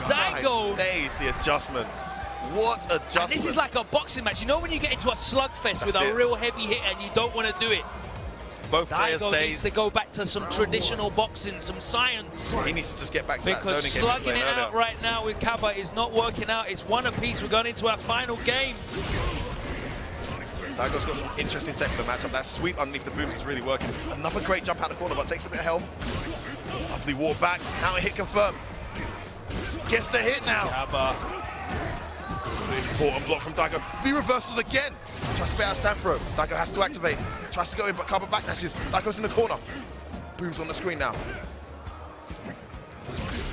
Daigo. Days, the adjustment. What adjustment. And this is like a boxing match. You know when you get into a slugfest with a real heavy hit and you don't want to do it? Both players Daigo needs to go back to some traditional boxing, some science. He needs to just get back to that because zoning game. Slugging it out right now with Kaba is not working out. It's one apiece. We're going into our final game. Daigo's got some interesting tech for the matchup. That sweep underneath the booms is really working. Another great jump out the corner, but takes a bit of health. Lovely walk back. Counter hit confirmed. Gets the hit now. Kaba. Important block from Daigo. V-reversals again. Tries to bait out stand throw. Daigo has to activate. Tries to go in, but Kaba backdashes. Daigo's in the corner. Booms on the screen now.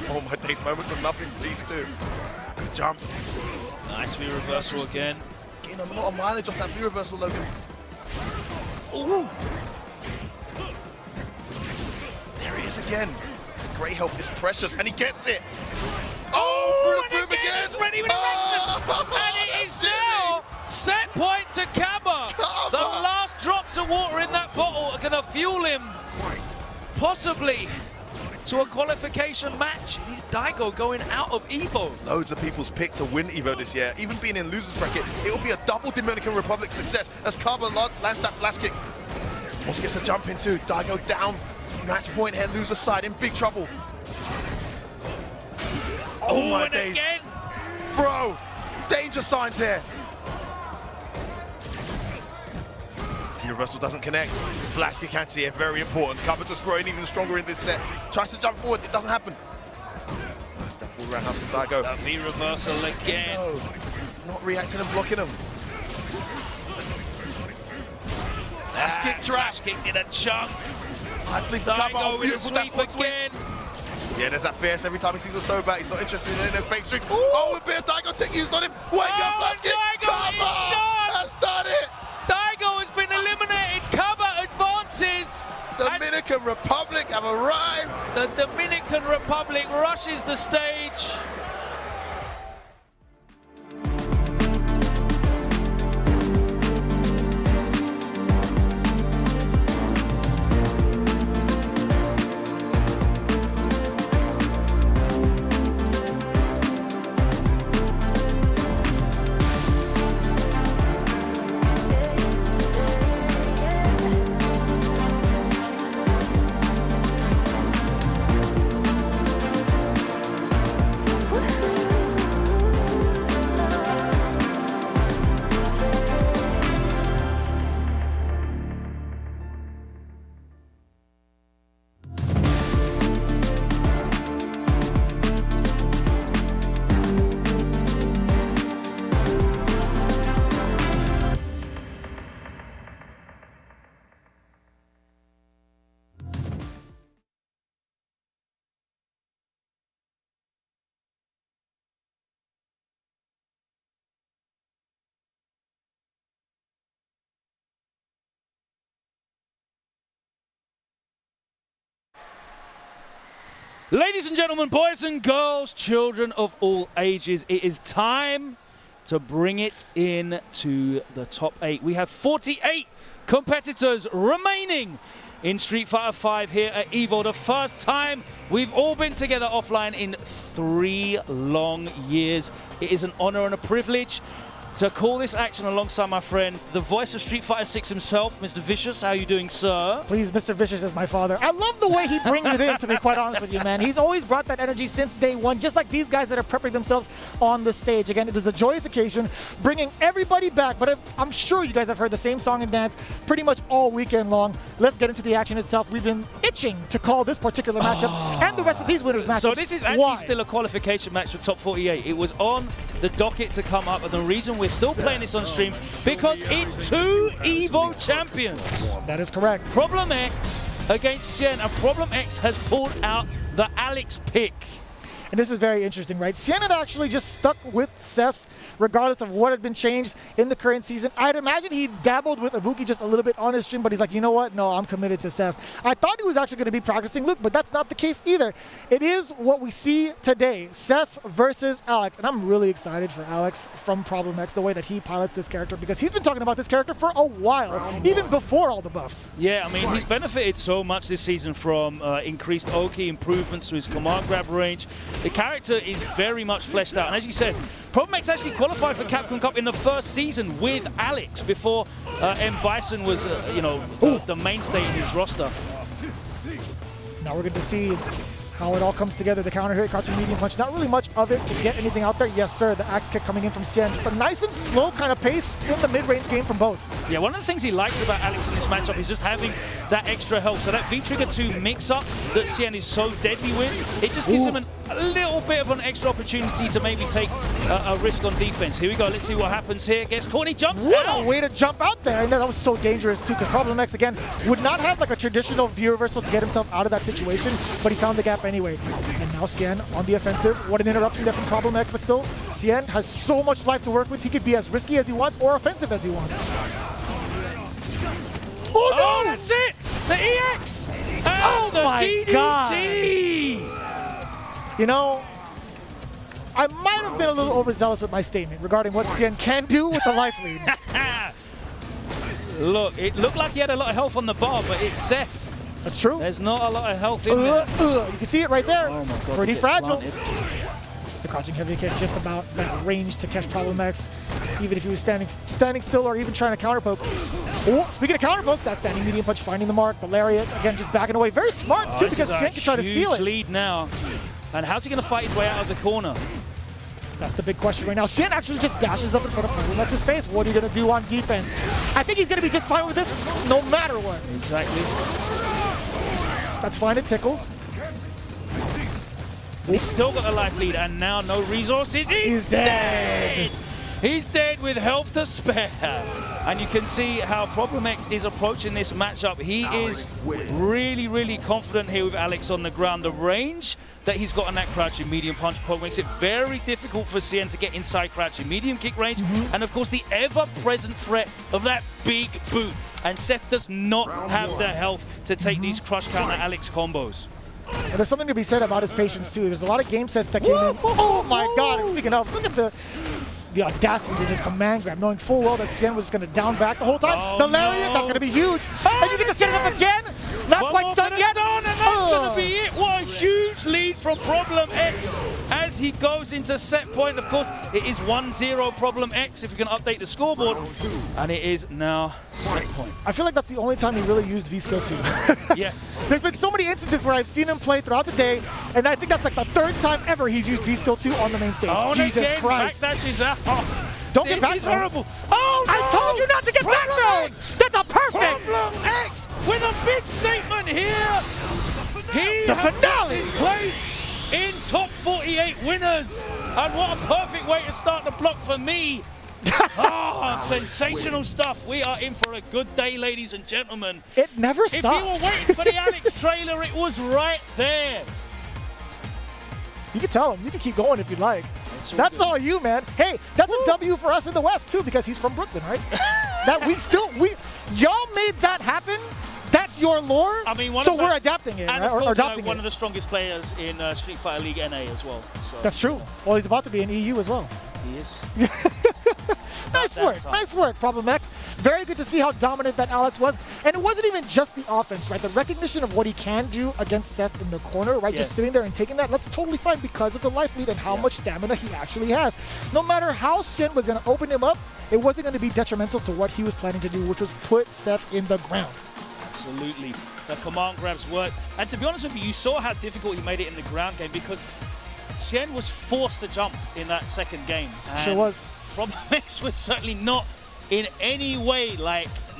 Oh my days, moments of nothing for these two. Good jump. Nice V-reversal again. Getting a lot of mileage off that V-reversal, Logan. Ooh. There he is again. Great help is precious, and he gets it. Oh, and again, it's ready with and it is now set point to Kaba. The last drops of water in that bottle are going to fuel him, possibly, to a qualification match. He's Daigo going out of EVO. Loads of people's pick to win EVO this year. Even being in losers bracket, it'll be a double Dominican Republic success as Kaba lands that flash kick. Also gets a jump into Daigo down. Match point here, loser side in big trouble. Oh my days. Again. Bro, danger signs here. Universal doesn't connect. Flash kick anti-air, very important. Kaba just growing even stronger in this set. Tries to jump forward, it doesn't happen. Step forward roundhouse from Daigo. The V-reversal again. Not reacting and blocking him. Flash kick trash. Flash kick in a chunk. I think Kaba, beautiful dash again. Yeah, there's that fierce every time he sees a so bad. He's not interested in any fake streaks. Oh, a bit of Daigo take used on him. Wake up, flash kick. Kaba has done it. Daigo has been eliminated. Kaba advances. Dominican Republic have arrived. The Dominican Republic rushes the stage. Ladies and gentlemen, boys and girls, children of all ages, it is time to bring it in to the top 8. We have 48 competitors remaining in Street Fighter V here at EVO. The first time we've all been together offline in 3 long years. It is an honor and a privilege to call this action alongside my friend, the voice of Street Fighter 6 himself, Mr. Vicious. How you doing, sir? Please, Mr. Vicious is my father. I love the way he brings it in, to be quite honest with you, man. He's always brought that energy since day one, just like these guys that are prepping themselves on the stage. Again, it is a joyous occasion, bringing everybody back, but I'm sure you guys have heard the same song and dance pretty much all weekend long. Let's get into the action itself. We've been itching to call this particular matchup and the rest of these winners matchups. So this is actually still a qualification match for top 48. It was on the docket to come up, and the reason we're still playing this on stream because it's 2 EVO champions. That is correct. Problem X against Cien, and Problem X has pulled out the Alex pick. And this is very interesting, right? Cien had actually just stuck with Seth regardless of what had been changed in the current season. I'd imagine he dabbled with Ibuki just a little bit on his stream, but he's like, you know what? No, I'm committed to Seth. I thought he was actually going to be practicing Luke, but that's not the case either. It is what we see today, Seth versus Alex. And I'm really excited for Alex from Problem X, the way that he pilots this character, because he's been talking about this character for a while, even before all the buffs. Yeah, I mean, he's benefited so much this season from increased Oki, improvements to his command grab range. The character is very much fleshed out. And as you said, Problem X actually qualified for Capcom Cup in the first season with Alex before M. Bison was, the mainstay in his roster. Now we're going to see how it all comes together. The counter hit, crouching medium punch. Not really much of it to get anything out there. Yes, sir. The axe kick coming in from Cien. Just a nice and slow kind of pace in the mid-range game from both. Yeah, one of the things he likes about Alex in this matchup is just having that extra health. So that V-Trigger 2 mix-up that Cien is so deadly with, it just gives him a little bit of an extra opportunity to maybe take a risk on defense. Here we go. Let's see what happens here. Gets corny, jumps What out. a way to jump out there. And that was so dangerous, too, because Problem X, again, would not have like a traditional view reversal to get himself out of that situation, but he found the gap anyway. And now Cien on the offensive. What an interruption there from Problem X, but still, Cien has so much life to work with. He could be as risky as he wants or offensive as he wants. Oh, no! That's it! The EX! Oh, the my DDT! God! You know, I might have been a little overzealous with my statement regarding what Cien can do with the life lead. Look, it looked like he had a lot of health on the bar, but it's Seth. That's true. There's not a lot of health in there. You can see it right there. Oh my God, pretty fragile. planted. The crouching heavy kick just about that range to catch Problem X, even if he was standing still or even trying to counter poke. Oh, speaking of counter pokes, that standing medium punch finding the mark. The lariat, again, just backing away. Very smart, too, because Cien can try to steal it. Huge lead now. And how's he going to fight his way out of the corner? That's the big question right now. Cien actually just dashes up in front of Problem X's face. What are you going to do on defense? I think he's going to be just fine with this no matter what. Exactly. That's fine, it tickles. He's still got a life lead, and now no resources. He's dead. He's dead with health to spare. And you can see how Problem X is approaching this matchup. He is really, really confident here with Alex on the ground. The range that he's got on that crouching medium punch poke makes it very difficult for Cien to get inside crouching medium kick range. And of course, the ever-present threat of that big boot. And Seth does not have the health to take these crush counter Alex combos. And there's something to be said about his patience, too. There's a lot of game sets that came in. Oh, my God. And speaking of, look at the audacity to just command grab, knowing full well that Cien was going to down back the whole time. Oh, the lariat, that's going to be huge. And you get to set it up again. Not quite done yet. And that's going to be it. What a huge lead from Problem X as he goes into set point. Of course, it is 1-0 Problem X if you can update the scoreboard. And it is now set point. I feel like that's the only time he really used V-Skill 2. Yeah. There's been so many instances where I've seen him play throughout the day, and I think that's like the 3rd time ever he's used V-Skill 2 on the main stage. Oh, Jesus again, Christ. Backdashes out. Don't get back. This is horrible. Oh, no. I told you not to get back thrown. That's a perfect. Problem X with a big statement here. He the has finale. His place in top 48 winners. And what a perfect way to start the block for me. Sensational stuff. We are in for a good day, ladies and gentlemen. It never stops. If you were waiting for the Alex trailer, it was right there. You can tell him. You can keep going if you'd like. That's all you, man. Hey, that's a W for us in the West, too, because he's from Brooklyn, right? Y'all made that happen. That's your lore? I mean, we're adapting it, and right? of course, adopting one it. of the strongest players in Street Fighter League NA as well. So, That's true. Well, he's about to be in EU as well. He is. Nice work. Nice work, Problem X. Very good to see how dominant that Alex was. And it wasn't even just the offense, right? The recognition of what he can do against Seth in the corner, right? Yeah. Just sitting there and taking that, that's totally fine because of the life lead and how much stamina he actually has. No matter how Shen was going to open him up, it wasn't going to be detrimental to what he was planning to do, which was put Seth in the ground. Absolutely. The command grabs worked. And to be honest with you, you saw how difficult he made it in the ground game because Shen was forced to jump in that second game. And Sure was. Problem X was certainly not in any way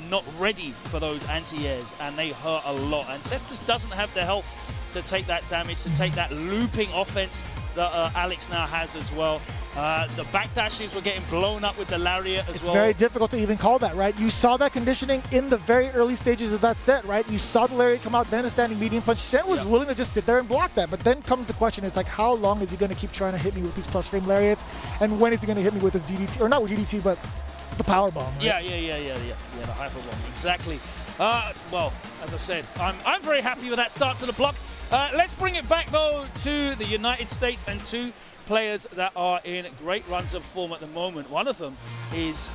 not ready for those anti-airs, and they hurt a lot. And Seth just doesn't have the health to take that damage, to take that looping offense that Alex now has as well. The backdashes were getting blown up with the lariat as well. It's very difficult to even call that, right? You saw that conditioning in the very early stages of that set, right? You saw the lariat come out, then a standing medium punch. Shen was willing to just sit there and block that. But then comes the question, it's like, how long is he going to keep trying to hit me with these plus frame lariats? And when is he going to hit me with his DDT? Or not with DDT, but the power bomb, right? Yeah, the hyper bomb, exactly. Well, as I said, I'm very happy with that start to the block. Let's bring it back, though, to the United States and two players that are in great runs of form at the moment. One of them is,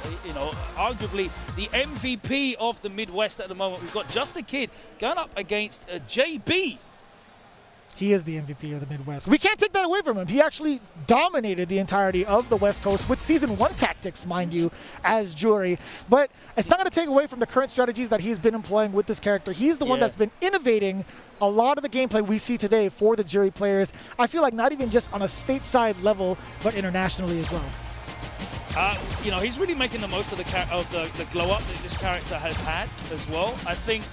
arguably the MVP of the Midwest at the moment. We've got Just a Kid going up against JB. He is the MVP of the Midwest. We can't take that away from him. He actually dominated the entirety of the West Coast with Season 1 tactics, mind you, as Jury. But it's not going to take away from the current strategies that he's been employing with this character. He's the one that's been innovating a lot of the gameplay we see today for the Jury players. I feel like not even just on a stateside level, but internationally as well. He's really making the most of the glow up that this character has had as well. I think,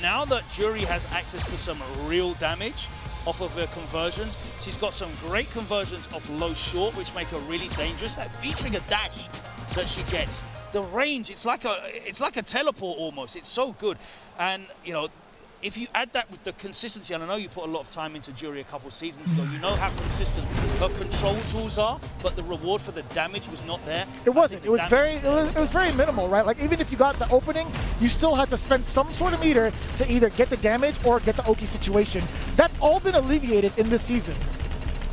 now that Jury has access to some real damage off of her conversions, she's got some great conversions off low short, which make her really dangerous. That V-trigger dash that she gets, the range, it's like a teleport almost. It's so good. And, if you add that with the consistency, and I know you put a lot of time into Jury a couple of seasons ago, you know how consistent her control tools are, but the reward for the damage was not there. It wasn't. It was very minimal, right? Like, even if you got the opening, you still had to spend some sort of meter to either get the damage or get the Oki situation. That's all been alleviated in this season.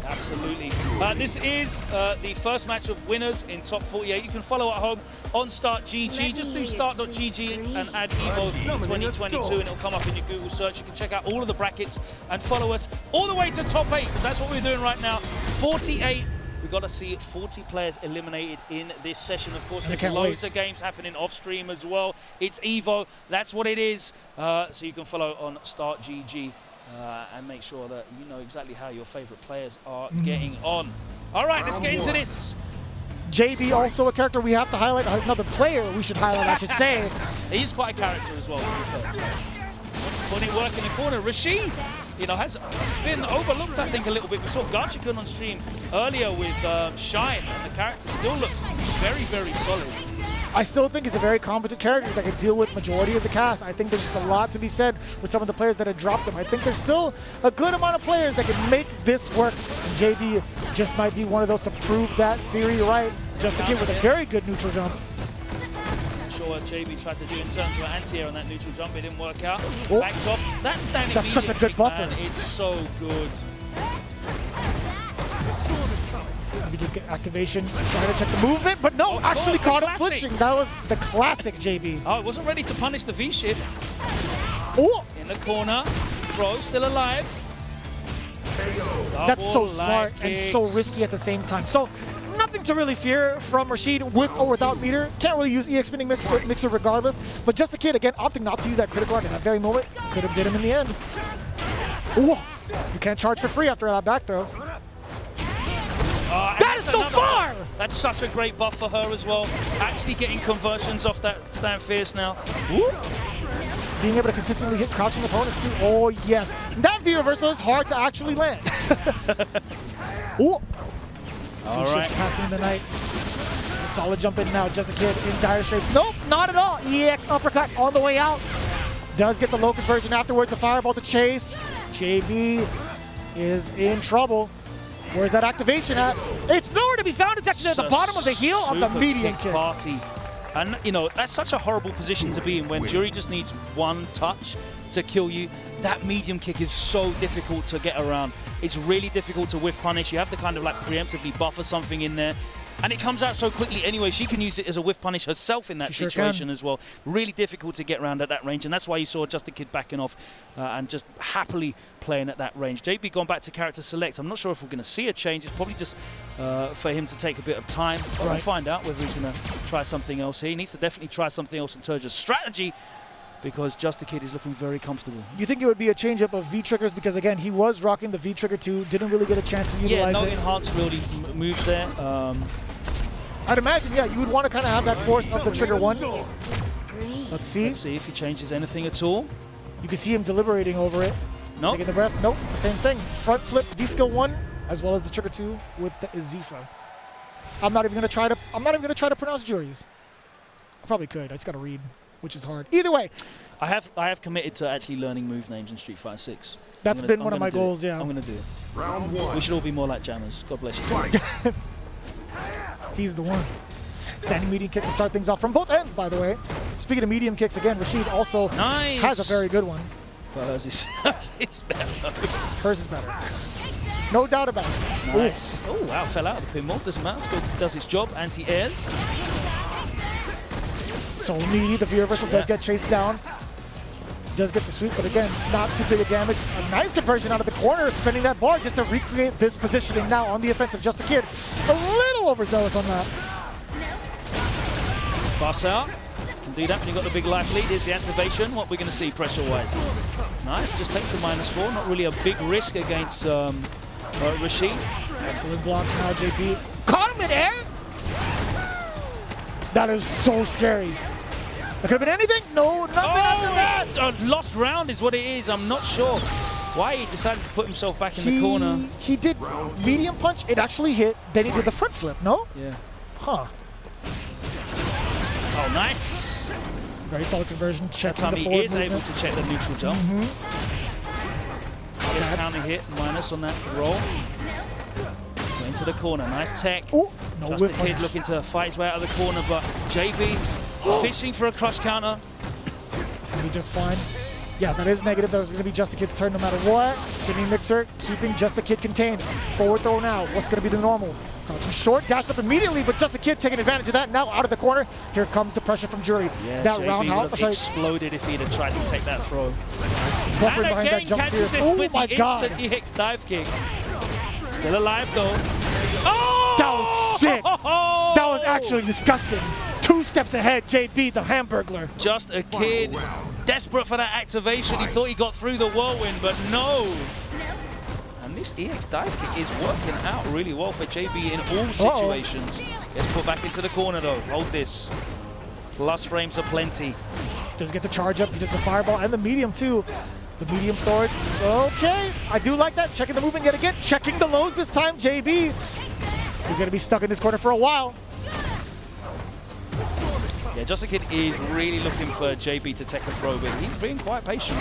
Absolutely. This is the first match of winners in top 48. You can follow at home on StartGG. Just do start.gg and add EVO 2022 and it'll come up in your Google search. You can check out all of the brackets and follow us all the way to top 8, because that's what we're doing right now. 48. We've got to see 40 players eliminated in this session. Of course, there's loads of games happening off stream as well. It's EVO. That's what it is. So you can follow on StartGG. And make sure that you know exactly how your favorite players are getting on. All right, let's get into this. JB, also a character we have to highlight, another player we should highlight, I should say. He's quite a character as well, to be fair. Putting it work in the corner. Rashid, has been overlooked, I think, a little bit. We saw Gachikun on stream earlier with Shine, and the character still looks very, very solid. I still think he's a very competent character that can deal with majority of the cast. I think there's just a lot to be said with some of the players that have dropped him. I think there's still a good amount of players that can make this work. And JB just might be one of those to prove that theory right. Just again with a very good neutral jump. I'm sure what JB tried to do in terms of an anti-air on that neutral jump, it didn't work out. Backs off. That's standing That's such a good buffer. Man, it's so good. Get activation, trying to check the movement, but no, actually caught him flinching. That was the classic JB. Oh, it wasn't ready to punish the V-shift. Oh! In the corner, Pro still alive. That's so smart and so risky at the same time. So nothing to really fear from Rashid with or without meter. Can't really use EX spinning mixer regardless. But Just a Kid, again, opting not to use that critical art in that very moment. Could have did him in the end. Ooh, you can't charge for free after that back throw. That is so far! That's such a great buff for her as well. Actually getting conversions off that Stand Fierce now. Woo. Being able to consistently hit crouching opponents too. Oh, yes. That V reversal is hard to actually land. Ooh. All Two right. ships passing the night. Solid jump in now. Just a Kid in dire straits. Nope, not at all. EX uppercut on the way out. Does get the low conversion afterwards. The fireball to chase. JB is in trouble. Where's that activation at? It's nowhere to be found. It's actually at the bottom of the heel of the medium kick. Party. And, you know, that's such a horrible position to be in when Jury just needs one touch to kill you. That medium kick is so difficult to get around. It's really difficult to whiff punish. You have to kind of like preemptively buffer something in there. And it comes out so quickly anyway. She can use it as a whiff punish herself in that situation as well. Really difficult to get around at that range. And that's why you saw Just a Kid backing off and just happily playing at that range. JB gone back to character select. I'm not sure if we're going to see a change. It's probably just for him to take a bit of time. We'll find out whether he's going to try something else here. He needs to definitely try something else in terms of strategy, because Just a Kid is looking very comfortable. You think it would be a change-up of V-triggers? Because, again, he was rocking the V-trigger too. Didn't really get a chance to utilize it. Yeah, no enhanced really moves there. I'd imagine, yeah, you would want to kind of have that force of the trigger one. Let's see. Let's see if he changes anything at all. You can see him deliberating over it. Nope. Taking the breath. Nope, it's the same thing. Front flip, V-skill 1, as well as the trigger 2 with the Izifa. I'm not even gonna try to pronounce juries. I probably could. I just gotta read, which is hard. Either way. I have committed to actually learning move names in Street Fighter 6. That's been one of my goals, yeah. I'm gonna do it. Round 1. We should all be more like jammers. God bless you. He's the one. Standing medium kick to start things off from both ends, by the way. Speaking of medium kicks, again, Rashid also has a very good one. Well, hers is better. Hers is better. No doubt about it. Nice. Oh, wow, fell out of the pinball. Doesn't matter. Still does its job. Anti-airs. So needy. The V-reversal does get chased down. Does get the sweep, but again, not too big a damage. A nice conversion out of the corner, spinning that bar just to recreate this positioning now on the offensive. Just a Kid, a little overzealous on that. Pass out. Can do that when you've got the big life lead. Here's the activation. What we're going to see pressure-wise. Nice, just takes the -4. Not really a big risk against Rashid. Excellent block now, JP. Caught him in air! That is so scary. That could have been anything. No, nothing after that. A lost round is what it is. I'm not sure why he decided to put himself back in the corner. He did medium punch. It actually hit. Then he did the front flip, no? Yeah. Huh. Oh, nice. Very solid conversion. Check that time he is able to check the neutral jump. Just counter hit, minus on that roll. Into the corner. Nice tech. Ooh, Just the Kid looking to fight his way out of the corner, but JB fishing for a crush counter. Gonna be just fine. Yeah, that is negative. That was going to be Just a Kid's turn no matter what. Spinning mixer, keeping Just a Kid contained. Forward throw now. What's going to be the normal? Crouching short, dashed up immediately, but Just a Kid taking advantage of that. Now out of the corner. Here comes the pressure from Jury. Yeah, that JB roundhouse would have exploded if he'd have tried to take that throw. Buffering And behind again that jump catches fierce. it Oh with my the god. instant EX dive kick. Still alive though. Oh! That was sick. That was actually disgusting. 2 steps ahead, JB, the Hamburglar. Just a Kid, desperate for that activation. He thought he got through the whirlwind, but no. And this EX dive kick is working out really well for JB in all situations. Gets put back into the corner though. Hold this. Plus frames are plenty. Does get the charge up. He does the fireball and the medium too. The medium storage. Okay, I do like that. Checking the movement yet again. Checking the lows this time, JB. He's going to be stuck in this corner for a while. Yeah, Just a Kid is really looking for JB to take a throw, but he's being quite patient.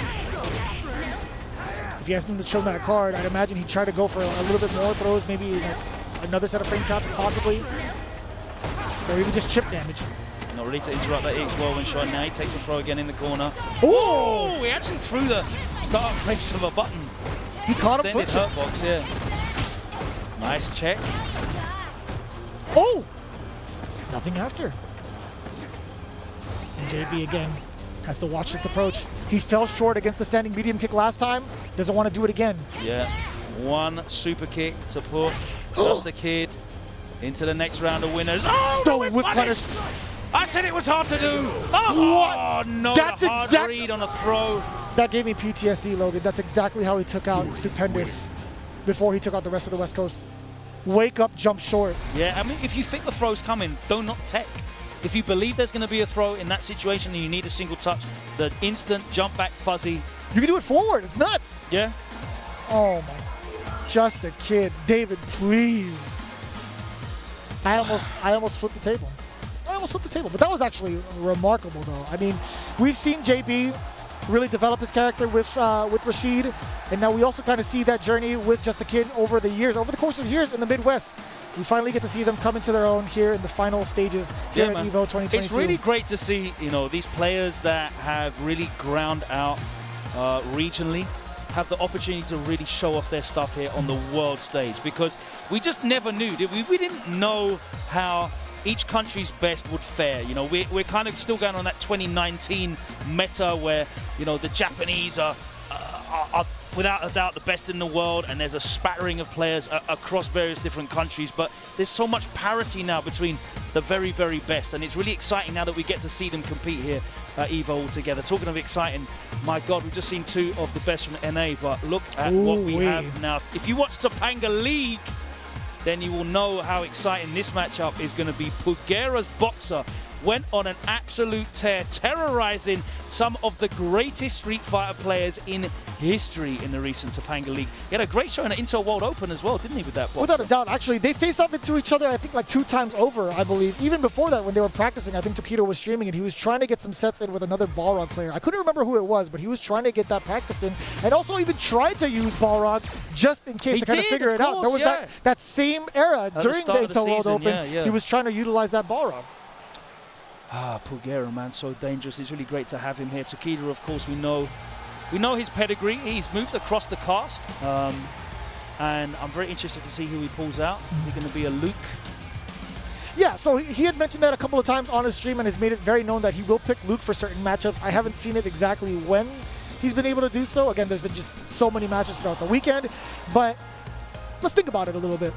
If he hasn't shown that card, I'd imagine he'd try to go for a little bit more throws, maybe like another set of frame traps possibly. Or even just chip damage. Not ready to interrupt that EX whirlwind shot. Now he takes a throw again in the corner. Oh! He actually threw the start frames of a button. He caught him Extended hurt box, yeah. Nice check. Oh! Nothing after. And JB again has to watch this approach. He fell short against the standing medium kick last time. Doesn't want to do it again. Yeah. One super kick to put Just a Kid into the next round of winners. Oh, the whip punish. I said it was hard to do. Oh, no, That's the hard read on a throw. That gave me PTSD, Logan. That's exactly how he took out Stupendous before he took out the rest of the West Coast. Wake up, jump short. Yeah, I mean, if you think the throw's coming, do not tech. If you believe there's going to be a throw in that situation and you need a single touch, the instant jump back fuzzy. You can do it forward. It's nuts. Yeah. Oh, my. Just a Kid. David, please. I almost flipped the table. But that was actually remarkable, though. I mean, we've seen JB really develop his character with Rashid, and now we also kind of see that journey with Just a Kid over the course of years in the Midwest. we finally get to see them come into their own here in the final stages here at EVO 2022. It's really great to see, you know, these players that have really ground out regionally have the opportunity to really show off their stuff here on the world stage, because we just never knew, did we? We didn't know how each country's best would fare. You know, we're kind of still going on that 2019 meta where, you know, the Japanese are without a doubt the best in the world, and there's a spattering of players across various different countries, but there's so much parity now between the very, very best, and it's really exciting now that we get to see them compete here at EVO all together. Talking of exciting, my God, we've just seen two of the best from NA, but look at what we have now. If you watch Topanga League, then you will know how exciting this matchup is going to be. Pugera's Boxer went on an absolute tear, terrorizing some of the greatest Street Fighter players in history in the recent Topanga League. He had a great show in an Intel World Open as well, didn't he, with that Boxer? Without a doubt. Actually, they faced off into each other, I think, like 2 times over, I believe. Even before that, when they were practicing, I think Tokido was streaming, and he was trying to get some sets in with another Balrog player. I couldn't remember who it was, but he was trying to get that practice in, and also even tried to use Balrog just in case to kind of figure it out. There was that same era during the Intel World Open. He was trying to utilize that Balrog. Pugera, man, so dangerous. It's really great to have him here. Tokido, of course, we know his pedigree. He's moved across the cast, and I'm very interested to see who he pulls out. Is he going to be a Luke? Yeah, so he had mentioned that a couple of times on his stream and has made it very known that he will pick Luke for certain matchups. I haven't seen it exactly when he's been able to do so. Again, there's been just so many matches throughout the weekend, but let's think about it a little bit.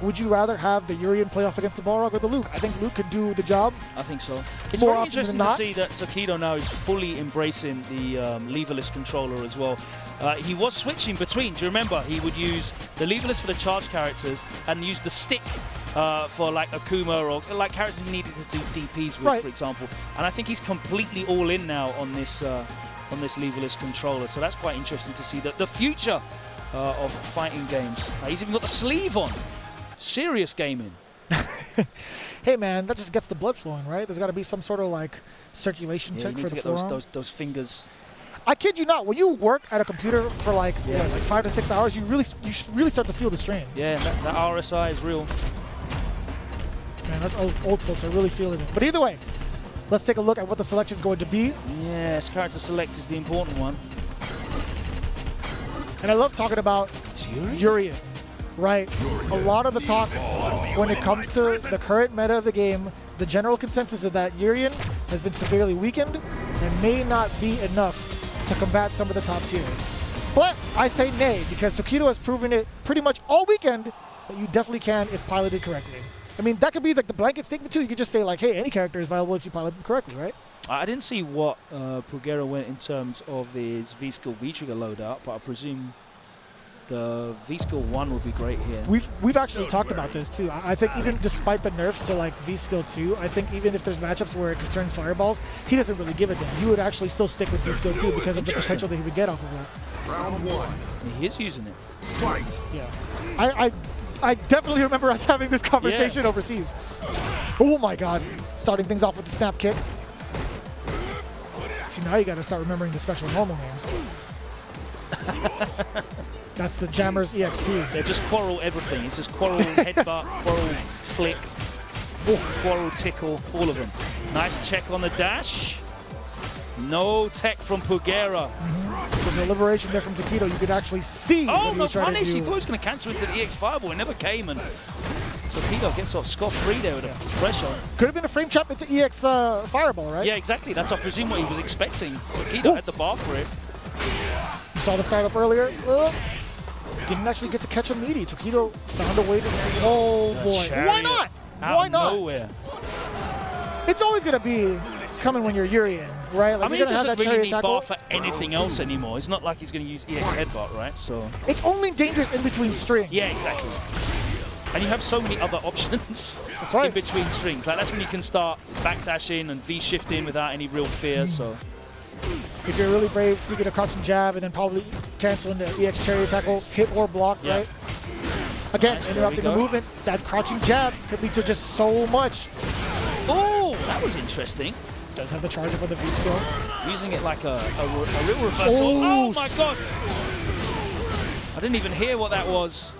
Would you rather have the Urien play off against the Balrog or the Luke? I think Luke could do the job. I think so. It's very interesting to see that Tokido now is fully embracing the leverless controller as well. He was switching between. Do you remember? He would use the leverless for the charge characters and use the stick for like Akuma or like characters he needed to do DPs with, for example. And I think he's completely all in now on this leverless controller. So that's quite interesting to see that the future of fighting games. He's even got the sleeve on. Serious gaming. Hey man, that just gets the blood flowing, right? There's got to be some sort of like circulation tech for the forearm. Those fingers. I kid you not. When you work at a computer for like 5 to 6 hours, you really start to feel the strain. Yeah, that RSI is real. Man, that's old folks are really feeling it. But either way, let's take a look at what the selection is going to be. Yes, character select is the important one. And I love talking about Urien. Right. A lot of the talk when it comes to the current meta of the game, the general consensus is that Urien has been severely weakened and may not be enough to combat some of the top tiers. But I say nay, because Tokido has proven it pretty much all weekend that you definitely can if piloted correctly. I mean, that could be like the blanket statement too. You could just say like, hey, any character is viable if you pilot them correctly, right? I didn't see what Pugera went in terms of his V-Skill V-Trigger loadout, but I presume the V-Skill 1 would be great here. We've actually talked about this too. I think even despite the nerfs to like V-Skill 2, I think even if there's matchups where it concerns fireballs, he doesn't really give a damn. He would actually still stick with V-Skill 2 because of the potential that he would get off of that. Round 1. He is using it. Fight. Yeah. I definitely remember us having this conversation overseas. Oh my god. Starting things off with the snap kick. See, now you gotta start remembering the special normal names. That's the Jammers EXT. They just quarrel everything. It's just quarrel, headbutt, quarrel, flick, quarrel, tickle, all of them. Nice check on the dash. No tech from Pugera. From the liberation there from Tokido, you could actually see what he was trying to do. He thought he was going to cancel into the EX Fireball. It never came, and Tokido gets off scot-free there with a pressure. Could have been a frame trap into EX Fireball, right? Yeah, exactly. That's, I presume, what he was expecting. Tokido had the bar for it. You saw the startup earlier. Didn't actually get to catch him meaty. Tokido found a way to... Oh, boy. Why not? Why not? Nowhere. It's always going to be coming when you're Urien, right? Like, I mean, he doesn't really need bar for anything else anymore. It's not like he's going to use EX Headbutt, right? So it's only dangerous in between strings. Yeah, exactly. And you have so many other options in between strings. Like, that's when you can start backdashing and V-shifting without any real fear, so... If you're really brave, sneak a crouching jab and then probably canceling the EX Chariot Tackle, hit or block, right? Again, interrupting the movement, that crouching jab could lead to just so much. Oh, that was interesting. Does have the charge up on the V-Skill. Using it like a real reversal. Oh my god! I didn't even hear what that was.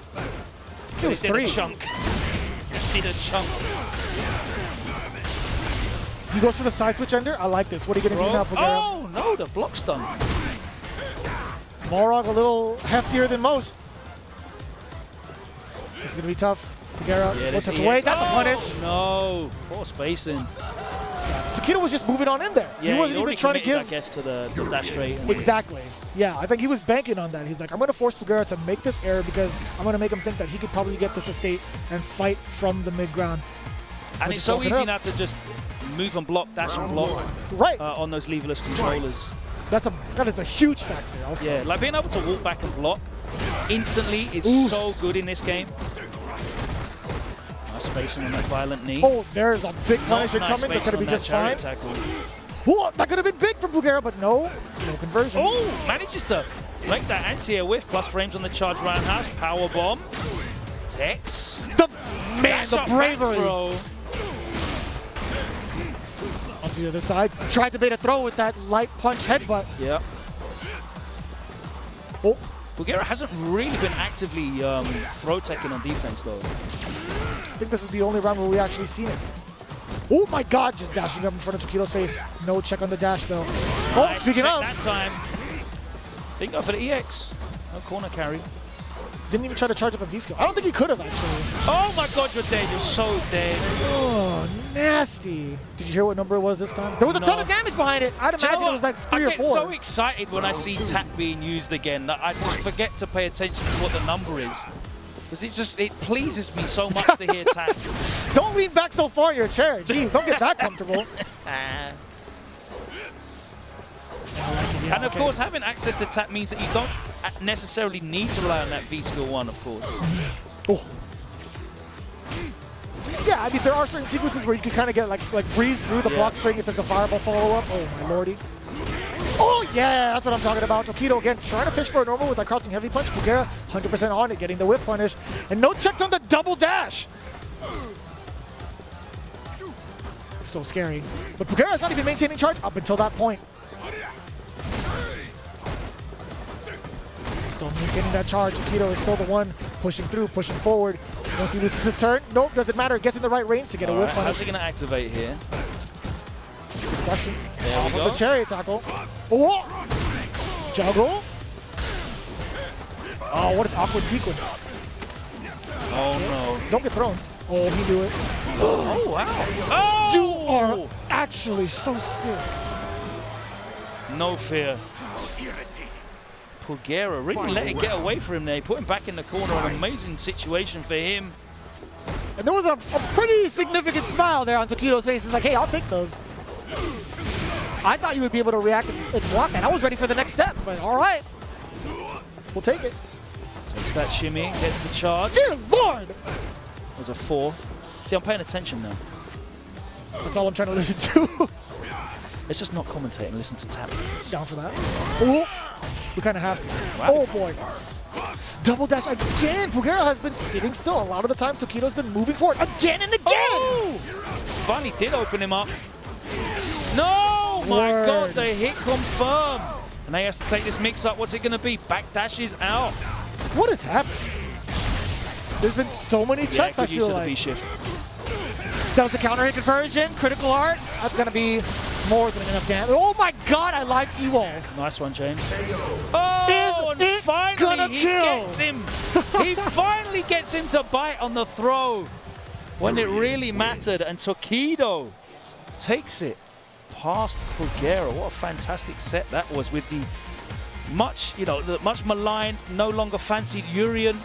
It was 3. Chunk. did a chunk. He goes for the side switch ender. I like this. What are you going to do now, Pugera? Oh, no, the block's done. Balrog a little heftier than most. This is going to be tough. Pugera, one touch away. That's a punish. No, poor spacing. Taquito was just moving on in there. Yeah, he wasn't even trying to give. I guess to the dash straight. Exactly. Yeah, I think he was banking on that. He's like, I'm going to force Pugera to make this error because I'm going to make him think that he could probably get this estate and fight from the mid ground. And it's so easy now to just move and block, dash and block on those leverless controllers. That is a huge factor also. Yeah, like being able to walk back and block instantly is so good in this game. Nice spacing on that violent knee. Oh, there's a big punish coming. That's going to be just fine. Oh, that could have been big for Pugera, but no conversion. Oh, manages to make that anti-air whiff, plus frames on the charge roundhouse. Power bomb. Tex. The bravery. Onto the other side. Tried to bait a throw with that light punch headbutt. Yeah. Oh. Pugera hasn't really been actively throw-teching on defense, though. I think this is the only round where we actually seen it. Oh my god, just dashing up in front of Taquito's face. No check on the dash, though. Oh, speaking of. That time. Didn't go for the EX. No corner carry. Didn't even try to charge up a V-skill. I don't think he could have, actually. Oh my god, you're dead. You're so dead. Oh, nasty. Did you hear what number it was this time? There was a ton of damage behind it. I'd imagine it was like 3 or 4. I get so excited when I see tap being used again that I just forget to pay attention to what the number is. Because it pleases me so much to hear tap. Don't lean back so far in your chair. Jeez, don't get that comfortable. And of course, having access to tap means that you don't necessarily need to rely on that V-skill 1, of course. Oh. Yeah, I mean, there are certain sequences where you can kind of get like breeze through the block string if there's a fireball follow-up. Oh, my lordy. Oh, yeah, that's what I'm talking about. Taquito, again, trying to fish for a normal with that crouching heavy punch. Pugera, 100% on it, getting the whip punish. And no checks on the double dash. So scary. But Pugera's not even maintaining charge up until that point. Still maintaining that charge. Taquito is still the one pushing through, pushing forward. Once he loses his turn, nope, doesn't matter. Gets in the right range to get a whip punish. How's he going to activate here? Question. There we go. The chariot tackle. Oh! Juggle. Oh, what an awkward sequence. Oh, no. Don't get thrown. Oh, he knew it. Oh, wow. Oh! You are actually so sick. No fear. Pugera really let it get away from him there. He put him back in the corner. An amazing situation for him. And there was a pretty significant smile there on Taquito's face. He's like, hey, I'll take those. I thought you would be able to react and block that. I was ready for the next step, but all right. We'll take it. Takes that shimmy, gets the charge. Dear Lord! It was a 4. See, I'm paying attention now. That's all I'm trying to listen to. Let's just not commentate and listen to tap. Down for that. Oh, we kind of have to. Wow. Oh, boy. Double dash again. Pugera has been sitting still a lot of the time. Taquito's been moving forward again and again. Oh! Funny did open him up. No! My God, the hit confirmed. And they have to take this mix up. What's it going to be? Back dashes out. What is happening? There's been so many checks, I feel like. That was the counter hit conversion. Critical art. That's going to be more than enough damage. Oh my God, I like you all. Nice one, James. Oh, and finally he gets him. He finally gets him to bite on the throw when it really mattered. And Taquito takes it past Pugera. What a fantastic set that was with the much maligned, no longer fancied Urien.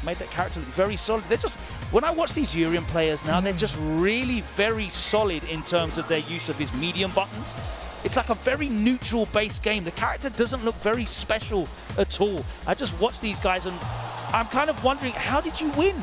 Made that character look very solid. They're just, when I watch these Urien players now, they're just really very solid in terms of their use of his medium buttons. It's like a very neutral base game. The character doesn't look very special at all. I just watch these guys and I'm kind of wondering, how did you win?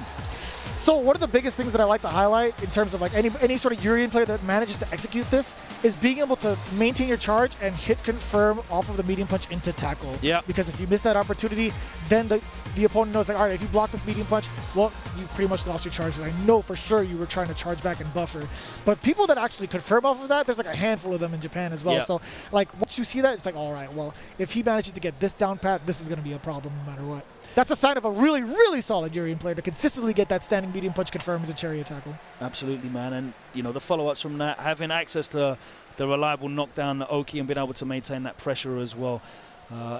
So one of the biggest things that I like to highlight in terms of like any sort of Urien player that manages to execute this is being able to maintain your charge and hit confirm off of the medium punch into tackle. Yeah. Because if you miss that opportunity, then the opponent knows like, all right, if you block this medium punch, well, you pretty much lost your charge. I know for sure you were trying to charge back and buffer. But people that actually confirm off of that, there's like a handful of them in Japan as well. Yeah. So like once you see that, it's like, all right, well, if he manages to get this down pat, this is going to be a problem no matter what. That's a sign of a really, really solid Urien player to consistently get that standing medium punch confirmed with the chariot tackle. Absolutely, man. And, you know, the follow-ups from that, having access to the reliable knockdown, the Oki, and being able to maintain that pressure as well.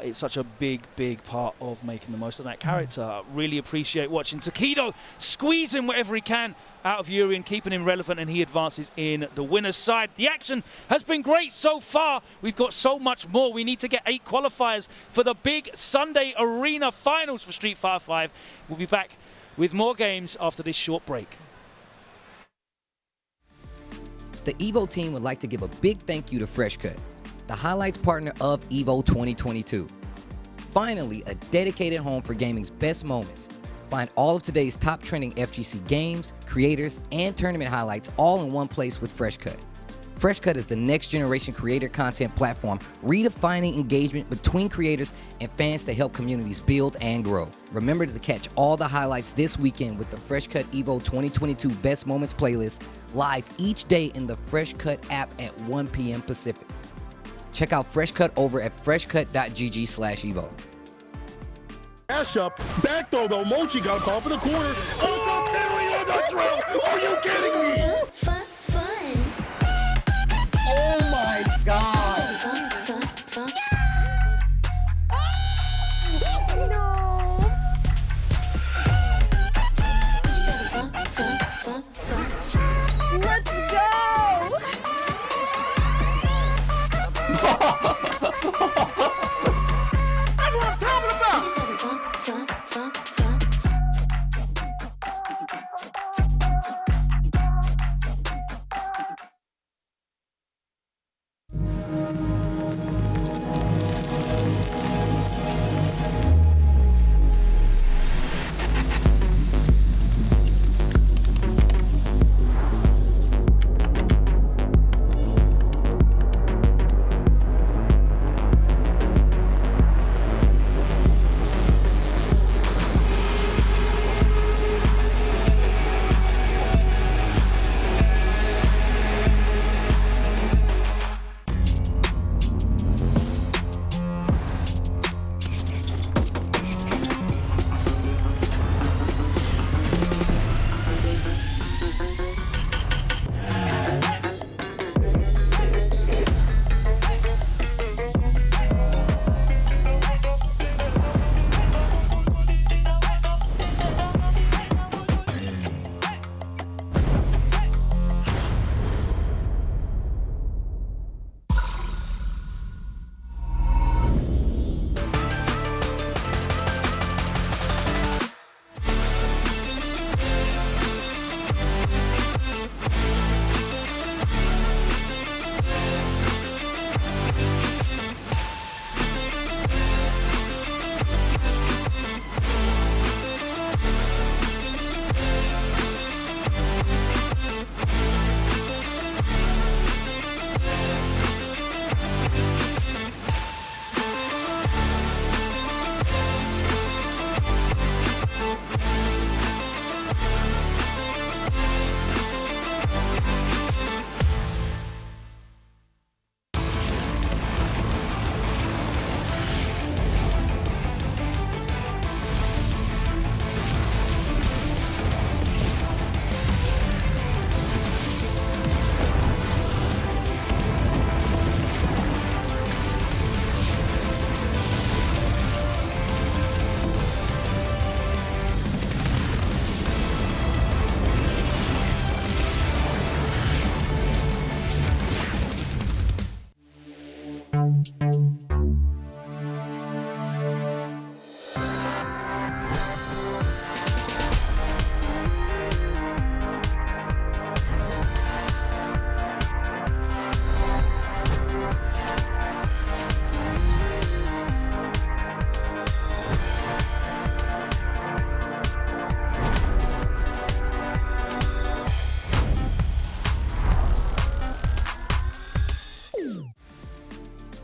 It's such a big part of making the most of that character. I really appreciate watching Takedo squeezing whatever he can out of Urien, keeping him relevant, and he advances in the winner's side. The action has been great so far. We've got so much more. We need to get 8 qualifiers for the big Sunday Arena Finals for Street Fighter 5. We'll be back with more games after this short break. The EVO team would like to give a big thank you to FreshCut, the highlights partner of EVO 2022. Finally, a dedicated home for gaming's best moments. Find all of today's top trending FGC games, creators, and tournament highlights all in one place with FreshCut. FreshCut is the next generation creator content platform redefining engagement between creators and fans to help communities build and grow. Remember to catch all the highlights this weekend with the FreshCut EVO 2022 Best Moments playlist live each day in the FreshCut app at 1 p.m. Pacific. Check out FreshCut over at freshcut.gg/evo. Dash up, back throw though. Mochi got a call for the corner. Are you kidding me? Oh my God. Let's go! That's what I'm talking about!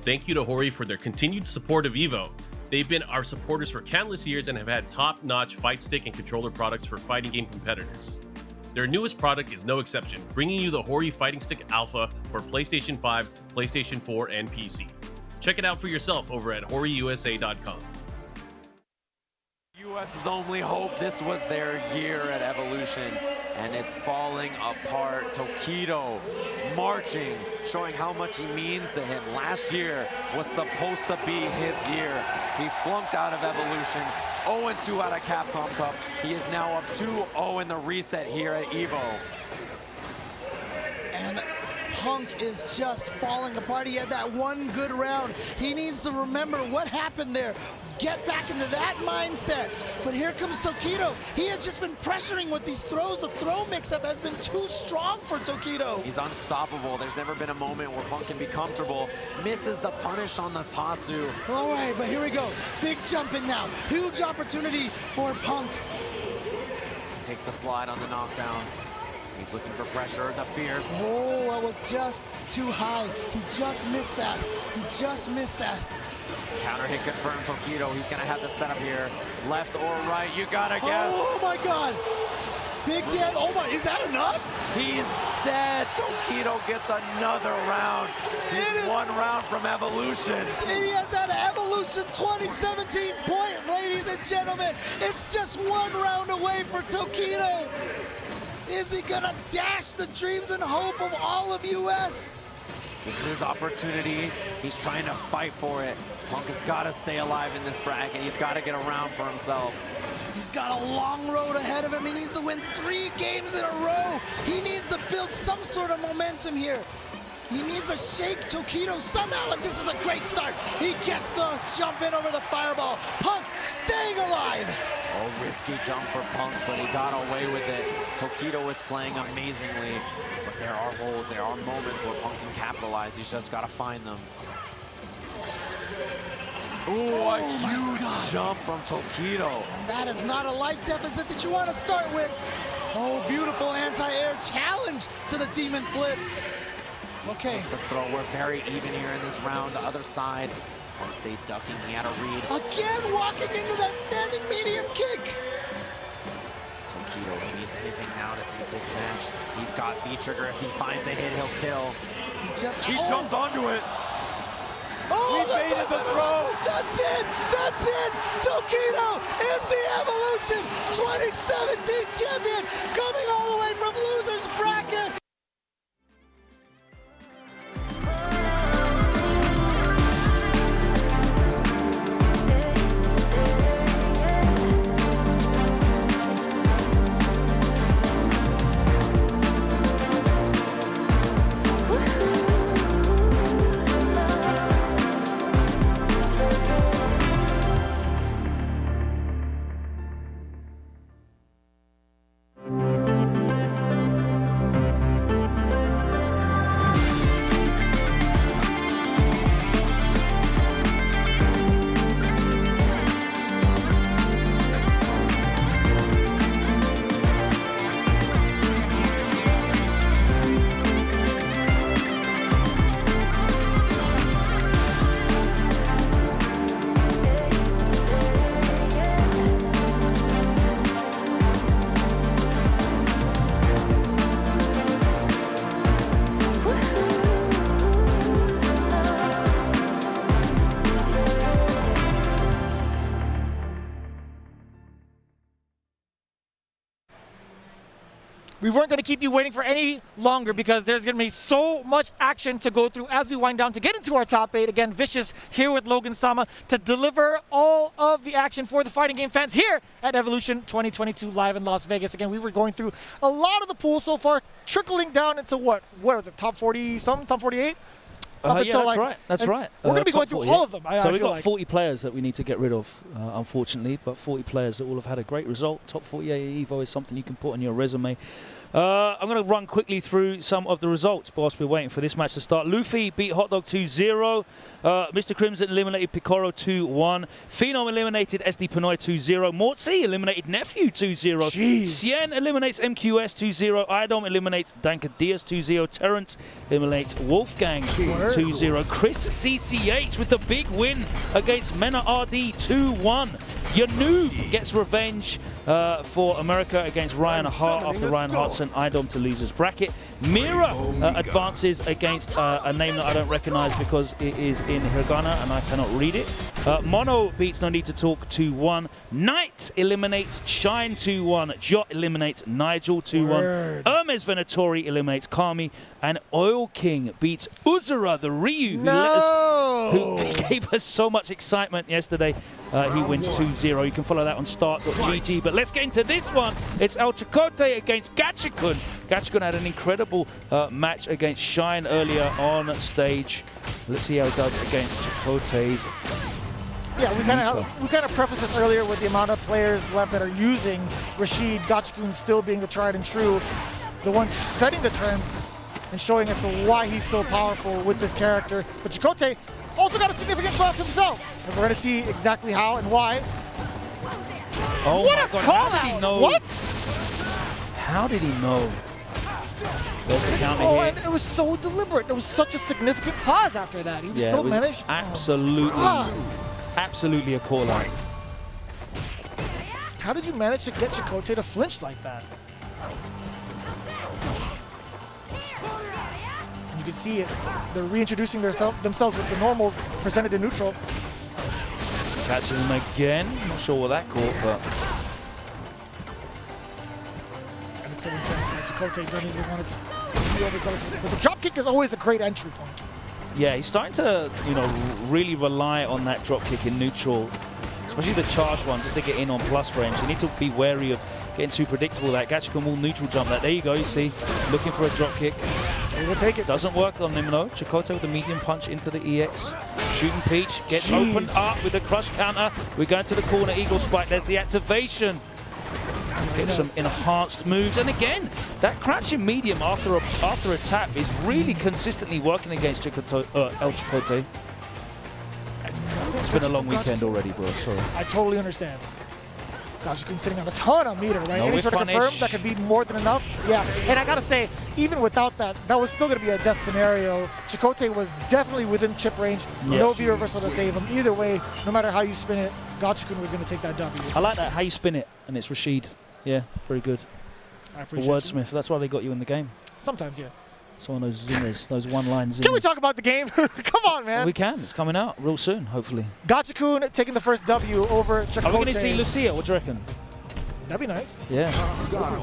Thank you to Hori for their continued support of EVO. They've been our supporters for countless years and have had top-notch fight stick and controller products for fighting game competitors. Their newest product is no exception, bringing you the Hori Fighting Stick Alpha for PlayStation 5, PlayStation 4, and PC. Check it out for yourself over at horiusa.com. US's only hope. This was their year at Evolution, and it's falling apart. Tokido marching, showing how much he means to him. Last year was supposed to be his year. He flunked out of Evolution, 0-2 out of Capcom Cup. He is now up 2-0 in the reset here at EVO. And Punk is just falling apart. He had that one good round. He needs to remember what happened there. Get back into that mindset. But here comes Tokido. He has just been pressuring with these throws. The throw mix-up has been too strong for Tokido. He's unstoppable. There's never been a moment where Punk can be comfortable. Misses the punish on the Tatsu. All right, but here we go. Big jump in now. Huge opportunity for Punk. Takes the slide on the knockdown. He's looking for pressure, the fierce. Oh, that was just too high. He just missed that. He just missed that. Counter hit confirmed Tokido. He's gonna have the setup here. Left or right, you gotta guess. Oh my God. Big damn, oh my, is that enough? He's dead. Tokido gets another round. He's one round from Evolution. He has had an Evolution 2017 point, ladies and gentlemen. It's just one round away for Tokido. Is he gonna dash the dreams and hope of all of US? This is his opportunity. He's trying to fight for it. Punk has got to stay alive in this bracket. He's got to get around for himself. He's got a long road ahead of him. He needs to win 3 games in a row. He needs to build some sort of momentum here. He needs to shake Tokido somehow, and this is a great start. He gets the jump in over the fireball. Punk staying alive. Oh, risky jump for Punk, but he got away with it. Tokido is playing amazingly, but there are holes, there are moments where Punk can capitalize. He's just got to find them. Ooh, a huge jump from Tokido. That is not a life deficit that you want to start with. Oh, beautiful anti-air challenge to the Demon Flip. Okay. The throw, we're very even here in this round. The other side, Punk stayed ducking, he had a read. Again, walking into that standing medium kick. Tokido, he needs anything now to take this match. He's got V-trigger. If he finds a hit, he'll kill. He jumped onto it. Oh, he baited the throw. That's it. That's it. Tokido is the Evolution 2017 champion, coming all the way from losers bracket. We weren't going to keep you waiting for any longer because there's going to be so much action to go through as we wind down to get into our top 8. Again, Vicious here with Logan-sama to deliver all of the action for the fighting game fans here at Evolution 2022 live in Las Vegas. Again, we were going through a lot of the pools so far, trickling down into what was it, top 40 something, top 48? Yeah, that's right. That's right. We're going to be going through all of them. So we've got 40 players that we need to get rid of, unfortunately, but 40 players that all have had a great result. Top 48 EVO is something you can put on your resume. I'm going to run quickly through some of the results whilst we're waiting for this match to start. Luffy beat Hotdog 2-0. Mr. Crimson eliminated Picoro 2-1. Phenom eliminated SD Pnoy 2-0. Mortzi eliminated Nephew 2-0. Cien eliminates MQS 2-0. Idom eliminates Danka Diaz 2-0. Terrence eliminates Wolfgang 2-0. CgrisCCH with the big win against Menat RD 2-1. YaNoob gets revenge for America against Ryan Hart after Ryan Hart sent Idom to losers bracket. Mira advances against a name that I don't recognize because it is in Hiragana and I cannot read it. Mono beats No Need to Talk 2-1. Knight eliminates Shine 2-1. Jot eliminates Nigel 2-1. Hermes Venatori eliminates Cammy. And Oil King beats Uzura, the Ryu, who gave us so much excitement yesterday. He wins 2-0. You can follow that on start.gg. But let's get into this one. It's El Chakotay against Gachikun. Gachikun had an incredible match against Shine earlier on stage. Let's see how it does against Chakotay's. Yeah, we kind of prefaced this earlier with the amount of players left that are using Rashid, Gachikun still being the tried and true, the one setting the trends and showing us why he's so powerful with this character. But Chakotay also got a significant buff himself, and we're going to see exactly how and why. Oh what my a God, call how did he know? What? How did he know? There's the counter Oh, here. and it was so deliberate. There was such a significant pause after that. He was still managed. Absolutely a call out. How did you manage to get Chakotay to flinch like that? And you can see it. They're reintroducing themselves with the normals presented in neutral. Catches him again. Not sure what that caught, but. And it's so intense. Chakotay doesn't even want it to be overzealous. But the dropkick is always a great entry point. Yeah, he's starting to, really rely on that drop kick in neutral, especially the charge one, just to get in on plus frames. You need to be wary of getting too predictable. That Gachikun will neutral jump that. There you go, you see, looking for a drop kick. He will take it. Doesn't work on him though. Chakotay with the medium punch into the EX. Shooting Peach, gets opened up with the crush counter. We're going to the corner, Eagle Spike. There's the activation. Get some enhanced moves, and again, that crouching medium after a tap is really consistently working against El Chakotay. It's been a long weekend already, bro. Sorry. I totally understand. Gachikun sitting on a ton of meter, right? No Any sort of punish. confirm that could be more than enough. Yeah, and I gotta say, even without that, that was still gonna be a death scenario. Chakotay was definitely within chip range. Yes. No V reversal to save him. Either way, no matter how you spin it, Gachikun was gonna take that W. I like that, how you spin it, and it's Rashid. Yeah, very good. I The appreciate wordsmith, that's why they got you in the game. Sometimes, yeah. It's one of those zingers, those one-line zingers. Can we talk about the game? Come on, man. We can. It's coming out real soon, hopefully. Gachikun taking the first W over Chakotay. Are we going to see Lucia? What do you reckon? That'd be nice. Yeah.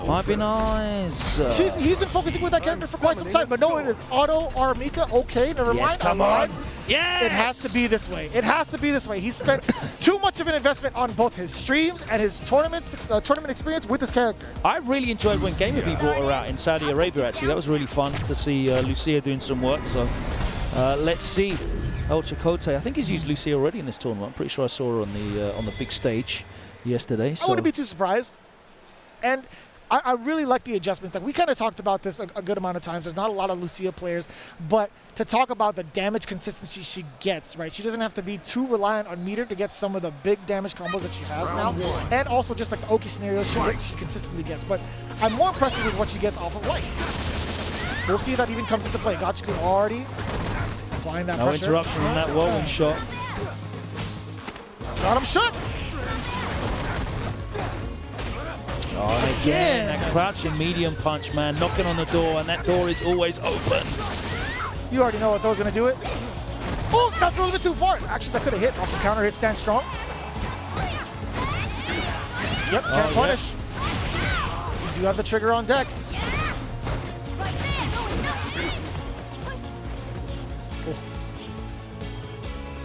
Might be nice. He's been focusing with that character for quite some time, but no, it is Auto or Mika. Okay, never mind. Yes, come on. Yes! It has to be this way. It has to be this way. He spent too much of an investment on both his streams and his tournament experience with his character. I really enjoyed when GamerV brought her out in Saudi Arabia, actually. That was really fun to see Lucia doing some work. So let's see. El Chakotay, I think he's used Lucia already in this tournament. I'm pretty sure I saw her on the big stage yesterday. So. I wouldn't be too surprised. And I really like the adjustments. Like we kind of talked about this a good amount of times. There's not a lot of Lucia players, but to talk about the damage consistency she gets, right? She doesn't have to be too reliant on meter to get some of the big damage combos that she has now. And also just like the Oki scenarios she consistently gets. But I'm more impressed with what she gets off of lights. We'll see if that even comes into play. Gachikun already applying that pressure. No interruption on that whirlwind shot. Got him shut. Oh, and again, that crouching medium punch, man, knocking on the door, and that door is always open. You already know what those are going to do it. Oh, that's a little bit too far. Actually, that could have hit off the counter hit, stand strong. Yep, can't punish. You do have the trigger on deck.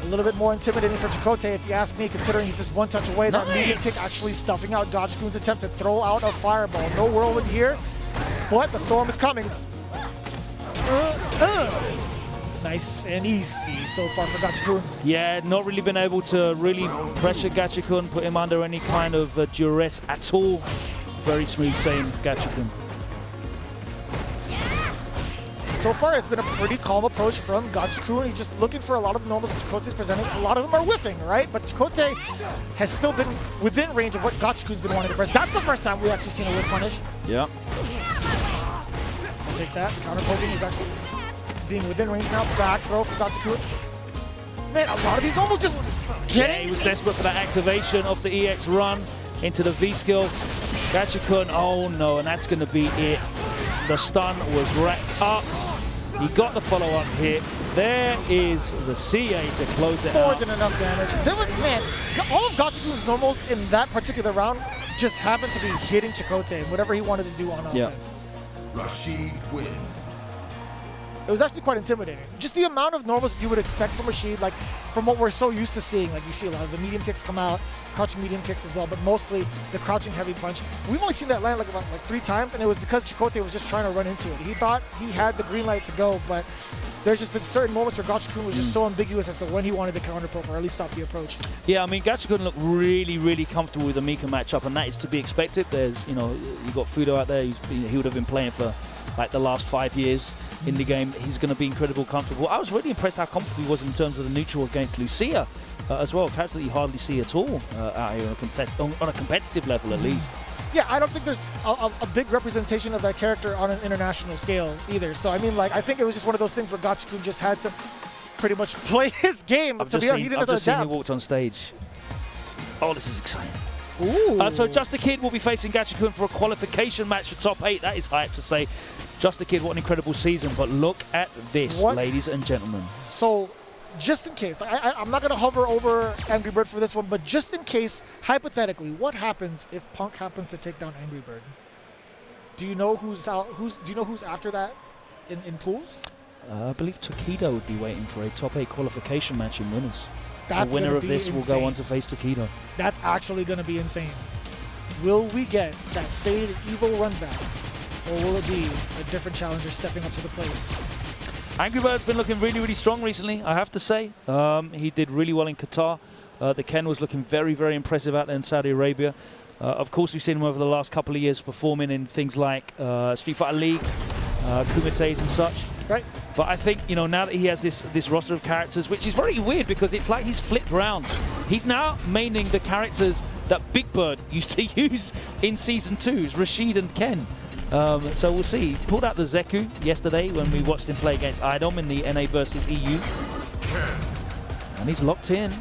A little bit more intimidating for Chakotay, if you ask me, considering he's just one touch away. That medium kick actually stuffing out Gachikun's attempt to throw out a fireball. No whirlwind here, but the storm is coming. Nice and easy so far for Gachikun. Yeah, not really been able to really pressure Gachikun, put him under any kind of duress at all. Very smooth sailing Gachikun. So far, it's been a pretty calm approach from Gachikun. He's just looking for a lot of the normals that Chakotay's presenting. A lot of them are whiffing, right? But Chakotay has still been within range of what Gachikun's been wanting to press. That's the first time we've actually seen a whiff punish. Yeah. I'll take that. Counter poking is actually being within range now. Back throw for Gachikun. Man, a lot of these normals just getting... Yeah, he was desperate for that activation of the EX run into the V skill. Gachikun, oh no, and that's going to be it. The stun was racked up. He got the follow-up hit. There is the CA to close it More out. than enough damage. There was, man, all of Gachikun's normals in that particular round just happened to be hitting Chakotay, whatever he wanted to do on offense. Yeah. Rashid wins. It was actually quite intimidating. Just the amount of normals you would expect from Rashid, like from what we're so used to seeing. Like you see a lot of the medium kicks come out, crouching medium kicks as well, but mostly the crouching heavy punch. We've only seen that land like about 3 times, and it was because Chakotay was just trying to run into it. He thought he had the green light to go, but there's just been certain moments where Gachikun was just so ambiguous as to when he wanted to counter poke or at least stop the approach. Yeah, I mean, Gachikun looked really, really comfortable with the Mika matchup, and that is to be expected. There's, you know, you got Fudo out there. He would have been playing for like the last 5 years in the game. He's going to be incredibly comfortable. I was really impressed how comfortable he was in terms of the neutral against Lucia as well. A character that you hardly see at all out here on a competitive level, at least. Yeah, I don't think there's a big representation of that character on an international scale either. So, I mean, like, I think it was just one of those things where Gachikun just had to pretty much play his game. I've just seen he walked on stage. Oh, this is exciting. Ooh. So Just a Kid will be facing Gachikun for a qualification match for top 8. That is hype to say. Just a Kid, what an incredible season. But look at this, ladies and gentlemen. So, just in case, I'm not going to hover over Angry Bird for this one, but just in case, hypothetically, what happens if Punk happens to take down Angry Bird? Do you know who's out? Do you know who's after that in pools? I believe Tokido would be waiting for a top 8 qualification match in winners. That's the winner of this insane. will go on to face Tokido. That's actually going to be insane. Will we get that faded evil run back, or will it be a different challenger stepping up to the plate? Angry Bird's been looking really, really strong recently, I have to say. He did really well in Qatar. The Ken was looking very, very impressive out there in Saudi Arabia. Of course, we've seen him over the last couple of years performing in things like Street Fighter League, Kumites and such. Right. But I think, you know, now that he has this roster of characters, which is very weird because it's like he's flipped around. He's now maining the characters that Big Bird used to use in Season 2, Rashid and Ken. So we'll see. He pulled out the Zeku yesterday when we watched him play against IDOM in the NA versus EU. And he's locked in.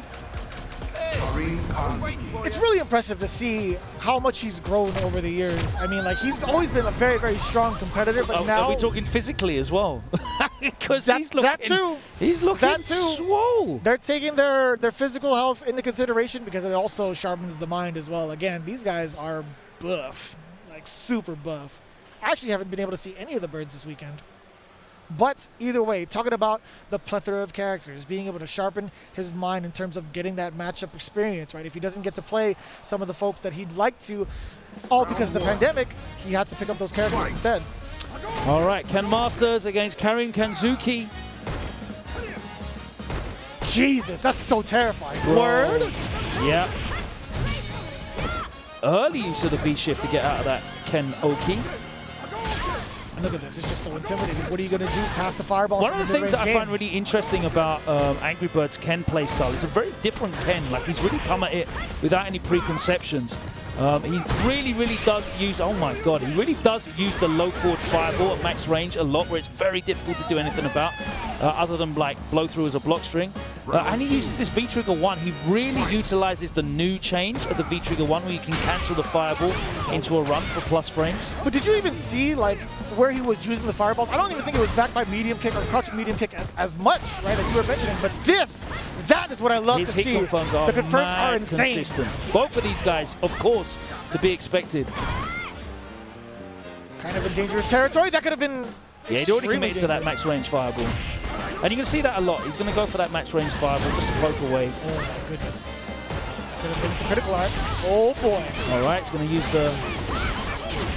It's really impressive to see how much he's grown over the years. I mean, like, he's always been a very, very strong competitor, but now... Are we talking physically as well? Because he's looking swole. They're taking their physical health into consideration because it also sharpens the mind as well. Again, these guys are buff, like super buff. I actually haven't been able to see any of the birds this weekend. But either way, talking about the plethora of characters, being able to sharpen his mind in terms of getting that matchup experience, right? If he doesn't get to play some of the folks that he'd like to, all because of the pandemic, he had to pick up those characters instead. All right, Ken Masters against Karin Kanzuki. Jesus, that's so terrifying. Bro. Word? Yeah. Early use of the B shift to get out of that Ken Oki. Look at this, it's just so intimidating. What are you going to do past the fireball? One of the things that I find really interesting about Angry Bird's Ken playstyle is a very different Ken. Like, he's really come at it without any preconceptions. He really, really does use, oh my god, he really does use the low forward fireball at max range a lot, where it's very difficult to do anything about, other than like blow through as a block string. And he uses this V-Trigger 1. He really utilizes the new change of the V-Trigger 1 where you can cancel the fireball into a run for plus frames. But did you even see like where he was using the fireballs? I don't even think it was backed by medium kick or crouching medium kick as much, right, as you were mentioning. But that is what I love to see. His hit confirms are the confirms are insane. Consistent. Both of these guys, of course, to be expected. Kind of in dangerous territory. That could have been. Yeah, he'd already committed to that max range fireball. And you can see that a lot. He's going to go for that max range fireball just to poke away. Oh my goodness. Could have been to critical art. Oh boy. All right, he's going to use the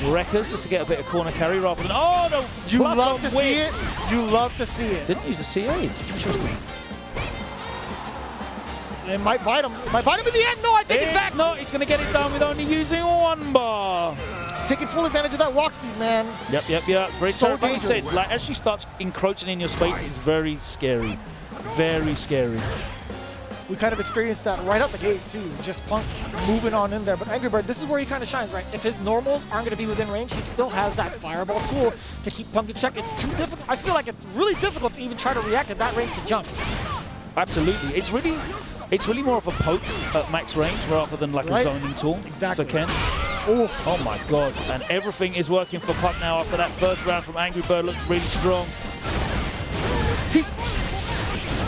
Wreckers just to get a bit of corner carry rather than... Oh, no! You love to see it. You love to see it. Didn't use the CA. Interesting. It might bite him. It might bite him in the end. No, I take it back. No, he's going to get it done with only using one bar. Taking full advantage of that walk speed, man. Yep. Very so terrifying. Like dangerous. you said, like, as she starts encroaching in your space, it's very scary. Very scary. We kind of experienced that right out the gate, too. Just Punk moving on in there. But Angry Bird, this is where he kind of shines, right? If his normals aren't going to be within range, he still has that fireball tool to keep Punk in check. It's too difficult. I feel like it's really difficult to even try to react at that range to jump. Absolutely. It's really more of a poke at max range rather than like a zoning tool for Ken. Oh my God. And everything is working for Punk now after that first round from Angry Bird. Looks really strong. He's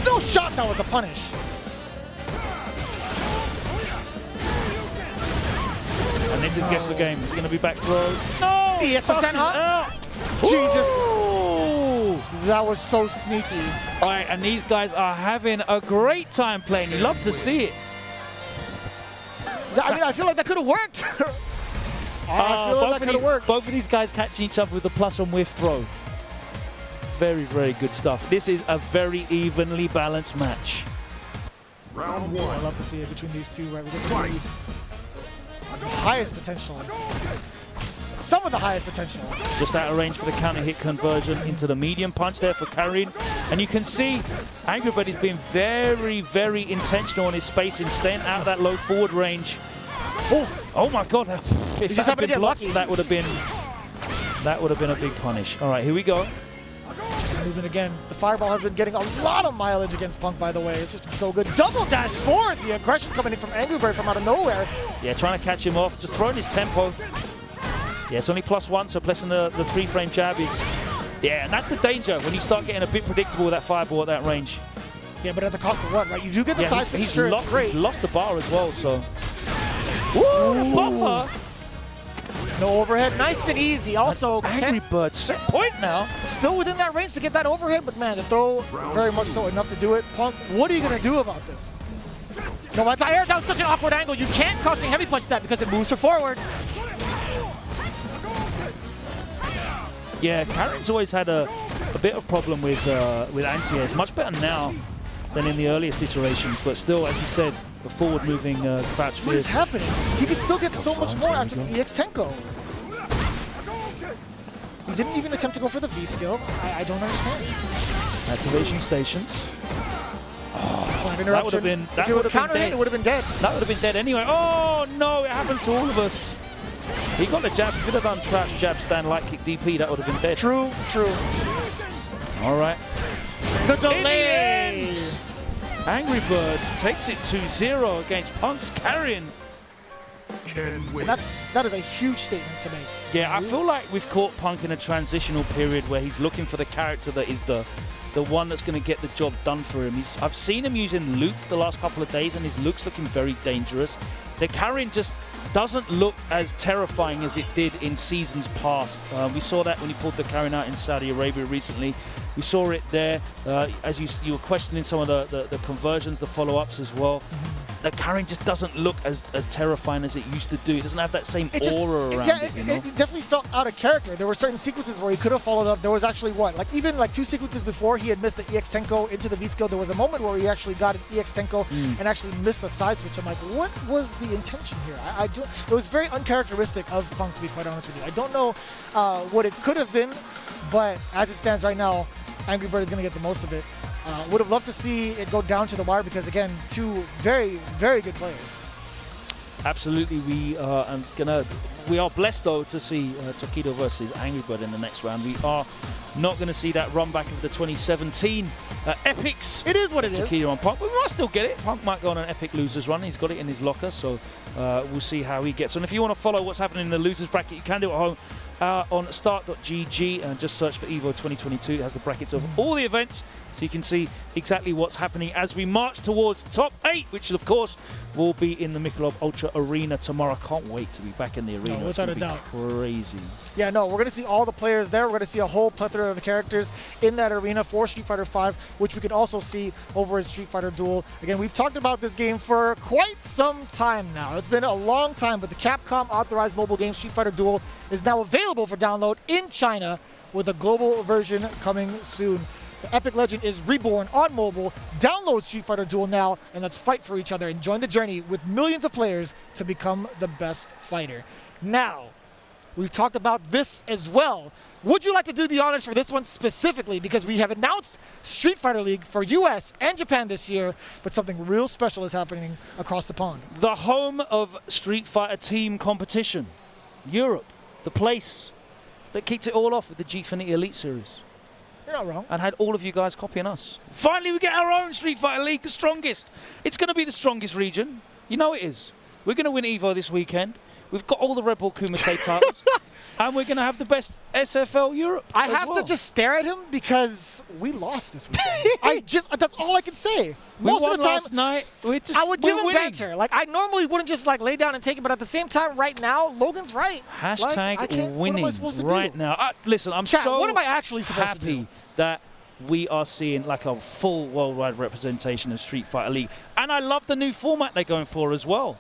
no shot now with the punish. And this is guess the game. It's going to be back throw. No! EX% up. Jesus. That was so sneaky. All right, and these guys are having a great time playing. You love to see it. I mean, I feel like that could have worked. I feel like that could have worked. Both of these guys catching each other with the plus on whiff throw. Very, very good stuff. This is a very evenly balanced match. Round 1. I love to see it between these two. Right, we're going to see the highest potential. Some of the highest potential. Just out of range for the counter hit conversion into the medium punch there for Karin. And you can see Angry Bird is being very, very intentional on his spacing, staying out of that low forward range. Oh my God. If that had been blocked, that would have been a big punish. All right, here we go. Moving again. The fireball has been getting a lot of mileage against Punk, by the way. It's just been so good. Double dash forward. The aggression coming in from Angry Bird from out of nowhere. Yeah, trying to catch him off. Just throwing his tempo. Yeah, it's only +1, so pressing the 3-frame jab is... Yeah, and that's the danger when you start getting a bit predictable with that fireball at that range. Yeah, but at the cost of what, right? You do get the size he's sure, he's lost the bar as well, so... Woo! Bumper! No overhead, nice and easy. Also, Angry Bird set point now. Still within that range to get that overhead, but man, the throw, very much so enough to do it. Punk, what are you going to do about this? No, it's air down such an awkward angle. You can't crouching heavy punch that because it moves her forward. Yeah, Karin's always had a bit of problem with anti-air. It's much better now than in the earliest iterations, but still, as you said, the forward-moving crouch. What is happening? He can still get so much more after the EX Tenko. He didn't even attempt to go for the V skill. I don't understand. Activation stations. That would have been. If it was counter hit, it would have been dead. That would have been dead anyway. Oh no! It happens to all of us. He got the jab. He could have done crouch jab, stand, light kick, DP. That would have been dead. True. All right. The delay. Angry Bird takes it 2-0 against Punk's Karin. That is a huge statement to make. Yeah, I feel like we've caught Punk in a transitional period where he's looking for the character that is the one that's going to get the job done for him. I've seen him using Luke the last couple of days, and his Luke's looking very dangerous. The Karin just doesn't look as terrifying as it did in seasons past. We saw that when he pulled the Karin out in Saudi Arabia recently. We saw it there as you were questioning some of the conversions, the follow-ups as well. The Karin just doesn't look as terrifying as it used to do. It doesn't have that same aura around it. You know? It definitely felt out of character. There were certain sequences where he could have followed up. There was actually even 2 sequences before he had missed the EX Tenko into the V skill. There was a moment where he actually got an EX Tenko and actually missed a side switch. I'm like, what was the intention here? It was very uncharacteristic of Punk, to be quite honest with you. I don't know what it could have been, but as it stands right now, Angry Bird is going to get the most of it. Would have loved to see it go down to the wire because, again, 2 very, very good players. Absolutely, we are blessed though to see Tokido versus Angry Bird in the next round. We are not going to see that run back of the 2017 Epics. It is what it is. Tokido on Punk, but we might still get it. Punk might go on an Epic losers run. He's got it in his locker, so we'll see how he gets on. If you want to follow what's happening in the losers bracket, you can do it at home. On start.gg and just search for EVO 2022. It has the brackets of all the events, so you can see exactly what's happening as we march towards top 8, which of course will be in the Michelob Ultra Arena tomorrow. Can't wait to be back in the arena. No, without a doubt. Crazy. Yeah, no, we're going to see all the players there. We're going to see a whole plethora of characters in that arena for Street Fighter V, which we could also see over in Street Fighter Duel. Again, we've talked about this game for quite some time now. It's been a long time, but the Capcom authorized mobile game Street Fighter Duel is now available for download in China with a global version coming soon. The epic legend is reborn on mobile. Download Street Fighter Duel now, and let's fight for each other and join the journey with millions of players to become the best fighter. Now, we've talked about this as well. Would you like to do the honors for this one specifically? Because we have announced Street Fighter League for US and Japan this year, but something real special is happening across the pond. The home of Street Fighter team competition. Europe, the place that kicked it all off with the Gfinity Elite Series. You're not wrong. And had all of you guys copying us. Finally, we get our own Street Fighter League, the strongest. It's going to be the strongest region. You know it is. We're going to win EVO this weekend. We've got all the Red Bull Kumite titles. And we're going to have the best SFL Europe. I have to just stare at him because we lost this weekend. That's all I can say. Most of the time, last night. I would give him banter. Like, I normally wouldn't just like lay down and take it, but at the same time, right now, Logan's right. Hashtag winning what am I supposed to right do? now. Listen, I'm Chat, so what am I actually supposed to do? happy that we are seeing like a full worldwide representation of Street Fighter League. And I love the new format they're going for as well,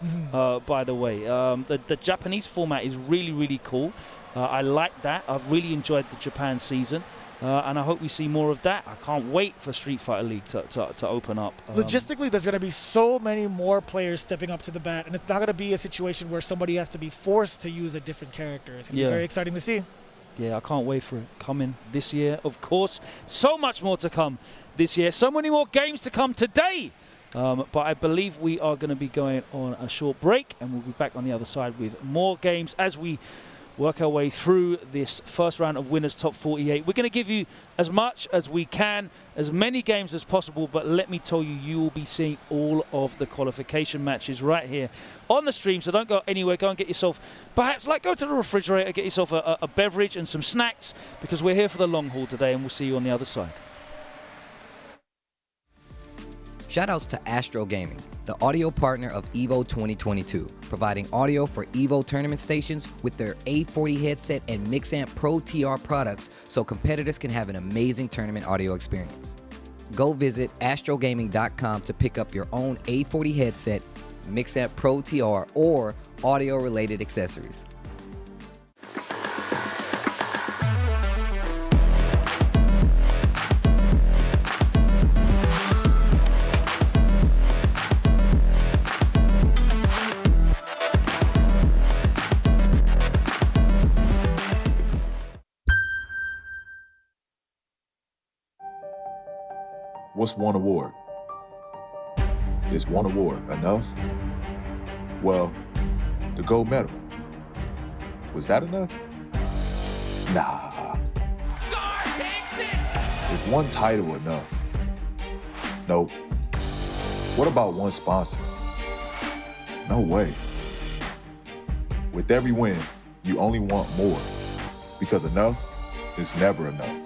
by the way. The Japanese format is really, really cool. I like that. I've really enjoyed the Japan season. And I hope we see more of that. I can't wait for Street Fighter League to open up. Logistically, there's going to be so many more players stepping up to the bat, and it's not going to be a situation where somebody has to be forced to use a different character. It's going to be very exciting to see. Yeah, I can't wait for it coming this year, of course. So much more to come this year. So many more games to come today. But I believe we are going to be going on a short break, and we'll be back on the other side with more games as we work our way through this first round of Winners Top 48. We're going to give you as much as we can, as many games as possible, but let me tell you, you will be seeing all of the qualification matches right here on the stream, so don't go anywhere. Go and get yourself, perhaps like go to the refrigerator, get yourself a beverage and some snacks, because we're here for the long haul today, and we'll see you on the other side. Shoutouts to Astro Gaming, the audio partner of EVO 2022, providing audio for EVO tournament stations with their A40 headset and Mixamp Pro TR products so competitors can have an amazing tournament audio experience. Go visit astrogaming.com to pick up your own A40 headset, Mixamp Pro TR, or audio-related accessories. What's one award? Is one award enough? Well, the gold medal. Was that enough? Nah. Is one title enough? Nope. What about one sponsor? No way. With every win, you only want more, because enough is never enough.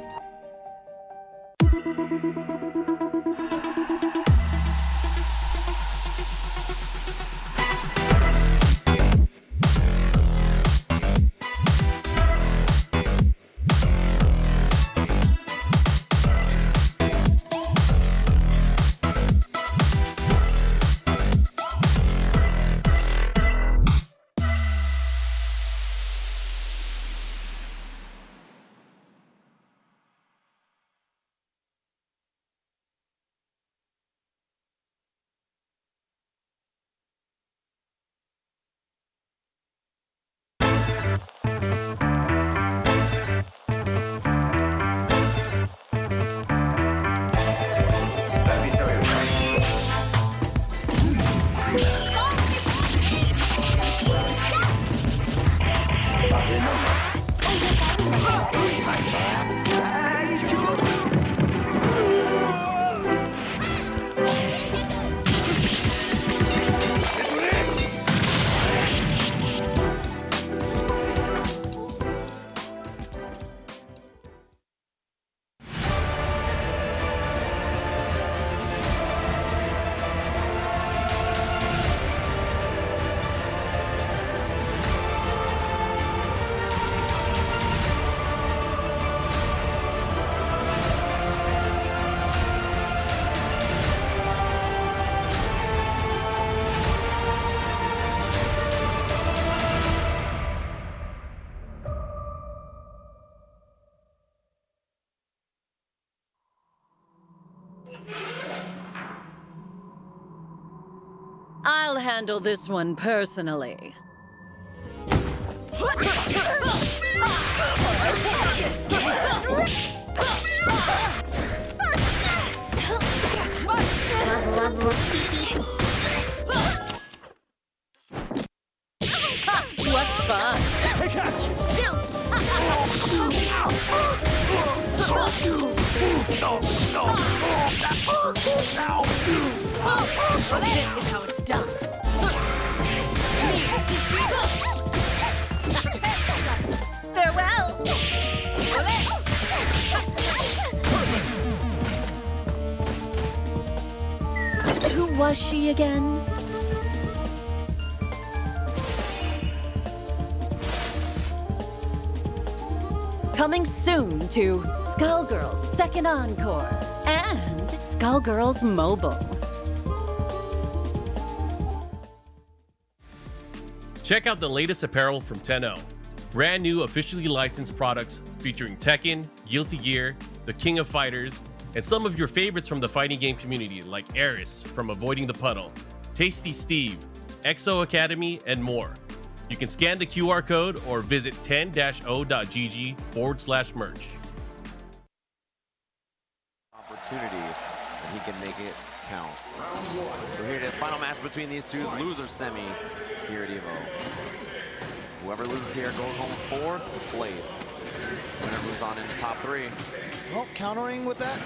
I'll handle this one personally. What fun! This is how it's done. Farewell. Who was she again? Coming soon to Skullgirls Second Encore and Skullgirls Mobile. Check out the latest apparel from 10-0. Brand new officially licensed products featuring Tekken, Guilty Gear, the King of Fighters, and some of your favorites from the fighting game community like Eris from Avoiding the Puddle, Tasty Steve, XO Academy, and more. You can scan the QR code or visit 10-o.gg/merch. Opportunity that he can make it count. So here it is, final match between these two loser semis here at EVO. Whoever loses here goes home 4th place. Winner moves on into top 3. Well, countering with that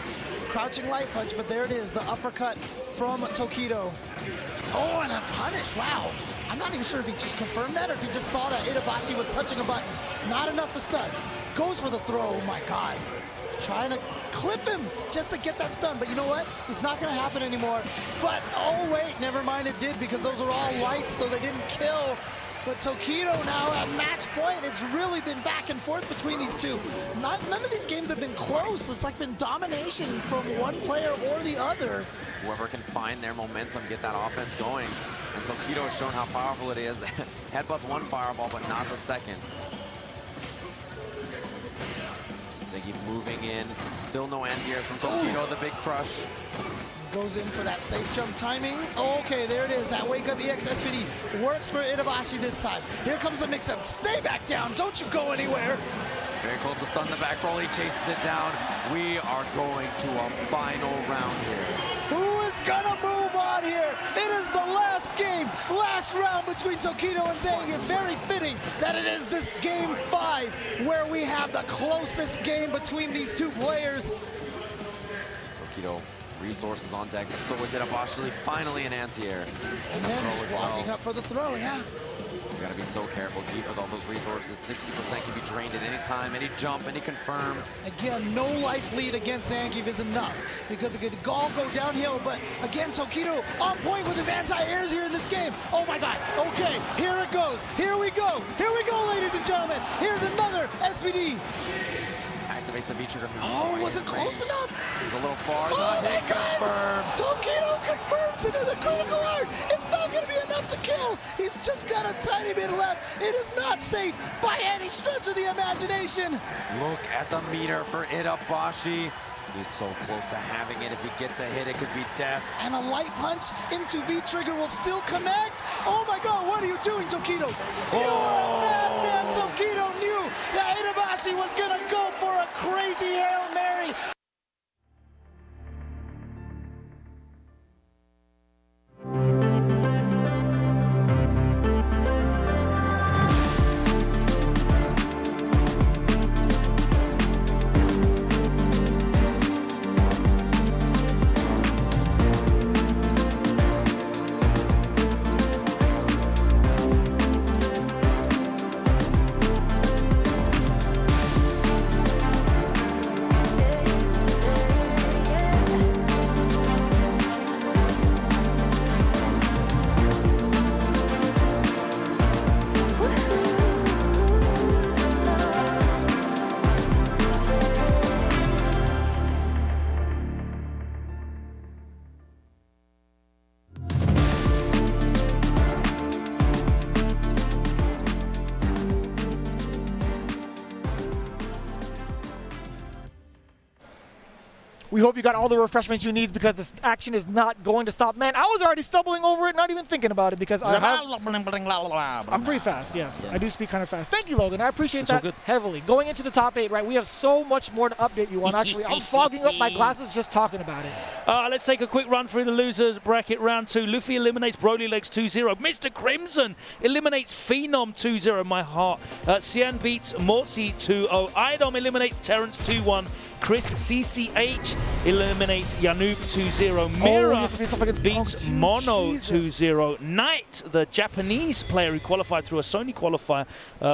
crouching light punch, but there it is, the uppercut from Tokido. Oh, and a punish, wow. I'm not even sure if he just confirmed that or if he just saw that Itabashi was touching a button. Not enough to stun. Goes for the throw, oh my God. Trying to clip him just to get that stun, but you know what? It's not gonna happen anymore. But, oh wait, never mind, it did because those are all lights, so they didn't kill. But Tokido now at match point. It's really been back and forth between these two. None of these games have been close. It's like been domination from one player or the other. Whoever can find their momentum, get that offense going. And Tokido has shown how powerful it is. Headbutts one fireball, but not the second. Zeku moving in. Still no anti-air from Tokido, the big crush. Goes in for that safe jump timing. Okay, there it is. That wake up EX SPD works for Itabashi this time. Here comes the mix up. Stay back down. Don't you go anywhere. Very close to stun the back roll. He chases it down. We are going to a final round here. Who is gonna move on here? It is the last game, last round between Tokido and Zangief. Very fitting that it is this game 5 where we have the closest game between these two players. Tokido, resources on deck, so is Itabashi. Finally an anti-air. And then he's walking up for the throw, yeah. You gotta be so careful, Guile, with all those resources. 60% can be drained at any time, any jump, any confirm. Again, no life lead against Zangief is enough because it could all go downhill. But again, Tokido on point with his anti-airs here in this game. Oh my God. Okay, here it goes. Here we go. Here we go, ladies and gentlemen. Here's another SPD. Activates the V-trigger. Oh, was it close enough? He's a little far. Oh my God. Confirmed. Tokido confirms into the critical art. It's not going to be enough to kill. He's just got a tiny bit left. It is not safe by any stretch of the imagination. Look at the meter for Itabashi. He's so close to having it. If he gets a hit, it could be death. And a light punch into V-trigger will still connect. Oh my God, what are you doing, Tokido? You are a madman. Tokido knew that Itabashi was gonna go for a crazy Hail Mary. We hope you got all the refreshments you need because this action is not going to stop. Man, I was already stumbling over it, not even thinking about it because I'm pretty fast, yes. Yeah. I do speak kind of fast. Thank you, Logan. I appreciate that heavily. Going into the top 8, right, we have so much more to update you on. Actually, I'm fogging up my glasses just talking about it. Let's take a quick run through the losers bracket round 2. Luffy eliminates Brolylegs 2-0. Mr. Crimson eliminates Phenom 2-0. My heart. Cian beats Mortzi 2-0. Idom eliminates Terrence 2-1. CgrisCCH eliminates YaNoob 2-0. Mira beats Mono 2-0. Knight, the Japanese player who qualified through a Sony qualifier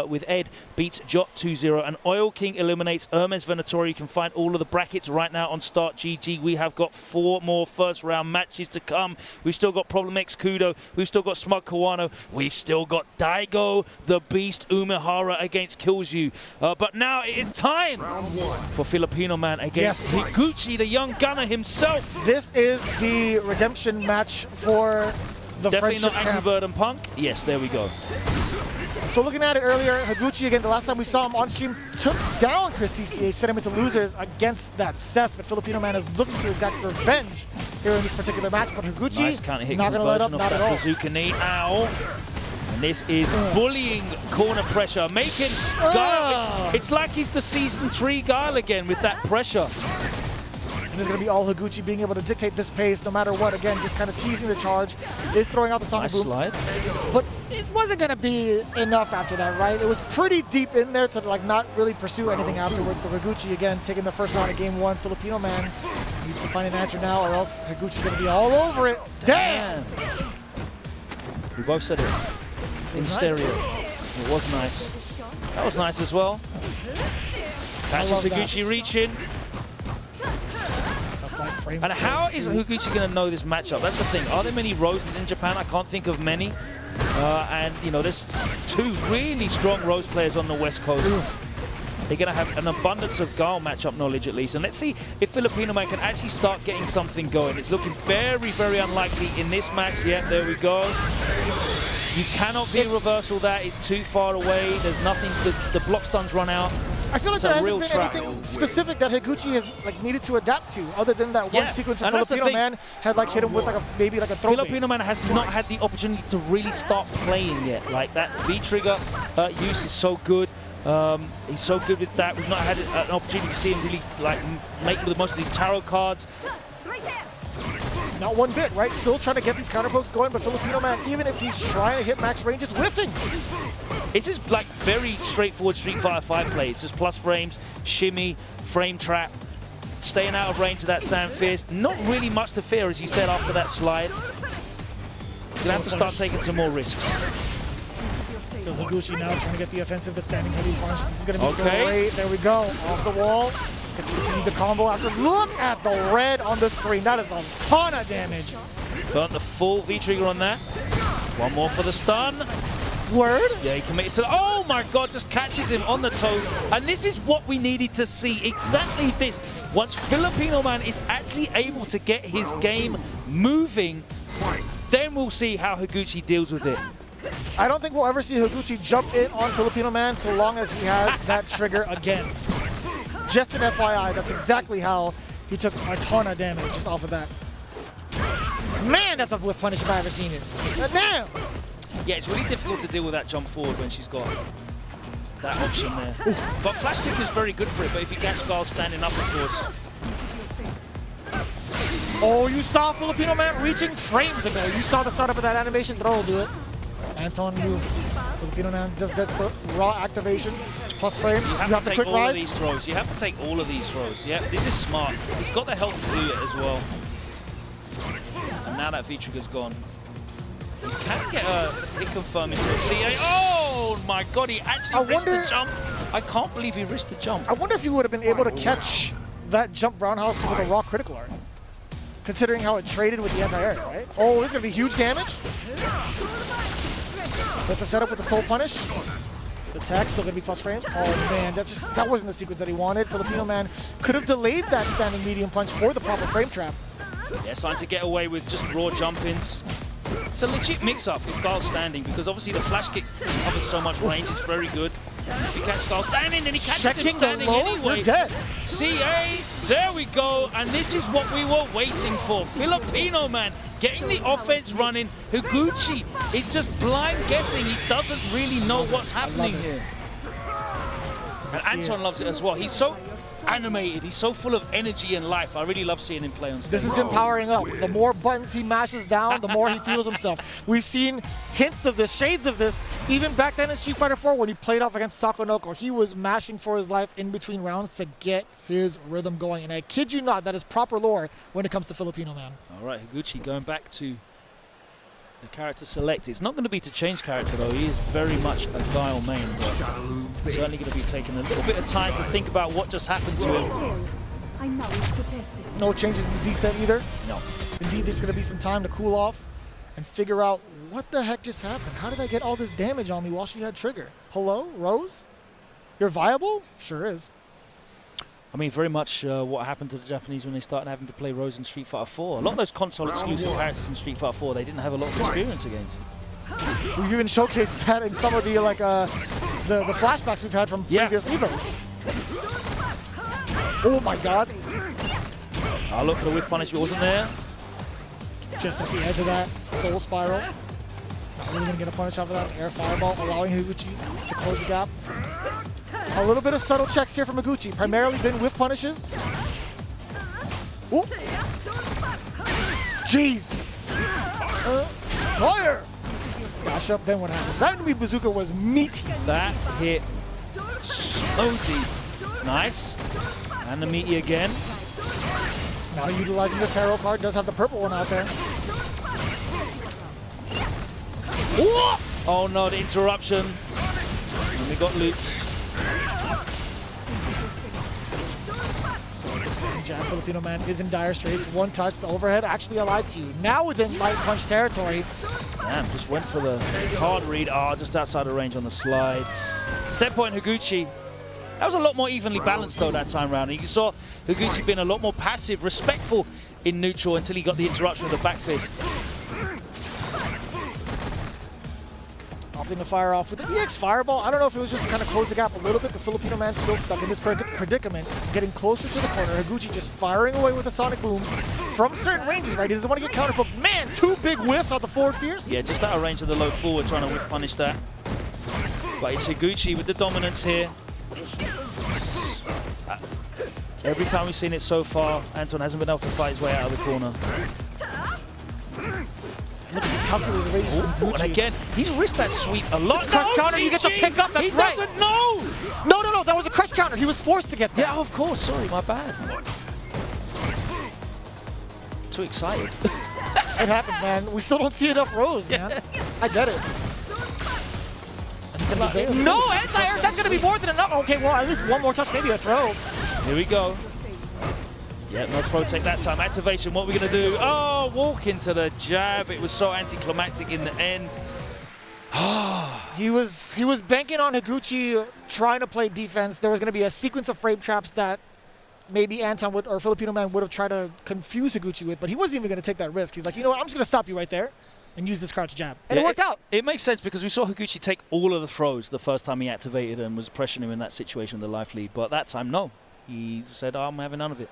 with Ed, beats Jot 2-0. And Oil King eliminates Hermes Venatori. You can find all of the brackets right now on Start GG. We have got 4 more first round matches to come. We've still got Problem X Kudo. We've still got Smug Kawano. We've still got Daigo, the Beast Umehara against Killzu. But now it is time for Filipino Man against Higuchi, the young gunner himself. This is the redemption match for the Definitely friendship not Angry camp. Bird and Punk. Yes, there we go. So looking at it earlier, Higuchi, again, the last time we saw him on stream, took down CgrisCCH, sent him into losers against that Seth, but Filipino Man is looking to exact revenge here in this particular match, but Higuchi, Nice counter hit not going to let up, conversion not of at all. that bazooka knee. Ow. And this is bullying corner pressure, making Guile, it's like he's the Season 3 Guile again with that pressure. And it's going to be all Higuchi being able to dictate this pace no matter what. Again, just kind of teasing the charge. Is throwing out the sonic booms. Slide. But it wasn't going to be enough after that, right? It was pretty deep in there to like not really pursue anything afterwards. So Higuchi, again, taking the first round of game 1. Filipino Man needs to find an answer now or else Higuchi's going to be all over it. Damn! We both said it in stereo. It was nice. That was nice as well. Catches Higuchi reaching. And how is Higuchi going to know this matchup? That's the thing. Are there many Roses in Japan? I can't think of many. And, you know, there's 2 really strong Rose players on the West Coast. They're going to have an abundance of Guile matchup knowledge at least. And let's see if Filipino Man can actually start getting something going. It's looking very, very unlikely in this match. Yeah, there we go. You cannot be reversal that. It's too far away. There's nothing. The block stuns run out. I feel like It's there a hasn't real been trap. anything specific that Higuchi has like needed to adapt to, other than that one sequence where and that's the Filipino Man had like hit him with like a maybe like a throw. Filipino Man has not had the opportunity to really start playing yet. Like that V-trigger use is so good. He's so good with that. We've not had an opportunity to see him really like make the most of these tarot cards. Not one bit, right? Still trying to get these counter pokes going, but Filipino Man, even if he's trying to hit max range, it's whiffing. It's just like very straightforward Street Fighter 5 play. It's just plus frames, shimmy, frame trap, staying out of range of that stand fist. Not really much to fear, as you said, after that slide. You're gonna have to start taking some more risks. So Higuchi now trying to get the offensive, the standing heavy punch. This is gonna be great. There we go, off the wall. Continue the combo after. Look at the red on the screen. That is a ton of damage. Burnt the full V-trigger on that. One more for the stun. Word? Yeah, he committed to the, oh my god, just catches him on the toes. And this is what we needed to see, exactly this. Once Filipino Man is actually able to get his game moving, then we'll see how Higuchi deals with it. I don't think we'll ever see Higuchi jump in on Filipino Man so long as he has that trigger again. Just an FYI, that's exactly how he took a ton of damage just off of that. Man, that's a whiff punish if I've ever seen it. Damn! Yeah, it's really difficult to deal with that jump forward when she's got that option there. But Flash Kick is very good for it, but if you catch Guile standing up, of course. Oh, you saw Filipino Man reaching frames ago. You saw the startup of that animation throw, do it. Anton, you. Filipino Man does that raw activation plus frame. You have to take all rise. of these throws. You have to take all of these throws. Yeah, this is smart. He's got the health to do it as well. And now that V-trigger's gone. He can get a hit confirm into a CA. Oh my god, he actually risked the jump. I can't believe he risked the jump. I wonder if he would have been able to catch that jump roundhouse with a raw critical art. Considering how it traded with the anti-air, right? Oh, this is going to be huge damage. That's a setup with the soul punish. The attack still going to be plus frames. Oh man, that wasn't the sequence that he wanted. Filipino Man could have delayed that standing medium punch for the proper frame trap. Yeah, starting to get away with just raw jump-ins. It's a legit mix-up with Guile standing because obviously the flash kick covers so much range. It's very good. If you catch Guile standing, then he catches him standing anyway. You're dead. CA, there we go. And this is what we were waiting for. Filipino Man getting the offense running. Higuchi is just blind guessing. He doesn't really know what's happening here. And Anton loves it as well. He's so animated. He's so full of energy and life. I really love seeing him play on stage. This is him powering up. The more buttons he mashes down, the more he feels himself. We've seen hints of this, shades of this, even back then in Street Fighter 4 when he played off against Sakonoko. He was mashing for his life in between rounds to get his rhythm going. And I kid you not, that is proper lore when it comes to Filipino man. All right, Higuchi going back to the character select. It's not going to be to change character though. He is very much a Guile main, but certainly going to be taking a little bit of time to think about what just happened to him. No changes in the D set either. No. Indeed, there's going to be some time to cool off and figure out what the heck just happened. How did I get all this damage on me while she had trigger? Hello, Rose? You're viable? Sure is. I mean, very much what happened to the Japanese when they started having to play Rose in Street Fighter 4. A lot of those console-exclusive characters in Street Fighter 4, they didn't have a lot of experience against. We've even showcased that in some of the the flashbacks we've had from previous Evos. Oh my God! I'll look for the whiff punish, but wasn't there. Just at the edge of that soul spiral. Not really gonna get a punish off of that air fireball, allowing Higuchi to close the gap. A little bit of subtle checks here from Higuchi, primarily been whiff punishes. Ooh. Jeez! Fire! Dash up, then what happens? That enemy bazooka was meaty. That hit so deep. Nice. And the meaty again. Now utilizing the tarot card, does have the purple one out there. Ooh! Oh no, the interruption. And we got loops. Jab Filipino man is in dire straits. One touch, the overhead actually allied to you. Now within light punch territory. Damn, just went for the hard read. Just outside of range on the slide. Set point Higuchi. That was a lot more evenly balanced though that time round. You saw Higuchi being a lot more passive, respectful in neutral until he got the interruption with the back fist. Opting to fire off with the EX Fireball. I don't know if it was just to kind of close the gap a little bit. The Filipino man still stuck in this predicament, getting closer to the corner. Higuchi just firing away with a Sonic Boom from certain ranges, right? He doesn't want to get countered, but man, two big whiffs on the forward fierce. Yeah, just out of range of the low forward, trying to whiff punish that. But it's Higuchi with the dominance here. Every time we've seen it so far, Anton hasn't been able to fight his way out of the corner. Look at the calculated range from Higuchi. And again, he's risked that sweep a lot. Crush counter, you get to pick up, that's right. He doesn't know! No, that was a crush counter. He was forced to get that. Yeah, of course, sorry, my bad. Too excited. It happened, man. We still don't see enough Rose, man. I get it. No, anti-air, that's going to be more than enough. Okay, well, at least one more touch, maybe a throw. Here we go. Yeah, no throw take that time. Activation, what are we going to do? Oh, walk into the jab. It was so anticlimactic in the end. He was banking on Higuchi trying to play defense. There was going to be a sequence of frame traps that maybe Anton would, or Filipino man would have tried to confuse Higuchi with, but he wasn't even going to take that risk. He's like, you know what, I'm just going to stop you right there and use this crouch jab. And it worked out. It makes sense because we saw Higuchi take all of the throws the first time he activated and was pressuring him in that situation with the life lead. But that time, no. He said, I'm having none of it.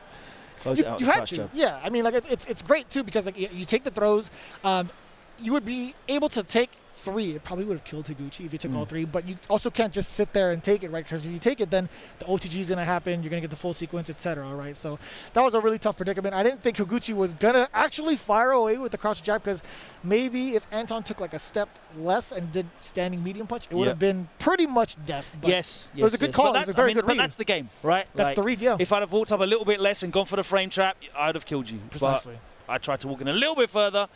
Close it out you with had to. jab. Yeah, I mean, like it's great too because like you take the throws, you would be able to take 3. It probably would have killed Higuchi if you took all 3, but you also can't just sit there and take it, right? Because if you take it, then the OTG is going to happen, you're going to get the full sequence, etc. Right? So that was a really tough predicament. I didn't think Higuchi was going to actually fire away with the crouch jab because maybe if Anton took like a step less and did standing medium punch, it would have been pretty much death. But Yes, it was a good call. It was a very good read. But that's the game, right? That's the read, yeah. If I'd have walked up a little bit less and gone for the frame trap, I'd have killed you. Precisely. But I tried to walk in a little bit further,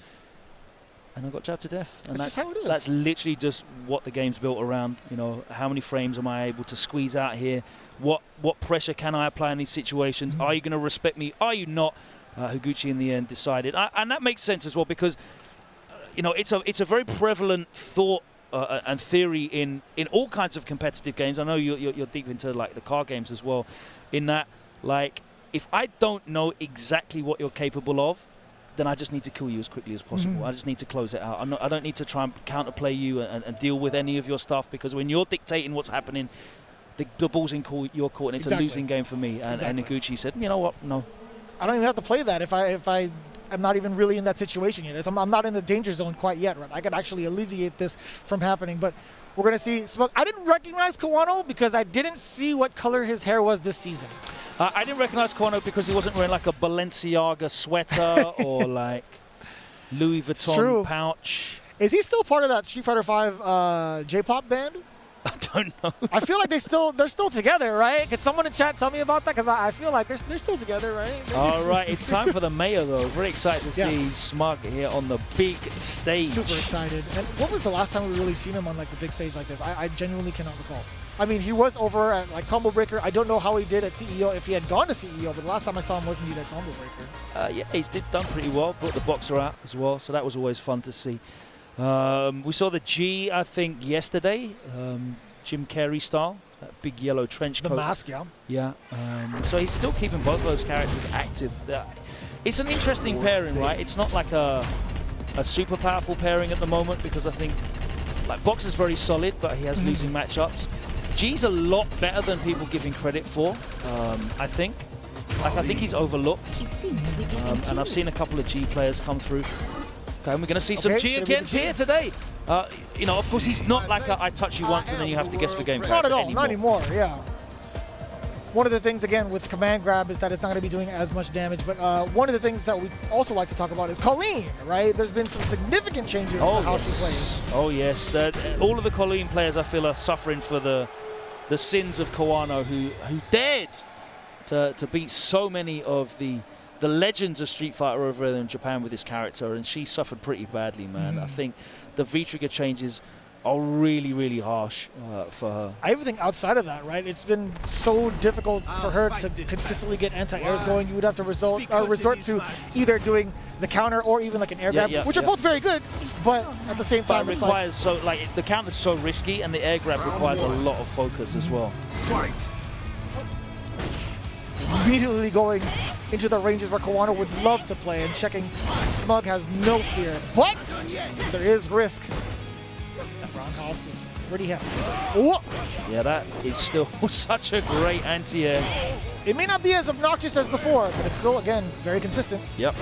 and I got jabbed to death. And that's just how it is. That's literally just what the game's built around. You know, how many frames am I able to squeeze out here? What pressure can I apply in these situations? Are you going to respect me? Are you not? Higuchi in the end decided, and that makes sense as well because you know it's a very prevalent thought and theory in all kinds of competitive games. I know you're deep into like the card games as well. In that, like, if I don't know exactly what you're capable of, then I just need to kill you as quickly as possible. I just need to close it out. I don't need to try and counterplay you and deal with any of your stuff because when you're dictating what's happening, the ball's in your court and it's a losing game for me. And Higuchi said, you know what, no. I don't even have to play that if I am not even really in that situation yet. I'm not in the danger zone quite yet, right? I could actually alleviate this from happening. But we're going to see Smoke. I didn't recognize Kawano because I didn't see what color his hair was this season. I didn't recognize Kawano because he wasn't wearing like a Balenciaga sweater or like Louis Vuitton pouch. Is he still part of that Street Fighter V J-pop band? I don't know. I feel like they're still together, right? Can someone in chat tell me about that? Because I feel like they're still together, right? All right, it's time for the mayor though. Very excited to see Smug here on the big stage. Super excited. And what was the last time we really seen him on like the big stage like this? I genuinely cannot recall. I mean, he was over at like Combo Breaker. I don't know how he did at CEO, if he had gone to CEO, but the last time I saw him wasn't he at Combo Breaker. Yeah, he's done pretty well. Brought the boxer out as well, so that was always fun to see. We saw the G, I think, yesterday. Jim Carrey style, that big yellow trench coat. The mask, yeah. Yeah. So he's still keeping both those characters active. It's an interesting pairing, right? It's not like a super powerful pairing at the moment because I think like Boxer's very solid, but he has losing matchups. G's a lot better than people give him credit for, I think. Like, I think he's overlooked. And I've seen a couple of G players come through. Okay, and we're going to see some G again here today. You know, of course, he's not like I touch you once and then you have to guess the game. Not at all, not anymore, yeah. One of the things, again, with command grab is that it's not going to be doing as much damage, but one of the things that we also like to talk about is Colleen, right? There's been some significant changes to how she plays. Oh, yes. All of the Colleen players, I feel, are suffering for the sins of Kawano, who dared to beat so many of the legends of Street Fighter over there in Japan with this character, and she suffered pretty badly, man. I think the V-trigger changes are really, really harsh for her. Everything outside of that, right? It's been so difficult for her to consistently get anti-airs going. You would have to resort to either doing the counter or even like an air grab, which are both very good, but at the same time, it requires the counter's so risky, and the air grab requires a lot of focus as well. Immediately going into the ranges where Kawano would love to play, and checking Smug has no fear, but there is risk. That roundhouse is pretty heavy. Oh. Yeah, that is still such a great anti-air. It may not be as obnoxious as before, but it's still, again, very consistent. Yep.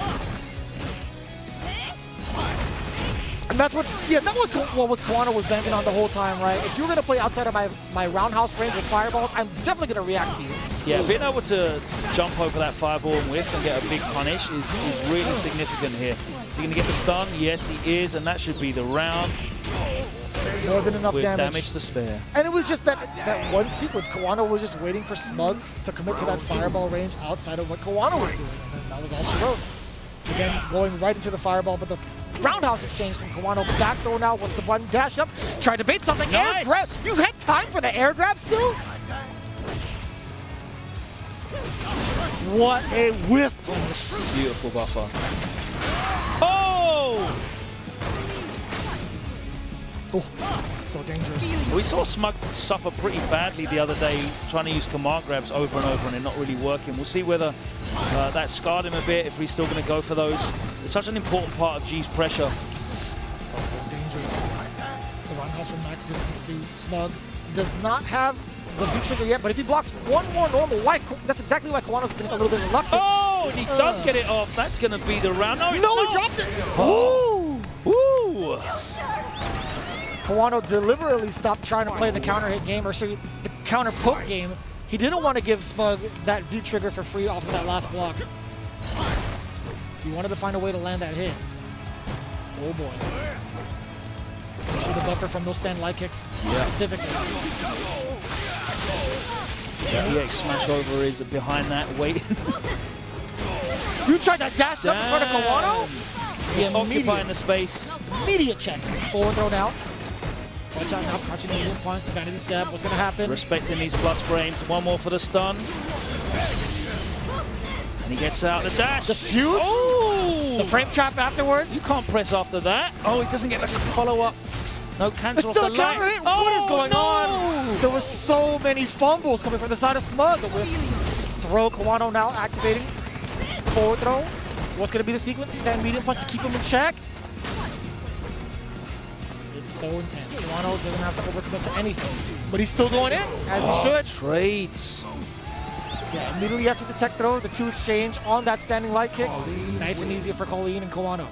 And that's what Kawano was banking on the whole time, right? If you're going to play outside of my roundhouse range with fireballs, I'm definitely going to react to you. Yeah, being able to jump over that fireball and whiff and get a big punish is really significant here. Is he going to get the stun? Yes, he is, and that should be the round. More than enough with damage to spare. And it was just that one sequence. Kawano was just waiting for Smug to commit to that fireball range outside of what Kawano was doing. And then that was all she wrote. Again, going right into the fireball, but the roundhouse exchange from Kawano. Back throw now. What's the button? Dash up. Try to bait something. Nice. Air grab. You had time for the air grab still? What a whiff. Beautiful buffer. Oh! Oh, so dangerous. We saw Smug suffer pretty badly the other day trying to use command grabs over and over and it not really working. We'll see whether that scarred him a bit, if he's still going to go for those. It's such an important part of G's pressure. Also dangerous. The roundhouse from max distance to Smug does not have the V-trigger yet, but if he blocks one more normal, that's exactly why Kawano's been a little bit reluctant. Oh, and he does get it off. That's going to be the round. No, he dropped it. Oh. Ooh. Kawano deliberately stopped trying to play the counter hit game, or the counter poke game. He didn't want to give Smug that V-trigger for free off of that last block. He wanted to find a way to land that hit. Oh boy. You see the buffer from those stand light kicks specifically. Yeah, EX smash over is behind that, waiting. You tried to dash up in front of Kawano? He's occupying the space. Immediate checks. Forward throw now. Watch out now, crouching the medium punch, the vanity step. What's going to happen? Respecting these plus frames. One more for the stun. And he gets out the dash. The fuse? Oh! The frame trap afterwards? You can't press after that. Oh, he doesn't get like a follow-up. No, cancel off the light. Oh, what is going on? There were so many fumbles coming from the side of Smug. The whip throw, Kawano now activating. Forward throw. What's going to be the sequence? Stand medium punch to keep him in check. It's so intense. Kawano doesn't have to overcommit to anything, but he's still going in, as he should. Trades. Yeah, immediately after the tech throw, the two exchange on that standing light kick. Nice and easy for Colleen and Kawano.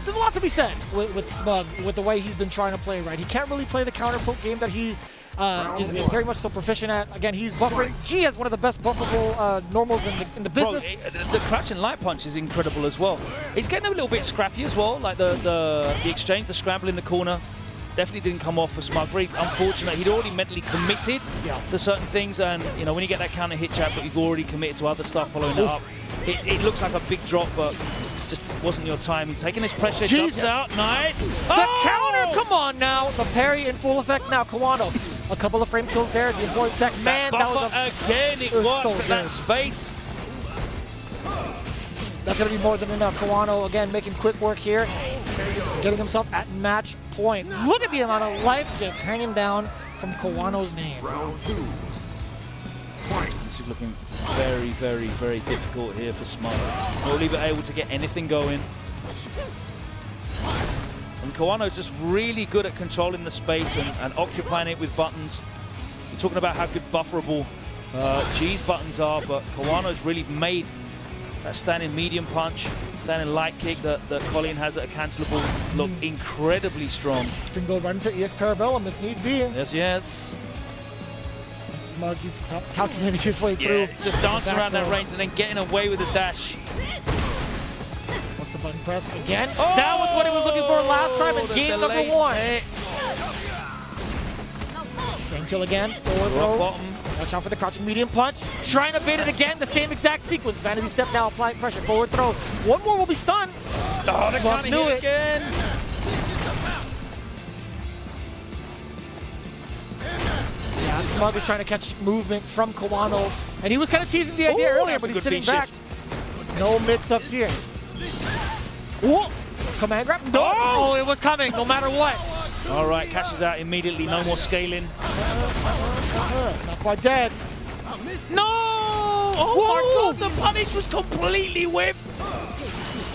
There's a lot to be said with Smug, with the way he's been trying to play, right? He can't really play the counter poke game that he is very much so proficient at. Again, he's buffering. G has one of the best buffable normals in the business. Bro, the crouch and light punch is incredible as well. He's getting a little bit scrappy as well, like the exchange, the scramble in the corner. Definitely didn't come off for Smug. Very unfortunate. He'd already mentally committed to certain things, and you know when you get that counter hit chat, but you've already committed to other stuff following it up. It looks like a big drop, but just wasn't your time. He's taking his pressure, jumps out, nice. The counter, come on now. The parry in full effect now. Kawano, a couple of frame kills there. The avoid tech, man, that was again. It worked so at that space. That's going to be more than enough. Kawano, again, making quick work here. Getting himself at match point. Look at the amount of life just hanging down from Kawano's name. This is looking very, very, very difficult here for Smug. Not even able to get anything going. And Kawano's just really good at controlling the space and occupying it with buttons. You're talking about how good bufferable G's buttons are, but Kawano's really made that standing medium punch, standing light kick that Colin has at a cancelable look incredibly strong. Can go right into EX Parabellum if need be. Yes. Smug, he's calculating his way through. Just dancing around that range and then getting away with the dash. What's the button press again? Oh! That was what he was looking for last time in game number 1. Frame kill again, forward throw. Watch out for the crouching medium punch. Trying to bait it again, the same exact sequence. Vanity step now, applying pressure, forward throw. One more will be stunned. Oh, the counter hit again. Yeah, Smug is trying to catch movement from Kawano. And he was kind of teasing the idea earlier, but he's sitting back. No mix-ups here. Whoa! Command grab? No! Oh, it was coming, no matter what. All right, cashes out immediately. No more scaling. Not quite dead. No! Oh my God, the punish was completely whiffed.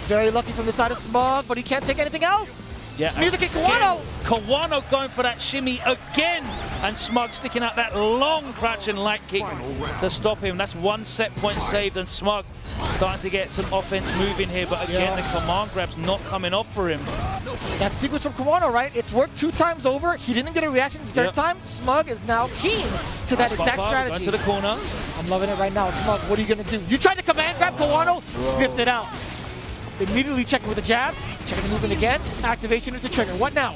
Very lucky from the side of Smug, but he can't take anything else. Yeah, neither can Kawano. Kawano going for that shimmy again, and Smug sticking out that long crouch and light kick to stop him. That's one set point saved, and Smug starting to get some offense moving here, but again, the command grab's not coming off for him. That sequence from Kawano, right? It's worked 2 times over. He didn't get a reaction the third time. Smug is now keen to that exact strategy. Going to the corner. I'm loving it right now. Smug, what are you going to do? You tried to command grab Kawano, sniffed it out. Immediately checking with the jab, checking the movement again, activation of the trigger. What now?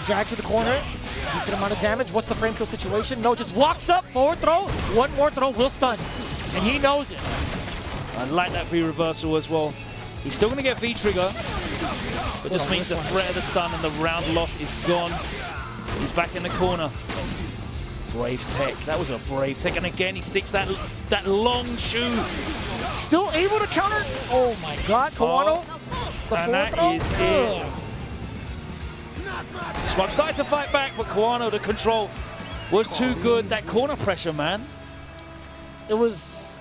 Drag to the corner, decent amount of damage. What's the frame kill situation? No, just walks up, forward throw, one more throw will stun. And he knows it. I like that V reversal as well. He's still going to get V trigger, but just means the threat of the stun and the round loss is gone. He's back in the corner. Brave tech. That was a brave tech. And again, he sticks that long shoe. Still able to counter. Oh my God, Kawano. And that is it. Smug started to fight back, but Kawano, the control was too good. That corner pressure, man. It was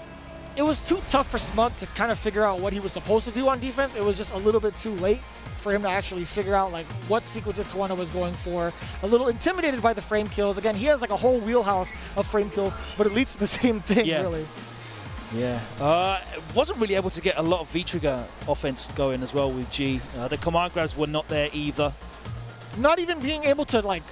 too tough for Smug to kind of figure out what he was supposed to do on defense. It was just a little bit too late for him to actually figure out like what sequences Kawano was going for. A little intimidated by the frame kills. Again, he has like a whole wheelhouse of frame kills, but it leads to the same thing, really. Yeah. Wasn't really able to get a lot of V-trigger offense going as well with G. The command grabs were not there either. Not even being able to like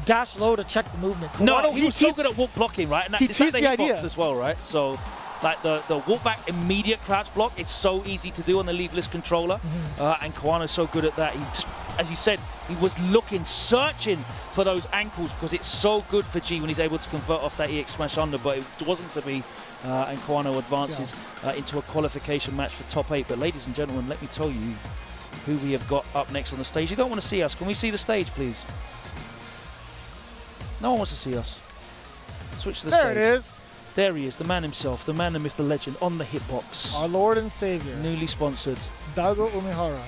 dash low to check the movement. Kawano, no, he was so good at walk blocking, right? And he teased the idea as well, right? So like the walk back immediate crouch block, it's so easy to do on the leveless controller. And Kawano's so good at that. He just, as you said, he was searching for those ankles because it's so good for G when he's able to convert off that EX smash under, but it wasn't to be. And Kawano advances into a qualification match for top 8. But ladies and gentlemen, let me tell you who we have got up next on the stage. You don't want to see us. Can we see the stage, please? No one wants to see us. Switch to the stage. There it is. There he is, the man himself, the man, the myth, the legend, on the hitbox. Our Lord and Savior. Newly sponsored. Daigo Umehara.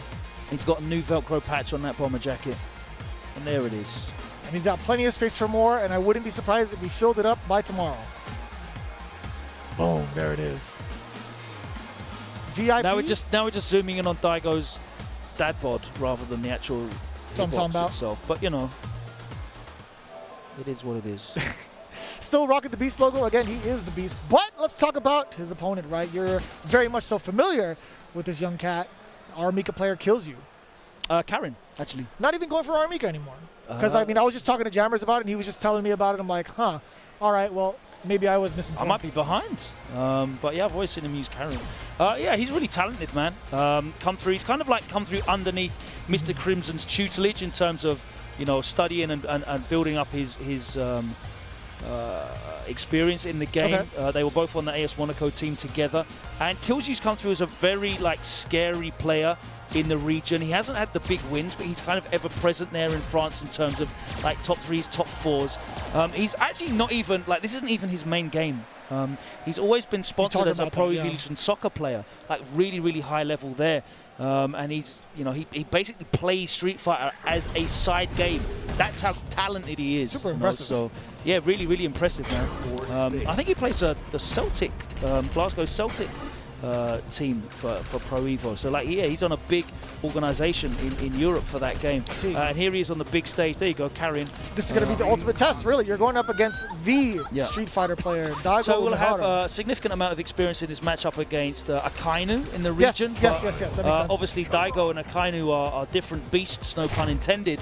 He's got a new Velcro patch on that bomber jacket. And there it is. And he's got plenty of space for more, and I wouldn't be surprised if we filled it up by tomorrow. Boom, there it is. VIP. Now we're just zooming in on Daigo's dad bod rather than the actual hitbox itself. But you know, it is what it is. Still rocking the Beast logo. Again, he is the Beast. But let's talk about his opponent, right? You're very much so familiar with this young cat. Our Mika player kills you. Karin, actually. Not even going for Mika anymore. Because, I mean, I was just talking to Jammers about it, and he was just telling me about it. I'm like, huh, all right, well, maybe I was missing. I might be behind. But yeah, I've always seen him use Karin. Yeah, he's really talented, man. Come through. He's kind of like come through underneath Mr. Crimson's tutelage in terms of, you know, studying and building up his experience in the game. Okay. They were both on the AS Monaco team together. And Killzoo's come through as a very, like, scary player in the region. He hasn't had the big wins, but he's kind of ever present there in France in terms of, like, top 3s, top 4s. He's actually not even, like, this isn't even his main game. He's always been sponsored as a Pro Evolution Soccer player, like, really, really high level there. And he's, you know, he basically plays Street Fighter as a side game. That's how talented he is. Super impressive. So, yeah, really, really impressive, man. I think he plays the Celtic, Glasgow Celtic team for Pro Evo. So, like, yeah, he's on a big organization in Europe for that game. And here he is on the big stage. There you go, Karin. This is going to be the ultimate test, really. You're going up against the Street Fighter player, Daigo. So we'll have a significant amount of experience in this matchup against Akainu in the Yes, region. yes, yes, yes, that makes sense. Obviously, Daigo and Akainu are different beasts, no pun intended.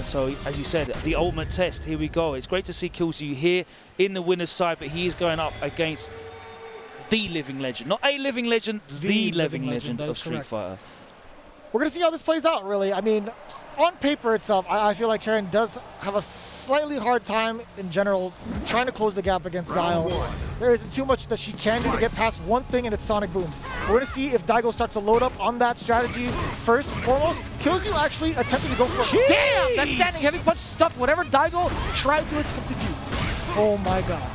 So, as you said, the ultimate test. Here we go. It's great to see Killzoo here in the winner's side, but he is going up against the living legend. Not a living legend, the living legend of Street Fighter. We're going to see how this plays out, really. I mean, on paper itself, I feel like Karin does have a slightly hard time in general trying to close the gap against Guile. There isn't too much that she can do to get past one thing, and it's Sonic Booms. We're going to see if Daigo starts to load up on that strategy first and foremost. Killzoo actually attempted to go for it. Damn! That standing heavy punch stuck whatever Daigo tried to attempt to do. Oh my god.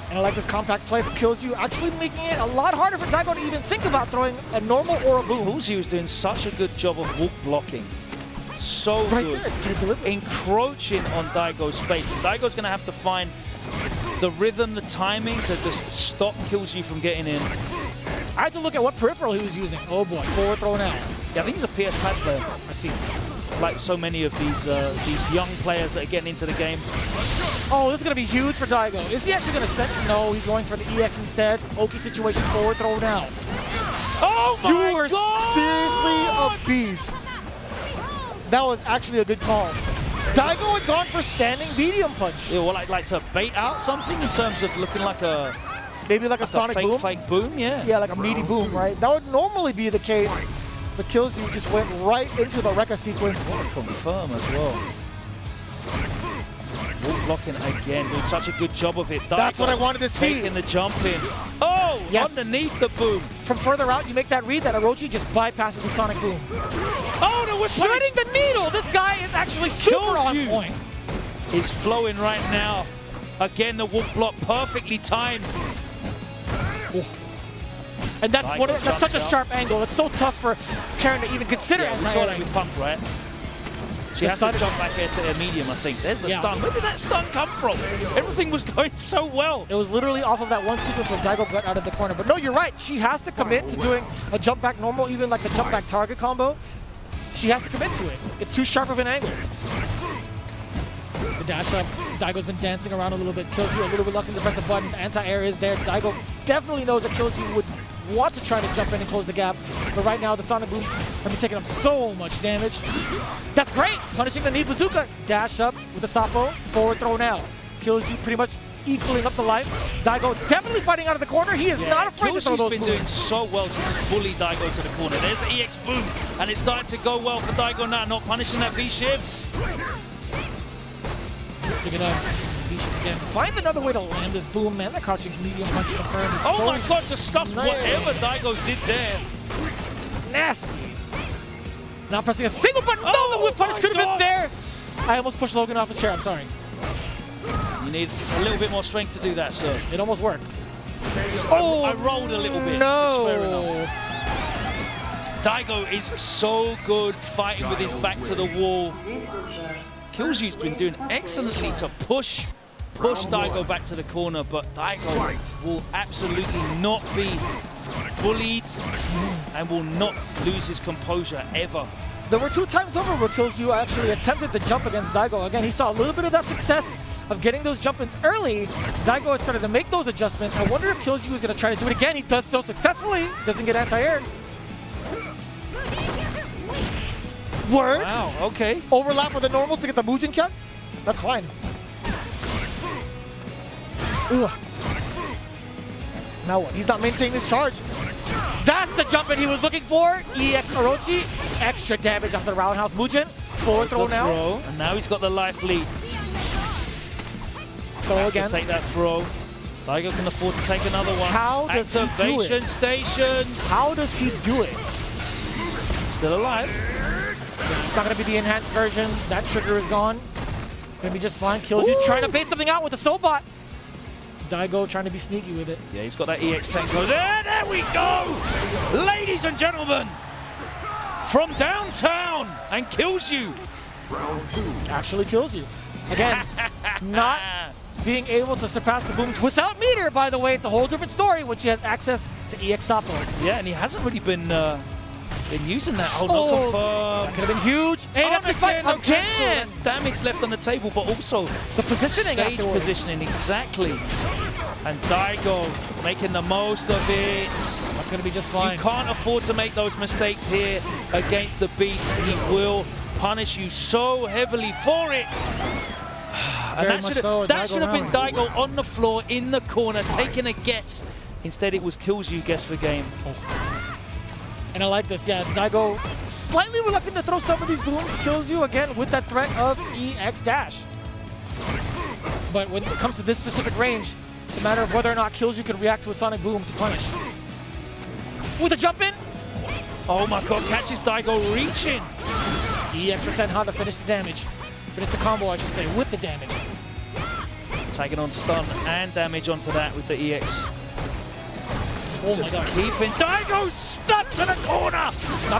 And I like this compact play for Killzoo, actually making it a lot harder for Daigo to even think about throwing a normal or a boom. Oozzi was doing such a good job of walk blocking. So right good. There, it's so deliberate. Encroaching on Daigo's space. And Daigo's going to have to find the rhythm, the timing to just stop Killzoo from getting in. I had to look at what peripheral he was using. Oh boy, forward throw now. Yeah, I think he's a PS Pad player. I see. Like so many of these young players that are getting into the game. Oh, this is going to be huge for Daigo. Is he actually going to spend? No, he's going for the EX instead. Oki situation, forward throw now. Oh my You are seriously a beast. That was actually a good call. Daigo had gone for standing medium punch. Yeah, well, like to bait out something in terms of looking like a... Maybe like a Sonic boom? Fake boom, yeah. Yeah, like a meaty boom, right? That would normally be the case. But Killzoo just went right into the Rekka sequence. Confirm as well. Wall blocking again, doing such a good job of it. That's what I wanted to see. Taking the jump in. Oh, yes. Underneath the boom. From further out, you make that read that Orochi just bypasses the Sonic boom. Oh, no, we're threading the needle. This guy is actually super on point. He's flowing right now. Again, the wall block perfectly timed. And that's such a sharp angle. It's so tough for Karin to even consider. Yeah, we saw that with Punk, right? She has to jump back here to her medium, I think. There's the stun. Where did that stun come from? Everything was going so well. It was literally off of that one sequence where Daigo got out of the corner. But no, you're right. She has to commit to doing a jump back normal, even like the jump back target combo. She has to commit to it. It's too sharp of an angle. The dash up. Daigo's been dancing around a little bit. Killzoo a little reluctant to press a button. Anti-air is there. Daigo definitely knows that Killzoo would want to try to jump in and close the gap. But right now, the Sonic Booms have been taking up so much damage. That's great! Punishing the knee bazooka. Dash up with the Sapo. Forward throw now. Killzoo pretty much equaling up the life. Daigo definitely fighting out of the corner. He is not afraid to throw those been moves. Doing so well to just bully Daigo to the corner. There's the EX boom. And it's starting to go well for Daigo now. Not punishing that V-shift. Pick it up. Again. Finds another way to land this boom, man. That crouching medium punch confirmed. Oh my god, just stuffed whatever Daigo did there. Nasty. Now pressing a single button. No, the whip punish could have been there. I almost pushed Logan off his chair. I'm sorry. You need a little bit more strength to do that, sir. It almost worked. Oh, I rolled a little bit. No. It's fair enough. Daigo is so good fighting with his back to the wall. Killzoo's been doing excellently to push Daigo back to the corner, but Daigo will absolutely not be bullied and will not lose his composure ever. There were 2 times over where Killzoo actually attempted to jump against Daigo. Again, he saw a little bit of that success of getting those jump-ins early. Daigo had started to make those adjustments. I wonder if Killzoo is going to try to do it again. He does so successfully. Doesn't get anti-air. Word. Wow, okay. Overlap with the normals to get the Mujin cut. That's fine. Ugh. Now what? He's not maintaining his charge. That's the jump that he was looking for. EX Orochi. Extra damage off the roundhouse Mujin. Forward throw now. And now he's got the life lead. Throw again. Take that throw. Daigo can afford to take another one. How does he do Activation it? stations. How does he do it? Still alive. It's not going to be the enhanced version. That trigger is gone. Going to be just fine. Kills you. Trying to bait something out with the soul bot. Daigo trying to be sneaky with it. Yeah, he's got that EX tank. There we go! Ladies and gentlemen, from downtown, and kills you. Actually kills you. Again, not being able to surpass the Boom without meter, by the way. It's a whole different story when she has access to EX support. Yeah, and he hasn't really been using that. Oh, no confirm. That could have been huge. No cancel. Damage left on the table, but also the positioning stage afterwards. positioning, exactly. And Daigo making the most of it. That's going to be just fine. You can't afford to make those mistakes here against the Beast. He will punish you so heavily for it. And that should have been Daigo on the floor in the corner taking a guess. Instead it was kills you guess for game. And I like this, yeah. Daigo slightly reluctant to throw some of these booms. Kills you again with that threat of EX dash. But when it comes to this specific range, it's a matter of whether or not kills you can react to a sonic boom to punish. With a jump in. Oh my god, catches Daigo reaching. EX% how to finish the damage. Finish the combo, I should say, with the damage. Taking on stun and damage onto that with the EX. Oh Just my god. Keeping Daigo stuck to the corner.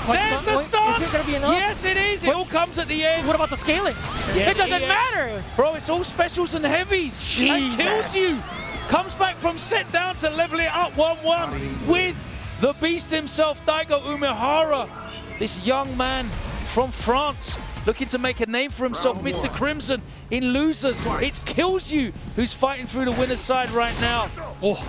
There's the Point. stun. Is it going to be enough? Yes, it is. It all comes at the end. What about the scaling? Yeah, it doesn't EX. matter. Bro, it's all specials and heavies. And Jesus. kills you. Comes back from set down to level it up 1-1 with the Beast himself, Daigo Umehara. This young man from France looking to make a name for himself, Mr. Crimson in losers. It's Kills You who's fighting through the winner's side right now. Oh,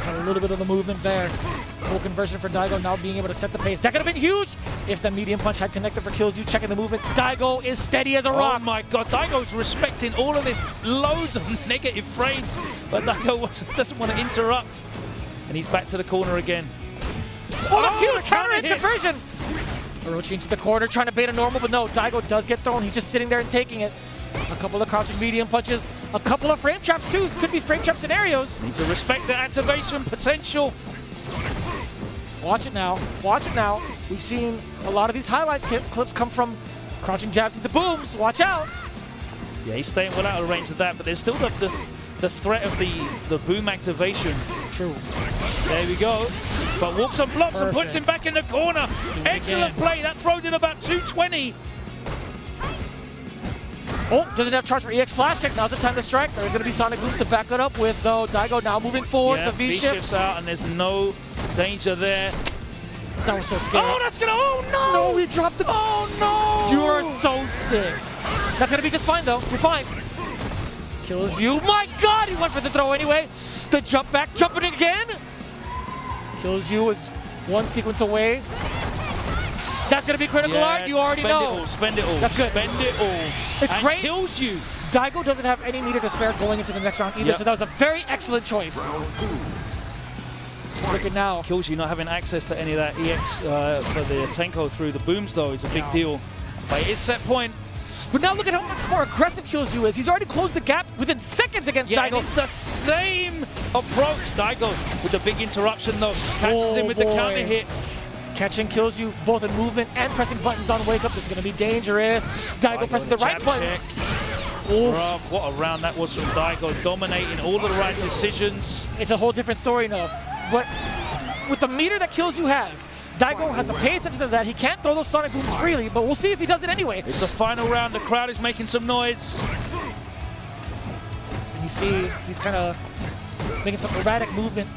got a little bit of the movement there. Full conversion for Daigo now being able to set the pace. That could have been huge if the medium punch had connected for Kills You. Checking the movement. Daigo is steady as a rock. Oh my god, Daigo's respecting all of this, loads of negative frames, but Daigo doesn't want to interrupt. And he's back to the corner again. Oh, that's huge! Counter hit conversion! Orochi into the corner, trying to bait a normal, but no, Daigo does get thrown. He's just sitting there and taking it. A couple of crouching medium punches, a couple of frame traps too. Could be frame trap scenarios. Need to respect the activation potential. Watch it now. Watch it now. We've seen a lot of these highlight clips come from crouching jabs into booms. Watch out. Yeah, he's staying well out of range of that, but there's still the threat of the boom activation. True. There we go. But walks and blocks and puts him back in the corner. Excellent play. That throw did about 220. Oh, doesn't have charge for EX flash kick. Now's the time to strike. There's going to be Sonic Booms to back it up with, though. Daigo now moving forward. Yeah, the V-shift. V-shifts out, and there's no danger there. That was so scary. Oh, that's going to... Oh, no! No, he dropped the... Oh, no! You are so sick. That's going to be just fine, though. You're fine. Kills you. My God, he went for the throw anyway. The jump back, jumping it again. Kills you is one sequence away. That's going to be critical art. You already know. Spend it all. That's good. Spend it all. It's and great. Kills you. Daigo doesn't have any meter to spare going into the next round either, so that was a very excellent choice. Look at now. Kills you not having access to any of that EX for the Tenko through the booms, though, is a big deal. But it is set point. But now look at how much more aggressive Kills You is. He's already closed the gap within seconds against Daigo. And it's the same approach. Daigo with the big interruption, though. Catches him with the counter hit. Catching Kills You both in movement and pressing buttons on wake up. This is going to be dangerous. Daigo pressing the right button. Bruh, what a round that was from Daigo, dominating all of the right decisions. It's a whole different story now. But with the meter that Kills You has, Daigo has to pay attention to that. He can't throw those Sonic Booms freely, but we'll see if he does it anyway. It's a final round. The crowd is making some noise. And you see he's kind of making some erratic movement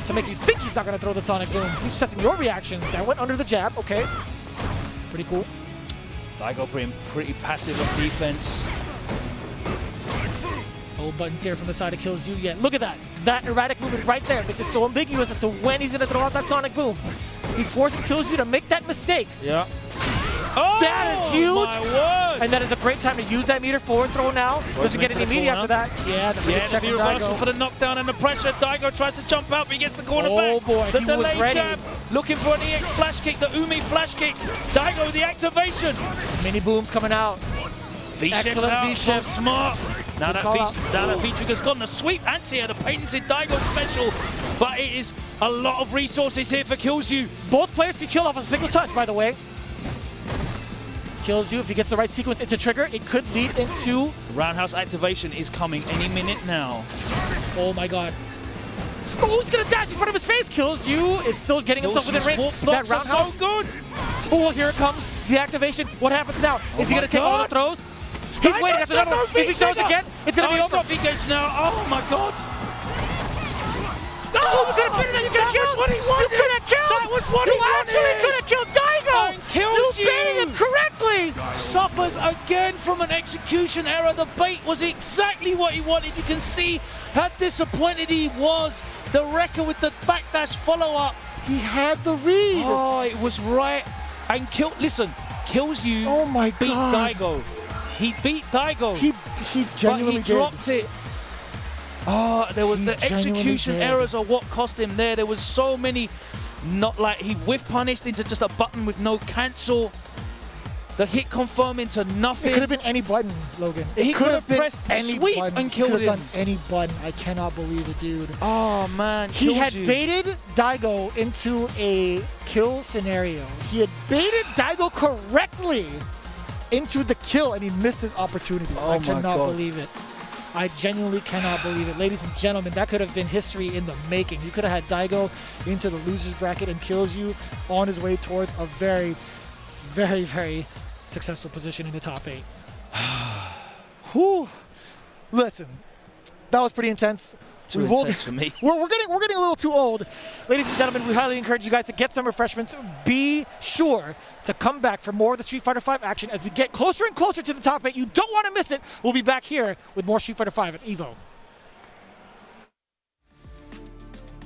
to make you think he's not going to throw the Sonic Boom. He's testing your reactions. That went under the jab. Okay. Pretty cool. Daigo being pretty passive on defense. No buttons here from the side of Kills You yet. Look at that. That erratic movement right there makes it so ambiguous as to when he's going to throw out that Sonic Boom. He's forcing Kills You to make that mistake. Yeah. Oh, that is huge. My word. And that is a great time to use that meter forward throw now. Doesn't get any media after that. Yeah, the reversal for the knockdown and the pressure. Daigo tries to jump out, but he gets the corner back. Oh boy, the he was delay ready. jab, looking for an EX flash kick, the Umi flash kick. Daigo, the activation. Mini booms coming out. V-shift's Excellent out, V-shift. so smart. Now Good call out. that V-trigger's gone. The sweep anti-air, the patented Daigo special. But it is a lot of resources here for KillsU. Both players can kill off a single touch, by the way. KillsU, if he gets the right sequence into trigger, it could lead into... Roundhouse activation is coming any minute now. Oh my god. Oh, he's gonna dash in front of his face. KillsU is still getting himself within range. That roundhouse so good. Oh, here it comes. The activation. What happens now? Is he gonna take all the throws? He's waiting after another one. If he throws again, it's gonna be over. He's got V-gauge now. Oh my god. Oh, you could have killed. You could have killed. That was what he wanted. You could have killed. That was what he wanted. You actually could have killed Daigo. And kills you baited him correctly. Suffers again from an execution error. The bait was exactly what he wanted. You can see how disappointed he was. The wrecker with the backdash follow-up. He had the read. Oh, it was right. And listen, KillsU oh my beat God. Daigo. He beat Daigo. He genuinely but he dropped it. Oh, there was the execution errors are what cost him there. There was so many, not like he whiff punished into just a button with no cancel. The hit confirm into nothing. It could have been any button, Logan. He could have pressed any sweep button. and killed him. Could have him. done any button. I cannot believe it, dude. Oh man, he had baited Daigo into a kill scenario. He had baited Daigo correctly into the kill, and he missed his opportunity. I cannot believe it. I genuinely cannot believe it. Ladies and gentlemen, that could have been history in the making. You could have had Daigo into the loser's bracket and KillsU on his way towards a very, very, very successful position in the top 8. Whew. Listen, that was pretty intense. Too intense for me. We're getting a little too old. Ladies and gentlemen, we highly encourage you guys to get some refreshments. Be sure to come back for more of the Street Fighter V action as we get closer and closer to the top 8. You don't want to miss it. We'll be back here with more Street Fighter V at EVO.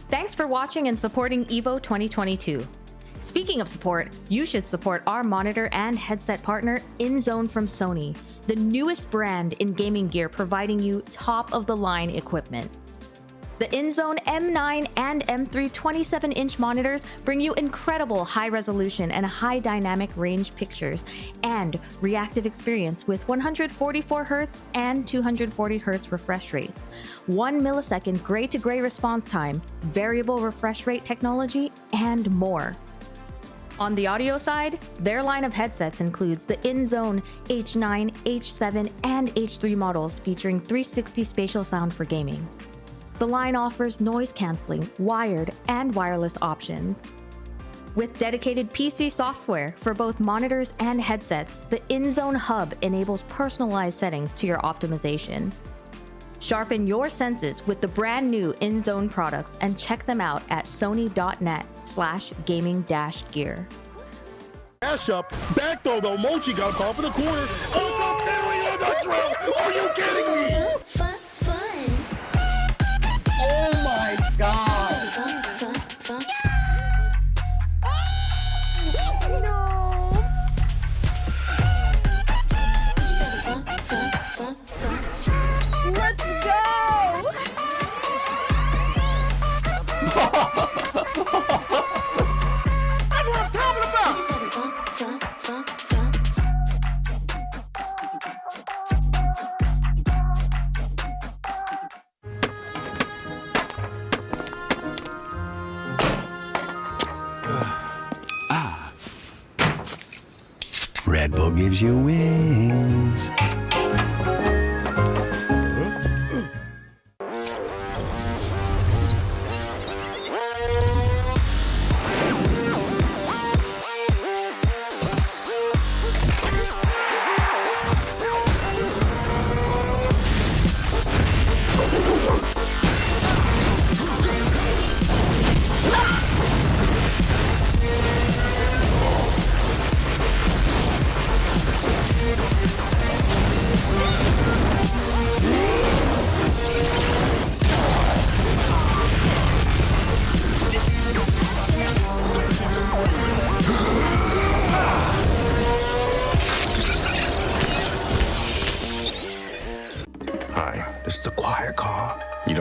Thanks for watching and supporting EVO 2022. Speaking of support, you should support our monitor and headset partner, InZone from Sony, the newest brand in gaming gear providing you top-of-the-line equipment. The InZone M9 and M3 27-inch monitors bring you incredible high-resolution and high-dynamic range pictures and reactive experience with 144Hz and 240Hz refresh rates, 1 millisecond gray-to-gray response time, variable refresh rate technology, and more. On the audio side, their line of headsets includes the InZone H9, H7, and H3 models featuring 360 spatial sound for gaming. The line offers noise-canceling, wired, and wireless options. With dedicated PC software for both monitors and headsets, the InZone Hub enables personalized settings to your optimization. Sharpen your senses with the brand new InZone products and check them out at sony.net/gaming-gear. Dash up, back throw, the Mochi got caught for the corner. On the parry on the drop. Are you kidding me? Oh my God. Let's go! That's what I'm talking about! Red Bull gives you wings.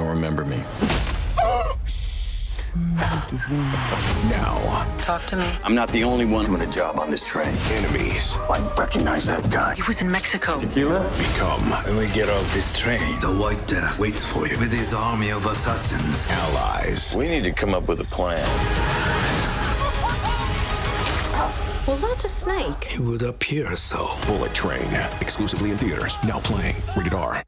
remember me. Now. Talk to me. I'm not the only one doing a job on this train. Enemies. I recognize that guy. He was in Mexico. Tequila? Become. When we get off this train, the White Death waits for you with his army of assassins. Allies. We need to come up with a plan. Was that a snake? It would appear so. Bullet Train, exclusively in theaters. Now playing. Rated R.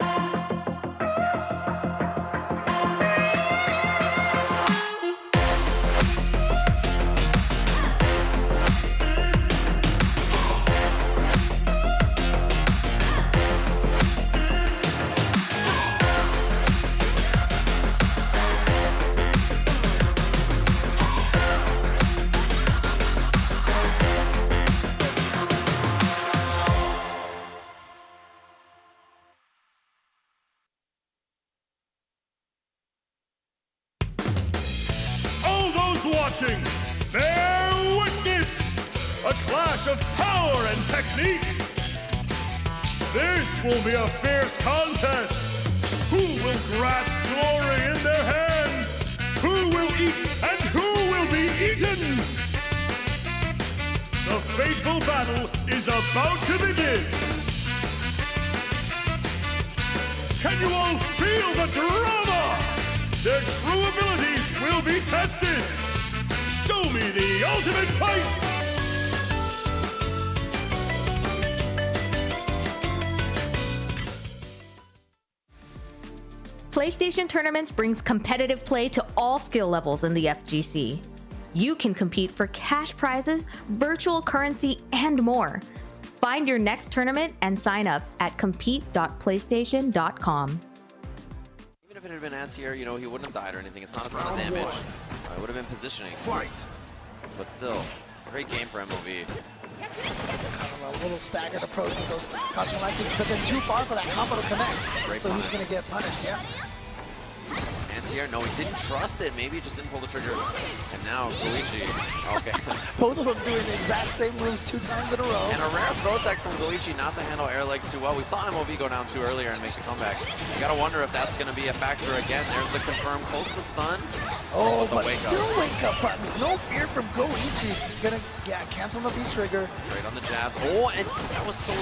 Watching, bear witness, a clash of power and technique. This will be a fierce contest. Who will grasp glory in their hands? Who will eat and who will be eaten? The fateful battle is about to begin. Can you all feel the drama? Their true abilities will be tested. Show me the ultimate fight! PlayStation Tournaments brings competitive play to all skill levels in the FGC. You can compete for cash prizes, virtual currency, and more. Find your next tournament and sign up at compete.playstation.com. Even if it had been Antier, you know, he wouldn't have died or anything. It's not a ton of damage. It would have been positioning. But still, great game for MOV. Kind of a little staggered approach with those crouching light kicks, but then too far for that combo to connect. Great so punish. he's going to get punished, yeah. Antier, no, he didn't trust it. Maybe he just didn't pull the trigger. And now, Goichi. Okay. Both of them doing the exact same moves 2 times in a row. And a rare throw tech from Goichi not to handle air legs too well. We saw MOV go down 2 earlier and make the comeback. You gotta wonder if that's gonna be a factor again. There's the confirm close to stun. Oh, the but wake still up. wake up buttons. No fear from Goichi. Gonna, cancel the V trigger. Straight on the jab. Oh, and that was so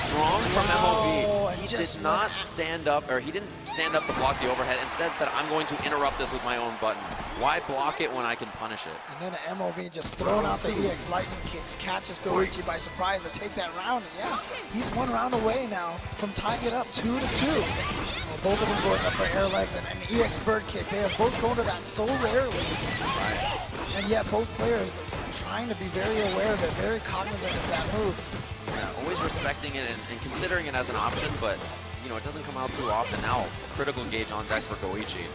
strong from MOV. He did not stand up, or he didn't stand up to block the overhead. Instead said, I'm going to interrupt this with my own button. Why block it when I can punish it? And then an MOV just throwing out the EX lightning kicks, catches Goichi by surprise to take that round. And yeah, he's 1 round away now from tying it up 2-2. Well, both of them going up for air legs and an EX bird kick. They have both gone to that so rarely. Right. And yet both players trying to be very aware of it, very cognizant of that move. Yeah, always respecting it and considering it as an option, but you know, it doesn't come out too often. Now, critical engage on deck for Goichi.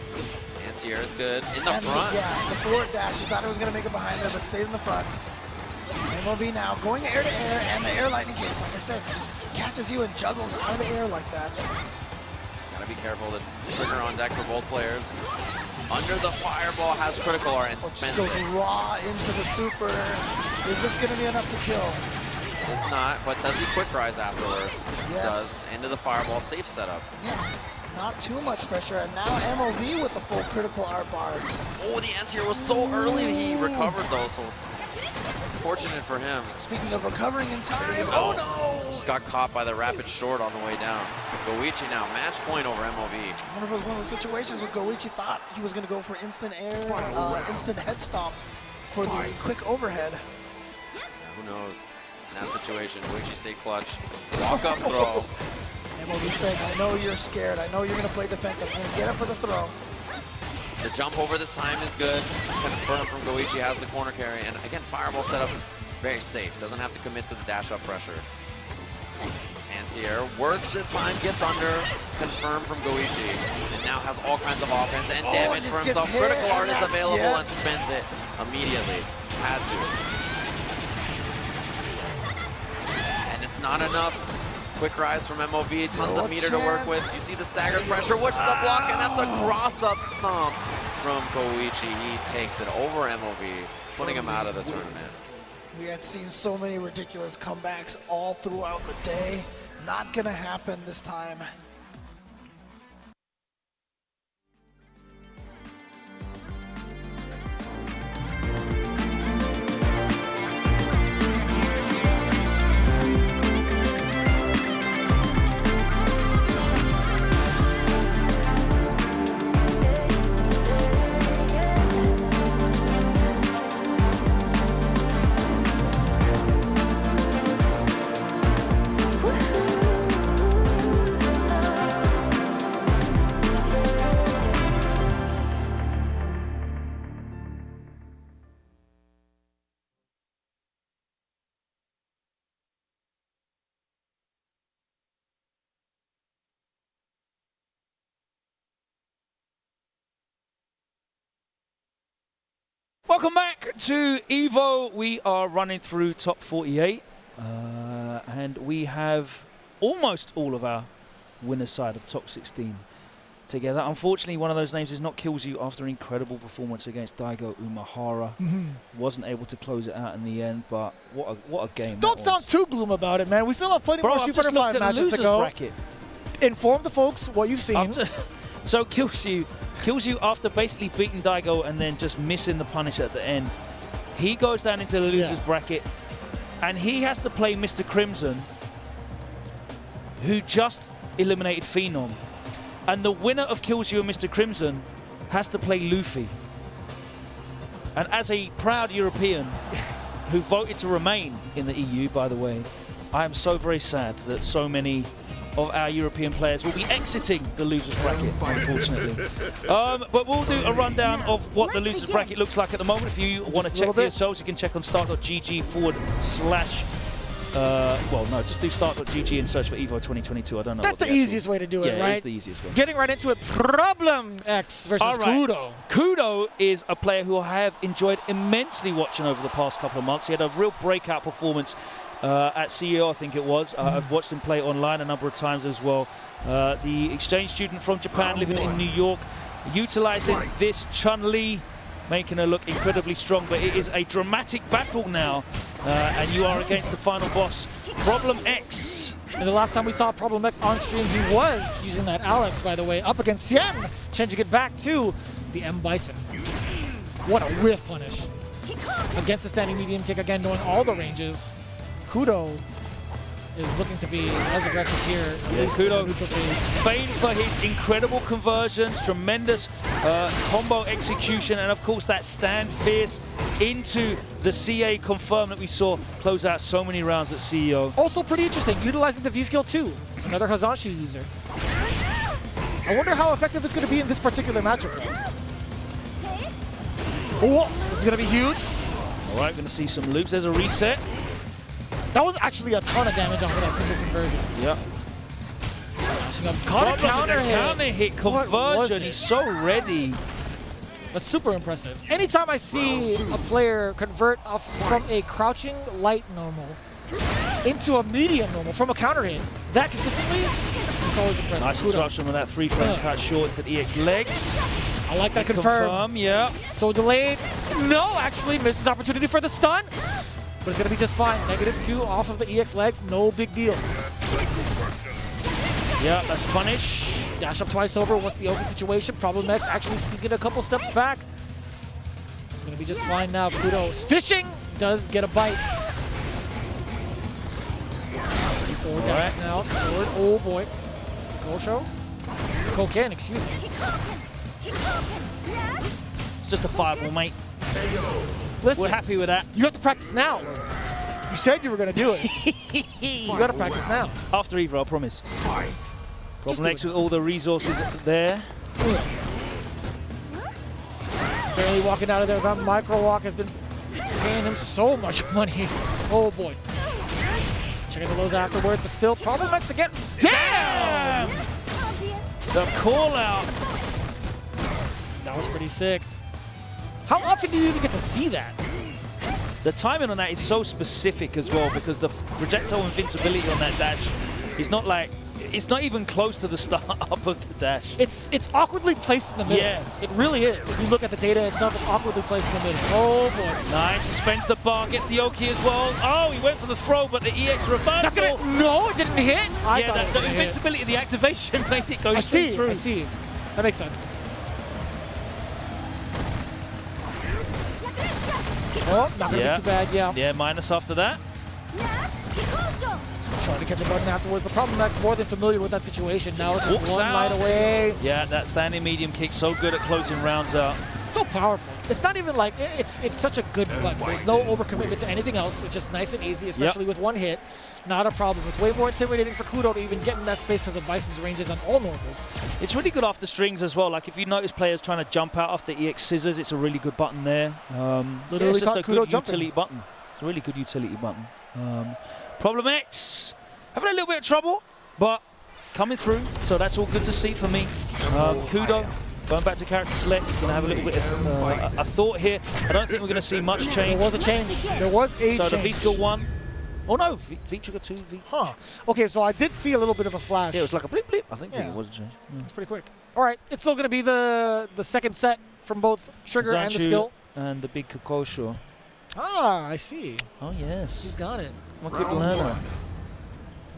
Antier is good in the front. Yeah, the forward dash. He thought it was going to make it behind there, but stayed in the front. MOV now going air to air, and the air lightning kicks, like I said, just catches you and juggles out of the air like that. Gotta be careful. The trigger on deck for both players. Under the fireball has critical art and Just spends goes it. raw into the super. Is this going to be enough to kill? It's not, but does he quick rise afterwards? Yes. Does. Into the fireball, safe setup. Yeah, not too much pressure, and now MOV with the full critical art bar. Oh, the Antier was so early he recovered those. So fortunate for him. Speaking of recovering in time, oh no! Just got caught by the rapid short on the way down. Goichi now, match point over MOV. I wonder if it was one of those situations where Goichi thought he was going to go for instant air, instant head stomp for the quick overhead. Yeah, who knows? In that situation, Goichi stayed clutch. Walk up throw. MOV saying, I know you're scared. I know you're going to play defensive. I'm going to get up for the throw. The jump over this time is good. Confirm from Goichi has the corner carry. And again, fireball setup, very safe. Doesn't have to commit to the dash up pressure. Antier works this time, gets under. Confirm from Goichi. And now has all kinds of offense and damage for himself. Critical art is available and spends it immediately. Had to. And it's not enough. Quick rise from MOV, tons of meter to work with. You see the staggered pressure, what's the block, and that's a cross-up stomp from Goichi. He takes it over MOV, putting him out of the tournament. We had seen so many ridiculous comebacks all throughout the day. Not gonna happen this time. Welcome back to EVO. We are running through top 48, and we have almost all of our winner's side of top 16 together. Unfortunately, one of those names is not KillZu after an incredible performance against Daigo Umehara. Wasn't able to close it out in the end, but what a game. Don't sound too gloom about it, man. We still have plenty more Street Fighter 5 matches to go. Bracket. Inform the folks what you've seen. So KillZu after basically beating Daigo and then just missing the punish at the end. He goes down into the losers bracket, and he has to play Mr. Crimson, who just eliminated Phenom. And the winner of KillZu and Mr. Crimson has to play Luffy. And as a proud European who voted to remain in the EU, by the way, I am so very sad that so many of our European players will be exiting the losers bracket, unfortunately. But we'll do a rundown of what the losers bracket looks like at the moment. If you want to check for yourselves, you can check on start.gg/. Well, no, just do start.gg and search for EVO 2022. I don't know. That's the easiest way to do it, right? Yeah, it's the easiest way. Getting right into it, Problem X versus Kudo. Kudo is a player who I have enjoyed immensely watching over the past couple of months. He had a real breakout performance at CEO, I think it was. I've watched him play online a number of times as well. The exchange student from Japan living in New York, utilizing this Chun-Li, making her look incredibly strong, but it is a dramatic battle now, and you are against the final boss, Problem X. And the last time we saw Problem X on stream, he was using that Alex, by the way, up against Cien, changing it back to the M. Bison. What a whiff punish. Against the standing medium kick, again, knowing all the ranges. Kudo is looking to be as aggressive here. Yeah, Kudo famed for his incredible conversions, tremendous combo execution, and of course that stand fierce into the CA confirm that we saw close out so many rounds at CEO. Also pretty interesting, utilizing the V-skill too. Another Hazashi user. I wonder how effective it's going to be in this particular matchup. Oh, this is going to be huge. All right, going to see some loops. There's a reset. That was actually a ton of damage off of that single conversion. Yep. Caught a counter hit conversion. He's so ready. That's super impressive. Anytime I see a player convert off from a crouching light normal into a medium normal from a counter hit that consistently, it's always impressive. Nice interruption with that free frame cut short to the EX legs. I like that confirm. Yeah. So delayed. No, actually misses opportunity for the stun. But it's going to be just fine. -2 off of the EX legs. No big deal. Yeah, that's punish. Dash up twice over. What's the open situation? Problem X actually sneaking a couple steps back. It's going to be just fine now. Kudo's fishing does get a bite. Forward dash now. Forward. Oh boy. Gosho? Koken, excuse me. It's just a fireball, mate. Listen, we're happy with that. You have to practice now. You said you were going to do it. You got to practice now. After Evo, I promise. Problem X with all the resources there. Barely walking out of there. That micro walk has been paying him so much money. Oh boy. Checking the lows afterwards, but still Problem X again. Damn! The call out. That was pretty sick. How often do you even get to see that? The timing on that is so specific as well, because the projectile invincibility on that dash is not like, it's not even close to the start up of the dash. It's awkwardly placed in the middle. Yeah. It really is. If you look at the data itself, it's awkwardly placed in the middle. Oh boy. Nice, he spends the bar, gets the Oki as well. Oh, he went for the throw, but the EX reversal. No, it didn't hit. Yeah, the invincibility of the activation made it go straight through. I see. That makes sense. Oh, not gonna be too bad, yeah. Yeah, minus after that. Trying to catch a button afterwards. The Problem X more than familiar with that situation. Now it's just one light away. Yeah, that standing medium kick, so good at closing rounds out. So powerful. It's not even like, it's such a good button. There's no overcommitment to anything else. It's just nice and easy, especially with one hit. Not a problem. It's way more intimidating for Kudo to even get in that space because of Bison's ranges on all normals. It's really good off the strings as well. Like if you notice players trying to jump out off the EX scissors, it's a really good button there. It's just a good utility button. It's a really good utility button. Problem X, having a little bit of trouble, but coming through. So that's all good to see for me. Kudo Going back to character select, going to have a little bit of a thought here. I don't think we're going to see much change. There was a change. There was a change. So the V-Skill 1. Oh no, V-Trigger 2, V. Huh. Okay, so I did see a little bit of a flash. Yeah, it was like a blip blip. I think Yeah. it was a change. It's pretty quick. All right, it's still going to be the second set from both Trigger and the skill. And the big Gicorgo. Ah, I see. Oh yes. He's got it. I'm a quick learner.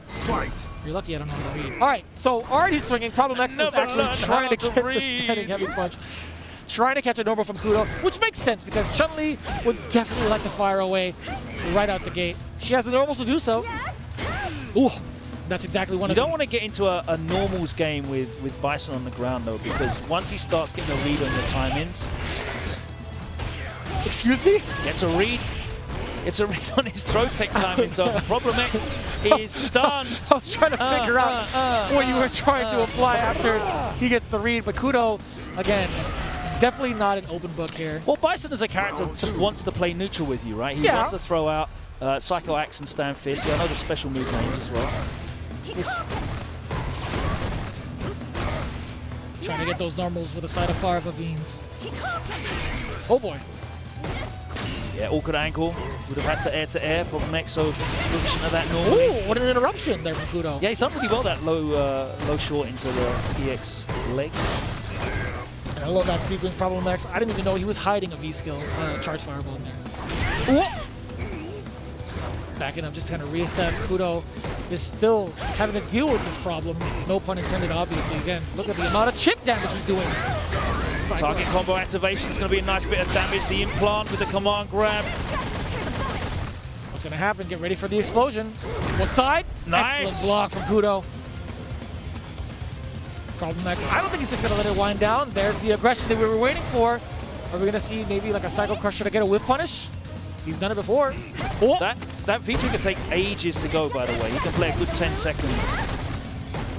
Fight. You're lucky I don't know the read. All right, so already swinging. Problem X was actually trying to get the standing heavy punch. Trying to catch a normal from Kudo, which makes sense because Chun-Li would definitely like to fire away right out the gate. She has the normals to do so. Ooh, that's exactly one you of them. don't want to get into a normals game with Bison on the ground though, because once he starts getting a read on your timings. Excuse me? Gets a read. It's a read on his throw tech timing, so Problem X is stunned. I was trying to figure out what you were trying to apply after he gets the read, but Kudo, again, definitely not an open book here. Well, Bison as a character just wants to play neutral with you, right? He wants to throw out Psycho Axe and Stand Fist. I know the special move names as well. Trying to get those normals with a side of fire of Avines. Oh boy. Yeah, awkward angle. Would have had to air. Problem X, so position of that normally. Ooh, what an interruption there from Kudo. Yeah, he's done really well that low short into the EX legs. And I love that sequence, Problem X. I didn't even know he was hiding a V-skill charge fireball in there. Whoa! Backing up, just kind of reassess. Kudo is still having to deal with this problem. No pun intended, obviously. Again, look at the amount of chip damage he's doing. Target combo activation is going to be a nice bit of damage. The implant with the command grab. What's going to happen? Get ready for the explosion. What side? Nice. Excellent block from Kudo. Problem X. I don't think he's just going to let it wind down. There's the aggression that we were waiting for. Are we going to see maybe like a Psycho Crusher to get a whiff punish? He's done it before. Oh. That V-Trigger takes ages to go, by the way. He can play a good 10 seconds.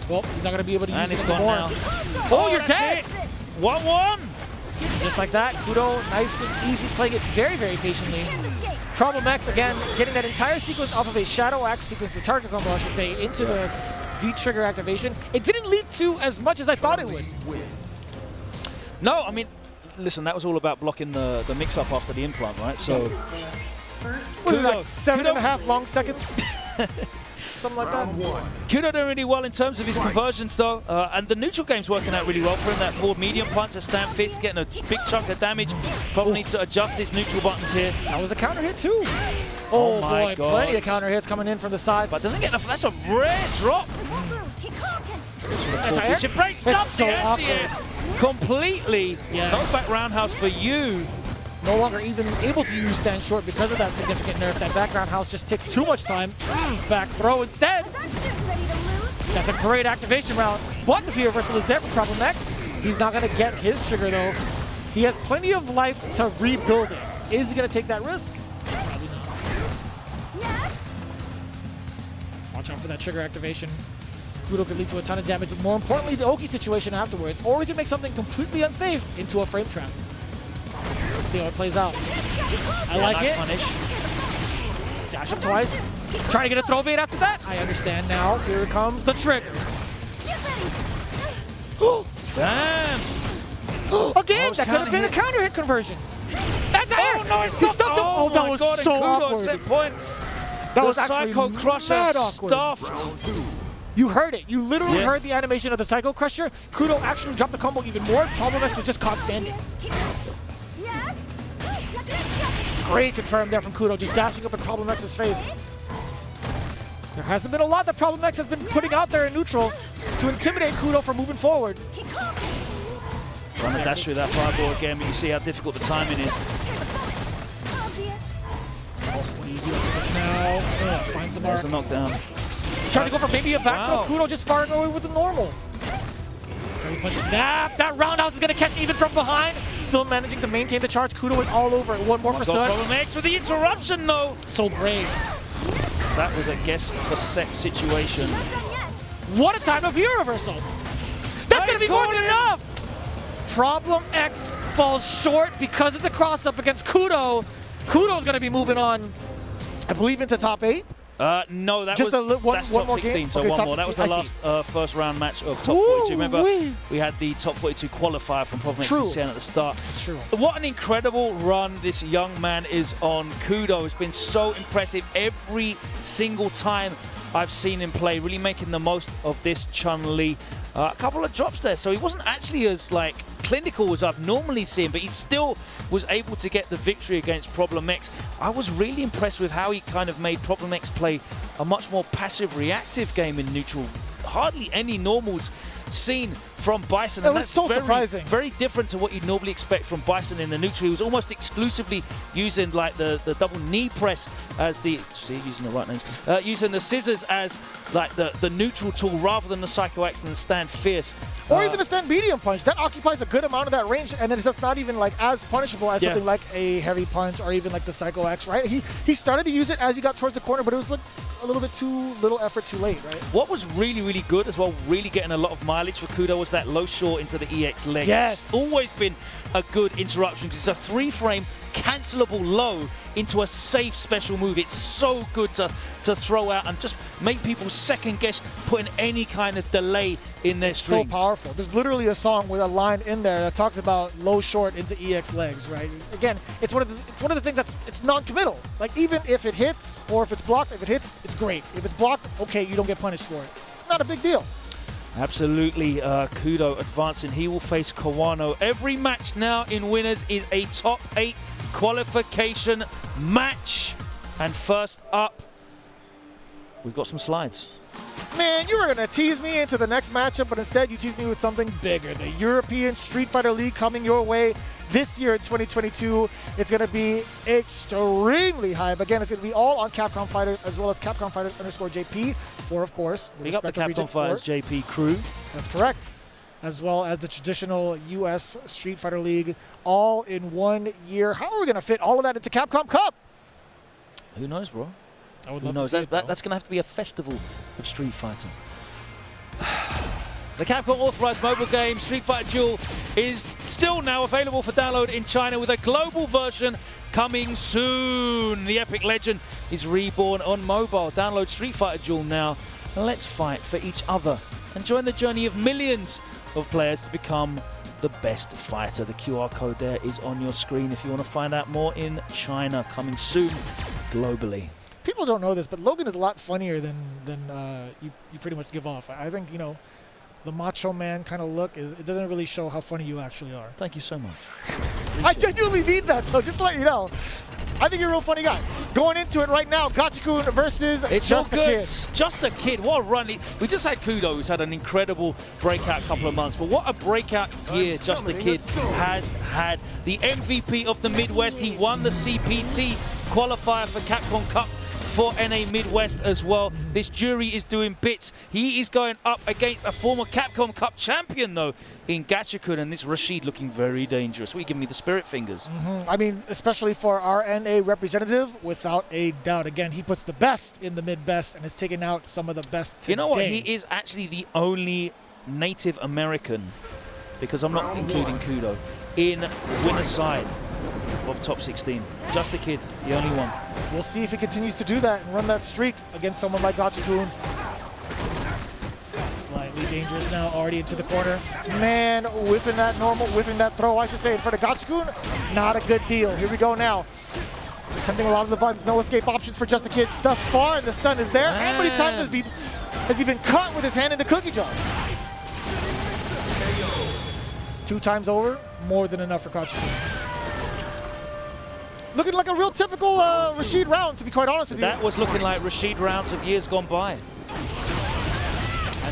Well, he's not going to be able to use it gone anymore. now. Oh, you're dead! 1-1! Just like that, Kudo, nice and easy, playing it very, very patiently. Problem X, again, getting that entire sequence off of a Shadow Axe sequence, the target combo, I should say, into the V-Trigger activation. It didn't lead to as much as I thought it would. No, I mean, listen, that was all about blocking the mix-up after the implant, right? So, What is it, like 7.5 long seconds? Something like that. Kudo doing really well in terms of his conversions, though. And the neutral game's working out really well for him. That forward medium punch, a Stand Fist, getting a big chunk of damage. Probably needs to adjust his neutral buttons here. That was a counter hit, too. Oh boy, my God. Plenty of counter hits coming in from the side. But doesn't get enough. That's a rare drop. Should break stuff so the anti-air completely. Yeah. No back roundhouse for you. No longer even able to use stand short because of that significant nerf. That back roundhouse just takes too much time. Back throw instead. That's a great activation round. But the fear reversal is there for Problem X. He's not going to get his trigger though. He has plenty of life to rebuild it. Is he going to take that risk? Probably not. Watch out for that trigger activation. Kudo could lead to a ton of damage, but more importantly, the Oki situation afterwards. Or we could make something completely unsafe into a frame trap. Let's see how it plays out. I like nice it. Punish. Dash him twice. Trying to get a throw bait after that. I understand now. Here comes the trigger. Damn. Again, that could have been a counter hit conversion. That's Oh no, it's stuffed him. Oh, that was so awkward. Set point. That the was actually Psycho Crusher mad awkward. stuffed. You heard it. You literally heard the animation of the Psycho Crusher. Kudo actually dropped the combo even more. Problem X was just caught standing. Great confirm there from Kudo, just dashing up in Problem X's face. There hasn't been a lot that Problem X has been putting out there in neutral to intimidate Kudo from moving forward. Trying to dash through that fireball again, but you see how difficult the timing is. Now, finds the mark. There's a knockdown. Trying to go for maybe a back throw. Kudo just firing away with the normal. Snap! That roundhouse is going to catch even from behind. Still managing to maintain the charge. Kudo is all over it. One more for stud. Problem X with the interruption, though. So brave. That was a guess for set situation. What a time of year reversal. That's going to be more than enough. Problem X falls short because of the cross-up against Kudo. Kudo's going to be moving on, I believe, into top 8. No, that Just was that's one top more 16, game? so Okay, one top more. That was 16, the I last first round match of top Ooh, 42. Remember, wee. we had the top 42 qualifier from Problem X True. and Sian at the start. It's true. What an incredible run this young man is on. Kudo has been so impressive every single time I've seen him play, really making the most of this Chun-Li. A couple of drops there, so he wasn't actually as clinical as I've normally seen, but he still was able to get the victory against Problem X. I was really impressed with how he kind of made Problem X play a much more passive, reactive game in neutral. Hardly any normals seen from Bison, It and was that's so very, surprising. very different to what you'd normally expect from Bison in the neutral. He was almost exclusively using the double knee press as the using the right names, using the scissors as the neutral tool rather than the Psycho X and the stand fierce. Or even the stand medium punch. That occupies a good amount of that range, and it's just not even as punishable as something like a heavy punch or even like the Psycho X, right? He started to use it as he got towards the corner, but it was a little bit too little effort too late, right? What was really, really good as well, really getting a lot of mileage for Kudo, was that low short into the EX legs. Yes. It's always been a good interruption because it's a 3-frame cancelable low into a safe special move. It's so good to throw out and just make people second guess putting any kind of delay in their strings. So powerful. There's literally a song with a line in there that talks about low short into EX legs, right? Again, it's one of the things it's non-committal. Like even if it hits or if it's blocked, if it hits, it's great. If it's blocked, okay, you don't get punished for it. Not a big deal. Absolutely, Kudo advancing. He will face Kawano. Every match now in Winners is a top 8 qualification match. And first up, we've got some slides. Man, you were going to tease me into the next matchup, but instead you teased me with something bigger. The European Street Fighter League coming your way this year in 2022. It's going to be extremely hype. Again, it's going to be all on Capcom Fighters as well as Capcom Fighters _JP, or of course, Big up the Capcom Fighters JP crew. That's correct. As well as the traditional US Street Fighter League, all in 1 year. How are we going to fit all of that into Capcom Cup? Who knows, bro? I would Who love knows? to see it, That's going to have to be a festival of Street Fighter. The Capcom authorized mobile game Street Fighter Duel is still now available for download in China with a global version coming soon. The epic legend is reborn on mobile. Download Street Fighter Duel now and let's fight for each other and join the journey of millions of players to become the best fighter. The QR code there is on your screen if you want to find out more in China, coming soon globally. People don't know this, but Logan is a lot funnier than you pretty much give off. I think, the macho man kind of look, it doesn't really show how funny you actually are. Thank you so much. I genuinely need that, though, just to let you know. I think you're a real funny guy. Going into it right now, Gachikun versus It's Just all a good. Kid. Just a Kid. What a run. We just had Kudo, who's had an incredible breakout couple of months. But what a breakout year Just a Kid has had. The MVP of the Midwest. He won the CPT qualifier for Capcom Cup for NA Midwest as well. This jury is doing bits. He is going up against a former Capcom Cup champion, though, in Gachikun, and this Rashid looking very dangerous. What are you giving me, the spirit fingers? I mean, especially for our NA representative, without a doubt. Again, he puts the best in the mid-best and is taking out some of the best today. You know what? He is actually the only Native American, because I'm not including Kudo, in winner's side of top 16. Just a Kid, the only one. We'll see if he continues to do that and run that streak against someone like Gachikun. Slightly dangerous now, already into the corner. Man, whipping that throw, I should say, in front of Gachikun. Not a good deal. Here we go now. Attempting a lot of the buttons, no escape options for Just a Kid thus far, and the stun is there. How many times has he been caught with his hand in the cookie jar? 2 times over, more than enough for Gachikun. Looking like a real typical Rashid round, to be quite honest with you. That was looking like Rashid rounds of years gone by. And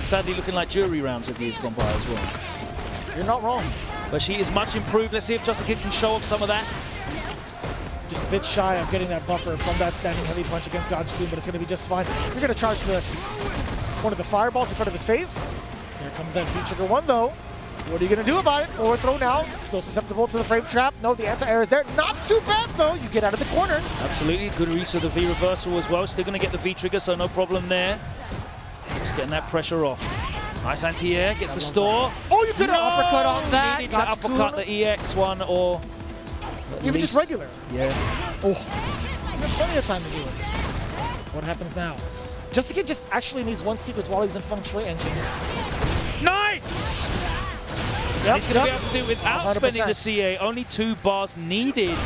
sadly looking like jury rounds of years gone by as well. You're not wrong. But she is much improved. Let's see if Just a Kid can show off some of that. Just a bit shy of getting that buffer from that standing heavy punch against Gachikun, but it's going to be just fine. You're going to charge one of the fireballs in front of his face. Here comes that V-trigger one, though. What are you going to do about it? Forward throw now. Still susceptible to the frame trap. No, the anti-air is there. Not too bad, though. You get out of the corner. Absolutely. Good use of the V-reversal as well. Still going to get the V-trigger, so no problem there. Just getting that pressure off. Nice anti-air. Gets the store. Oh, you could have uppercut on that. Needed to uppercut the EX one or... Even just regular. Yeah. Oh. There's plenty of time to do it. What happens now? Just Kid just actually needs one sequence while he's in Feng Shui engine. Nice! Yep, He's going to be able to do it without 100%. spending the CA. Only 2 bars needed.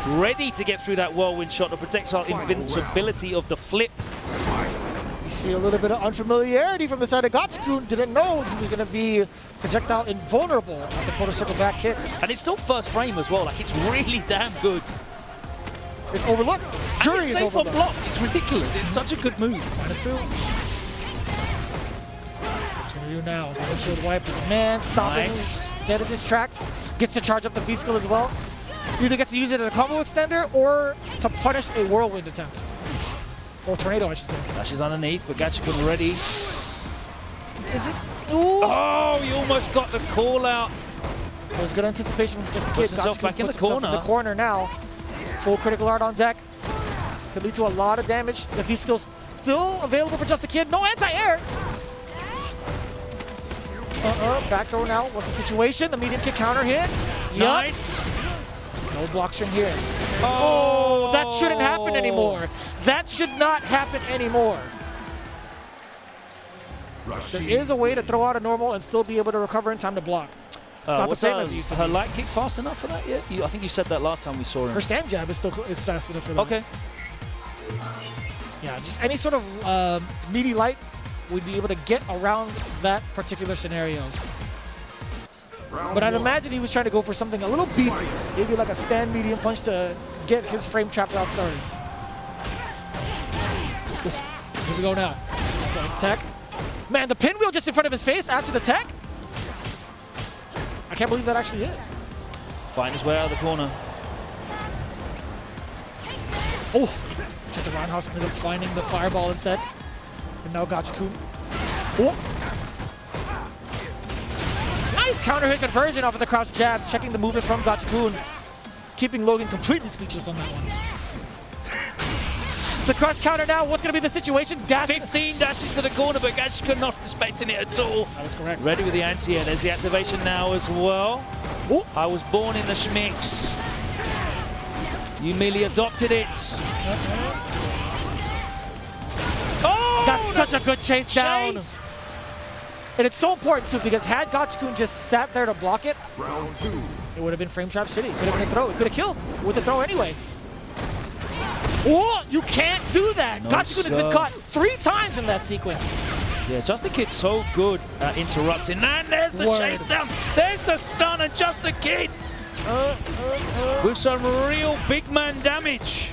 Ready to get through that whirlwind shot, the projectile invincibility of the flip. You see a little bit of unfamiliarity from the side of Gachikun. Didn't know he was going to be projectile invulnerable at the quarter circle back kick. And it's still first frame as well. Like, it's really damn good. It's overlooked. And it's safe on block. It's ridiculous. It's such a good move. Continue now. Windshield wipe. Man, stopping dead in his tracks. Gets to charge up the V-skill as well. Either gets to use it as a combo extender or to punish a whirlwind attempt. Or tornado, I should say. Dashes underneath, but Gachikun ready. Is it? Ooh. Oh, he almost got the call out. There's good anticipation from just the kid. Puts himself Gachikun back in the puts himself corner. In the corner now. Full critical art on deck. Could lead to a lot of damage. The V-skill's still available for just the kid. No anti-air. Back throw now. What's the situation? The medium kick counter hit. Nice. No block string here. Oh, that shouldn't happen anymore. That should not happen anymore. There is a way to throw out a normal and still be able to recover in time to block. It's not the same as it used to her be. light kick fast enough for that yet? I think you said that last time we saw him. Her stand jab is still fast enough for that. Okay. Yeah, just any sort of meaty light would be able to get around that particular scenario. But I'd imagine he was trying to go for something a little beefy. Maybe like a stand medium punch to get his frame trap route started. Here we go now. Tech. Man, the pinwheel just in front of his face after the tech? I can't believe that actually hit. Find his way out of the corner. Oh! Check the roundhouse ended up finding the fireball instead. And now Gachikun. Oh! Nice counter hit conversion off of the crouch jab, checking the movement from Gachikun. Keeping Logan completely speechless on that one. The crouch counter now, what's going to be the situation? 15 dashes to the corner, but Gachikun not respecting it at all. That was correct. Ready with the anti-air. There's the activation now as well. Oh. I was born in the schmicks. You merely adopted it. Oh! That's such a good chase down. And it's so important too, because had Gachikun just sat there to block it, it would have been frame trap city. It could have been a throw. It could have killed with the throw anyway. Oh, you can't do that. No, Gachikun has been caught 3 times in that sequence. Yeah, Just the Kid's so good at interrupting. And there's the chase down. There's the stun, and Just the Kid with some real big man damage.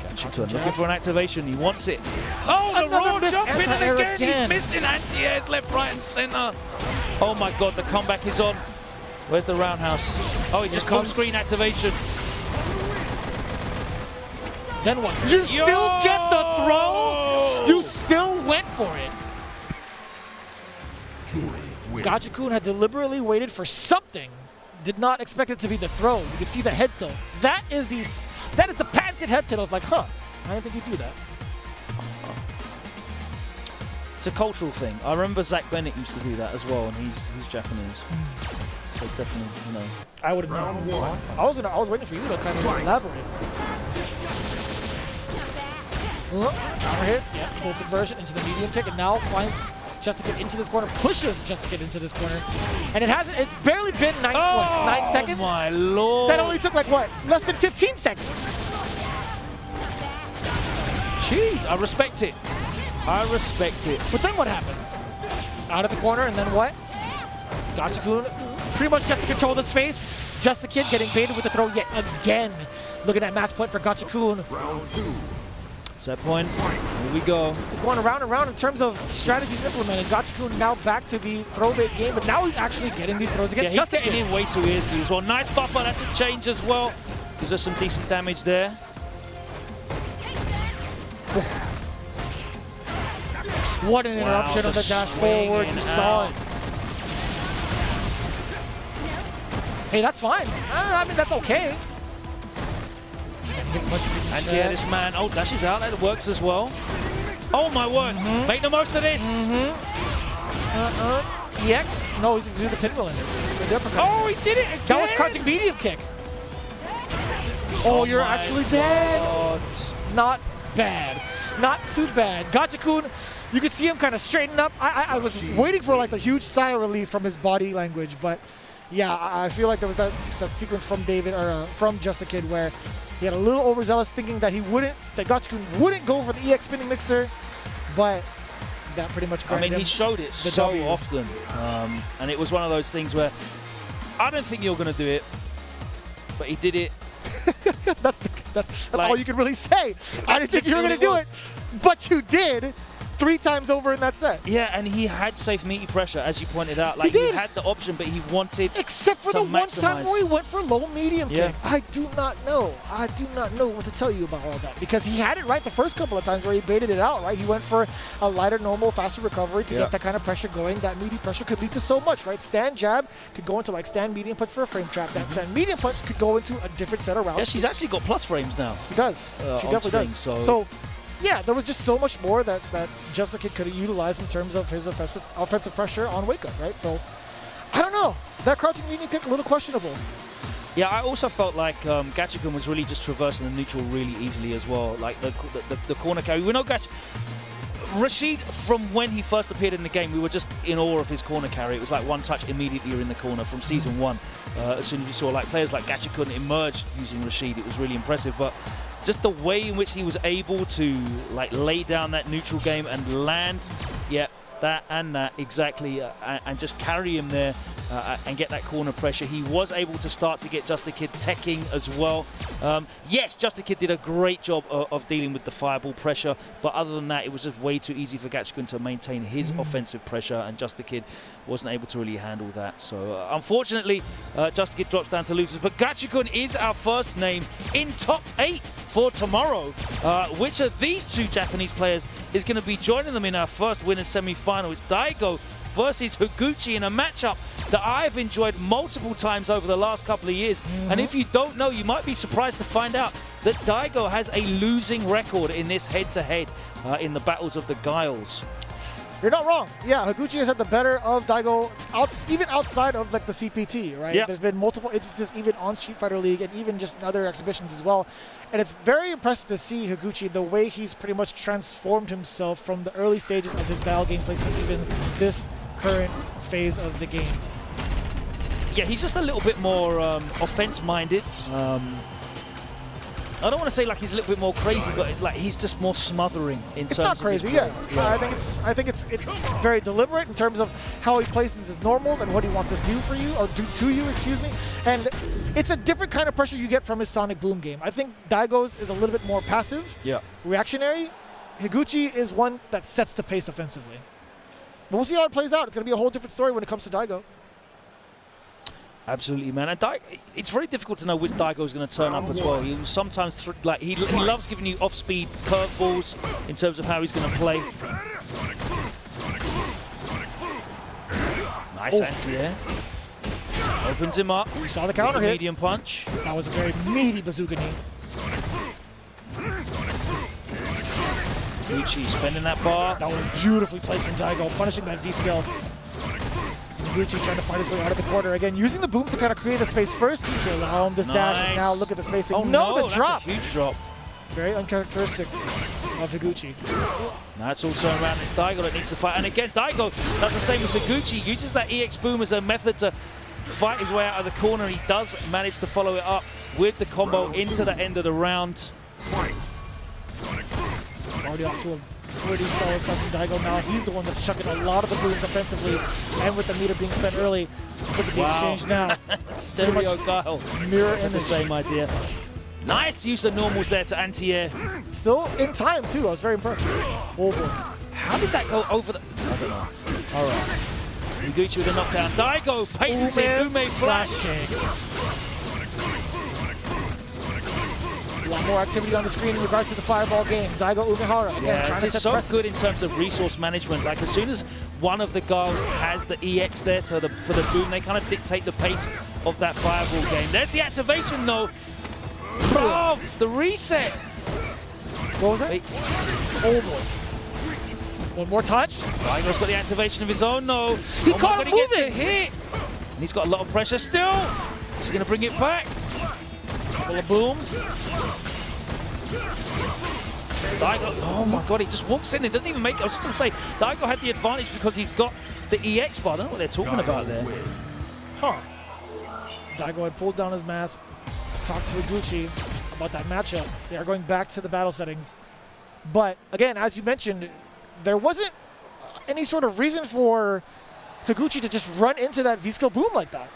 Gachikun looking for an activation. He wants it. Oh, the raw jump in and again. He's missing anti-airs left, right, and center. Oh my God, the comeback is on. Where's the roundhouse? Oh, he just full screen activation. Then what? You still get the throw? You still went for it. Gachikun had deliberately waited for something. Did not expect it to be the throw. You could see the head tilt. That is the patented head tilt of like, huh, I didn't think you'd do that. It's a cultural thing. I remember Zach Bennett used to do that as well, and he's Japanese. So definitely, you know. I would have known. I was waiting for you to kind of elaborate. Counter hit, yeah, full conversion into the medium kick, and now finds Just to Get into this corner, pushes Just to Get into this corner. And it's barely been 9 seconds. Oh my Lord. That only took like what? Less than 15 seconds. Jeez, I respect it. I respect it. But then what happens? Out of the corner, and then what? Gachikun pretty much gets to control the space. Just the Kid getting baited with the throw yet again. Look at that match point for Gachikun. Set point. Here we go. Going around and around in terms of strategies implemented. Gachikun now back to the throw bait game, but now he's actually getting these throws against Just getting in way too easy as well. Nice buffer. That's a change as well. Gives us some decent damage there. What an interruption on the dash forward. You saw it. Hey, that's fine. I mean, that's okay. Anti-air this man. Oh, dashes out. That works as well. Oh my word. Make the most of this. EX? No, he's going to do the pinwheel in there. Oh, he did it again. That was crouching medium kick. Oh, you're actually dead. God. Not bad. Not too bad. Gachikun, you could see him kind of straighten up. I was waiting for like a huge sigh of relief from his body language, but yeah, I feel like there was that sequence from David or from Just a Kid where he had a little overzealous thinking that Gachikun wouldn't go for the EX spinning mixer, but that pretty much. I mean, he showed it so often, and it was one of those things where I don't think you're going to do it, but he did it. that's like, all you can really say. I didn't think you were going to do it, but you did 3 times over in that set. Yeah, and he had safe meaty pressure, as you pointed out. Like he had the option, but he wanted except for the one time where he went for low medium kick. I do not know. I do not know what to tell you about all that, because he had it right the first couple of times where he baited it out, right? He went for a lighter, normal, faster recovery to get that kind of pressure going. That meaty pressure could lead to so much, right? Stand jab could go into like stand medium punch for a frame trap. That stand medium punch could go into a different set of rounds. Yeah, she's actually got plus frames now. She does. She definitely does. So yeah, there was just so much more that Just a Kid could have utilized in terms of his offensive pressure on wake up, right? So, I don't know. That crouching medium kick, a little questionable. Yeah, I also felt like Gachikun was really just traversing the neutral really easily as well. Like the corner carry. We know Rashid, from when he first appeared in the game, we were just in awe of his corner carry. It was like one touch, immediately you're in the corner from Season 1. As soon as you saw like players like Gachikun emerge using Rashid, it was really impressive. But just the way in which he was able to like lay down that neutral game and land, that and that exactly, and just carry him there and get that corner pressure. He was able to start to get Just a Kid teching as well. Yes, Just a Kid did a great job of dealing with the fireball pressure, but other than that, it was just way too easy for Gachikun to maintain his offensive pressure, and Just a Kid wasn't able to really handle that. So unfortunately, Just a Kid drops down to losers, but Gachikun is our first name in top 8 for tomorrow. Which of these 2 Japanese players is going to be joining them in our first winners semi-final? It's Daigo versus Higuchi in a matchup that I've enjoyed multiple times over the last couple of years. And if you don't know, you might be surprised to find out that Daigo has a losing record in this head-to-head in the battles of the Guiles. You're not wrong. Yeah, Higuchi has had the better of Daigo, even outside of like the CPT, right? Yeah. There's been multiple instances even on Street Fighter League and even just in other exhibitions as well. And it's very impressive to see Higuchi, the way he's pretty much transformed himself from the early stages of his battle gameplay to even this current phase of the game. Yeah, he's just a little bit more offense-minded. I don't want to say like he's a little bit more crazy, but like he's just more smothering in terms of not crazy, his I think it's very deliberate in terms of how he places his normals and what he wants to do for you, or do to you, excuse me. And it's a different kind of pressure you get from his Sonic Boom game. I think Daigo's is a little bit more passive, reactionary. Higuchi is one that sets the pace offensively. But we'll see how it plays out. It's going to be a whole different story when it comes to Daigo. Absolutely, man. And it's very difficult to know which Daigo is going to turn up as well. He sometimes he loves giving you off-speed curveballs in terms of how he's going to play. Nice anti-air. Opens him up. We saw the counter hit. Medium punch. That was a very meaty bazooka knee. Gucci spending that bar. That was beautifully placed from Daigo, punishing that V-scale. Gucci trying to find his way out of the corner again, using the boom to kind of create a space first to allow him this dash. And now look at the spacing. Oh no, the drop. That's a huge drop. Very uncharacteristic of Higuchi. Now it's all turned around. It's Daigo that needs to fight. And again, Daigo does the same as Higuchi. He uses that EX boom as a method to fight his way out of the corner. He does manage to follow it up with the combo into the end of the round. Already off to a pretty solid start from Daigo now. He's the one that's chucking a lot of the booms offensively, and with the meter being spent early. Look at the exchange now. Stereo Guile. Mirror image. The same idea. Nice use of normals there to anti-air. Still in time, too. I was very impressed. Oh, boy. How did that go over the... I don't know. All right. Higuchi with a knockdown. Daigo patenting Ume flash kick. A lot more activity on the screen in regards to the fireball game. Daigo Umehara again, trying to set so precedent. good in terms of resource management. Like as soon as one of the guys has the EX there for the boom, they kind of dictate the pace of that fireball game. There's the activation though. Oh, the reset. What was that? Wait. Oh boy. One more touch. Daigo's got the activation of his own though. He caught him he gets the moving. hit. And he's got a lot of pressure still. He's going to bring it back. Couple of booms. Daigo, oh my god, he just walks in and doesn't even make it. I was just going to say, Daigo had the advantage because he's got the EX bar. I don't know what they're talking about there. Huh. Daigo had pulled down his mask, talked to Higuchi about that matchup. They are going back to the battle settings. But again, as you mentioned, there wasn't any sort of reason for Higuchi to just run into that V-skill boom like that.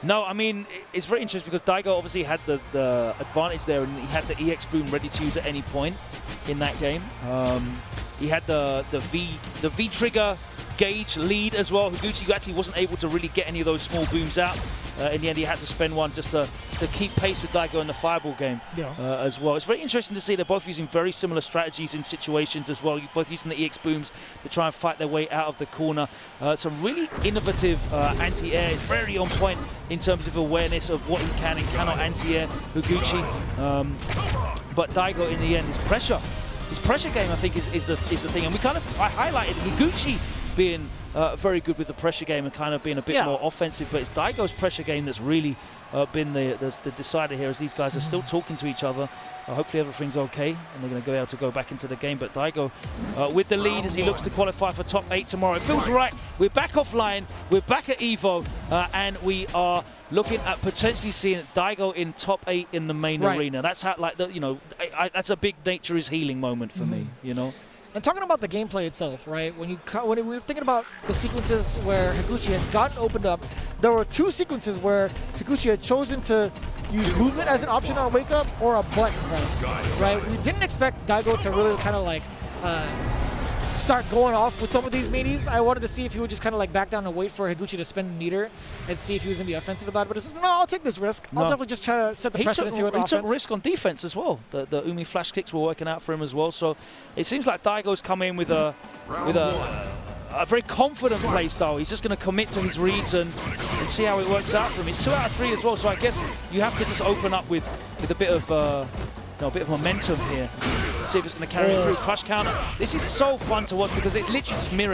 No, I mean, it's very interesting because Daigo obviously had the advantage there, and he had the EX boom ready to use at any point in that game. He had the V trigger gauge lead as well. Higuchi actually wasn't able to really get any of those small booms out. In the end, he had to spend one just to keep pace with Daigo in the fireball game as well. It's very interesting to see they're both using very similar strategies in situations as well. Both using the EX booms to try and fight their way out of the corner. Some really innovative anti-air, very on point in terms of awareness of what he can and cannot anti-air Higuchi. But Daigo, in the end, his pressure game, I think, is the thing. And I highlighted Higuchi being very good with the pressure game and kind of being a bit more offensive, but it's Daigo's pressure game that's really been the decider here, as these guys are still talking to each other. Hopefully everything's okay and they're going to be able to go back into the game. But Daigo with the lead as he looks to qualify for top 8 tomorrow. It feels right. We're back offline. We're back at EVO, and we are looking at potentially seeing Daigo in top 8 in the main arena. That's how, like, that's a big nature is healing moment for me, you know. And talking about the gameplay itself, right? When we were thinking about the sequences where Higuchi had gotten opened up, there were 2 sequences where Higuchi had chosen to use movement as an option on wake up or a button press, right? We didn't expect Daigo to really kind of like start going off with some of these meaties. I wanted to see if he would just kind of like back down and wait for Higuchi to spend a meter and see if he was going to be offensive about it. But it's no, I'll take this risk. I'll definitely just try to set the precedence here with offense. He took risk on defense as well. The Umi flash kicks were working out for him as well. So it seems like Daigo's come in with a very confident play style. He's just going to commit to his reads and see how it works out for him. It's 2 out of 3 as well. So I guess you have to just open up with a bit of momentum here. See if it's going to carry through. Crush counter. This is so fun to watch because it's literally just mirror